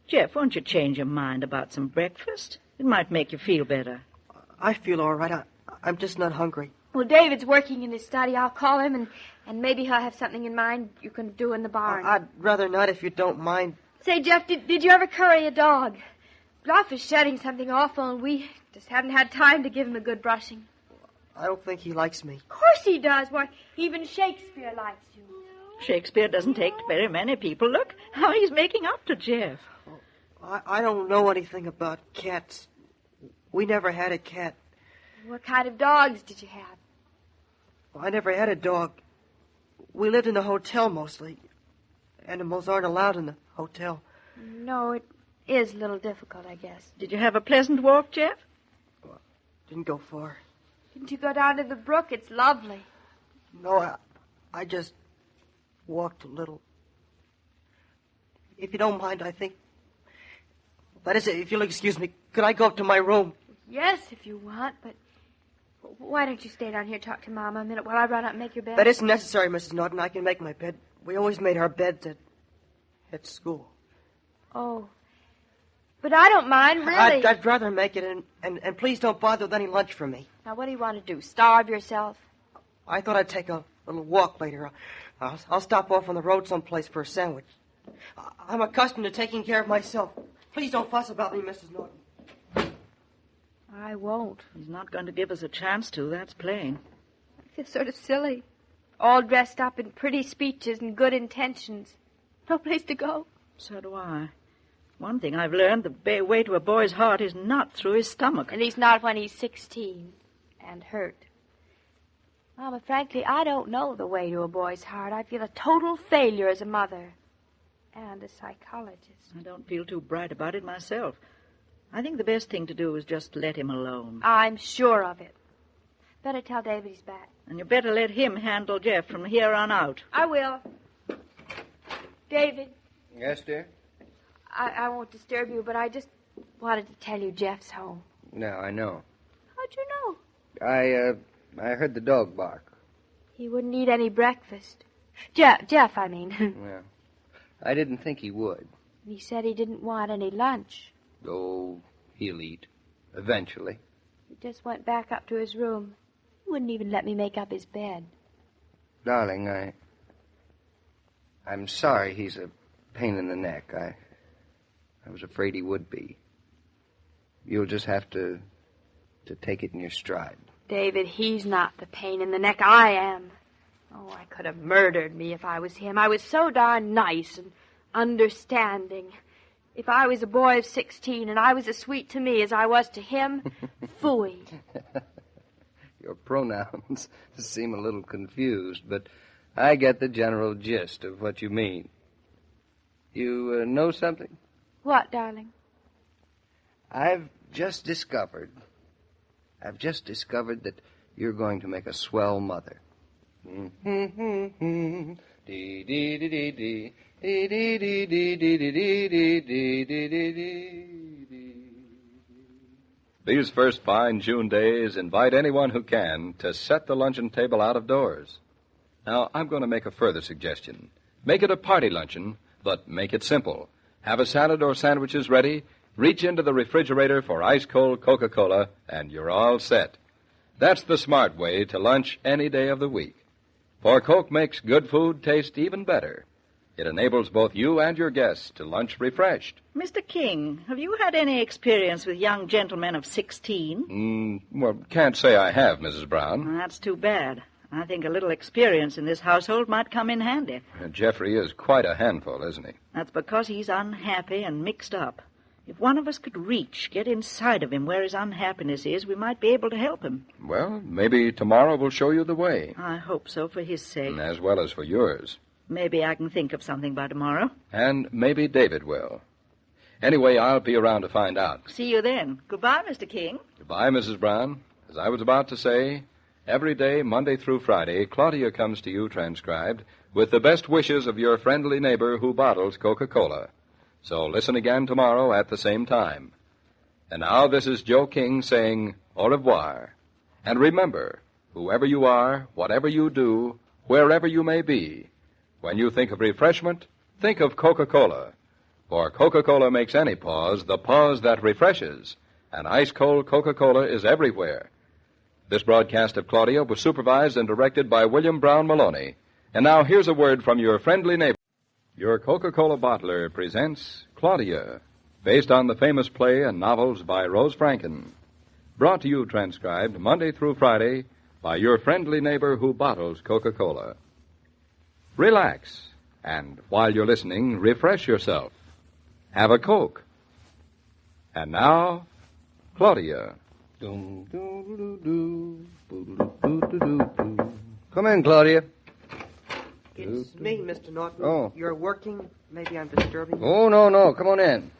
Jeff, won't you change your mind about some breakfast? It might make you feel better. I feel all right. I'm just not hungry. Well, David's working in his study. I'll call him, and maybe he'll have something in mind you can do in the barn. I'd rather not if you don't mind. Say, Jeff, did you ever curry a dog? Bluff is shedding something awful, and we just haven't had time to give him a good brushing. I don't think he likes me. Of course he does. Why, even Shakespeare likes you. Shakespeare doesn't take very many people. Look how he's making up to Jeff. I don't know anything about cats. We never had a cat. What kind of dogs did you have? I never had a dog. We lived in a hotel mostly. Animals aren't allowed in the hotel. No, it is a little difficult, I guess. Did you have a pleasant walk, Jeff? Didn't go far. Didn't you go down to the brook? It's lovely. No, I just walked a little. If you don't mind, I think... That is, if you'll excuse me, could I go up to my room? Yes, if you want, but why don't you stay down here and talk to Mama a minute while I run up and make your bed? That isn't necessary, Mrs. Norton. I can make my bed. We always made our beds at school. Oh. But I don't mind, really. I'd rather make it, and please don't bother with any lunch for me. Now, what do you want to do, starve yourself? I thought I'd take a little walk later. I'll stop off on the road someplace for a sandwich. I'm accustomed to taking care of myself. Please don't fuss about me, Mrs. Norton. I won't. He's not going to give us a chance to, that's plain. I feel sort of silly. All dressed up in pretty speeches and good intentions. No place to go. So do I. One thing I've learned, the way to a boy's heart is not through his stomach. At least not when he's 16 and hurt. Mama, frankly, I don't know the way to a boy's heart. I feel a total failure as a mother and a psychologist. I don't feel too bright about it myself. I think the best thing to do is just let him alone. I'm sure of it. Better tell David he's back. And you better let him handle Jeff from here on out. I will. David. Yes, dear? I won't disturb you, but I just wanted to tell you Jeff's home. No, I know. How'd you know? I heard the dog bark. He wouldn't eat any breakfast. Jeff, I mean. Well, I didn't think he would. He said he didn't want any lunch. Oh, he'll eat. Eventually. He just went back up to his room. He wouldn't even let me make up his bed. Darling, I'm sorry he's a pain in the neck. I was afraid he would be. You'll just have to take it in your stride. David, he's not the pain in the neck. I am. Oh, I could have murdered me if I was him. I was so darn nice and understanding. If I was a boy of 16 and I was as sweet to me as I was to him, phooey. Your pronouns seem a little confused, but I get the general gist of what you mean. You know something? What, darling? I've just discovered that you're going to make a swell mother. These first fine June days invite anyone who can to set the luncheon table out of doors. Now, I'm going to make a further suggestion. Make it a party luncheon, but make it simple. Have a salad or sandwiches ready, reach into the refrigerator for ice-cold Coca-Cola, and you're all set. That's the smart way to lunch any day of the week. For Coke makes good food taste even better. It enables both you and your guests to lunch refreshed. Mr. King, have you had any experience with young gentlemen of 16? Well, can't say I have, Mrs. Brown. Well, that's too bad. I think a little experience in this household might come in handy. Jeffrey is quite a handful, isn't he? That's because he's unhappy and mixed up. If one of us could get inside of him where his unhappiness is, we might be able to help him. Well, maybe tomorrow will show you the way. I hope so, for his sake. As well as for yours. Maybe I can think of something by tomorrow. And maybe David will. Anyway, I'll be around to find out. See you then. Goodbye, Mr. King. Goodbye, Mrs. Brown. As I was about to say, every day, Monday through Friday, Claudia comes to you, transcribed, with the best wishes of your friendly neighbor who bottles Coca-Cola. So listen again tomorrow at the same time. And now this is Joe King saying au revoir. And remember, whoever you are, whatever you do, wherever you may be, when you think of refreshment, think of Coca-Cola. For Coca-Cola makes any pause the pause that refreshes. And ice-cold Coca-Cola is everywhere. This broadcast of Claudia was supervised and directed by William Brown Maloney. And now here's a word from your friendly neighbor. Your Coca-Cola bottler presents Claudia, based on the famous play and novels by Rose Franken. Brought to you, transcribed, Monday through Friday, by your friendly neighbor who bottles Coca-Cola. Relax, and while you're listening, refresh yourself. Have a Coke. And now, Claudia. Come in, Claudia. It's me, Mr. Norton. Oh. You're working? Maybe I'm disturbing you? Oh, no. Come on in.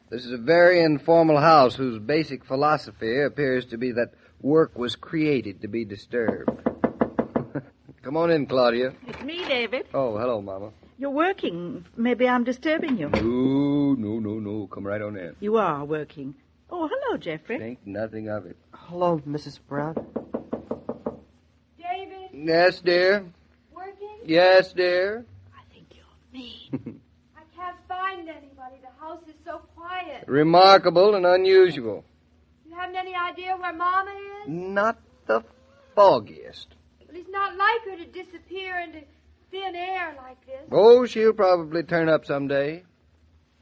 This is a very informal house whose basic philosophy appears to be that work was created to be disturbed. Come on in, Claudia. It's me, David. Oh, hello, Mama. You're working. Maybe I'm disturbing you. No. Come right on in. You are working. Oh, hello, Jeffrey. Think nothing of it. Hello, Mrs. Brown. David? Yes, dear? Working? Yes, dear? I can't find anybody. The house is so quiet. Remarkable and unusual. You haven't any idea where Mama is? Not the foggiest. Well, it's not like her to disappear into thin air like this. Oh, she'll probably turn up someday.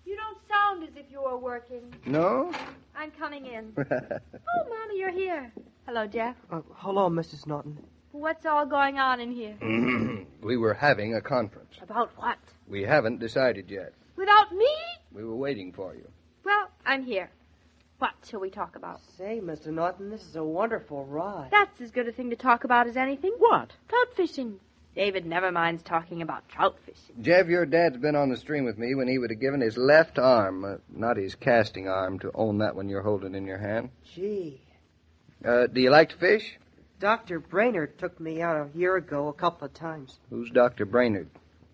You don't sound as if you were working. No? I'm coming in. Oh, Mama, you're here. Hello, Jeff. Hello, Mrs. Norton. What's all going on in here? We were having a conference. About what? We haven't decided yet. Without me? We were waiting for you. Well, I'm here. What shall we talk about? Say, Mr. Norton, this is a wonderful ride. That's as good a thing to talk about as anything. What? Trout fishing. David never minds talking about trout fishing. Jeff, your dad's been on the stream with me when he would have given his left arm, not his casting arm, to own that one you're holding in your hand. Gee. Do you like to fish? Dr. Brainerd took me out a year ago a couple of times. Who's Dr. Brainerd?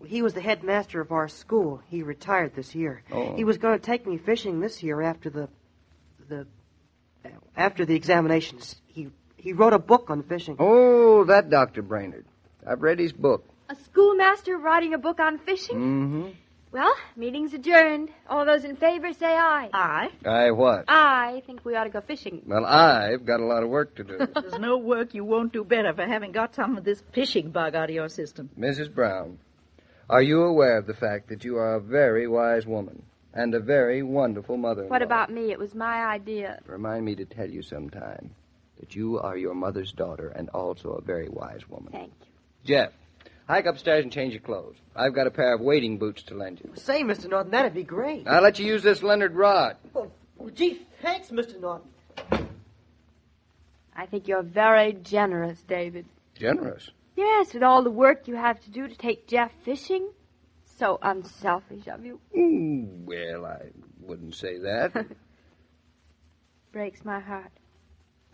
He was the headmaster of our school. He retired this year. Oh. He was going to take me fishing this year after the examinations. He wrote a book on fishing. Oh, that Dr. Brainerd. I've read his book. A schoolmaster writing a book on fishing? Mm-hmm. Well, meeting's adjourned. All those in favor say aye. Aye? Aye what? I think we ought to go fishing. Well, I've got a lot of work to do. There's no work you won't do better for having got some of this fishing bug out of your system. Mrs. Brown, are you aware of the fact that you are a very wise woman and a very wonderful mother-in-law? What about me? It was my idea. Remind me to tell you sometime that you are your mother's daughter and also a very wise woman. Thank you. Jeff, hike upstairs and change your clothes. I've got a pair of wading boots to lend you. Say, Mr. Norton, that'd be great. I'll let you use this Leonard rod. Oh, gee, thanks, Mr. Norton. I think you're very generous, David. Generous? Yes, with all the work you have to do to take Jeff fishing. So unselfish of you. Well, I wouldn't say that. Breaks my heart.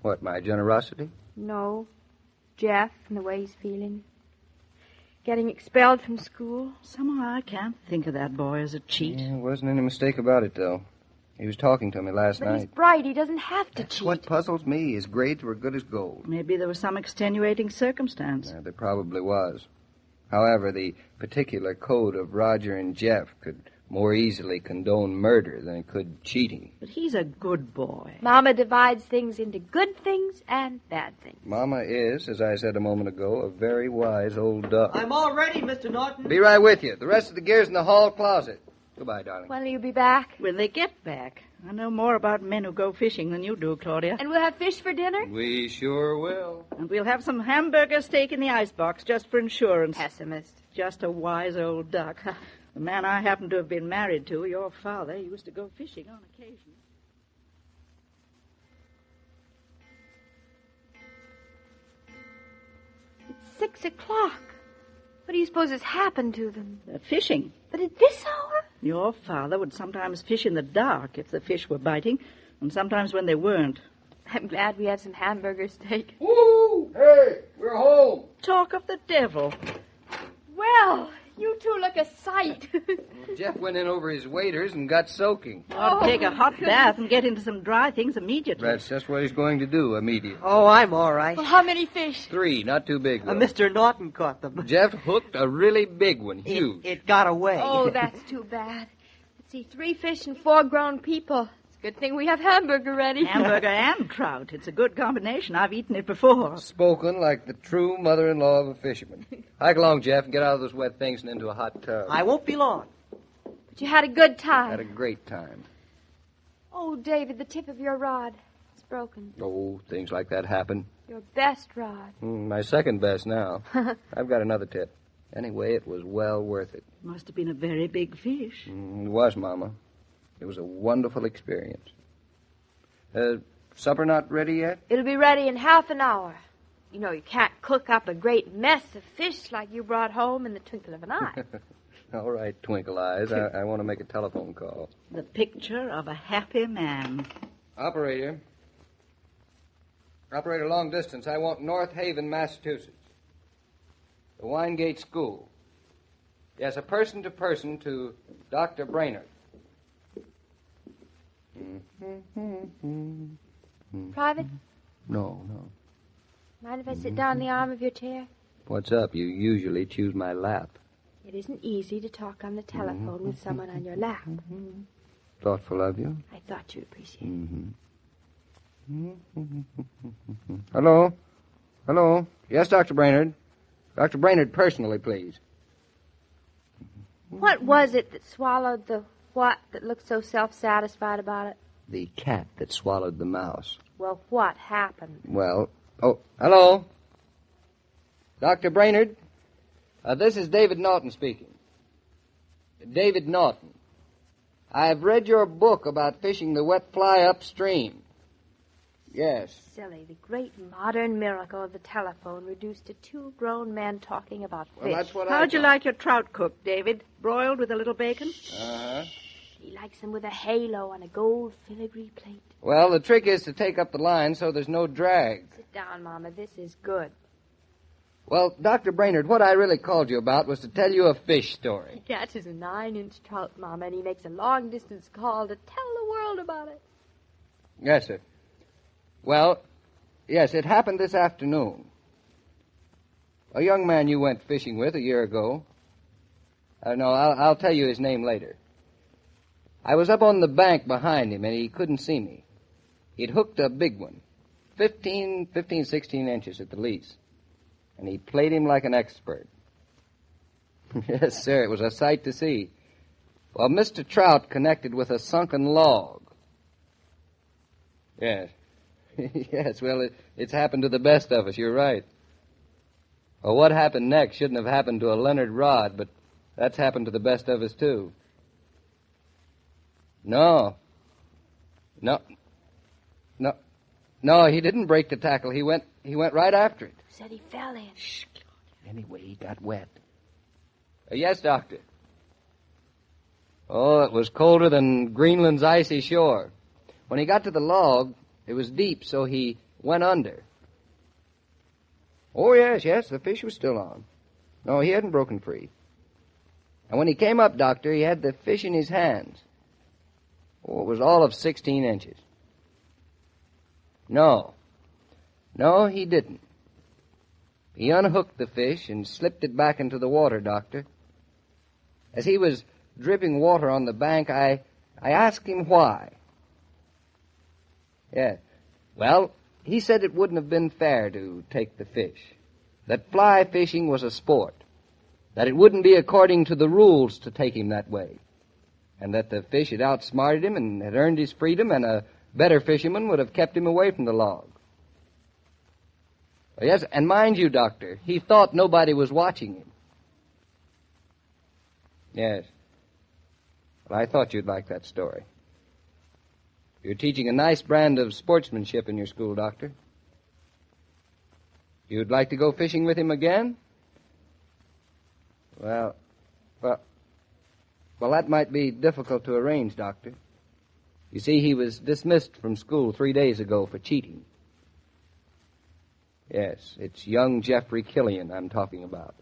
What, my generosity? No. Jeff and the way he's feeling. Getting expelled from school. Somehow I can't think of that boy as a cheat. Yeah, wasn't any mistake about it, though. He was talking to me last But night. he's bright. He doesn't have to That's cheat. what puzzles me. His grades were good as gold. Maybe there was some extenuating circumstance. Yeah, there probably was. However, the particular code of Roger and Jeff could more easily condone murder than it could cheating. But he's a good boy. Mama divides things into good things and bad things. Mama is, as I said a moment ago, a very wise old duck. I'm all ready, Mr. Norton. Be right with you. The rest of the gear's in the hall closet. Goodbye, darling. When will you be back? When they get back. I know more about men who go fishing than you do, Claudia. And we'll have fish for dinner? We sure will. And we'll have some hamburger steak in the icebox just for insurance. Pessimist. Just a wise old duck. The man I happen to have been married to, your father, used to go fishing on occasion. It's 6 o'clock. What do you suppose has happened to them? They're fishing. But at this hour? Your father would sometimes fish in the dark if the fish were biting, and sometimes when they weren't. I'm glad we had some hamburger steak. Woo! Hey, we're home. Talk of the devil. Well, you two look a sight. Jeff went in over his waders and got soaking. I'll take a hot bath and get into some dry things immediately. That's just what he's going to do immediately. Oh, I'm all right. Well, how many fish? 3, not too big, though. Mr. Norton caught them. Jeff hooked a really big one, huge. It got away. Oh, that's too bad. Let's see, 3 fish and 4 grown people. It's a good thing we have hamburger ready. Hamburger and trout. It's a good combination. I've eaten it before. Spoken like the true mother-in-law of a fisherman. Hike along, Jeff, and get out of those wet things and into a hot tub. I won't be long. But you had a good time. Had a great time. Oh, David, the tip of your rod. It's broken. Oh, things like that happen. Your best rod. My second best now. I've got another tip. Anyway, it was well worth it. Must have been a very big fish. It was, Mama. It was a wonderful experience. Supper not ready yet? It'll be ready in half an hour. You know, you can't cook up a great mess of fish like you brought home in the twinkle of an eye. All right, Twinkle Eyes. I want to make a telephone call. The picture of a happy man. Operator, long distance. I want North Haven, Massachusetts. The Winegate School. Yes, a person-to-person to Dr. Brainerd. Private? No. Mind if I sit down in the arm of your chair? What's up? You usually choose my lap. It isn't easy to talk on the telephone with someone on your lap. Thoughtful of you. I thought you'd appreciate it. Hello? Yes, Dr. Brainerd. Dr. Brainerd, personally, please. What was it that swallowed the what that looked so self-satisfied about it? The cat that swallowed the mouse. Well, what happened? Well, hello? Dr. Brainerd? This is David Norton speaking. David Norton. I've read your book about fishing the wet fly upstream. Yes. Silly, the great modern miracle of the telephone reduced to 2 grown men talking about fish. Well, that's what How'd you like your trout cooked, David? Broiled with a little bacon? Uh-huh. He likes them with a halo on a gold filigree plate. Well, the trick is to take up the line so there's no drag. Sit down, Mama. This is good. Well, Dr. Brainerd, what I really called you about was to tell you a fish story. He catches a 9-inch trout, Mama, and he makes a long-distance call to tell the world about it. Yes, sir. Well, yes, it happened this afternoon. A young man you went fishing with a year ago. I'll tell you his name later. I was up on the bank behind him, and he couldn't see me. He'd hooked a big one, 16 inches at the least, and he played him like an expert. Yes, sir, it was a sight to see. Well, Mr. Trout connected with a sunken log. Yes. Yes, well, it's happened to the best of us, you're right. Well, what happened next shouldn't have happened to a Leonard rod, but that's happened to the best of us, too. No, he didn't break the tackle. He went right after it. Who said he fell in? Shh, Claudia. Anyway, he got wet. Yes, Doctor. Oh, it was colder than Greenland's icy shore. When he got to the log, it was deep, so he went under. Oh, yes, the fish was still on. No, he hadn't broken free. And when he came up, Doctor, he had the fish in his hands. Oh, it was all of 16 inches. No, he didn't. He unhooked the fish and slipped it back into the water, Doctor. As he was dripping water on the bank, I asked him why. Yeah. Well, he said it wouldn't have been fair to take the fish. That fly fishing was a sport. That it wouldn't be according to the rules to take him that way. and that the fish had outsmarted him and had earned his freedom, and a better fisherman would have kept him away from the log. Yes, and mind you, Doctor, he thought nobody was watching him. Yes. Well, I thought you'd like that story. You're teaching a nice brand of sportsmanship in your school, Doctor. You'd like to go fishing with him again? Well, that might be difficult to arrange, Doctor. You see, he was dismissed from school 3 days ago for cheating. Yes, it's young Geoffrey Killian I'm talking about.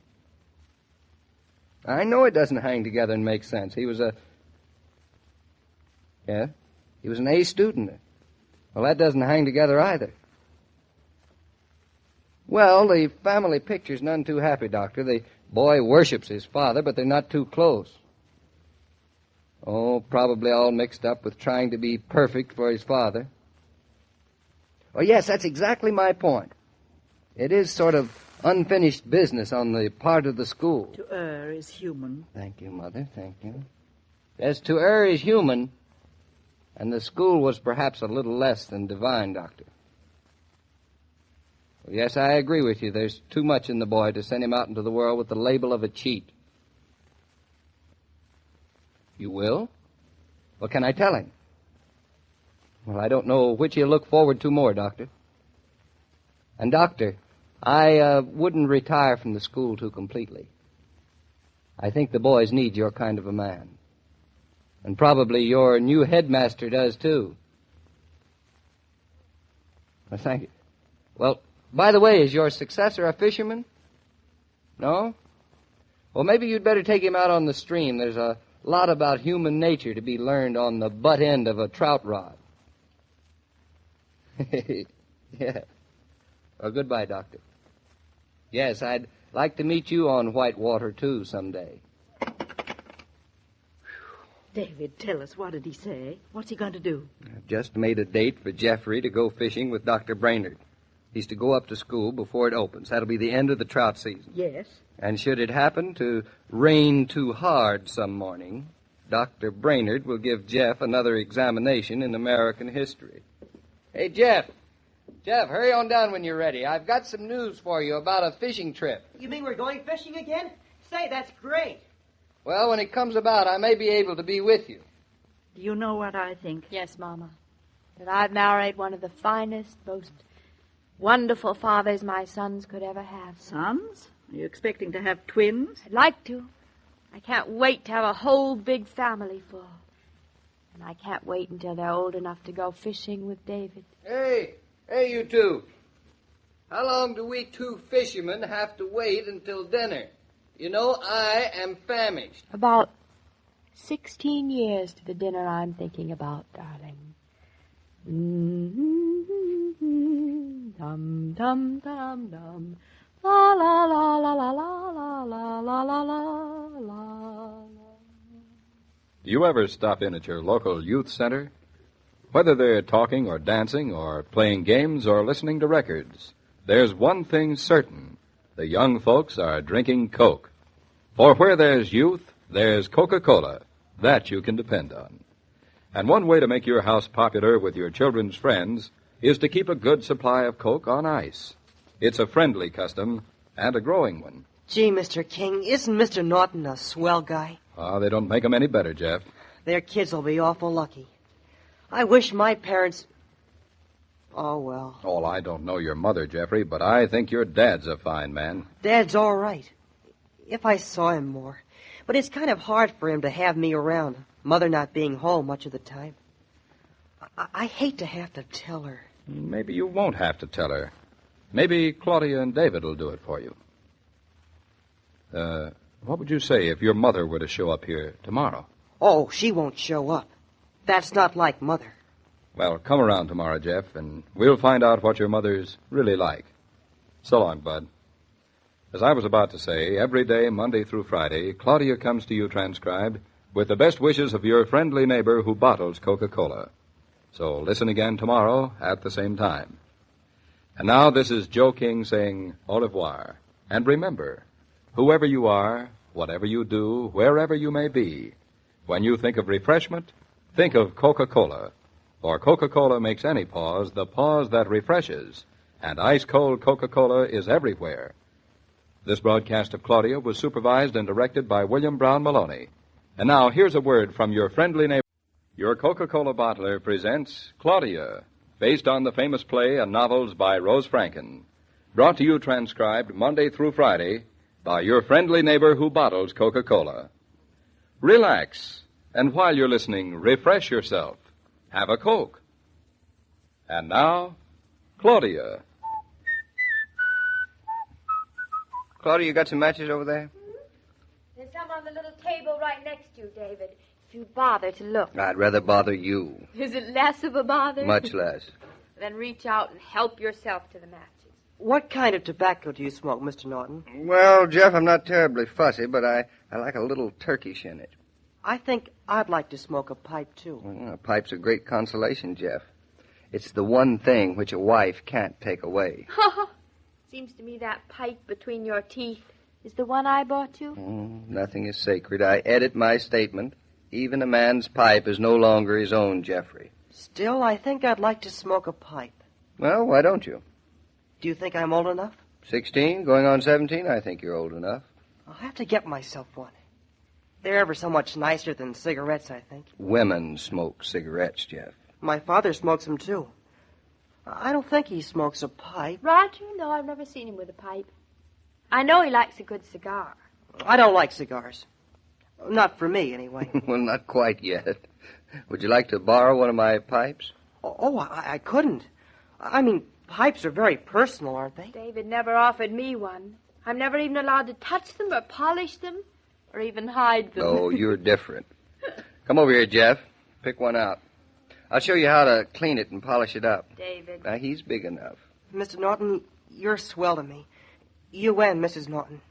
I know it doesn't hang together and make sense. He was an A student. Well, that doesn't hang together either. Well, the family picture's none too happy, Doctor. The boy worships his father, but they're not too close. Oh, probably all mixed up with trying to be perfect for his father. Oh, yes, that's exactly my point. It is sort of unfinished business on the part of the school. To err is human. Thank you, Mother, thank you. Yes, to err is human, and the school was perhaps a little less than divine, Doctor. Well, yes, I agree with you. There's too much in the boy to send him out into the world with the label of a cheat. You will? What can I tell him? Well, I don't know which he'll look forward to more, Doctor. And, Doctor, I wouldn't retire from the school too completely. I think the boys need your kind of a man. And probably your new headmaster does, too. Well, thank you. Well, by the way, is your successor a fisherman? No? Well, maybe you'd better take him out on the stream. There's a lot about human nature to be learned on the butt end of a trout rod. Yeah. Well, goodbye, Doctor. Yes, I'd like to meet you on white water, too, someday. David, tell us, what did he say? What's he going to do? I've just made a date for Geoffrey to go fishing with Dr. Brainerd. He's to go up to school before it opens. That'll be the end of the trout season. Yes. And should it happen to rain too hard some morning, Dr. Brainerd will give Jeff another examination in American history. Hey, Jeff, hurry on down when you're ready. I've got some news for you about a fishing trip. You mean we're going fishing again? Say, that's great. Well, when it comes about, I may be able to be with you. Do you know what I think? Yes, Mama. That I've married one of the finest, most wonderful fathers my sons could ever have. Sons? Are you expecting to have twins? I'd like to. I can't wait to have a whole big family full. And I can't wait until they're old enough to go fishing with David. Hey, you two. How long do we two fishermen have to wait until dinner? You know, I am famished. About 16 years to the dinner I'm thinking about, darling. Dum, dum, dum, dum. La, la, la, la, la, la, la, la, la, la, la, la. Do you ever stop in at your local youth center? Whether they're talking or dancing or playing games or listening to records, there's one thing certain. The young folks are drinking Coke. For where there's youth, there's Coca-Cola. That you can depend on. And one way to make your house popular with your children's friends is to keep a good supply of Coke on ice. It's a friendly custom and a growing one. Gee, Mr. King, isn't Mr. Norton a swell guy? They don't make 'em any better, Jeff. Their kids will be awful lucky. I wish my parents... Oh, well. Oh, I don't know your mother, Jeffrey, but I think your dad's a fine man. Dad's all right. If I saw him more. But it's kind of hard for him to have me around, Mother not being home much of the time. I hate to have to tell her. Maybe you won't have to tell her. Maybe Claudia and David will do it for you. What would you say if your mother were to show up here tomorrow? Oh, she won't show up. That's not like Mother. Well, come around tomorrow, Jeff, and we'll find out what your mother's really like. So long, Bud. As I was about to say, every day, Monday through Friday, Claudia comes to you transcribed with the best wishes of your friendly neighbor who bottles Coca-Cola. So listen again tomorrow at the same time. And now this is Joe King saying au revoir. And remember, whoever you are, whatever you do, wherever you may be, When you think of refreshment, think of Coca-Cola. For Coca-Cola makes any pause the pause that refreshes. And ice-cold Coca-Cola is everywhere. This broadcast of Claudia was supervised and directed by William Brown Maloney. And now, here's a word from your friendly neighbor. Your Coca-Cola bottler presents Claudia, based on the famous play and novels by Rose Franken. Brought to you transcribed Monday through Friday by your friendly neighbor who bottles Coca-Cola. Relax, and while you're listening, refresh yourself. Have a Coke. And now, Claudia. Claudia, you got some matches over there? There's some on the little table right next to you, David. If you'd bother to look. I'd rather bother you. Is it less of a bother? Much less. Then reach out and help yourself to the matches. What kind of tobacco do you smoke, Mr. Norton? Well, Jeff, I'm not terribly fussy, but I like a little Turkish in it. I think I'd like to smoke a pipe, too. Well, a pipe's a great consolation, Jeff. It's the one thing which a wife can't take away. Seems to me that pipe between your teeth is the one I bought you. Nothing is sacred. I edit my statement. Even a man's pipe is no longer his own, Jeffrey. Still, I think I'd like to smoke a pipe. Well, why don't you? Do you think I'm old enough? 16, going on 17, I think you're old enough. I'll have to get myself one. They're ever so much nicer than cigarettes, I think. Women smoke cigarettes, Jeff. My father smokes them, too. I don't think he smokes a pipe. Roger? No, I've never seen him with a pipe. I know he likes a good cigar. I don't like cigars. Not for me, anyway. Well, not quite yet. Would you like to borrow one of my pipes? I couldn't. I mean, pipes are very personal, aren't they? David never offered me one. I'm never even allowed to touch them or polish them or even hide them. Oh, you're different. Come over here, Jeff. Pick one out. I'll show you how to clean it and polish it up. David. Now, he's big enough. Mr. Norton, you're swell to me. You and Mrs. Norton.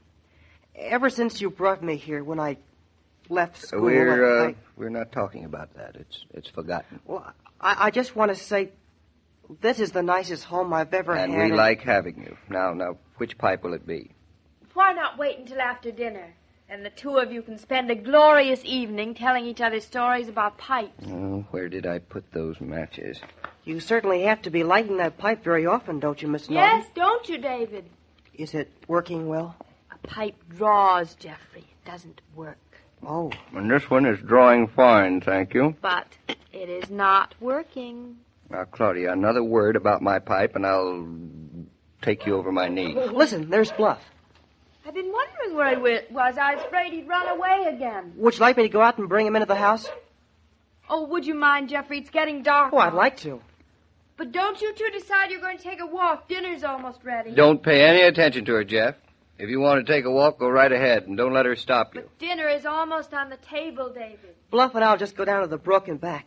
Ever since you brought me here when I left school... We're not talking about that. It's forgotten. Well, I just want to say this is the nicest home I've ever had. And we like having you. Now, which pipe will it be? Why not wait until after dinner? And the two of you can spend a glorious evening telling each other stories about pipes. Oh, where did I put those matches? You certainly have to be lighting that pipe very often, don't you, Miss Norton? Yes, don't you, David? Is it working well? A pipe draws, Jeffrey. It doesn't work. Oh. And this one is drawing fine, thank you. But it is not working. Now, Claudia, another word about my pipe, and I'll take you over my knee. Listen, there's Bluff. I've been wondering where he was. I was afraid he'd run away again. Would you like me to go out and bring him into the house? Oh, would you mind, Jeffrey? It's getting dark. Oh, I'd like to. But don't you two decide you're going to take a walk. Dinner's almost ready. Don't pay any attention to her, Jeff. If you want to take a walk, go right ahead, and don't let her stop you. But dinner is almost on the table, David. Bluff and I'll just go down to the brook and back.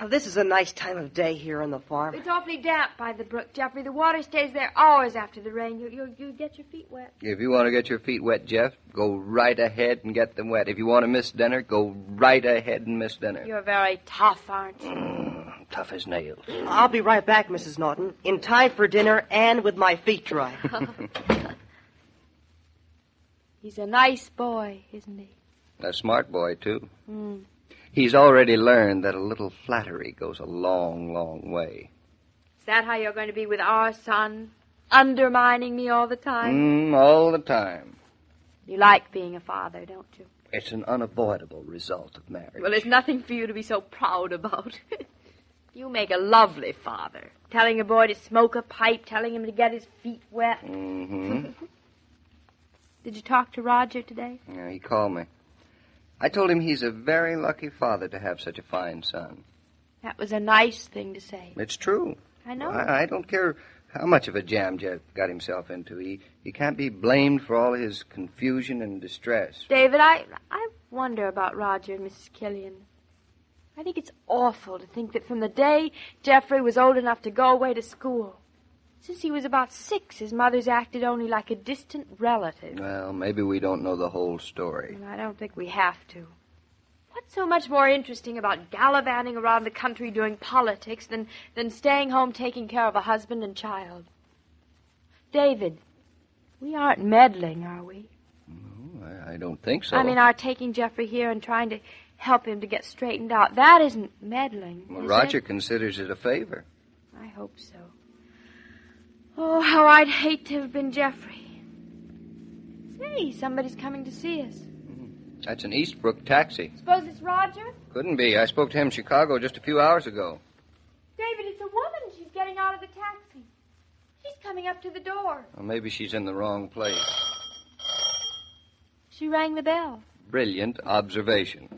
This is a nice time of day here on the farm. It's awfully damp by the brook, Jeffrey. The water stays there hours after the rain. You get your feet wet. If you want to get your feet wet, Jeff, go right ahead and get them wet. If you want to miss dinner, go right ahead and miss dinner. You're very tough, aren't you? Tough as nails. I'll be right back, Mrs. Norton, in time for dinner and with my feet dry. He's a nice boy, isn't he? A smart boy, too. He's already learned that a little flattery goes a long, long way. Is that how you're going to be with our son? Undermining me all the time? All the time. You like being a father, don't you? It's an unavoidable result of marriage. Well, there's nothing for you to be so proud about. You make a lovely father. Telling a boy to smoke a pipe, telling him to get his feet wet. Mm-hmm. Did you talk to Roger today? Yeah, he called me. I told him he's a very lucky father to have such a fine son. That was a nice thing to say. It's true. I know. I don't care how much of a jam Jeff got himself into. He can't be blamed for all his confusion and distress. David, I wonder about Roger and Mrs. Killian. I think it's awful to think that from the day Jeffrey was old enough to go away to school, since he was about 6, his mother's acted only like a distant relative. Well, maybe we don't know the whole story. And I don't think we have to. What's so much more interesting about gallivanting around the country doing politics than staying home taking care of a husband and child? David, we aren't meddling, are we? I don't think so. I mean, our taking Jeffrey here and trying to help him to get straightened out. That isn't meddling. Well, is Roger it? considers it a favor. I hope so. Oh, how I'd hate to have been Jeffrey. Say, somebody's coming to see us. That's an Eastbrook taxi. Suppose it's Roger? Couldn't be. I spoke to him in Chicago just a few hours ago. David, it's a woman. She's getting out of the taxi. She's coming up to the door. Well, maybe she's in the wrong place. She rang the bell. Brilliant observation.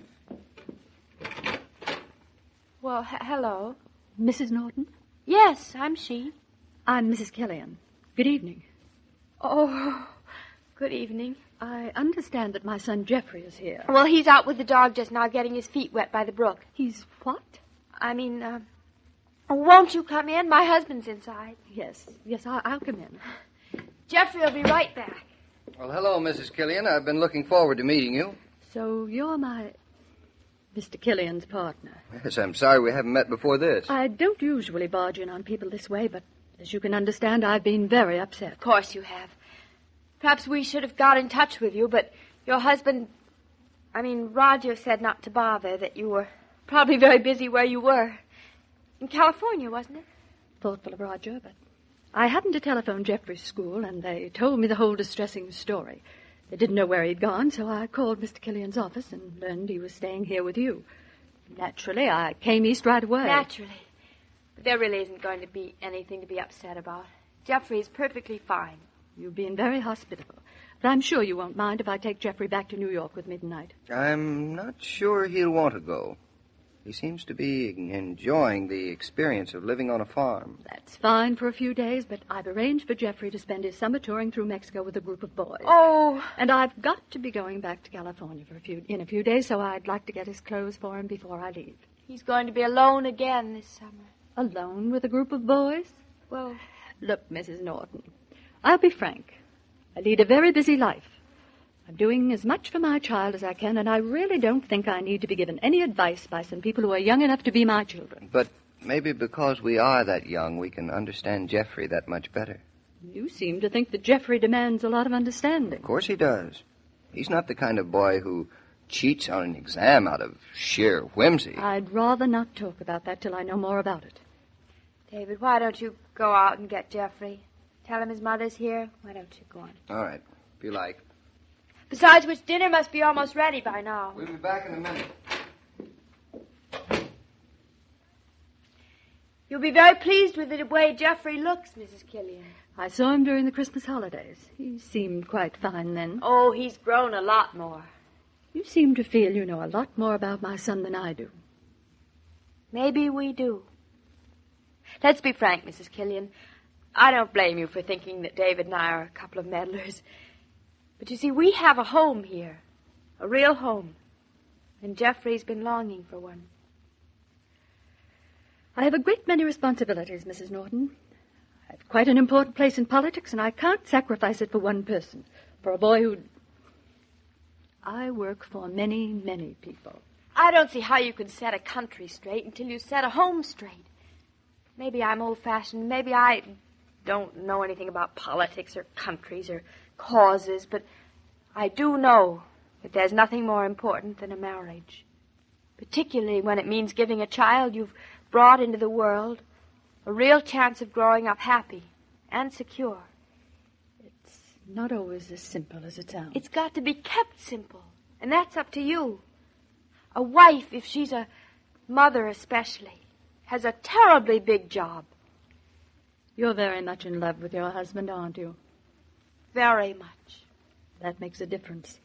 Well, hello. Mrs. Norton? Yes, I'm she. I'm Mrs. Killian. Good evening. Oh, good evening. I understand that my son Jeffrey is here. Well, he's out with the dog just now getting his feet wet by the brook. He's what? I mean, won't you come in? My husband's inside. Yes, I'll come in. Jeffrey will be right back. Well, hello, Mrs. Killian. I've been looking forward to meeting you. So you're Mr. Killian's partner. Yes, I'm sorry we haven't met before this. I don't usually barge in on people this way, but as you can understand, I've been very upset. Of course you have. Perhaps we should have got in touch with you, but your husband... Roger said not to bother, that you were probably very busy where you were. In California, wasn't it? Thoughtful of Roger, but I happened to telephone Jeffrey's school, and they told me the whole distressing story. They didn't know where he'd gone, so I called Mr. Killian's office and learned he was staying here with you. Naturally, I came east right away. Naturally. But there really isn't going to be anything to be upset about. Jeffrey is perfectly fine. You've been very hospitable. But I'm sure you won't mind if I take Jeffrey back to New York with me tonight. I'm not sure he'll want to go. He seems to be enjoying the experience of living on a farm. That's fine for a few days, but I've arranged for Jeffrey to spend his summer touring through Mexico with a group of boys. Oh! And I've got to be going back to California in a few days, so I'd like to get his clothes for him before I leave. He's going to be alone again this summer. Alone with a group of boys? Well... Look, Mrs. Norton, I'll be frank. I lead a very busy life. I'm doing as much for my child as I can, and I really don't think I need to be given any advice by some people who are young enough to be my children. But maybe because we are that young, we can understand Jeffrey that much better. You seem to think that Jeffrey demands a lot of understanding. Of course he does. He's not the kind of boy who cheats on an exam out of sheer whimsy. I'd rather not talk about that till I know more about it. David, why don't you go out and get Jeffrey? Tell him his mother's here. Why don't you go on? All right, if you like. Besides which, dinner must be almost ready by now. We'll be back in a minute. You'll be very pleased with the way Jeffrey looks, Mrs. Killian. I saw him during the Christmas holidays. He seemed quite fine then. Oh, he's grown a lot more. You seem to feel you know a lot more about my son than I do. Maybe we do. Let's be frank, Mrs. Killian. I don't blame you for thinking that David and I are a couple of meddlers. But you see, we have a home here. A real home. And Jeffrey's been longing for one. I have a great many responsibilities, Mrs. Norton. I have quite an important place in politics, and I can't sacrifice it for one person. For a boy who... I work for many, many people. I don't see how you can set a country straight until you set a home straight. Maybe I'm old-fashioned. Maybe I don't know anything about politics or countries or causes, but I do know that there's nothing more important than a marriage. Particularly when it means giving a child you've brought into the world a real chance of growing up happy and secure. It's not always as simple as it sounds. It's got to be kept simple, and that's up to you. A wife, if she's a mother especially, has a terribly big job. You're very much in love with your husband, aren't you? Very much. That makes a difference.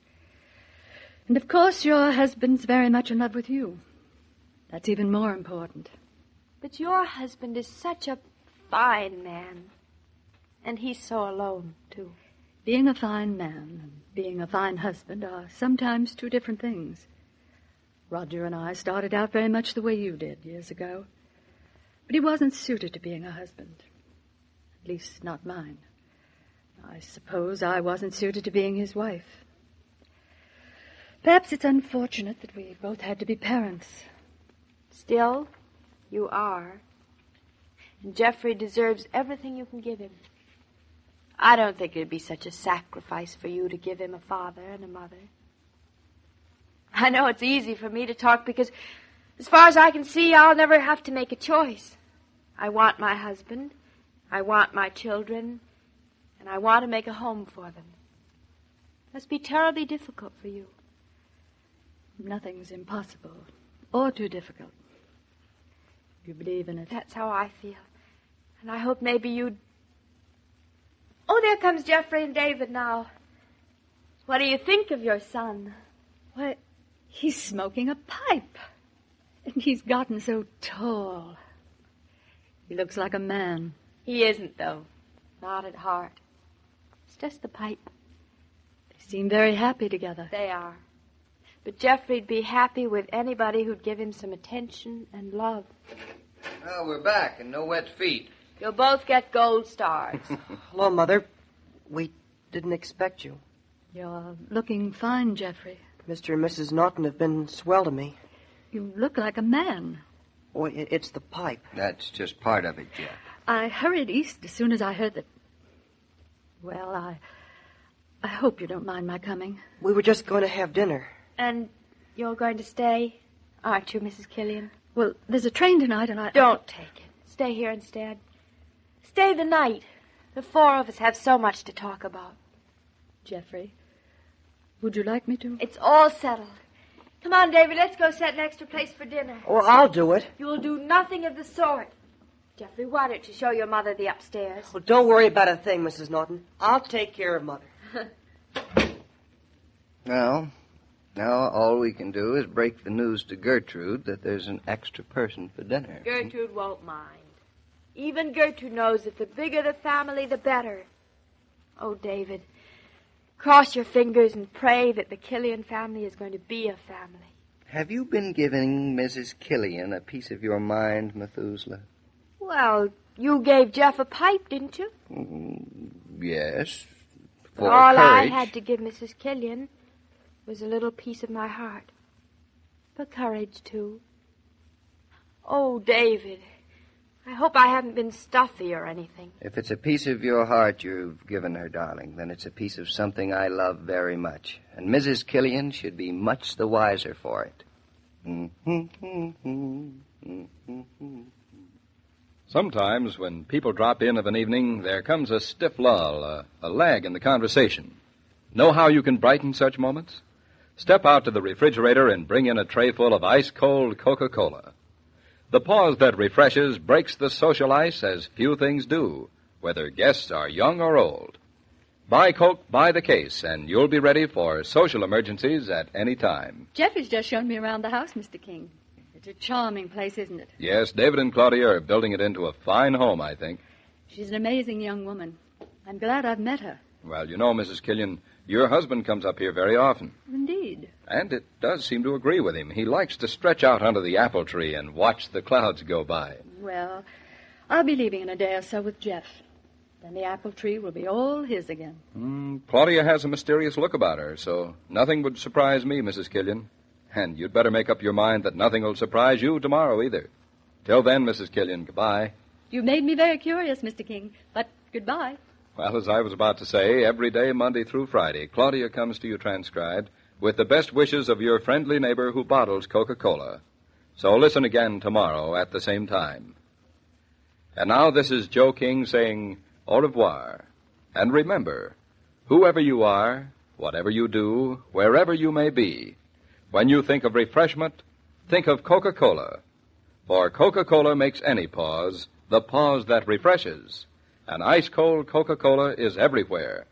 And of course your husband's very much in love with you. That's even more important. But your husband is such a fine man. And he's so alone, too. Being a fine man and being a fine husband are sometimes two different things. Roger and I started out very much the way you did years ago. But he wasn't suited to being a husband. At least not mine. I suppose I wasn't suited to being his wife. Perhaps it's unfortunate that we both had to be parents. Still, you are. And Jeffrey deserves everything you can give him. I don't think it'd be such a sacrifice for you to give him a father and a mother. I know it's easy for me to talk because, as far as I can see, I'll never have to make a choice. I want my husband, I want my children, and I want to make a home for them. It must be terribly difficult for you. Nothing's impossible or too difficult. You believe in it? That's how I feel. And I hope maybe you'd... Oh, there comes Geoffrey and David now. What do you think of your son? Why, he's smoking a pipe. And he's gotten so tall. He looks like a man. He isn't, though. Not at heart. It's just the pipe. They seem very happy together. They are. But Geoffrey'd be happy with anybody who'd give him some attention and love. Well, we're back and no wet feet. You'll both get gold stars. Hello, Mother. We didn't expect you. You're looking fine, Geoffrey. Mr. and Mrs. Norton have been swell to me. You look like a man. Oh, it's the pipe. That's just part of it, Jeff. I hurried east as soon as I heard that... Well, I hope you don't mind my coming. We were just going to have dinner. And you're going to stay, aren't you, Mrs. Killian? Well, there's a train tonight and Don't take it. Stay here instead. Stay the night. The four of us have so much to talk about. Geoffrey, would you like me to? It's all settled. Come on, David, let's go set an extra place for dinner. Oh, I'll do it. You'll do nothing of the sort. Geoffrey, why don't you show your mother the upstairs? Well, don't worry about a thing, Mrs. Norton. I'll take care of Mother. Well, now all we can do is break the news to Gertrude that there's an extra person for dinner. Gertrude won't mind. Even Gertrude knows that the bigger the family, the better. Oh, David, cross your fingers and pray that the Killian family is going to be a family. Have you been giving Mrs. Killian a piece of your mind, Methuselah? Well, you gave Jeff a pipe, didn't you? Yes. For All courage. I had to give Mrs. Killian was a little piece of my heart. But courage, too. Oh, David, I hope I haven't been stuffy or anything. If it's a piece of your heart you've given her, darling, then it's a piece of something I love very much. And Mrs. Killian should be much the wiser for it. Sometimes when people drop in of an evening, there comes a stiff lull, a lag in the conversation. Know how you can brighten such moments? Step out to the refrigerator and bring in a tray full of ice-cold Coca-Cola. The pause that refreshes breaks the social ice as few things do, whether guests are young or old. Buy Coke by the case, and you'll be ready for social emergencies at any time. Geoffrey's just shown me around the house, Mr. King. It's a charming place, isn't it? Yes, David and Claudia are building it into a fine home, I think. She's an amazing young woman. I'm glad I've met her. Well, you know, Mrs. Killian, your husband comes up here very often. Indeed. And it does seem to agree with him. He likes to stretch out under the apple tree and watch the clouds go by. Well, I'll be leaving in a day or so with Jeff. Then the apple tree will be all his again. Claudia has a mysterious look about her, so nothing would surprise me, Mrs. Killian. And you'd better make up your mind that nothing will surprise you tomorrow either. Till then, Mrs. Killian, goodbye. You made me very curious, Mr. King, but goodbye. Well, as I was about to say, every day, Monday through Friday, Claudia comes to you transcribed with the best wishes of your friendly neighbor who bottles Coca-Cola. So listen again tomorrow at the same time. And now this is Joe King saying au revoir. And remember, whoever you are, whatever you do, wherever you may be, when you think of refreshment, think of Coca-Cola. For Coca-Cola makes any pause the pause that refreshes. And ice-cold Coca-Cola is everywhere.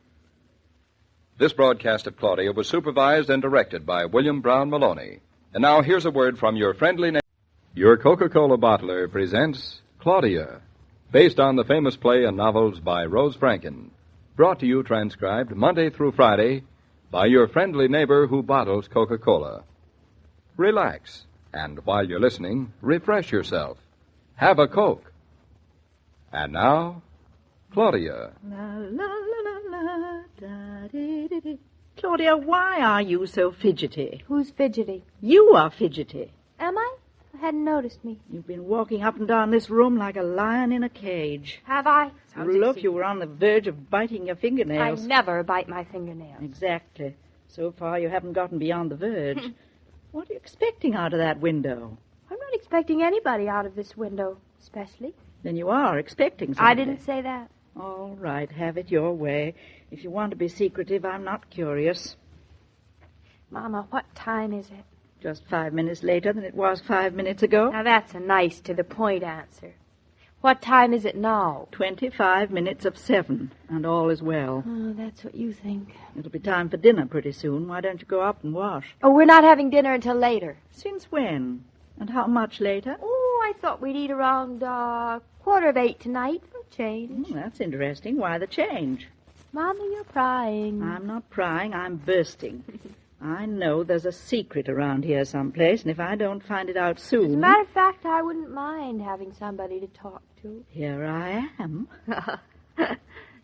This broadcast of Claudia was supervised and directed by William Brown Maloney. And now here's a word from your friendly neighbor. Your Coca-Cola bottler presents Claudia, based on the famous play and novels by Rose Franken. Brought to you transcribed Monday through Friday by your friendly neighbor who bottles Coca-Cola. Relax, and while you're listening, refresh yourself. Have a Coke. And now, Claudia. La, la, la, la, la, da, dee, dee, dee. Claudia, why are you so fidgety? Who's fidgety? You are fidgety. Am I? hadn't noticed me. You've been walking up and down this room like a lion in a cage. Have I? Look, you were on the verge of biting your fingernails. I never bite my fingernails. Exactly. So far, you haven't gotten beyond the verge. What are you expecting out of that window? I'm not expecting anybody out of this window, especially. Then you are expecting something. I didn't say that. All right, have it your way. If you want to be secretive, I'm not curious. Mama, what time is it? Just 5 minutes later than it was 5 minutes ago. Now, that's a nice to-the-point answer. What time is it now? 25 minutes of 7, and all is well. Oh, that's what you think. It'll be time for dinner pretty soon. Why don't you go up and wash? Oh, we're not having dinner until later. Since when? And how much later? Oh, I thought we'd eat around 7:45 tonight for a change. That's interesting. Why the change? Mama, you're prying. I'm not prying. I'm bursting. I know there's a secret around here someplace, and if I don't find it out soon... As a matter of fact, I wouldn't mind having somebody to talk to. Here I am.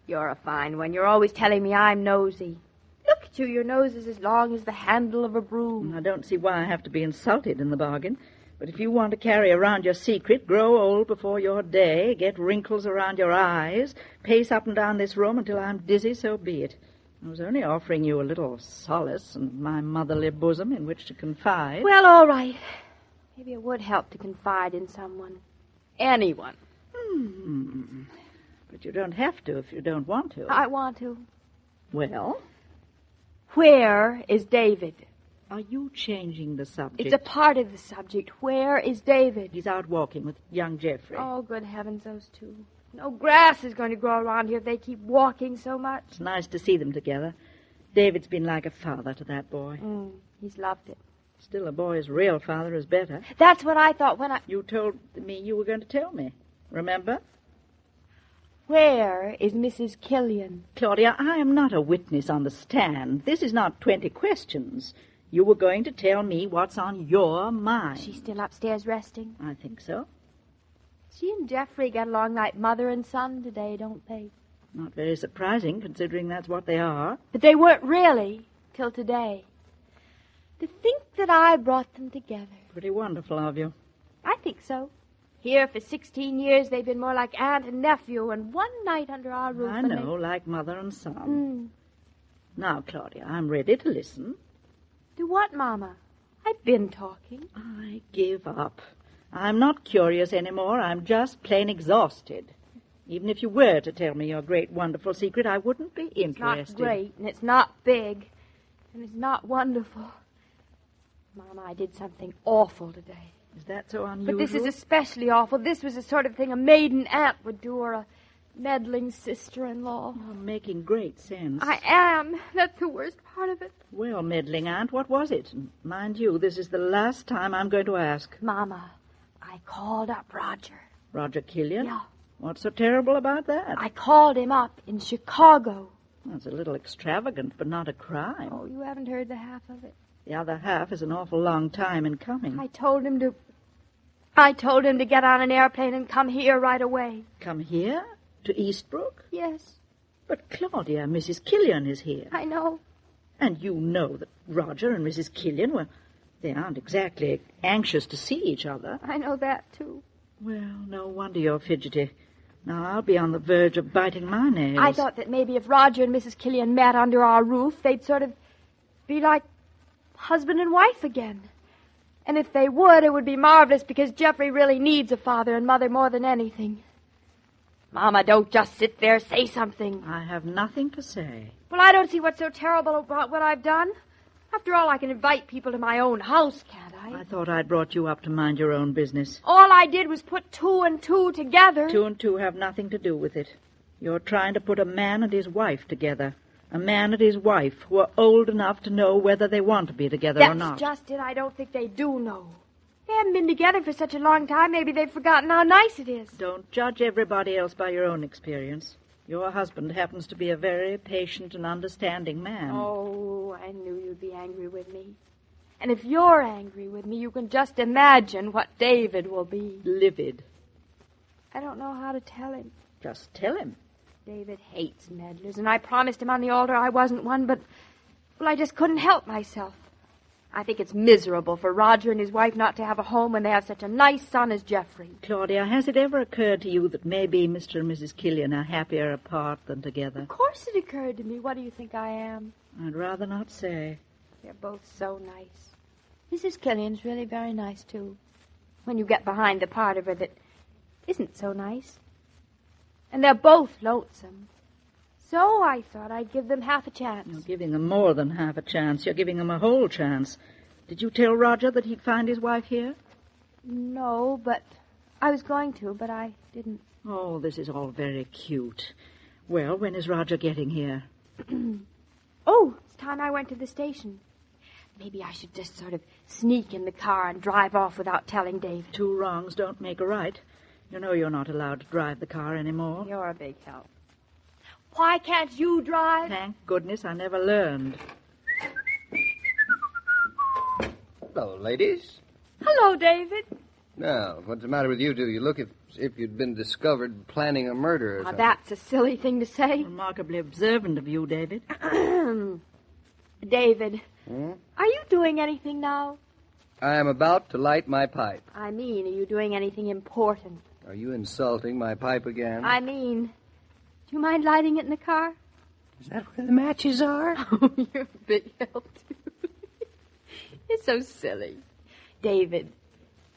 You're a fine one. You're always telling me I'm nosy. Look at you. Your nose is as long as the handle of a broom. I don't see why I have to be insulted in the bargain. But if you want to carry around your secret, grow old before your day, get wrinkles around your eyes, pace up and down this room until I'm dizzy, so be it. I was only offering you a little solace and my motherly bosom in which to confide. Well, all right. Maybe it would help to confide in someone. Anyone. But you don't have to if you don't want to. I want to. Well? Where is David? Are you changing the subject? It's a part of the subject. Where is David? He's out walking with young Geoffrey. Oh, good heavens, those two. No grass is going to grow around here if they keep walking so much. It's nice to see them together. David's been like a father to that boy. He's loved it. Still, a boy's real father is better. That's what I thought when I... You told me you were going to tell me. Remember? Where is Mrs. Killian? Claudia, I am not a witness on the stand. This is not 20 questions. You were going to tell me what's on your mind. She's still upstairs resting? I think so. She and Geoffrey get along like mother and son today, don't they? Not very surprising, considering that's what they are. But they weren't really, till today. To think that I brought them together. Pretty wonderful of you. I think so. Here for 16 years, they've been more like aunt and nephew, and one night under our roof. I know, like mother and son. Now, Claudia, I'm ready to listen. Do what, Mama? I've been talking. I give up. I'm not curious anymore. I'm just plain exhausted. Even if you were to tell me your great, wonderful secret, I wouldn't be interested. It's not great, and it's not big, and it's not wonderful. Mama, I did something awful today. Is that so unusual? But this is especially awful. This was the sort of thing a maiden aunt would do, or a meddling sister-in-law. You're making great sense. I am. That's the worst part of it. Well, meddling aunt, what was it? Mind you, this is the last time I'm going to ask. Mama, I called up Roger. Roger Killian? Yeah. What's so terrible about that? I called him up in Chicago. That's a little extravagant, but not a crime. Oh, you haven't heard the half of it. The other half is an awful long time in coming. I told him to get on an airplane and come here right away. Come here? To Eastbrook? Yes. But, Claudia, Mrs. Killian is here. I know. And you know that Roger and Mrs. Killian, well, they aren't exactly anxious to see each other. I know that, too. Well, no wonder you're fidgety. Now, I'll be on the verge of biting my nails. I thought that maybe if Roger and Mrs. Killian met under our roof, they'd sort of be like husband and wife again. And if they would, it would be marvelous, because Geoffrey really needs a father and mother more than anything. Mama, don't just sit there. Say something. I have nothing to say. Well, I don't see what's so terrible about what I've done. After all, I can invite people to my own house, can't I? I thought I'd brought you up to mind your own business. All I did was put 2 and 2 together. 2 and 2 have nothing to do with it. You're trying to put a man and his wife together. A man and his wife who are old enough to know whether they want to be together or not. That's just it. I don't think they do know. They haven't been together for such a long time. Maybe they've forgotten how nice it is. Don't judge everybody else by your own experience. Your husband happens to be a very patient and understanding man. Oh, I knew you'd be angry with me. And if you're angry with me, you can just imagine what David will be. Livid. I don't know how to tell him. Just tell him. David hates meddlers, and I promised him on the altar I wasn't one, but, well, I just couldn't help myself. I think it's miserable for Roger and his wife not to have a home when they have such a nice son as Geoffrey. Claudia, has it ever occurred to you that maybe Mr. and Mrs. Killian are happier apart than together? Of course it occurred to me. What do you think I am? I'd rather not say. They're both so nice. Mrs. Killian's really very nice, too. When you get behind the part of her that isn't so nice. And they're both lonesome. So I thought I'd give them half a chance. You're giving them more than half a chance. You're giving them a whole chance. Did you tell Roger that he'd find his wife here? No, but I was going to, but I didn't. Oh, this is all very cute. Well, when is Roger getting here? Oh, it's time I went to the station. Maybe I should just sort of sneak in the car and drive off without telling David. 2 wrongs don't make a right. You know you're not allowed to drive the car anymore. You're a big help. Why can't you drive? Thank goodness I never learned. Hello, ladies. Hello, David. Now, what's the matter with you two? You look as if you'd been discovered planning a murder or something. That's a silly thing to say. Remarkably observant of you, David. David, Hmm? are you doing anything now? I am about to light my pipe. I mean, are you doing anything important? Are you insulting my pipe again? I mean, do you mind lighting it in the car? Is that where the matches are? Oh, you're a big help, too. You're so silly. David,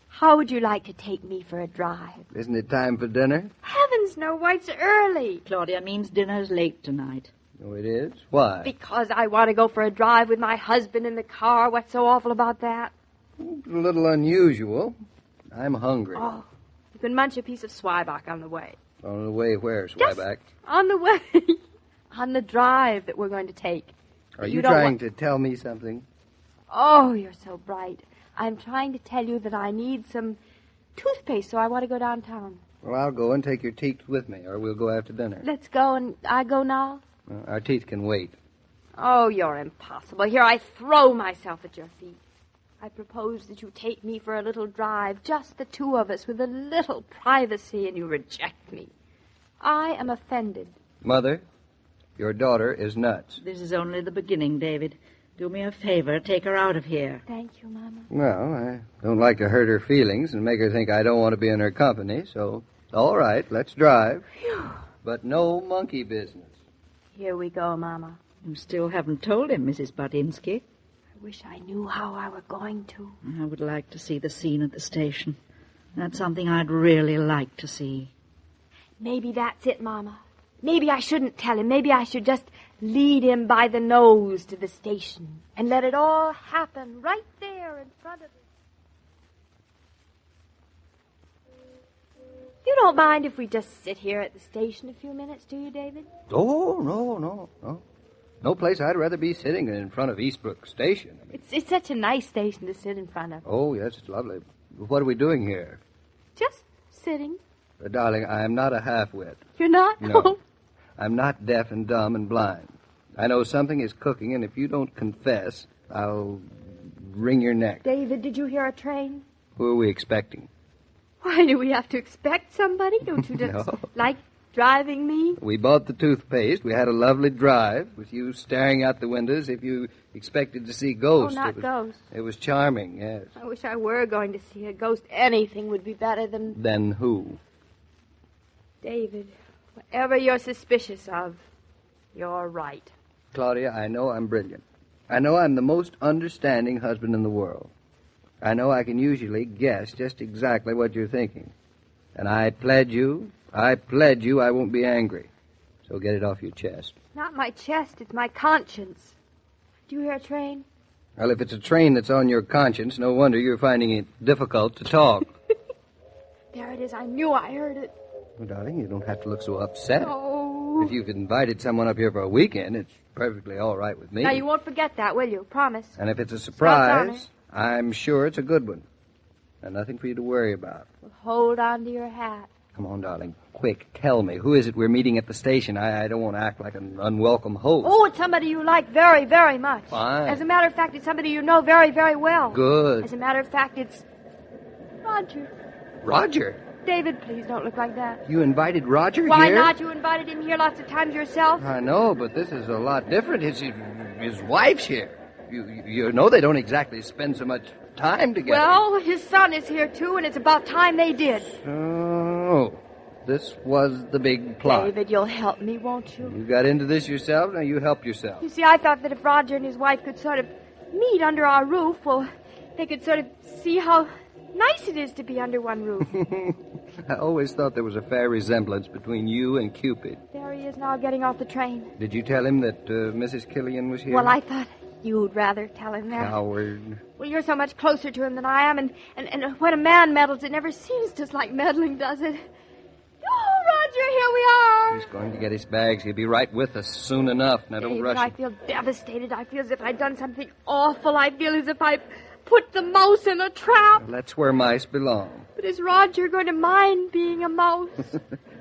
how would you like to take me for a drive? Isn't it time for dinner? Heavens, no, why, it's early. Claudia means dinner's late tonight. Oh, it is? Why? Because I want to go for a drive with my husband in the car. What's so awful about that? A little unusual. I'm hungry. Oh, you can munch a piece of Zwieback on the way. On the way where, Zwieback? On the way. On the drive that we're going to take. Are you trying to tell me something? Oh, you're so bright. I'm trying to tell you that I need some toothpaste, so I want to go downtown. Well, I'll go and take your teeth with me, or we'll go after dinner. Let's go, and I go now? Our teeth can wait. Oh, you're impossible. Here, I throw myself at your feet. I propose that you take me for a little drive, just the two of us, with a little privacy, and you reject me. I am offended. Mother, your daughter is nuts. This is only the beginning, David. Do me a favor, take her out of here. Thank you, Mama. Well, I don't like to hurt her feelings and make her think I don't want to be in her company, so all right, let's drive. Phew. But no monkey business. Here we go, Mama. You still haven't told him, Mrs. Badinsky. I wish I knew how I were going to. I would like to see the scene at the station. That's something I'd really like to see. Maybe that's it, Mama. Maybe I shouldn't tell him. Maybe I should just lead him by the nose to the station and let it all happen right there in front of him. You don't mind if we just sit here at the station a few minutes, do you, David? Oh, no. No place I'd rather be sitting than in front of Eastbrook Station. It's such a nice station to sit in front of. Oh, yes, it's lovely. What are we doing here? Just sitting. Darling, I am not a half-wit. You're not? No. I'm not deaf and dumb and blind. I know something is cooking, and if you don't confess, I'll wring your neck. David, did you hear a train? Who are we expecting? Why do we have to expect somebody? Don't you just No. like driving me? We bought the toothpaste. We had a lovely drive with you staring out the windows if you expected to see ghosts. Oh, not ghosts. It was charming, yes. I wish I were going to see a ghost. Anything would be better than... Then who? David, whatever you're suspicious of, you're right. Claudia, I know I'm brilliant. I know I'm the most understanding husband in the world. I know I can usually guess just exactly what you're thinking. And I pledge you I won't be angry. So get it off your chest. Not my chest, it's my conscience. Do you hear a train? Well, if it's a train that's on your conscience, no wonder you're finding it difficult to talk. There it is. I knew I heard it. Well, darling, you don't have to look so upset. Oh. If you've invited someone up here for a weekend, it's perfectly all right with me. Now, you won't forget that, will you? Promise. And if it's a surprise, I'm sure it's a good one. And nothing for you to worry about. Well, hold on to your hat. Come on, darling. Quick, tell me. Who is it we're meeting at the station? I don't want to act like an unwelcome host. Oh, it's somebody you like very, very much. Fine. As a matter of fact, it's somebody you know very, very well. Good. As a matter of fact, it's Roger. Roger? David, please don't look like that. You invited Roger Why here? Why not? You invited him here lots of times yourself. I know, but this is a lot different. His wife's here. You know they don't exactly spend so much time together. Well, his son is here, too, and it's about time they did. Oh, this was the big plot. David, you'll help me, won't you? You got into this yourself? Now you help yourself. You see, I thought that if Roger and his wife could sort of meet under our roof, well, they could sort of see how nice it is to be under one roof. I always thought there was a fair resemblance between you and Cupid. There he is now getting off the train. Did you tell him that Mrs. Killian was here? Well, I thought you'd rather tell him that. Coward. Well, you're so much closer to him than I am, and when a man meddles, it never seems just like meddling, does it? Oh, Roger, here we are. He's going to get his bags. He'll be right with us soon enough. Now, don't David, rush I him. feel devastated. I feel as if I'd done something awful. I feel as if I put the mouse in a trap. Well, that's where mice belong. But is Roger going to mind being a mouse?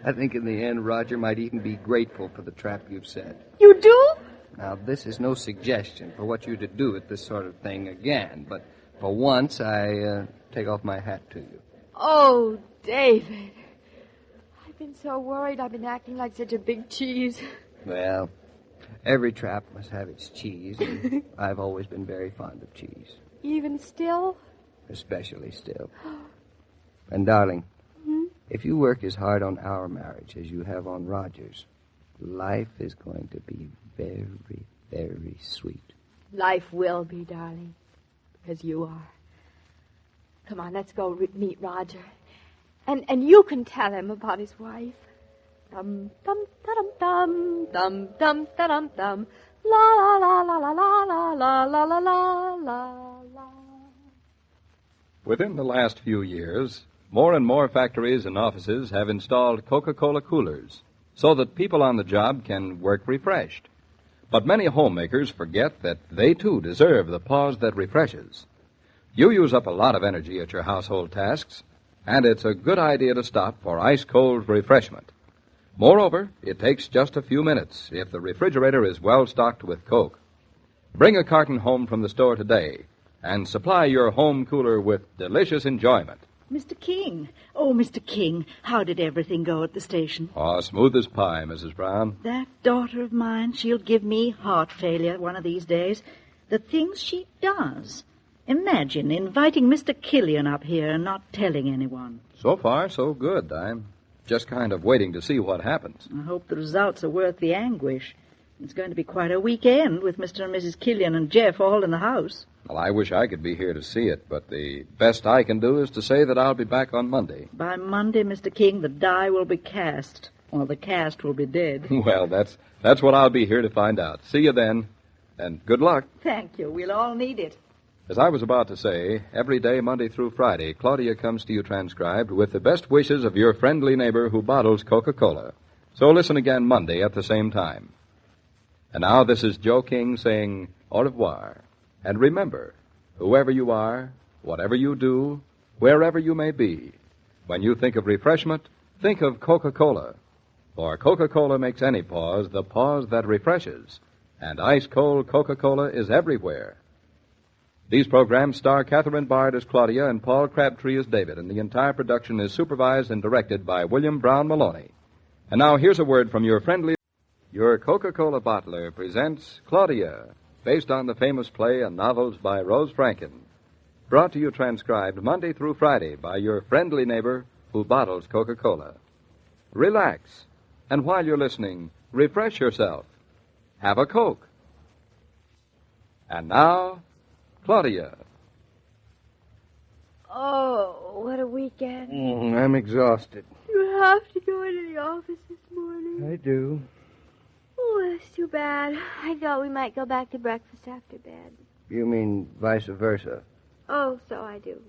I think in the end, Roger might even be grateful for the trap you've set. You do? Now, this is no suggestion for what you're to do with this sort of thing again, but for once, I take off my hat to you. Oh, David. I've been so worried. I've been acting like such a big cheese. Well, every trap must have its cheese, and I've always been very fond of cheese. Even still? Especially still. And, darling, if you work as hard on our marriage as you have on Roger's, life is going to be very, very sweet. Life will be, darling, because you are. Come on, let's go meet Roger. And you can tell him about his wife. Dum dum dum dum dum dum dum dum. La la la la la la la la la la la la. Within the last few years, more and more factories and offices have installed Coca-Cola coolers so that people on the job can work refreshed. But many homemakers forget that they, too, deserve the pause that refreshes. You use up a lot of energy at your household tasks, and it's a good idea to stop for ice-cold refreshment. Moreover, it takes just a few minutes if the refrigerator is well stocked with Coke. Bring a carton home from the store today and supply your home cooler with delicious enjoyment. Mr. King. Oh, Mr. King, how did everything go at the station? Oh, smooth as pie, Mrs. Brown. That daughter of mine, she'll give me heart failure one of these days. The things she does. Imagine inviting Mr. Killian up here and not telling anyone. So far, so good. I'm just kind of waiting to see what happens. I hope the results are worth the anguish. It's going to be quite a weekend with Mr. and Mrs. Killian and Jeff all in the house. Well, I wish I could be here to see it, but the best I can do is to say that I'll be back on Monday. By Monday, Mr. King, the die will be cast, or the cast will be dead. Well, that's what I'll be here to find out. See you then, and good luck. Thank you. We'll all need it. As I was about to say, every day, Monday through Friday, Claudia comes to you transcribed with the best wishes of your friendly neighbor who bottles Coca-Cola. So listen again Monday at the same time. And now this is Joe King saying au revoir. And remember, whoever you are, whatever you do, wherever you may be, when you think of refreshment, think of Coca-Cola. For Coca-Cola makes any pause the pause that refreshes. And ice-cold Coca-Cola is everywhere. These programs star Catherine Bard as Claudia and Paul Crabtree as David, and the entire production is supervised and directed by William Brown Maloney. And now here's a word from your friendly... Your Coca-Cola bottler presents Claudia, based on the famous play and novels by Rose Franken. Brought to you transcribed Monday through Friday by your friendly neighbor who bottles Coca-Cola. Relax, and while you're listening, refresh yourself. Have a Coke. And now, Claudia. Oh, what a weekend. I'm exhausted. You have to go into the office this morning. I do. Oh, that's too bad. I thought we might go back to breakfast after bed. You mean vice versa? Oh, so I do.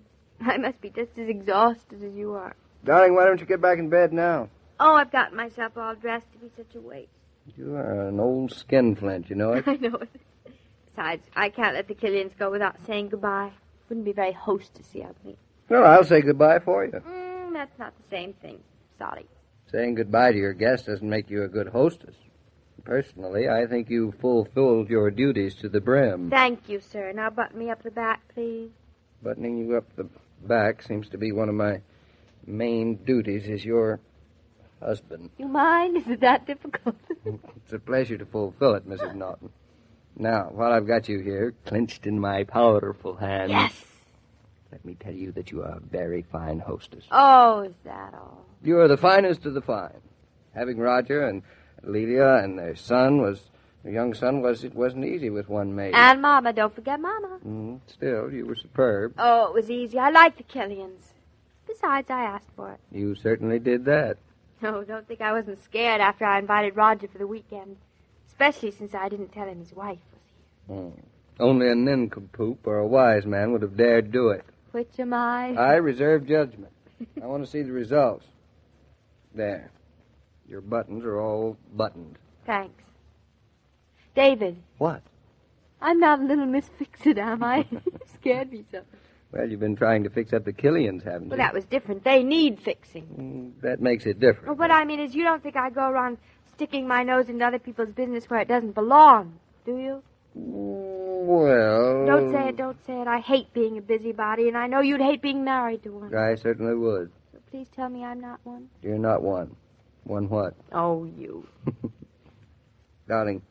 I must be just as exhausted as you are. Darling, why don't you get back in bed now? Oh, I've gotten myself all dressed to be such a waste. You are an old skinflint, you know it? I know it. Besides, I can't let the Killians go without saying goodbye. Wouldn't be very hostessy of me. Well, I'll say goodbye for you. That's not the same thing. Sorry. Saying goodbye to your guest doesn't make you a good hostess. Personally, I think you fulfilled your duties to the brim. Thank you, sir. Now button me up the back, please. Buttoning you up the back seems to be one of my main duties as your husband. You mind? Is it that difficult? It's a pleasure to fulfill it, Mrs. Norton. Now, while I've got you here, clenched in my powerful hands... Yes! Let me tell you that you are a very fine hostess. Oh, is that all? You are the finest of the fine. Having Roger and Lelia and their young son it wasn't easy with one maid. And Mama, don't forget Mama. Still, you were superb. Oh, it was easy. I like the Killians. Besides, I asked for it. You certainly did that. No, don't think I wasn't scared after I invited Roger for the weekend. Especially since I didn't tell him his wife was here. Only a nincompoop or a wise man would have dared do it. Which am I? I reserve judgment. I want to see the results. There. Your buttons are all buttoned. Thanks. David. What? I'm not a little Miss Fix-It, am I? You scared me so. Well, you've been trying to fix up the Killians, haven't you? Well, that was different. They need fixing. That makes it different. Well, what I mean is you don't think I go around sticking my nose into other people's business where it doesn't belong, do you? Well... Don't say it. I hate being a busybody, and I know you'd hate being married to one. I certainly would. So please tell me I'm not one. You're not one. One what? Oh, you. Darling,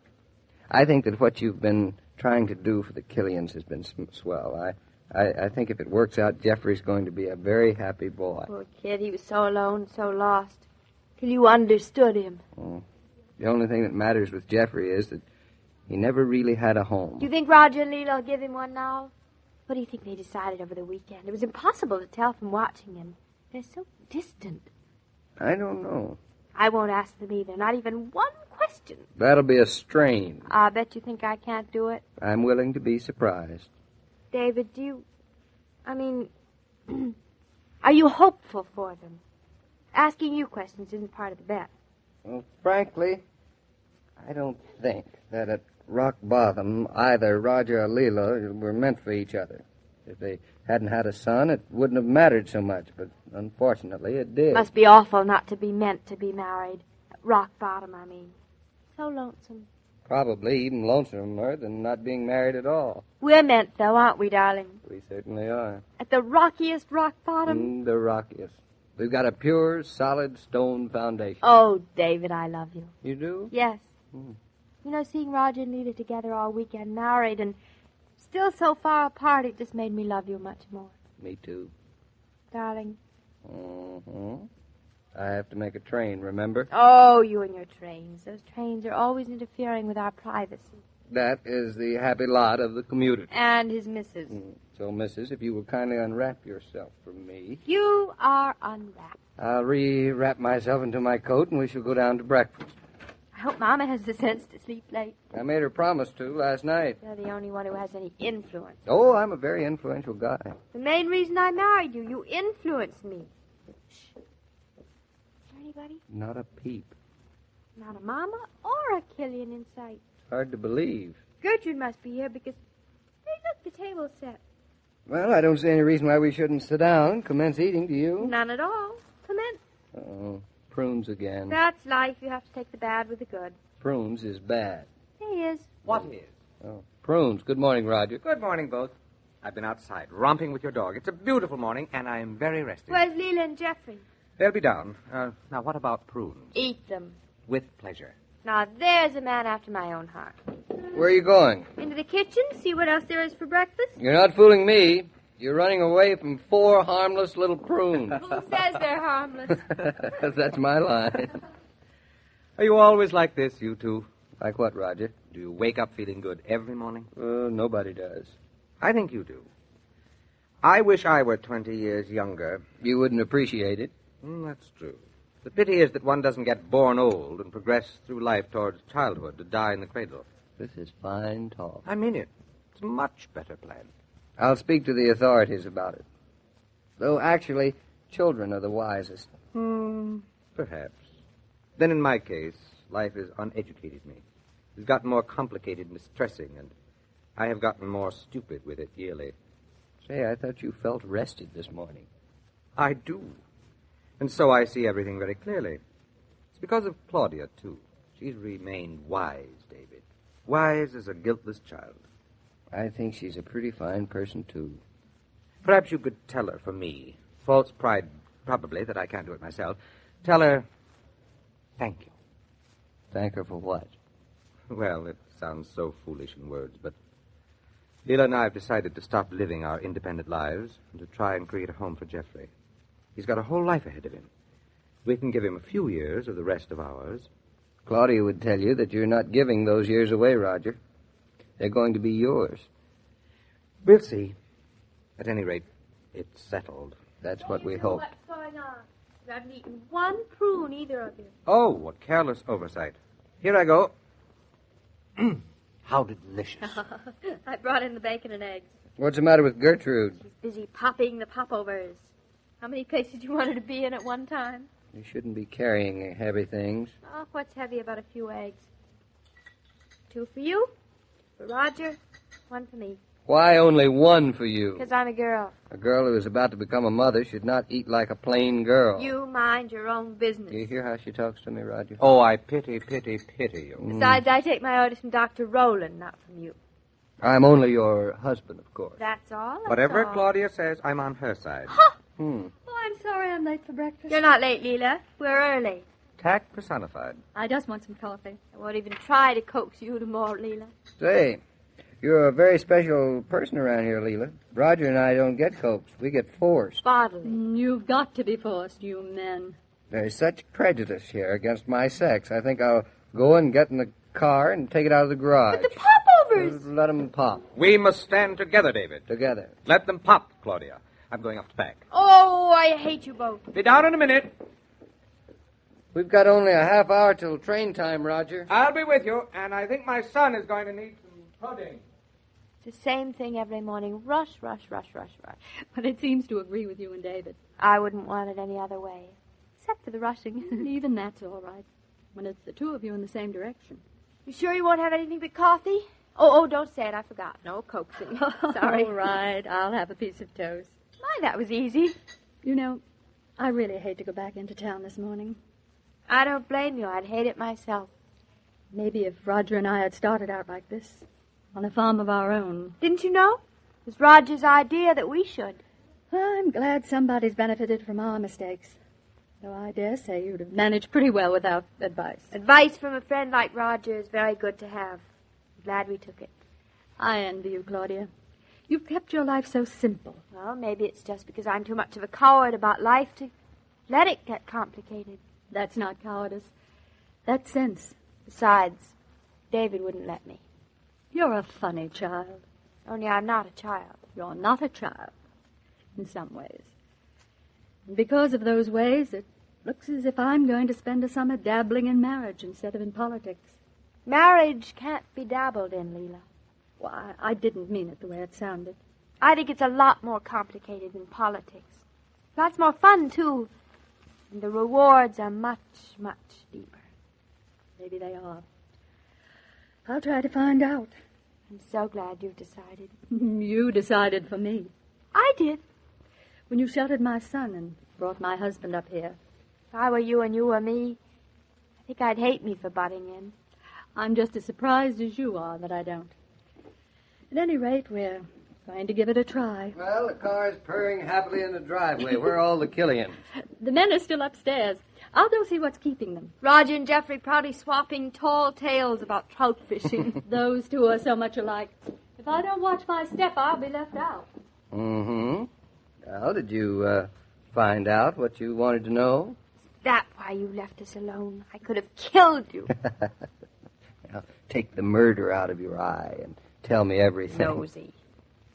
I think that what you've been trying to do for the Killians has been swell. I think if it works out, Jeffrey's going to be a very happy boy. Poor kid, he was so alone, so lost. Till you understood him. The only thing that matters with Jeffrey is that he never really had a home. Do you think Roger and Leela will give him one now? What do you think they decided over the weekend? It was impossible to tell from watching him. They're so distant. I don't know. I won't ask them either, not even one question. That'll be a strain. I bet you think I can't do it. I'm willing to be surprised. David, are you hopeful for them? Asking you questions isn't part of the bet. Well, frankly, I don't think that at rock bottom either Roger or Leela were meant for each other. If they hadn't had a son, it wouldn't have mattered so much, but unfortunately it did. Must be awful not to be meant to be married. At rock bottom, I mean. So lonesome. Probably even lonesomer than not being married at all. We're meant, though, aren't we, darling? We certainly are. At the rockiest rock bottom? The rockiest. We've got a pure, solid stone foundation. Oh, David, I love you. You do? Yes. You know, seeing Roger and Leela together all weekend, married, and still so far apart, it just made me love you much more. Me too. Darling. I have to make a train, remember? Oh, you and your trains. Those trains are always interfering with our privacy. That is the happy lot of the commuter. And his missus. So, missus, if you will kindly unwrap yourself from me. You are unwrapped. I'll re-wrap myself into my coat, and we shall go down to breakfast. I hope Mama has the sense to sleep late. I made her promise to last night. You're the only one who has any influence. Oh, I'm a very influential guy. The main reason I married you. You influenced me. Shh. Is there anybody? Not a peep. Not a Mama or a Killian in sight. Hard to believe. Gertrude must be here because... Hey, look, the table's set. Well, I don't see any reason why we shouldn't sit down and commence eating, do you? None at all. Commence. Uh-oh. Prunes again. That's life. You have to take the bad with the good. Prunes is bad. There he is. What is? Oh, prunes. Good morning, Roger. Good morning, both. I've been outside, romping with your dog. It's a beautiful morning, and I am very rested. Where's Leela and Jeffrey? They'll be down. Now, what about prunes? Eat them. With pleasure. Now, there's a man after my own heart. Where are you going? Into the kitchen, see what else there is for breakfast. You're not fooling me. You're running away from 4 harmless little prunes. Who says they're harmless? That's my line. Are you always like this, you two? Like what, Roger? Do you wake up feeling good every morning? Nobody does. I think you do. I wish I were 20 years younger. You wouldn't appreciate it. That's true. The pity is that one doesn't get born old and progress through life towards childhood to die in the cradle. This is fine talk. I mean it. It's a much better plan. I'll speak to the authorities about it. Though, actually, children are the wisest. Perhaps. Then in my case, life has uneducated me. It's gotten more complicated and distressing, and I have gotten more stupid with it yearly. Say, I thought you felt rested this morning. I do. And so I see everything very clearly. It's because of Claudia, too. She's remained wise, David. Wise as a guiltless child. I think she's a pretty fine person, too. Perhaps you could tell her for me. False pride, probably, that I can't do it myself. Tell her, thank you. Thank her for what? Well, it's sounds so foolish in words, but Leela and I have decided to stop living our independent lives and to try and create a home for Geoffrey. He's got a whole life ahead of him. We can give him a few years of the rest of ours. Claudia would tell you that you're not giving those years away, Roger. They're going to be yours. We'll see. At any rate, it's settled. That's what we hope. What's going on? You haven't eaten one prune, either of you. Oh, what careless oversight. Here I go. How delicious. I brought in the bacon and eggs. What's the matter with Gertrude? She's busy popping the popovers. How many places do you want her to be in at one time? You shouldn't be carrying heavy things. Oh, what's heavy about a few eggs? 2 for you, for Roger, 1 for me. Why only 1 for you? Because I'm a girl. A girl who is about to become a mother should not eat like a plain girl. You mind your own business. Do you hear how she talks to me, Roger? Oh, I pity you. Besides, I take my orders from Dr. Rowland, not from you. I'm only your husband, of course. That's all. Whatever all. Claudia says, I'm on her side. Oh, I'm sorry I'm late for breakfast. You're not late, Leela. We're early. Tact personified. I just want some coffee. I won't even try to coax you tomorrow, Leela. Say, you're a very special person around here, Leela. Roger and I don't get coaxed. We get forced. Bodily. You've got to be forced, you men. There's such prejudice here against my sex. I think I'll go and get in the car and take it out of the garage. But the popovers! Let them pop. We must stand together, David. Together. Let them pop, Claudia. I'm going off to pack. Oh, I hate you both. Be down in a minute. We've got only a half hour till train time, Roger. I'll be with you, and I think my son is going to need some pudding. It's the same thing every morning. Rush, rush, rush, rush, rush. But it seems to agree with you and David. I wouldn't want it any other way. Except for the rushing. Even that's all right. When it's the two of you in the same direction. You sure you won't have anything but coffee? Oh, don't say it. I forgot. No coaxing. Sorry. All right. I'll have a piece of toast. My, that was easy. You know, I really hate to go back into town this morning. I don't blame you. I'd hate it myself. Maybe if Roger and I had started out like this, on a farm of our own. Didn't you know? It was Roger's idea that we should. I'm glad somebody's benefited from our mistakes. Though I dare say you'd have managed pretty well without advice. Advice from a friend like Roger is very good to have. I'm glad we took it. I envy you, Claudia. You've kept your life so simple. Well, maybe it's just because I'm too much of a coward about life to let it get complicated. That's not cowardice. That's sense. Besides, David wouldn't let me. You're a funny child. Only I'm not a child. You're not a child, in some ways. And because of those ways, it looks as if I'm going to spend a summer dabbling in marriage instead of in politics. Marriage can't be dabbled in, Leela. Why, I didn't mean it the way it sounded. I think it's a lot more complicated than politics. Lots more fun, too. And the rewards are much, much deeper. Maybe they are. I'll try to find out. I'm so glad you've decided. You decided for me. I did. When you sheltered my son and brought my husband up here. If I were you and you were me, I think I'd hate me for butting in. I'm just as surprised as you are that I don't. At any rate, we're going to give it a try. Well, the car's purring happily in the driveway. Where are all the Killians? The men are still upstairs. I'll go see what's keeping them. Roger and Geoffrey probably swapping tall tales about trout fishing. Those two are so much alike. If I don't watch my step, I'll be left out. Mm-hmm. Well, did you find out what you wanted to know? Is that why you left us alone? I could have killed you. Now, take the murder out of your eye and tell me everything. Nosy.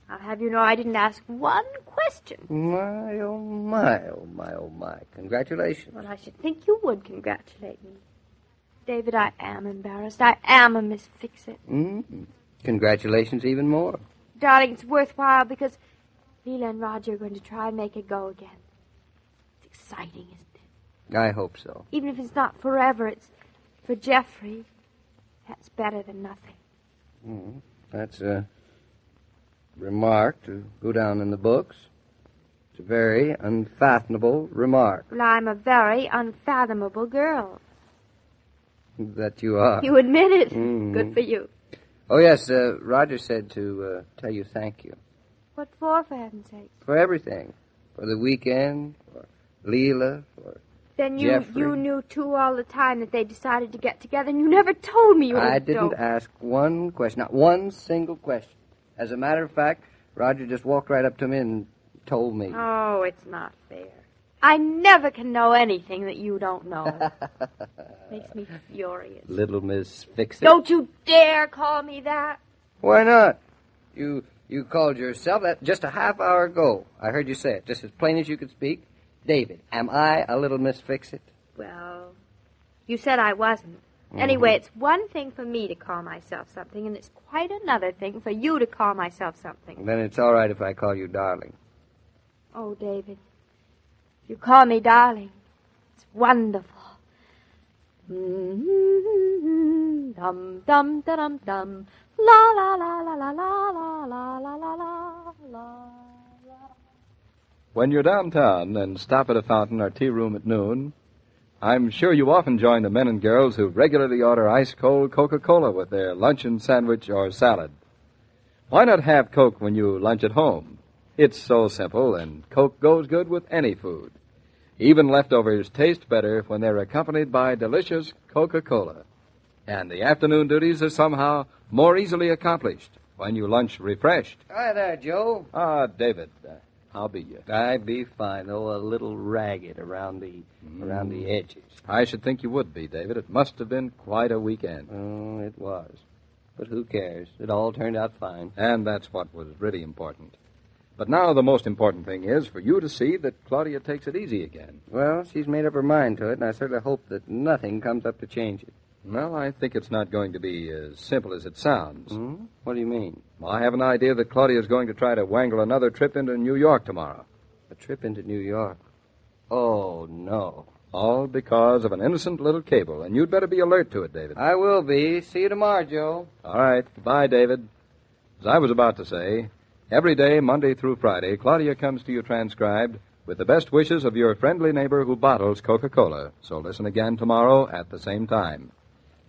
I'll have you know I didn't ask one question. My, oh, my, oh, my, oh, my. Congratulations. Well, I should think you would congratulate me. David, I am embarrassed. I am a Miss Fix-It. Mm-hmm. Congratulations even more. Darling, it's worthwhile because Leela and Roger are going to try and make it go again. It's exciting, isn't it? I hope so. Even if it's not forever, it's for Geoffrey. That's better than nothing. Mm-hmm. That's a remark to go down in the books. It's a very unfathomable remark. Well, I'm a very unfathomable girl. That you are. You admit it. Mm-hmm. Good for you. Oh, yes, Roger said to tell you thank you. What for heaven's sake? For everything. For the weekend, for Leela, for Then Jeffrey. you knew, too, all the time that they decided to get together, and you never told me you I little didn't dope. ask one question, not one single question. As a matter of fact, Roger just walked right up to me and told me. Oh, it's not fair. I never can know anything that you don't know. Makes me furious. Little Miss Fix-It. Don't you dare call me that. Why not? You called yourself that just a half hour ago. I heard you say it, just as plain as you could speak. David, am I a little Miss Fix-It? Well, you said I wasn't. Anyway, it's one thing for me to call myself something, and it's quite another thing for you to call myself something. Then it's all right if I call you darling. Oh, David, you call me darling. It's wonderful. Dum dum da dum dum. La la la la la la la la la la la. When you're downtown and stop at a fountain or tea room at noon, I'm sure you often join the men and girls who regularly order ice-cold Coca-Cola with their luncheon sandwich or salad. Why not have Coke when you lunch at home? It's so simple, and Coke goes good with any food. Even leftovers taste better when they're accompanied by delicious Coca-Cola. And the afternoon duties are somehow more easily accomplished when you lunch refreshed. Hi there, Joe. Ah, David, how be you? I be fine, though a little ragged around the edges. I should think you would be, David. It must have been quite a weekend. Oh, it was. But who cares? It all turned out fine. And that's what was really important. But now the most important thing is for you to see that Claudia takes it easy again. Well, she's made up her mind to it, and I certainly hope that nothing comes up to change it. Well, I think it's not going to be as simple as it sounds. What do you mean? Well, I have an idea that Claudia is going to try to wangle another trip into New York tomorrow. A trip into New York? Oh, no. All because of an innocent little cable, and you'd better be alert to it, David. I will be. See you tomorrow, Joe. All right. Goodbye, David. As I was about to say, every day, Monday through Friday, Claudia comes to you transcribed with the best wishes of your friendly neighbor who bottles Coca-Cola. So listen again tomorrow at the same time.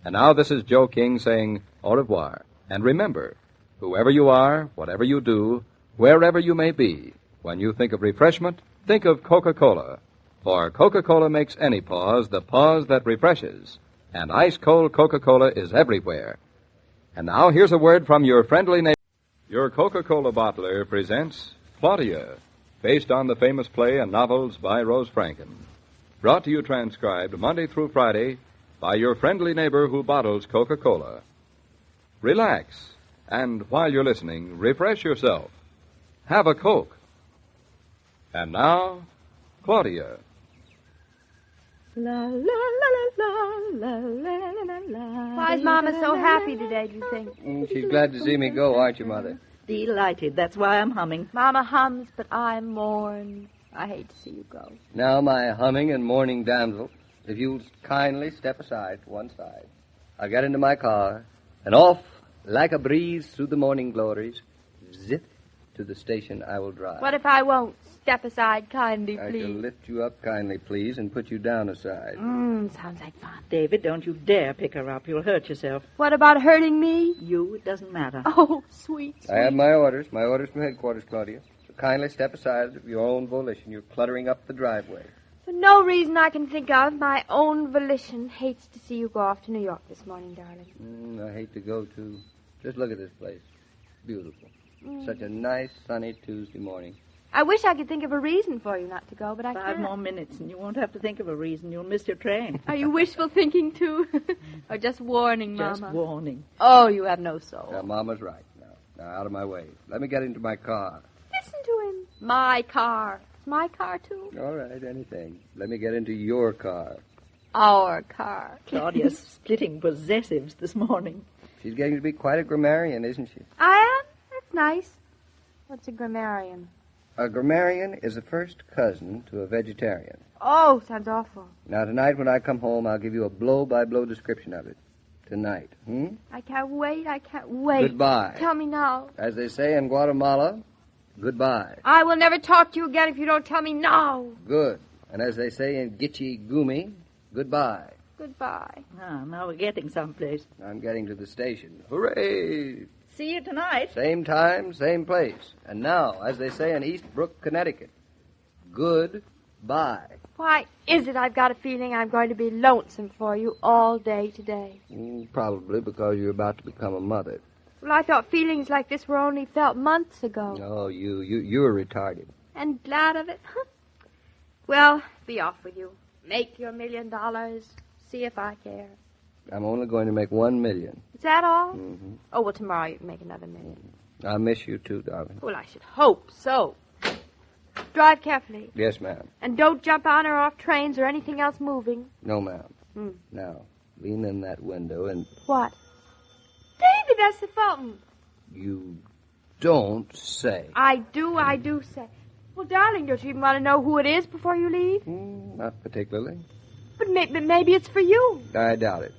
And now this is Joe King saying au revoir. And remember, whoever you are, whatever you do, wherever you may be, when you think of refreshment, think of Coca-Cola. For Coca-Cola makes any pause the pause that refreshes. And ice-cold Coca-Cola is everywhere. And now here's a word from your friendly neighbor. Your Coca-Cola bottler presents Claudia, based on the famous play and novels by Rose Franken. Brought to you transcribed Monday through Friday by your friendly neighbor who bottles Coca-Cola. Relax, and while you're listening, refresh yourself. Have a Coke. And now, Claudia. La la la la la la la la. Why is Mama so happy today, do you think? She's glad to see me go, aren't you, Mother? Delighted. That's why I'm humming. Mama hums, but I mourn. I hate to see you go. Now, my humming and mourning damsel, if you'll kindly step aside to one side, I'll get into my car, and off, like a breeze through the morning glories, zip to the station I will drive. What if I won't? Step aside kindly, I please. shall lift you up kindly, please, and put you down aside. Sounds like fun. David, don't you dare pick her up. You'll hurt yourself. What about hurting me? You, it doesn't matter. Oh, sweet. I have my orders from headquarters, Claudia. So kindly step aside of your own volition. You're cluttering up the driveway. For no reason I can think of, my own volition hates to see you go off to New York this morning, darling. I hate to go, too. Just look at this place. Beautiful. Such a nice, sunny Tuesday morning. I wish I could think of a reason for you not to go, but I can't. 5 more minutes, and you won't have to think of a reason. You'll miss your train. Are you wishful thinking, too? Or just warning, Mama? Just warning. Oh, you have no soul. Now, Mama's right. Now, out of my way. Let me get into my car. Listen to him. My car. It's my car, too. All right, anything. Let me get into your car. Our car. Claudia's splitting possessives this morning. She's getting to be quite a grammarian, isn't she? I am? That's nice. What's a grammarian? A grammarian is a first cousin to a vegetarian. Oh, sounds awful. Now, tonight when I come home, I'll give you a blow-by-blow description of it. Tonight, I can't wait. I can't wait. Goodbye. Tell me now. As they say in Guatemala, goodbye. I will never talk to you again if you don't tell me now. Good. And as they say in Gitche Gumi, goodbye. Goodbye. Now we're getting someplace. I'm getting to the station. Hooray! See you tonight. Same time, same place. And now, as they say in Eastbrook, Connecticut, goodbye. Bye. Why is it I've got a feeling I'm going to be lonesome for you all day today? Probably because you're about to become a mother. Well, I thought feelings like this were only felt months ago. Oh, you're retarded. And glad of it? Well, be off with you. Make your $1 million. See if I care. I'm only going to make $1 million. Is that all? Mm-hmm. Oh, well, tomorrow you can make another $1 million. I miss you too, darling. Well, I should hope so. Drive carefully. Yes, ma'am. And don't jump on or off trains or anything else moving. No, ma'am. Now, lean in that window and... What? David, that's the fountain. You don't say. I do say. Well, darling, don't you even want to know who it is before you leave? Not particularly. But maybe it's for you. I doubt it.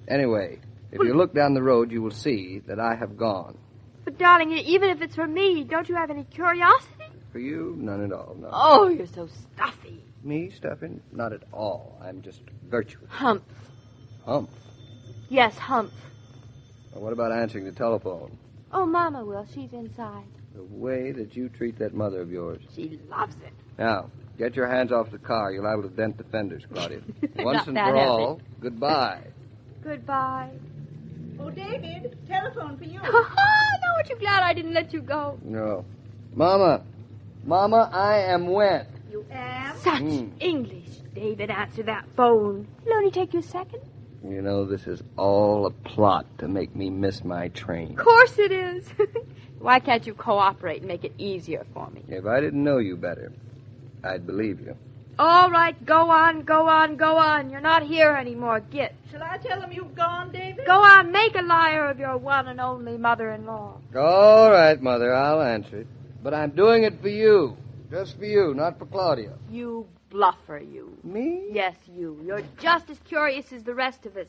Anyway, if you look down the road, you will see that I have gone. But, darling, even if it's for me, don't you have any curiosity? For you, none at all, no. Oh, you're so stuffy. Me, stuffing? Not at all. I'm just virtuous. Humph. Humph? Yes, humph. Well, what about answering the telephone? Oh, Mama will. She's inside. The way that you treat that mother of yours. She loves it. Now, get your hands off the car. You're liable to dent the fenders, Claudia. Once and that for all, heavy. goodbye. Goodbye. Oh, David, telephone for you. No, aren't you glad I didn't let you go? No. Mama, I am wet. You am? Such English. David, answer that phone. It'll only take you a second. You know, this is all a plot to make me miss my train. Of course it is. Why can't you cooperate and make it easier for me? If I didn't know you better, I'd believe you. All right, go on. You're not here anymore. Get. Shall I tell them you've gone, David? Go on, make a liar of your one and only mother-in-law. All right, Mother, I'll answer it. But I'm doing it for you. Just for you, not for Claudia. You bluffer, you. Me? Yes, you. You're just as curious as the rest of us.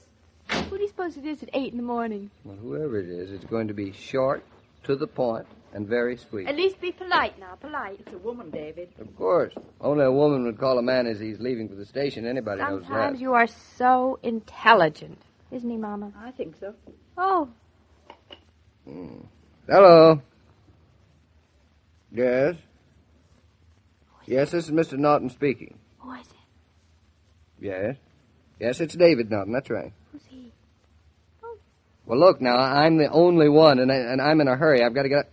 Who do you suppose it is at 8 in the morning? Well, whoever it is, it's going to be short, to the point, and very sweet. At least be polite now, polite. It's a woman, David. Of course. Only a woman would call a man as he's leaving for the station. Anybody knows that. Sometimes you are so intelligent. Isn't he, Mama? I think so. Oh. Hello. Yes? Yes, this is Mr. Norton speaking. Who is it? Yes? Yes, it's David Norton, that's right. Who's he? Well, look, now, I'm the only one, and I'm in a hurry. I've got to get...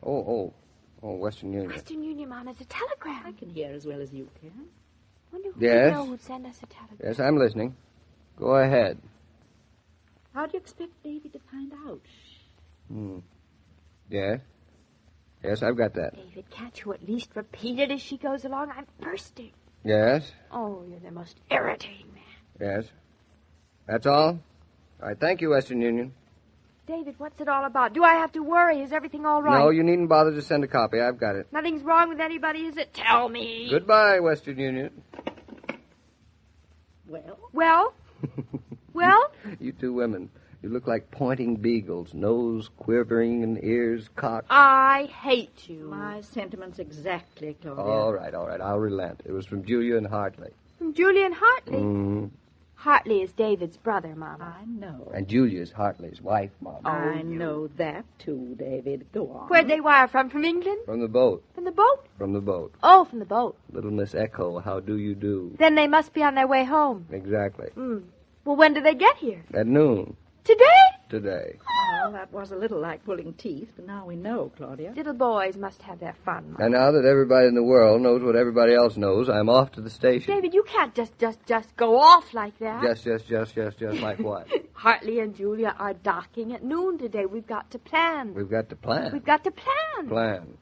Oh, Western Union. Western Union, Mom, is a telegram. I can hear as well as you can. Wonder who Yes? you know would send us a telegram. Yes, I'm listening. Go ahead. How do you expect David to find out? Yes? Yes, I've got that. David, can't you at least repeat it as she goes along? I'm bursting. Yes? Oh, you're the most irritating man. Yes. That's all? All right, thank you, Western Union. David, what's it all about? Do I have to worry? Is everything all right? No, you needn't bother to send a copy. I've got it. Nothing's wrong with anybody, is it? Tell me. Goodbye, Western Union. Well? Well? You two women, you look like pointing beagles, nose quivering and ears cocked. I hate you. My sentiments exactly, Claudia. All right, I'll relent. It was from Julia and Hartley. From Julian Hartley? Mm. Hartley is David's brother, Mama. I know. And Julia's Hartley's wife, Mama. I know that, too, David. Go on. Where'd they wire from? From England? From the boat. From the boat? From the boat. Oh, from the boat. Little Miss Echo, how do you do? Then they must be on their way home. Exactly. Well, when do they get here? At noon. Today? Today. Well, that was a little like pulling teeth, but now we know, Claudia. Little boys must have their fun, Mama. And now that everybody in the world knows what everybody else knows, I'm off to the station. David, you can't just go off like that. Just like what? Hartley and Julia are docking at noon today. We've got to plan. We've got to plan. We've got to plan. Plan.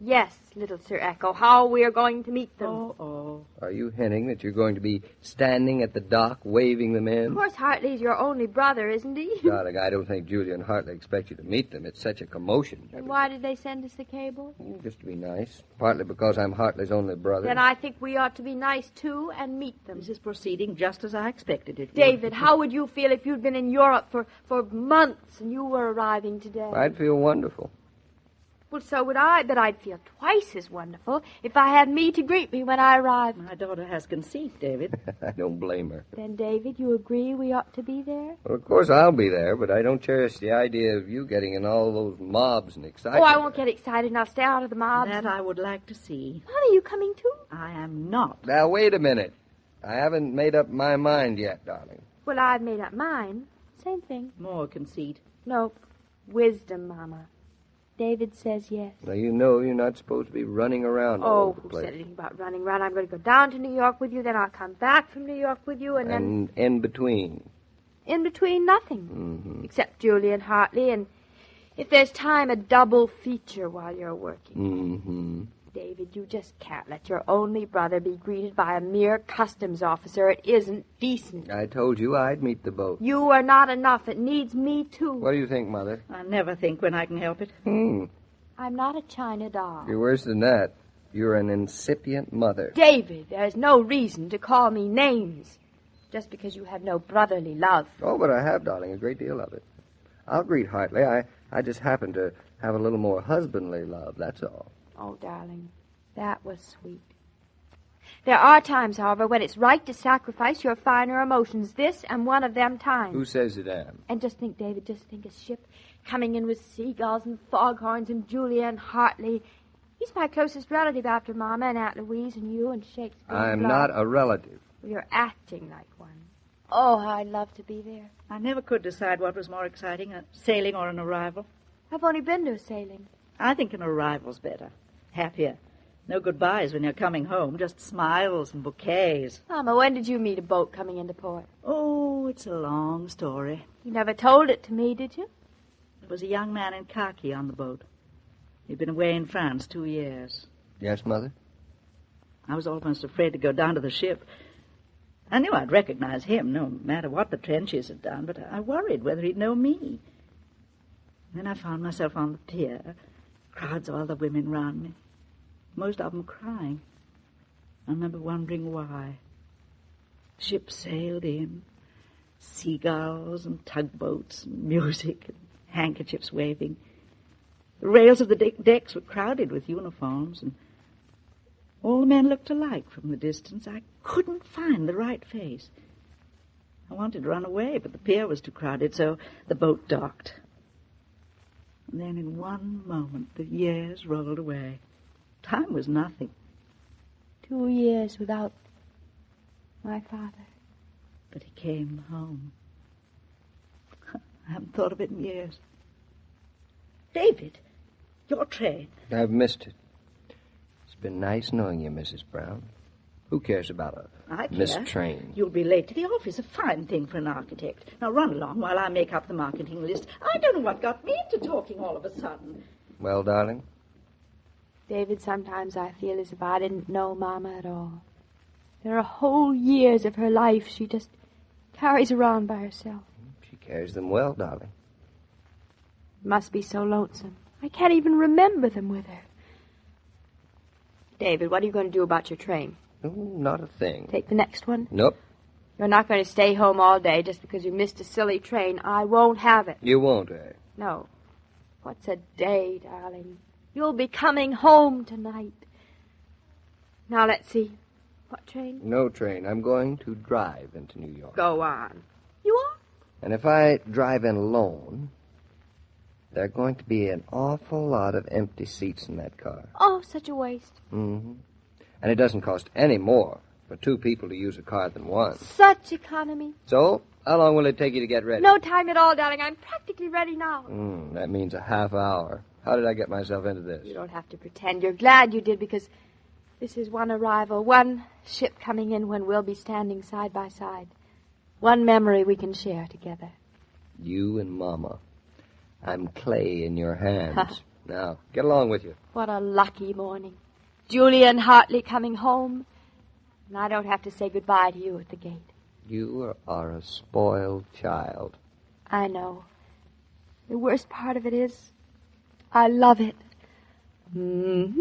Yes, little Sir Echo, how we are going to meet them. Oh. Are you hinting that you're going to be standing at the dock waving them in? Of course, Hartley's your only brother, isn't he? Darling, I don't think Julia and Hartley expect you to meet them. It's such a commotion. And why did they send us the cable? Just to be nice. Partly because I'm Hartley's only brother. Then I think we ought to be nice, too, and meet them. This is proceeding just as I expected it. David, how would you feel if you'd been in Europe for months and you were arriving today? I'd feel wonderful. Well, so would I, but I'd feel twice as wonderful if I had me to greet me when I arrived. My daughter has conceit, David. I don't blame her. Then, David, you agree we ought to be there? Well, of course I'll be there, but I don't cherish the idea of you getting in all those mobs and excitement. Oh, I won't get excited and I'll stay out of the mobs. That I would like to see. Mom, are you coming too? I am not. Now, wait a minute. I haven't made up my mind yet, darling. Well, I've made up mine. Same thing. More conceit. Nope. Wisdom, Mama. David says yes. Now, you know you're not supposed to be running around all over the who place. said anything about running around? I'm going to go down to New York with you, then I'll come back from New York with you, and then... And in between. In between, nothing. Mm-hmm. Except Julian Hartley, and if there's time, a double feature while you're working. Mm-hmm. David, you just can't let your only brother be greeted by a mere customs officer. It isn't decent. I told you I'd meet the boat. You are not enough. It needs me, too. What do you think, Mother? I never think when I can help it. I'm not a China doll. You're worse than that. You're an incipient mother. David, there's no reason to call me names just because you have no brotherly love. Oh, but I have, darling, a great deal of it. I'll greet Hartley. I just happen to have a little more husbandly love, that's all. Oh, darling, that was sweet. There are times, however, when it's right to sacrifice your finer emotions. This and one of them times. Who says it am? And just think, David, just think, a ship coming in with seagulls and foghorns and Julian Hartley. He's my closest relative after Mama and Aunt Louise and you and Shakespeare. I'm not a relative. Well, you're acting like one. Oh, I'd love to be there. I never could decide what was more exciting, a sailing or an arrival. I've only been to a sailing. I think an arrival's better. Happier. No goodbyes when you're coming home, just smiles and bouquets. Mama, when did you meet a boat coming into port? Oh, it's a long story. You never told it to me, did you? There was a young man in khaki on the boat. He'd been away in France 2 years. Yes, Mother? I was almost afraid to go down to the ship. I knew I'd recognize him, no matter what the trenches had done, but I worried whether he'd know me. Then I found myself on the pier, crowds of other women round me, most of them crying. I remember wondering why. The ship sailed in, seagulls and tugboats and music and handkerchiefs waving. The rails of the decks were crowded with uniforms, and all the men looked alike from the distance. I couldn't find the right face. I wanted to run away, but the pier was too crowded, so the boat docked. And then in one moment, the years rolled away. Time was nothing. 2 years without my father. But he came home. I haven't thought of it in years. David, your train. I've missed it. It's been nice knowing you, Mrs. Brown. Who cares about I a care. missed train? You'll be late to the office. A fine thing for an architect. Now run along while I make up the marketing list. I don't know what got me into talking all of a sudden. Well, darling? David, sometimes I feel as if I didn't know Mama at all. There are whole years of her life she just carries around by herself. She carries them well, darling. It must be so lonesome. I can't even remember them with her. David, what are you going to do about your train? Oh, not a thing. Take the next one? Nope. You're not going to stay home all day just because you missed a silly train. I won't have it. You won't, eh? No. What's a day, darling? You'll be coming home tonight. Now, let's see. What train? No train. I'm going to drive into New York. Go on. You are? And if I drive in alone, there are going to be an awful lot of empty seats in that car. Oh, such a waste. Mm-hmm. And it doesn't cost any more for 2 people to use a car than one. Such economy. So, how long will it take you to get ready? No time at all, darling. I'm practically ready now. That means a half hour. How did I get myself into this? You don't have to pretend. You're glad you did, because this is one arrival, one ship coming in when we'll be standing side by side. One memory we can share together. You and Mama. I'm clay in your hands. Now, get along with you. What a lucky morning. Julian Hartley coming home, and I don't have to say goodbye to you at the gate. You are a spoiled child. I know. The worst part of it is, I love it. Mm-hmm.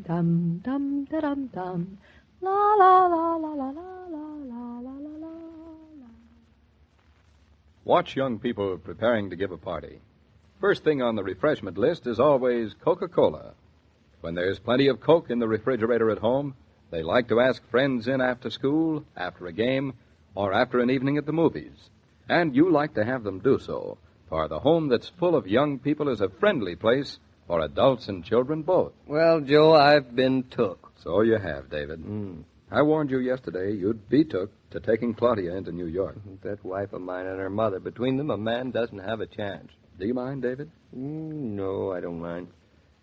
Dum dum da dum dum. La la la la la la la la la la. Watch young people preparing to give a party. First thing on the refreshment list is always Coca-Cola. When there's plenty of Coke in the refrigerator at home, they like to ask friends in after school, after a game, or after an evening at the movies. And you like to have them do so, for the home that's full of young people is a friendly place for adults and children both. Well, Joe, I've been took. So you have, David. I warned you yesterday you'd be took to taking Claudia into New York. That wife of mine and her mother, between them, a man doesn't have a chance. Do you mind, David? No, I don't mind.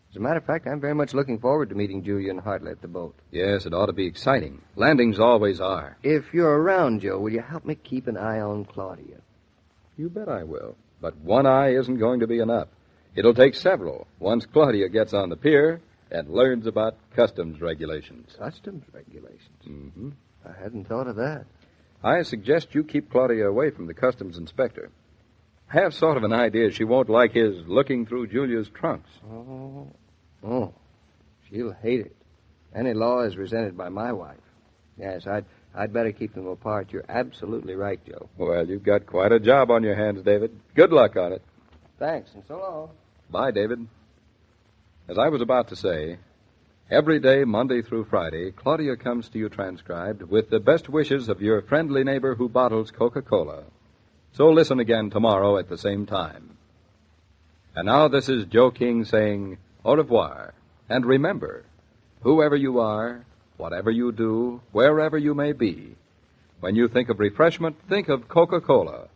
As a matter of fact, I'm very much looking forward to meeting Julia and Hartley at the boat. Yes, it ought to be exciting. Landings always are. If you're around, Joe, will you help me keep an eye on Claudia? You bet I will. But one eye isn't going to be enough. It'll take several once Claudia gets on the pier and learns about customs regulations. Customs regulations? Mm-hmm. I hadn't thought of that. I suggest you keep Claudia away from the customs inspector. I have sort of an idea she won't like his looking through Julia's trunks. Oh, she'll hate it. Any law is resented by my wife. Yes, I'd better keep them apart. You're absolutely right, Joe. Well, you've got quite a job on your hands, David. Good luck on it. Thanks, and so long. Bye, David. As I was about to say, every day, Monday through Friday, Claudia comes to you transcribed with the best wishes of your friendly neighbor who bottles Coca-Cola. So listen again tomorrow at the same time. And now this is Joe King saying au revoir. And remember, whoever you are, whatever you do, wherever you may be, when you think of refreshment, think of Coca-Cola.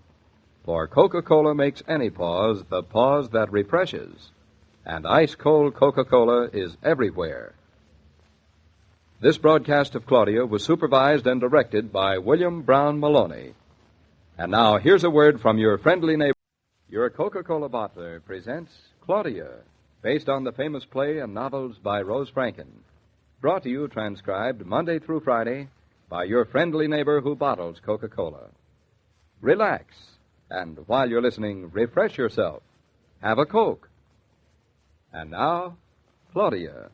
For Coca-Cola makes any pause the pause that refreshes. And ice-cold Coca-Cola is everywhere. This broadcast of Claudia was supervised and directed by William Brown Maloney. And now, here's a word from your friendly neighbor. Your Coca-Cola bottler presents Claudia, based on the famous play and novels by Rose Franken. Brought to you, transcribed Monday through Friday, by your friendly neighbor who bottles Coca-Cola. Relax, and while you're listening, refresh yourself. Have a Coke. And now, Claudia.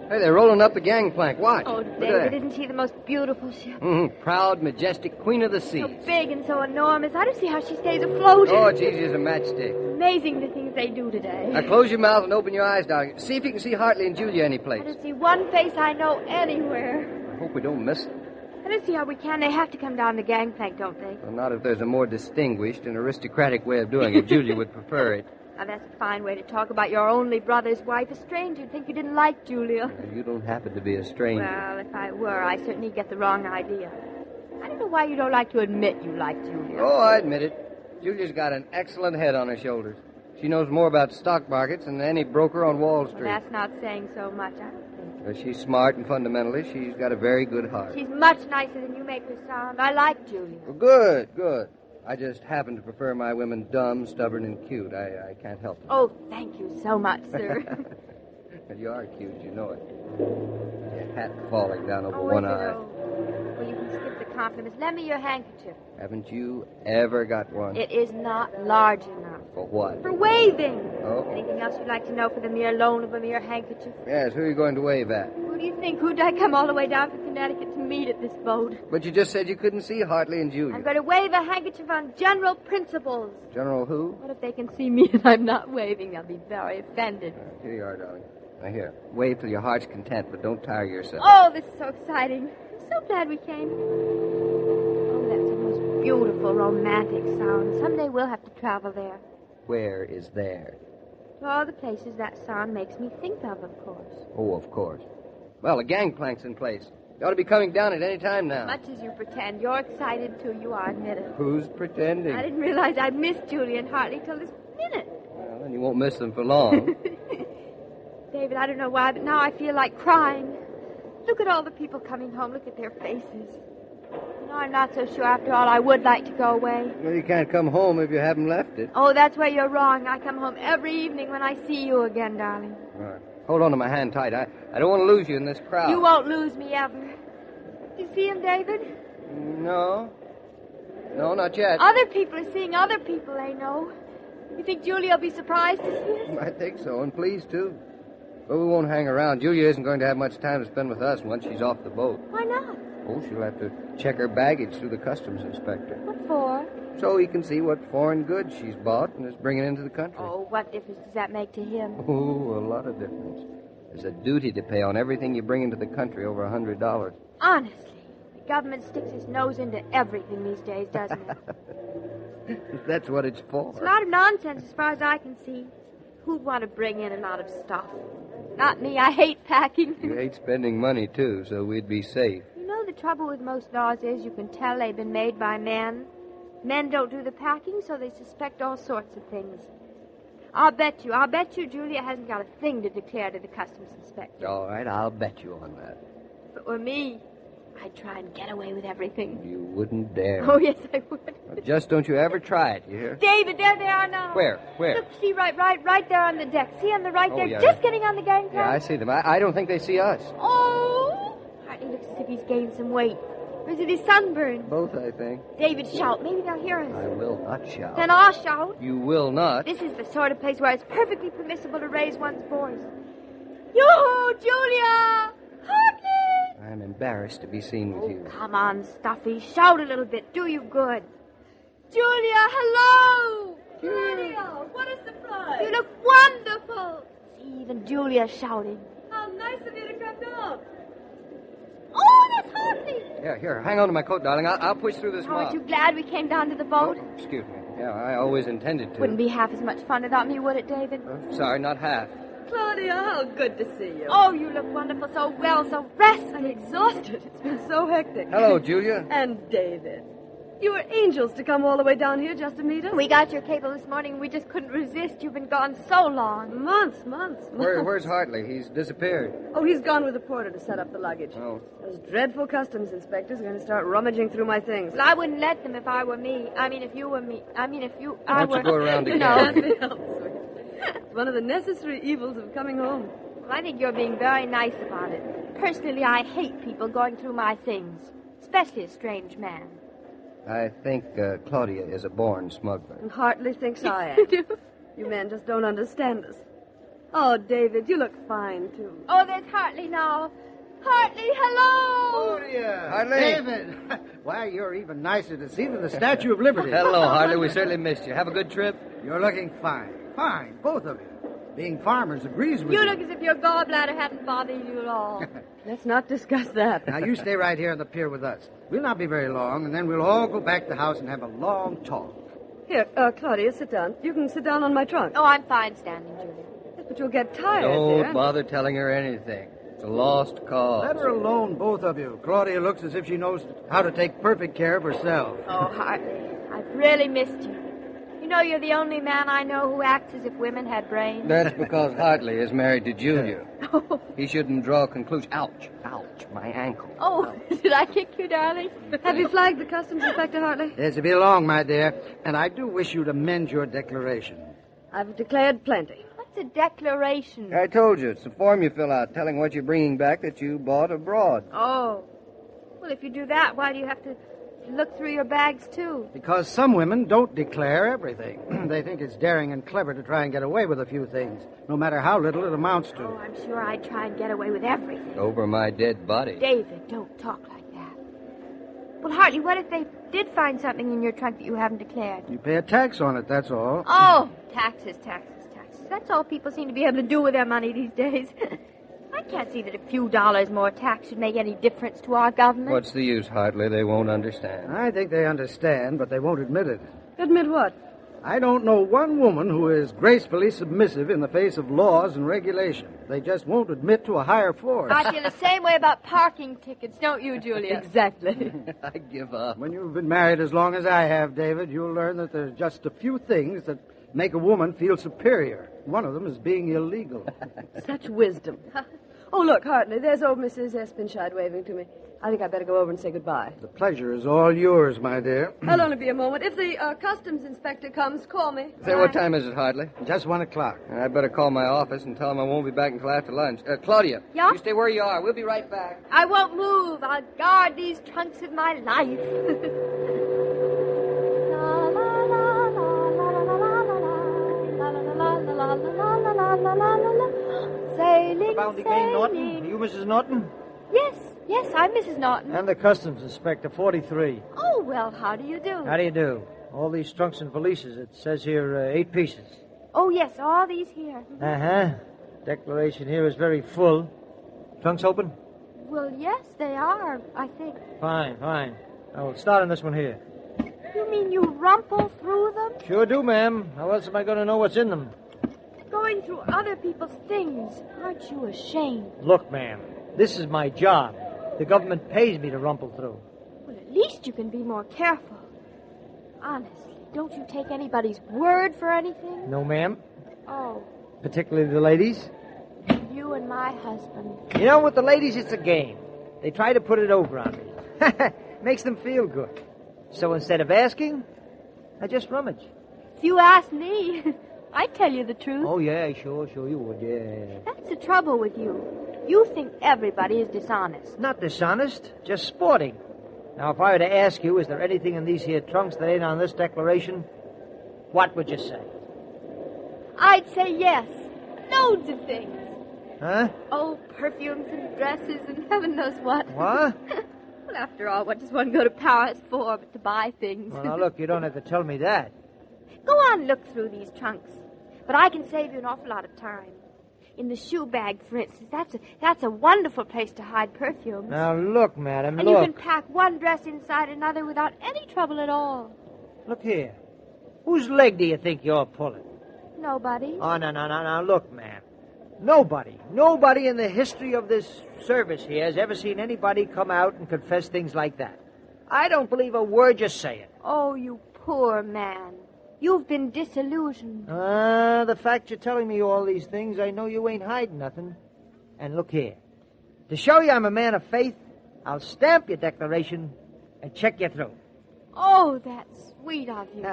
Hey, they're rolling up the gangplank. Watch. Oh, David, isn't she the most beautiful ship? Proud, majestic queen of the seas. So big and so enormous. I don't see how she stays afloat. Oh, it's easy as a matchstick. Amazing the things they do today. Now, close your mouth and open your eyes, darling. See if you can see Hartley and Julia any place. I don't see one face I know anywhere. I hope we don't miss them. I don't see how we can. They have to come down the gangplank, don't they? Well, not if there's a more distinguished and aristocratic way of doing it. Julia would prefer it. Now, that's a fine way to talk about your only brother's wife. A stranger would think you didn't like Julia. You don't happen to be a stranger. Well, if I were, I certainly get the wrong idea. I don't know why you don't like to admit you like Julia. Oh, I admit it. Julia's got an excellent head on her shoulders. She knows more about stock markets than any broker on Wall Street. Well, that's not saying so much, I don't think. She's smart, and fundamentally, she's got a very good heart. She's much nicer than you make her sound. I like Julia. Well, good, good. I just happen to prefer my women dumb, stubborn, and cute. I can't help it. Oh, thank you so much, sir. Well, you are cute, you know it. Your hat falling down over one eye. Well, you can skip the compliments. Lend me your handkerchief. Haven't you ever got one? It is not large enough. For what? For waving. Oh? Anything else you'd like to know for the mere loan of a mere handkerchief? Yes, who are you going to wave at? Who do you think? Who'd I come all the way down from Connecticut to meet at this boat? But you just said you couldn't see Hartley and Julia. I'm going to wave a handkerchief on general principles. General who? What if they can see me and I'm not waving? They'll be very offended. Here you are, darling. Now, here. Wave till your heart's content, but don't tire yourself. Oh, this is so exciting. I'm so glad we came. Oh, that's the most beautiful, romantic sound. Someday we'll have to travel there. Where is there? To all the places that sound makes me think of course. Oh, of course. Well, the gangplank's in place. You ought to be coming down at any time now. Much as you pretend. You're excited, too, you are, admit it. Who's pretending? I didn't realize I'd missed Julia and Hartley till this minute. Well, then you won't miss them for long. David, I don't know why, but now I feel like crying. Look at all the people coming home. Look at their faces. You know, I'm not so sure after all I would like to go away. Well, you can't come home if you haven't left it. Oh, that's where you're wrong. I come home every evening when I see you again, darling. All right. Hold on to my hand tight. I don't want to lose you in this crowd. You won't lose me ever. You see him, David? No. No, not yet. Other people are seeing other people they know. You think Julia will be surprised to see us? I think so, and pleased, too. But we won't hang around. Julia isn't going to have much time to spend with us once she's off the boat. Why not? Oh, she'll have to check her baggage through the customs inspector. What for? So he can see what foreign goods she's bought and is bringing into the country. Oh, what difference does that make to him? Oh, a lot of difference. There's a duty to pay on everything you bring into the country over $100. Honestly, the government sticks its nose into everything these days, doesn't it? That's what it's for. It's a lot of nonsense as far as I can see. Who'd want to bring in a lot of stuff? Not me. I hate packing. You hate spending money, too, so we'd be safe. You know, the trouble with most laws is you can tell they've been made by men. Men don't do the packing, so they suspect all sorts of things. I'll bet you Julia hasn't got a thing to declare to the customs inspector. All right, I'll bet you on that. If it were me, I'd try and get away with everything. You wouldn't dare. Oh, yes, I would. Well, just don't you ever try it, you hear? David, there they are now. Where? Look, see, right there on the deck. See on the right there, yeah. just getting on the gangplank. Yeah, I see them. I don't think they see us. Oh! Hartley looks as if he's gained some weight. Or is it his sunburn? Both, I think. David, shout. Maybe they'll hear us. I will not shout. Then I'll shout. You will not. This is the sort of place where it's perfectly permissible to raise one's voice. Yoo-hoo, Julia! Hartley! I'm embarrassed to be seen with you. Come on, Stuffy. Shout a little bit. Do you good. Julia, hello! Julia, what a surprise! You look wonderful! See, even Julia's shouting. How nice of you to come down. Oh, that's Hartley! Here, hang on to my coat, darling. I'll push through this mob. Aren't you glad we came down to the boat? Oh, excuse me. Yeah, I always intended to. Wouldn't be half as much fun without me, would it, David? Sorry, not half. Claudia, how good to see you. Oh, you look wonderful, so well, so rested. I'm exhausted. It's been so hectic. Hello, Julia. And David. You were angels to come all the way down here just to meet us. We got your cable this morning and we just couldn't resist. You've been gone so long. Months. Where's Hartley? He's disappeared. Oh, he's gone with the porter to set up the luggage. Oh. Those dreadful customs inspectors are going to start rummaging through my things. Well, I wouldn't let them if I were me. I mean, if you were me. I mean, if you... Why don't you go around again? Can't be helped, sweet. It's one of the necessary evils of coming home. Well, I think you're being very nice about it. Personally, I hate people going through my things, especially a strange man. I think Claudia is a born smuggler. And Hartley thinks I am. You men just don't understand us. Oh, David, you look fine, too. Oh, there's Hartley now. Hartley, hello! Claudia! Hartley! David! Why, you're even nicer to see than the Statue of Liberty. Hello, Hartley. We certainly missed you. Have a good trip. You're looking fine. Fine, both of you. Being farmers agrees with you. You look as if your gallbladder hadn't bothered you at all. Let's not discuss that. Now, you stay right here on the pier with us. We'll not be very long, and then we'll all go back to the house and have a long talk. Here, Claudia, sit down. You can sit down on my trunk. Oh, I'm fine standing, Julia. Yes, but you'll get tired, Don't dear. bother telling her anything. It's a lost cause. Let her alone, both of you. Claudia looks as if she knows how to take perfect care of herself. Oh, Hartley, I've really missed you. You know, you're the only man I know who acts as if women had brains. That's because Hartley is married to Julia. He shouldn't draw conclusions. Ouch, my ankle. Oh, did I kick you, darling? Have you flagged the customs inspector, Hartley? Yes, be long, my dear. And I do wish you to mend your declaration. I've declared plenty. What's a declaration? I told you, it's a form you fill out telling what you're bringing back that you bought abroad. Oh. Well, if you do that, why do you have to look through your bags, too? Because some women don't declare everything. They think it's daring and clever to try and get away with a few things, no matter how little it amounts to. Oh, I'm sure I'd try and get away with everything. Over my dead body. David, don't talk like that. Well, Hartley, what if they did find something in your trunk that you haven't declared? You pay a tax on it, that's all. Oh, taxes. That's all people seem to be able to do with their money these days. I can't see that a few dollars more tax should make any difference to our government. What's the use, Hartley? They won't understand. I think they understand, but they won't admit it. Admit what? I don't know one woman who is gracefully submissive in the face of laws and regulation. They just won't admit to a higher force. I feel the same way about parking tickets, don't you, Julia? Exactly. I give up. When you've been married as long as I have, David, you'll learn that there's just a few things that make a woman feel superior. One of them is being illegal. Such wisdom. Oh, look, Hartley, there's old Mrs. Espenshide waving to me. I think I'd better go over and say goodbye. The pleasure is all yours, my dear. I'll only be a moment. If the customs inspector comes, call me. Say, what time is it, Hartley? Just 1 o'clock. I'd better call my office and tell them I won't be back until after lunch. Claudia. Yeah? You stay where you are. We'll be right back. I won't move. I'll guard these trunks with my life. Sailing, About the game, Norton? Are you Mrs. Norton? Yes, Yes, I'm Mrs. Norton. And the customs inspector, 43. Oh, well, how do you do? How do you do? All these trunks and valises. It says here 8 pieces. Oh, yes, all these here. Uh-huh. Declaration here is very full. Trunks open? Well, yes, they are, I think. Fine. I'll start on this one here. You mean you rumple through them? Sure do, ma'am. How else am I going to know what's in them? Going through other people's things. Aren't you ashamed? Look, ma'am, this is my job. The government pays me to rumple through. Well, at least you can be more careful. Honestly, don't you take anybody's word for anything? No, ma'am. Oh, Particularly the ladies. you and my husband. You know, with the ladies, it's a game. They try to put it over on me. Makes them feel good. So instead of asking, I just rummage. If you ask me, I'd tell you the truth. Oh, yeah, sure you would, yeah. That's the trouble with you. You think everybody is dishonest. Not dishonest, just sporting. Now, if I were to ask you, is there anything in these here trunks that ain't on this declaration, what would you say? I'd say yes. Loads of things. Huh? Oh, perfumes and dresses and heaven knows what. What? Well, after all, what does one go to Paris for but to buy things? Well, now, look, you don't have to tell me that. Go on, look through these trunks. But I can save you an awful lot of time. In the shoe bag, for instance, that's a wonderful place to hide perfumes. Now, look, madam, And look. you can pack one dress inside another without any trouble at all. Look here. Whose leg do you think you're pulling? Nobody. Oh, no. Look, ma'am. Nobody in the history of this service here has ever seen anybody come out and confess things like that. I don't believe a word you're saying. Oh, you poor man. You've been disillusioned. The fact you're telling me all these things, I know you ain't hiding nothing. And look here. To show you I'm a man of faith, I'll stamp your declaration and check you through. Oh, that's sweet of you.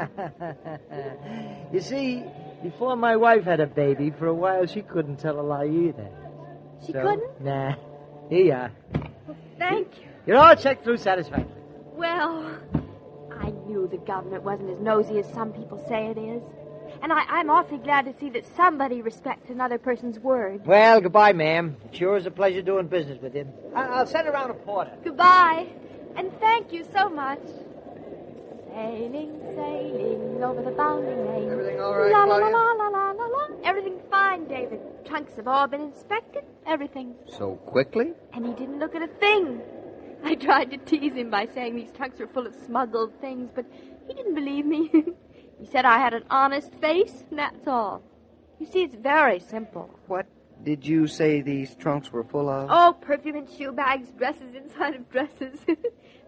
You see, before my wife had a baby, for a while she couldn't tell a lie either. She couldn't? Nah. Here you are. Well, thank you. You're all checked through satisfactorily. Well, I knew the government wasn't as nosy as some people say it is. And I'm awfully glad to see that somebody respects another person's word. Well, goodbye, ma'am. It sure is a pleasure doing business with you. I'll send around a porter. Goodbye. And thank you so much. Sailing, sailing over the bounding main. Everything all right, la, la, Claudia? la, la, la, la, la. Everything's fine, David. Trunks have all been inspected. Everything. So quickly? And he didn't look at a thing. I tried to tease him by saying these trunks were full of smuggled things, but he didn't believe me. He said I had an honest face, and that's all. You see, it's very simple. What did you say these trunks were full of? Oh, perfume and shoe bags, dresses inside of dresses.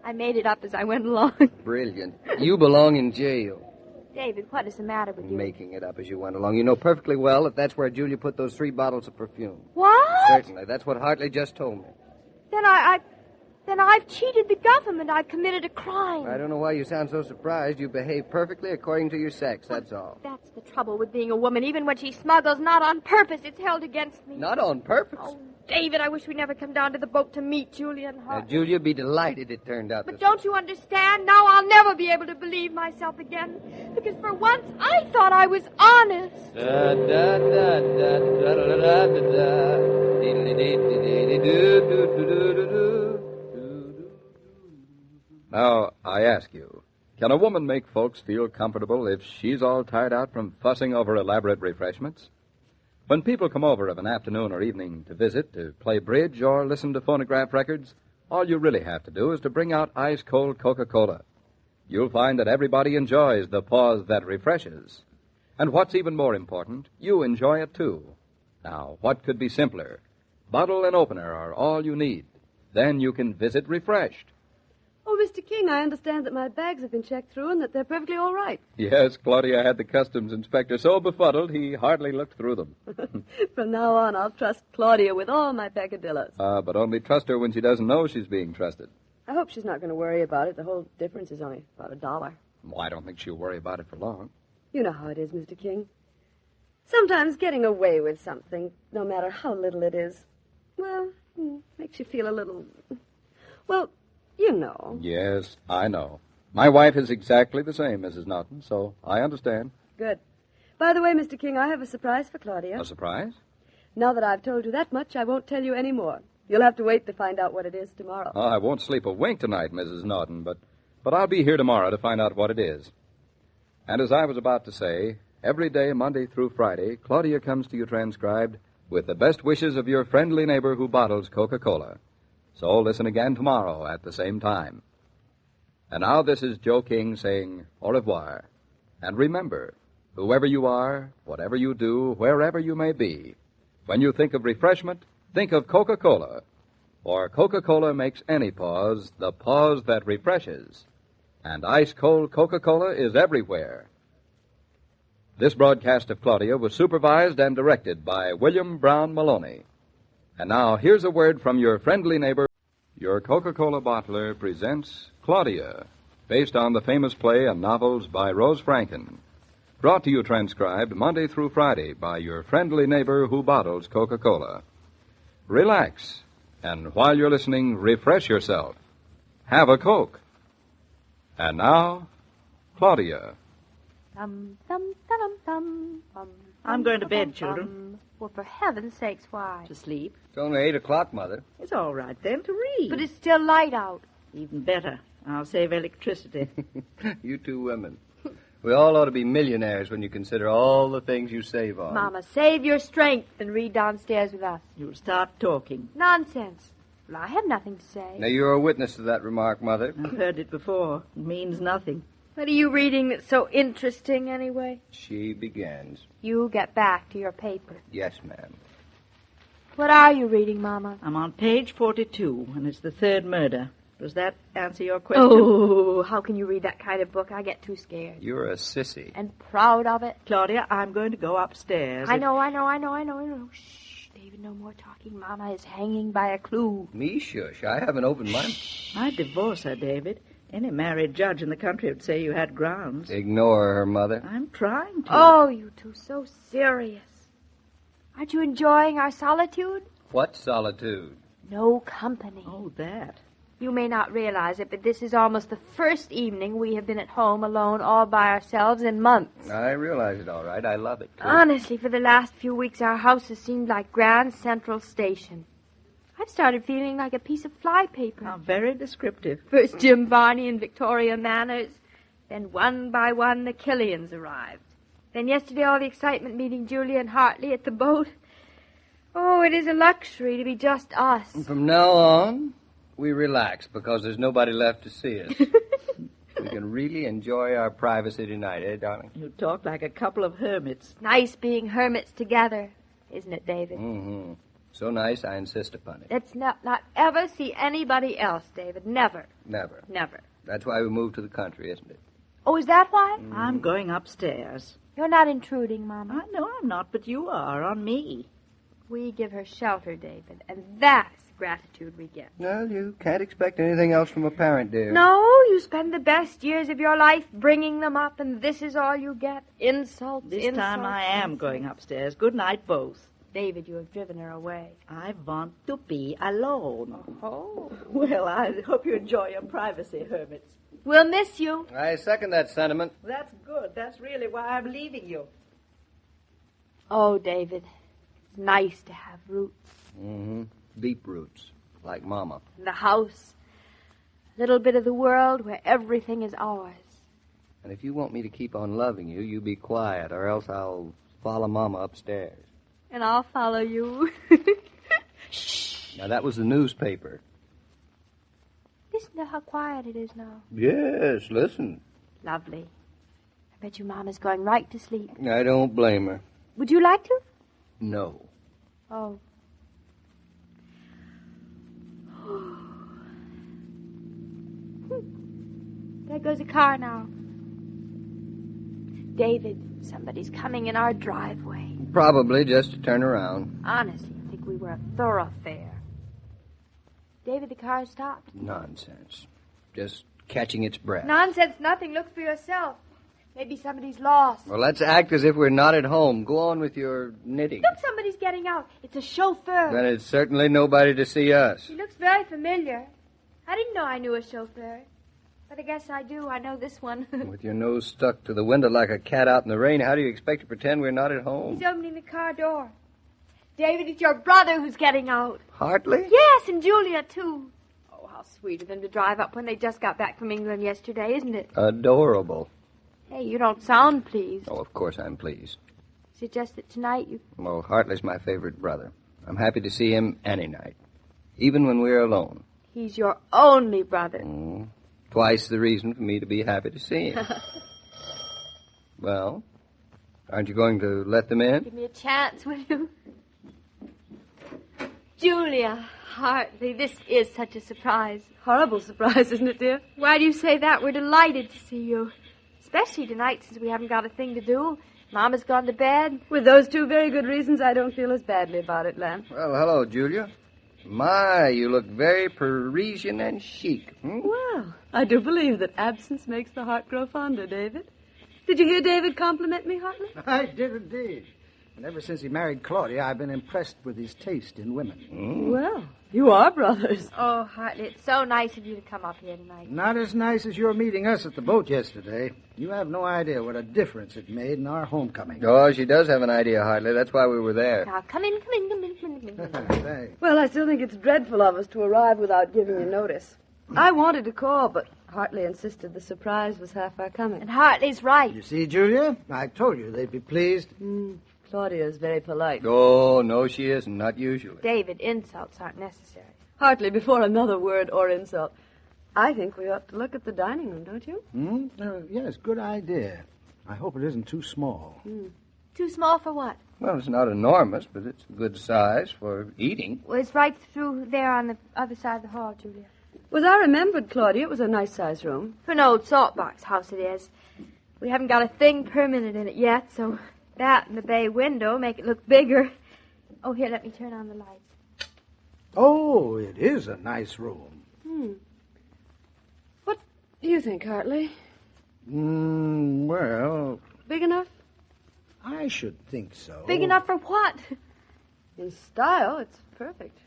I made it up as I went along. Brilliant. You belong in jail. David, what is the matter with you? Making it up as you went along. You know perfectly well that that's where Julia put those 3 bottles of perfume. What? Certainly. That's what Hartley just told me. Then I've cheated the government. I've committed a crime. I don't know why you sound so surprised. You behave perfectly according to your sex, that's all. That's the trouble with being a woman. Even when she smuggles, not on purpose, it's held against me. Not on purpose. Oh, David, I wish we'd never come down to the boat to meet Julia and Now, Hartley. Julia, be delighted it turned out But this don't you understand? Now I'll never be able to believe myself again. Because for once, I thought I was honest. Da da da da da da da da da. Now, I ask you, can a woman make folks feel comfortable if she's all tired out from fussing over elaborate refreshments? When people come over of an afternoon or evening to visit, to play bridge, or listen to phonograph records, all you really have to do is to bring out ice-cold Coca-Cola. You'll find that everybody enjoys the pause that refreshes. And what's even more important, you enjoy it too. Now, what could be simpler? Bottle and opener are all you need. Then you can visit refreshed. Oh, Mr. King, I understand that my bags have been checked through and that they're perfectly all right. Yes, Claudia had the customs inspector so befuddled he hardly looked through them. From now on, I'll trust Claudia with all my peccadillos. But only trust her when she doesn't know she's being trusted. I hope she's not going to worry about it. The whole difference is only about $1. Well, I don't think she'll worry about it for long. You know how it is, Mr. King. Sometimes getting away with something, no matter how little it is, well, makes you feel a little... Well, you know. Yes, I know. My wife is exactly the same, Mrs. Norton, so I understand. Good. By the way, Mr. King, I have a surprise for Claudia. A surprise? Now that I've told you that much, I won't tell you any more. You'll have to wait to find out what it is tomorrow. Oh, I won't sleep a wink tonight, Mrs. Norton, but I'll be here tomorrow to find out what it is. And as I was about to say, every day, Monday through Friday, Claudia comes to you transcribed with the best wishes of your friendly neighbor who bottles Coca-Cola. So listen again tomorrow at the same time. And now this is Joe King saying au revoir. And remember, whoever you are, whatever you do, wherever you may be, when you think of refreshment, think of Coca-Cola. For Coca-Cola makes any pause the pause that refreshes. And ice-cold Coca-Cola is everywhere. This broadcast of Claudia was supervised and directed by William Brown Maloney. And now, here's a word from your friendly neighbor. Your Coca-Cola bottler presents Claudia, based on the famous play and novels by Rose Franken. Brought to you transcribed Monday through Friday by your friendly neighbor who bottles Coca-Cola. Relax, and while you're listening, refresh yourself. Have a Coke. And now, Claudia. Thum, thum, thum, thum, thum, I'm going to bed, children. Well, for heaven's sakes, why? To sleep. It's only 8 o'clock, Mother. It's all right then to read. But it's still light out. Even better. I'll save electricity. You two women. We all ought to be millionaires when you consider all the things you save on. Mama, save your strength and read downstairs with us. You'll start talking. Nonsense. Well, I have nothing to say. Now, you're a witness to that remark, Mother. I've heard it before. It means nothing. What are you reading that's so interesting, anyway? She begins. You get back to your paper. Yes, ma'am. What are you reading, Mama? I'm on page 42, and it's the third murder. Does that answer your question? Oh, how can you read that kind of book? I get too scared. You're a sissy. And proud of it. Claudia, I'm going to go upstairs. I know. Shh, David, no more talking. Mama is hanging by a clue. Me shush. I haven't opened mine. I'd divorce her, David. Any married judge in the country would say you had grounds. Ignore her, Mother. I'm trying to. Oh, you two, so serious. Aren't you enjoying our solitude? What solitude? No company. Oh, that. You may not realize it, but this is almost the first evening we have been at home alone all by ourselves in months. I realize it all right. I love it, too. Honestly, for the last few weeks, our house has seemed like Grand Central Station. I've started feeling like a piece of flypaper. How very descriptive. First Jim Varney and Victoria Manners. Then one by one the Killians arrived. Then yesterday all the excitement meeting Julia and Hartley at the boat. Oh, it is a luxury to be just us. And from now on, we relax because there's nobody left to see us. We can really enjoy our privacy tonight, eh, darling? You talk like a couple of hermits. Nice being hermits together, isn't it, David? Mm-hmm. So nice, I insist upon it. Let's not ever see anybody else, David. Never. Never. Never. That's why we moved to the country, isn't it? Oh, is that why? I'm going upstairs. You're not intruding, Mama. I know I'm not, but you are on me. We give her shelter, David, and that's gratitude we get. Well, you can't expect anything else from a parent, dear. No, you spend the best years of your life bringing them up, and this is all you get. Insults, This time I am going upstairs. Good night, both. David, you have driven her away. I want to be alone. Oh. Well, I hope you enjoy your privacy, hermits. We'll miss you. I second that sentiment. That's good. That's really why I'm leaving you. Oh, David, it's nice to have roots. Mm-hmm. Deep roots, like Mama. The house. A little bit of the world where everything is ours. And if you want me to keep on loving you, you be quiet, or else I'll follow Mama upstairs. And I'll follow you. Shh. Now, that was the newspaper. Listen to how quiet it is now. Yes, listen. Lovely. I bet your Mama's going right to sleep. I don't blame her. Would you like to? No. Oh. There goes a car now. David, somebody's coming in our driveway. Probably just to turn around. Honestly, I think we were a thoroughfare. David, the car stopped. Nonsense. Just catching its breath. Nonsense, nothing. Look for yourself. Maybe somebody's lost. Well, let's act as if we're not at home. Go on with your knitting. Look, somebody's getting out. It's a chauffeur. Then it's certainly nobody to see us. He looks very familiar. I didn't know I knew a chauffeur. But I guess I do. I know this one. With your nose stuck to the window like a cat out in the rain, how do you expect to pretend we're not at home? He's opening the car door. David, it's your brother who's getting out. Hartley? Yes, and Julia, too. Oh, how sweet of them to drive up when they just got back from England yesterday, isn't it? Adorable. Hey, you don't sound pleased. Oh, of course I'm pleased. Is it just that tonight you... Well, Hartley's my favorite brother. I'm happy to see him any night, even when we're alone. He's your only brother. Twice the reason for me to be happy to see him. Well, aren't you going to let them in? Give me a chance, will you? Julia, Hartley, this is such a surprise. Horrible surprise, isn't it, dear? Why do you say that? We're delighted to see you. Especially tonight, since we haven't got a thing to do. Mama's gone to bed. With those two very good reasons, I don't feel as badly about it, Lamb. Well, hello, Julia. My, you look very Parisian and chic. Well, I do believe that absence makes the heart grow fonder, David. Did you hear David compliment me, Hartley? I did indeed. And ever since he married Claudia, I've been impressed with his taste in women. Well, you are brothers. Oh, Hartley, it's so nice of you to come up here tonight. Not as nice as your meeting us at the boat yesterday. You have no idea what a difference it made in our homecoming. Oh, she does have an idea, Hartley. That's why we were there. Now, come in. Thanks. Well, I still think it's dreadful of us to arrive without giving you notice. I wanted to call, but Hartley insisted the surprise was half our coming. And Hartley's right. You see, Julia, I told you they'd be pleased. Claudia is very polite. Oh, no, she isn't. Not usually. David, insults aren't necessary. Hartley, before another word or insult, I think we ought to look at the dining room, don't you? Yes, good idea. I hope it isn't too small. Too small for what? Well, it's not enormous, but it's a good size for eating. Well, it's right through there on the other side of the hall, Julia. Was I remembered, Claudia? It was a nice-sized room. For an old saltbox house it is. We haven't got a thing permanent in it yet, so that and the bay window make it look bigger. Oh, here, let me turn on the lights. Oh, it is a nice room. What do you think, Hartley? Well, Big enough? I should think so. Big enough for what? In style, it's perfect.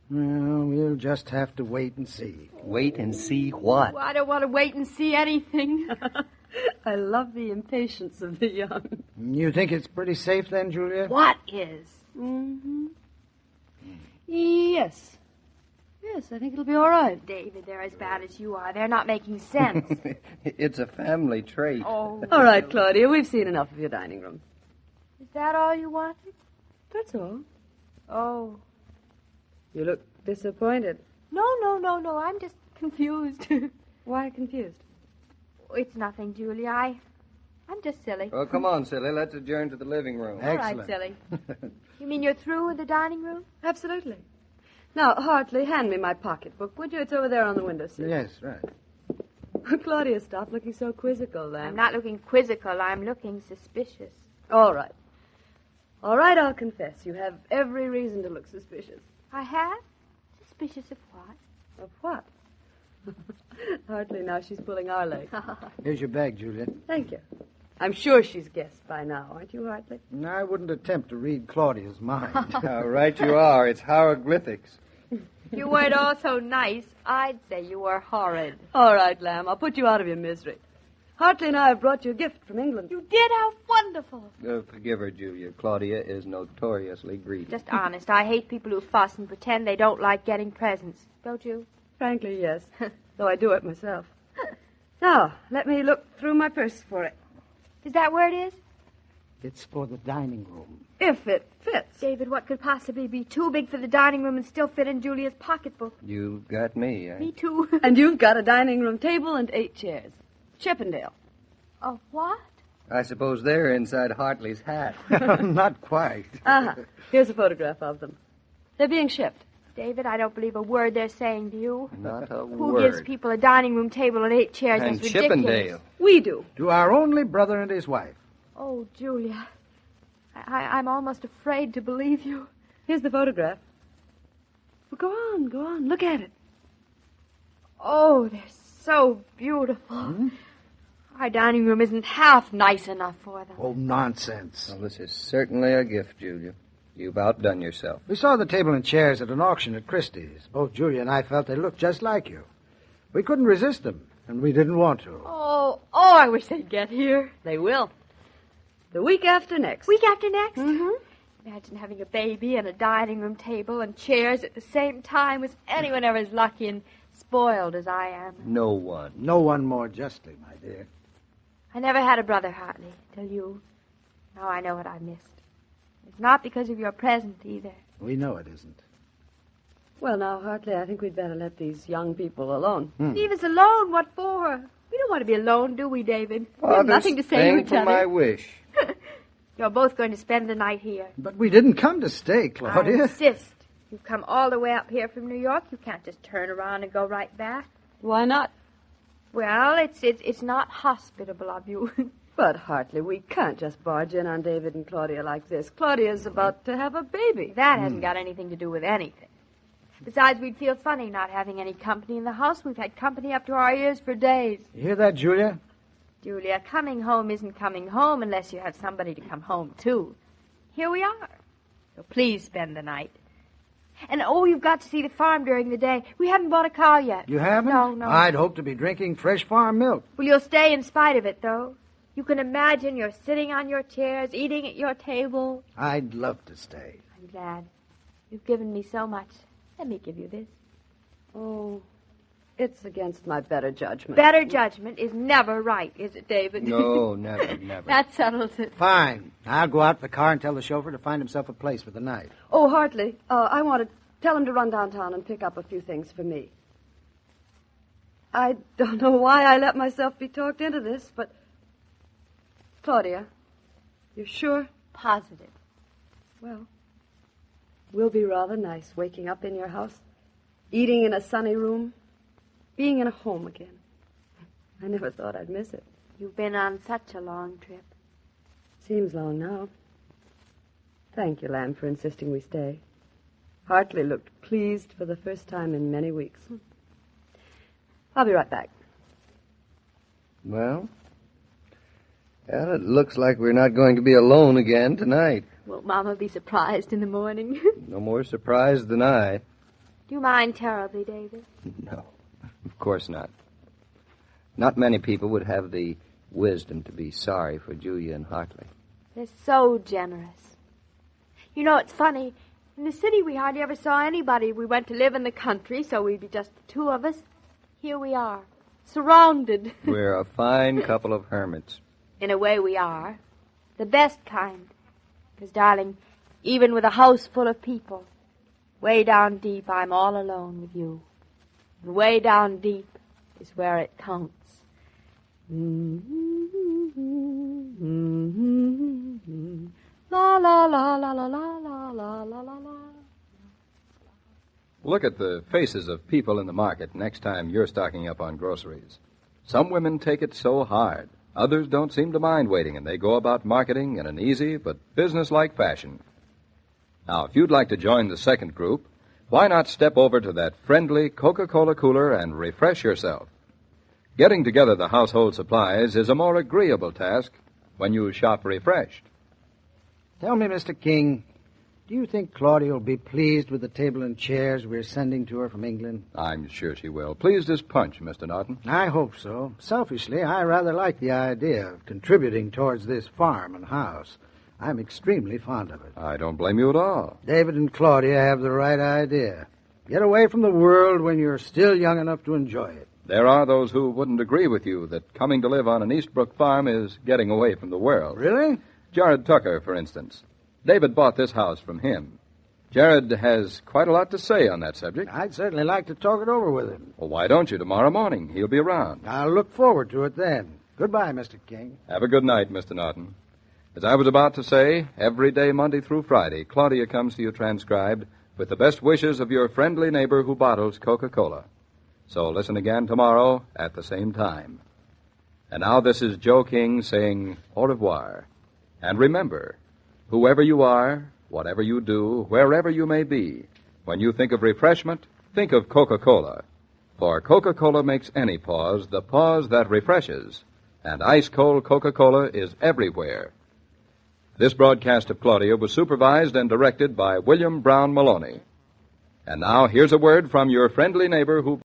Well, we'll just have to wait and see. Wait and see what? Well, I don't want to wait and see anything. I love the impatience of the young. You think it's pretty safe then, Julia? What is? Yes. Yes, I think it'll be all right. David, they're as bad as you are. They're not making sense. It's a family trait. Oh. All right, Claudia, we've seen enough of your dining room. Is that all you wanted? That's all. Oh. You look disappointed. No. I'm just confused. Why confused? It's nothing, Julia. I'm just silly. Oh, come on, silly. Let's adjourn to the living room. All right, silly. You mean you're through with the dining room? Absolutely. Now, Hartley, hand me my pocketbook, would you? It's over there on the windowsill. Yes, right. Claudia, stop looking so quizzical, then. I'm not looking quizzical. I'm looking suspicious. All right. All right, I'll confess. You have every reason to look suspicious. I have? Suspicious of what? Of what? Hartley, now she's pulling our leg. Here's your bag, Julia. Thank you. I'm sure she's guessed by now, aren't you, Hartley? I wouldn't attempt to read Claudia's mind. Right you are. It's hieroglyphics. If you weren't all so nice, I'd say you were horrid. All right, Lamb, I'll put you out of your misery. Hartley and I have brought you a gift from England. You did? How wonderful. Forgive her, Julia. Claudia is notoriously greedy. Just honest. I hate people who fuss and pretend they don't like getting presents. Don't you? Frankly, yes. Though I do it myself. Now, let me look through my purse for it. Is that where it is? It's for the dining room. If it fits. David, what could possibly be too big for the dining room and still fit in Julia's pocketbook? You've got me. Me too. And you've got a dining room table and 8 chairs. Chippendale. A what? I suppose they're inside Hartley's hat. Not quite. Here's a photograph of them. They're being shipped. David, I don't believe a word they're saying to you. Not a Who word. gives people a dining room table and 8 chairs? And That's ridiculous. Chippendale. We do. To our only brother and his wife. Oh, Julia. I'm almost afraid to believe you. Here's the photograph. Well, go on. Look at it. Oh, they're so beautiful. Our dining room isn't half nice enough for them. Oh, nonsense. Well, this is certainly a gift, Julia. You've outdone yourself. We saw the table and chairs at an auction at Christie's. Both Julia and I felt they looked just like you. We couldn't resist them, and we didn't want to. Oh, I wish they'd get here. They will. The week after next. Week after next? Mm-hmm. Imagine having a baby and a dining room table and chairs at the same time. Was anyone ever as lucky and spoiled as I am? No one. No one more justly, my dear. I never had a brother, Hartley, till you. Now I know what I missed. It's not because of your present, either. We know it isn't. Well, now, Hartley, I think we'd better let these young people alone. Leave us alone? What for? We don't want to be alone, do we, David? We have Father's nothing to say to each for other. my wish. You're both going to spend the night here. But we didn't come to stay, I Claudia. insist. You've come all the way up here from New York. You can't just turn around and go right back. Why not? Well, it's not hospitable of you. But, Hartley, we can't just barge in on David and Claudia like this. Claudia's about to have a baby. That hasn't got anything to do with anything. Besides, we'd feel funny not having any company in the house. We've had company up to our ears for days. You hear that, Julia? Julia, coming home isn't coming home unless you have somebody to come home to. Here we are. So please spend the night. And, you've got to see the farm during the day. We haven't bought a cow yet. You haven't? No. I'd hope to be drinking fresh farm milk. Well, you'll stay in spite of it, though. You can imagine you're sitting on your chairs, eating at your table. I'd love to stay. I'm glad. You've given me so much. Let me give you this. Oh, it's against my better judgment. Better judgment is never right, is it, David? No, never, never. That settles it. Fine. I'll go out in the car and tell the chauffeur to find himself a place for the night. Oh, Hartley, I want to tell him to run downtown and pick up a few things for me. I don't know why I let myself be talked into this, but... Claudia, you're sure? Positive. Well, will be rather nice waking up in your house, eating in a sunny room, being in a home again. I never thought I'd miss it. You've been on such a long trip. Seems long now. Thank you, Lamb, for insisting we stay. Hartley looked pleased for the first time in many weeks. I'll be right back. Well, it looks like we're not going to be alone again tonight. Won't Mama be surprised in the morning? No more surprised than I. Do you mind terribly, David? No, of course not. Not many people would have the wisdom to be sorry for Julia and Hartley. They're so generous. You know, it's funny. In the city, we hardly ever saw anybody. We went to live in the country, so we'd be just the two of us. Here we are, surrounded. We're a fine couple of hermits. In a way, we are. The best kind. Because, darling, even with a house full of people, way down deep, I'm all alone with you. And way down deep is where it counts. La la la la la la la la la la. Look at the faces of people in the market next time you're stocking up on groceries. Some women take it so hard. Others don't seem to mind waiting, and they go about marketing in an easy but business-like fashion. Now, if you'd like to join the second group, why not step over to that friendly Coca-Cola cooler and refresh yourself? Getting together the household supplies is a more agreeable task when you shop refreshed. Tell me, Mr. King, do you think Claudia will be pleased with the table and chairs we're sending to her from England? I'm sure she will. Pleased as punch, Mr. Norton. I hope so. Selfishly, I rather like the idea of contributing towards this farm and house. I'm extremely fond of it. I don't blame you at all. David and Claudia have the right idea. Get away from the world when you're still young enough to enjoy it. There are those who wouldn't agree with you that coming to live on an Eastbrook farm is getting away from the world. Really? Jared Tucker, for instance. David bought this house from him. Jared has quite a lot to say on that subject. I'd certainly like to talk it over with him. Well, why don't you tomorrow morning? He'll be around. I'll look forward to it then. Goodbye, Mr. King. Have a good night, Mr. Norton. As I was about to say, every day, Monday through Friday, Claudia comes to you transcribed with the best wishes of your friendly neighbor who bottles Coca-Cola. So listen again tomorrow at the same time. And now this is Joe King saying au revoir. And remember, whoever you are, whatever you do, wherever you may be, when you think of refreshment, think of Coca-Cola. For Coca-Cola makes any pause the pause that refreshes. And ice-cold Coca-Cola is everywhere. This broadcast of Claudia was supervised and directed by William Brown Maloney. And now here's a word from your friendly neighbor who...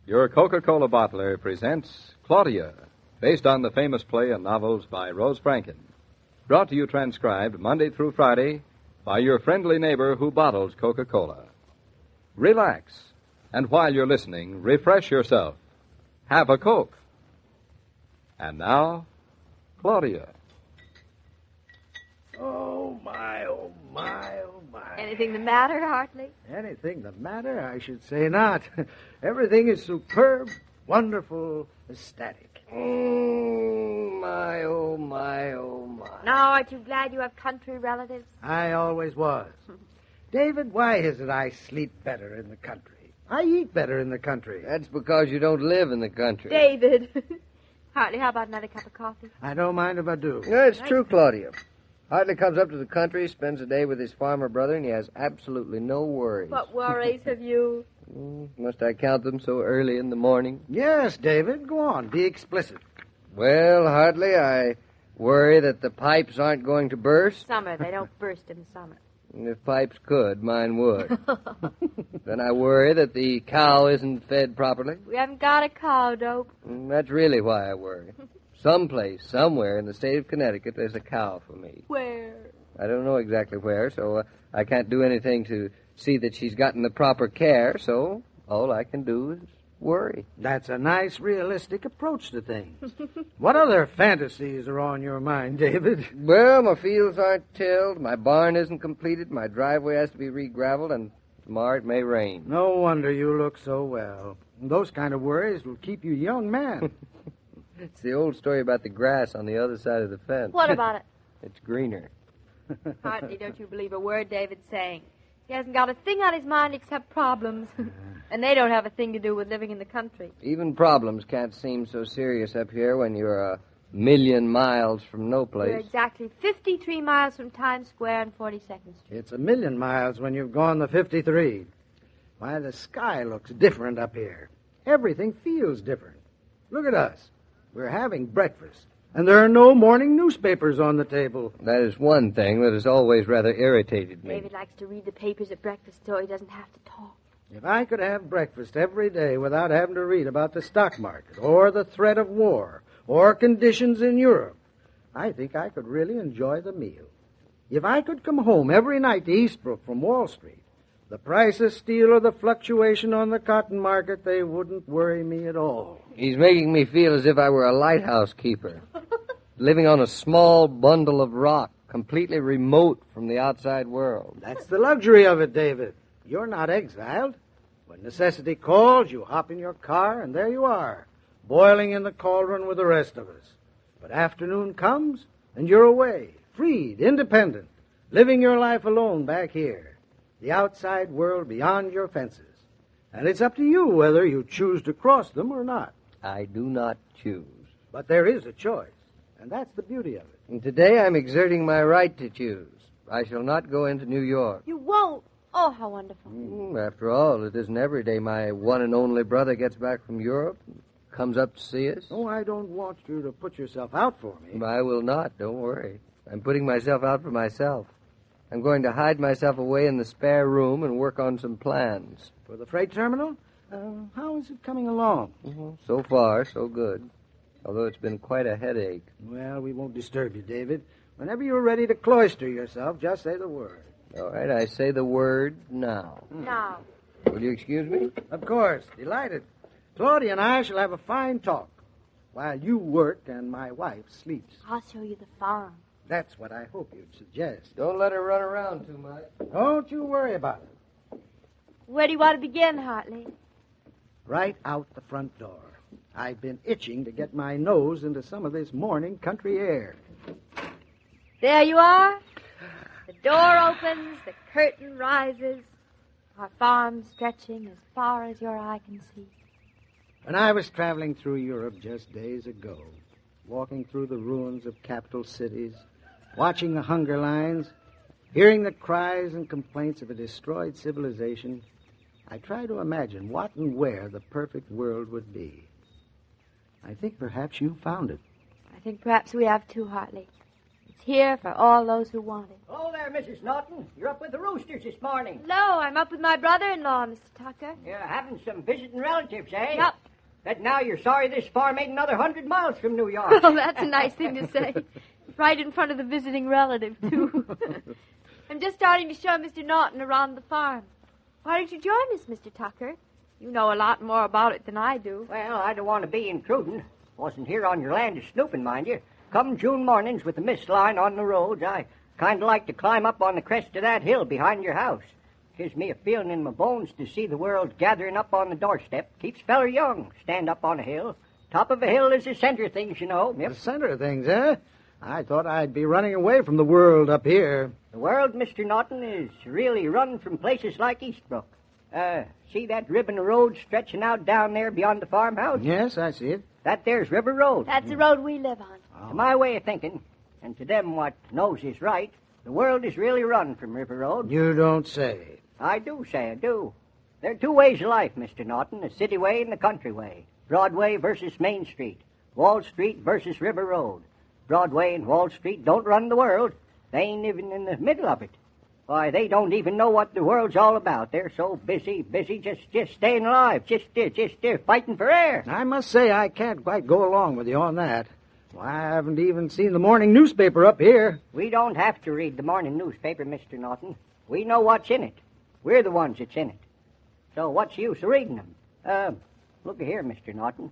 Your Coca-Cola bottler presents Claudia, based on the famous play and novels by Rose Franken. Brought to you transcribed Monday through Friday by your friendly neighbor who bottles Coca-Cola. Relax, and while you're listening, refresh yourself. Have a Coke. And now, Claudia. Oh, my, oh, my, oh, my. Anything the matter, Hartley? Anything the matter? I should say not. Everything is superb, wonderful, ecstatic. Oh, my, oh, my, oh, my. Now, aren't you glad you have country relatives? I always was. David, why is it I sleep better in the country? I eat better in the country. That's because you don't live in the country. David. Hartley, how about another cup of coffee? I don't mind if I do. Yeah, it's true, Claudia. Hartley comes up to the country, spends a day with his farmer brother, and he has absolutely no worries. What worries have you? Must I count them so early in the morning? Yes, David. Go on. Be explicit. Well, Hartley, I worry that the pipes aren't going to burst. Summer. They don't burst in the summer. If pipes could, mine would. Then I worry that the cow isn't fed properly. We haven't got a cow, Dope. That's really why I worry. Someplace, somewhere in the state of Connecticut, there's a cow for me. Where? I don't know exactly where, so I can't do anything to see that she's gotten the proper care, so all I can do is worry. That's a nice, realistic approach to things. What other fantasies are on your mind, David? Well, my fields aren't tilled, my barn isn't completed, my driveway has to be re-graveled, and tomorrow it may rain. No wonder you look so well. Those kind of worries will keep you a young man. It's the old story about the grass on the other side of the fence. What about it? It's greener. Hartley, don't you believe a word David's saying. He hasn't got a thing on his mind except problems. And they don't have a thing to do with living in the country. Even problems can't seem so serious up here when you're a million miles from no place. We're exactly 53 miles from Times Square and 42nd Street. It's a million miles when you've gone the 53. Why, the sky looks different up here. Everything feels different. Look at us. We're having breakfast, and there are no morning newspapers on the table. That is one thing that has always rather irritated me. David likes to read the papers at breakfast so he doesn't have to talk. If I could have breakfast every day without having to read about the stock market, or the threat of war, or conditions in Europe, I think I could really enjoy the meal. If I could come home every night to Eastbrook from Wall Street, the price of steel or the fluctuation on the cotton market, they wouldn't worry me at all. He's making me feel as if I were a lighthouse keeper, living on a small bundle of rock, completely remote from the outside world. That's the luxury of it, David. You're not exiled. When necessity calls, you hop in your car, and there you are, boiling in the cauldron with the rest of us. But afternoon comes, and you're away, freed, independent, living your life alone back here. The outside world beyond your fences. And it's up to you whether you choose to cross them or not. I do not choose. But there is a choice, and that's the beauty of it. And today I'm exerting my right to choose. I shall not go into New York. You won't? Oh, how wonderful. After all, it isn't every day my one and only brother gets back from Europe and comes up to see us. Oh, I don't want you to put yourself out for me. I will not, don't worry. I'm putting myself out for myself. I'm going to hide myself away in the spare room and work on some plans. For the freight terminal? How is it coming along? So far, so good. Although it's been quite a headache. Well, we won't disturb you, David. Whenever you're ready to cloister yourself, just say the word. All right, I say the word now. Now. Will you excuse me? Of course. Delighted. Claudia and I shall have a fine talk while you work and my wife sleeps. I'll show you the farm. That's what I hope you'd suggest. Don't let her run around too much. Don't you worry about it. Where do you want to begin, Hartley? Right out the front door. I've been itching to get my nose into some of this morning country air. There you are. The door opens, the curtain rises, our farm stretching as far as your eye can see. When I was traveling through Europe just days ago, walking through the ruins of capital cities, watching the hunger lines, hearing the cries and complaints of a destroyed civilization, I try to imagine what and where the perfect world would be. I think perhaps you found it. I think perhaps we have too, Hartley. It's here for all those who want it. Oh, there, Mrs. Norton. You're up with the roosters this morning. Hello, I'm up with my brother-in-law, Mr. Tucker. You're having some visiting relatives, eh? Yep. But now you're sorry this farm ain't another 100 miles from New York. Oh, that's a nice thing to say. Right in front of the visiting relative, too. I'm just starting to show Mr. Norton around the farm. Why don't you join us, Mr. Tucker? You know a lot more about it than I do. Well, I don't want to be intruding. Wasn't here on your land a snooping, mind you. Come June mornings with the mist line on the roads, I kind of like to climb up on the crest of that hill behind your house. Gives me a feeling in my bones to see the world gathering up on the doorstep. Keeps feller young. Stand up on a hill. Top of a hill is the center of things, you know. Yep. The center of things, eh? I thought I'd be running away from the world up here. The world, Mr. Norton, is really run from places like Eastbrook. See that ribbon of road stretching out down there beyond the farmhouse? Yes, I see it. That there's River Road. That's the road we live on. Oh. To my way of thinking, and to them what knows is right, the world is really run from River Road. You don't say. I do say I do. There are two ways of life, Mr. Norton, the city way and the country way. Broadway versus Main Street. Wall Street versus River Road. Broadway and Wall Street don't run the world. They ain't even in the middle of it. Why, they don't even know what the world's all about. They're so busy, just staying alive, just fighting for air. I must say I can't quite go along with you on that. Why, I haven't even seen the morning newspaper up here. We don't have to read the morning newspaper, Mr. Norton. We know what's in it. We're the ones that's in it. So what's the use of reading them? Look here, Mr. Norton.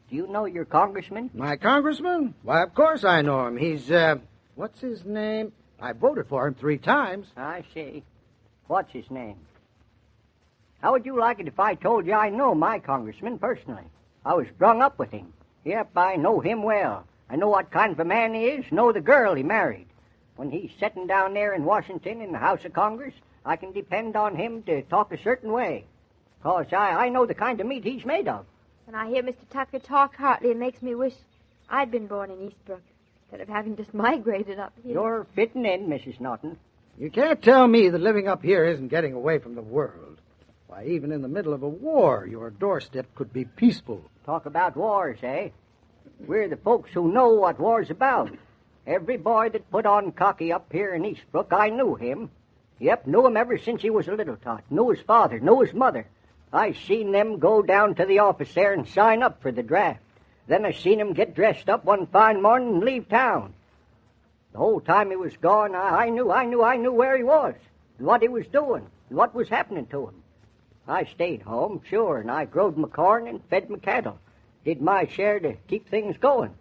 Do you know your congressman? My congressman? Why, of course I know him. He's, what's his name? I voted for him 3 times. I see. What's his name? How would you like it if I told you I know my congressman personally? I was brung up with him. Yep, I know him well. I know what kind of a man he is, know the girl he married. When he's sitting down there in Washington in the House of Congress, I can depend on him to talk a certain way. 'Cause I know the kind of meat he's made of. When I hear Mr. Tucker talk heartily, it makes me wish I'd been born in Eastbrook instead of having just migrated up here. You're fitting in, Mrs. Norton. You can't tell me that living up here isn't getting away from the world. Why, even in the middle of a war, your doorstep could be peaceful. Talk about wars, eh? We're the folks who know what war's about. Every boy that put on cocky up here in Eastbrook, I knew him. Yep, knew him ever since he was a little tot. Knew his father, knew his mother. I seen them go down to the office there and sign up for the draft. Then I seen him get dressed up one fine morning and leave town. The whole time he was gone, I knew where he was, and what he was doing, and what was happening to him. I stayed home, sure, and I growed my corn and fed my cattle. Did my share to keep things going.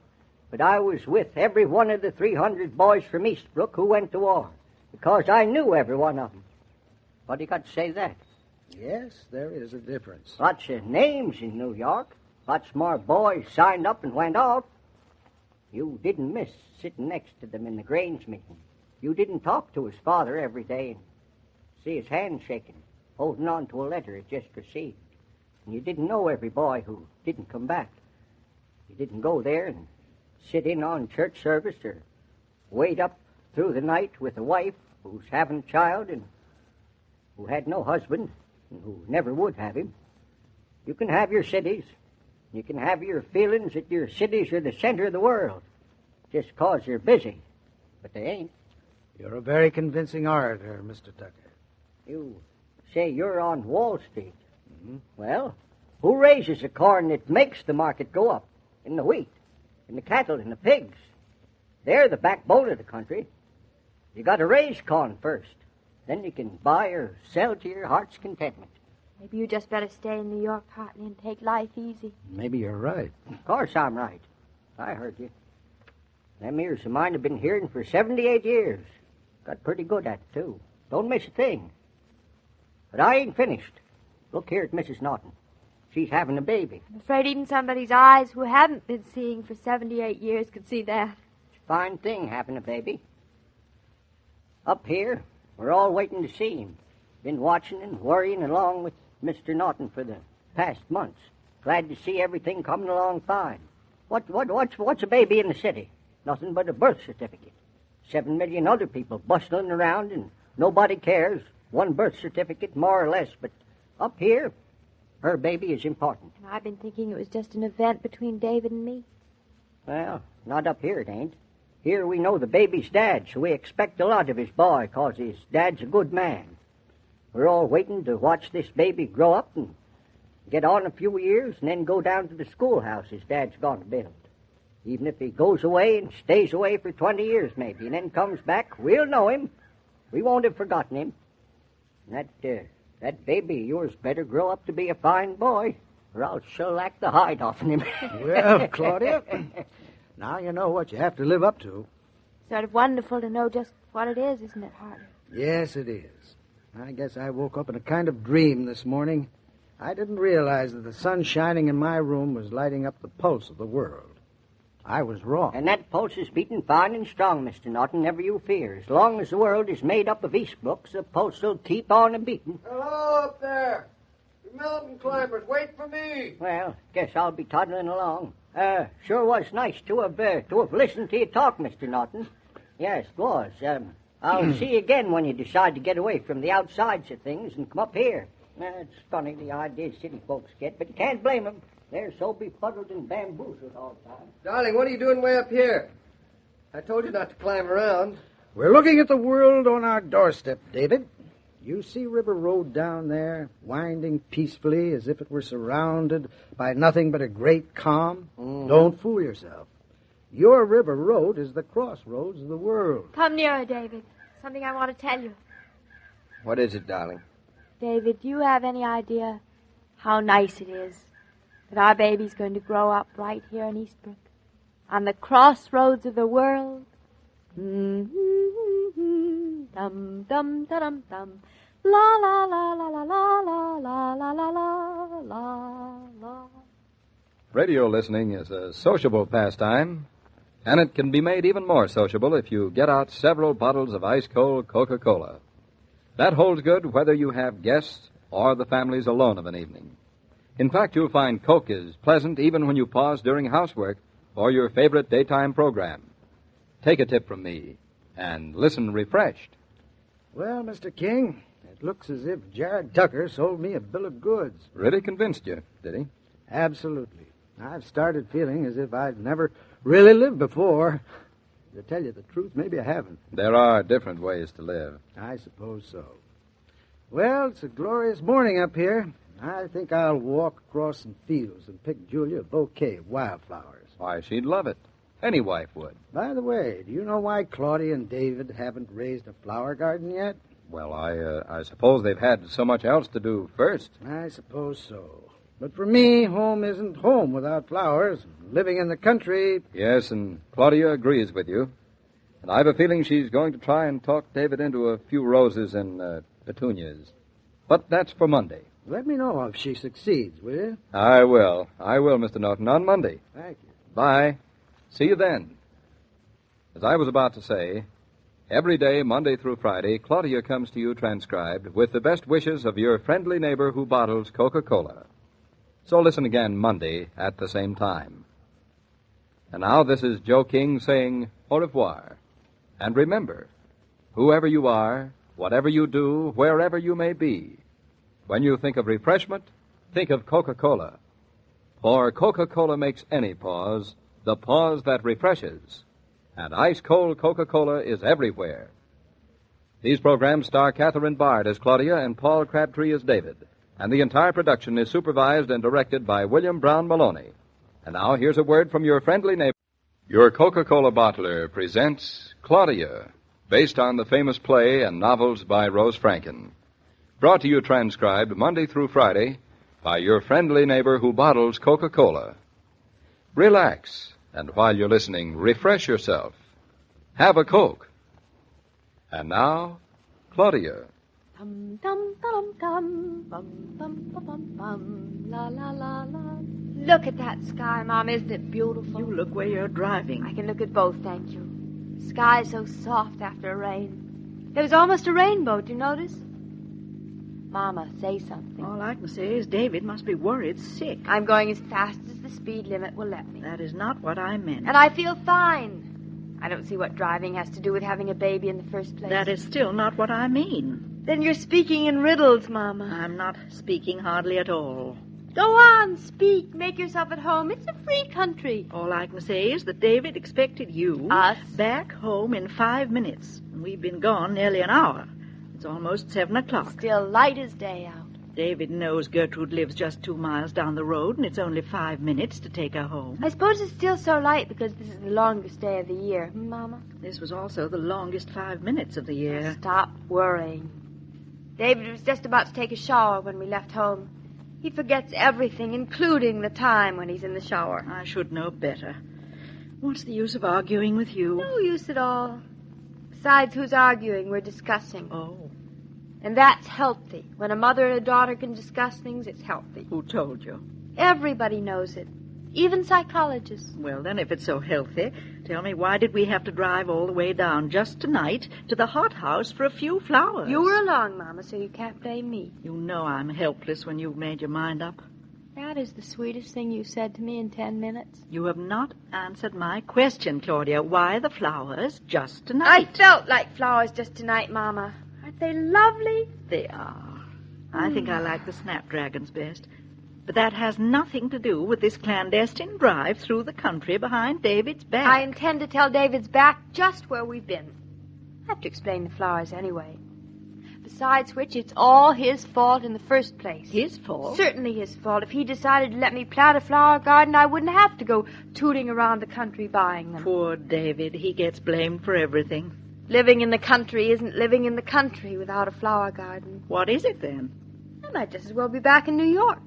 But I was with every one of the 300 boys from Eastbrook who went to war, because I knew every one of them. What do you got to say to that? Yes, there is a difference. Lots of names in New York. Lots more boys signed up and went off. You didn't miss sitting next to them in the Grange meeting. You didn't talk to his father every day and see his hand shaking, holding on to a letter he just received. And you didn't know every boy who didn't come back. You didn't go there and sit in on church service or wait up through the night with a wife who's having a child and who had no husband and who never would have him. You can have your cities. You can have your feelings that your cities are the center of the world just 'cause you're busy. But they ain't. You're a very convincing orator, Mr. Tucker. You say you're on Wall Street. Mm-hmm. Well, who raises the corn that makes the market go up? And the wheat, and the cattle, and the pigs. They're the backbone of the country. You got to raise corn first. Then you can buy or sell to your heart's contentment. Maybe you just better stay in New York, Hartley, and take life easy. Maybe you're right. Of course I'm right. I heard you. Them ears of mine have been hearing for 78 years. Got pretty good at it, too. Don't miss a thing. But I ain't finished. Look here at Mrs. Norton. She's having a baby. I'm afraid even somebody's eyes who haven't been seeing for 78 years could see that. It's a fine thing having a baby. Up here, we're all waiting to see him. Been watching and worrying along with Mr. Norton for the past months. Glad to see everything coming along fine. What's a baby in the city? Nothing but a birth certificate. 7 million other people bustling around and nobody cares. One birth certificate, more or less. But up here, her baby is important. And I've been thinking it was just an event between David and me. Well, not up here, it ain't. Here we know the baby's dad, so we expect a lot of his boy, 'cause his dad's a good man. We're all waiting to watch this baby grow up and get on a few years and then go down to the schoolhouse his dad's going to build. Even if he goes away and stays away for 20 years maybe and then comes back, we'll know him. We won't have forgotten him. That baby of yours better grow up to be a fine boy, or I'll shellac the hide off him. Well, Claudia, now you know what you have to live up to. Sort of wonderful to know just what it is, isn't it, Harley? Yes, it is. I guess I woke up in a kind of dream this morning. I didn't realize that the sun shining in my room was lighting up the pulse of the world. I was wrong. And that pulse is beating fine and strong, Mr. Norton, never you fear. As long as the world is made up of Eastbrooks, the pulse will keep on a-beating. Hello up there. You mountain climbers, wait for me. Well, guess I'll be toddling along. Sure was nice to have listened to you talk, Mr. Norton. Yes, it was. I'll see you again when you decide to get away from the outsides of things and come up here. It's funny the ideas city folks get, but you can't blame them. They're so befuddled and bamboozled all the time. Darling, what are you doing way up here? I told you not to climb around. We're looking at the world on our doorstep, David. You see River Road down there, winding peacefully as if it were surrounded by nothing but a great calm? Don't fool yourself. Your River Road is the crossroads of the world. Come nearer, David. Something I want to tell you. What is it, darling? David, do you have any idea how nice it is that our baby's going to grow up right here in Eastbrook, on the crossroads of the world? Dum dum dum dum dum, la la la la la la la la la la la la. Radio listening is a sociable pastime, and it can be made even more sociable if you get out several bottles of ice-cold Coca-Cola. That holds good whether you have guests or the family's alone of an evening. In fact, you'll find Coke is pleasant even when you pause during housework or your favorite daytime program. Take a tip from me and listen refreshed. Well, Mr. King, it looks as if Jared Tucker sold me a bill of goods. Really convinced you, did he? Absolutely. I've started feeling as if I'd never really lived before. To tell you the truth, maybe I haven't. There are different ways to live. I suppose so. Well, it's a glorious morning up here. I think I'll walk across some fields and pick Julia a bouquet of wildflowers. Why, she'd love it. Any wife would. By the way, do you know why Claudia and David haven't raised a flower garden yet? Well, I suppose they've had so much else to do first. I suppose so. But for me, home isn't home without flowers. Living in the country... Yes, and Claudia agrees with you. And I've a feeling she's going to try and talk David into a few roses and petunias. But that's for Monday. Let me know if she succeeds, will you? I will, Mr. Norton, on Monday. Thank you. Bye. See you then. As I was about to say, every day, Monday through Friday, Claudia comes to you transcribed with the best wishes of your friendly neighbor who bottles Coca-Cola. So listen again Monday at the same time. And now this is Joe King saying au revoir. And remember, whoever you are, whatever you do, wherever you may be, when you think of refreshment, think of Coca-Cola. For Coca-Cola makes any pause the pause that refreshes. And ice-cold Coca-Cola is everywhere. These programs star Catherine Bard as Claudia and Paul Crabtree as David. And the entire production is supervised and directed by William Brown Maloney. And now here's a word from your friendly neighbor. Your Coca-Cola bottler presents Claudia, based on the famous play and novels by Rose Franken. Brought to you transcribed Monday through Friday by your friendly neighbor who bottles Coca-Cola. Relax, and while you're listening, refresh yourself. Have a Coke. And now, Claudia. Dum dum dum dum bum bum bum bum bum la la la la. Look at that sky, Mom. Isn't it beautiful? You look where you're driving. I can look at both, thank you. Sky so soft after a rain. There was almost a rainbow. Do you notice? Mama, say something. All I can say is David must be worried sick. I'm going as fast as the speed limit will let me. That is not what I meant. And I feel fine. I don't see what driving has to do with having a baby in the first place. That is still not what I mean. Then you're speaking in riddles, Mama. I'm not speaking hardly at all. Go on, speak. Make yourself at home. It's a free country. All I can say is that David expected you... Us? ...back home in 5 minutes. And we've been gone nearly an hour. It's almost 7 o'clock. Still light as day out. David knows Gertrude lives just 2 miles down the road, and it's only 5 minutes to take her home. I suppose it's still so light because this is the longest day of the year, Mama? This was also the longest 5 minutes of the year. Stop worrying. David was just about to take a shower when we left home. He forgets everything, including the time when he's in the shower. I should know better. What's the use of arguing with you? No use at all. Besides, who's arguing? We're discussing. Oh. And that's healthy. When a mother and a daughter can discuss things, it's healthy. Who told you? Everybody knows it. Even psychologists. Well, then, if it's so healthy, tell me, why did we have to drive all the way down just tonight to the hothouse for a few flowers? You were along, Mama, so you can't blame me. You know I'm helpless when you've made your mind up. That is the sweetest thing you said to me in 10 minutes. You have not answered my question, Claudia. Why the flowers just tonight? I felt like flowers just tonight, Mama. Aren't they lovely? They are. I think I like the snapdragons best. But that has nothing to do with this clandestine drive through the country behind David's back. I intend to tell David's back just where we've been. I have to explain the flowers anyway. Besides which, it's all his fault in the first place. His fault? Certainly his fault. If he decided to let me plant a flower garden, I wouldn't have to go tooting around the country buying them. Poor David. He gets blamed for everything. Living in the country isn't living in the country without a flower garden. What is it, then? I might just as well be back in New York.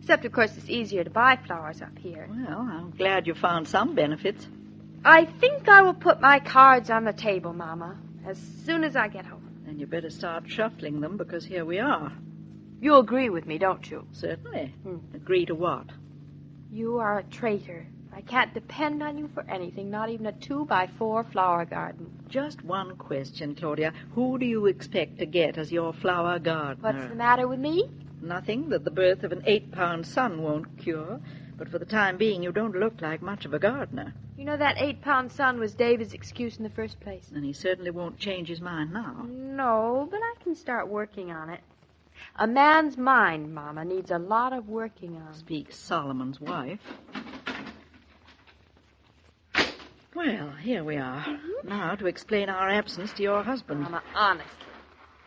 Except, of course, it's easier to buy flowers up here. Well, I'm glad you found some benefits. I think I will put my cards on the table, Mama, as soon as I get home. Then you better start shuffling them, because here we are. You agree with me, don't you? Certainly. Agree to what? You are a traitor. I can't depend on you for anything, not even a 2x4 flower garden. Just one question, Claudia. Who do you expect to get as your flower gardener? What's the matter with me? Nothing that the birth of an 8-pound son won't cure. But for the time being, you don't look like much of a gardener. You know, that 8-pound son was David's excuse in the first place. And he certainly won't change his mind now. No, but I can start working on it. A man's mind, Mama, needs a lot of working on. Speaks Solomon's wife. Well, here we are. Now to explain our absence to your husband. Mama, honestly,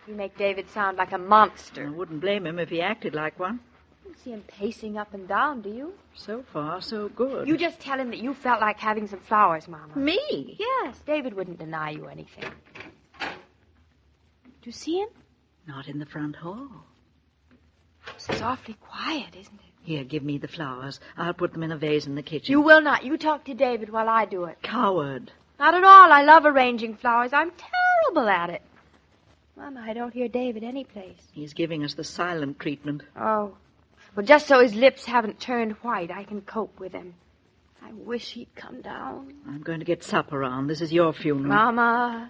you make David sound like a monster. I wouldn't blame him if he acted like one. You don't see him pacing up and down, do you? So far, so good. You just tell him that you felt like having some flowers, Mama. Me? Yes, David wouldn't deny you anything. Do you see him? Not in the front hall. This is awfully quiet, isn't it? Here, give me the flowers. I'll put them in a vase in the kitchen. You will not. You talk to David while I do it. Coward. Not at all. I love arranging flowers. I'm terrible at it. Mama, I don't hear David anyplace. He's giving us the silent treatment. Oh. Well, just so his lips haven't turned white, I can cope with him. I wish he'd come down. I'm going to get supper on. This is your funeral. Mama.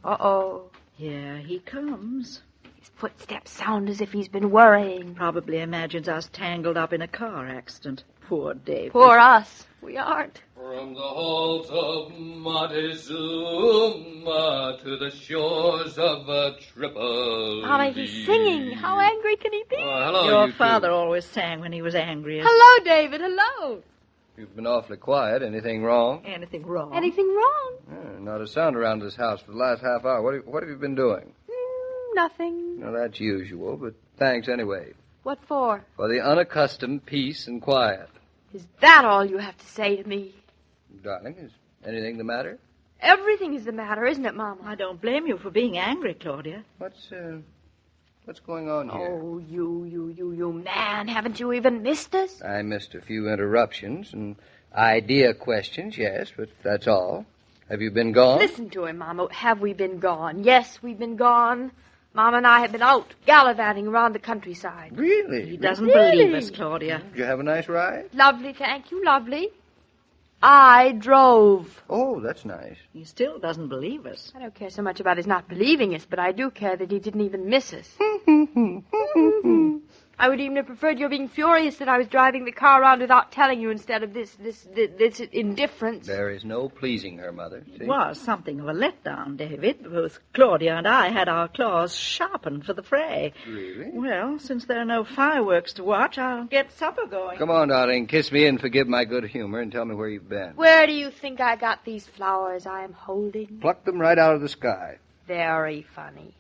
Uh-oh. Here he comes. His footsteps sound as if he's been worrying. Probably imagines us tangled up in a car accident. Poor David. Poor us. We aren't. From the halls of Montezuma to the shores of Tripoli. Mama, he's singing. How angry can he be? Hello, Your father always sang when he was angry. Hello, David. Hello. You've been awfully quiet. Anything wrong? Anything wrong? Anything wrong? Not a sound around this house for the last half hour. What have you been doing? Nothing. No, that's usual, but thanks anyway. What for? For the unaccustomed peace and quiet. Is that all you have to say to me? Darling, is anything the matter? Everything is the matter, isn't it, Mama? I don't blame you for being angry, Claudia. What's going on here? Oh, you man. Haven't you even missed us? I missed a few interruptions and idea questions, yes, but that's all. Have you been gone? Listen to him, Mama. Have we been gone? Yes, we've been gone. Mama and I have been out gallivanting around the countryside. Really? He doesn't believe us, Claudia. Did you have a nice ride? Lovely, thank you, lovely. I drove. Oh, that's nice. He still doesn't believe us. I don't care so much about his not believing us, but I do care that he didn't even miss us. I would even have preferred your being furious that I was driving the car around without telling you instead of this indifference. There is no pleasing her, Mother. It was something of a letdown, David. Both Claudia and I had our claws sharpened for the fray. Really? Well, since there are no fireworks to watch, I'll get supper going. Come on, darling. Kiss me and forgive my good humor and tell me where you've been. Where do you think I got these flowers I am holding? Pluck them right out of the sky. Very funny.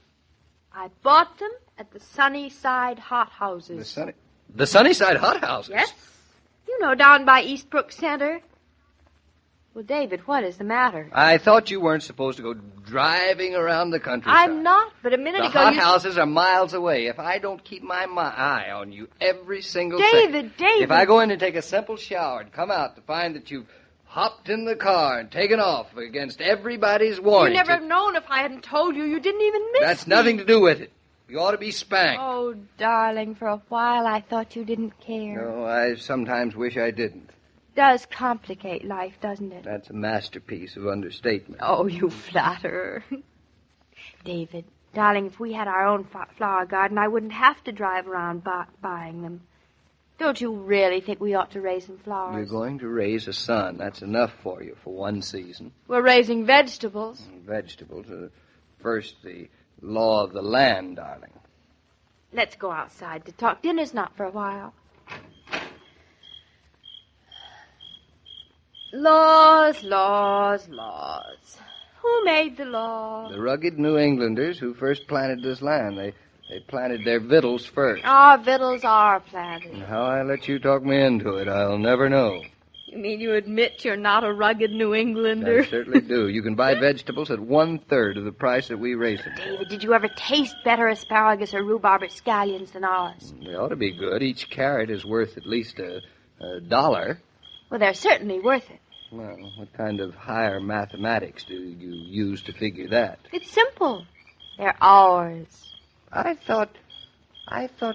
I bought them at the Sunnyside hothouses. The Sunnyside hothouses? Yes. You know, down by Eastbrook Center. Well, David, what is the matter? I thought you weren't supposed to go driving around the countryside. I'm not, but a minute ago the hothouses are miles away. If I don't keep my eye on you every single second... David! If I go in and take a simple shower and come out to find that you've hopped in the car and taken off against everybody's warning... You'd never have known if I hadn't told you. You didn't even miss That's me. nothing to do with it. You ought to be spanked. Oh, darling, for a while I thought you didn't care. No, I sometimes wish I didn't. Does complicate life, doesn't it? That's a masterpiece of understatement. Oh, you flatterer. David, darling, if we had our own flower garden, I wouldn't have to drive around buying them. Don't you really think we ought to raise some flowers? You're going to raise a son. That's enough for you for one season. We're raising vegetables. Vegetables. First, the law of the land, darling. Let's go outside to talk. Dinner's not for a while. Laws, laws, laws. Who made the law? The rugged New Englanders who first planted this land. They planted their victuals first. Our victuals are planted. And how I let you talk me into it, I'll never know. You mean you admit you're not a rugged New Englander? I certainly do. You can buy vegetables at 1/3 of the price that we raise them. David, did you ever taste better asparagus or rhubarb or scallions than ours? They ought to be good. Each carrot is worth at least $1. Well, they're certainly worth it. Well, what kind of higher mathematics do you use to figure that? It's simple. They're ours. I thought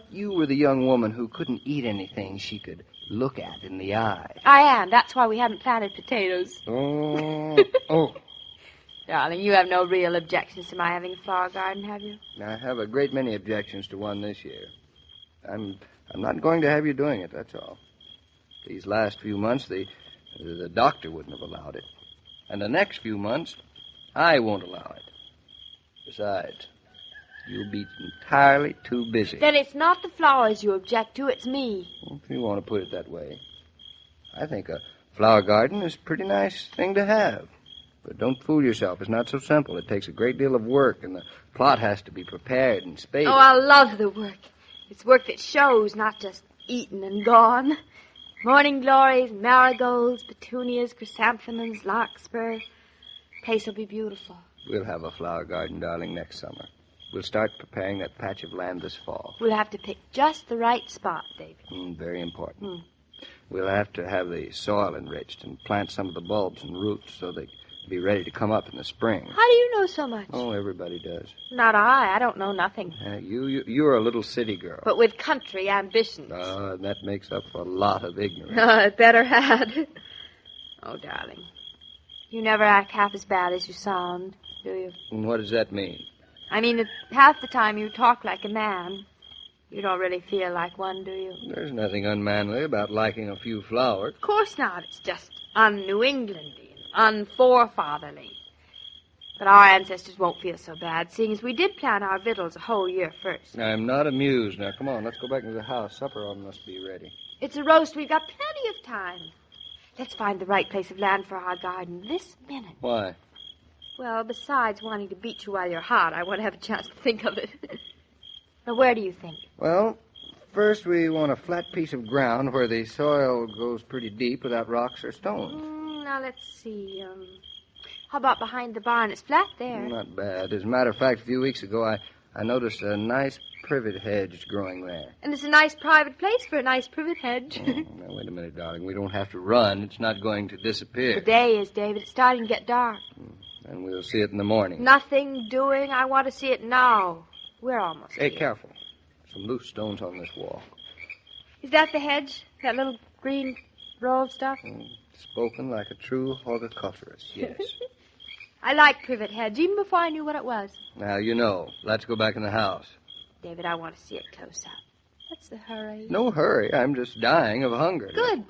you were the young woman who couldn't eat anything she could look at in the eye. I am. That's why we haven't planted potatoes. Oh. Darling, you have no real objections to my having a flower garden, have you? I have a great many objections to one this year. I'm not going to have you doing it, that's all. These last few months, the doctor wouldn't have allowed it. And the next few months, I won't allow it. Besides, you'll be entirely too busy. Then it's not the flowers you object to, it's me. If you want to put it that way. I think a flower garden is a pretty nice thing to have. But don't fool yourself. It's not so simple. It takes a great deal of work, and the plot has to be prepared and spaded. Oh, I love the work. It's work that shows, not just eaten and gone. Morning glories, marigolds, petunias, chrysanthemums, larkspur. Place will be beautiful. We'll have a flower garden, darling, next summer. We'll start preparing that patch of land this fall. We'll have to pick just the right spot, David. Very important. We'll have to have the soil enriched and plant some of the bulbs and roots so they can be ready to come up in the spring. How do you know so much? Oh, everybody does. Not I. I don't know nothing. You're a little city girl. But with country ambitions. That makes up for a lot of ignorance. It better had. Oh, darling. You never act half as bad as you sound, do you? And what does that mean? I mean, that half the time you talk like a man. You don't really feel like one, do you? There's nothing unmanly about liking a few flowers. Of course not. It's just un-New Englandy and unforefatherly. But our ancestors won't feel so bad, seeing as we did plant our victuals a whole year first. I'm not amused. Now, come on, let's go back into the house. Supper must be ready. It's a roast. We've got plenty of time. Let's find the right place of land for our garden this minute. Why? Well, besides wanting to beat you while you're hot, I want to have a chance to think of it. Now, where do you think? Well, first we want a flat piece of ground where the soil goes pretty deep without rocks or stones. Now, let's see. How about behind the barn? It's flat there. Not bad. As a matter of fact, a few weeks ago, I noticed a nice privet hedge growing there. And it's a nice private place for a nice privet hedge. Now, wait a minute, darling. We don't have to run. It's not going to disappear. The day is, David. It's starting to get dark. And we'll see it in the morning. Nothing doing. I want to see it now. We're almost Hey, here. careful. Some loose stones on this wall. Is that the hedge? That little green roll of stuff? Spoken like a true horticulturist, yes. I like privet hedge, even before I knew what it was. Now, you know. Let's go back in the house. David, I want to see it close up. What's the hurry? No hurry. I'm just dying of hunger. Good.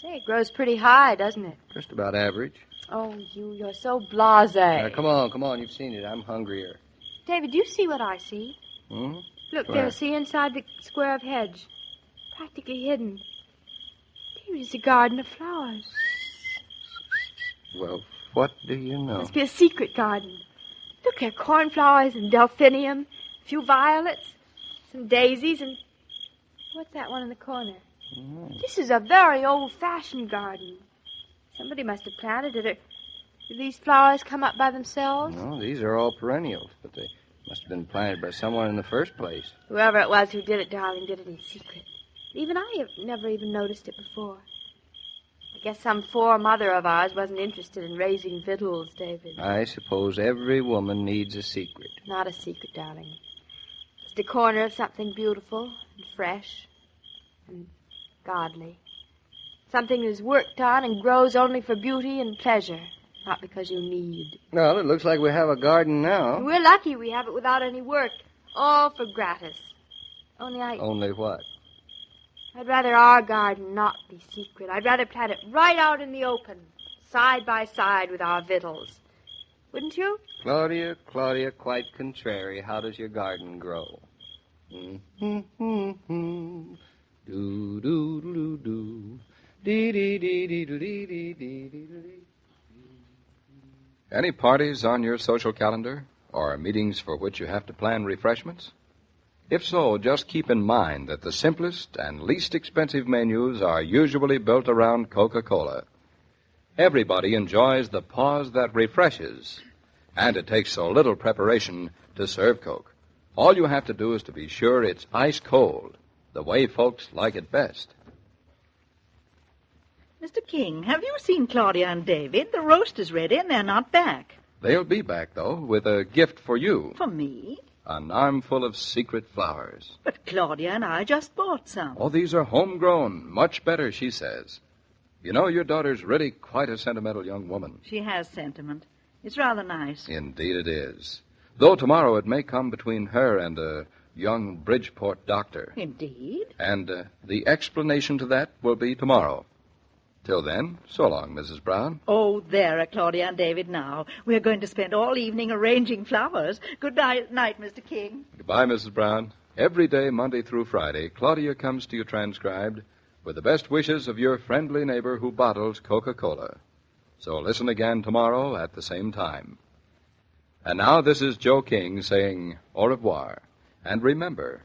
Say, it grows pretty high, doesn't it? Just about average. Oh, you're so blasé. Now, come on. You've seen it. I'm hungrier. David, you see what I see? Look Where? there, see inside the square of hedge. Practically hidden. David, it's a garden of flowers. Well, what do you know? Must be a secret garden. Look, there are cornflowers and delphinium, a few violets, some daisies, and what's that one in the corner? This is a very old-fashioned garden. Somebody must have planted it. Or did these flowers come up by themselves? No, these are all perennials, but they must have been planted by someone in the first place. Whoever it was who did it, darling, did it in secret. Even I have never even noticed it before. I guess some foremother of ours wasn't interested in raising victuals, David. I suppose every woman needs a secret. Not a secret, darling. Just a corner of something beautiful and fresh and godly. Something that's worked on and grows only for beauty and pleasure, not because you need. Well, it looks like we have a garden now. We're lucky we have it without any work. All for gratis. Only what? I'd rather our garden not be secret. I'd rather plant it right out in the open, side by side with our victuals. Wouldn't you? Claudia, quite contrary. How does your garden grow? Do do do do. Dee dee dee dee dee dee dee dee. Any parties on your social calendar or meetings for which you have to plan refreshments? If so, just keep in mind that the simplest and least expensive menus are usually built around Coca-Cola. Everybody enjoys the pause that refreshes, and it takes so little preparation to serve Coke. All you have to do is to be sure it's ice cold, the way folks like it best. Mr. King, have you seen Claudia and David? The roast is ready and they're not back. They'll be back, though, with a gift for you. For me? An armful of secret flowers. But Claudia and I just bought some. Oh, these are homegrown. Much better, she says. You know, your daughter's really quite a sentimental young woman. She has sentiment. It's rather nice. Indeed it is. Though tomorrow it may come between her and a young Bridgeport doctor. Indeed? And the explanation to that will be tomorrow. Till then, so long, Mrs. Brown. Oh, there are Claudia and David now. We're going to spend all evening arranging flowers. Good night, Mr. King. Goodbye, Mrs. Brown. Every day, Monday through Friday, Claudia comes to you transcribed with the best wishes of your friendly neighbor who bottles Coca-Cola. So listen again tomorrow at the same time. And now this is Joe King saying au revoir. And remember,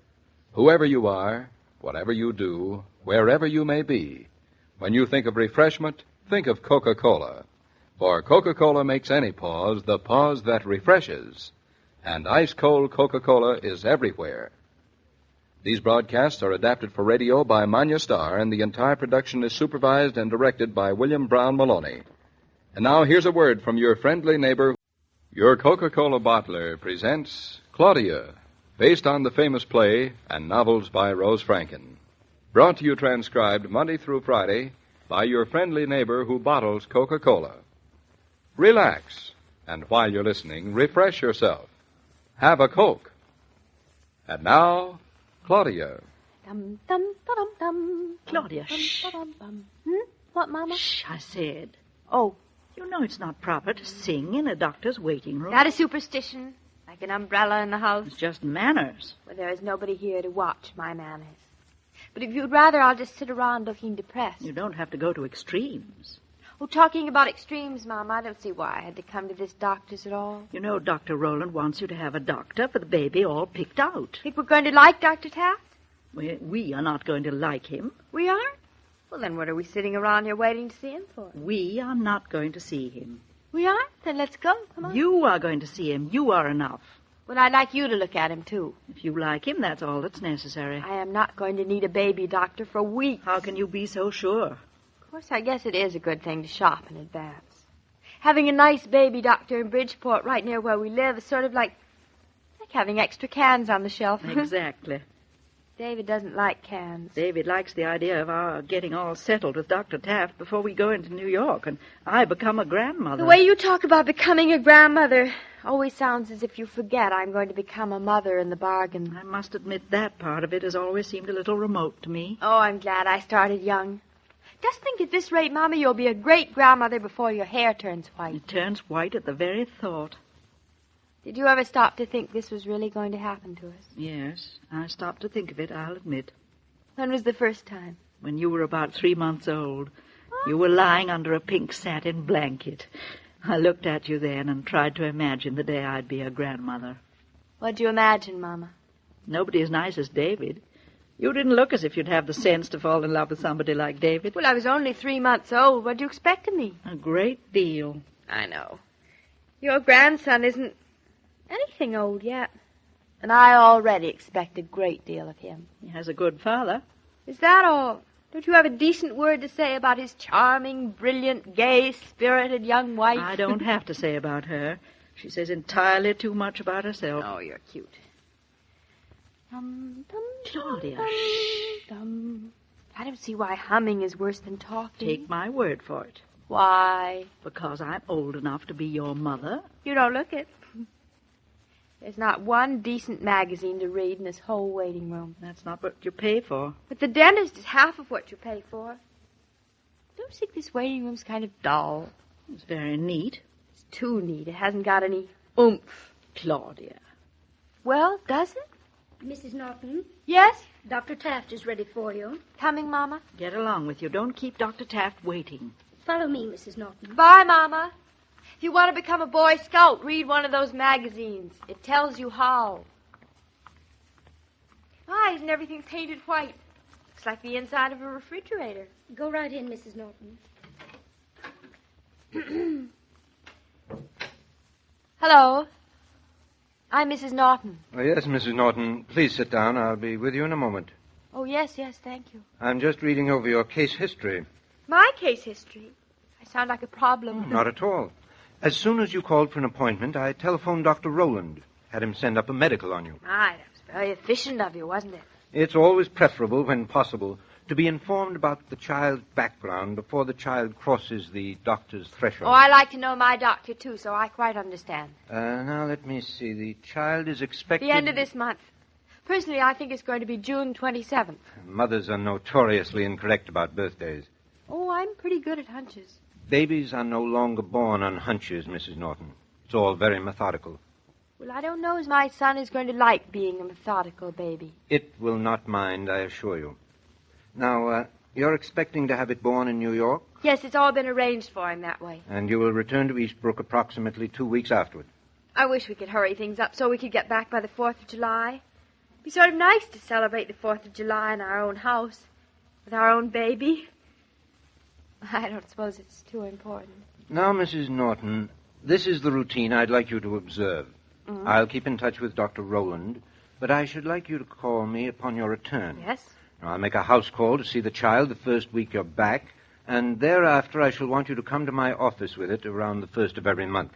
whoever you are, whatever you do, wherever you may be, when you think of refreshment, think of Coca-Cola. For Coca-Cola makes any pause the pause that refreshes. And ice-cold Coca-Cola is everywhere. These broadcasts are adapted for radio by Manya Starr, and the entire production is supervised and directed by William Brown Maloney. And now here's a word from your friendly neighbor. Your Coca-Cola bottler presents Claudia, based on the famous play and novels by Rose Franken. Brought to you transcribed Monday through Friday by your friendly neighbor who bottles Coca-Cola. Relax, and while you're listening, refresh yourself. Have a Coke. And now, Claudia. Dum, dum, dum, dum. Claudia, shh. What, Mama? Shh, I said. Oh. You know it's not proper to sing in a doctor's waiting room. That is superstition, like an umbrella in the house. It's just manners. Well, there is nobody here to watch my manners. But if you'd rather, I'll just sit around looking depressed. You don't have to go to extremes. Oh, talking about extremes, Mom, I don't see why I had to come to this doctor's at all. You know, Dr. Rowland wants you to have a doctor for the baby all picked out. Think we're going to like Dr. Taft? We are not going to like him. We aren't? Well, then what are we sitting around here waiting to see him for? We are not going to see him. We aren't? Then let's go. Come on. You are going to see him. You are enough. Well, I'd like you to look at him, too. If you like him, that's all that's necessary. I am not going to need a baby doctor for weeks. How can you be so sure? Of course, I guess it is a good thing to shop in advance. Having a nice baby doctor in Bridgeport right near where we live is sort of like having extra cans on the shelf. Exactly. David doesn't like cans. David likes the idea of our getting all settled with Dr. Taft before we go into New York, and I become a grandmother. The way you talk about becoming a grandmother always sounds as if you forget I'm going to become a mother in the bargain. I must admit that part of it has always seemed a little remote to me. Oh, I'm glad I started young. Just think at this rate, Mama, you'll be a great grandmother before your hair turns white. It turns white at the very thought. Did you ever stop to think this was really going to happen to us? Yes, I stopped to think of it, I'll admit. When was the first time? When you were about 3 months old. You were lying under a pink satin blanket. I looked at you then and tried to imagine the day I'd be a grandmother. What'd you imagine, Mama? Nobody as nice as David. You didn't look as if you'd have the sense to fall in love with somebody like David. Well, I was only 3 months old. What'd you expect of me? A great deal. I know. Your grandson isn't anything old yet. And I already expect a great deal of him. He has a good father. Is that all? Don't you have a decent word to say about his charming, brilliant, gay, spirited young wife? I don't have to say about her. She says entirely too much about herself. Oh, you're cute. Claudia, shh. I don't see why humming is worse than talking. Take my word for it. Why? Because I'm old enough to be your mother. You don't look it. There's not one decent magazine to read in this whole waiting room. That's not what you pay for. But the dentist is half of what you pay for. Don't you think this waiting room's kind of dull? It's very neat. It's too neat. It hasn't got any oomph. Claudia. Well, does it? Mrs. Norton? Yes? Dr. Taft is ready for you. Coming, Mama? Get along with you. Don't keep Dr. Taft waiting. Follow me, Mrs. Norton. Bye, Mama. If you want to become a Boy Scout, read one of those magazines. It tells you how. Why isn't everything painted white? Looks like the inside of a refrigerator. Go right in, Mrs. Norton. Hello. I'm Mrs. Norton. Oh, yes, Mrs. Norton. Please sit down. I'll be with you in a moment. Oh, yes, thank you. I'm just reading over your case history. My case history? I sound like a problem. Oh, not at all. As soon as you called for an appointment, I telephoned Dr. Rowland. Had him send up a medical on you. Ah, that was very efficient of you, wasn't it? It's always preferable, when possible, to be informed about the child's background before the child crosses the doctor's threshold. Oh, I like to know my doctor, too, so I quite understand. Now, let me see. The child is expected... The end of this month. Personally, I think it's going to be June 27th. Mothers are notoriously incorrect about birthdays. Oh, I'm pretty good at hunches. Babies are no longer born on hunches, Mrs. Norton. It's all very methodical. Well, I don't know as my son is going to like being a methodical baby. It will not mind, I assure you. Now, you're expecting to have it born in New York? Yes, it's all been arranged for him that way. And you will return to Eastbrook approximately 2 weeks afterward. I wish we could hurry things up so we could get back by the 4th of July. It'd be sort of nice to celebrate the 4th of July in our own house, with our own baby. I don't suppose it's too important. Now, Mrs. Norton, this is the routine I'd like you to observe. Mm-hmm. I'll keep in touch with Dr. Rowland, but I should like you to call me upon your return. Yes? Now, I'll make a house call to see the child the first week you're back, and thereafter I shall want you to come to my office with it around the 1st of every month.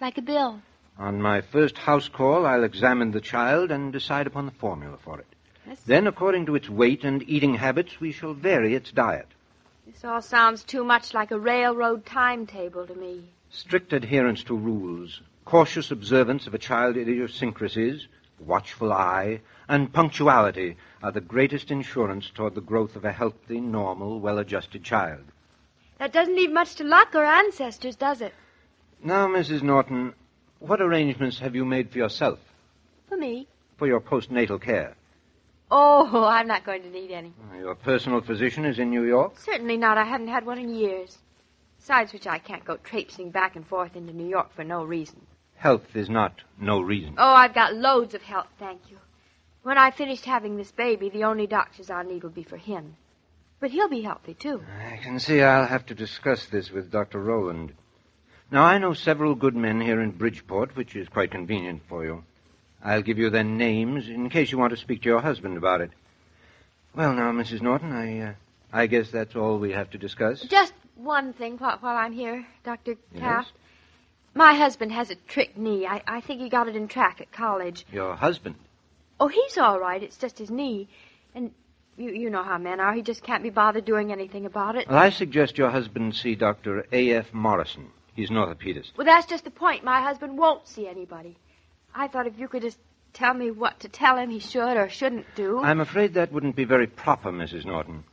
Like a bill. On my first house call, I'll examine the child and decide upon the formula for it. Yes? Then, according to its weight and eating habits, we shall vary its diet. This all sounds too much like a railroad timetable to me. Strict adherence to rules, cautious observance of a child's idiosyncrasies, watchful eye, and punctuality are the greatest insurance toward the growth of a healthy, normal, well-adjusted child. That doesn't leave much to luck or ancestors, does it? Now, Mrs. Norton, what arrangements have you made for yourself? For me? For your postnatal care? Oh, I'm not going to need any. Your personal physician is in New York? Certainly not. I haven't had one in years. Besides which, I can't go traipsing back and forth into New York for no reason. Health is not no reason. Oh, I've got loads of help, thank you. When I've finished having this baby, the only doctors I'll need will be for him. But he'll be healthy, too. I can see I'll have to discuss this with Dr. Rowland. Now, I know several good men here in Bridgeport, which is quite convenient for you. I'll give you their names in case you want to speak to your husband about it. Well, now, Mrs. Norton, I guess that's all we have to discuss. Just one thing while I'm here, Dr. Taft. Yes? My husband has a trick knee. I think he got it in track at college. Your husband? Oh, he's all right. It's just his knee. And you know how men are. He just can't be bothered doing anything about it. Well, I suggest your husband see Dr. A.F. Morrison. He's an orthopedist. Well, that's just the point. My husband won't see anybody. I thought if you could just tell me what to tell him he should or shouldn't do. I'm afraid that wouldn't be very proper, Mrs. Norton.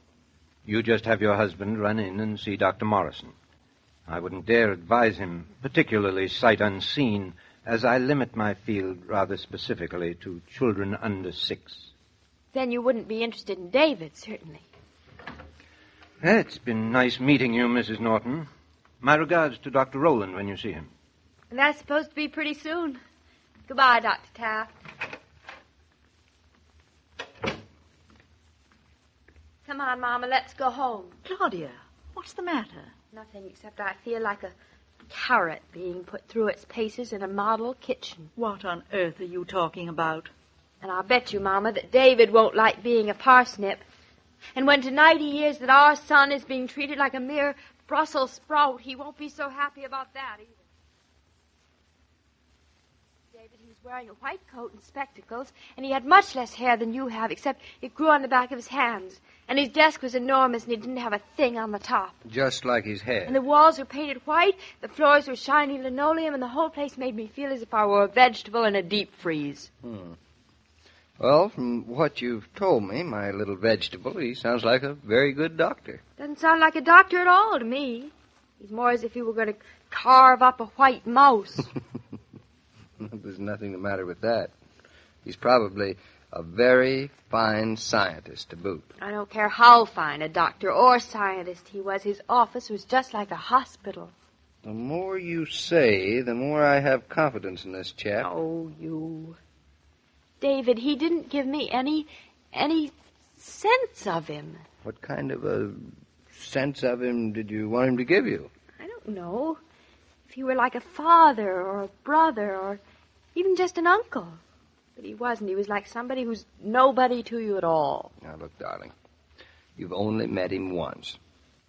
You just have your husband run in and see Dr. Morrison. I wouldn't dare advise him, particularly sight unseen, as I limit my field rather specifically to children under 6. Then you wouldn't be interested in David, certainly. It's been nice meeting you, Mrs. Norton. My regards to Dr. Rowland when you see him. And that's supposed to be pretty soon. Goodbye, Dr. Taft. Come on, Mama, let's go home. Claudia, what's the matter? Nothing, except I feel like a carrot being put through its paces in a model kitchen. What on earth are you talking about? And I'll bet you, Mama, that David won't like being a parsnip. And when tonight he hears that our son is being treated like a mere Brussels sprout, he won't be so happy about that either. David, he was wearing a white coat and spectacles, and he had much less hair than you have, except it grew on the back of his hands. And his desk was enormous, and he didn't have a thing on the top. Just like his head. And the walls were painted white, the floors were shiny linoleum, and the whole place made me feel as if I were a vegetable in a deep freeze. Well, from what you've told me, my little vegetable, he sounds like a very good doctor. Doesn't sound like a doctor at all to me. He's more as if he were going to carve up a white mouse. There's nothing the matter with that. He's probably a very fine scientist to boot. I don't care how fine a doctor or scientist he was. His office was just like a hospital. The more you say, the more I have confidence in this chap. Oh, you. David, he didn't give me any sense of him. What kind of a sense of him did you want him to give you? I don't know. If he were like a father or a brother or even just an uncle. But he wasn't. He was like somebody who's nobody to you at all. Now, look, darling, you've only met him once.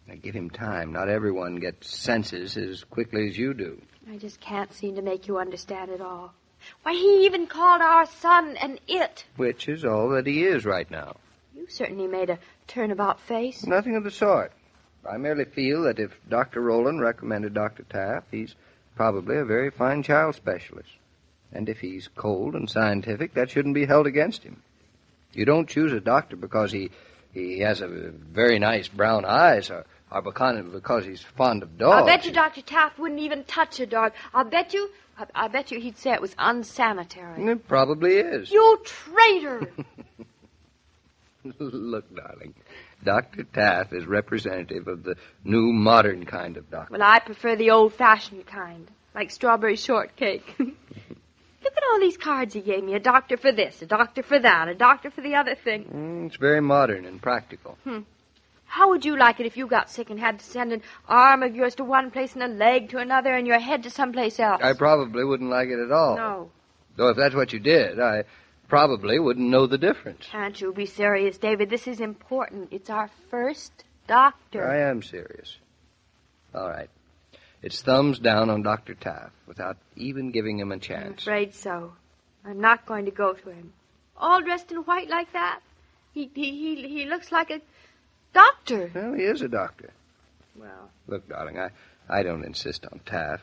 Now, give him time. Not everyone gets senses as quickly as you do. I just can't seem to make you understand it all. Why, he even called our son an it. Which is all that he is right now. You certainly made a turnabout face. Nothing of the sort. I merely feel that if Dr. Rowland recommended Dr. Taft, he's probably a very fine child specialist. And if he's cold and scientific, that shouldn't be held against him. You don't choose a doctor because he has a very nice brown eyes or because he's fond of dogs. I'll bet you Dr. Taft wouldn't even touch a dog. I'll bet you he'd say it was unsanitary. It probably is. You traitor! Look, darling, Dr. Taft is representative of the new modern kind of doctor. Well, I prefer the old-fashioned kind, like strawberry shortcake. Look at all these cards he gave me. A doctor for this, a doctor for that, a doctor for the other thing. It's very modern and practical. How would you like it if you got sick and had to send an arm of yours to one place and a leg to another and your head to someplace else? I probably wouldn't like it at all. No. Though if that's what you did, I probably wouldn't know the difference. Can't you be serious, David? This is important. It's our first doctor. I am serious. All right. It's thumbs down on Dr. Taft without even giving him a chance. I'm afraid so. I'm not going to go to him. All dressed in white like that? He looks like a doctor. Well, he is a doctor. Well. Look, darling, I don't insist on Taft.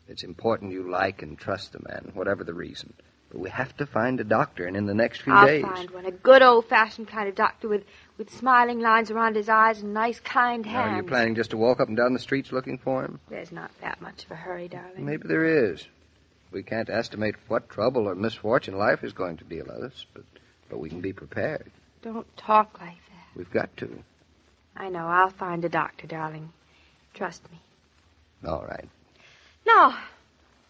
It's important you like and trust the man, whatever the reason. But we have to find a doctor, and in the next few days... I'll find one. A good old-fashioned kind of doctor with smiling lines around his eyes and nice, kind hands. Now, are you planning just to walk up and down the streets looking for him? There's not that much of a hurry, darling. Maybe there is. We can't estimate what trouble or misfortune life is going to deal us, but we can be prepared. Don't talk like that. We've got to. I know. I'll find a doctor, darling. Trust me. All right. Now,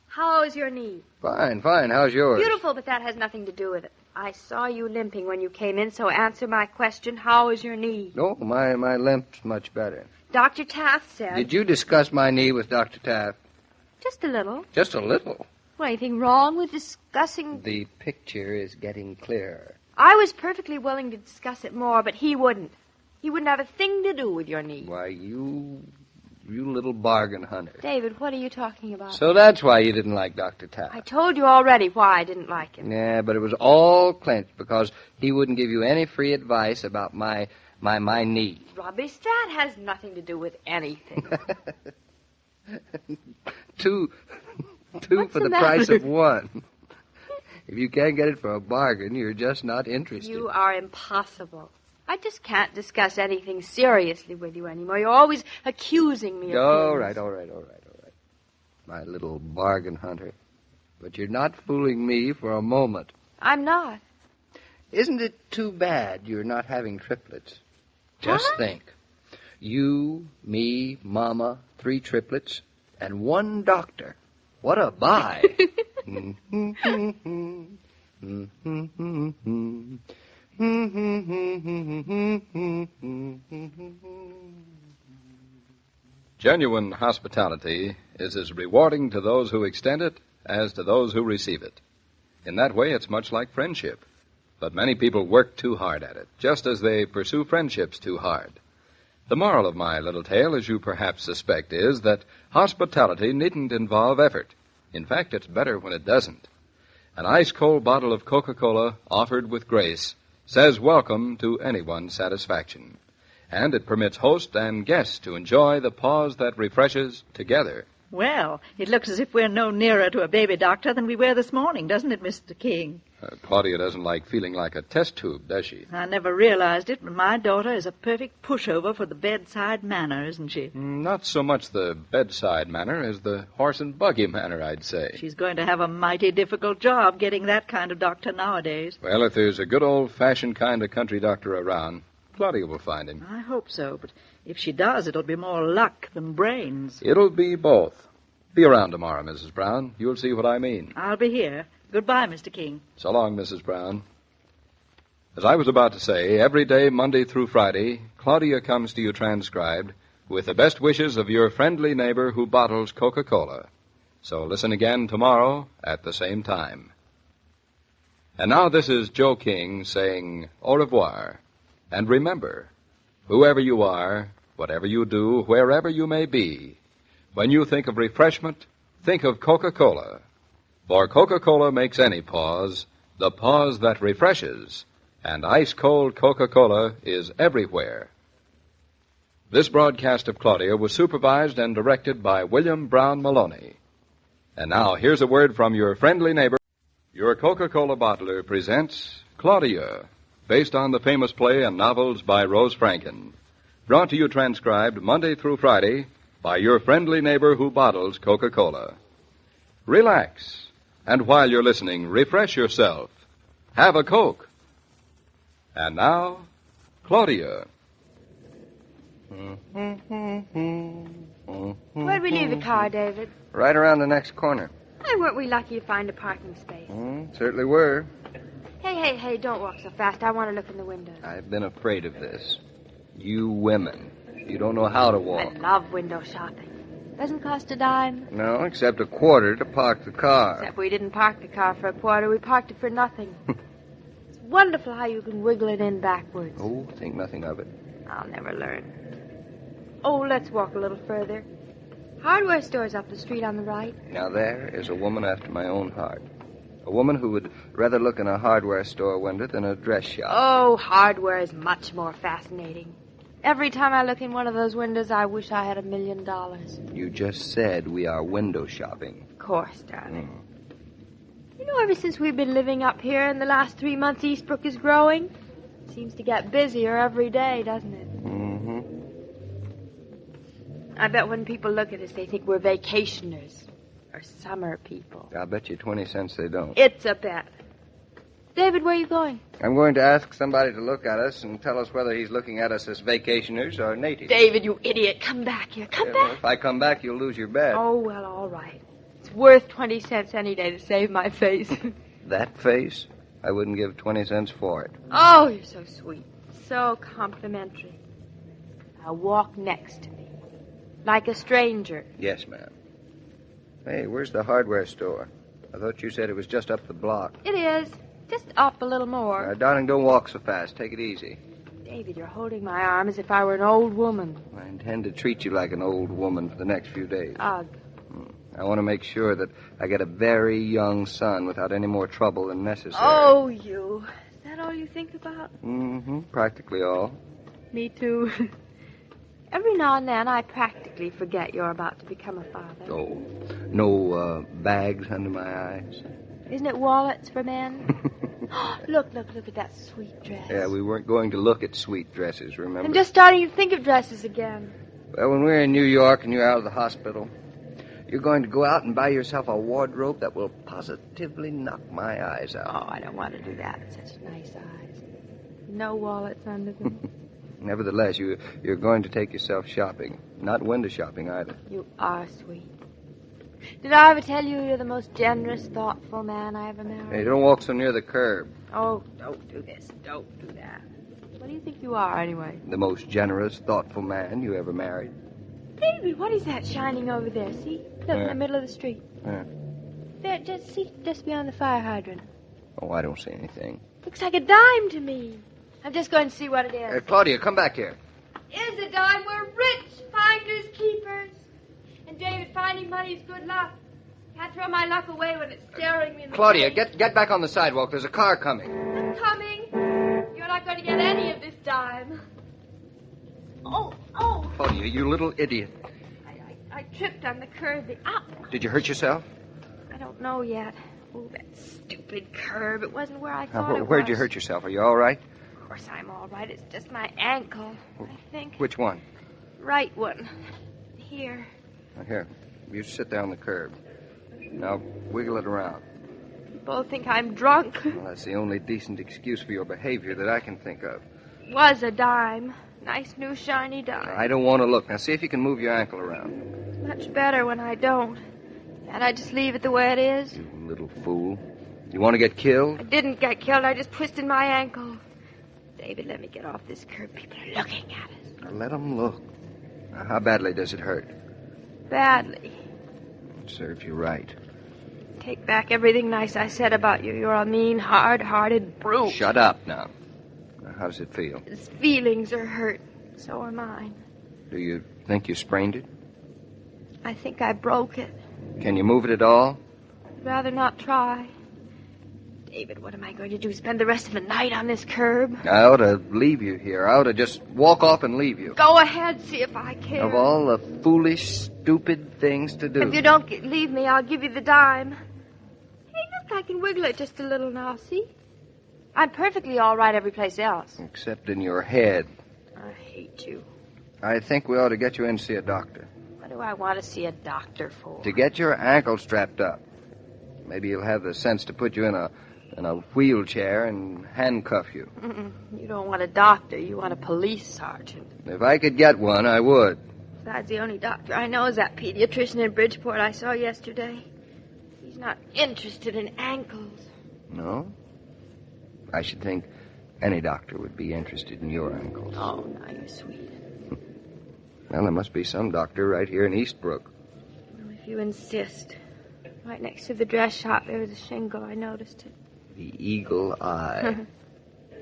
how is your knee? Fine. How's yours? Beautiful, but that has nothing to do with it. I saw you limping when you came in, so answer my question. How is your knee? Oh, my limp's much better. Dr. Taft said... Did you discuss my knee with Dr. Taft? Just a little. Just a little? Well, anything wrong with discussing... The picture is getting clearer. I was perfectly willing to discuss it more, but he wouldn't. He wouldn't have a thing to do with your knee. Why, you little bargain hunter. David, what are you talking about? So that's why you didn't like Dr. Taft. I told you already why I didn't like him. Yeah, but it was all clinched because he wouldn't give you any free advice about my knee. Rubbish, that has nothing to do with anything. Two What's for the price of one. If you can't get it for a bargain, you're just not interested. You are impossible. I just can't discuss anything seriously with you anymore. You're always accusing me of All things. right. My little bargain hunter. But you're not fooling me for a moment. I'm not. Isn't it too bad you're not having triplets? Just think. You, me, Mama, 3 triplets, and 1 doctor. What a buy. Genuine hospitality is as rewarding to those who extend it as to those who receive it. In that way, it's much like friendship. But many people work too hard at it, just as they pursue friendships too hard. The moral of my little tale, as you perhaps suspect, is that hospitality needn't involve effort. In fact, it's better when it doesn't. An ice-cold bottle of Coca-Cola, offered with grace, says welcome to anyone's satisfaction. And it permits host and guest to enjoy the pause that refreshes together. Well, it looks as if we're no nearer to a baby doctor than we were this morning, doesn't it, Mr. King? Claudia doesn't like feeling like a test tube, does she? I never realized it, but my daughter is a perfect pushover for the bedside manner, isn't she? Not so much the bedside manner as the horse and buggy manner, I'd say. She's going to have a mighty difficult job getting that kind of doctor nowadays. Well, if there's a good old-fashioned kind of country doctor around, Claudia will find him. I hope so, but if she does, it'll be more luck than brains. It'll be both. Be around tomorrow, Mrs. Brown. You'll see what I mean. I'll be here. Goodbye, Mr. King. So long, Mrs. Brown. As I was about to say, every day, Monday through Friday, Claudia comes to you transcribed with the best wishes of your friendly neighbor who bottles Coca-Cola. So listen again tomorrow at the same time. And now this is Joe King saying au revoir. And remember, whoever you are, whatever you do, wherever you may be, when you think of refreshment, think of Coca-Cola. For Coca-Cola makes any pause the pause that refreshes, and ice-cold Coca-Cola is everywhere. This broadcast of Claudia was supervised and directed by William Brown Maloney. And now, here's a word from your friendly neighbor. Your Coca-Cola bottler presents Claudia, based on the famous play and novels by Rose Franken. Brought to you transcribed Monday through Friday by your friendly neighbor who bottles Coca-Cola. Relax, and while you're listening, refresh yourself. Have a Coke. And now, Claudia. Where'd we leave the car, David? Right around the next corner. Hey, weren't we lucky to find a parking space? Certainly were. Hey, don't walk so fast. I want to look in the windows. I've been afraid of this. You women. You don't know how to walk. I love window shopping. Doesn't cost a dime. No, except a quarter to park the car. Except we didn't park the car for a quarter. We parked it for nothing. It's wonderful how you can wiggle it in backwards. Oh, think nothing of it. I'll never learn. Oh, let's walk a little further. Hardware store's up the street on the right. Now there is a woman after my own heart. A woman who would rather look in a hardware store window than a dress shop. Oh, hardware is much more fascinating. Every time I look in one of those windows, I wish I had $1 million. You just said we are window shopping. Of course, darling. You know, ever since we've been living up here in the last 3 months, Eastbrook is growing. It seems to get busier every day, doesn't it? I bet when people look at us, they think we're vacationers or summer people. I'll bet you 20 cents they don't. It's a bet. David, where are you going? I'm going to ask somebody to look at us and tell us whether he's looking at us as vacationers or natives. David, you idiot. Come back here. Come back. Well, if I come back, you'll lose your bet. Oh, well, all right. It's worth 20 cents any day to save my face. That face? I wouldn't give 20 cents for it. Oh, you're so sweet. So complimentary. Now walk next to me. Like a stranger. Yes, ma'am. Hey, where's the hardware store? I thought you said it was just up the block. It is. Just up a little more. Darling, don't walk so fast. Take it easy. David, you're holding my arm as if I were an old woman. I intend to treat you like an old woman for the next few days. Ugh. I want to make sure that I get a very young son without any more trouble than necessary. Oh, you. Is that all you think about? Practically all. Me too. Every now and then I practically forget you're about to become a father. Oh, no bags under my eyes. Isn't it wallets for men? Look at that sweet dress. Yeah, we weren't going to look at sweet dresses, remember? I'm just starting to think of dresses again. Well, when we're in New York and you're out of the hospital, you're going to go out and buy yourself a wardrobe that will positively knock my eyes out. Oh, I don't want to do that. Such nice eyes. No wallets under them. Nevertheless, you're going to take yourself shopping. Not window shopping, either. You are sweet. Did I ever tell you you're the most generous, thoughtful man I ever married? Hey, don't walk so near the curb. Oh, don't do this. Don't do that. What do you think you are, anyway? The most generous, thoughtful man you ever married. David, what is that shining over there? See? Look, in the middle of the street. There, just beyond the fire hydrant. Oh, I don't see anything. Looks like a dime to me. I'm just going to see what it is. Claudia, come back here. Is a dime. We're rich, finders, keepers. And David, finding money is good luck. Can't throw my luck away when it's staring me in the Claudia, face. get back on the sidewalk. There's a car coming. I'm coming. You're not going to get any of this dime. Oh. Claudia, you little idiot. I tripped on the curb. Did you hurt yourself? I don't know yet. Oh, that stupid curb. It wasn't where I thought it was. Where'd you hurt yourself? Are you all right? Of course I'm all right. It's just my ankle, I think. Which one? Right one. Here. Here. You sit there on the curb. Now, wiggle it around. You both think I'm drunk. Well, that's the only decent excuse for your behavior that I can think of. Was a dime. Nice new shiny dime. I don't want to look. Now, see if you can move your ankle around. Much better when I don't. Can't I just leave it the way it is? You little fool. You want to get killed? I didn't get killed. I just twisted my ankle. David, let me get off this curb. People are looking at us. Now, let them look. Now, how badly does it hurt? Badly. It serves you right. Take back everything nice I said about you. You're a mean, hard-hearted brute. Shut up now. Now, how does it feel? His feelings are hurt. So are mine. Do you think you sprained it? I think I broke it. Can you move it at all? I'd rather not try. David, what am I going to do? Spend the rest of the night on this curb? I ought to leave you here. I ought to just walk off and leave you. Go ahead, see if I care. Of all the foolish, stupid things to do. If you don't leave me, I'll give you the dime. Hey, look, I can wiggle it just a little now, see? I'm perfectly all right every place else. Except in your head. I hate you. I think we ought to get you in to see a doctor. What do I want to see a doctor for? To get your ankle strapped up. Maybe he'll have the sense to put you in a wheelchair and handcuff you. You don't want a doctor. You want a police sergeant. If I could get one, I would. Besides, the only doctor I know is that pediatrician in Bridgeport I saw yesterday. He's not interested in ankles. No? I should think any doctor would be interested in your ankles. Oh, now you're sweet. Well, there must be some doctor right here in Eastbrook. Well, if you insist. Right next to the dress shop, there was a shingle. I noticed it. The eagle eye.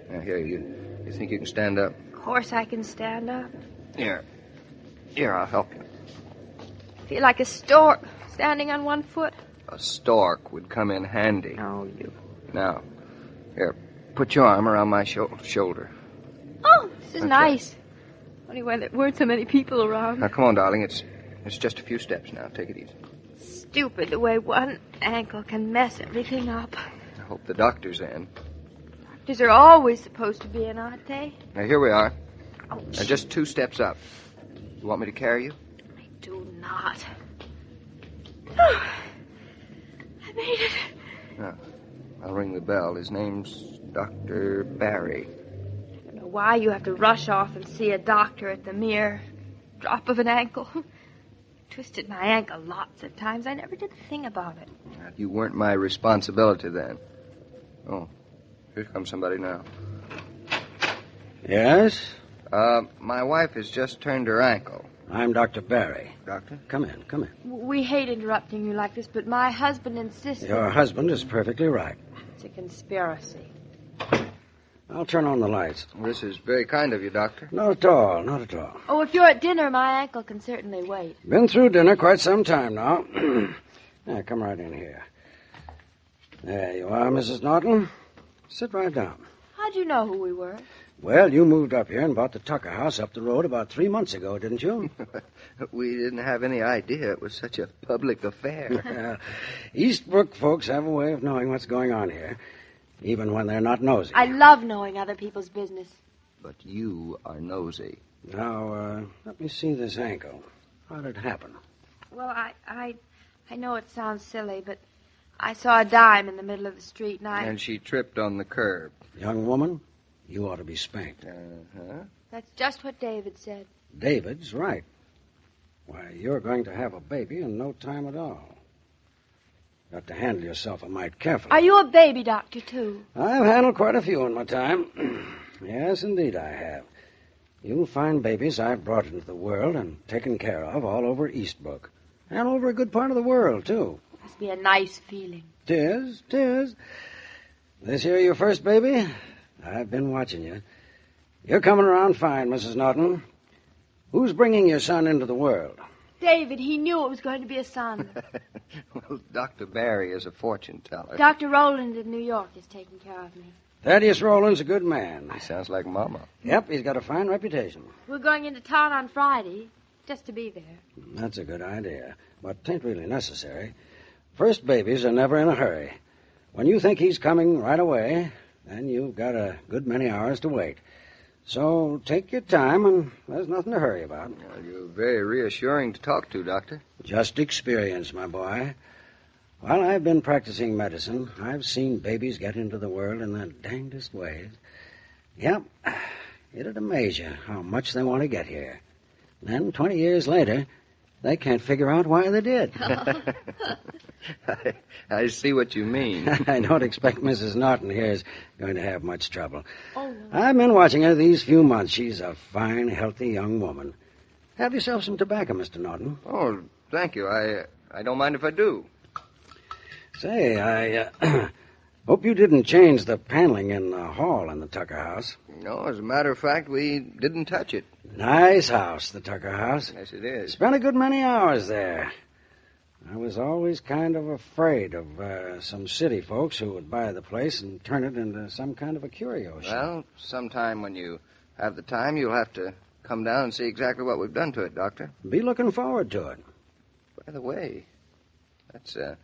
Now, here, you think you can stand up? Of course I can stand up. Here, I'll help you. I feel like a stork standing on one foot. A stork would come in handy. Oh, you. Now, here, put your arm around my shoulder. Oh, this is nice. Only when there weren't so many people around. Now, come on, darling. It's just a few steps now. Take it easy. Stupid the way one ankle can mess everything up. I hope the doctor's in. Doctors are always supposed to be in, aren't they? Now, here we are. Ouch. Now, just 2 steps up. You want me to carry you? I do not. I made it. No. I'll ring the bell. His name's Dr. Barry. I don't know why you have to rush off and see a doctor at the mere drop of an ankle. Twisted my ankle lots of times. I never did a thing about it. You weren't my responsibility then. Oh, here comes somebody now. Yes? My wife has just turned her ankle. I'm Dr. Barry. Doctor? Come in. We hate interrupting you like this, but my husband insists... Your husband is perfectly right. It's a conspiracy. I'll turn on the lights. This is very kind of you, Doctor. Not at all. Oh, if you're at dinner, my ankle can certainly wait. Been through dinner quite some time now. Now, come right in here. There you are, Mrs. Norton. Sit right down. How'd you know who we were? Well, you moved up here and bought the Tucker house up the road about 3 months ago, didn't you? We didn't have any idea it was such a public affair. Eastbrook folks have a way of knowing what's going on here, even when they're not nosy. I love knowing other people's business. But you are nosy. Now, let me see this ankle. How did it happen? Well, I know it sounds silly, but I saw a dime in the middle of the street, And she tripped on the curb. Young woman? you ought to be spanked. Uh-huh. That's just what David said. David's right. Why, you're going to have a baby in no time at all. Got to handle yourself a mite carefully. Are you a baby doctor, too? I've handled quite a few in my time. Yes, indeed I have. You'll find babies I've brought into the world and taken care of all over Eastbrook. And over a good part of the world, too. Must be a nice feeling. 'Tis. This here your first baby? I've been watching you. You're coming around fine, Mrs. Norton. Who's bringing your son into the world? David, he knew it was going to be a son. Well, Dr. Barry is a fortune teller. Dr. Rowland in New York is taking care of me. Thaddeus Rowland's a good man. He sounds like Mama. Yep, he's got a fine reputation. We're going into town on Friday, just to be there. That's a good idea, but 'tain't really necessary. First babies are never in a hurry. When you think he's coming right away, then you've got a good many hours to wait. So take your time, and there's nothing to hurry about. Well, you're very reassuring to talk to, Doctor. Just experience, my boy. While I've been practicing medicine, I've seen babies get into the world in the dangdest ways. Yep, it'd amaze you how much they want to get here. Then, 20 years later, they can't figure out why they did. I see what you mean. I don't expect Mrs. Norton here is going to have much trouble. Oh, no. I've been watching her these few months. She's a fine, healthy young woman. Have yourself some tobacco, Mr. Norton. Oh, thank you. I don't mind if I do. Say, I hope you didn't change the paneling in the hall in the Tucker house. No, as a matter of fact, we didn't touch it. Nice house, the Tucker house. Yes, it is. Spent a good many hours there. I was always kind of afraid of some city folks who would buy the place and turn it into some kind of a curio shop. Well, sometime when you have the time, you'll have to come down and see exactly what we've done to it, Doctor. Be looking forward to it. By the way, that's a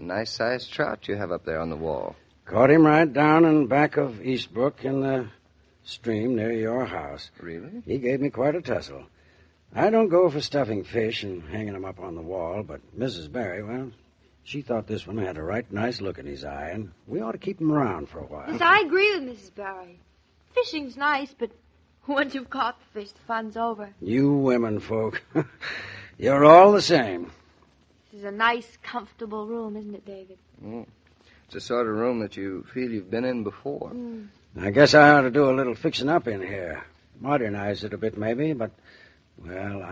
nice-sized trout you have up there on the wall. Caught him right down in back of Eastbrook in the stream near your house. Really? He gave me quite a tussle. I don't go for stuffing fish and hanging them up on the wall, but Mrs. Barry, well, she thought this one had a right nice look in his eye, and we ought to keep him around for a while. Yes, I agree with Mrs. Barry. Fishing's nice, but once you've caught the fish, the fun's over. You women folk, you're all the same. This is a nice, comfortable room, isn't it, David? It's the sort of room that you feel you've been in before. I guess I ought to do a little fixing up in here. Modernize it a bit, maybe, but, well,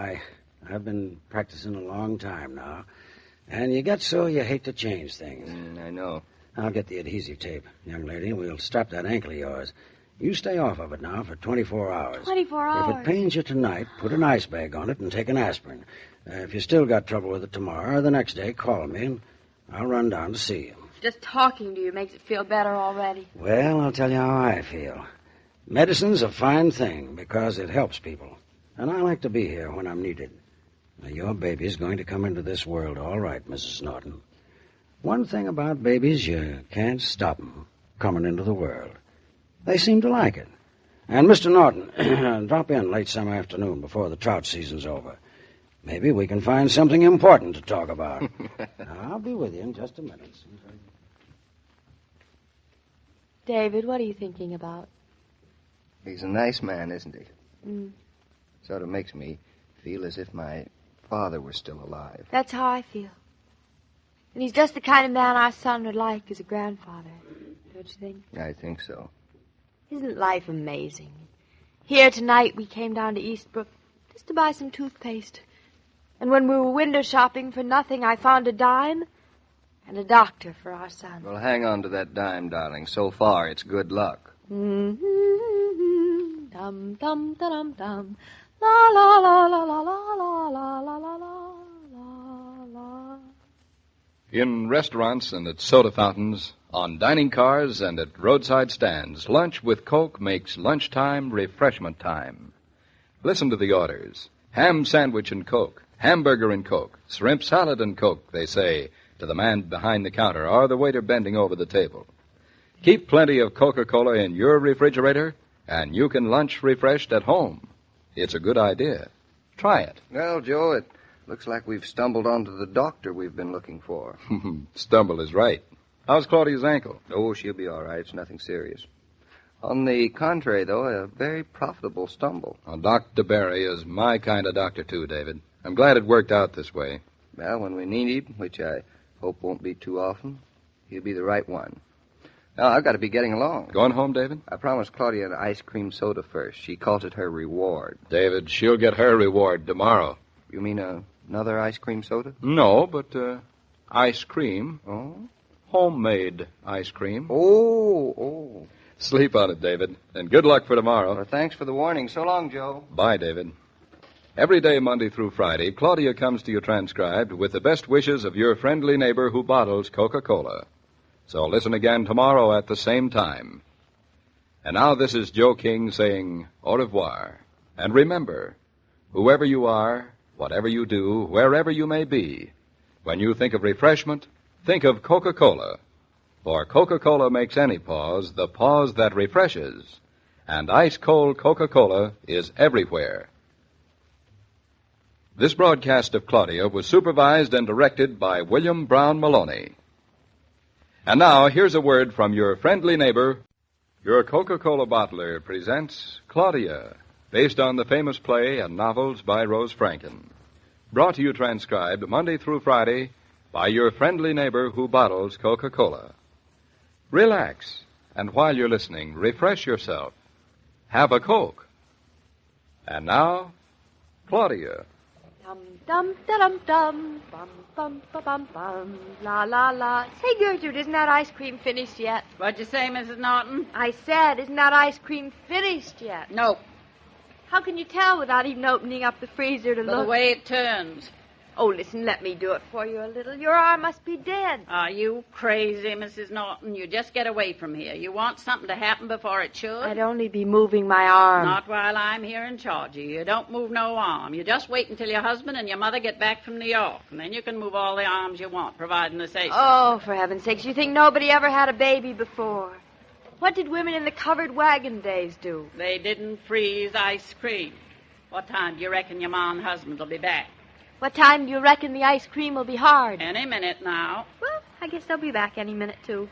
I've been practicing a long time now. And you get so you hate to change things. I know. I'll get the adhesive tape, young lady. We'll strap that ankle of yours. You stay off of it now for 24 hours. 24 hours? If it pains you tonight, put an ice bag on it and take an aspirin. If you still got trouble with it tomorrow or the next day, call me and I'll run down to see you. Just talking to you makes it feel better already. Well, I'll tell you how I feel. Medicine's a fine thing because it helps people. And I like to be here when I'm needed. Now, your baby's going to come into this world all right, Mrs. Norton. One thing about babies, you can't stop them coming into the world. They seem to like it. And, Mr. Norton, drop in late some afternoon before the trout season's over. Maybe we can find something important to talk about. I'll be with you in just a minute. David, what are you thinking about? He's a nice man, isn't he? Sort of makes me feel as if my father were still alive. That's how I feel. And he's just the kind of man our son would like as a grandfather, don't you think? I think so. Isn't life amazing? Here tonight we came down to Eastbrook just to buy some toothpaste. And when we were window shopping for nothing, I found a dime and a doctor for our son. Well, hang on to that dime, darling. So far, it's good luck. Dum dum dum dum. La la la la la la la la la la la la. In restaurants and at soda fountains, on dining cars and at roadside stands, lunch with Coke makes lunchtime refreshment time. Listen to the orders. Ham sandwich and Coke, hamburger and Coke, shrimp salad and Coke, they say, to the man behind the counter or the waiter bending over the table. Keep plenty of Coca-Cola in your refrigerator, and you can lunch refreshed at home. It's a good idea. Try it. Well, Joe, it looks like we've stumbled onto the doctor we've been looking for. Stumble is right. How's Claudia's ankle? Oh, she'll be all right. It's nothing serious. On the contrary, though, a very profitable stumble. Well, Doc DeBerry is my kind of doctor, too, David. I'm glad it worked out this way. Well, when we need him, which I hope won't be too often, he'll be the right one. Now, I've got to be getting along. Going home, David? I promised Claudia an ice cream soda first. She calls it her reward. David, she'll get her reward tomorrow. You mean another ice cream soda? No, but ice cream. Oh? Homemade ice cream. Oh. Sleep on it, David. And good luck for tomorrow. Well, thanks for the warning. So long, Joe. Bye, David. Every day, Monday through Friday, Claudia comes to you transcribed with the best wishes of your friendly neighbor who bottles Coca-Cola. So listen again tomorrow at the same time. And now this is Joe King saying au revoir. And remember, whoever you are, whatever you do, wherever you may be, when you think of refreshment, think of Coca-Cola. For Coca-Cola makes any pause the pause that refreshes. And ice-cold Coca-Cola is everywhere. This broadcast of Claudia was supervised and directed by William Brown Maloney. And now, here's a word from your friendly neighbor. Your Coca-Cola bottler presents Claudia, based on the famous play and novels by Rose Franken. Brought to you transcribed Monday through Friday by your friendly neighbor who bottles Coca-Cola. Relax, and while you're listening, refresh yourself. Have a Coke. And now, Claudia. Dum-dum-da-dum-dum, bum-bum-ba-bum-bum, la-la-la. Say, Gertrude, isn't that ice cream finished yet? What'd you say, Mrs. Norton? I said, isn't that ice cream finished yet? Nope. How can you tell without even opening up the freezer to By look? the way it turns. Oh, listen, let me do it for you a little. Your arm must be dead. Are you crazy, Mrs. Norton? You just get away from here. You want something to happen before it should? I'd only be moving my arm. Not while I'm here in charge of you. You don't move no arm. You just wait until your husband and your mother get back from New York, and then you can move all the arms you want, providing they say so. Oh, for heaven's sakes, you think nobody ever had a baby before? What did women in the covered wagon days do? They didn't freeze ice cream. What time do you reckon your ma and husband will be back? What time do you reckon the ice cream will be hard? Any minute now. Well, I guess they'll be back any minute, too.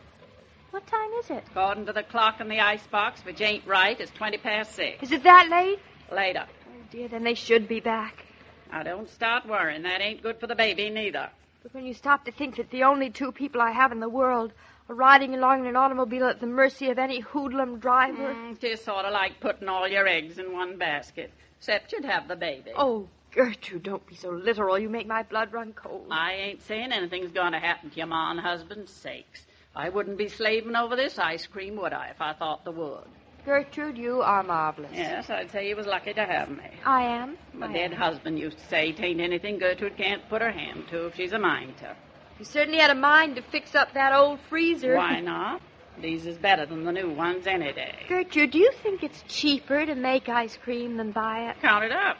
What time is it? According to the clock in the icebox, which ain't right, it's 6:20. Is it that late? Later. Oh, dear, then they should be back. Now, don't start worrying. That ain't good for the baby, neither. But when you stop to think that the only two people I have in the world are riding along in an automobile at the mercy of any hoodlum driver... It's sort of like putting all your eggs in one basket. Except you'd have the baby. Oh, Gertrude, don't be so literal. You make my blood run cold. I ain't saying anything's going to happen to your ma and husband's sakes. I wouldn't be slaving over this ice cream, would I, if I thought there would? Gertrude, you are marvelous. Yes, I'd say you was lucky to have me. I am. My dead husband used to say, "'Tain't anything Gertrude can't put her hand to if she's a mind to." You certainly had a mind to fix up that old freezer. Why not? These is better than the new ones any day. Gertrude, do you think it's cheaper to make ice cream than buy it? Count it up.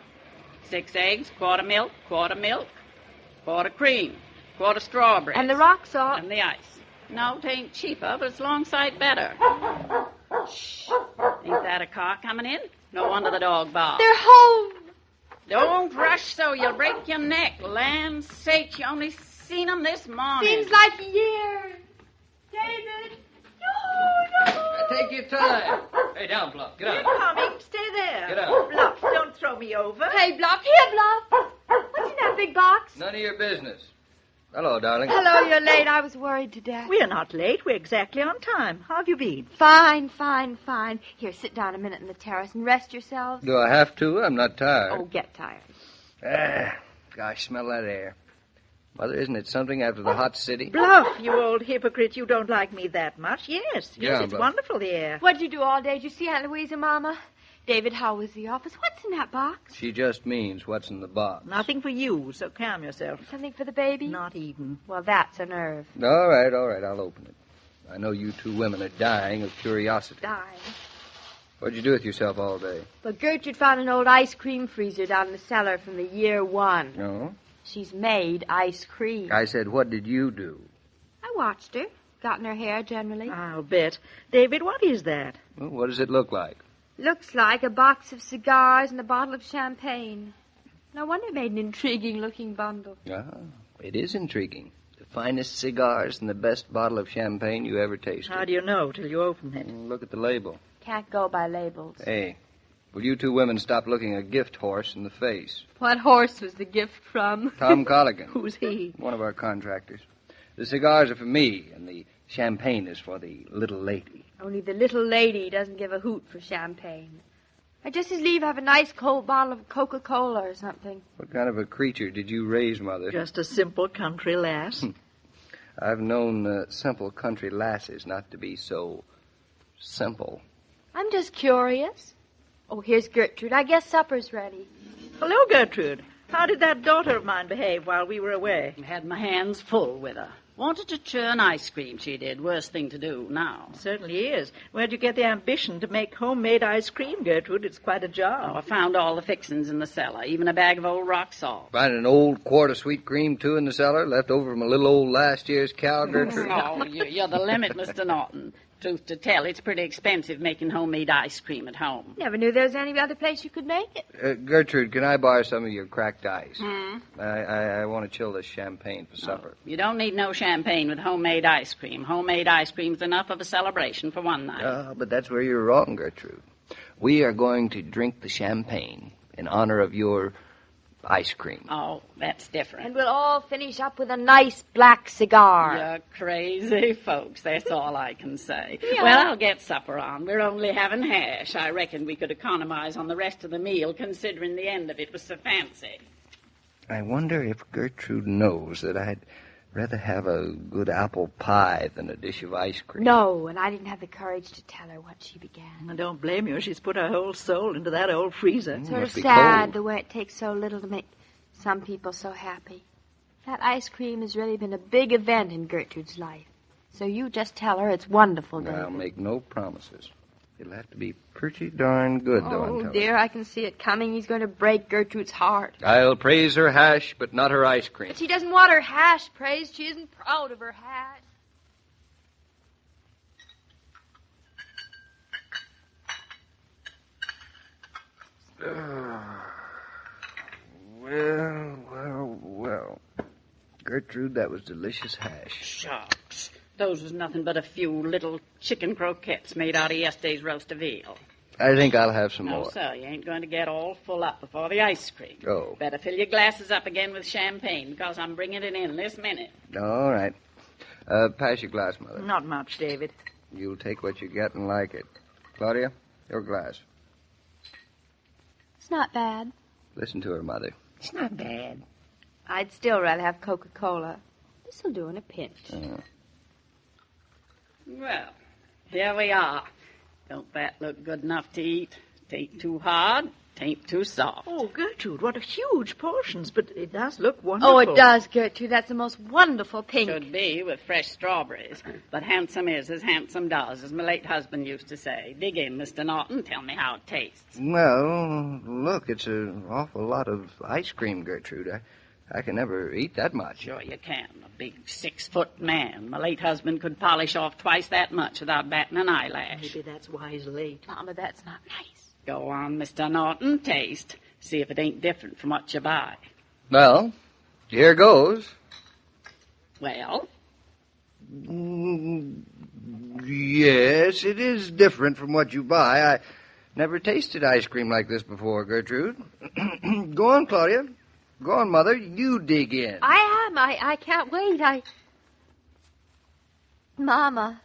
6 eggs, quart of milk, quart of cream, quart of strawberries. And the rock salt. And the ice. No, 'tain't cheaper, but it's long sight better. Shh. Ain't that a car coming in? No wonder the dog barks. They're home. Don't rush so, you'll break your neck. Land's sakes, you only seen them this morning. Seems like years. David. No. Take your time. Hey, down, Bluff. Get out. We're coming. Stay there. Get out. Bluff, don't throw me over. Hey, Bluff. Here, Bluff. What's in that big box? None of your business. Hello, darling. Hello, you're late. I was worried to death. We're not late. We're exactly on time. How have you been? Fine. Here, sit down a minute on the terrace and rest yourselves. Do I have to? I'm not tired. Oh, get tired. Gosh, smell that air. Mother, isn't it something after the hot city? Bluff, you old hypocrite. You don't like me that much. Yes, Yeah, it's Bluff. wonderful, the air. What'd you do all day? Did you see Aunt Louisa, Mama? David, how was the office? What's in that box? She just means what's in the box. Nothing for you, so calm yourself. Something for the baby? Not even. Well, that's a nerve. All right, I'll open it. I know you two women are dying of curiosity. Dying. What'd you do with yourself all day? Well, Gertrude found an old ice cream freezer down in the cellar from the year 1. No? She's made ice cream. I said, what did you do? I watched her. Got in her hair, generally. I'll bet. David, what is that? Well, what does it look like? Looks like a box of cigars and a bottle of champagne. No wonder it made an intriguing-looking bundle. Ah, it is intriguing. The finest cigars and the best bottle of champagne you ever tasted. How do you know till you open it? Look at the label. Can't go by labels. Hey, will you two women stop looking a gift horse in the face? What horse was the gift from? Tom Colligan. Who's he? One of our contractors. The cigars are for me, and the champagne is for the little lady. Only the little lady doesn't give a hoot for champagne. I just as leave have a nice cold bottle of Coca-Cola or something. What kind of a creature did you raise, Mother? Just a simple country lass. I've known simple country lasses not to be so simple. I'm just curious. Oh, here's Gertrude. I guess supper's ready. Hello, Gertrude. How did that daughter of mine behave while we were away? Had my hands full with her. Wanted to churn ice cream, she did. Worst thing to do now. Certainly is. Where'd you get the ambition to make homemade ice cream, Gertrude? It's quite a job. Oh, I found all the fixings in the cellar, even a bag of old rock salt. Find an old quart of sweet cream, too, in the cellar, left over from a little old last year's cow, Gertrude. Oh, you're the limit, Mr. Norton. Truth to tell, it's pretty expensive making homemade ice cream at home. Never knew there was any other place you could make it. Gertrude, can I borrow some of your cracked ice? Hmm? I want to chill this champagne for supper. You don't need no champagne with homemade ice cream. Homemade ice cream's enough of a celebration for one night. But that's where you're wrong, Gertrude. We are going to drink the champagne in honor of your ice cream. Oh, that's different. And we'll all finish up with a nice black cigar. You're crazy folks, that's all I can say. Yeah. Well, I'll get supper on. We're only having hash. I reckon we could economize on the rest of the meal, considering the end of it was so fancy. I wonder if Gertrude knows that I'd rather have a good apple pie than a dish of ice cream. No, and I didn't have the courage to tell her what she began. I don't blame you. She's put her whole soul into that old freezer. Sort of sad the way it takes so little to make some people so happy. That ice cream has really been a big event in Gertrude's life. So you just tell her it's wonderful, David. I'll make no promises. It'll have to be pretty darn good, though, I'm Oh, telling dear, I can see it coming. He's going to break Gertrude's heart. you. I'll praise her hash, but not her ice cream. But she doesn't want her hash praised. She isn't proud of her hash. Well. Gertrude, that was delicious hash. Shucks. Those was nothing but a few little chicken croquettes made out of yesterday's roast of veal. I think I'll have some No, more. sir, you ain't going to get all full up before the ice cream. Oh. Better fill your glasses up again with champagne, because I'm bringing it in this minute. All right. Pass your glass, Mother. Not much, David. You'll take what you get and like it. Claudia, your glass. It's not bad. Listen to her, Mother. It's not bad. I'd still rather have Coca-Cola. This'll do in a pinch. Well, here we are. Don't that look good enough to eat? Tain't too hard, tain't too soft. Oh, Gertrude, what huge portions, but it does look wonderful. Oh, it does, Gertrude. That's the most wonderful pink. Should be with fresh strawberries. But handsome is as handsome does, as my late husband used to say. Dig in, Mr. Norton. Tell me how it tastes. Well, look, it's an awful lot of ice cream, Gertrude. I can never eat that much. Sure you can. A big 6-foot man. My late husband could polish off twice that much without batting an eyelash. Maybe that's why he's late. Mama, that's not nice. Go on, Mr. Norton. Taste. See if it ain't different from what you buy. Well, here goes. Well? Yes, it is different from what you buy. I never tasted ice cream like this before, Gertrude. Go on, Claudia. Go on, Mother. You dig in. I am. I can't wait. Mama,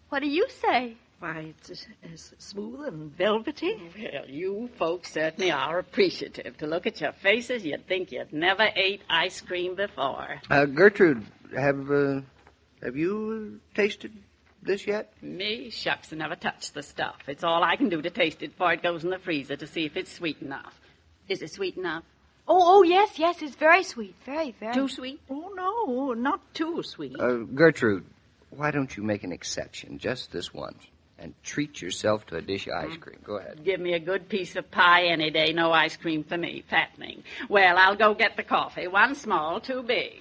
what do you say? Why, it's as smooth and velvety. Well, you folks certainly are appreciative. To look at your faces, you'd think you'd never ate ice cream before. Gertrude, have you tasted this yet? Me? Shucks, I never touched the stuff. It's all I can do to taste it before it goes in the freezer to see if it's sweet enough. Is it sweet enough? Oh, yes, it's very sweet. Very, very. Too sweet? Oh, no, not too sweet. Gertrude, why don't you make an exception just this once and treat yourself to a dish of ice cream? Go ahead. Give me a good piece of pie any day. No ice cream for me. Fattening. Well, I'll go get the coffee. One small, two big.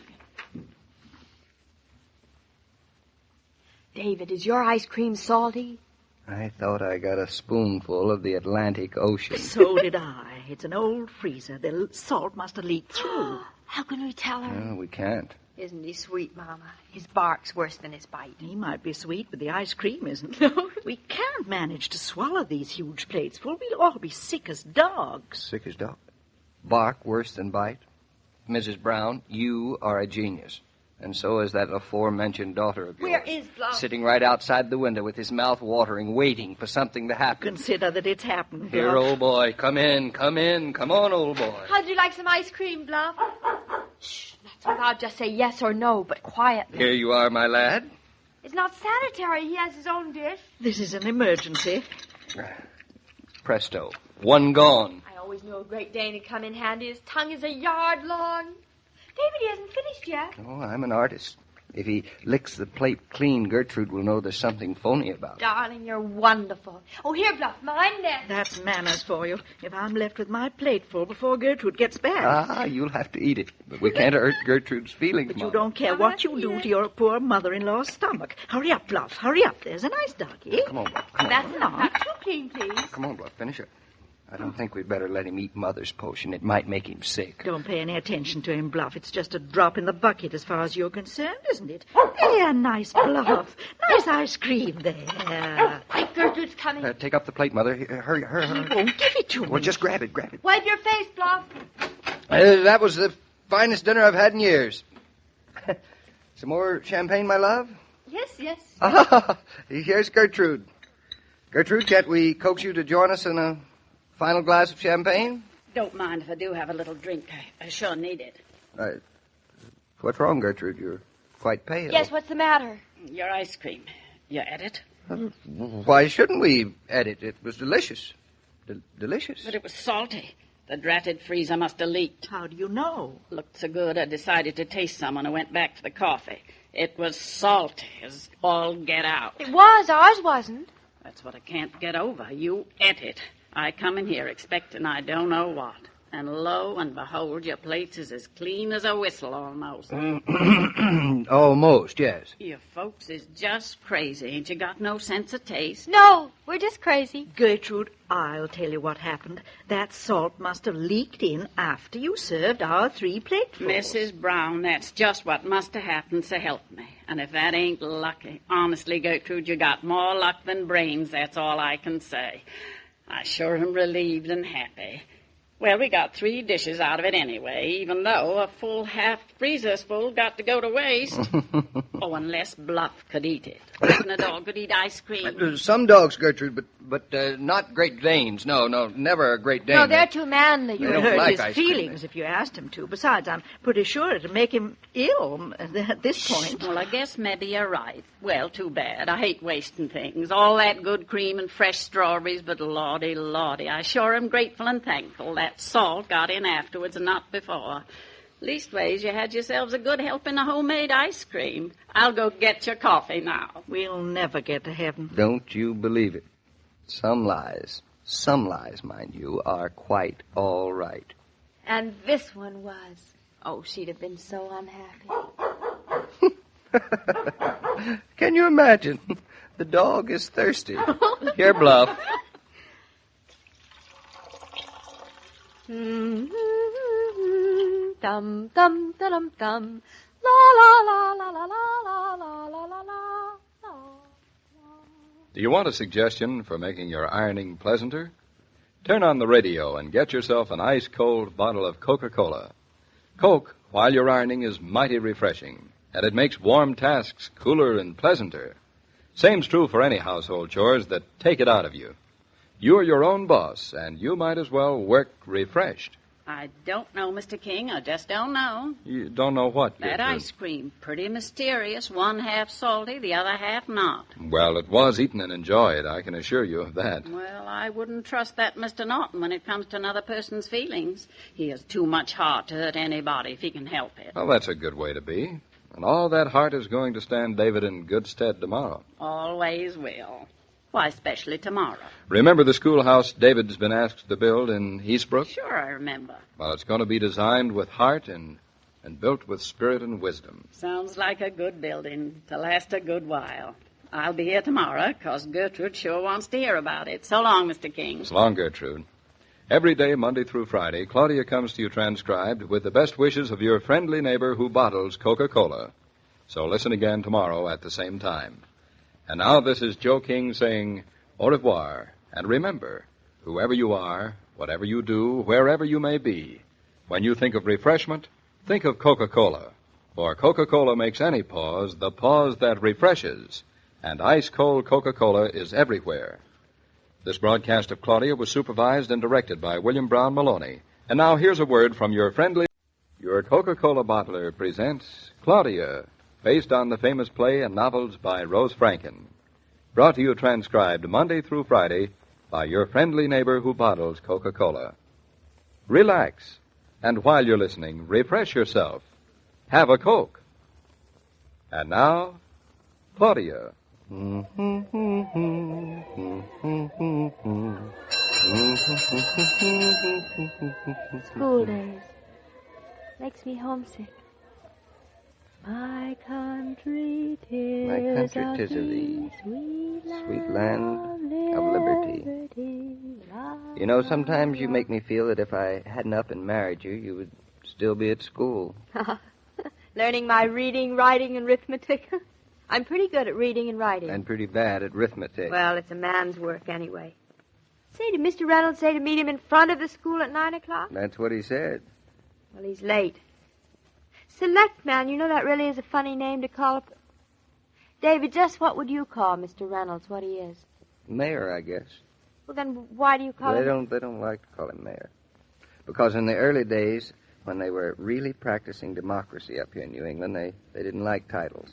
David, is your ice cream salty? I thought I got a spoonful of the Atlantic Ocean. So did I. It's an old freezer. The salt must have leaked through. How can we tell her? No, we can't. Isn't he sweet, Mama? His bark's worse than his bite. He might be sweet, but the ice cream isn't. We can't manage to swallow these huge plates full. We'll all be sick as dogs. Sick as dog. Bark worse than bite? Mrs. Brown, you are a genius. And so is that aforementioned daughter of yours. Where is Bluff? Sitting right outside the window with his mouth watering, waiting for something to happen. Consider that it's happened, Here, Bluff. old boy, come in. Come on, old boy. How'd you like some ice cream, Bluff? Shh, that's what I'll just say yes or no, but quietly. Here you are, my lad. It's not sanitary. He has his own dish. This is an emergency. Presto. One gone. I always knew a Great Dane would come in handy. His tongue is a yard long. David, he hasn't finished yet. Oh, I'm an artist. If he licks the plate clean, Gertrude will know there's something phony about it. Darling, you're wonderful. Oh, here, Bluff, mine then. That's manners for you. If I'm left with my plate full before Gertrude gets back. You'll have to eat it. But we can't hurt Gertrude's feelings, But Mom. you don't care what you do to your poor mother-in-law's stomach. Hurry up, Bluff. Hurry up. There's a nice doggy. Come on, Bluff. That's enough. Not too clean, please. Come on, Bluff. Finish it. I don't think we'd better let him eat Mother's potion. It might make him sick. Don't pay any attention to him, Bluff. It's just a drop in the bucket as far as you're concerned, isn't it? There, nice Bluff. Nice ice cream there. Quick, Gertrude's coming. Take up the plate, Mother. Here, hurry. He won't give it to me. Well, just grab it. Wipe your face, Bluff. That was the finest dinner I've had in years. Some more champagne, my love? Yes. Here's Gertrude. Gertrude, can't we coax you to join us in a final glass of champagne? Don't mind if I do have a little drink. I sure need it. What's wrong, Gertrude? You're quite pale. Yes, what's the matter? Your ice cream. You ate it? Why shouldn't we eat it? It was delicious. Delicious. But it was salty. The dratted freezer must have leaked. How do you know? Looked so good, I decided to taste some when I went back to the coffee. It was salty as all get out. It was. Ours wasn't. That's what I can't get over. You ate it. I come in here expecting I don't know what. And lo and behold, your plates is as clean as a whistle almost. Almost, yes. You folks is just crazy. Ain't you got no sense of taste? No, we're just crazy. Gertrude, I'll tell you what happened. That salt must have leaked in after you served our 3 platefuls. Mrs. Brown, that's just what must have happened, so help me. And if that ain't lucky, honestly, Gertrude, you got more luck than brains, that's all I can say. I sure am relieved and happy. Well, we got 3 dishes out of it anyway, even though a full half freezer's full got to go to waste. Oh, unless Bluff could eat it. Even a dog could eat ice cream. Some dogs, Gertrude, but not Great Danes. No, never a Great Dane. No, they're too manly. You don't hurt like his ice cream. feelings if you asked him to. Besides, I'm pretty sure it'd make him ill at this point. Well, I guess maybe you're right. Well, too bad. I hate wasting things. All that good cream and fresh strawberries, but lordy, I sure am grateful and thankful that salt got in afterwards and not before. Leastways, you had yourselves a good helping of homemade ice cream. I'll go get your coffee now. We'll never get to heaven. Don't you believe it. Some lies, mind you, are quite all right. And this one was. Oh, she'd have been so unhappy. Can you imagine? The dog is thirsty. Here, Bluff. Dum dum dum dum. La la la la la la la la la la. Do you want a suggestion for making your ironing pleasanter? Turn on the radio and get yourself an ice-cold bottle of Coca-Cola. Coke, while you're ironing, is mighty refreshing, and it makes warm tasks cooler and pleasanter. Same's true for any household chores that take it out of you. You're your own boss, and you might as well work refreshed. I don't know, Mr. King. I just don't know. You don't know what, That Gertrude? ice cream, pretty mysterious. One half salty, the other half not. Well, it was eaten and enjoyed, I can assure you of that. Well, I wouldn't trust that Mr. Norton when it comes to another person's feelings. He has too much heart to hurt anybody if he can help it. Well, that's a good way to be. And all that heart is going to stand David in good stead tomorrow. Always will. Why, especially tomorrow. Remember the schoolhouse David's been asked to build in Eastbrook? Sure, I remember. Well, it's going to be designed with heart and built with spirit and wisdom. Sounds like a good building to last a good while. I'll be here tomorrow, 'cause Gertrude sure wants to hear about it. So long, Mr. King. So long, Gertrude. Every day, Monday through Friday, Claudia comes to you transcribed with the best wishes of your friendly neighbor who bottles Coca-Cola. So listen again tomorrow at the same time. And now this is Joe King saying au revoir. And remember, whoever you are, whatever you do, wherever you may be, when you think of refreshment, think of Coca-Cola. For Coca-Cola makes any pause the pause that refreshes. And ice-cold Coca-Cola is everywhere. This broadcast of Claudia was supervised and directed by William Brown Maloney. And now here's a word from your friendly... Your Coca-Cola bottler presents Claudia, based on the famous play and novels by Rose Franken. Brought to you transcribed Monday through Friday by your friendly neighbor who bottles Coca-Cola. Relax, and while you're listening, refresh yourself. Have a Coke. And now, Claudia. School days. Makes me homesick. My country, 'tis of thee, Sweet land of liberty. You know, sometimes you make me feel that if I hadn't up and married you, you would still be at school. Learning my reading, writing, and arithmetic. I'm pretty good at reading and writing. And pretty bad at arithmetic. Well, it's a man's work anyway. Say, did Mr. Reynolds say to meet him in front of the school at 9 o'clock? That's what he said. Well, he's late. Select man, you know that really is a funny name to call up. David, just what would you call Mr. Reynolds, what he is? Mayor, I guess. Well, then why do you call him... They don't like to call him mayor. Because in the early days, when they were really practicing democracy up here in New England, they didn't like titles.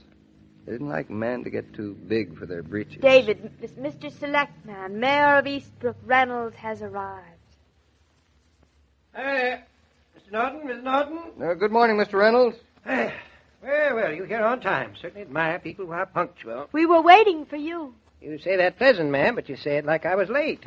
They didn't like men to get too big for their breeches. David, Mr. Selectman, Mayor of Eastbrook, Reynolds has arrived. Hey, Mr. Norton, Mr. Norton. Good morning, Mr. Reynolds. Well, you here on time. Certainly admire people who are punctual. We were waiting for you. You say that pleasant, ma'am, but you say it like I was late.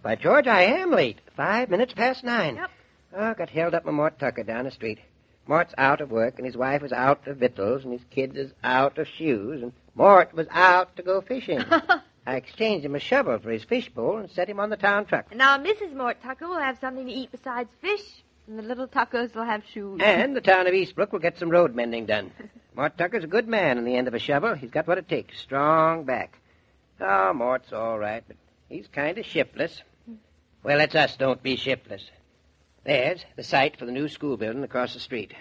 By George, I am late. 5 minutes past 9. Yep. Oh, got held up with Mort Tucker down the street. Mort's out of work, and his wife was out of victuals, and his kids is out of shoes, and Mort was out to go fishing. I exchanged him a shovel for his fishbowl and set him on the town truck. And now Mrs. Mort Tucker will have something to eat besides fish, and the little Tuckers will have shoes. And the town of Eastbrook will get some road mending done. Mort Tucker's a good man in the end of a shovel. He's got what it takes, strong back. Oh, Mort's all right, but he's kind of shiftless. Well, it's us don't be shiftless. There's the site for the new school building across the street.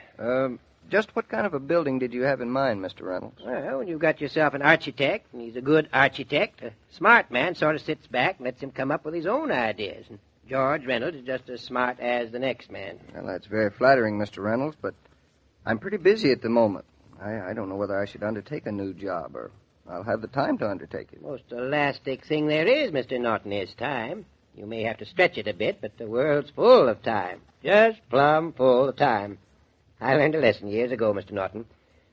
Just what kind of a building did you have in mind, Mr. Reynolds? Well, when you've got yourself an architect, and he's a good architect, a smart man sort of sits back and lets him come up with his own ideas. And George Reynolds is just as smart as the next man. Well, that's very flattering, Mr. Reynolds, but I'm pretty busy at the moment. I don't know whether I should undertake a new job, or I'll have the time to undertake it. Most elastic thing there is, Mr. Norton, is time. You may have to stretch it a bit, but the world's full of time. Just plumb full of time. I learned a lesson years ago, Mr. Norton.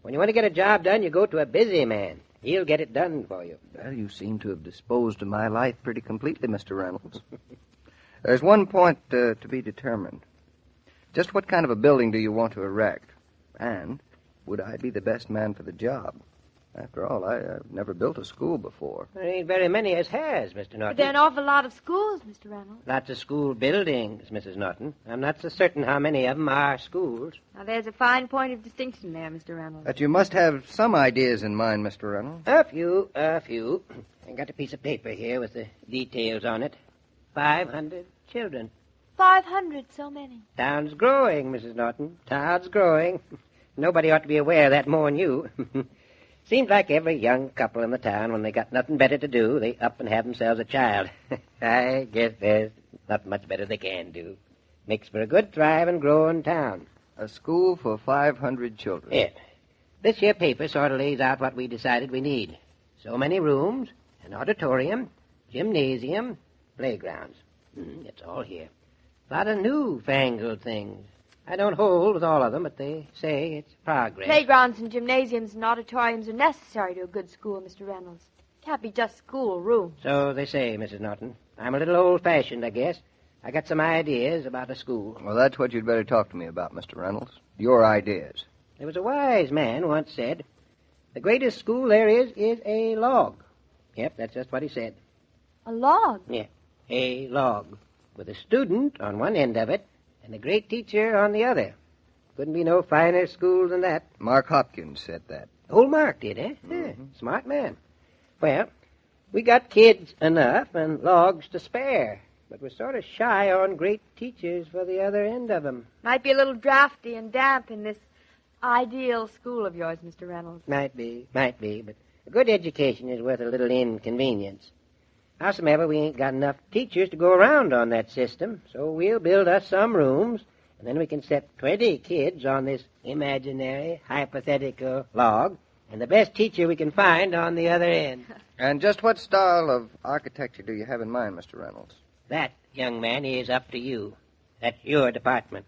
When you want to get a job done, you go to a busy man. He'll get it done for you. Well, you seem to have disposed of my life pretty completely, Mr. Reynolds. There's one point to be determined. Just what kind of a building do you want to erect? And would I be the best man for the job? After all, I've never built a school before. There ain't very many as has, Mr. Norton. But there are an awful lot of schools, Mr. Reynolds. Lots of school buildings, Mrs. Norton. I'm not so certain how many of them are schools. Now, there's a fine point of distinction there, Mr. Reynolds. But you must have some ideas in mind, Mr. Reynolds. A few. I got a piece of paper here with the details on it. 500 children. 500, so many. Town's growing, Mrs. Norton. Town's growing. Nobody ought to be aware of that more'n you. Seems like every young couple in the town, when they got nothing better to do, they up and have themselves a child. I guess there's not much better they can do. Makes for a good, thriving, growing town. A school for 500 children. Yeah. This here paper sort of lays out what we decided we need. So many rooms, an auditorium, gymnasium, playgrounds. It's all here. A lot of new-fangled things. I don't hold with all of them, but they say it's progress. Playgrounds and gymnasiums and auditoriums are necessary to a good school, Mr. Reynolds. Can't be just school rooms. So they say, Mrs. Norton. I'm a little old-fashioned, I guess. I got some ideas about a school. Well, that's what you'd better talk to me about, Mr. Reynolds. Your ideas. There was a wise man once said, the greatest school there is a log. Yep, that's just what he said. A log? Yeah, a log. with a student on one end of it and a great teacher on the other. Couldn't be no finer school than that. Mark Hopkins said that. Old Mark did, eh? Yeah, smart man. Well, we got kids enough and logs to spare, but we're sort of shy on great teachers for the other end of 'em. Might be a little drafty and damp in this ideal school of yours, Mr. Reynolds. Might be, but a good education is worth a little inconvenience. Howsomever, we ain't got enough teachers to go around on that system, so we'll build us some rooms, and then we can set 20 kids on this imaginary, hypothetical log, and the best teacher we can find on the other end. And just what style of architecture do you have in mind, Mr. Reynolds? That, young man, is up to you. That's your department.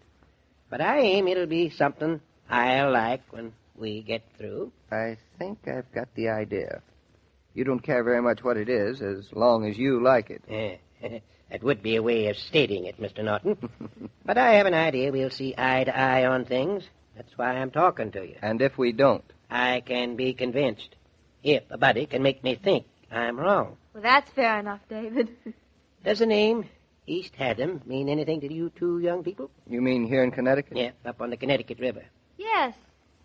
But I aim it'll be something I'll like when we get through. I think I've got the idea. You don't care very much what it is, as long as you like it. That would be a way of stating it, Mr. Norton. But I have an idea we'll see eye to eye on things. That's why I'm talking to you. And if we don't? I can be convinced. If a buddy can make me think I'm wrong. Well, that's fair enough, David. Does the name East Haddam mean anything to you two young people? You mean here in Connecticut? Yeah, up on the Connecticut River. Yes.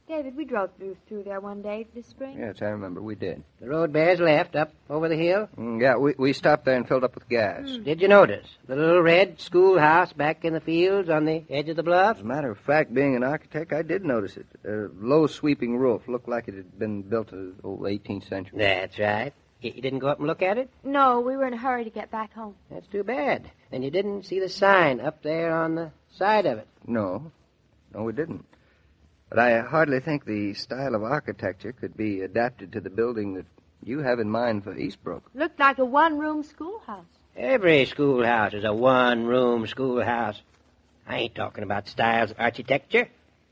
David, we drove through there one day this spring. Yes, I remember. We did. The road bears left up over the hill? Yeah, we stopped there and filled up with gas. Did you notice the little red schoolhouse back in the fields on the edge of the bluff? As a matter of fact, being an architect, I did notice it. A low sweeping roof. Looked like it had been built in the 18th century. That's right. You didn't go up and look at it? No, we were in a hurry to get back home. That's too bad. And you didn't see the sign up there on the side of it? No, we didn't. But I hardly think the style of architecture could be adapted to the building that you have in mind for Eastbrook. Looked like a one-room schoolhouse. Every schoolhouse is a one-room schoolhouse. I ain't talking about styles of architecture.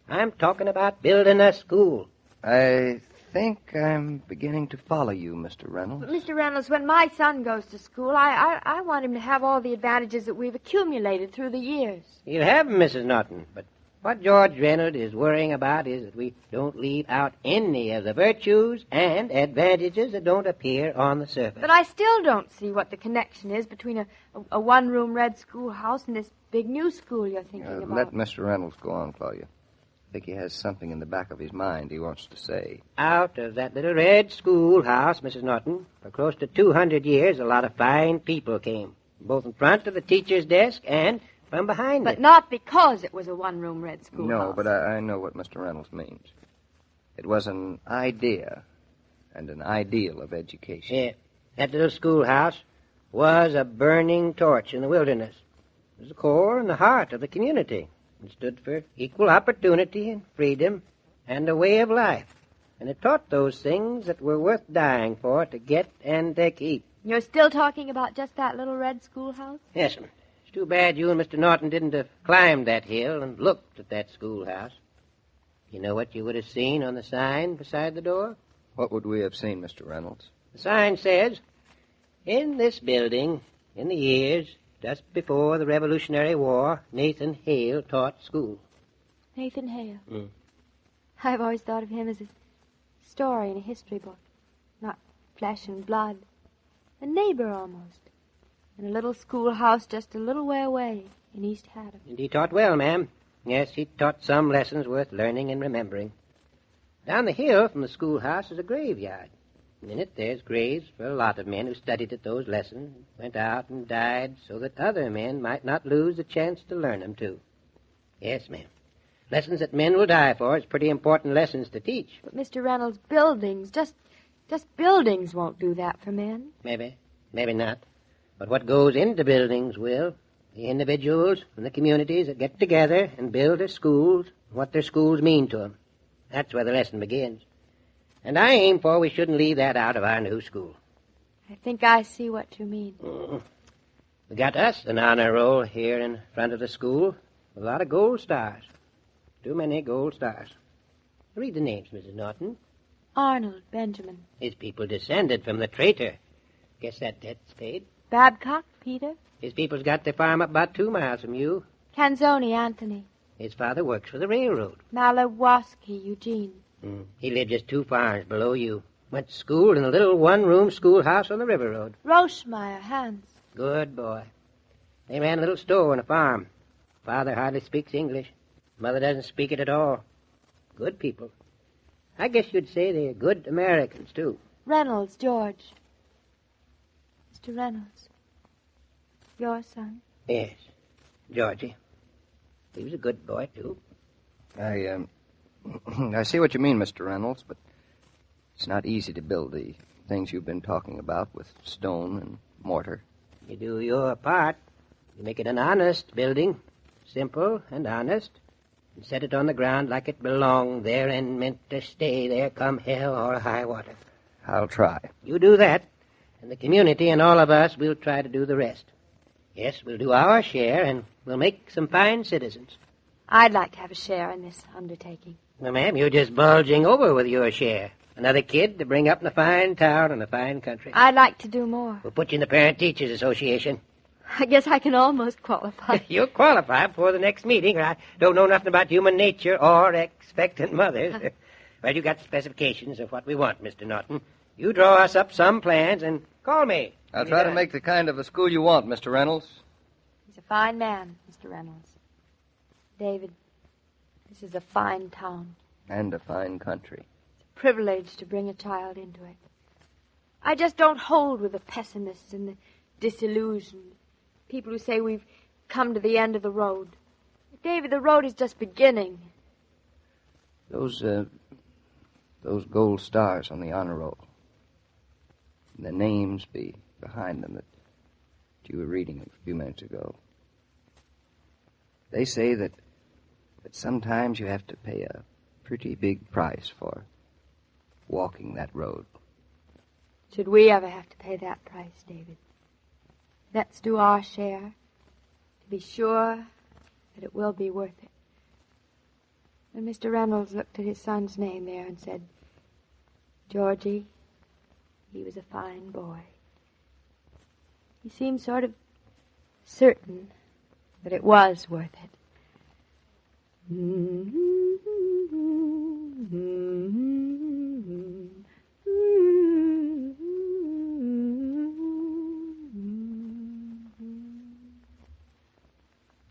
I'm talking about building a school. I think I'm beginning to follow you, Mr. Reynolds. But, Mr. Reynolds, when my son goes to school, I want him to have all the advantages that we've accumulated through the years. You have, Mrs. Norton, but what George Reynolds is worrying about is that we don't leave out any of the virtues and advantages that don't appear on the surface. But I still don't see what the connection is between a one-room red schoolhouse and this big new school you're thinking about. Let Mr. Reynolds go on, Claudia. I think he has something in the back of his mind he wants to say. Out of that little red schoolhouse, Mrs. Norton, for close to 200 years, a lot of fine people came, both in front of the teacher's desk and from behind But it. not because it was a one-room red schoolhouse. No, but I know what Mr. Reynolds means. It was an idea and an ideal of education. Yeah, that little schoolhouse was a burning torch in the wilderness. It was the core and the heart of the community. It stood for equal opportunity and freedom and a way of life. And it taught those things that were worth dying for to get and to keep. You're still talking about just that little red schoolhouse? Yes, ma'am. It's too bad you and Mr. Norton didn't have climbed that hill and looked at that schoolhouse. You know what you would have seen on the sign beside the door? What would we have seen, Mr. Reynolds? The sign says, "In this building, in the years just before the Revolutionary War, Nathan Hale taught school." Nathan Hale. I've always thought of him as a story in a history book, not flesh and blood. A neighbor, almost. In a little schoolhouse just a little way away in East Haddam. And he taught well, ma'am. Yes, he taught some lessons worth learning and remembering. Down the hill from the schoolhouse is a graveyard. In it there's graves for a lot of men who studied at those lessons, went out and died so that other men might not lose the chance to learn them, too. Yes, ma'am. Lessons that men will die for is pretty important lessons to teach. But, Mr. Reynolds, buildings, just buildings won't do that for men. Maybe not. But what goes into buildings will. The individuals and the communities that get together and build their schools, and what their schools mean to them. That's where the lesson begins. And I aim for we shouldn't leave that out of our new school. I think I see what you mean. We got us an honor roll here in front of the school. A lot of gold stars. Too many gold stars. Read the names, Mrs. Norton. Arnold, Benjamin. His people descended from the traitor. Guess that debt's paid. Babcock, Peter. His people's got their farm up about 2 miles from you. Canzoni, Anthony. His father works for the railroad. Malawaski, Eugene. He lived just 2 farms below you. Went to school in a little one-room schoolhouse on the river road. Roschmeyer, Hans. Good boy. They ran a little store on a farm. Father hardly speaks English. Mother doesn't speak it at all. Good people. I guess you'd say they're good Americans, too. Reynolds, George. Mr. Reynolds. Your son? Yes, Georgie. He was a good boy, too. I see what you mean, Mr. Reynolds, but it's not easy to build the things you've been talking about with stone and mortar. You do your part. You make it an honest building, simple and honest, and set it on the ground like it belonged there and meant to stay there come hell or high water. I'll try. You do that, and the community and all of us will try to do the rest. Yes, we'll do our share, and we'll make some fine citizens. I'd like to have a share in this undertaking. Well, ma'am, you're just bulging over with your share. Another kid to bring up in a fine town and a fine country. I'd like to do more. We'll put you in the Parent Teachers Association. I guess I can almost qualify. You'll qualify before the next meeting. I don't know nothing about human nature or expectant mothers. Well, you got specifications of what we want, Mr. Norton. You draw us up some plans and call me. I'll try to make the kind of a school you want, Mr. Reynolds. He's a fine man, Mr. Reynolds. David, this is a fine town. And a fine country. It's a privilege to bring a child into it. I just don't hold with the pessimists and the disillusioned. People who say we've come to the end of the road. David, the road is just beginning. Those gold stars on the honor roll. The names be behind them that you were reading a few minutes ago. They say that sometimes you have to pay a pretty big price for walking that road. Should we ever have to pay that price, David? Let's do our share to be sure that it will be worth it. And Mr. Reynolds looked at his son's name there and said, Georgie, he was a fine boy. He seemed sort of certain that it was worth it.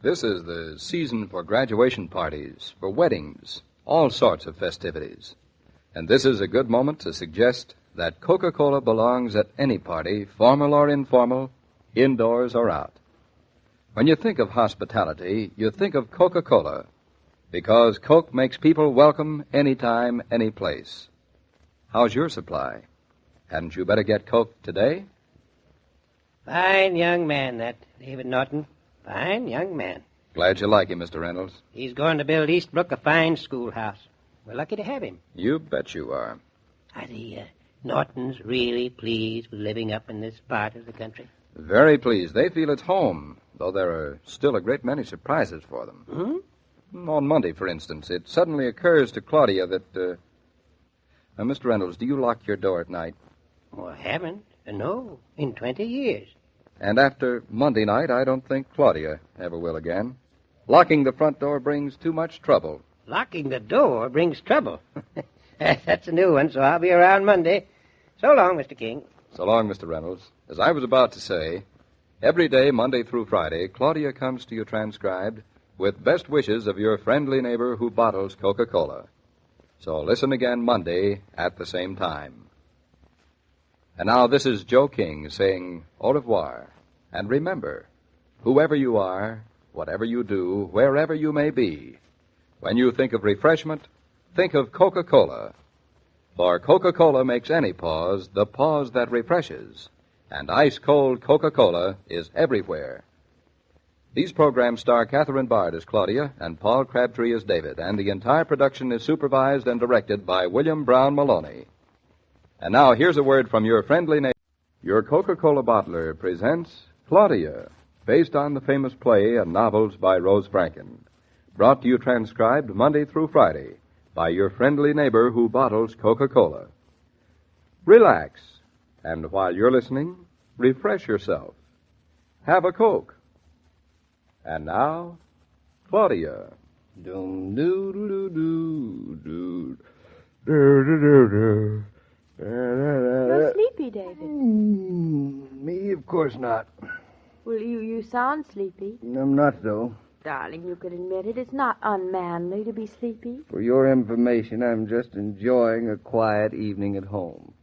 This is the season for graduation parties, for weddings, all sorts of festivities. And this is a good moment to suggest that Coca-Cola belongs at any party, formal or informal, indoors or out. When you think of hospitality, you think of Coca-Cola, because Coke makes people welcome anytime, any place. How's your supply? Hadn't you better get Coke today? Fine young man, that David Norton. Fine young man. Glad you like him, Mr. Reynolds. He's going to build Eastbrook a fine schoolhouse. We're lucky to have him. You bet you are. Are the Nortons really pleased with living up in this part of the country? Very pleased. They feel it's home, though there are still a great many surprises for them. On Monday, for instance, it suddenly occurs to Claudia that... Mr. Reynolds, do you lock your door at night? Oh, I haven't. No, in 20 years. And after Monday night, I don't think Claudia ever will again. Locking the front door brings too much trouble. Locking the door brings trouble. That's a new one, so I'll be around Monday. So long, Mr. King. So long, Mr. Reynolds. As I was about to say, every day, Monday through Friday, Claudia comes to you transcribed with best wishes of your friendly neighbor who bottles Coca-Cola. So listen again Monday at the same time. And now this is Joe King saying au revoir. And remember, whoever you are, whatever you do, wherever you may be, when you think of refreshment, think of Coca-Cola. For Coca-Cola makes any pause the pause that refreshes. And ice-cold Coca-Cola is everywhere. These programs star Catherine Bard as Claudia and Paul Crabtree as David, and the entire production is supervised and directed by William Brown Maloney. And now, here's a word from your friendly neighbor. Your Coca-Cola bottler presents Claudia, based on the famous play and novels by Rose Franken. Brought to you transcribed Monday through Friday by your friendly neighbor who bottles Coca-Cola. Relax, and while you're listening, refresh yourself. Have a Coke. And now, Claudia. You're sleepy, David. Me, of course not. Well, you sound sleepy. I'm not, though. Darling, you could admit it. It's not unmanly to be sleepy. For your information, I'm just enjoying a quiet evening at home.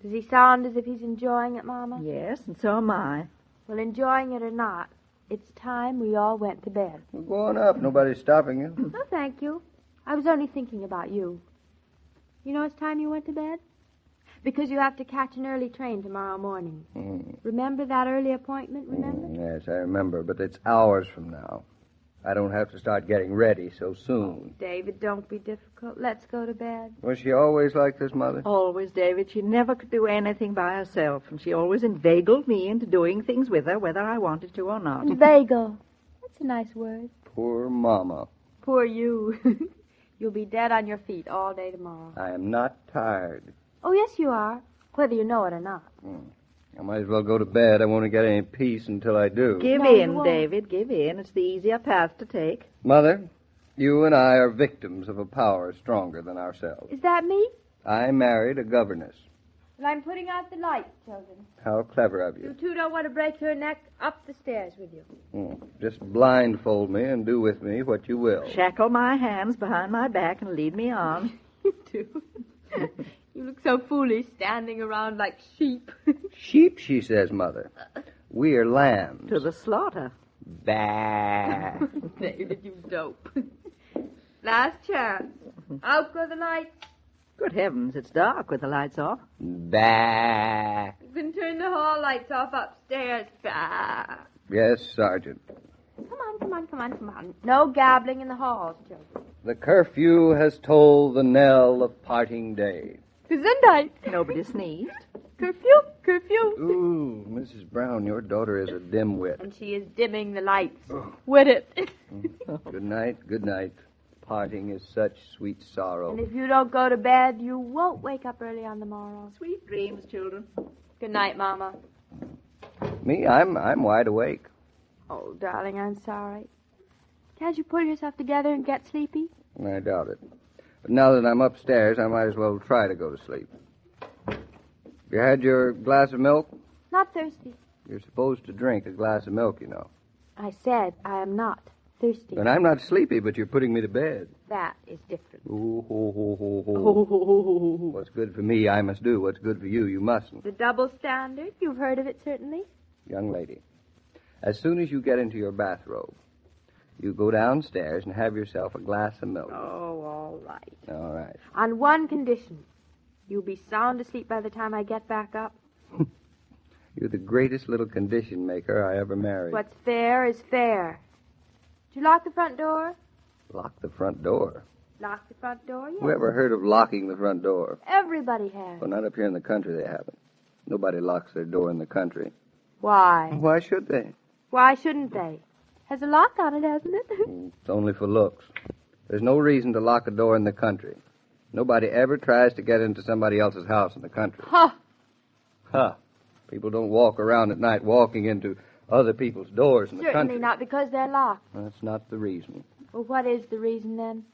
Does he sound as if he's enjoying it, Mama? Yes, and so am I. Well, enjoying it or not, it's time we all went to bed. Well, go on up. Nobody's stopping you. No, thank you. I was only thinking about you. You know it's time you went to bed? Because you have to catch an early train tomorrow morning. Remember that early appointment, remember? Yes, I remember, but it's hours from now. I don't have to start getting ready so soon. David, don't be difficult. Let's go to bed. Was she always like this, Mother? Always, David. She never could do anything by herself, and she always inveigled me into doing things with her, whether I wanted to or not. Inveigle. That's a nice word. Poor Mama. Poor you. You'll be dead on your feet all day tomorrow. I am not tired. Oh, yes, you are, whether you know it or not. I might as well go to bed. I won't get any peace until I do. Give in, David. Give in. It's the easier path to take. Mother, you and I are victims of a power stronger than ourselves. Is that me? I married a governess. Well, I'm putting out the light, children. How clever of you. You two don't want to break your neck up the stairs with you. Just blindfold me and do with me what you will. Shackle my hands behind my back and lead me on. You do. You look so foolish standing around like sheep. Sheep, she says, Mother. We're lambs. To the slaughter. Bah. David, you dope. Last chance. Out go the lights. Good heavens, it's dark with the lights off. Bah. You can turn the hall lights off upstairs. Bah. Yes, Sergeant. Come on. No gabbling in the halls, children. The curfew has tolled the knell of parting day. Gesundheit. Nobody sneezed. Curfew. Ooh, Mrs. Brown, your daughter is a dimwit. And she is dimming the lights. With it. Good night. Parting is such sweet sorrow. And if you don't go to bed, you won't wake up early on the morrow. Sweet dreams, children. Good night, Mama. Me, I'm wide awake. Oh, darling, I'm sorry. Can't you pull yourself together and get sleepy? I doubt it. But now that I'm upstairs, I might as well try to go to sleep. You had your glass of milk? Not thirsty. You're supposed to drink a glass of milk, you know. I said I am not thirsty. And I'm not sleepy, but you're putting me to bed. That is different. Ooh, ho, ho, ho, ho. What's good for me, I must do. What's good for you, you mustn't. The double standard? You've heard of it, certainly. Young lady, as soon as you get into your bathrobe, you go downstairs and have yourself a glass of milk. Oh, all right. All right. On one condition. You'll be sound asleep by the time I get back up. You're the greatest little condition maker I ever married. What's fair is fair. Did you lock the front door? Lock the front door? Lock the front door, yes. Who ever heard of locking the front door? Everybody has. Well, not up here in the country they haven't. Nobody locks their door in the country. Why? Why should they? Why shouldn't they? Has a lock on it, hasn't it? It's only for looks. There's no reason to lock a door in the country. Nobody ever tries to get into somebody else's house in the country. Ha! People don't walk around at night walking into other people's doors in the country. Certainly not because they're locked. That's not the reason. Well, what is the reason then?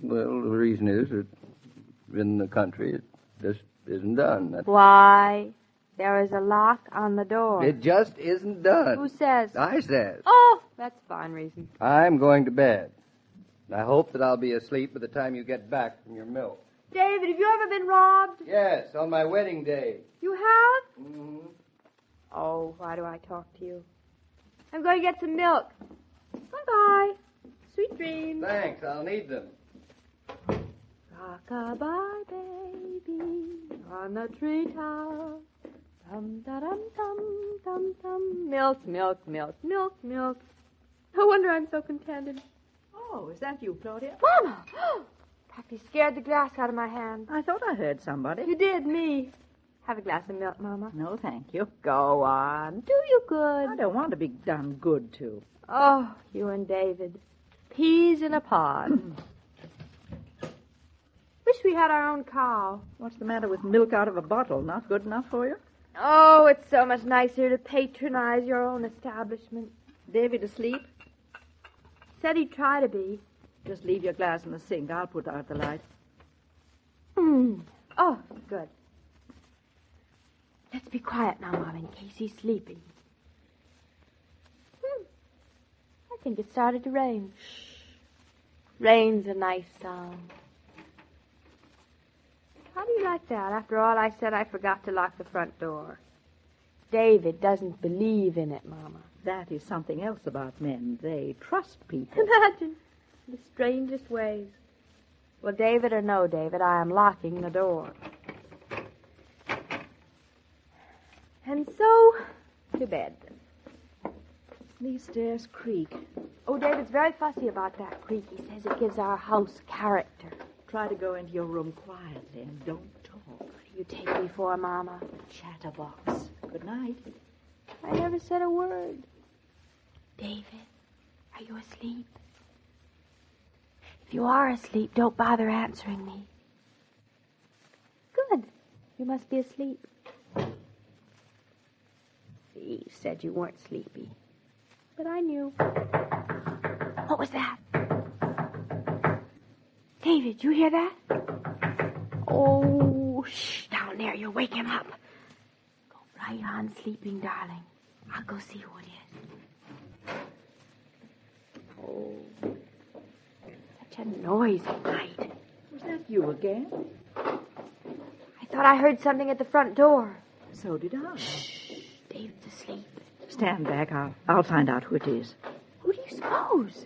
Well, the reason is that in the country it just isn't done. Why? There is a lock on the door. It just isn't done. Who says? I says. Oh, that's a fine reason. I'm going to bed. I hope that I'll be asleep by the time you get back from your milk. David, have you ever been robbed? Yes, on my wedding day. You have? Mm-hmm. Oh, why do I talk to you? I'm going to get some milk. Bye-bye. Sweet dreams. Thanks, I'll need them. Rock-a-bye, baby, on the treetop. Dum-da-dum-dum-dum-dum. Milk. No wonder I'm so contented. Oh, is that you, Claudia? Mama! Pappy scared the glass out of my hand. I thought I heard somebody. You did, me. Have a glass of milk, Mama. No, thank you. Go on. Do you good. I don't want to be done good to. Oh, you and David. Peas in a pod. Wish we had our own cow. What's the matter with milk out of a bottle? Not good enough for you? Oh, it's so much nicer to patronize your own establishment. David asleep? Said he'd try to be. Just leave your glass in the sink. I'll put out the light. Oh, good. Let's be quiet now, Mom, in case he's sleeping. think it started to rain. Rain's a nice song. How do you like that? After all I said, I forgot to lock the front door. David doesn't believe in it, Mama. That is something else about men. They trust people. Imagine. The strangest ways. Well, David or no David, I am locking the door. And so, to bed. These stairs creak. Oh, David's very fussy about that creak. He says it gives our house character. Try to go into your room quietly and don't talk. What do you take me for, Mama? Chatterbox. Good night. I never said a word. David, are you asleep? If you are asleep, don't bother answering me. Good. You must be asleep. See, you said you weren't sleepy. But I knew. What was that? David, you hear that? Oh, shh, down there. You'll wake him up. Go right on sleeping, darling. I'll go see who it is. Oh, such a noise at night. Was that you again? I thought I heard something at the front door. So did I. Shh, David's asleep. Stand back. I'll find out who it is. Who do you suppose?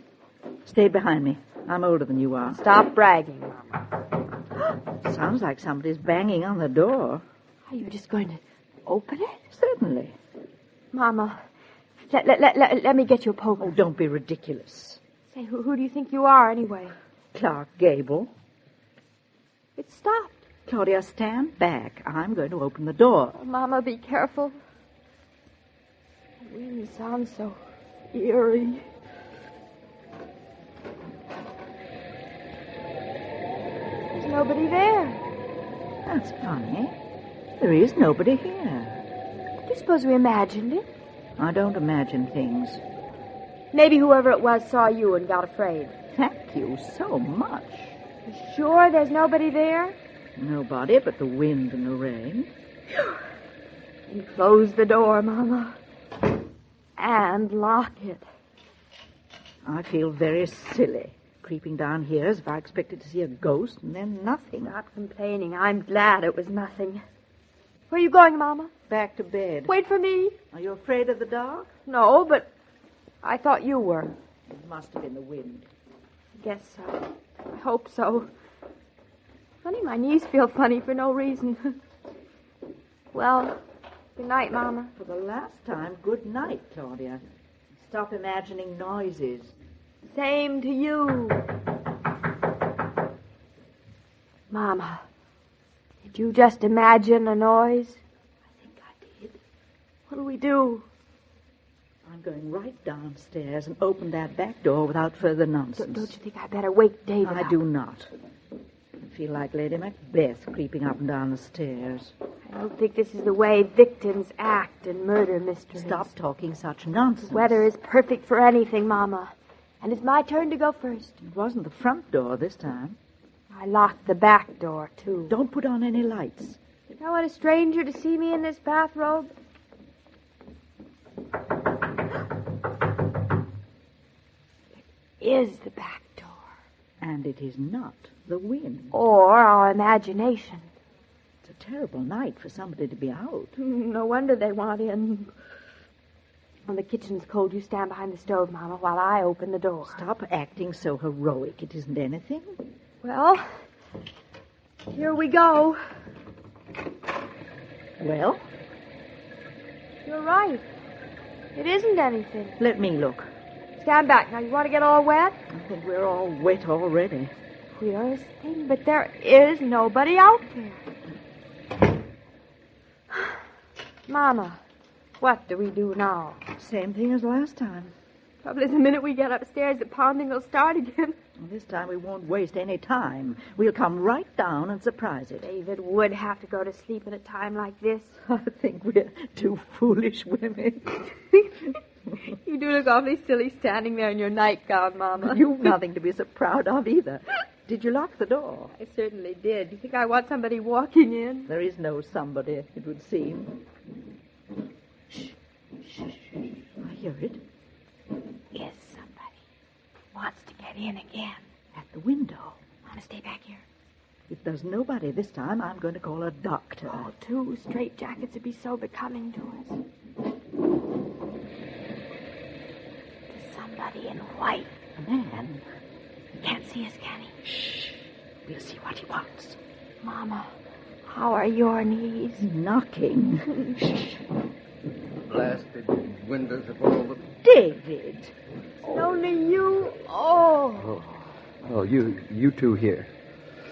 Stay behind me. I'm older than you are. Stop bragging, Mama. Sounds like somebody's banging on the door. Are you just going to open it? Certainly. Mama, let me get you a poker. Oh, don't be ridiculous. Say, who do you think you are, anyway? Clark Gable. It stopped. Claudia, stand back. I'm going to open the door. Oh, Mama, be careful. The wind sounds so eerie. There's nobody there. That's funny. There is nobody here. Do you suppose we imagined it? I don't imagine things. Maybe whoever it was saw you and got afraid. Thank you so much. You sure there's nobody there? Nobody but the wind and the rain. And close the door, Mama. And lock it. I feel very silly creeping down here as if I expected to see a ghost and then nothing. Not complaining. I'm glad it was nothing. Where are you going, Mama? Back to bed. Wait for me. Are you afraid of the dark? No, but I thought you were. It must have been the wind. I guess so. I hope so. Funny, my knees feel funny for no reason. Well, good night, Mama. For the last time, good night, Claudia. Stop imagining noises. Same to you. Mama, did you just imagine a noise? I think I did. What'll we do? I'm going right downstairs and open that back door without further nonsense. Don't you think I better wake David I up? do not. I feel like Lady Macbeth creeping up and down the stairs. I don't think this is the way victims act in murder mysteries. Stop talking such nonsense. The weather is perfect for anything, Mama. And it's my turn to go first. It wasn't the front door this time. I locked the back door, too. Don't put on any lights. You don't want a stranger to see me in this bathrobe? It is the back door. And it is not the wind. Or our imagination. It's a terrible night for somebody to be out. No wonder they want in. When the kitchen's cold, you stand behind the stove, Mama, while I open the door. Stop acting so heroic. It isn't anything. Well, here we go. Well? You're right. It isn't anything. Let me look. Stand back. Now, you want to get all wet? I think we're all wet already. Queerest thing, but there is nobody out there. Mama, what do we do now? Same thing as last time. Trouble is, the minute we get upstairs, the pounding will start again. Well, this time we won't waste any time. We'll come right down and surprise it. David would have to go to sleep at a time like this. I think we're two foolish women. You do look awfully silly standing there in your nightgown, Mama. You've nothing to be so proud of either. Did you lock the door? I certainly did. You think I want somebody walking in? There is no somebody, it would seem. Shh, shh, shh. I hear it. Yes, somebody. somebody in again. At the window. Mama, stay back here. If there's nobody this time, I'm going to call a doctor. Oh, 2 straight jackets would be so becoming to us. There's somebody in white. A man. He can't see us, can he? Shh. We'll see what he wants. Mama, how are your knees? Knocking. Shh. Blasted windows of all the... David. It's only you. Oh. Oh, you two here.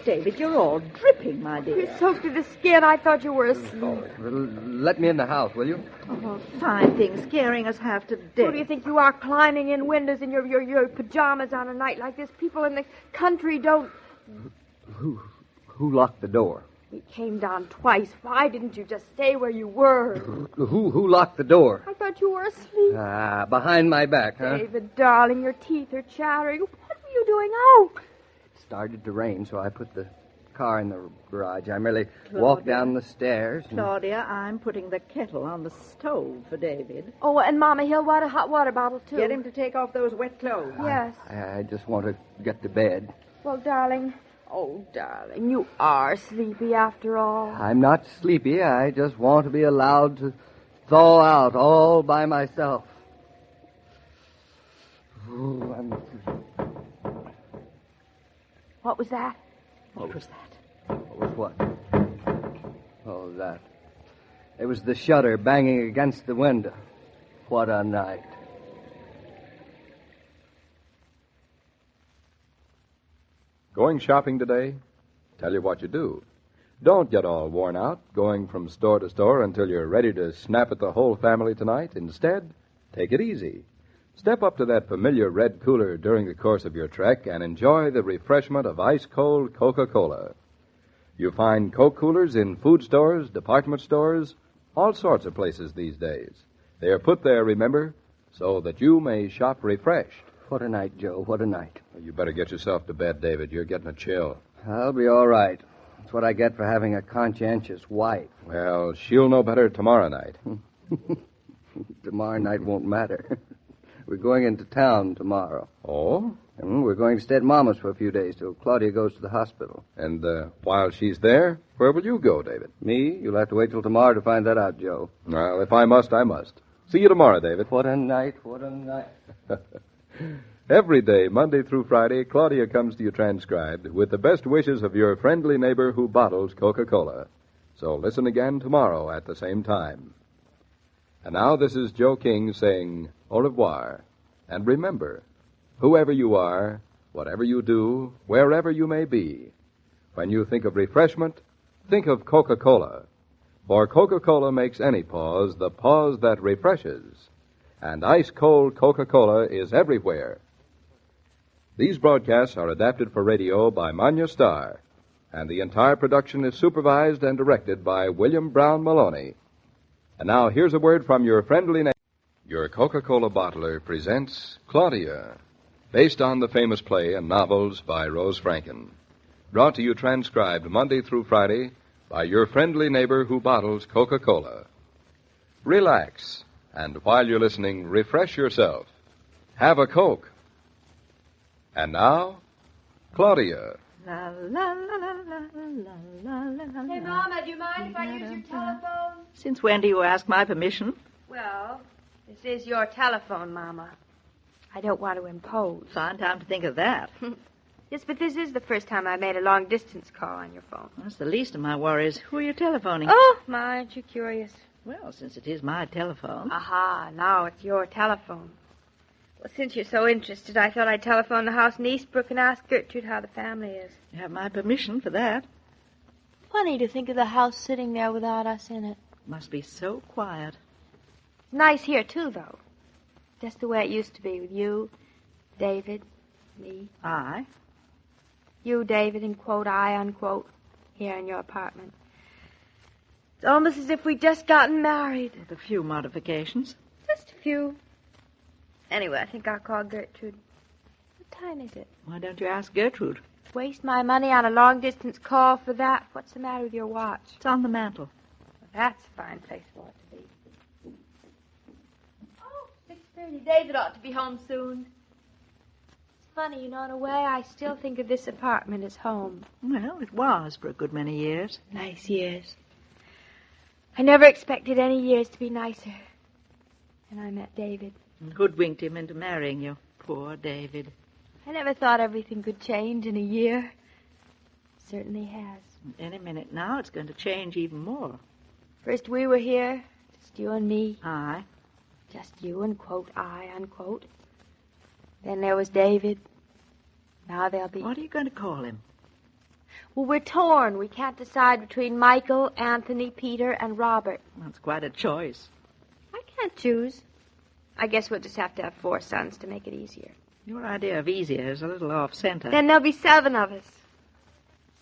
David, you're all dripping, my dear. You're soaked to the skin. I thought you were asleep. Let me in the house, will you? Oh, fine thing, scaring us half to death. Who do you think you are, climbing in windows in your pajamas on a night like this? People in the country don't... Who locked the door? We came down twice. Why didn't you just stay where you were? Who locked the door? I thought you were asleep. Behind my back, huh? David, darling, your teeth are chattering. What were you doing out? It started to rain, so I put the car in the garage. I merely walked down the stairs. Claudia, I'm putting the kettle on the stove for David. Oh, and Mama, he'll want a hot water bottle, too. Get him to take off those wet clothes. Yes. I just want to get to bed. Well, darling... Oh, darling, you are sleepy after all. I'm not sleepy. I just want to be allowed to thaw out all by myself. Ooh, What was that? What was that? What was what? Oh, that. It was the shutter banging against the window. What a night. Going shopping today? Tell you what you do. Don't get all worn out going from store to store until you're ready to snap at the whole family tonight. Instead, take it easy. Step up to that familiar red cooler during the course of your trek and enjoy the refreshment of ice-cold Coca-Cola. You find Coke coolers in food stores, department stores, all sorts of places these days. They are put there, remember, so that you may shop refreshed. What a night, Joe. What a night. You better get yourself to bed, David. You're getting a chill. I'll be all right. That's what I get for having a conscientious wife. Well, she'll know better tomorrow night. Tomorrow night won't matter. We're going into town tomorrow. Oh? And we're going to stay at Mama's for a few days till Claudia goes to the hospital. And while she's there, where will you go, David? Me? You'll have to wait till tomorrow to find that out, Joe. Well, if I must, I must. See you tomorrow, David. What a night, what a night. Every day, Monday through Friday, Claudia comes to you transcribed with the best wishes of your friendly neighbor who bottles Coca-Cola. So listen again tomorrow at the same time. And now this is Joe King saying au revoir. And remember, whoever you are, whatever you do, wherever you may be, when you think of refreshment, think of Coca-Cola. For Coca-Cola makes any pause the pause that refreshes. And ice-cold Coca-Cola is everywhere. These broadcasts are adapted for radio by Manya Starr, and the entire production is supervised and directed by William Brown Maloney. And now here's a word from your friendly neighbor. Your Coca-Cola bottler presents Claudia, based on the famous play and novels by Rose Franken. Brought to you transcribed Monday through Friday by your friendly neighbor who bottles Coca-Cola. Relax. And while you're listening, refresh yourself. Have a Coke. And now, Claudia. La, la, la, la, la, la, la, la, Hey, Mama, do you mind if I use your telephone? Since when do you ask my permission? Well, this is your telephone, Mama. I don't want to impose. Fine time to think of that. Yes, but this is the first time I made a long-distance call on your phone. That's the least of my worries. Who are you telephoning? Oh, my, aren't you curious? Well, since it is my telephone. Aha, now it's your telephone. Well, since you're so interested, I thought I'd telephone the house in Eastbrook and ask Gertrude how the family is. You have my permission for that. Funny to think of the house sitting there without us in it. Must be so quiet. It's nice here, too, though. Just the way it used to be with you, David, me. I? You, David, and quote, I, unquote, here in your apartment. It's almost as if we'd just gotten married. With a few modifications. Just a few. Anyway, I think I'll call Gertrude. What time is it? Why don't you ask Gertrude? Waste my money on a long-distance call for that? What's the matter with your watch? It's on the mantel. Well, that's a fine place for it to be. Oh, 6:30. David ought to be home soon. funny, in a way, I still think of this apartment as home. Well, it was for a good many years. Nice years. I never expected any years to be nicer. And I met David. And hoodwinked him into marrying you. Poor David. I never thought everything could change in a year. It certainly has. Any minute now, it's going to change even more. First we were here, just you and me. Aye. Just you and, quote, I, unquote. Then there was David. Now there'll be... What are you going to call him? Well, we're torn. We can't decide between Michael, Anthony, Peter, and Robert. That's quite a choice. I can't choose. I guess we'll just have to have 4 sons to make it easier. Your idea of easier is a little off-center. Then there'll be 7 of us.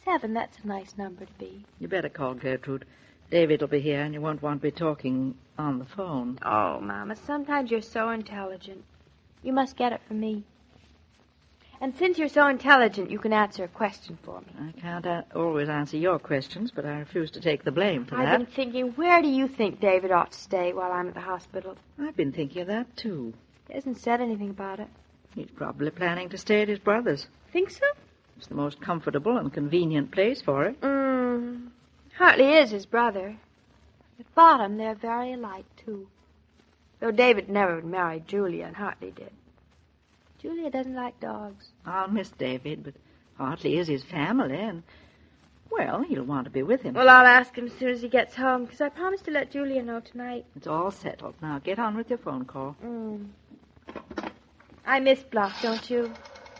7, that's a nice number to be. You better call Gertrude. David will be here, and you won't want to be talking on the phone. Oh, Mama, sometimes you're so intelligent. You must get it from me. And since you're so intelligent, you can answer a question for me. I can't always answer your questions, but I refuse to take the blame for that. I've been thinking, where do you think David ought to stay while I'm at the hospital? I've been thinking of that, too. He hasn't said anything about it. He's probably planning to stay at his brother's. Think so? It's the most comfortable and convenient place for him. Hardly is his brother. At bottom, they're very alike, too. Though David never married Julia, and Hartley did. Julia doesn't like dogs. I'll miss David, but Hartley is his family, and, well, he'll want to be with him. Well, I'll ask him as soon as he gets home, because I promised to let Julia know tonight. It's all settled. Now, get on with your phone call. I miss Bluff, don't you?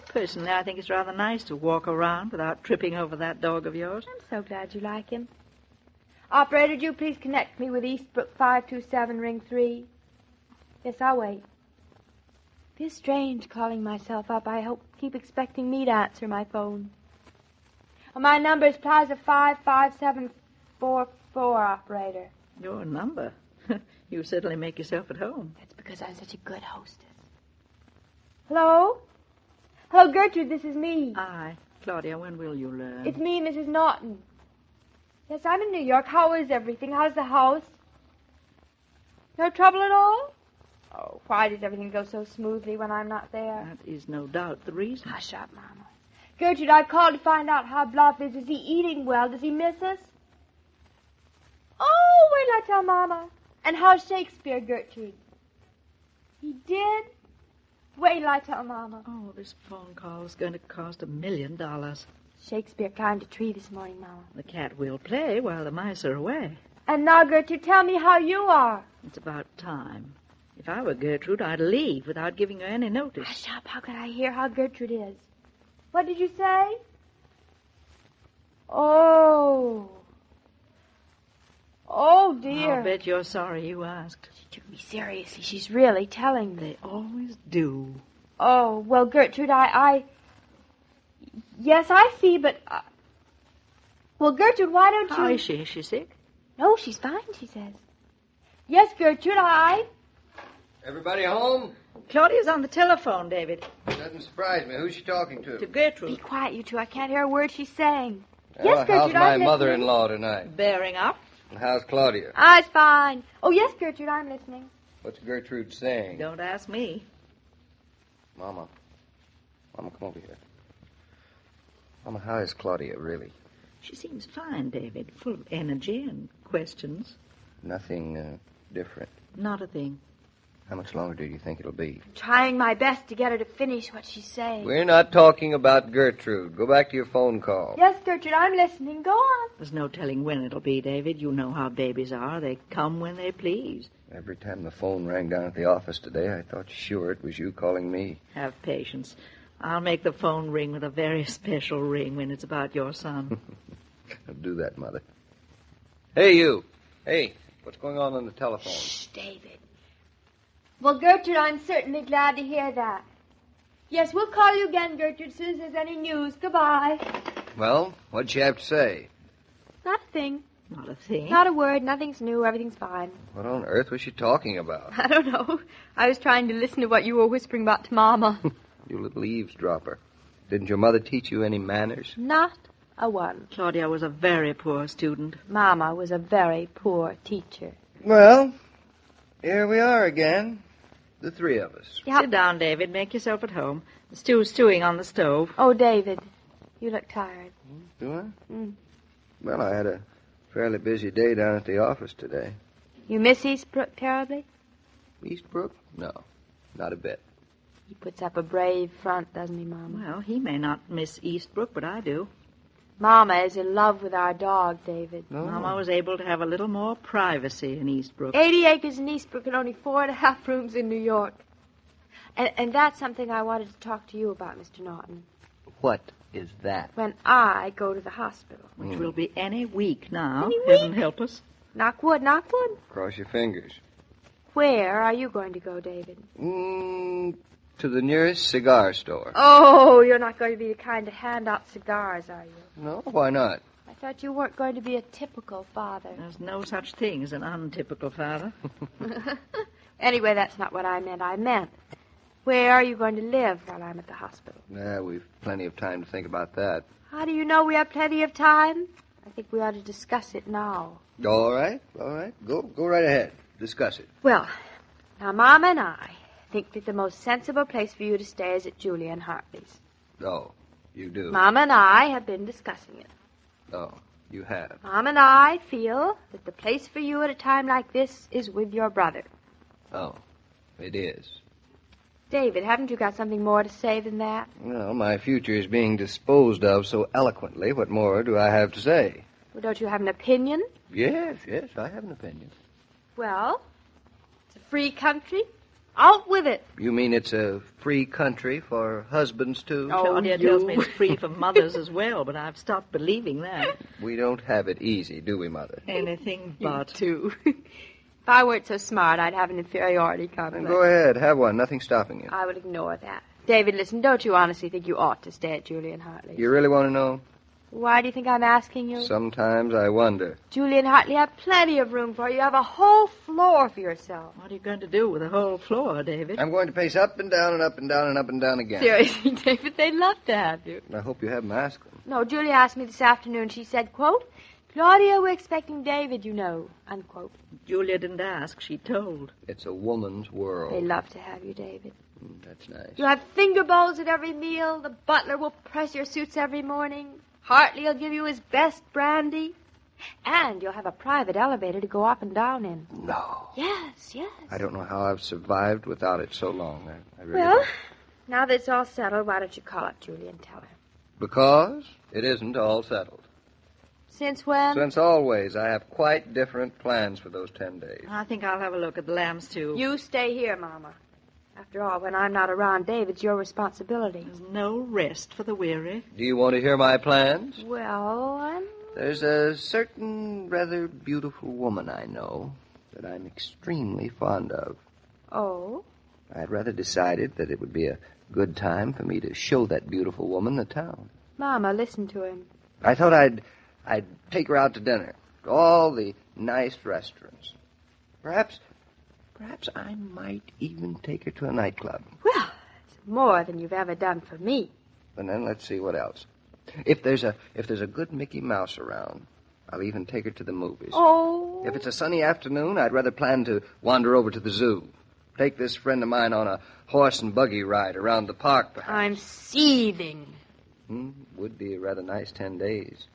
Personally, I think it's rather nice to walk around without tripping over that dog of yours. I'm so glad you like him. Operator, do you please connect me with Eastbrook 527, ring 3? Yes, I'll wait. Feels strange calling myself up. I keep expecting me to answer my phone. My number is Plaza 55744, operator. Your number? You certainly make yourself at home. That's because I'm such a good hostess. Hello? Hello, Gertrude, this is me. Aye. Claudia, when will you learn? It's me, Mrs. Norton. Yes, I'm in New York. How is everything? How's the house? No trouble at all? Oh, why does everything go so smoothly when I'm not there? That is no doubt the reason. Hush up, Mama. Gertrude, I've called to find out how Bluff is. Is he eating well? Does he miss us? Oh, wait till I tell Mama. And how's Shakespeare, Gertrude? He did? Wait till I tell Mama. Oh, this phone call is going to cost $1 million. Shakespeare climbed a tree this morning, Mama. The cat will play while the mice are away. And now, Gertrude, tell me how you are. It's about time. If I were Gertrude, I'd leave without giving her any notice. Hush up. How could I hear how Gertrude is? What did you say? Oh. Oh, dear. I'll bet you're sorry you asked. She took me seriously. She's really telling me. They always do. Oh, well, Gertrude, Yes, I see, but... Well, Gertrude, why don't you... How is she? Is she sick? No, she's fine, she says. Yes, Gertrude, Everybody home? Claudia's on the telephone, David. Doesn't surprise me. Who's she talking to? To Gertrude. Be quiet, you two. I can't hear a word she's saying. Well, Yes, Gertrude, how's my I'm mother-in-law tonight? Bearing up. And how's Claudia? It's fine. Oh, yes, Gertrude, I'm listening. What's Gertrude saying? Don't ask me. Mama, come over here. Mama, how is Claudia, really? She seems fine, David. Full of energy and questions. Nothing different? Not a thing. How much longer do you think it'll be? I'm trying my best to get her to finish what she's saying. We're not talking about Gertrude. Go back to your phone call. Yes, Gertrude, I'm listening. Go on. There's no telling when it'll be, David. You know how babies are. They come when they please. Every time the phone rang down at the office today, I thought sure it was you calling me. Have patience. I'll make the phone ring with a very special ring when it's about your son. I'll do that, Mother. Hey, you. Hey, what's going on the telephone? Shh, David. Well, Gertrude, I'm certainly glad to hear that. Yes, we'll call you again, Gertrude, as soon as there's any news. Goodbye. Well, what'd she have to say? Not a thing. Not a thing? Not a word. Nothing's new. Everything's fine. What on earth was she talking about? I don't know. I was trying to listen to what you were whispering about to Mama. You little eavesdropper. Didn't your mother teach you any manners? Not a one. Claudia was a very poor student. Mama was a very poor teacher. Well, here we are again. The three of us. Yep. Sit down, David. Make yourself at home. The stew's stewing on the stove. Oh, David, you look tired. Do I? Mm. Well, I had a fairly busy day down at the office today. You miss Eastbrook terribly? Eastbrook? No, not a bit. He puts up a brave front, doesn't he, Mama? Well, he may not miss Eastbrook, but I do. Mama is in love with our dog, David. No. Mama was able to have a little more privacy in Eastbrook. 80 acres in Eastbrook and only 4.5 rooms in New York. And that's something I wanted to talk to you about, Mr. Norton. What is that? When I go to the hospital. Which will be any week now. Any week? Heaven help us. Knock wood, knock wood. Cross your fingers. Where are you going to go, David? To the nearest cigar store. Oh, you're not going to be the kind to hand out cigars, are you? No, why not? I thought you weren't going to be a typical father. There's no such thing as an untypical father. Anyway, that's not what I meant. I meant, where are you going to live while I'm at the hospital? We've plenty of time to think about that. How do you know we have plenty of time? I think we ought to discuss it now. All right. Go right ahead. Discuss it. Well, now, Mama and I think that the most sensible place for you to stay is at Julia and Hartley's. Oh, you do? Mama and I have been discussing it. Oh, you have? Mom and I feel that the place for you at a time like this is with your brother. Oh, it is. David, haven't you got something more to say than that? Well, my future is being disposed of so eloquently. What more do I have to say? Well, don't you have an opinion? Yes, I have an opinion. Well, it's a free country. Out with it. You mean it's a free country for husbands, too? Claudia tells me it's free for mothers as well, but I've stopped believing that. We don't have it easy, do we, Mother? Anything but. You too. If I weren't so smart, I'd have an inferiority complex. Then go ahead, have one. Nothing's stopping you. I would ignore that. David, listen, don't you honestly think you ought to stay at Julia and Hartley's? You really want to know? Why do you think I'm asking you? Sometimes I wonder. Julia and Hartley have plenty of room for you. You have a whole floor for yourself. What are you going to do with a whole floor, David? I'm going to pace up and down and up and down and up and down again. Seriously, David, they'd love to have you. I hope you haven't asked them. No, Julia asked me this afternoon. She said, quote, Claudia, we're expecting David, you know, unquote. Julia didn't ask. She told. It's a woman's world. They love to have you, David. That's nice. You have finger bowls at every meal. The butler will press your suits every morning. Hartley will give you his best brandy. And you'll have a private elevator to go up and down in. No. Yes. I don't know how I've survived without it so long. I really Well, don't. now that it's all settled, why don't you call up Julia and tell her? Because it isn't all settled. Since when? Since always, I have quite different plans for those 10 days. I think I'll have a look at the lambs, too. You stay here, Mama. After all, when I'm not around, David's your responsibility. There's no rest for the weary. Do you want to hear my plans? Well, There's a certain rather beautiful woman I know that I'm extremely fond of. Oh? I'd rather decided that it would be a good time for me to show that beautiful woman the town. Mama, listen to him. I thought I'd take her out to dinner, to all the nice restaurants. Perhaps I might even take her to a nightclub. Well, it's more than you've ever done for me. And then let's see what else. If there's a good Mickey Mouse around, I'll even take her to the movies. Oh. If it's a sunny afternoon, I'd rather plan to wander over to the zoo. Take this friend of mine on a horse and buggy ride around the park, perhaps. I'm seething. Would be a rather nice 10 days,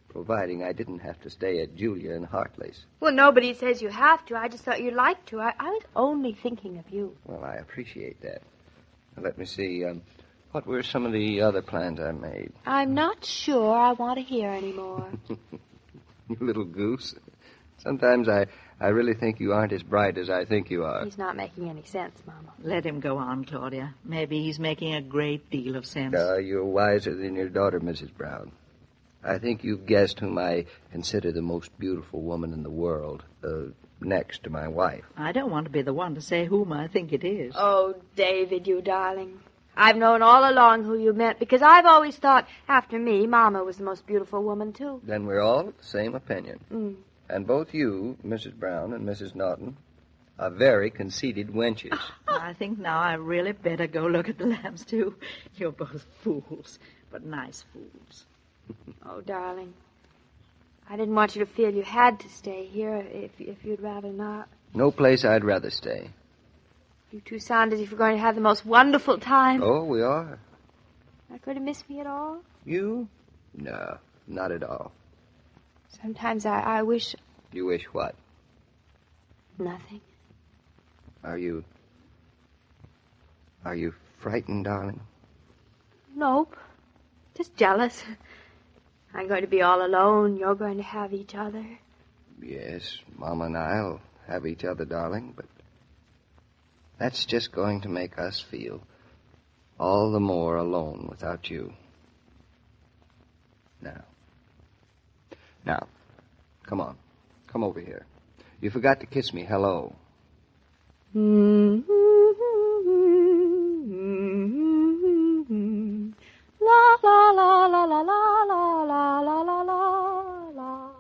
providing I didn't have to stay at Julia and Hartley's. Well, nobody says you have to. I just thought you'd like to. I was only thinking of you. Well, I appreciate that. Now, let me see. What were some of the other plans I made? I'm not sure I want to hear any more. You little goose. Sometimes I really think you aren't as bright as I think you are. He's not making any sense, Mama. Let him go on, Claudia. Maybe he's making a great deal of sense. You're wiser than your daughter, Mrs. Brown. I think you've guessed whom I consider the most beautiful woman in the world, next to my wife. I don't want to be the one to say whom I think it is. Oh, David, you darling. I've known all along who you meant, because I've always thought, after me, Mama was the most beautiful woman, too. Then we're all of the same opinion. And both you, Mrs. Brown and Mrs. Norton, are very conceited wenches. I think now I really better go look at the lambs, too. You're both fools, but nice fools. Oh, darling. I didn't want you to feel you had to stay here if you'd rather not. No place I'd rather stay. You two sound as if you're going to have the most wonderful time. Oh, we are. Not going to miss me at all? You? No, not at all. Sometimes I wish... You wish what? Nothing. Are you frightened, darling? Nope. Just jealous. I'm going to be all alone. You're going to have each other. Yes, Mama and I'll have each other, darling, but that's just going to make us feel all the more alone without you. Now, come on. Come over here. You forgot to kiss me hello. La la la la la la la la la la la.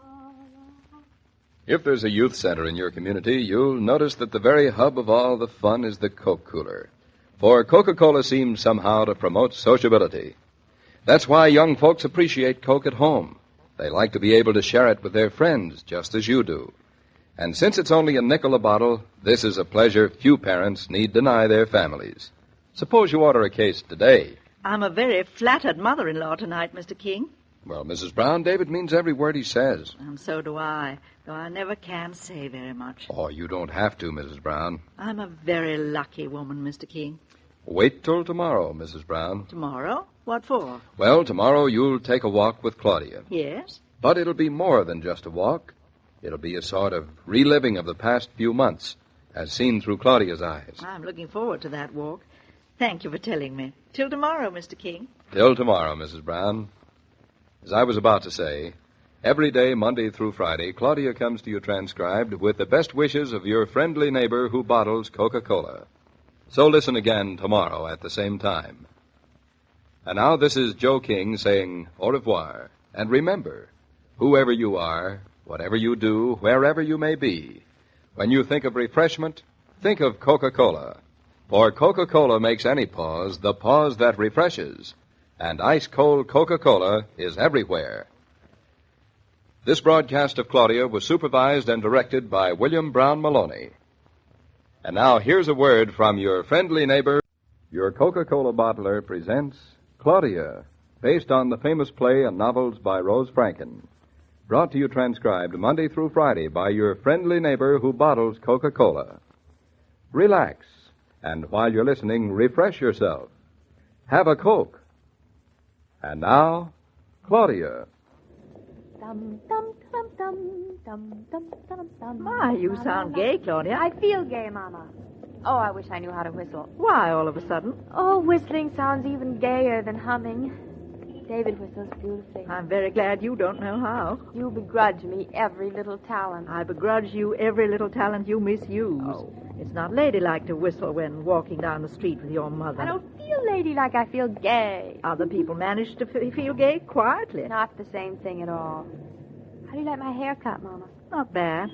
If there's a youth center in your community, you'll notice that the very hub of all the fun is the Coke cooler. For Coca-Cola seems somehow to promote sociability. That's why young folks appreciate Coke at home. They like to be able to share it with their friends, just as you do. And since it's only a nickel a bottle, this is a pleasure few parents need deny their families. Suppose you order a case today. I'm a very flattered mother-in-law tonight, Mr. King. Well, Mrs. Brown, David means every word he says. And so do I, though I never can say very much. Oh, you don't have to, Mrs. Brown. I'm a very lucky woman, Mr. King. Wait till tomorrow, Mrs. Brown. Tomorrow? What for? Well, tomorrow you'll take a walk with Claudia. Yes? But it'll be more than just a walk. It'll be a sort of reliving of the past few months, as seen through Claudia's eyes. I'm looking forward to that walk. Thank you for telling me. Till tomorrow, Mr. King. Till tomorrow, Mrs. Brown. As I was about to say, every day, Monday through Friday, Claudia comes to you transcribed with the best wishes of your friendly neighbor who bottles Coca-Cola. So listen again tomorrow at the same time. And now this is Joe King saying au revoir. And remember, whoever you are, whatever you do, wherever you may be, when you think of refreshment, think of Coca-Cola. For Coca-Cola makes any pause the pause that refreshes. And ice-cold Coca-Cola is everywhere. This broadcast of Claudia was supervised and directed by William Brown Maloney. And now here's a word from your friendly neighbor. Your Coca-Cola bottler presents Claudia, based on the famous play and novels by Rose Franken. Brought to you transcribed Monday through Friday by your friendly neighbor who bottles Coca-Cola. Relax, and while you're listening, refresh yourself. Have a Coke. And now, Claudia. My, you sound gay, Claudia. I feel gay, Mama. Oh, I wish I knew how to whistle. Why, all of a sudden? Oh, whistling sounds even gayer than humming. David whistles beautifully. I'm very glad you don't know how. You begrudge me every little talent. I begrudge you every little talent you misuse. Oh. It's not ladylike to whistle when walking down the street with your mother. I don't feel ladylike. I feel gay. Other people manage to feel gay quietly. Not the same thing at all. How do you like my haircut, Mama? Not bad.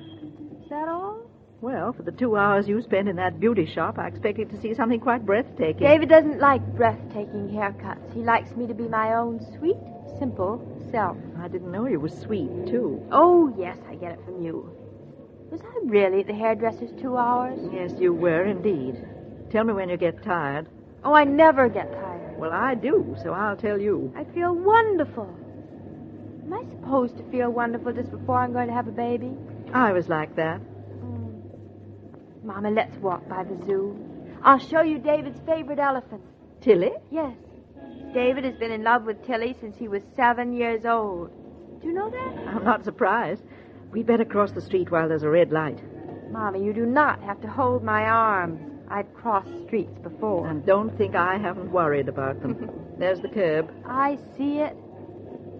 Is that all? Well, for the 2 hours you spent in that beauty shop, I expected to see something quite breathtaking. David doesn't like breathtaking haircuts. He likes me to be my own sweet, simple self. I didn't know you were sweet, too. Oh, yes, I get it from you. Was I really at the hairdresser's 2 hours? Yes, you were, indeed. Tell me when you get tired. Oh, I never get tired. Well, I do, so I'll tell you. I feel wonderful. Am I supposed to feel wonderful just before I'm going to have a baby? I was like that. Mama, let's walk by the zoo. I'll show you David's favorite elephant. Tilly? Yes. David has been in love with Tilly since he was 7 years old. Do you know that? I'm not surprised. We'd better cross the street while there's a red light. Mama, you do not have to hold my arms. I've crossed streets before. And don't think I haven't worried about them. There's the curb. I see it.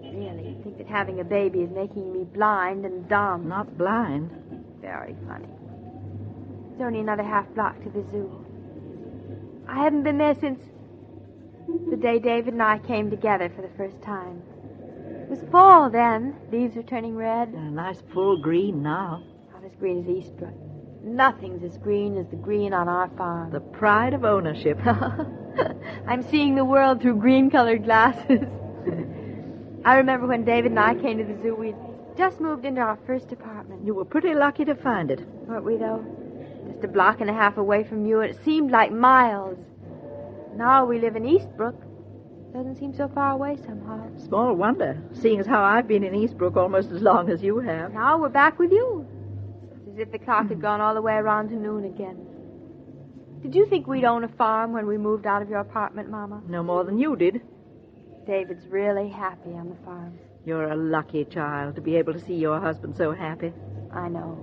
Really, you think that having a baby is making me blind and dumb. Not blind. Very funny. It's only another half block to the zoo. I haven't been there since the day David and I came together for the first time. It was fall then. Leaves were turning red. A nice full green now. Not as green as Eastbrook. Nothing's as green as the green on our farm. The pride of ownership. I'm seeing the world through green-colored glasses. I remember when David and I came to the zoo, we'd just moved into our first apartment. You were pretty lucky to find it. Weren't we, though? Just just a block and a half away from you, and it seemed like miles. Now we live in Eastbrook. Doesn't seem so far away somehow. Small wonder, seeing as how I've been in Eastbrook almost as long as you have. Now we're back with you. It's as if the clock had gone all the way around to noon again. Did you think we'd own a farm when we moved out of your apartment, Mama? No more than you did. David's really happy on the farm. You're a lucky child to be able to see your husband so happy. I know.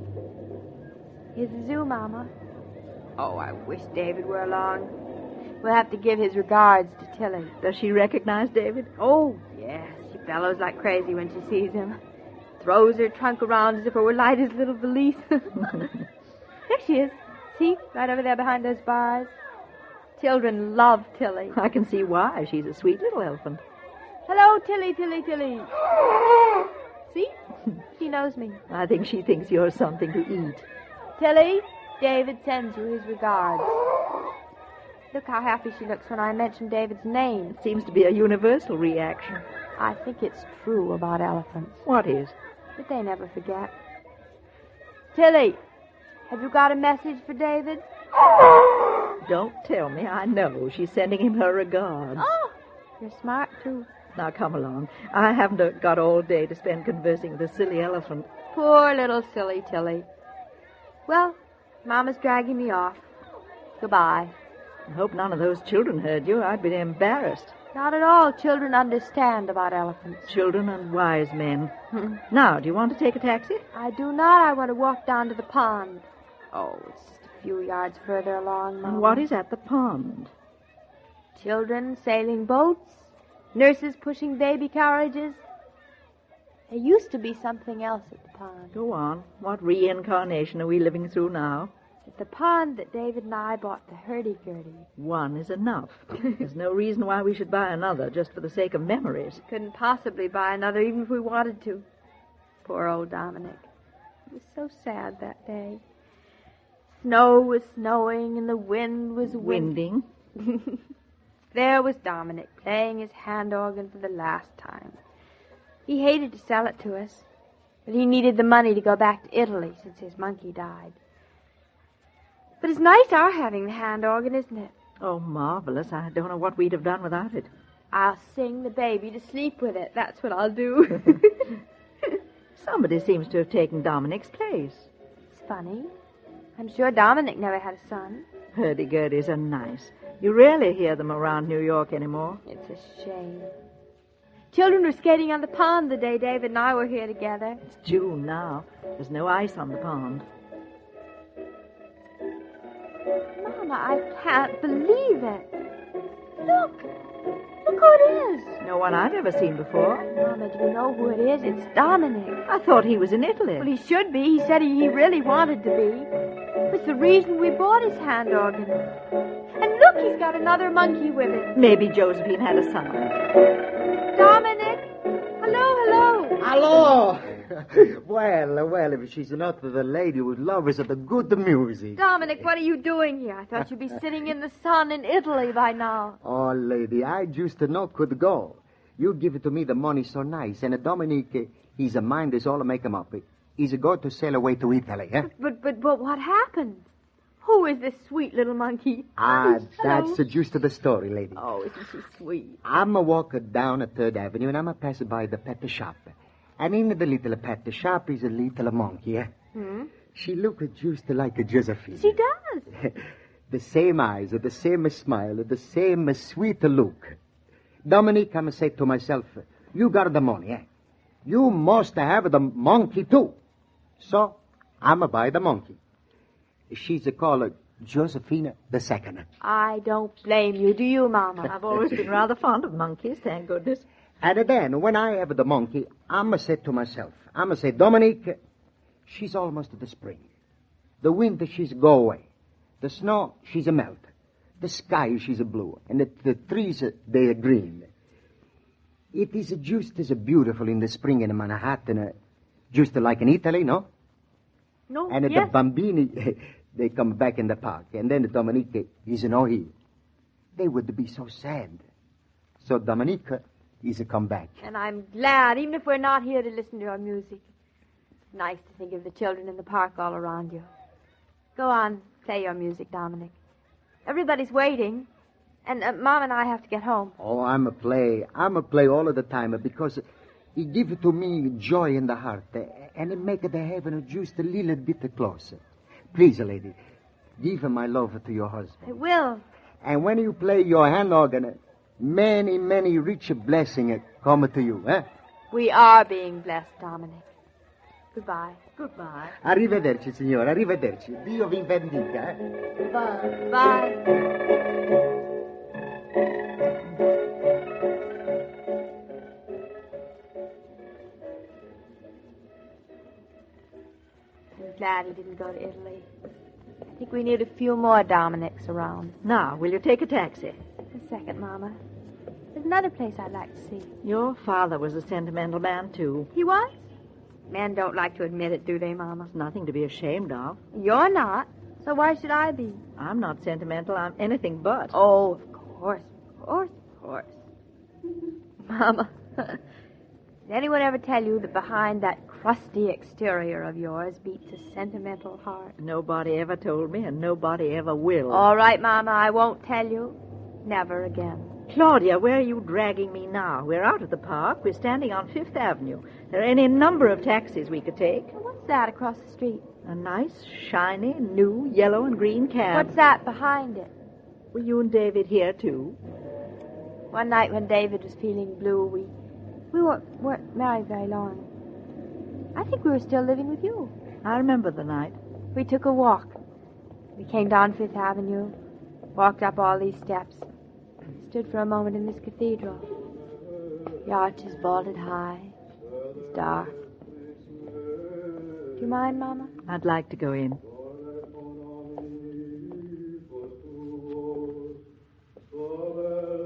Here's the zoo, Mama. Oh, I wish David were along. We'll have to give his regards to Tilly. Does she recognize David? Oh, yes. She bellows like crazy when she sees him. Throws her trunk around as if it were light as little valise. There she is. See? Right over there behind those bars. Children love Tilly. I can see why. She's a sweet little elephant. Hello, Tilly, Tilly, Tilly. See? She knows me. I think she thinks you're something to eat. Tilly, David sends you his regards. Look how happy she looks when I mention David's name. It seems to be a universal reaction. I think it's true about elephants. What is? That they never forget. Tilly, have you got a message for David? Don't tell me. I know. She's sending him her regards. Oh, you're smart, too. Now, come along. I haven't got all day to spend conversing with a silly elephant. Poor little silly Tilly. Well, Mama's dragging me off. Goodbye. I hope none of those children heard you. I'd be embarrassed. Not at all. Children understand about elephants. Children and wise men. Now, do you want to take a taxi? I do not. I want to walk down to the pond. Oh, it's just a few yards further along, Mama. And what is at the pond? Children sailing boats. Nurses pushing baby carriages. There used to be something else at the pond. Go on. What reincarnation are we living through now? At the pond that David and I bought the hurdy-gurdy. One is enough. There's no reason why we should buy another just for the sake of memories. Couldn't possibly buy another even if we wanted to. Poor old Dominic. It was so sad that day. Snow was snowing and the wind was winding. There was Dominic playing his hand organ for the last time. He hated to sell it to us, but he needed the money to go back to Italy since his monkey died. But it's nice our having the hand organ, isn't it? Oh, marvelous. I don't know what we'd have done without it. I'll sing the baby to sleep with it. That's what I'll do. Somebody seems to have taken Dominic's place. It's funny. I'm sure Dominic never had a son. Hurdy-gurdies are nice. You rarely hear them around New York anymore. It's a shame. Children were skating on the pond the day David and I were here together. It's June now. There's no ice on the pond. Mama, I can't believe it. Look who it is. No one I've ever seen before. Mama, do you know who it is? It's Dominic. I thought he was in Italy. Well, he should be. He said he really wanted to be. It's the reason we bought his hand organ. And look, he's got another monkey with him. Maybe Josephine had a son. Dominic! Hello. Hello! well, if she's not the lady who loves the good music. Dominic, what are you doing here? I thought you'd be sitting in the sun in Italy by now. Oh, lady, I just not could go. You give it to me the money so nice, and Dominic, his mind is all make him up. He's going to sail away to Italy, eh? But what happened? Who is this sweet little monkey? That's just the story, lady. Oh, isn't she sweet? I'm a walking down at 3rd Avenue, and I'm a passing by the pet shop. And in the little pet shop is a little monkey, eh? She looks just like a Josephine. She does. The same eyes, the same smile, the same sweet look. Dominic, I'm say to myself, you got the money, eh? You must have the monkey, too. So, I'm a buy the monkey. She's called Josephine II. I don't blame you, do you, Mama? I've always been rather fond of monkeys, thank goodness. And then, when I have the monkey, I'm a say to myself, I'm a say, Dominic, she's almost the spring. The wind, she's go away. The snow, she's a melt. The sky, she's a blue. And the trees, they are green. It is just as beautiful in the spring in Manhattan, just like in Italy, no? No, and yes. The bambini, they come back in the park. And then Dominique is not here. They would be so sad. So Dominique is come back. And I'm glad, even if we're not here to listen to your music. It's nice to think of the children in the park all around you. Go on, Play your music, Dominic. Everybody's waiting. And Mom and I have to get home. Oh, I'm a play all of the time because it gives to me joy in the heart and it makes the heaven just a little bit closer. Please, lady, give my love to your husband. I will. And when you play your hand organ, many, many rich blessings come to you, eh? We are being blessed, Dominic. Goodbye. Goodbye. Arrivederci, signora, arrivederci. Dio vi bendiga, eh? Goodbye. Bye. I'm glad he didn't go to Italy. I think we need a few more Dominics around. Now, will you take a taxi? A second, Mama. There's another place I'd like to see. Your father was a sentimental man, too. He was? Men don't like to admit it, do they, Mama? It's nothing to be ashamed of. You're not. So why should I be? I'm not sentimental. I'm anything but. Oh, of course. Mama, did anyone ever tell you that behind that crusty exterior of yours beats a sentimental heart? Nobody ever told me, and nobody ever will. All right, Mama, I won't tell you. Never again. Claudia, where are you dragging me now? We're out at the park. We're standing on Fifth Avenue. There are any number of taxis we could take. What's that across the street? A nice, shiny, new yellow and green cab. What's that behind it? Were you and David here, too? One night when David was feeling blue, we weren't married very long. I think we were still living with you. I remember the night. We took a walk. We came down Fifth Avenue, walked up all these steps, stood for a moment in this cathedral. The arch is vaulted high. It's dark. Do you mind, Mama? I'd like to go in.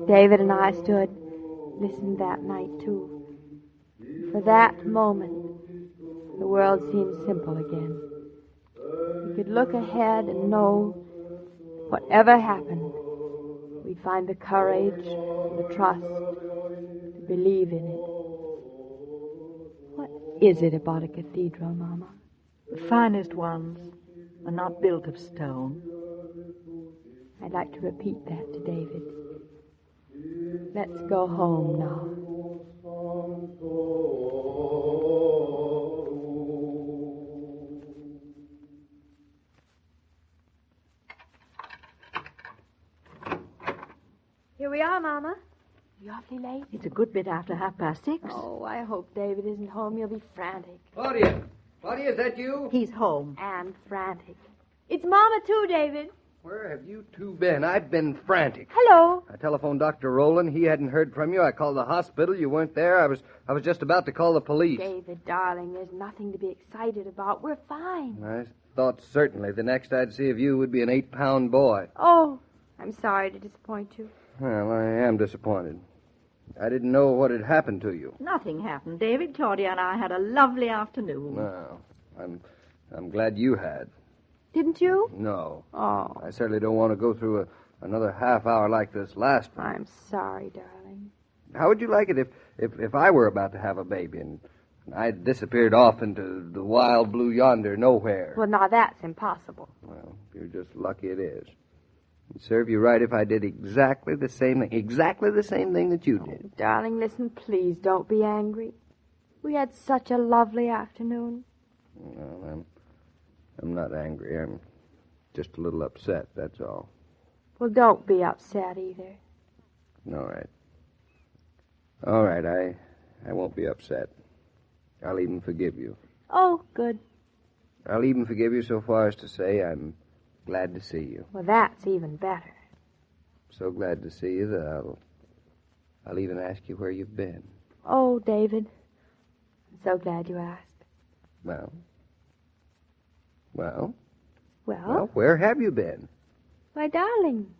David and I stood, listened that night, too. For that moment, the world seemed simple again. We could look ahead and know whatever happened, we'd find the courage and the trust to believe in it. What is it about a cathedral, Mama? The finest ones are not built of stone. I'd like to repeat that to David. Let's go home now. Here we are, Mama. You awfully late? It's a good bit after 6:30. Oh, I hope David isn't home. He'll be frantic. Claudia! Claudia, is that you? He's home. And frantic. It's Mama, too, David. Where have you two been? I've been frantic. Hello. I telephoned Dr. Rowland. He hadn't heard from you. I called the hospital. You weren't there. I was just about to call the police. David, darling, there's nothing to be excited about. We're fine. I thought certainly the next I'd see of you would be an 8-pound boy. Oh, I'm sorry to disappoint you. Well, I am disappointed. I didn't know what had happened to you. Nothing happened, David. Claudia and I had a lovely afternoon. No, I'm glad you had. Didn't you? No. Oh. I certainly don't want to go through another half hour like this last one. I'm sorry, darling. How would you like it if I were about to have a baby and I disappeared off into the wild blue yonder nowhere? Well, now that's impossible. Well, you're just lucky it is. It'd serve you right if I did exactly the same thing that you did. Oh, darling, listen, please don't be angry. We had such a lovely afternoon. Well, I'm not angry. I'm just a little upset, that's all. Well, don't be upset either. All right, I won't be upset. I'll even forgive you. Oh, good. I'll even forgive you so far as to say I'm glad to see you. Well, that's even better. So glad to see you that I'll even ask you where you've been. Oh, David, I'm so glad you asked. Well, where have you been? Why, darling,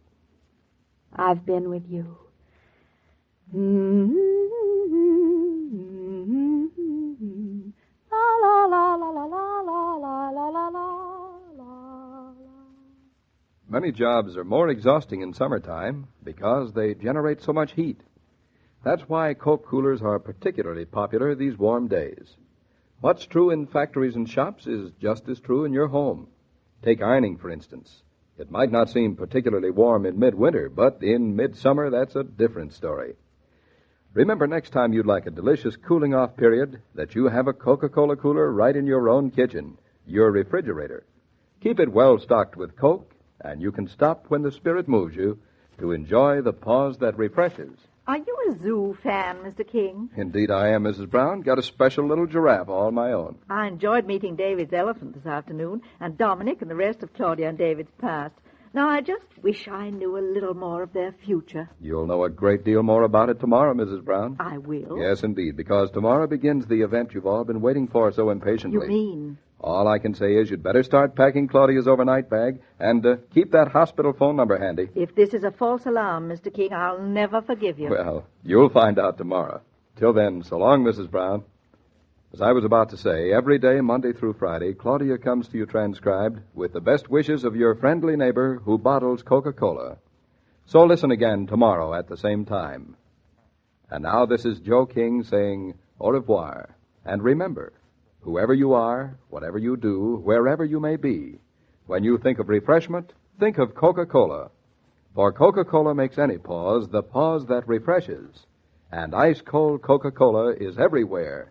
I've been with you. La la la la la la la la la la. Many jobs are more exhausting in summertime because they generate so much heat. That's why Coke coolers are particularly popular these warm days. What's true in factories and shops is just as true in your home. Take ironing, for instance. It might not seem particularly warm in midwinter, but in midsummer, that's a different story. Remember, next time you'd like a delicious cooling-off period, that you have a Coca-Cola cooler right in your own kitchen, your refrigerator. Keep it well stocked with Coke, and you can stop when the spirit moves you to enjoy the pause that refreshes. Are you a zoo fan, Mr. King? Indeed I am, Mrs. Brown. Got a special little giraffe all my own. I enjoyed meeting David's elephant this afternoon, and Dominic and the rest of Claudia and David's past. Now, I just wish I knew a little more of their future. You'll know a great deal more about it tomorrow, Mrs. Brown. I will? Yes, indeed, because tomorrow begins the event you've all been waiting for so impatiently. You mean? All I can say is you'd better start packing Claudia's overnight bag and keep that hospital phone number handy. If this is a false alarm, Mr. King, I'll never forgive you. Well, you'll find out tomorrow. Till then, so long, Mrs. Brown. As I was about to say, every day, Monday through Friday, Claudia comes to you transcribed with the best wishes of your friendly neighbor who bottles Coca-Cola. So listen again tomorrow at the same time. And now this is Joe King saying au revoir. And remember, whoever you are, whatever you do, wherever you may be, when you think of refreshment, think of Coca-Cola. For Coca-Cola makes any pause the pause that refreshes. And ice-cold Coca-Cola is everywhere.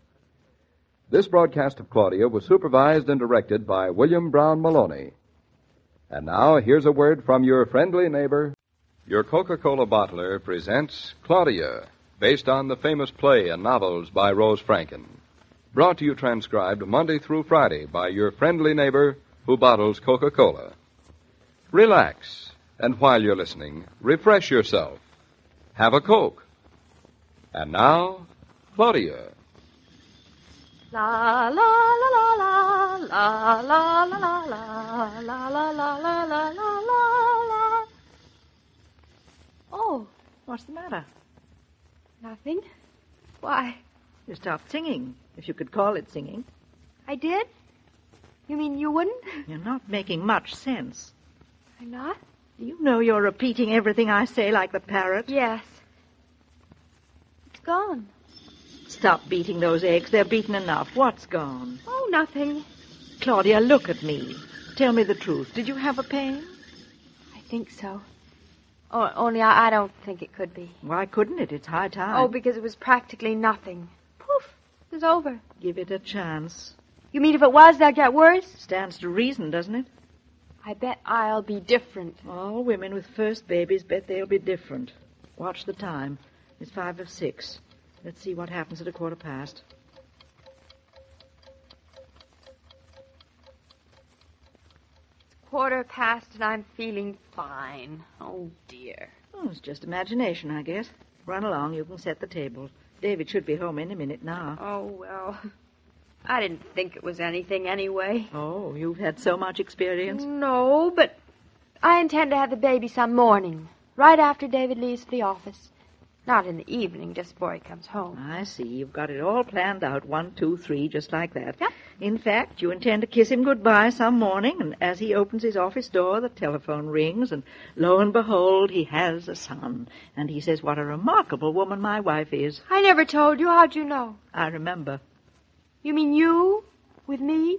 This broadcast of Claudia was supervised and directed by William Brown Maloney. And now, here's a word from your friendly neighbor. Your Coca-Cola bottler presents Claudia, based on the famous play and novels by Rose Franken. Brought to you transcribed Monday through Friday by your friendly neighbor who bottles Coca-Cola. Relax, and while you're listening, refresh yourself. Have a Coke. And now, Claudia. La la la la la la la la la la la la la la la la. Oh, what's the matter? Nothing. Why? You stopped singing, if you could call it singing. I did? You mean you wouldn't? You're not making much sense. I'm not? Do you know you're repeating everything I say like the parrot? Yes. It's gone. Stop beating those eggs. They're beaten enough. What's gone? Oh, nothing. Claudia, look at me. Tell me the truth. Did you have a pain? I think so. Oh, only I don't think it could be. Why couldn't it? It's high time. Oh, because it was practically nothing. Poof. It was over. Give it a chance. You mean if it was, they'll get worse? Stands to reason, doesn't it? I bet I'll be different. All women with first babies bet they'll be different. Watch the time. It's 5 of 6. Let's see what happens at 1:15. It's 1:15 and I'm feeling fine. Oh, dear. Oh, it's just imagination, I guess. Run along. You can set the table. David should be home any minute now. Oh, well, I didn't think it was anything anyway. Oh, you've had so much experience? No, but I intend to have the baby some morning, right after David leaves for the office. Not in the evening, just before he comes home. I see. You've got it all planned out, 1, 2, 3, just like that. Yep. In fact, you intend to kiss him goodbye some morning, and as he opens his office door, the telephone rings, and lo and behold, he has a son. And he says, what a remarkable woman my wife is. I never told you. How'd you know? I remember. You mean you with me?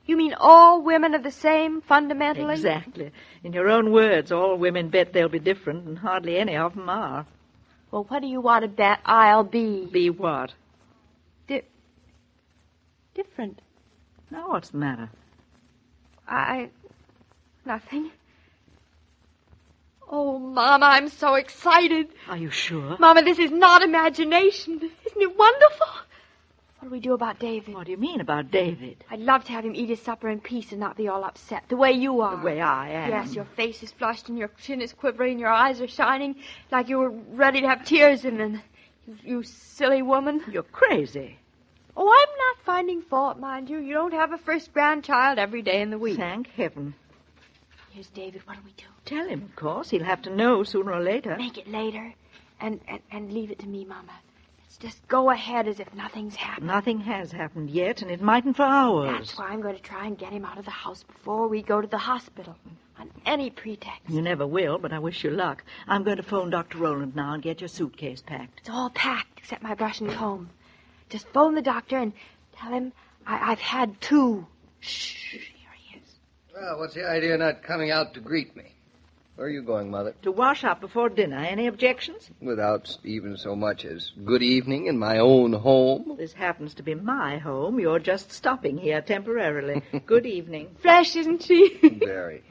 You mean all women are the same, fundamentally? Exactly. In your own words, all women bet they'll be different, and hardly any of them are. Well, what do you want to bet I'll be? Be what? Different. Now, what's the matter? Nothing. Oh, Mama, I'm so excited. Are you sure? Mama, this is not imagination. Isn't it wonderful? What do we do about David? What do you mean about David? I'd love to have him eat his supper in peace and not be all upset, the way you are. The way I am? Yes, your face is flushed and your chin is quivering and your eyes are shining like you were ready to have tears in them. You silly woman. You're crazy. Oh, I'm not finding fault, mind you. You don't have a first grandchild every day in the week. Thank heaven. Here's David. What do we do? Tell him, of course. He'll have to know sooner or later. Make it later. And leave it to me, Mama. Just go ahead as if nothing's happened. Nothing has happened yet, and it mightn't for hours. That's why I'm going to try and get him out of the house before we go to the hospital. On any pretext. You never will, but I wish you luck. I'm going to phone Dr. Rowland now and get your suitcase packed. It's all packed except my brush and comb. Just phone the doctor and tell him I've had 2. Shh, here he is. Well, what's the idea of not coming out to greet me? Where are you going, Mother? To wash up before dinner. Any objections? Without even so much as good evening in my own home? This happens to be my home. You're just stopping here temporarily. Good evening. Fresh, isn't she? Very.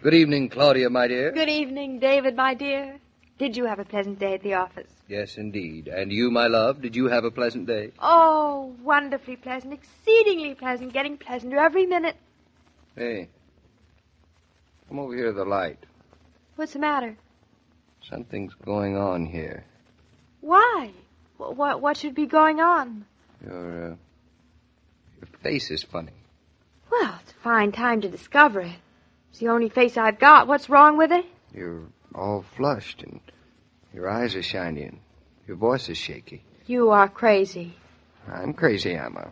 Good evening, Claudia, my dear. Good evening, David, my dear. Did you have a pleasant day at the office? Yes, indeed. And you, my love, did you have a pleasant day? Oh, wonderfully pleasant, exceedingly pleasant, getting pleasanter every minute. Hey, come over here to the light. What's the matter? Something's going on here. Why? What should be going on? Your face is funny. Well, it's a fine time to discover it. It's the only face I've got. What's wrong with it? You're all flushed, and your eyes are shiny, and your voice is shaky. You are crazy. I'm crazy, am I?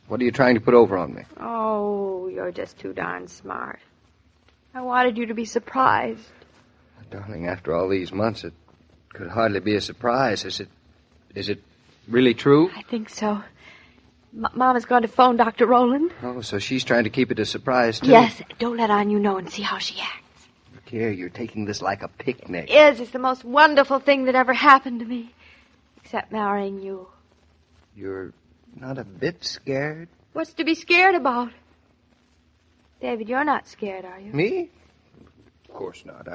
What are you trying to put over on me? Oh, you're just too darn smart. I wanted you to be surprised. Darling, after all these months, it could hardly be a surprise. Is it really true? I think so. Mama's going to phone Dr. Rowland. Oh, so she's trying to keep it a surprise, too? Yes. Don't let on you know and see how she acts. Look here, you're taking this like a picnic. It's the most wonderful thing that ever happened to me. Except marrying you. You're not a bit scared? What's to be scared about? David, you're not scared, are you? Me? Of course not.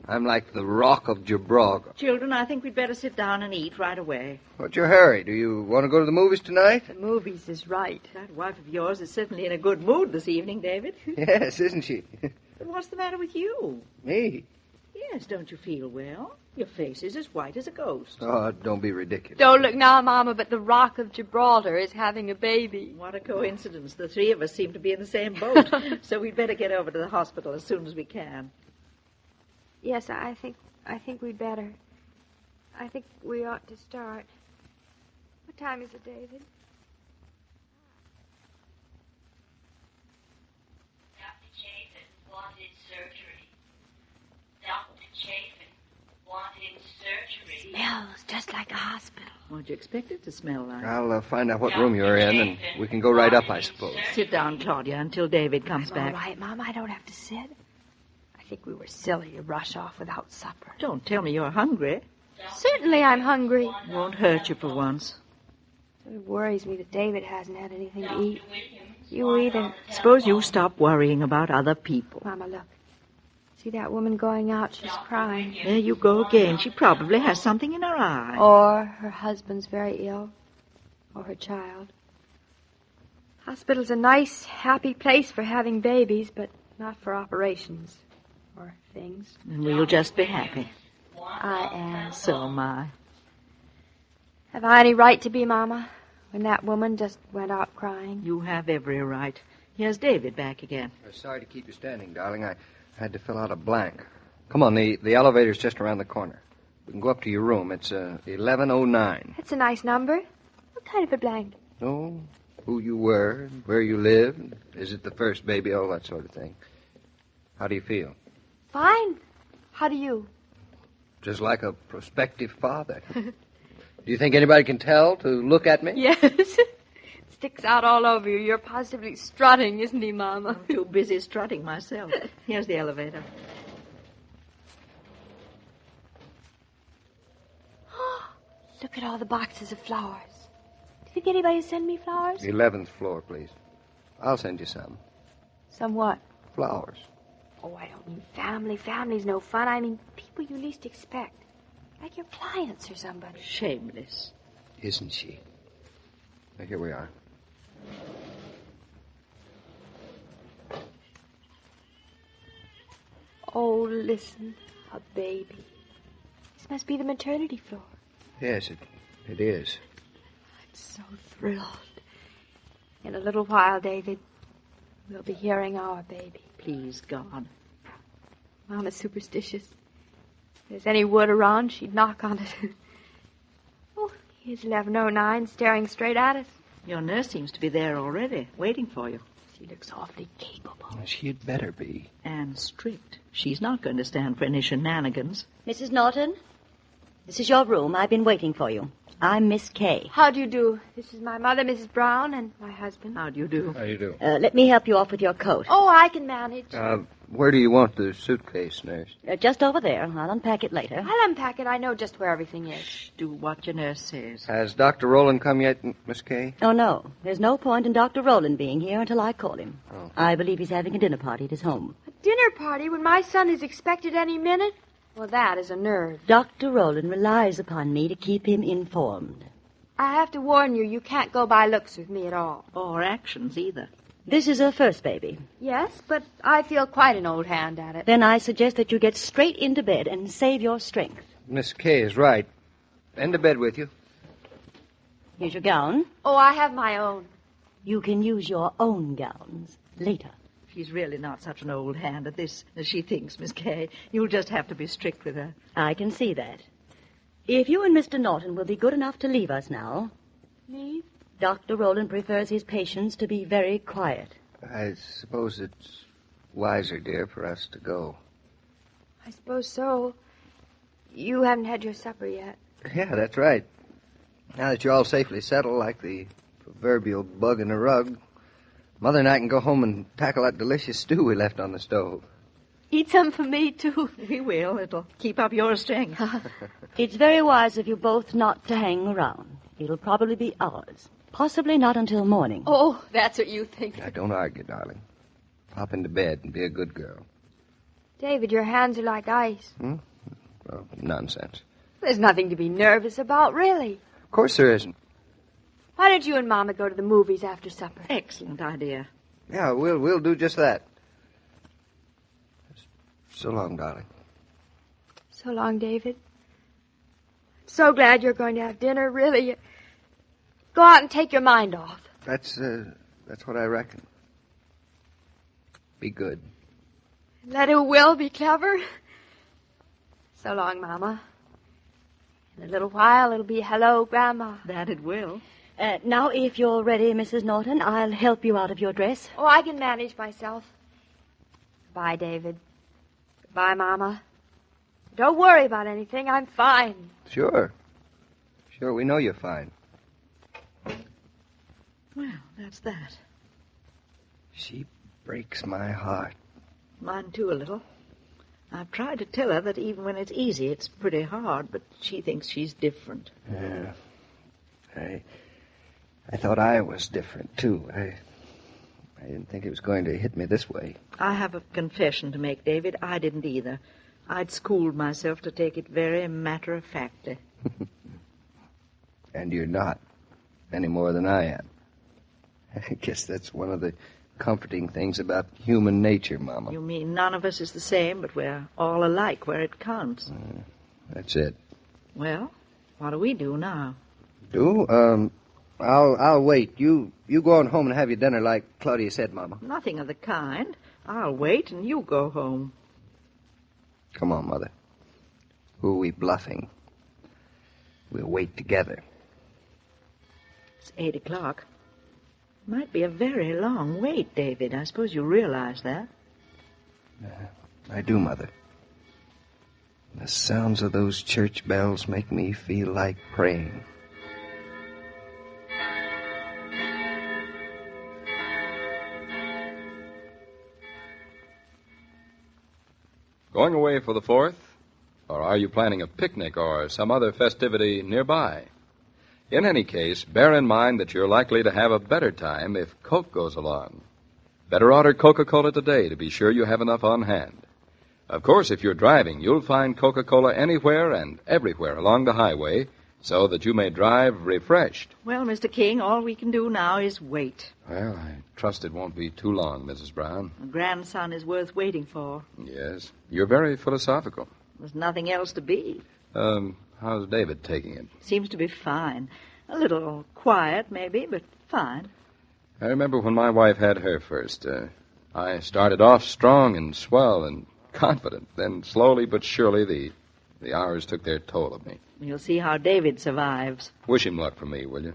I'm like the Rock of Gibraltar. Children, I think we'd better sit down and eat right away. What's your hurry? Do you want to go to the movies tonight? The movies is right. That wife of yours is certainly in a good mood this evening, David. Yes, isn't she? But what's the matter with you? Me? Yes, don't you feel well? Your face is as white as a ghost. Oh, don't be ridiculous. Don't look now, Mama, but the Rock of Gibraltar is having a baby. What a coincidence. The three of us seem to be in the same boat. So we'd better get over to the hospital as soon as we can. Yes, I think we'd better. I think we ought to start. What time is it, David? Dr. Chafin wanted surgery. Dr. Chafin wanted surgery. Smells just like a hospital. What'd you expect it to smell like? I'll find out what room you're in, and we can go right up, I suppose. Sit down, Claudia, until David comes back. All right, Mama, I don't have to sit. I think we were silly to rush off without supper. Don't tell me you're hungry. Certainly I'm hungry. Won't hurt you for once. It worries me that David hasn't had anything to eat. You either. Suppose you stop worrying about other people. Mama, look. See that woman going out? She's crying. There you go again. She probably has something in her eye. Or her husband's very ill. Or her child. Hospital's a nice, happy place for having babies, but not for operations. Or things. And we'll just be happy. I am. So am I. Have I any right to be, Mama, when that woman just went out crying? You have every right. Here's David back again. Sorry to keep you standing, darling. I had to fill out a blank. Come on, the elevator's just around the corner. We can go up to your room. It's 1109. That's a nice number. What kind of a blank? Oh, who you were, where you live, is it the first baby, all that sort of thing. How do you feel? Fine. How do you? Just like a prospective father. Do you think anybody can tell to look at me? Yes. It sticks out all over you. You're positively strutting, isn't he, Mama? I'm too busy strutting myself. Here's the elevator. Look at all the boxes of flowers. Do you think anybody send me flowers? 11th floor, please. I'll send you some. Some what? Flowers. Oh, I don't mean family. Family's no fun. I mean people you least expect. Like your clients or somebody. Shameless. Isn't she? Now, here we are. Oh, listen. A baby. This must be the maternity floor. Yes, it is. I'm so thrilled. In a little while, David, we'll be hearing our baby. Please, God. Mama's superstitious. If there's any wood around, she'd knock on it. Oh, here's 1109 staring straight at us. Your nurse seems to be there already, waiting for you. She looks awfully capable. She'd better be. And strict. She's not going to stand for any shenanigans. Mrs. Norton, this is your room. I've been waiting for you. I'm Miss Kay. How do you do? This is my mother, Mrs. Brown, and my husband. How do you do? How you do? Let me help you off with your coat. Oh, I can manage. Where do you want the suitcase, nurse? Just over there. I'll unpack it later. I'll unpack it. I know just where everything is. Do what your nurse says. Has Dr. Rowland come yet, Miss Kay? Oh, no. There's no point in Dr. Rowland being here until I call him. Oh. I believe he's having a dinner party at his home. A dinner party when my son is expected any minute? Well, that is a nerve. Dr. Rowland relies upon me to keep him informed. I have to warn you, you can't go by looks with me at all. Or actions, either. This is her first baby. Yes, but I feel quite an old hand at it. Then I suggest that you get straight into bed and save your strength. Miss Kay is right. Into bed with you. Here's your gown. Oh, I have my own. You can use your own gowns later. She's really not such an old hand at this as she thinks, Miss Kay. You'll just have to be strict with her. I can see that. If you and Mr. Norton will be good enough to leave us now. Leave? Dr. Rowland prefers his patients to be very quiet. I suppose it's wiser, dear, for us to go. I suppose so. You haven't had your supper yet. Yeah, that's right. Now that you're all safely settled, like the proverbial bug in a rug, Mother and I can go home and tackle that delicious stew we left on the stove. Eat some for me, too. We will. It'll keep up your strength. It's very wise of you both not to hang around. It'll probably be hours. Possibly not until morning. Oh, that's what you think. Now, don't argue, darling. Hop into bed and be a good girl. David, your hands are like ice. Well, nonsense. There's nothing to be nervous about, really. Of course there isn't. Why don't you and Mama go to the movies after supper? Excellent idea. Yeah, we'll do just that. So long, darling. So long, David. So glad you're going to have dinner, really. Go out and take your mind off. That's what I reckon. Be good. Let who will be clever. So long, Mama. In a little while, it'll be hello, Grandma. That it will. Now, if you're ready, Mrs. Norton, I'll help you out of your dress. Oh, I can manage myself. Goodbye, David. Goodbye, Mama. Don't worry about anything. I'm fine. Sure. Sure, we know you're fine. Well, that's that. She breaks my heart. Mine, too, a little. I've tried to tell her that even when it's easy, it's pretty hard, but she thinks she's different. Yeah. I thought I was different, too. I didn't think it was going to hit me this way. I have a confession to make, David. I didn't either. I'd schooled myself to take it very matter-of-factly. And you're not, any more than I am. I guess that's one of the comforting things about human nature, Mama. You mean none of us is the same, but we're all alike where it counts. That's it. Well, what do we do now? I'll wait. You go on home and have your dinner like Claudia said, Mama. Nothing of the kind. I'll wait and you go home. Come on, Mother. Who are we bluffing? We'll wait together. It's 8 o'clock. Might be a very long wait, David. I suppose you realize that. I do, Mother. The sounds of those church bells make me feel like praying. Going away for the 4th? Or are you planning a picnic or some other festivity nearby? In any case, bear in mind that you're likely to have a better time if Coke goes along. Better order Coca-Cola today to be sure you have enough on hand. Of course, if you're driving, you'll find Coca-Cola anywhere and everywhere along the highway so that you may drive refreshed. Well, Mr. King, all we can do now is wait. Well, I trust it won't be too long, Mrs. Brown. A grandson is worth waiting for. Yes, you're very philosophical. There's nothing else to be. How's David taking it? Seems to be fine. A little quiet, maybe, but fine. I remember when my wife had her first. I started off strong and swell and confident. Then slowly but surely the hours took their toll of me. You'll see how David survives. Wish him luck for me, will you?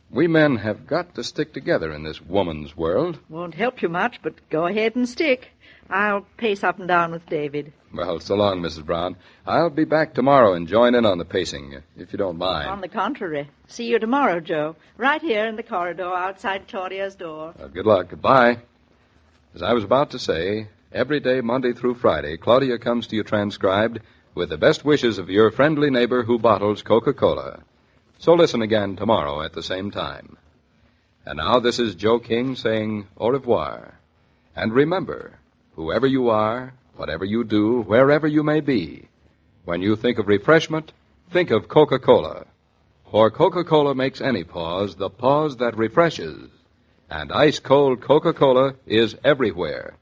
We men have got to stick together in this woman's world. Won't help you much, but go ahead and stick. I'll pace up and down with David. Well, so long, Mrs. Brown. I'll be back tomorrow and join in on the pacing, if you don't mind. On the contrary. See you tomorrow, Joe. Right here in the corridor outside Claudia's door. Good luck. Goodbye. As I was about to say, every day, Monday through Friday, Claudia comes to you transcribed with the best wishes of your friendly neighbor who bottles Coca-Cola. So listen again tomorrow at the same time. And now this is Joe King saying au revoir. And remember, whoever you are, whatever you do, wherever you may be, when you think of refreshment, think of Coca-Cola. For Coca-Cola makes any pause the pause that refreshes. And ice-cold Coca-Cola is everywhere.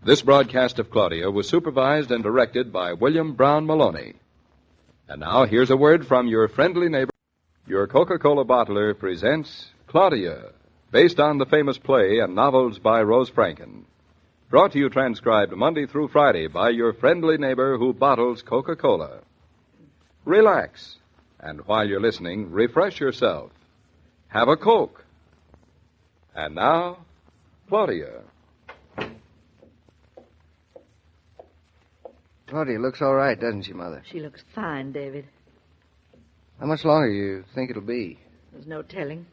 This broadcast of Claudia was supervised and directed by William Brown Maloney. And now here's a word from your friendly neighbor. Your Coca-Cola bottler presents Claudia, based on the famous play and novels by Rose Franken. Brought to you transcribed Monday through Friday by your friendly neighbor who bottles Coca-Cola. Relax, and while you're listening, refresh yourself. Have a Coke. And now, Claudia. Claudia looks all right, doesn't she, Mother? She looks fine, David. How much longer do you think it'll be? There's no telling.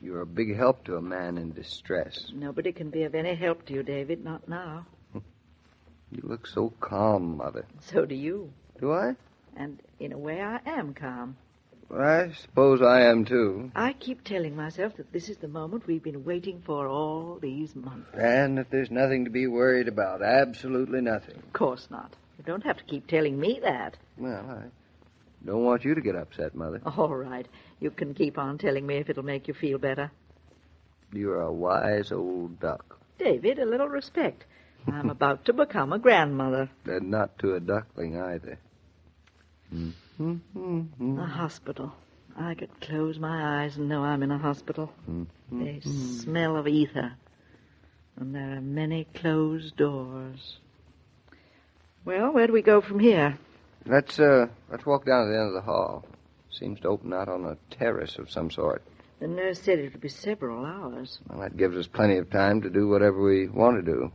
You're a big help to a man in distress. Nobody can be of any help to you, David, not now. You look so calm, Mother. So do you. Do I? And in a way, I am calm. Well, I suppose I am, too. I keep telling myself that this is the moment we've been waiting for all these months. And that there's nothing to be worried about. Absolutely nothing. Of course not. You don't have to keep telling me that. Well, I don't want you to get upset, Mother. All right. You can keep on telling me if it'll make you feel better. You're a wise old duck. David, a little respect. I'm about to become a grandmother. And not to a duckling, either. A hospital. I could close my eyes and know I'm in a hospital. They smell of ether. And there are many closed doors. Well, where do we go from here? Let's walk down to the end of the hall. Seems to open out on a terrace of some sort. The nurse said it would be several hours. Well, that gives us plenty of time to do whatever we want to do.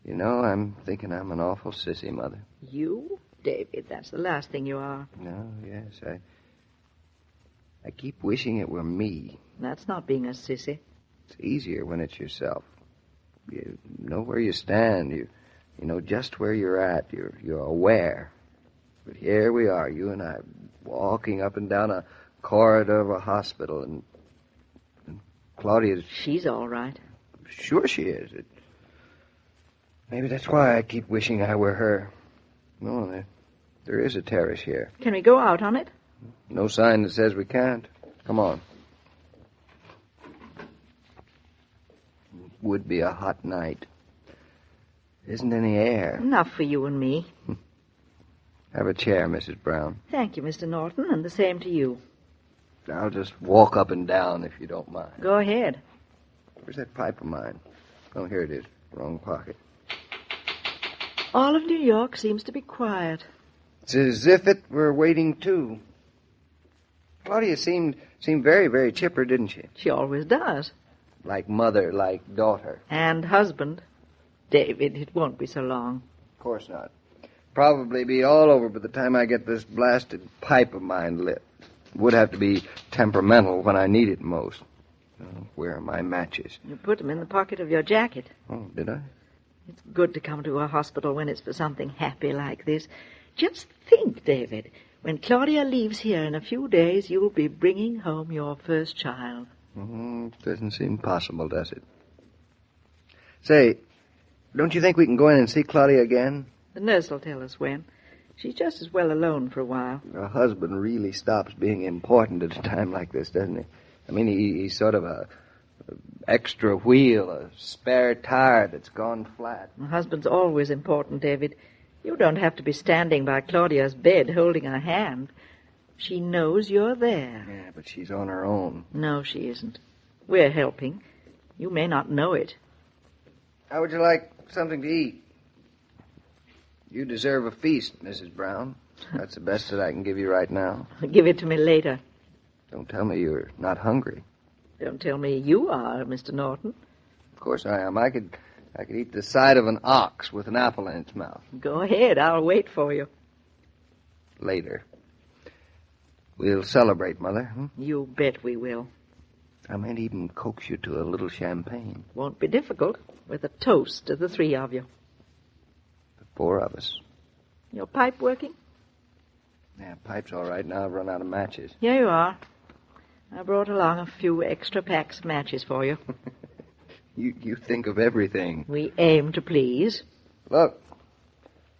You know, I'm thinking I'm an awful sissy, Mother. You? David, that's the last thing you are. No, yes, I keep wishing it were me. That's not being a sissy. It's easier when it's yourself. You know where you stand. You know just where you're at. You're aware. But here we are, you and I, walking up and down a corridor of a hospital, and Claudia's... She's all right. Sure she is. Maybe that's why I keep wishing I were her. No, there is a terrace here. Can we go out on it? No sign that says we can't. Come on. Would be a hot night. Isn't any air. Enough for you and me. Have a chair, Mrs. Brown. Thank you, Mr. Norton, and the same to you. I'll just walk up and down if you don't mind. Go ahead. Where's that pipe of mine? Oh, here it is. Wrong pocket. All of New York seems to be quiet. It's as if it were waiting, too. Claudia seemed very, very chipper, didn't she? She always does. Like mother, like daughter. And husband. David, it won't be so long. Of course not. Probably be all over by the time I get this blasted pipe of mine lit. Would have to be temperamental when I need it most. Oh, where are my matches? You put them in the pocket of your jacket. Oh, did I? It's good to come to a hospital when it's for something happy like this. Just think, David, when Claudia leaves here in a few days, you'll be bringing home your first child. Doesn't seem possible, does it? Say, don't you think we can go in and see Claudia again? The nurse will tell us when. She's just as well alone for a while. Her husband really stops being important at a time like this, doesn't he? I mean, he's sort of a extra wheel, a spare tire that's gone flat. My husband's always important, David. You don't have to be standing by Claudia's bed holding her hand. She knows you're there. Yeah, but she's on her own. No, she isn't. We're helping. You may not know it. How would you like something to eat? You deserve a feast, Mrs. Brown. That's the best that I can give you right now. Give it to me later. Don't tell me you're not hungry. Don't tell me you are, Mr. Norton. Of course I am. I could eat the side of an ox with an apple in its mouth. Go ahead. I'll wait for you. Later. We'll celebrate, Mother. You bet we will. I might even coax you to a little champagne. Won't be difficult. With a toast to the three of you. The four of us. Your pipe working? Yeah, pipe's all right. Now I've run out of matches. Here you are. I brought along a few extra packs of matches for you. You think of everything. We aim to please. Look,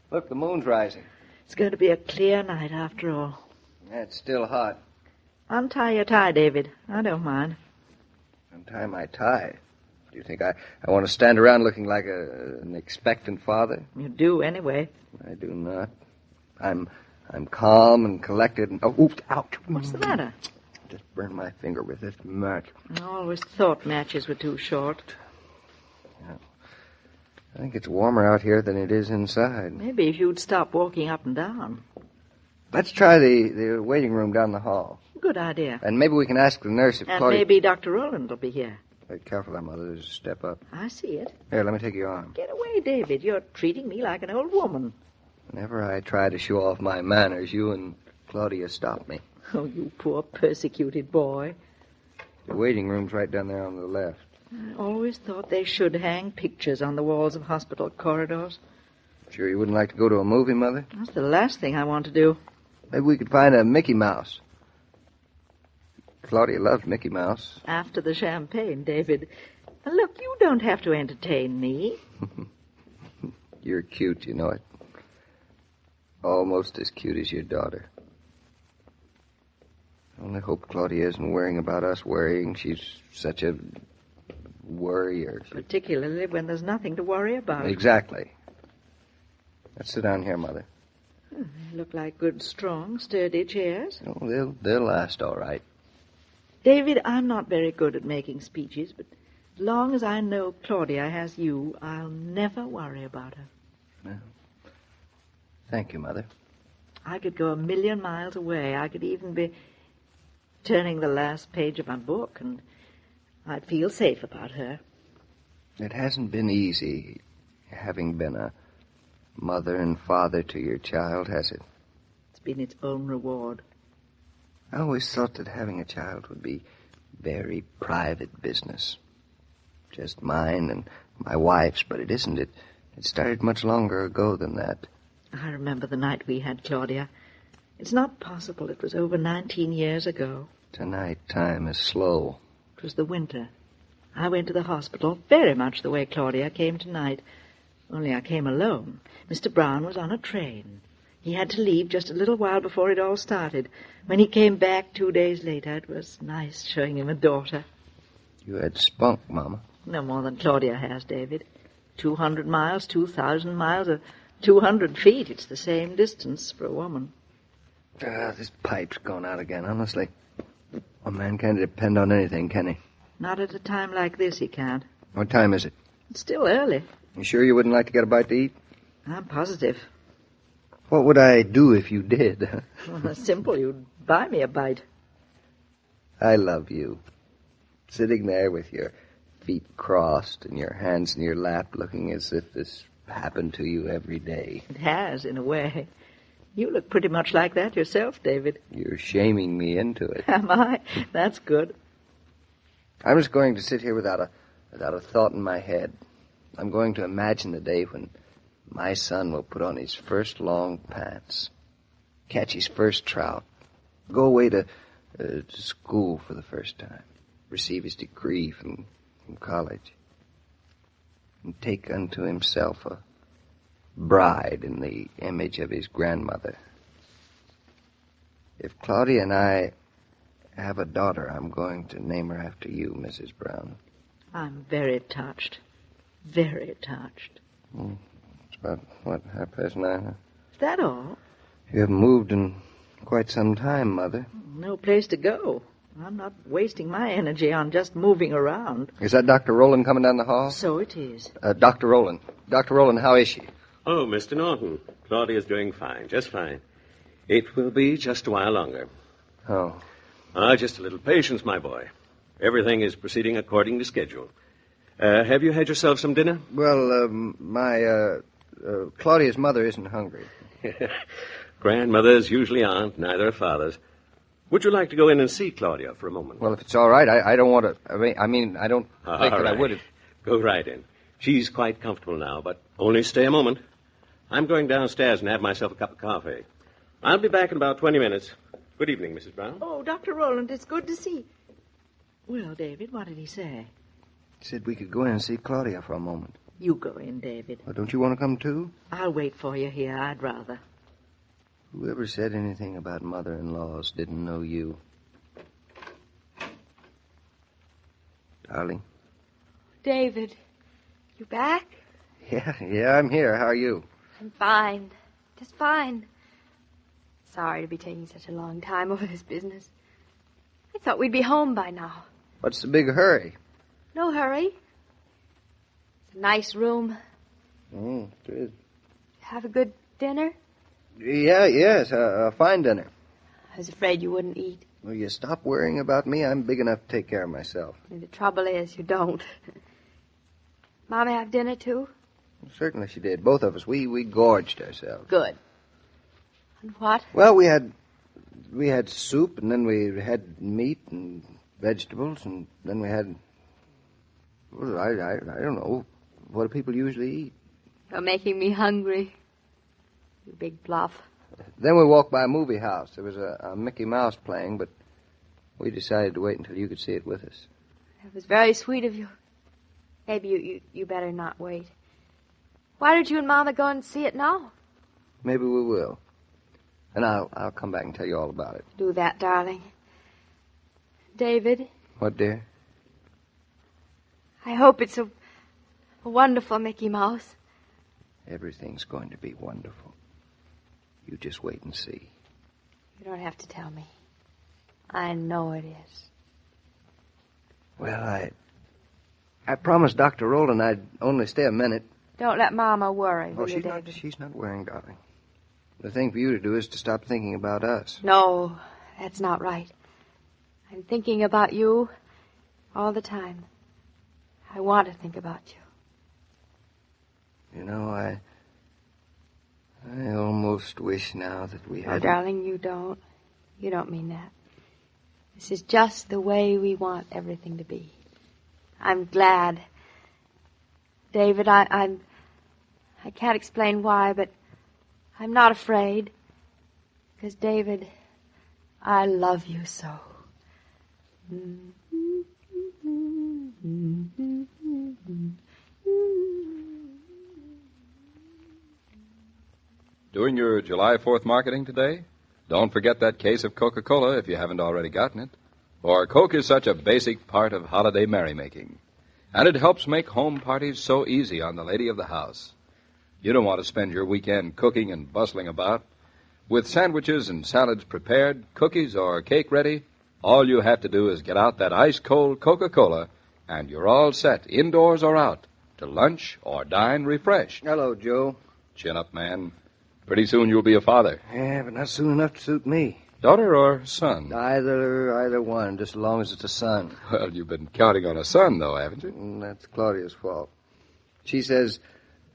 the moon's rising. It's going to be a clear night after all. Yeah, it's still hot. Untie your tie, David. I don't mind. Untie my tie? Do you think I want to stand around looking like an expectant father? You do, anyway. I do not. I'm calm and collected and... Oh, ouch. What's the matter? Just burned my finger with this match. I always thought matches were too short. Yeah. I think it's warmer out here than it is inside. Maybe if you'd stop walking up and down. Let's try the waiting room down the hall. Good idea. And maybe we can ask the nurse if And Claudia... maybe Dr. Rowland will be here. Be careful there, Mother. There's a step up. I see it. Here, let me take your arm. Get away, David. You're treating me like an old woman. Whenever I try to show off my manners, you and Claudia stop me. Oh, you poor persecuted boy. The waiting room's right down there on the left. I always thought they should hang pictures on the walls of hospital corridors. Sure you wouldn't like to go to a movie, Mother? That's the last thing I want to do. Maybe we could find a Mickey Mouse. Claudia loves Mickey Mouse. After the champagne, David. Look, you don't have to entertain me. You're cute, you know it. Almost as cute as your daughter. I only hope Claudia isn't worrying about us worrying. She's such a worrier. Particularly when there's nothing to worry about. Exactly. Let's sit down here, Mother. They look like good, strong, sturdy chairs. Oh, they'll last all right. David, I'm not very good at making speeches, but as long as I know Claudia has you, I'll never worry about her. Well, thank you, Mother. I could go 1,000,000 miles away. I could even be turning the last page of my book, and I'd feel safe about her. It hasn't been easy, having been a mother and father to your child, has it? It's been its own reward. I always thought that having a child would be very private business. Just mine and my wife's, but it isn't. It started much longer ago than that. I remember the night we had Claudia. It's not possible. It was over 19 years ago. Tonight, time is slow. It was the winter. I went to the hospital very much the way Claudia came tonight. Only I came alone. Mr. Brown was on a train. He had to leave just a little while before it all started. When he came back 2 days later, it was nice showing him a daughter. You had spunk, Mama. No more than Claudia has, David. 200 miles, 2,000 miles, or 200 feet. It's the same distance for a woman. This pipe's going out again, honestly. A man can't depend on anything, can he? Not at a time like this, he can't. What time is it? It's still early. You sure you wouldn't like to get a bite to eat? I'm positive. What would I do if you did? Well, it's simple. You'd buy me a bite. I love you. Sitting there with your feet crossed and your hands in your lap looking as if this happened to you every day. It has, in a way. You look pretty much like that yourself, David. You're shaming me into it. Am I? That's good. I'm just going to sit here without a thought in my head. I'm going to imagine the day when my son will put on his first long pants, catch his first trout, go away to school for the first time, receive his degree from college, and take unto himself a bride in the image of his grandmother. If Claudia and I have a daughter, I'm going to name her after you, Mrs. Brown. I'm very touched. Very touched. It's about, 9:30? Is that all? You haven't moved in quite some time, Mother. No place to go. I'm not wasting my energy on just moving around. Is that Dr. Rowland coming down the hall? So it is. Dr. Rowland. Dr. Rowland, how is she? Oh, Mr. Norton. Claudia's doing fine, just fine. It will be just a while longer. Oh. Just a little patience, my boy. Everything is proceeding according to schedule. Have you had yourself some dinner? Well, Claudia's mother isn't hungry. Grandmothers usually aren't, neither are fathers. Would you like to go in and see Claudia for a moment? Well, if it's all right, I don't want to... I don't think that I would... Go right in. She's quite comfortable now, but only stay a moment. I'm going downstairs and have myself a cup of coffee. I'll be back in about 20 minutes. Good evening, Mrs. Brown. Oh, Dr. Rowland, it's good to see... Well, David, what did he say? He said we could go in and see Claudia for a moment. You go in, David. Well, don't you want to come, too? I'll wait for you here. I'd rather. Whoever said anything about mother-in-laws didn't know you. Darling? David, you back? Yeah, I'm here. How are you? I'm fine. Just fine. Sorry to be taking such a long time over this business. I thought we'd be home by now. What's the big hurry? No hurry. It's a nice room. Oh, it is. Have a good dinner? Yes, a fine dinner. I was afraid you wouldn't eat. Will you stop worrying about me? I'm big enough to take care of myself. And the trouble is, you don't. Mama have dinner, too? Certainly she did. Both of us. We gorged ourselves. Good. And what? Well, we had soup, and then we had meat and vegetables, and then we had... Well, I don't know. What do people usually eat? You're making me hungry. You big bluff. Then we walked by a movie house. There was a Mickey Mouse playing, but we decided to wait until you could see it with us. That was very sweet of you. Maybe you better not wait. Why don't you and Mama go and see it now? Maybe we will. And I'll come back and tell you all about it. Do that, darling. David? What, dear? I hope it's a wonderful Mickey Mouse. Everything's going to be wonderful. You just wait and see. You don't have to tell me. I know it is. Well, I promised Dr. Rowland I'd only stay a minute. Don't let Mama worry, will you, she's David? not, she's not worrying, darling. The thing for you to do is to stop thinking about us. No, that's not right. I'm thinking about you all the time. I want to think about you. You know, I almost wish now that we had... Oh, darling, you don't. You don't mean that. This is just the way we want everything to be. I'm glad. David, I can't explain why, but I'm not afraid. Because, David, I love you so. Doing your July 4th marketing today? Don't forget that case of Coca-Cola if you haven't already gotten it. For Coke is such a basic part of holiday merrymaking. And it helps make home parties so easy on the lady of the house. You don't want to spend your weekend cooking and bustling about. With sandwiches and salads prepared, cookies or cake ready, all you have to do is get out that ice-cold Coca-Cola, and you're all set, indoors or out, to lunch or dine refreshed. Hello, Joe. Chin up, man. Pretty soon you'll be a father. Yeah, but not soon enough to suit me. Daughter or son? Either one, just as long as it's a son. Well, you've been counting on a son, though, haven't you? That's Claudia's fault. She says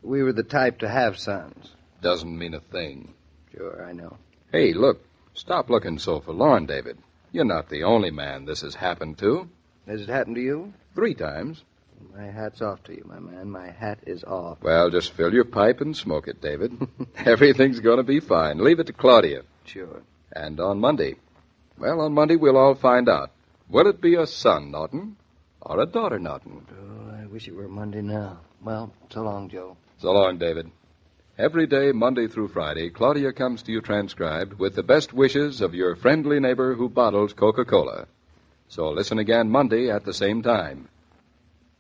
we were the type to have sons. Doesn't mean a thing. Sure, I know. Hey, look, stop looking so forlorn, David. You're not the only man this has happened to. Has it happened to you? 3 times. My hat's off to you, my man. My hat is off. Well, just fill your pipe and smoke it, David. Everything's going to be fine. Leave it to Claudia. Sure. And on Monday. Well, on Monday we'll all find out. Will it be a son, Norton, or a daughter, Norton? Oh, I wish it were Monday now. Well, so long, Joe. So long, David. Every day, Monday through Friday, Claudia comes to you transcribed with the best wishes of your friendly neighbor who bottles Coca-Cola. So listen again Monday at the same time.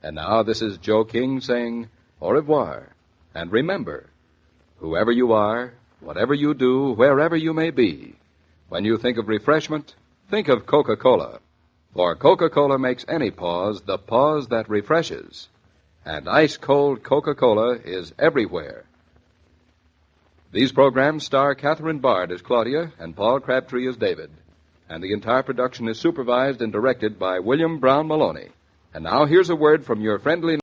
And now this is Joe King saying au revoir. And remember, whoever you are, whatever you do, wherever you may be, when you think of refreshment, think of Coca-Cola. For Coca-Cola makes any pause the pause that refreshes. And ice-cold Coca-Cola is everywhere. These programs star Catherine Bard as Claudia and Paul Crabtree as David. And the entire production is supervised and directed by William Brown Maloney. And now here's a word from your friendly